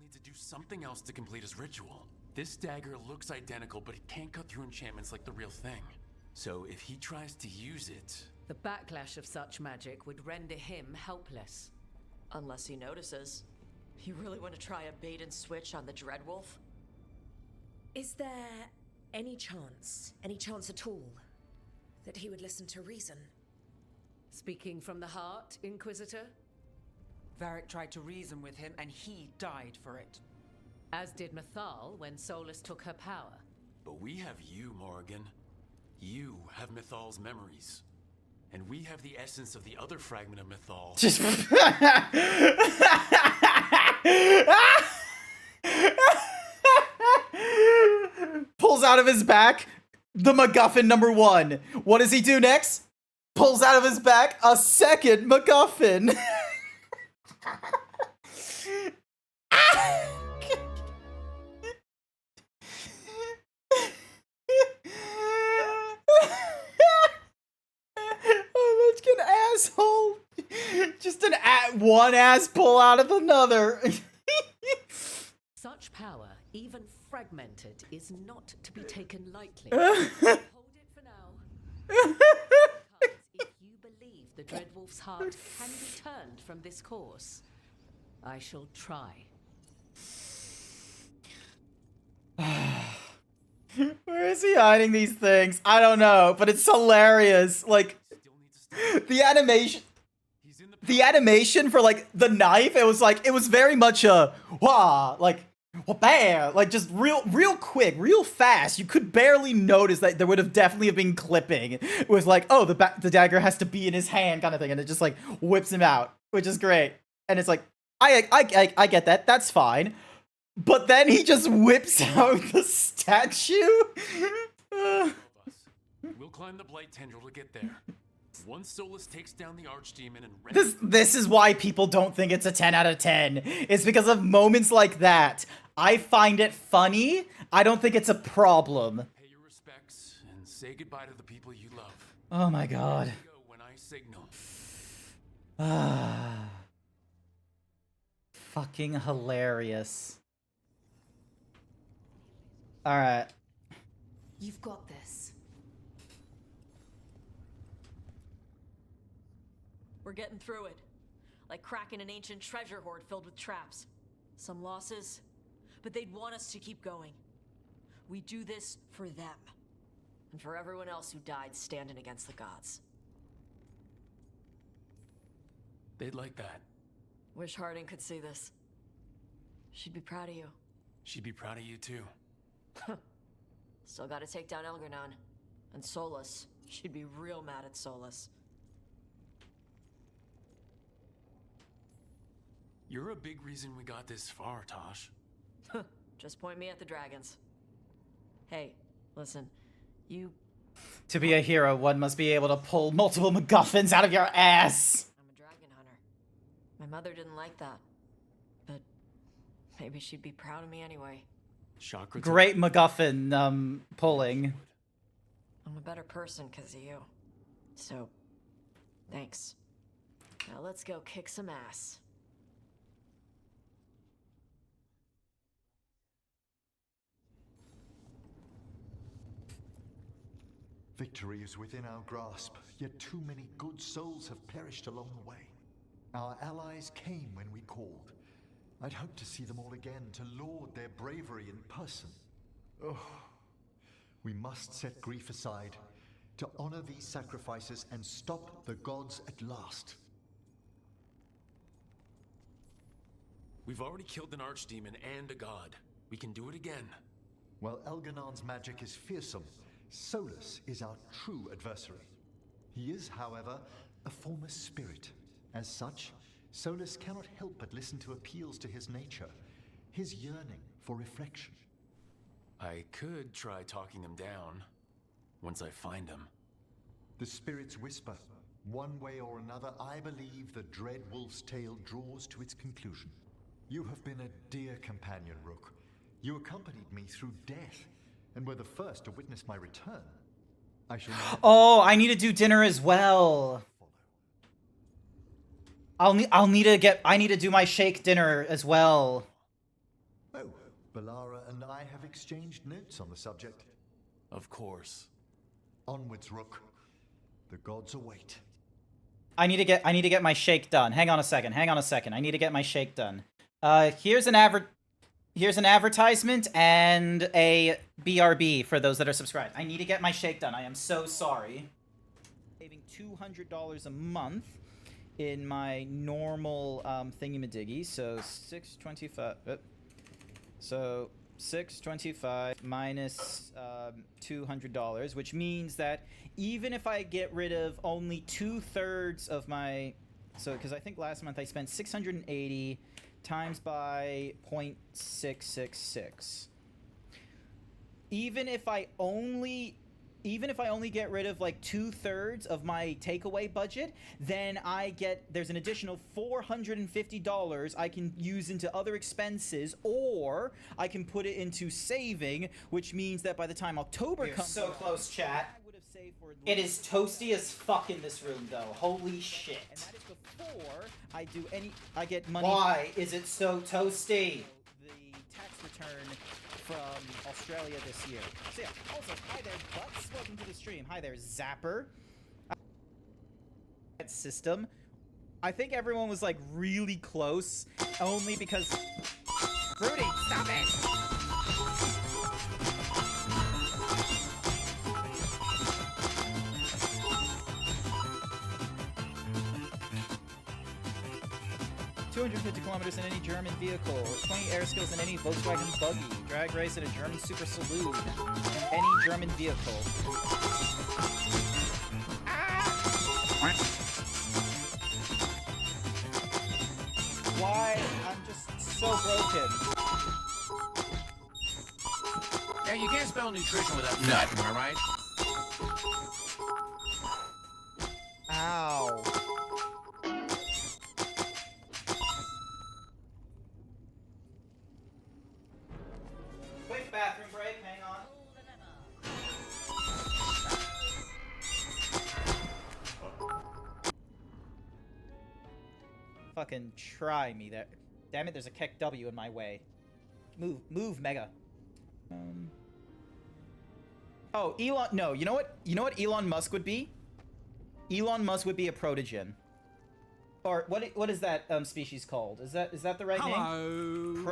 need to do something else to complete his ritual. This dagger looks identical, but it can't cut through enchantments like the real thing. So if he tries to use it... The backlash of such magic would render him helpless. Unless he notices. You really want to try a bait and switch on the Dreadwolf? Is there any chance at all, that he would listen to reason? Speaking from the heart, Inquisitor? Varric tried to reason with him, and he died for it. As did Mythal when Solus took her power. But we have you, Morrigan. You have Mythal's memories. And we have the essence of the other fragment of Mythal. Just... Pulls out of his back the MacGuffin #1. What does he do next? Pulls out of his back a second MacGuffin. Just one ass pull out of another. Such power, even fragmented, is not to be taken lightly. Hold it for now. Because if you believe the Dreadwolf's heart can be turned from this course, I shall try. Where is he hiding these things? I don't know, but it's hilarious. Like, the animation for, like, the knife, it was very much a, wah, like, bam, like, just real quick, real fast. You could barely notice that there would have definitely been clipping. It was like, oh, the dagger has to be in his hand kind of thing, and it just, like, whips him out, which is great. And it's like, I get that, that's fine. But then he just whips out the statue. We'll climb the blight tendril to get there. Once Solus takes down the archdemon and this is why people don't think it's a 10 out of 10. It's because of moments like that. I find it funny. I don't think it's a problem. Pay your respects and say goodbye to the people you love. Oh my god. Go when I signal. Fucking hilarious. All right. You've got this. We're getting through it. Like cracking an ancient treasure hoard filled with traps. Some losses, but they'd want us to keep going. We do this for them. And for everyone else who died standing against the gods. They'd like that. Wish Harding could see this. She'd be proud of you. She'd be proud of you too. Still gotta take down Elgranon. And Solus. She'd be real mad at Solus. You're a big reason we got this far, Tosh. Just point me at the dragons. Hey, listen. You... To be a hero, one must be able to pull multiple MacGuffins out of your ass. I'm a dragon hunter. My mother didn't like that. But maybe she'd be proud of me anyway. Chakra Great MacGuffin, pulling. I'm a better person because of you. So, thanks. Now let's go kick some ass. Victory is within our grasp, yet too many good souls have perished along the way. Our allies came when we called. I'd hoped to see them all again, to laud their bravery in person. Oh, we must set grief aside, to honor these sacrifices and stop the gods at last. We've already killed an archdemon and a god. We can do it again. While Elganon's magic is fearsome, Solus is our true adversary. He is, however, a former spirit. As such, Solus cannot help but listen to appeals to his nature, his yearning for reflection. I could try talking him down, once I find him. The spirits whisper. One way or another, I believe the dread wolf's tale draws to its conclusion. You have been a dear companion, Rook. You accompanied me through death, and were the first to witness my return. I shall never... Oh, I need to do dinner as well. I need to do my shake dinner as well. Oh, Balara and I have exchanged notes on the subject. Of course. Onwards, Rook. The gods await. I need to get my shake done. Hang on a second. I need to get my shake done. Here's an advertisement and a BRB for those that are subscribed. I need to get my shake done. I am so sorry. Saving $200 a month in my normal thingamadiggy. So $625. So $625 minus $200, which means that even if I get rid of only 2/3 of my, because I think last month I spent 680 times by 0.666. Even if I only get rid of like 2/3 of my takeaway budget, then there's an additional $450 I can use into other expenses, or I can put it into saving, which means that by the time October comes, so close, chat, I would have It is toasty as fuck in this room, though. Holy shit. And that is before I do I get money. Why is it so toasty? The tax return from Australia this year. So yeah, also, hi there, Butts. Welcome to the stream. Hi there, Zapper. System. I think everyone was like really close, only because... Rudy, stop it! ...250 kilometers in any German vehicle, 20 air skills in any Volkswagen buggy, drag race in a German super saloon, any German vehicle. Why? I'm just so broken. Yeah, you can't spell nutrition without nut, am I right? Ow. Quick bathroom break, hang on. Fucking try me there. Damn it, there's a Keck W in my way. Move, Mega. Oh, Elon, no, you know what Elon Musk would be? Elon Musk would be a protogen. Or what is that species called? Is that the right name?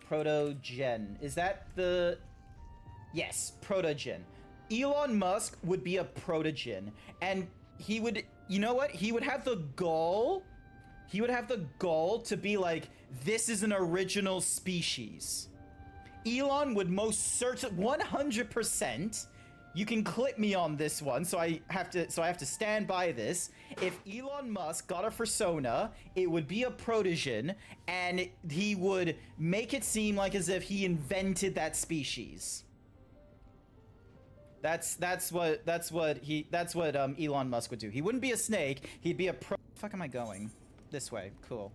Protogen. Is that the... Yes, protogen. Elon Musk would be a protogen, and he would, you know what? He would have the goal to be like, this is an original species. Elon would most certain 100%. You can clip me on this one, so I have to stand by this. If Elon Musk got a persona, it would be a protogen, and he would make it seem like as if he invented that species. That's what Elon Musk would do. He wouldn't be a snake. He'd be a pro. Fuck am I going? This way. Cool.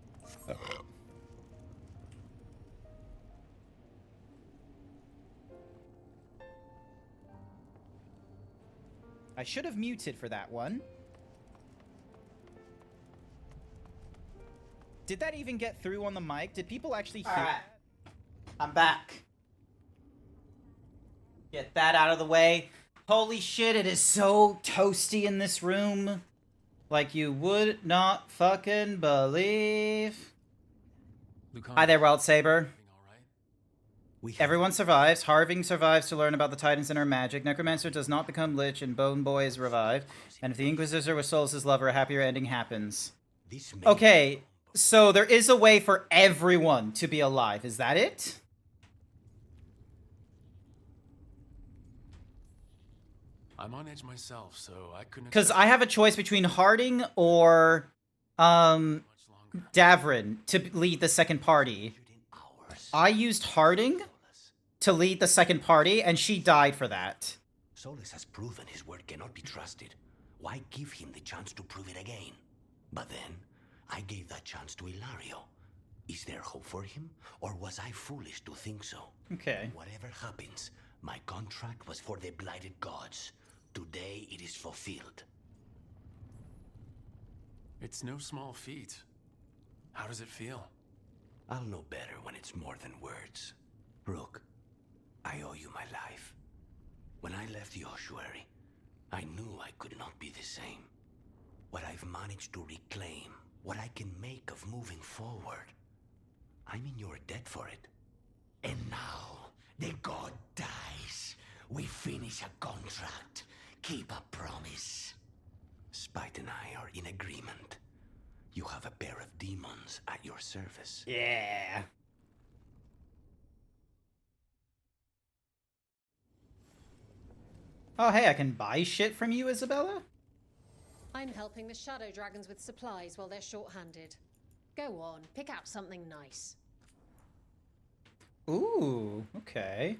I should have muted for that one. Did that even get through on the mic? Did people actually hear that? I'm back. Get that out of the way. Holy shit, it is so toasty in this room. Like you would not fucking believe. Hi there, Wild Saber. Everyone survives. Harving survives to learn about the Titans and her magic. Necromancer does not become Lich, and Bone Boy is revived. And if the Inquisitor was Solus' lover, a happier ending happens. Okay, so there is a way for everyone to be alive. Is that it? I'm on edge myself, so I couldn't... Because I have a choice between Harding or Davrin to lead the second party. I used Harding to lead the second party, and she died for that. Solus has proven his word cannot be trusted. Why give him the chance to prove it again? But then, I gave that chance to Ilario. Is there hope for him? Or was I foolish to think so? Okay. Whatever happens, my contract was for the blighted gods. Today, it is fulfilled. It's no small feat. How does it feel? I'll know better when it's more than words. Rook, I owe you my life. When I left the ossuary, I knew I could not be the same. What I've managed to reclaim, what I can make of moving forward, I'm in your debt for it. And now, the god dies. We finish a contract, keep a promise. Spite and I are in agreement. You have a pair of demons at your service. Yeah. Oh, hey, I can buy shit from you, Isabella? I'm helping the Shadow Dragons with supplies while they're short-handed. Go on, pick out something nice. Ooh, okay.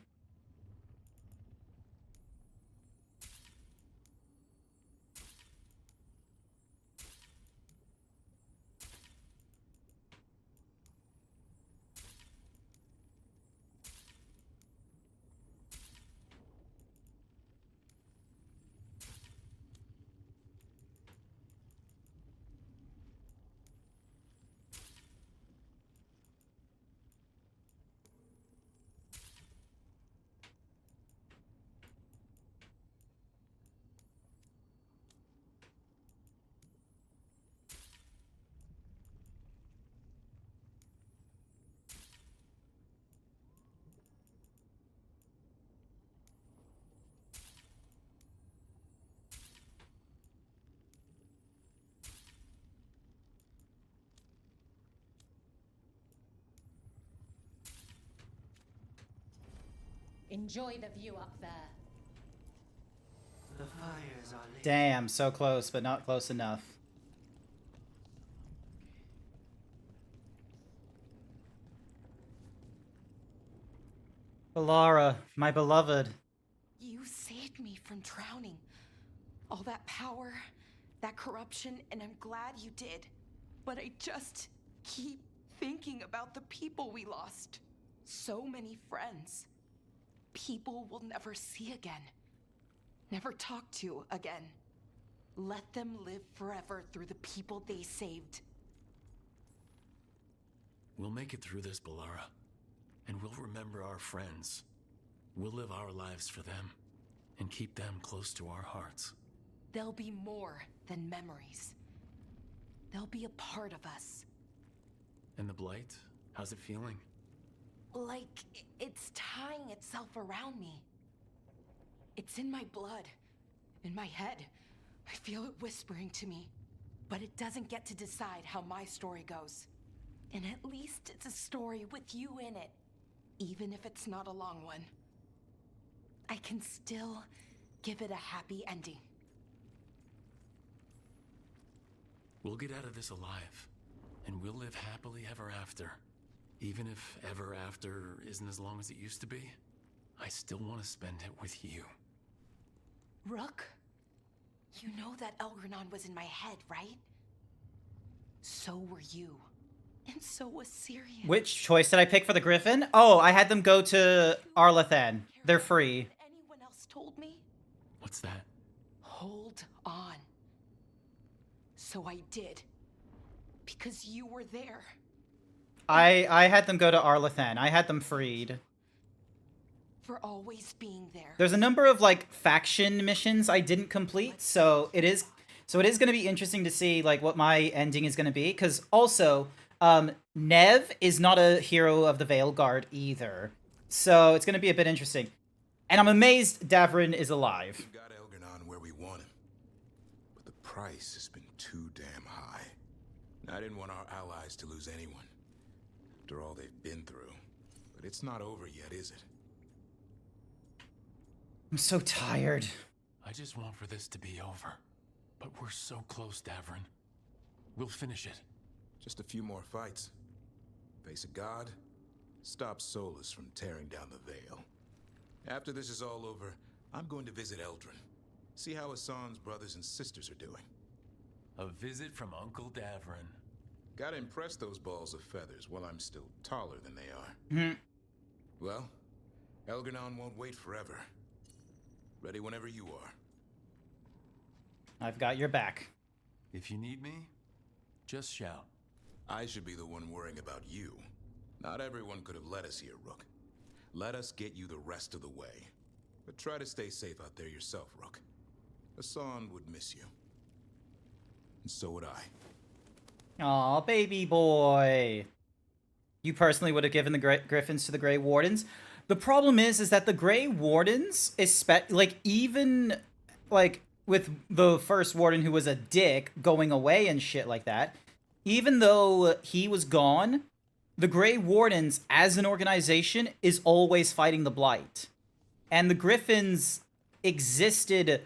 Enjoy the view up there. The fires are lit. Damn, so close, but not close enough. Alara, my beloved. You saved me from drowning. All that power, that corruption, and I'm glad you did. But I just keep thinking about the people we lost. So many friends. People we'll never see again. Never talk to again. Let them live forever through the people they saved. We'll make it through this, Balara. And we'll remember our friends. We'll live our lives for them. And keep them close to our hearts. They'll be more than memories. They'll be a part of us. And the Blight? How's it feeling? Like it's tying itself around me. It's in my blood, in my head. I feel it whispering to me. But it doesn't get to decide how my story goes. And at least it's a story with you in it. Even if it's not a long one. I can still give it a happy ending. We'll get out of this alive. And we'll live happily ever after. Even if ever after isn't as long as it used to be. I still want to spend it with you. Rook, you know that Elgranon was in my head, right? So were you. And so was Syrian. Which choice did I pick for the Griffin? Oh, I had them go to Arlathan. They're free. Anyone else told me? What's that? Hold on. So I did. Because you were there. I had them go to Arlathan. I had them freed. For always being there. There's a number of like faction missions I didn't complete, so it is going to be interesting to see like what my ending is going to be. Because also, Nev is not a hero of the Veilguard either, so it's going to be a bit interesting. And I'm amazed Davrin is alive. We got Elgranon where we want him, but the price has been too damn high. I didn't want our allies to lose anyone after all they've been through. But it's not over yet, is it? I'm so tired. I just want for this to be over. But we're so close, Davrin. We'll finish it. Just a few more fights. Face a god, stop Solus from tearing down the veil. After this is all over, I'm going to visit Eldrin. See how Hassan's brothers and sisters are doing. A visit from Uncle Davrin. Gotta impress those balls of feathers while I'm still taller than they are. Well, Elgranon won't wait forever. Ready whenever you are. I've got your back. If you need me, just shout. I should be the one worrying about you. Not everyone could have led us here, Rook. Let us get you the rest of the way. But try to stay safe out there yourself, Rook. Hassan would miss you. And so would I. Aw, baby boy. You personally would have given the Griffins to the Grey Wardens. The problem is that the Grey Wardens, even with the first Warden who was a dick going away and shit like that, even though he was gone, the Grey Wardens, as an organization, is always fighting the Blight. And the Griffins existed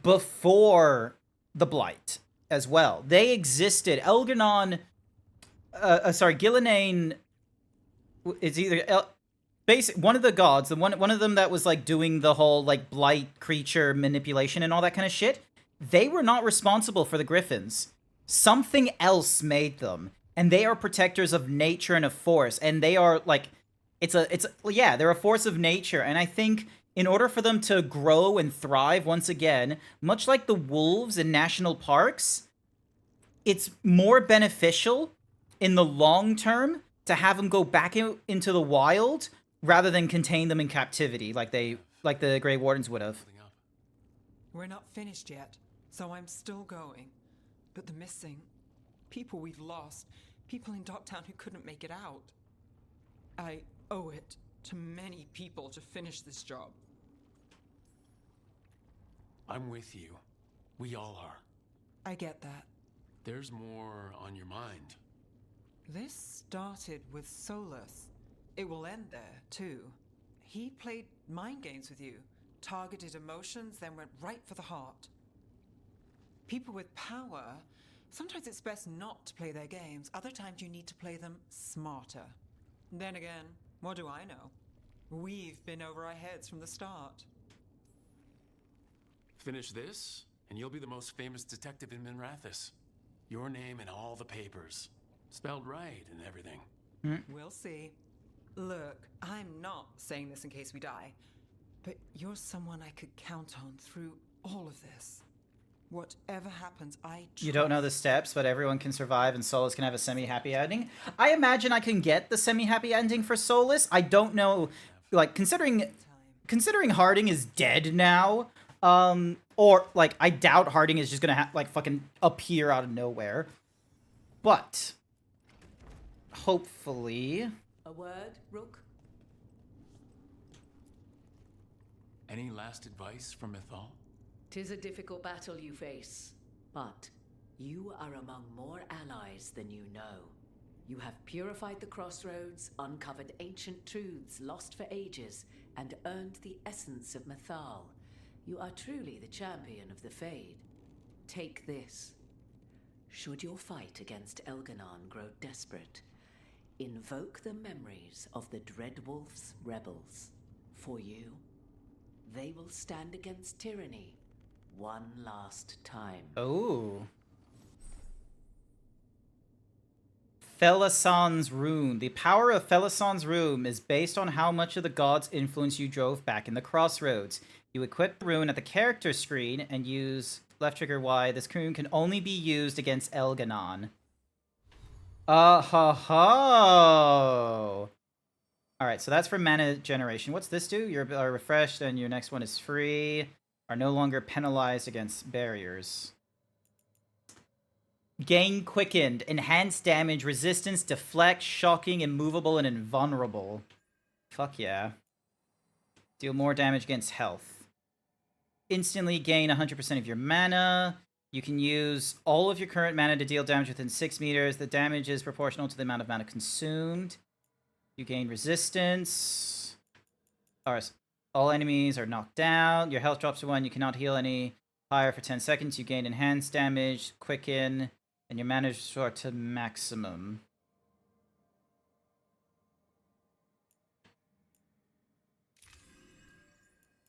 before the Blight as well. They existed. Gillenane is either... one of the gods, one of them that was like doing the whole like blight creature manipulation and all that kind of shit, they were not responsible for the Griffins. Something else made them, and they are protectors of nature and of force, and they are like, they're a force of nature, and I think in order for them to grow and thrive once again, much like the wolves in national parks, it's more beneficial in the long term to have them go back into the wild rather than contain them in captivity like the Grey Wardens would have. We're not finished yet, so I'm still going. But the missing, people we've lost, people in Docktown who couldn't make it out. I owe it to many people to finish this job. I'm with you. We all are. I get that. There's more on your mind. This started with Solus. It will end there, too. he played mind games with you, targeted emotions, then went right for the heart. People with power, sometimes it's best not to play their games. Other times you need to play them smarter. Then again, what do I know? We've been over our heads from the start. Finish this, and you'll be the most famous detective in Minrathous. Your name in all the papers. Spelled right and everything. We'll see. Look, I'm not saying this in case we die, but you're someone I could count on through all of this. Whatever happens, I trust. You don't know the steps, but everyone can survive and Solus can have a semi-happy ending. I imagine I can get the semi-happy ending for Solus. I don't know, like, considering Harding is dead now, or, like, I doubt Harding is just gonna, like, fucking appear out of nowhere. But, hopefully... A word, Rook? Any last advice from Mythal? 'Tis a difficult battle you face, but you are among more allies than you know. You have purified the crossroads, uncovered ancient truths lost for ages, and earned the essence of Mythal. You are truly the champion of the Fade. Take this. Should your fight against Elganon grow desperate, invoke the memories of the Dreadwolf's rebels. For you, they will stand against tyranny one last time. Oh. Felison's Rune. The power of Felison's Rune is based on how much of the god's influence you drove back in the crossroads. You equip the rune at the character screen and use left trigger Y. This rune can only be used against Elganon. Ho. Alright, so that's for mana generation. What's this do? You're refreshed and your next one is free. Are no longer penalized against barriers. Gain quickened. Enhanced damage, resistance, deflect, shocking, immovable, and invulnerable. Fuck yeah. Deal more damage against health. Instantly gain 100% of your mana. You can use all of your current mana to deal damage within 6 meters. The damage is proportional to the amount of mana consumed. You gain resistance. All enemies are knocked down. Your health drops to 1. You cannot heal any higher for 10 seconds. You gain enhanced damage, quicken, and your mana is restored to maximum.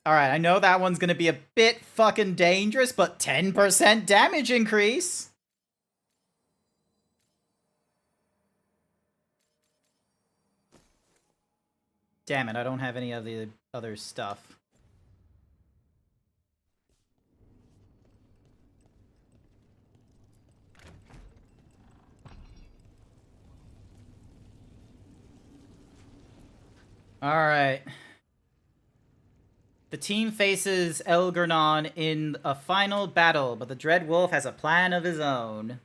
Alright, I know that one's gonna be a bit fucking dangerous, but 10% damage increase! Damn it, I don't have any of the other stuff. Alright. The team faces Elganon in a final battle, but the Dread Wolf has a plan of his own.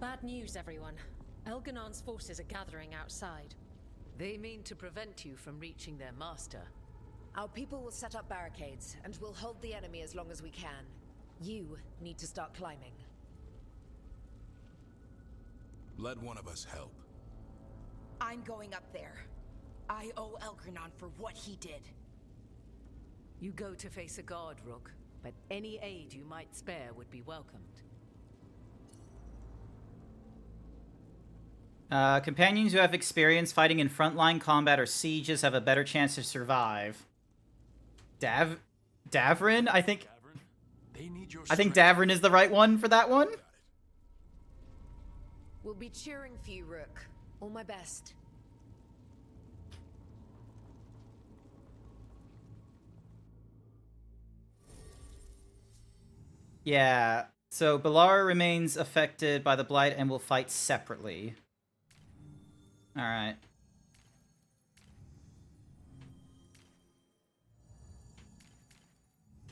Bad news, everyone. Elganon's forces are gathering outside. They mean to prevent you from reaching their master. Our people will set up barricades, and we'll hold the enemy as long as we can. You need to start climbing. Let one of us help. I'm going up there. I owe Elganon for what he did. You go to face a guard, Rook, but any aid you might spare would be welcomed. Companions who have experience fighting in frontline combat or sieges have a better chance to survive. Davrin? I think Davrin is the right one for that one. We'll be cheering for you, Rook. All my best. Yeah, so Balara remains affected by the Blight and will fight separately. Alright.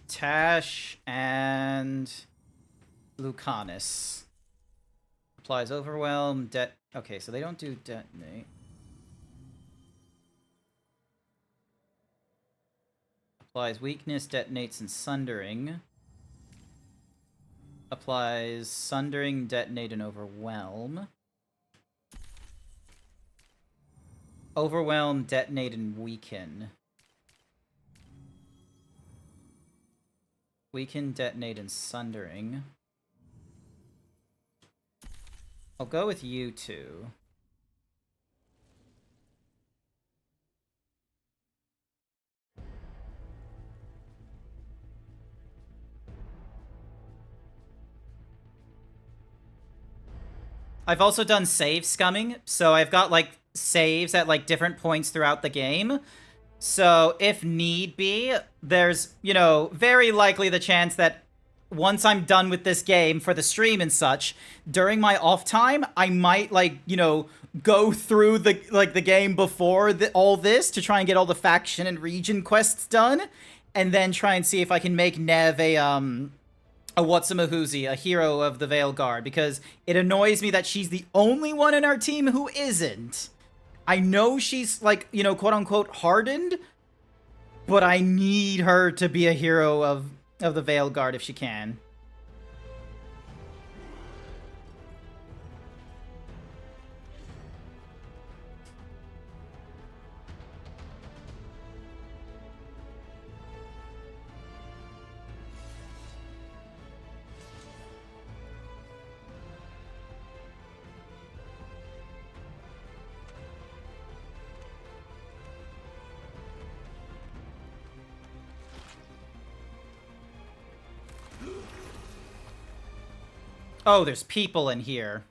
Tash and Lucanus. Applies Overwhelm, okay, so they don't do Detonate. Applies Weakness, Detonates, and Sundering. applies Sundering, Detonate, and Overwhelm. Overwhelm, Detonate, and Weaken. Weaken, Detonate, and Sundering. I'll go with you two. I've also done save scumming, so I've got, like, saves at, like, different points throughout the game. So, if need be, there's, you know, very likely the chance that once I'm done with this game for the stream and such, during my off time, I might, like, you know, go through the, like, the game before all this to try and get all the faction and region quests done, and then try and see if I can make Nev a Whatsamahuzi, a hero of the Veilguard, because it annoys me that she's the only one in our team who isn't. I know she's, like, you know, quote-unquote hardened, but I need her to be a hero of the Veilguard if she can. Oh, there's people in here.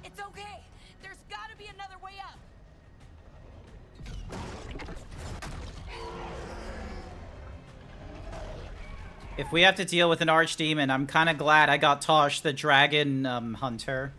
It's okay. There's gotta be another way up. If we have to deal with an archdemon, I'm kind of glad I got Tosh, the dragon hunter.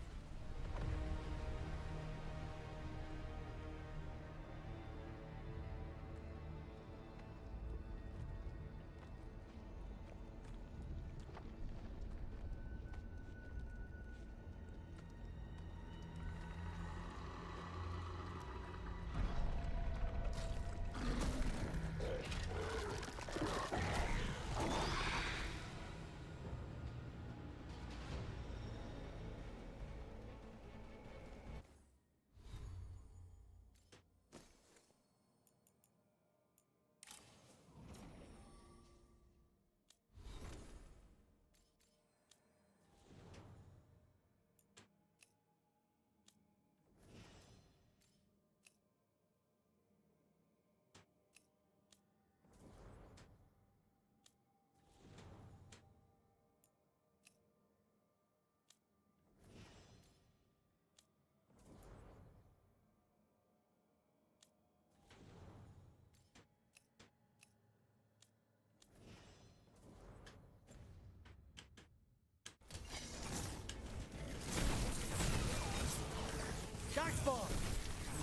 Darkspawn!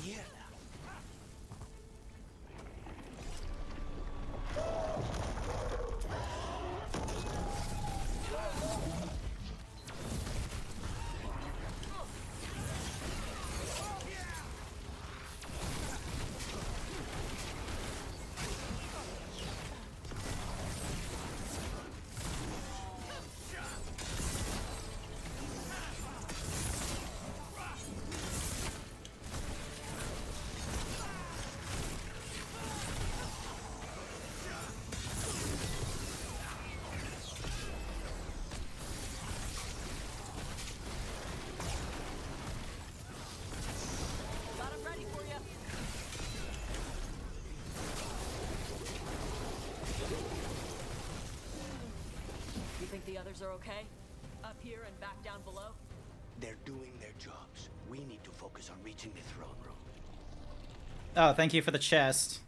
Mierda! others are okay? Up here and back down below? They're doing their jobs. We need to focus on reaching the throne room. Oh, thank you for the chest.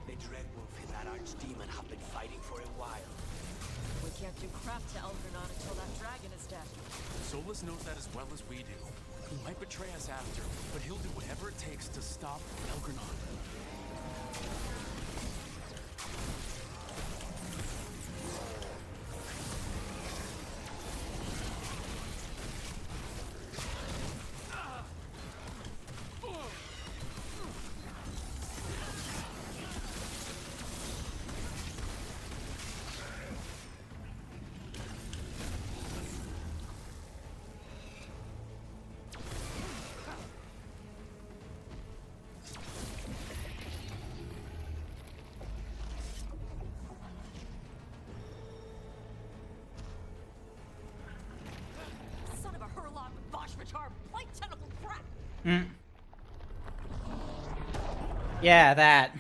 The Dreadwolf and that archdemon have been fighting for a while. We can't do crap to Elgranon until that dragon is dead. Solus knows that as well as we do. He might betray us after, but he'll do whatever it takes to stop Elgranon. Son of a Herlock Vashvatar blight tentacle crap! Yeah, that.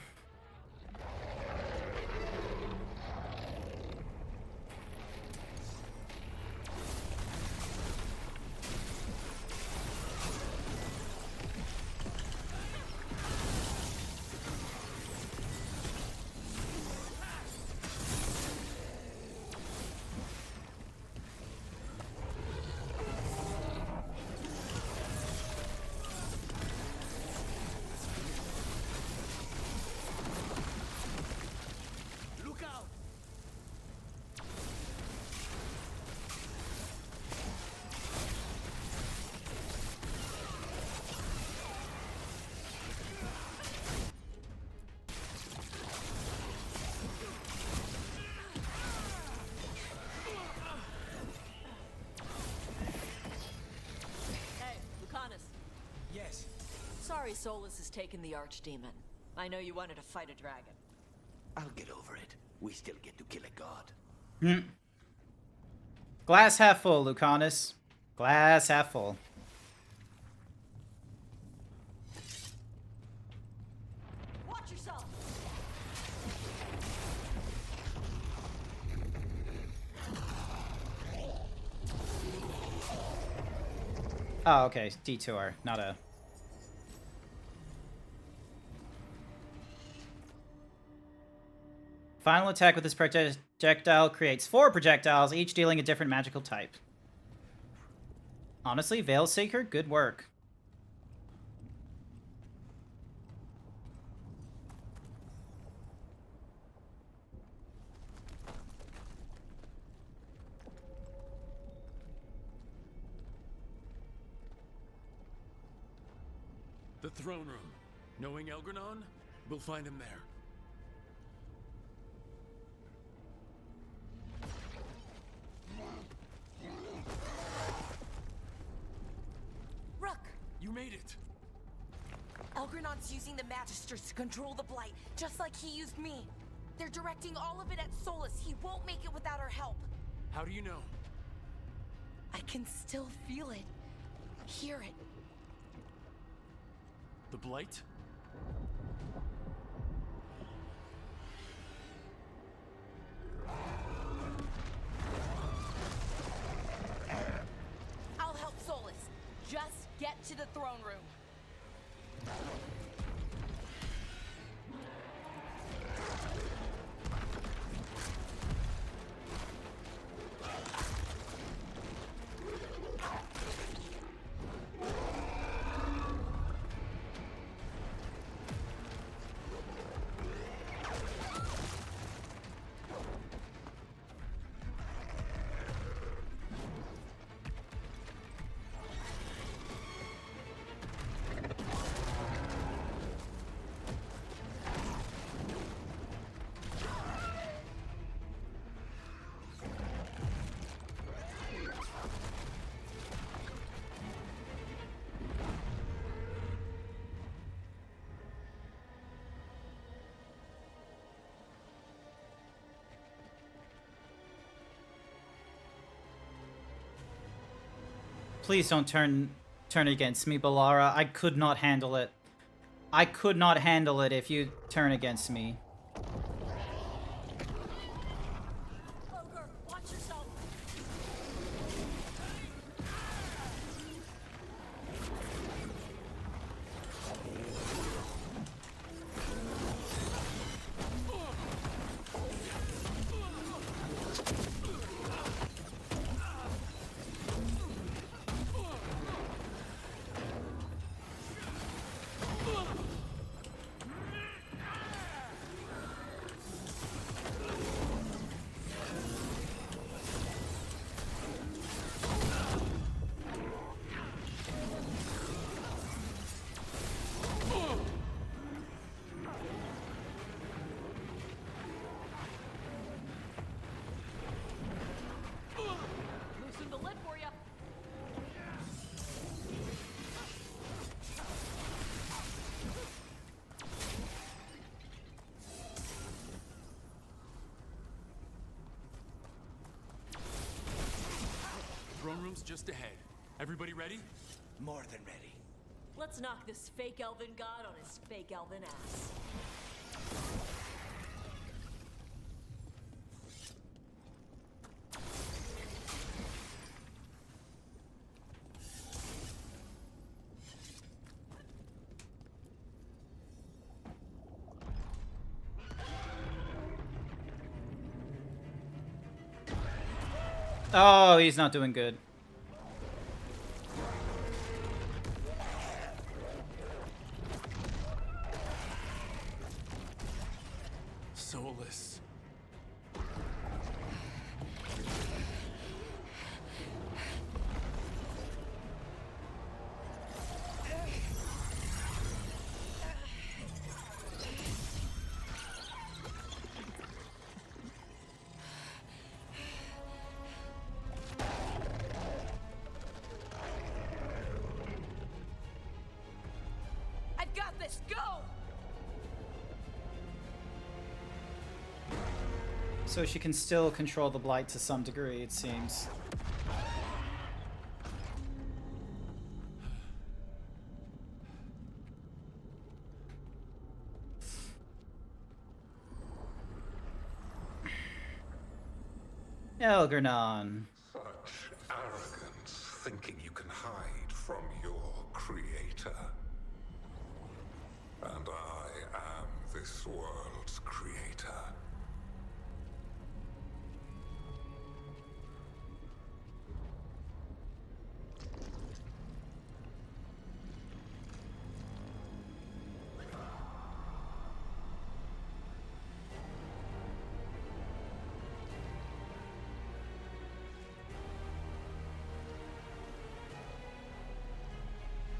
Look out! Hey, Lucanus. Yes. Sorry Solus has taken the archdemon. I know you wanted to fight a dragon. I'll get over it. We still get to kill a god. Glass half full, Lucanus. Glass half full. Watch yourself! Oh, okay. Detour, not a... Final attack with this projectile creates 4 projectiles, each dealing a different magical type. Honestly, Veilseeker, good work. The throne room. Knowing Elgranon, we'll find him there. Rook! You made it! Elgranon's using the Magisters to control the Blight, just like he used me. They're directing all of it at Solus. He won't make it without our help. How do you know? I can still feel it. Hear it. The Blight? I'll help Solus. Just get to the throne room. Please don't turn against me, Balara. I could not handle it. I could not handle it if you turn against me. Ogre, watch yourself. Loosen the lid for you. Throne room's just ahead. Everybody ready? More than ready. Let's knock this fake elven god on his fake elven ass. Oh, he's not doing good. Soulless. I've got this. Go! So she can still control the blight to some degree, it seems. Elgernon. Such arrogance, thinking you can hide from your creator. And I am this world's creator.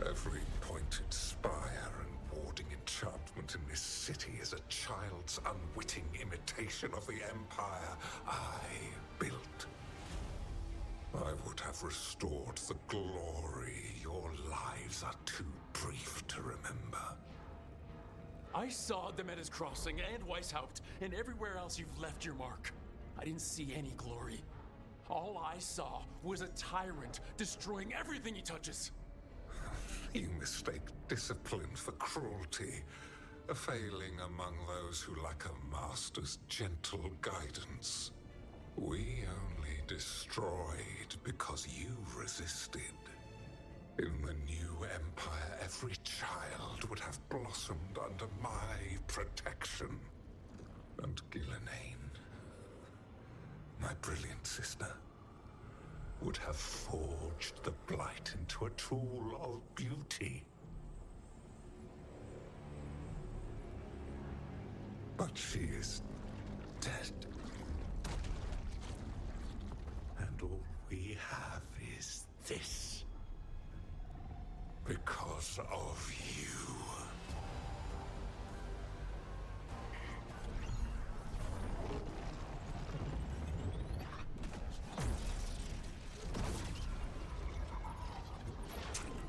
Every pointed spire and warding enchantment in this city is a child's unwitting imitation of the empire I built. I would have restored the glory. Your lives are too brief to remember. I saw Demeter's Crossing and Weishaupt and everywhere else you've left your mark. I didn't see any glory. All I saw was a tyrant destroying everything he touches. You mistake discipline for cruelty, a failing among those who lack a master's gentle guidance. We only destroyed because you resisted. In the new empire, every child would have blossomed under my protection. And Gillenane, my brilliant sister, would have forged the blight into a tool of beauty. But she is dead. And all we have is this. Because of you.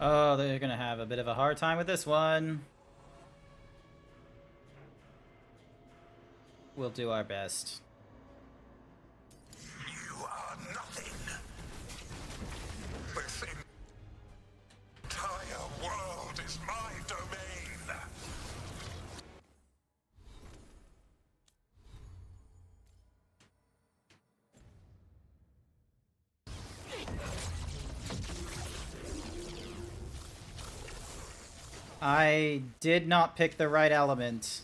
Oh, they're gonna have a bit of a hard time with this one. We'll do our best. You are nothing. Listen. I did not pick the right element.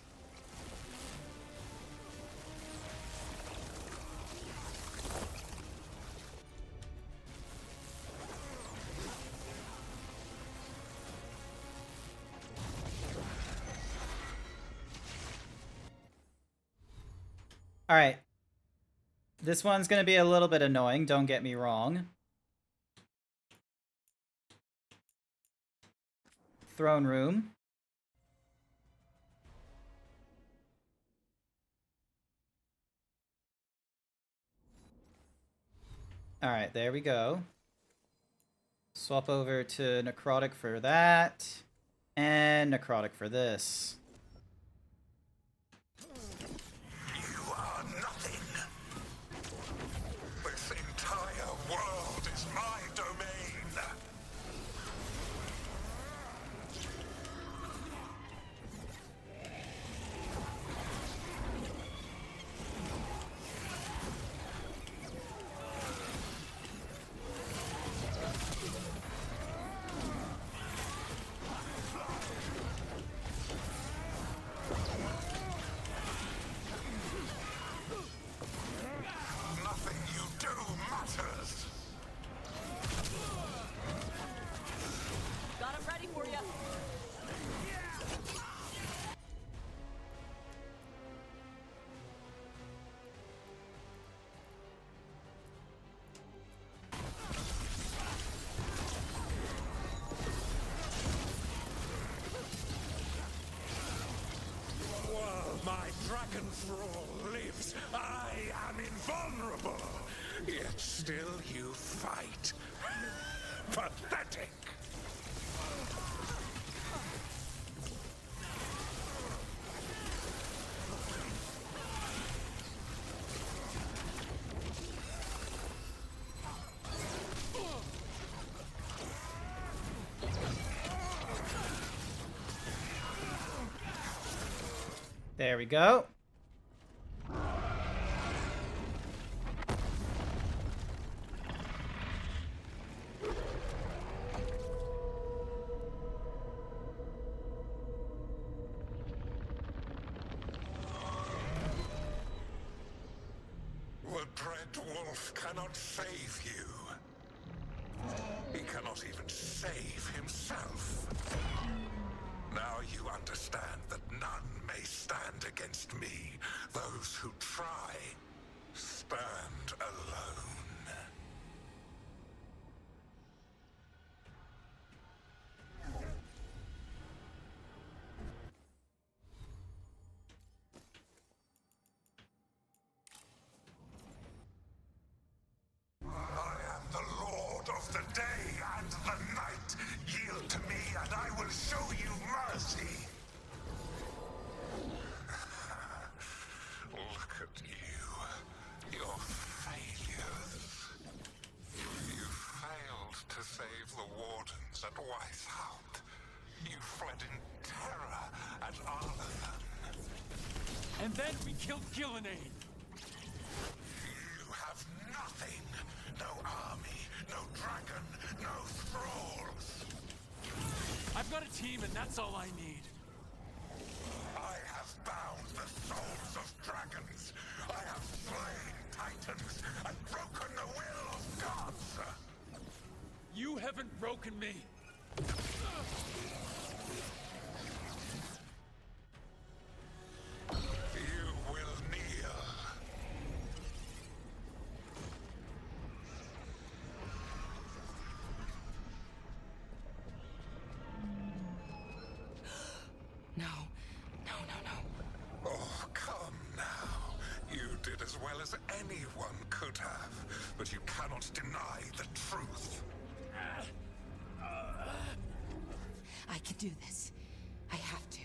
Alright. This one's gonna be a little bit annoying, don't get me wrong. Throne room. Alright, there we go. Swap over to necrotic for that. And necrotic for this. You are nothing. This entire world is my domain. Nothing you do matters. Got him ready for you. While my dragon thrall lives, I am invulnerable. Yet still you fight. Pathetic. There we go. The dread wolf cannot save you. He cannot even save himself. Now you understand that none may stand against me. Those who try stand alone. I am the Lord of the day and the night. Yield to me and I will show you mercy. Look at you. Your failures. You failed to save the wardens at Weishaupt. You fled in terror at Arlathan. And then we killed Gillenane. You have nothing. No army, no dragon, no thralls. I've got a team and that's all I need. I have bound the souls of dragons. I have slain titans and broken the will of gods. You haven't broken me. You will kneel. No. No, no, no. Oh, come now. You did as well as anyone could have, but you cannot deny the truth. I can do this. I have to.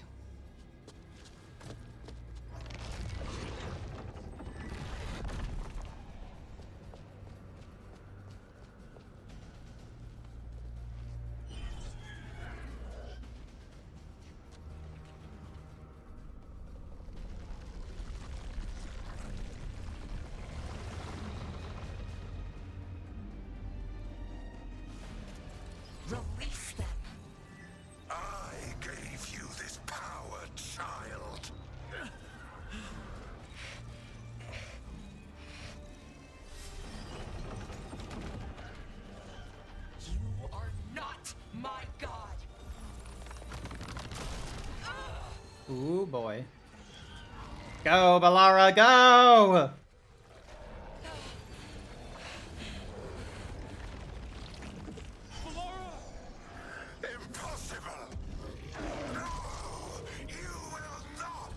I Ooh, boy. Go, Balara, go! Impossible! No! You will not!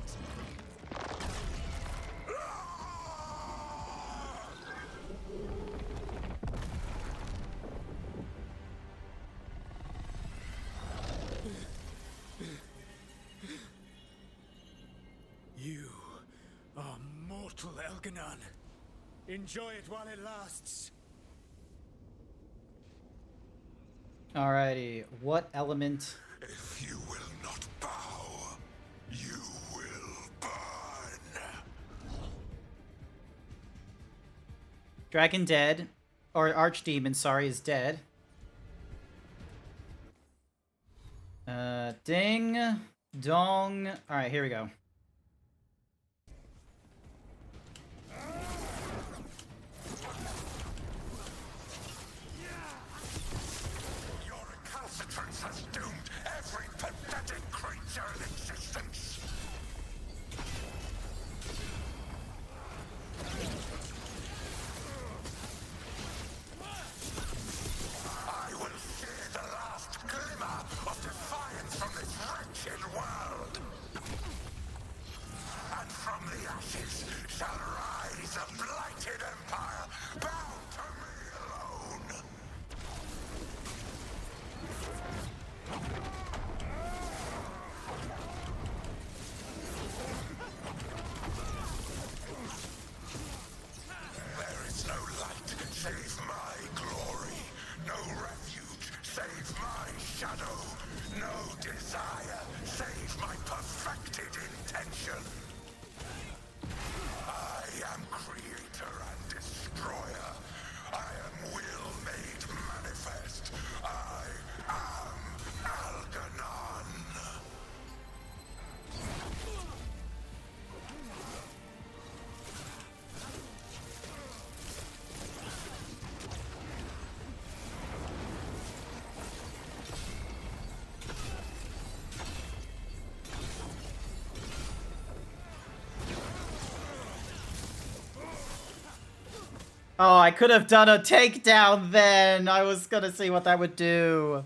You are mortal, Elganon. Enjoy it while it lasts. Alrighty, what element? If you will not bow, you will burn. Dragon dead. Or Archdemon, sorry, is dead. Ding. Dong. Alright, here we go. Your recalcitrance has doomed every pathetic creature in existence. I will see the last glimmer of defiance from this wretched world. And from the ashes shall rise a blighted empire bound to me alone. There is no light save my glory, no refuge save my shadow, no desire save my perfected intention. I am creator and destroyer. I am will made manifest. I am Algernon. Oh, I could have done a takedown then. I was gonna see what that would do.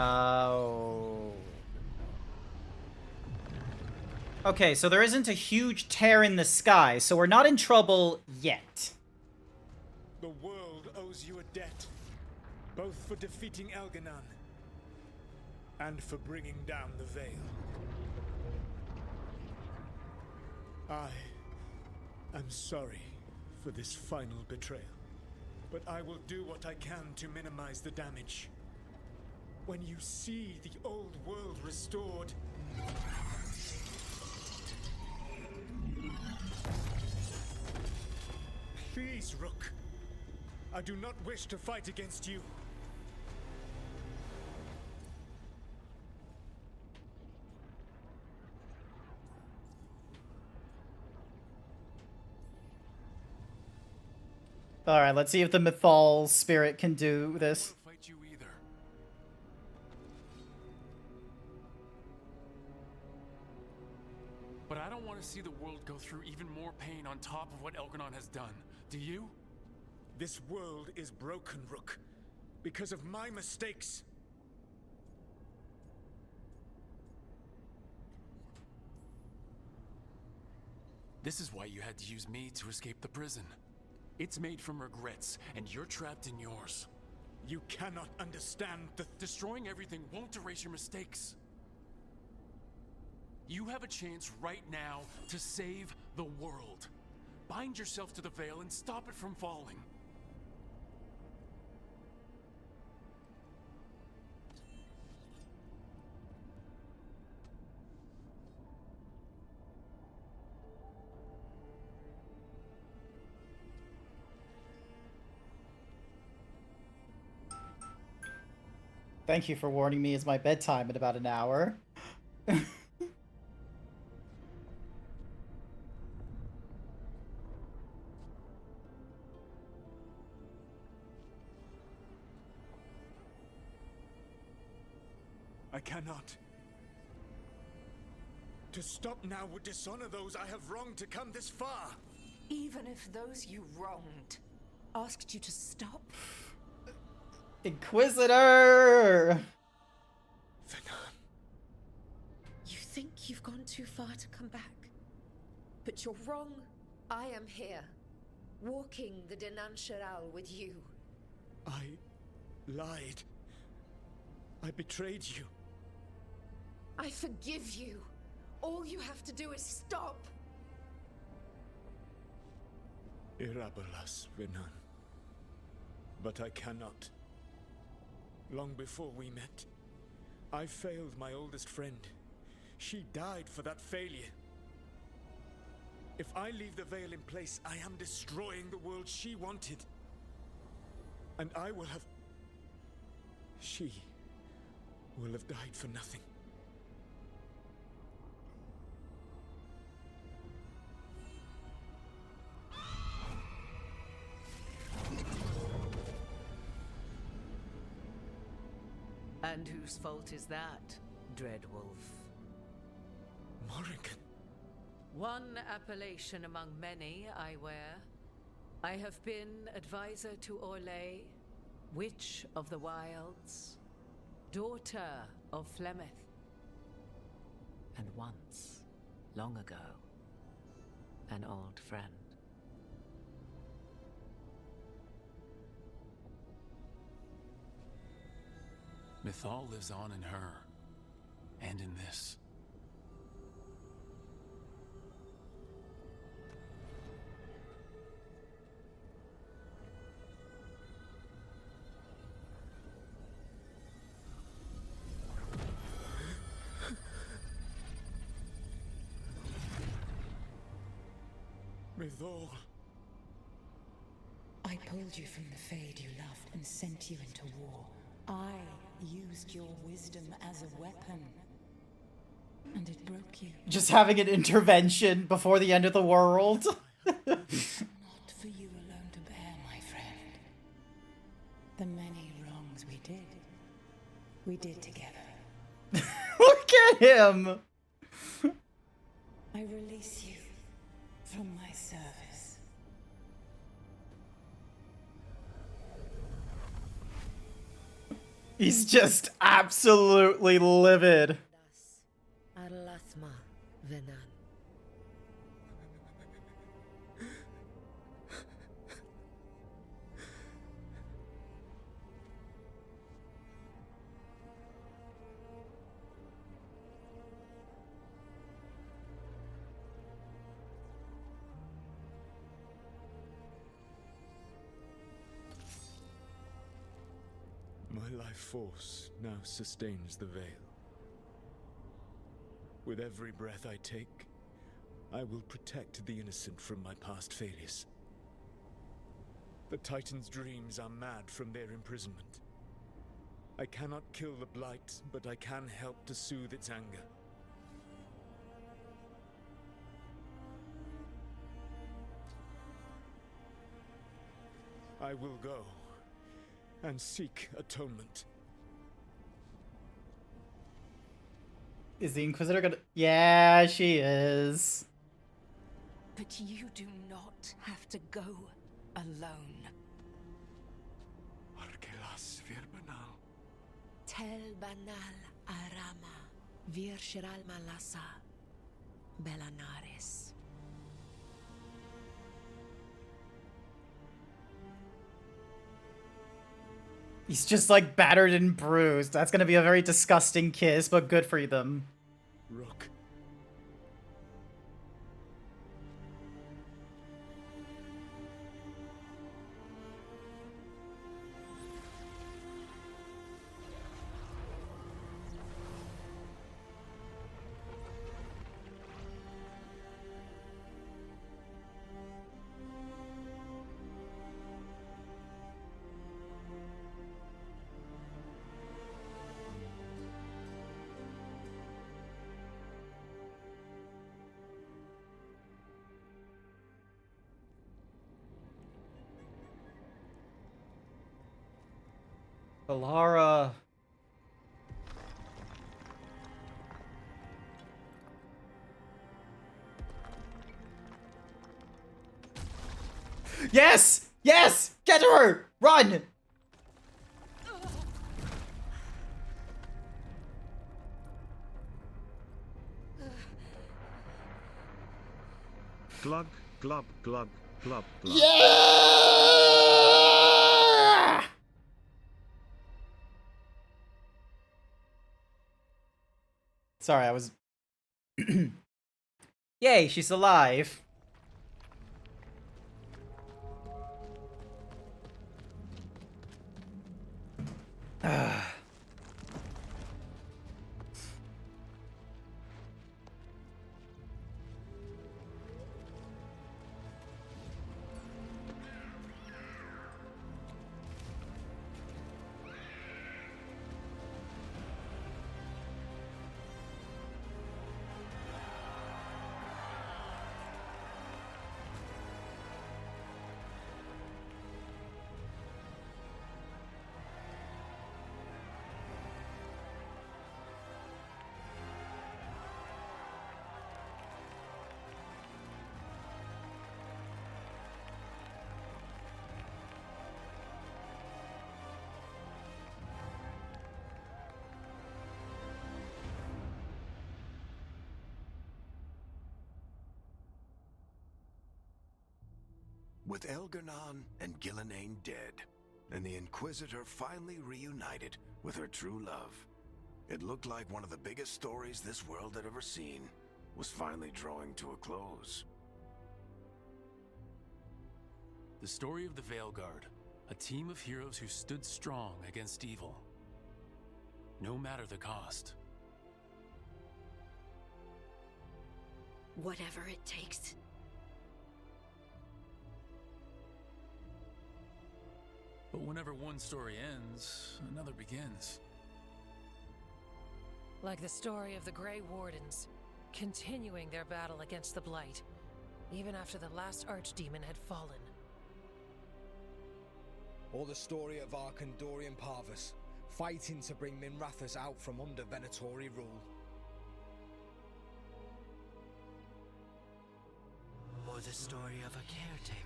Oh. Okay, so there isn't a huge tear in the sky, so we're not in trouble yet. The world owes you a debt, both for defeating Elganon and for bringing down the Veil. I am sorry for this final betrayal, but I will do what I can to minimize the damage. When you see the old world restored, please, Rook. I do not wish to fight against you. Alright, let's see if the Mythal spirit can do this. Fight you either. But I don't want to see the world go through even more pain on top of what Elganon has done. Do you? This world is broken, Rook, because of my mistakes. This is why you had to use me to escape the prison. It's made from regrets, and you're trapped in yours. You cannot understand the... Destroying everything won't erase your mistakes. You have a chance right now to save the world. Bind yourself to the veil and stop it from falling. Thank you for warning me it's my bedtime in about an hour. I cannot. To stop now would dishonor those I have wronged to come this far. Even if those you wronged asked you to stop? Inquisitor! You think you've gone too far to come back? But you're wrong. I am here, walking the Denan Shiral with you. I lied. I betrayed you. I forgive you. All you have to do is stop. Irabolas, Venan. But I cannot. Long before we met, I failed my oldest friend. She died for that failure. If I leave the veil in place, I am destroying the world she wanted. And I will have... She will have died for nothing. And whose fault is that, Dreadwolf? Morrigan. One appellation among many, I wear. I have been advisor to Orlais, Witch of the Wilds, daughter of Flemeth, and once, long ago, an old friend. Mythal lives on in her, and in this. Mythal. I pulled you from the Fade you loved and sent you into war. I used your wisdom as a weapon. And it broke you. Just having an intervention before the end of the world. Not for you alone to bear, my friend. The many wrongs we did together. Look at him! I release you from my service. He's just absolutely livid. Arlathma, Venan. My life force now sustains the veil. With every breath I take, I will protect the innocent from my past failures. The Titan's dreams are mad from their imprisonment. I cannot kill the Blight, but I can help to soothe its anger. I will go and seek atonement. Is the Inquisitor gonna... Yeah, she is. But you do not have to go alone. Arkelas Virbanal. Tel Banal Arama Vir Shiral Malasa Belanares. He's just like battered and bruised. That's gonna be a very disgusting kiss, but good for them. Rook. Alara. Yes! Yes! Get her! Run! Glug, glub, glug, glub, glug. Yeah! Sorry, I was... Yay, she's alive. With Elgar'nan and Gillenane dead, and the Inquisitor finally reunited with her true love, it looked like one of the biggest stories this world had ever seen was finally drawing to a close. The story of the Veilguard, a team of heroes who stood strong against evil, no matter the cost. Whatever it takes. But whenever one story ends, another begins. Like the story of the Grey Wardens, continuing their battle against the Blight, even after the last Archdemon had fallen. Or the story of Arkandorian Parvus, fighting to bring Minrathous out from under Venatori rule. Or the story of a caretaker,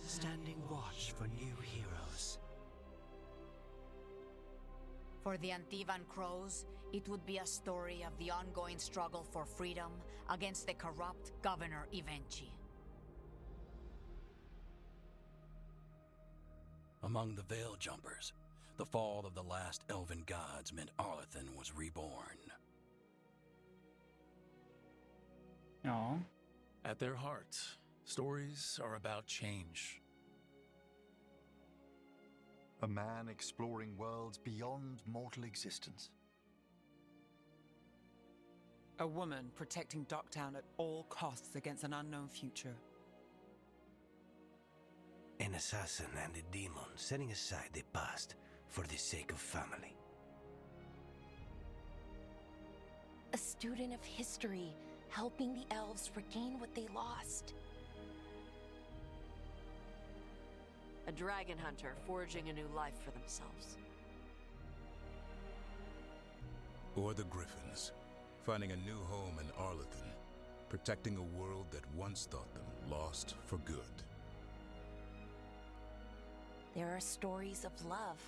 standing watch for new heroes. For the Antivan Crows, it would be a story of the ongoing struggle for freedom against the corrupt Governor Ivenchi. Among the Veil Jumpers, the fall of the last elven gods meant Arlethan was reborn. Aww. At their heart, stories are about change. A man exploring worlds beyond mortal existence. A woman protecting Docktown at all costs against an unknown future. An assassin and a demon setting aside the past for the sake of family. A student of history, helping the elves regain what they lost. A dragon hunter forging a new life for themselves. Or the Griffins, finding a new home in Arlethan, protecting a world that once thought them lost for good. There are stories of love.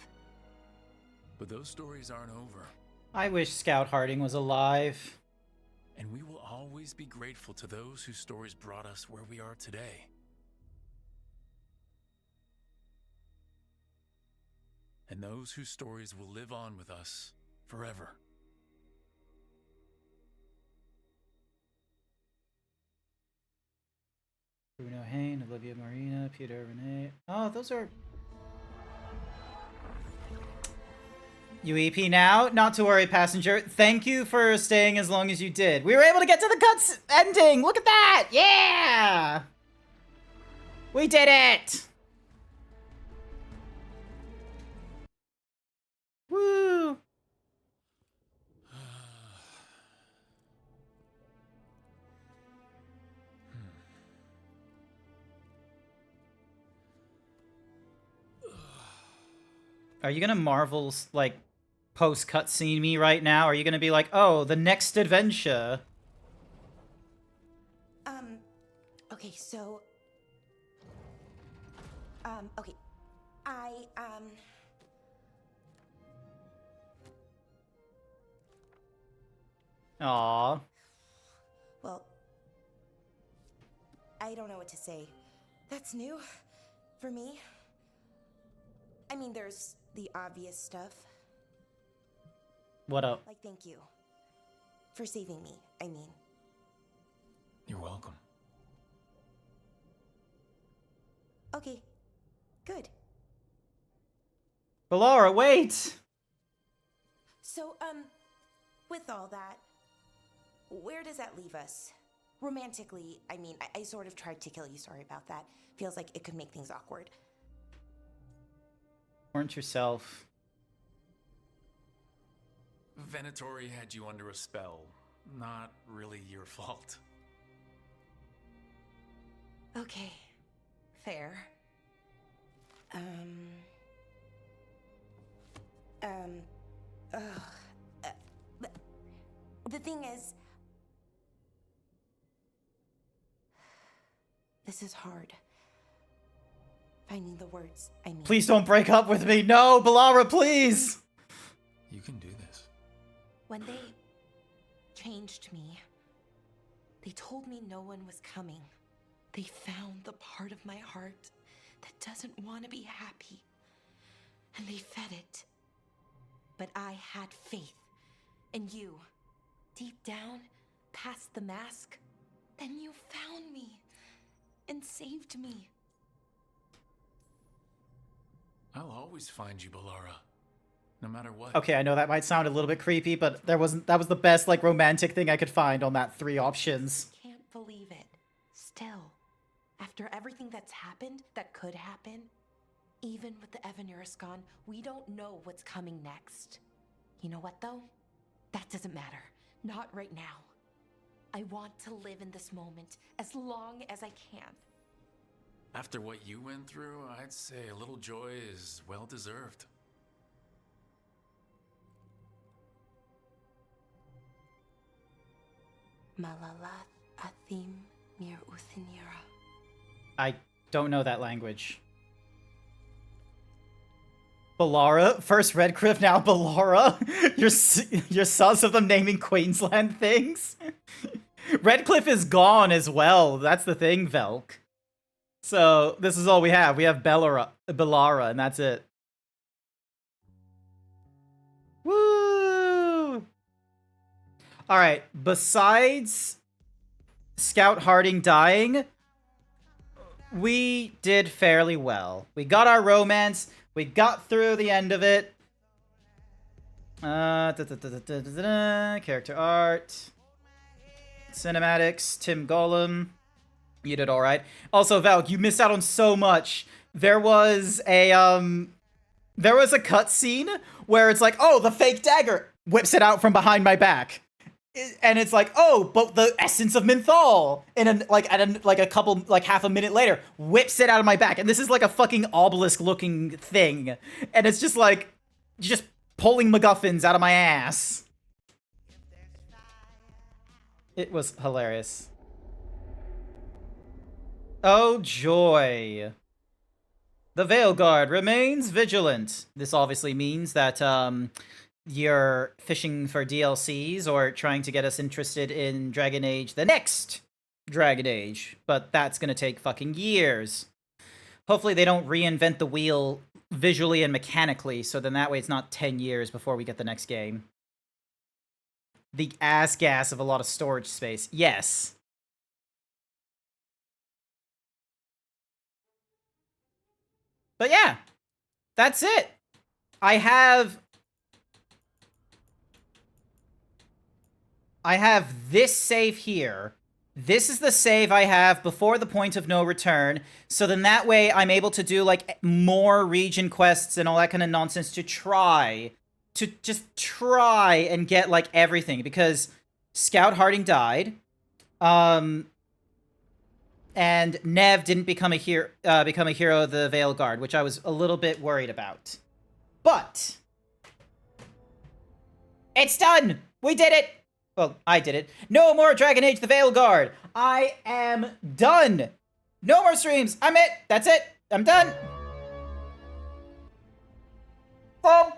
But those stories aren't over. I wish Scout Harding was alive. And we will always be grateful to those whose stories brought us where we are today. And those whose stories will live on with us forever. Bruno Hain, Olivia Marina, Peter Renee. Oh, those are... UEP now? Not to worry, passenger. Thank you for staying as long as you did. We were able to get to the cuts ending! Look at that! Yeah! We did it! Woo! Are you gonna Marvel's, like, post-cutscene me right now? Are you gonna be like, oh, the next adventure? Okay, so... okay. Aww. Well... I don't know what to say. That's new. For me. I mean, there's the obvious stuff. What up? Like, thank you. For saving me, I mean. You're welcome. Okay. Good. Bellara, wait! So, with all that, where does that leave us? Romantically, I mean, I sort of tried to kill you, sorry about that. Feels like it could make things awkward. Weren't yourself. Venatori had you under a spell. Not really your fault. Okay. Fair. The thing is... This is hard. Finding the words, I mean... Please don't break up with me! No, Bellara, please! You can do this. When they changed me, they told me no one was coming. They found the part of my heart that doesn't want to be happy. And they fed it. But I had faith. And you, deep down, past the mask, then you found me and saved me. I'll always find you, Bellara. No matter what. Okay, I know that might sound a little bit creepy, but that was the best, like, romantic thing I could find on that 3 options. Can't believe it. Still, after everything that's happened, that could happen, even with the Evanurus gone, we don't know what's coming next. You know what, though? That doesn't matter. Not right now. I want to live in this moment as long as I can. After what you went through, I'd say a little joy is well deserved. Malalath Athim Mir Uthinira. I don't know that language. Bellara? First Redcliffe, now Bellara? You're sus of them naming Queensland things? Redcliffe is gone as well. That's the thing, Velk. So, this is all we have. We have Bellara, and that's it. Woo! Alright, besides Scout Harding dying, we did fairly well. We got our romance. We got through the end of it. Character art. Cinematics. Tim Golem. You did alright. Also, Valk, you missed out on so much. There was a cutscene where it's like, oh, the fake dagger whips it out from behind my back. And it's like, oh, but the essence of Minthal, half a minute later, whips it out of my back. And this is like a fucking obelisk-looking thing. And it's just like, just pulling MacGuffins out of my ass. It was hilarious. Oh, joy. The Veilguard remains vigilant. This obviously means that, you're fishing for DLCs or trying to get us interested in Dragon Age, the next Dragon Age. But that's gonna take fucking years. Hopefully they don't reinvent the wheel visually and mechanically, so then that way it's not 10 years before we get the next game. The ass gas of a lot of storage space. Yes. But yeah, that's it. I have this save here. This is the save I have before the point of no return. So then that way I'm able to do like more region quests and all that kind of nonsense to just try and get like everything, because Scout Harding died. And Nev didn't become a hero of the Veilguard, which I was a little bit worried about. But it's done! We did it! Well, I did it. No more Dragon Age the Veilguard. I am done. No more streams. I'm it. That's it. I'm done. Boom.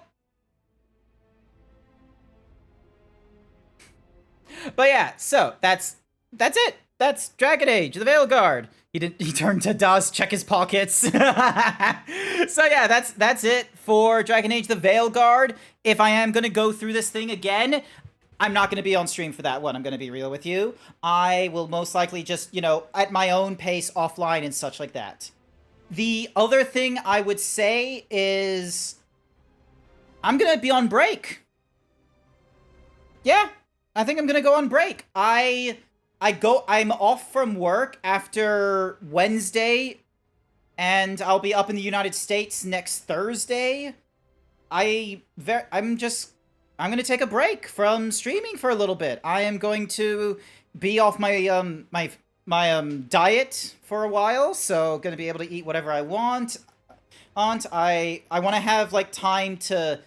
But yeah, so that's it. That's Dragon Age the Veilguard. He turned to dust, check his pockets. So yeah, that's it for Dragon Age the Veilguard. If I am gonna go through this thing again, I'm not going to be on stream for that one. I'm going to be real with you. I will most likely just, you know, at my own pace, offline and such like that. The other thing I would say is I'm going to be on break. Yeah, I think I'm going to go on break. I'm off from work after Wednesday, and I'll be up in the United States next Thursday. I'm going to take a break from streaming for a little bit. I am going to be off my diet for a while, so going to be able to eat whatever I want. I want to have like time to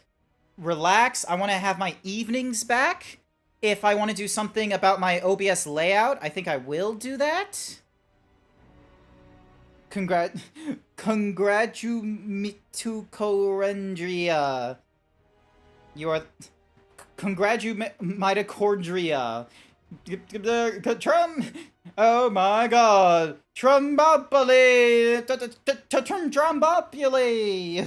relax. I want to have my evenings back. If I want to do something about my OBS layout, I think I will do that. Congratulatory. You are... Mitochondria. Oh my god. Trombopoli. Trombopoli.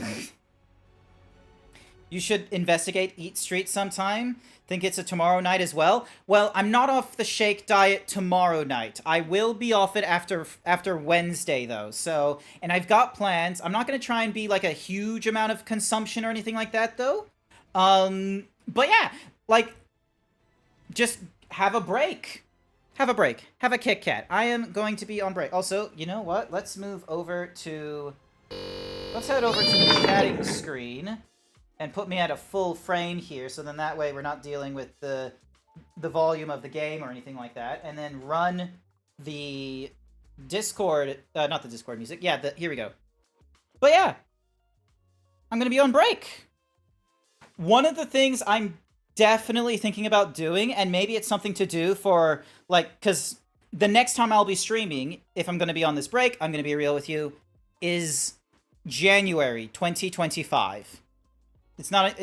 You should investigate Eat Street sometime. Think it's a tomorrow night as well. Well, I'm not off the shake diet tomorrow night. I will be off it after Wednesday though. So, and I've got plans. I'm not going to try and be like a huge amount of consumption or anything like that though. But yeah, like, just have a break. Have a break. Have a Kit Kat. I am going to be on break. Also, you know what? Let's move over to... Let's head over to the chatting screen and put me at a full frame here, so then that way we're not dealing with the volume of the game or anything like that. And then run the Discord... not the Discord music. Yeah, here we go. But yeah, I'm going to be on break. One of the things I'm definitely thinking about doing, and maybe it's something to do for, like, because the next time I'll be streaming, if I'm going to be on this break, I'm going to be real with you, is January 2025.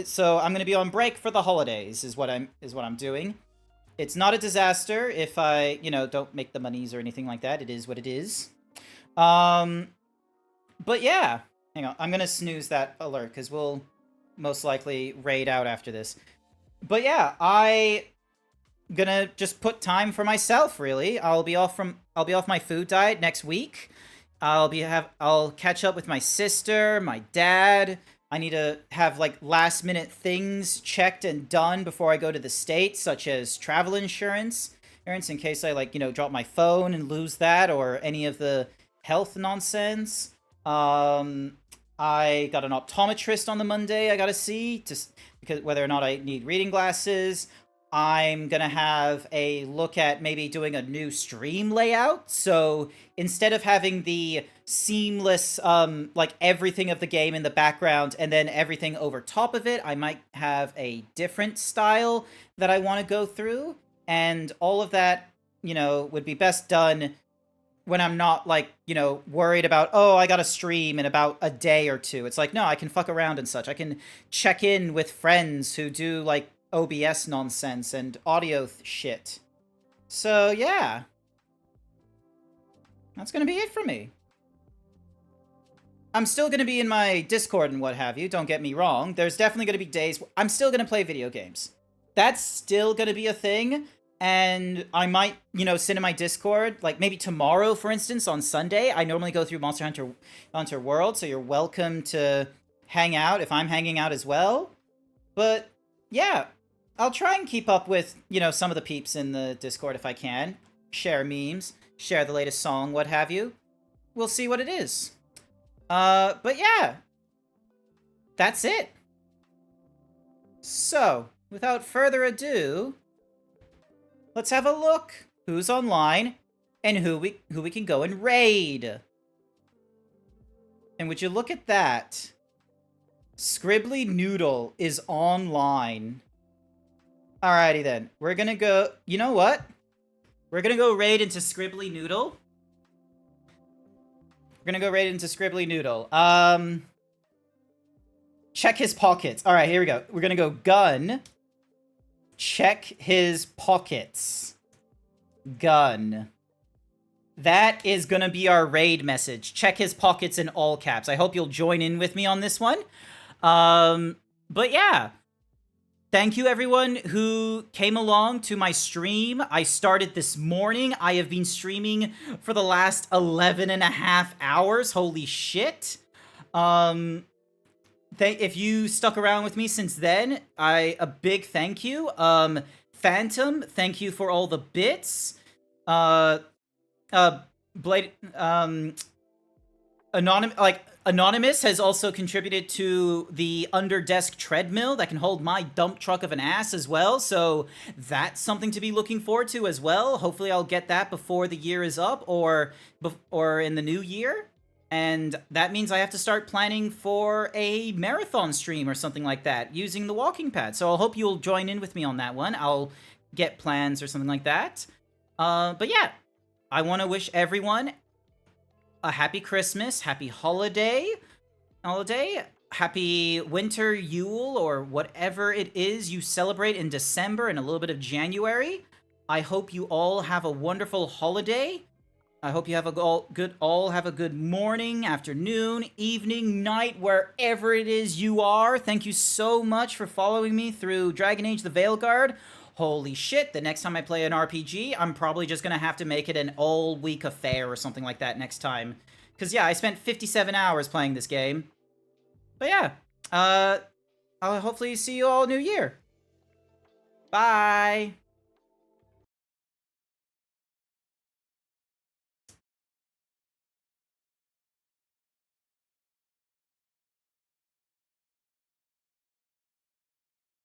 So I'm going to be on break for the holidays, is what I'm doing. It's not a disaster if I, you know, don't make the monies or anything like that. It is what it is. But yeah, hang on. I'm going to snooze that alert, because we'll most likely raid out after this. But yeah, I'm gonna just put time for myself, really. I'll be off my food diet next week. I'll catch up with my sister, my dad. I need to have like last minute things checked and done before I go to the States, such as travel insurance in case I, like, you know, drop my phone and lose that, or any of the health nonsense. I got an optometrist on the Monday I gotta see, because whether or not I need reading glasses. I'm gonna have a look at maybe doing a new stream layout. So instead of having the seamless, like, everything of the game in the background and then everything over top of it, I might have a different style that I want to go through. And all of that, you know, would be best done when I'm not, like, you know, worried about, oh, I gotta stream in about a day or two. It's like, no, I can fuck around and such. I can check in with friends who do, like, OBS nonsense and audio shit. So, yeah. That's gonna be it for me. I'm still gonna be in my Discord and what have you, don't get me wrong. There's definitely gonna be days where I'm still gonna play video games. That's still gonna be a thing. And I might, you know, sit in my Discord, like maybe tomorrow, for instance, on Sunday. I normally go through Monster Hunter World, so you're welcome to hang out if I'm hanging out as well. But yeah, I'll try and keep up with, you know, some of the peeps in the Discord if I can. Share memes, share the latest song, what have you. We'll see what it is. But yeah, that's it. So, without further ado, let's have a look who's online and who we can go and raid. And would you look at that? Scribbly Noodle is online. Alrighty then. We're gonna go... You know what? We're gonna go raid into Scribbly Noodle. We're gonna go raid into Scribbly Noodle. Check his pockets. Alright, here we go. We're gonna go gun. Check his pockets. Gun. That is gonna be our raid message. Check his pockets in all caps. I hope you'll join in with me on this one. But yeah. Thank you everyone who came along to my stream. I started this morning. I have been streaming for the last 11 and a half hours. Holy shit. If you stuck around with me since then, a big thank you. Phantom, thank you for all the bits. Anonymous has also contributed to the under-desk treadmill that can hold my dump truck of an ass as well, so that's something to be looking forward to as well. Hopefully I'll get that before the year is up, or in the new year. And that means I have to start planning for a marathon stream or something like that, using the walking pad. So I'll hope you'll join in with me on that one. I'll get plans or something like that. But yeah, I want to wish everyone a happy Christmas, happy holiday, happy winter, Yule, or whatever it is you celebrate in December and a little bit of January. I hope you all have a wonderful holiday. I hope you have all have a good morning, afternoon, evening, night, wherever it is you are. Thank you so much for following me through Dragon Age the Veilguard. Holy shit, the next time I play an RPG, I'm probably just gonna have to make it an all-week affair or something like that next time. Because yeah, I spent 57 hours playing this game. But yeah, I'll hopefully see you all New Year. Bye!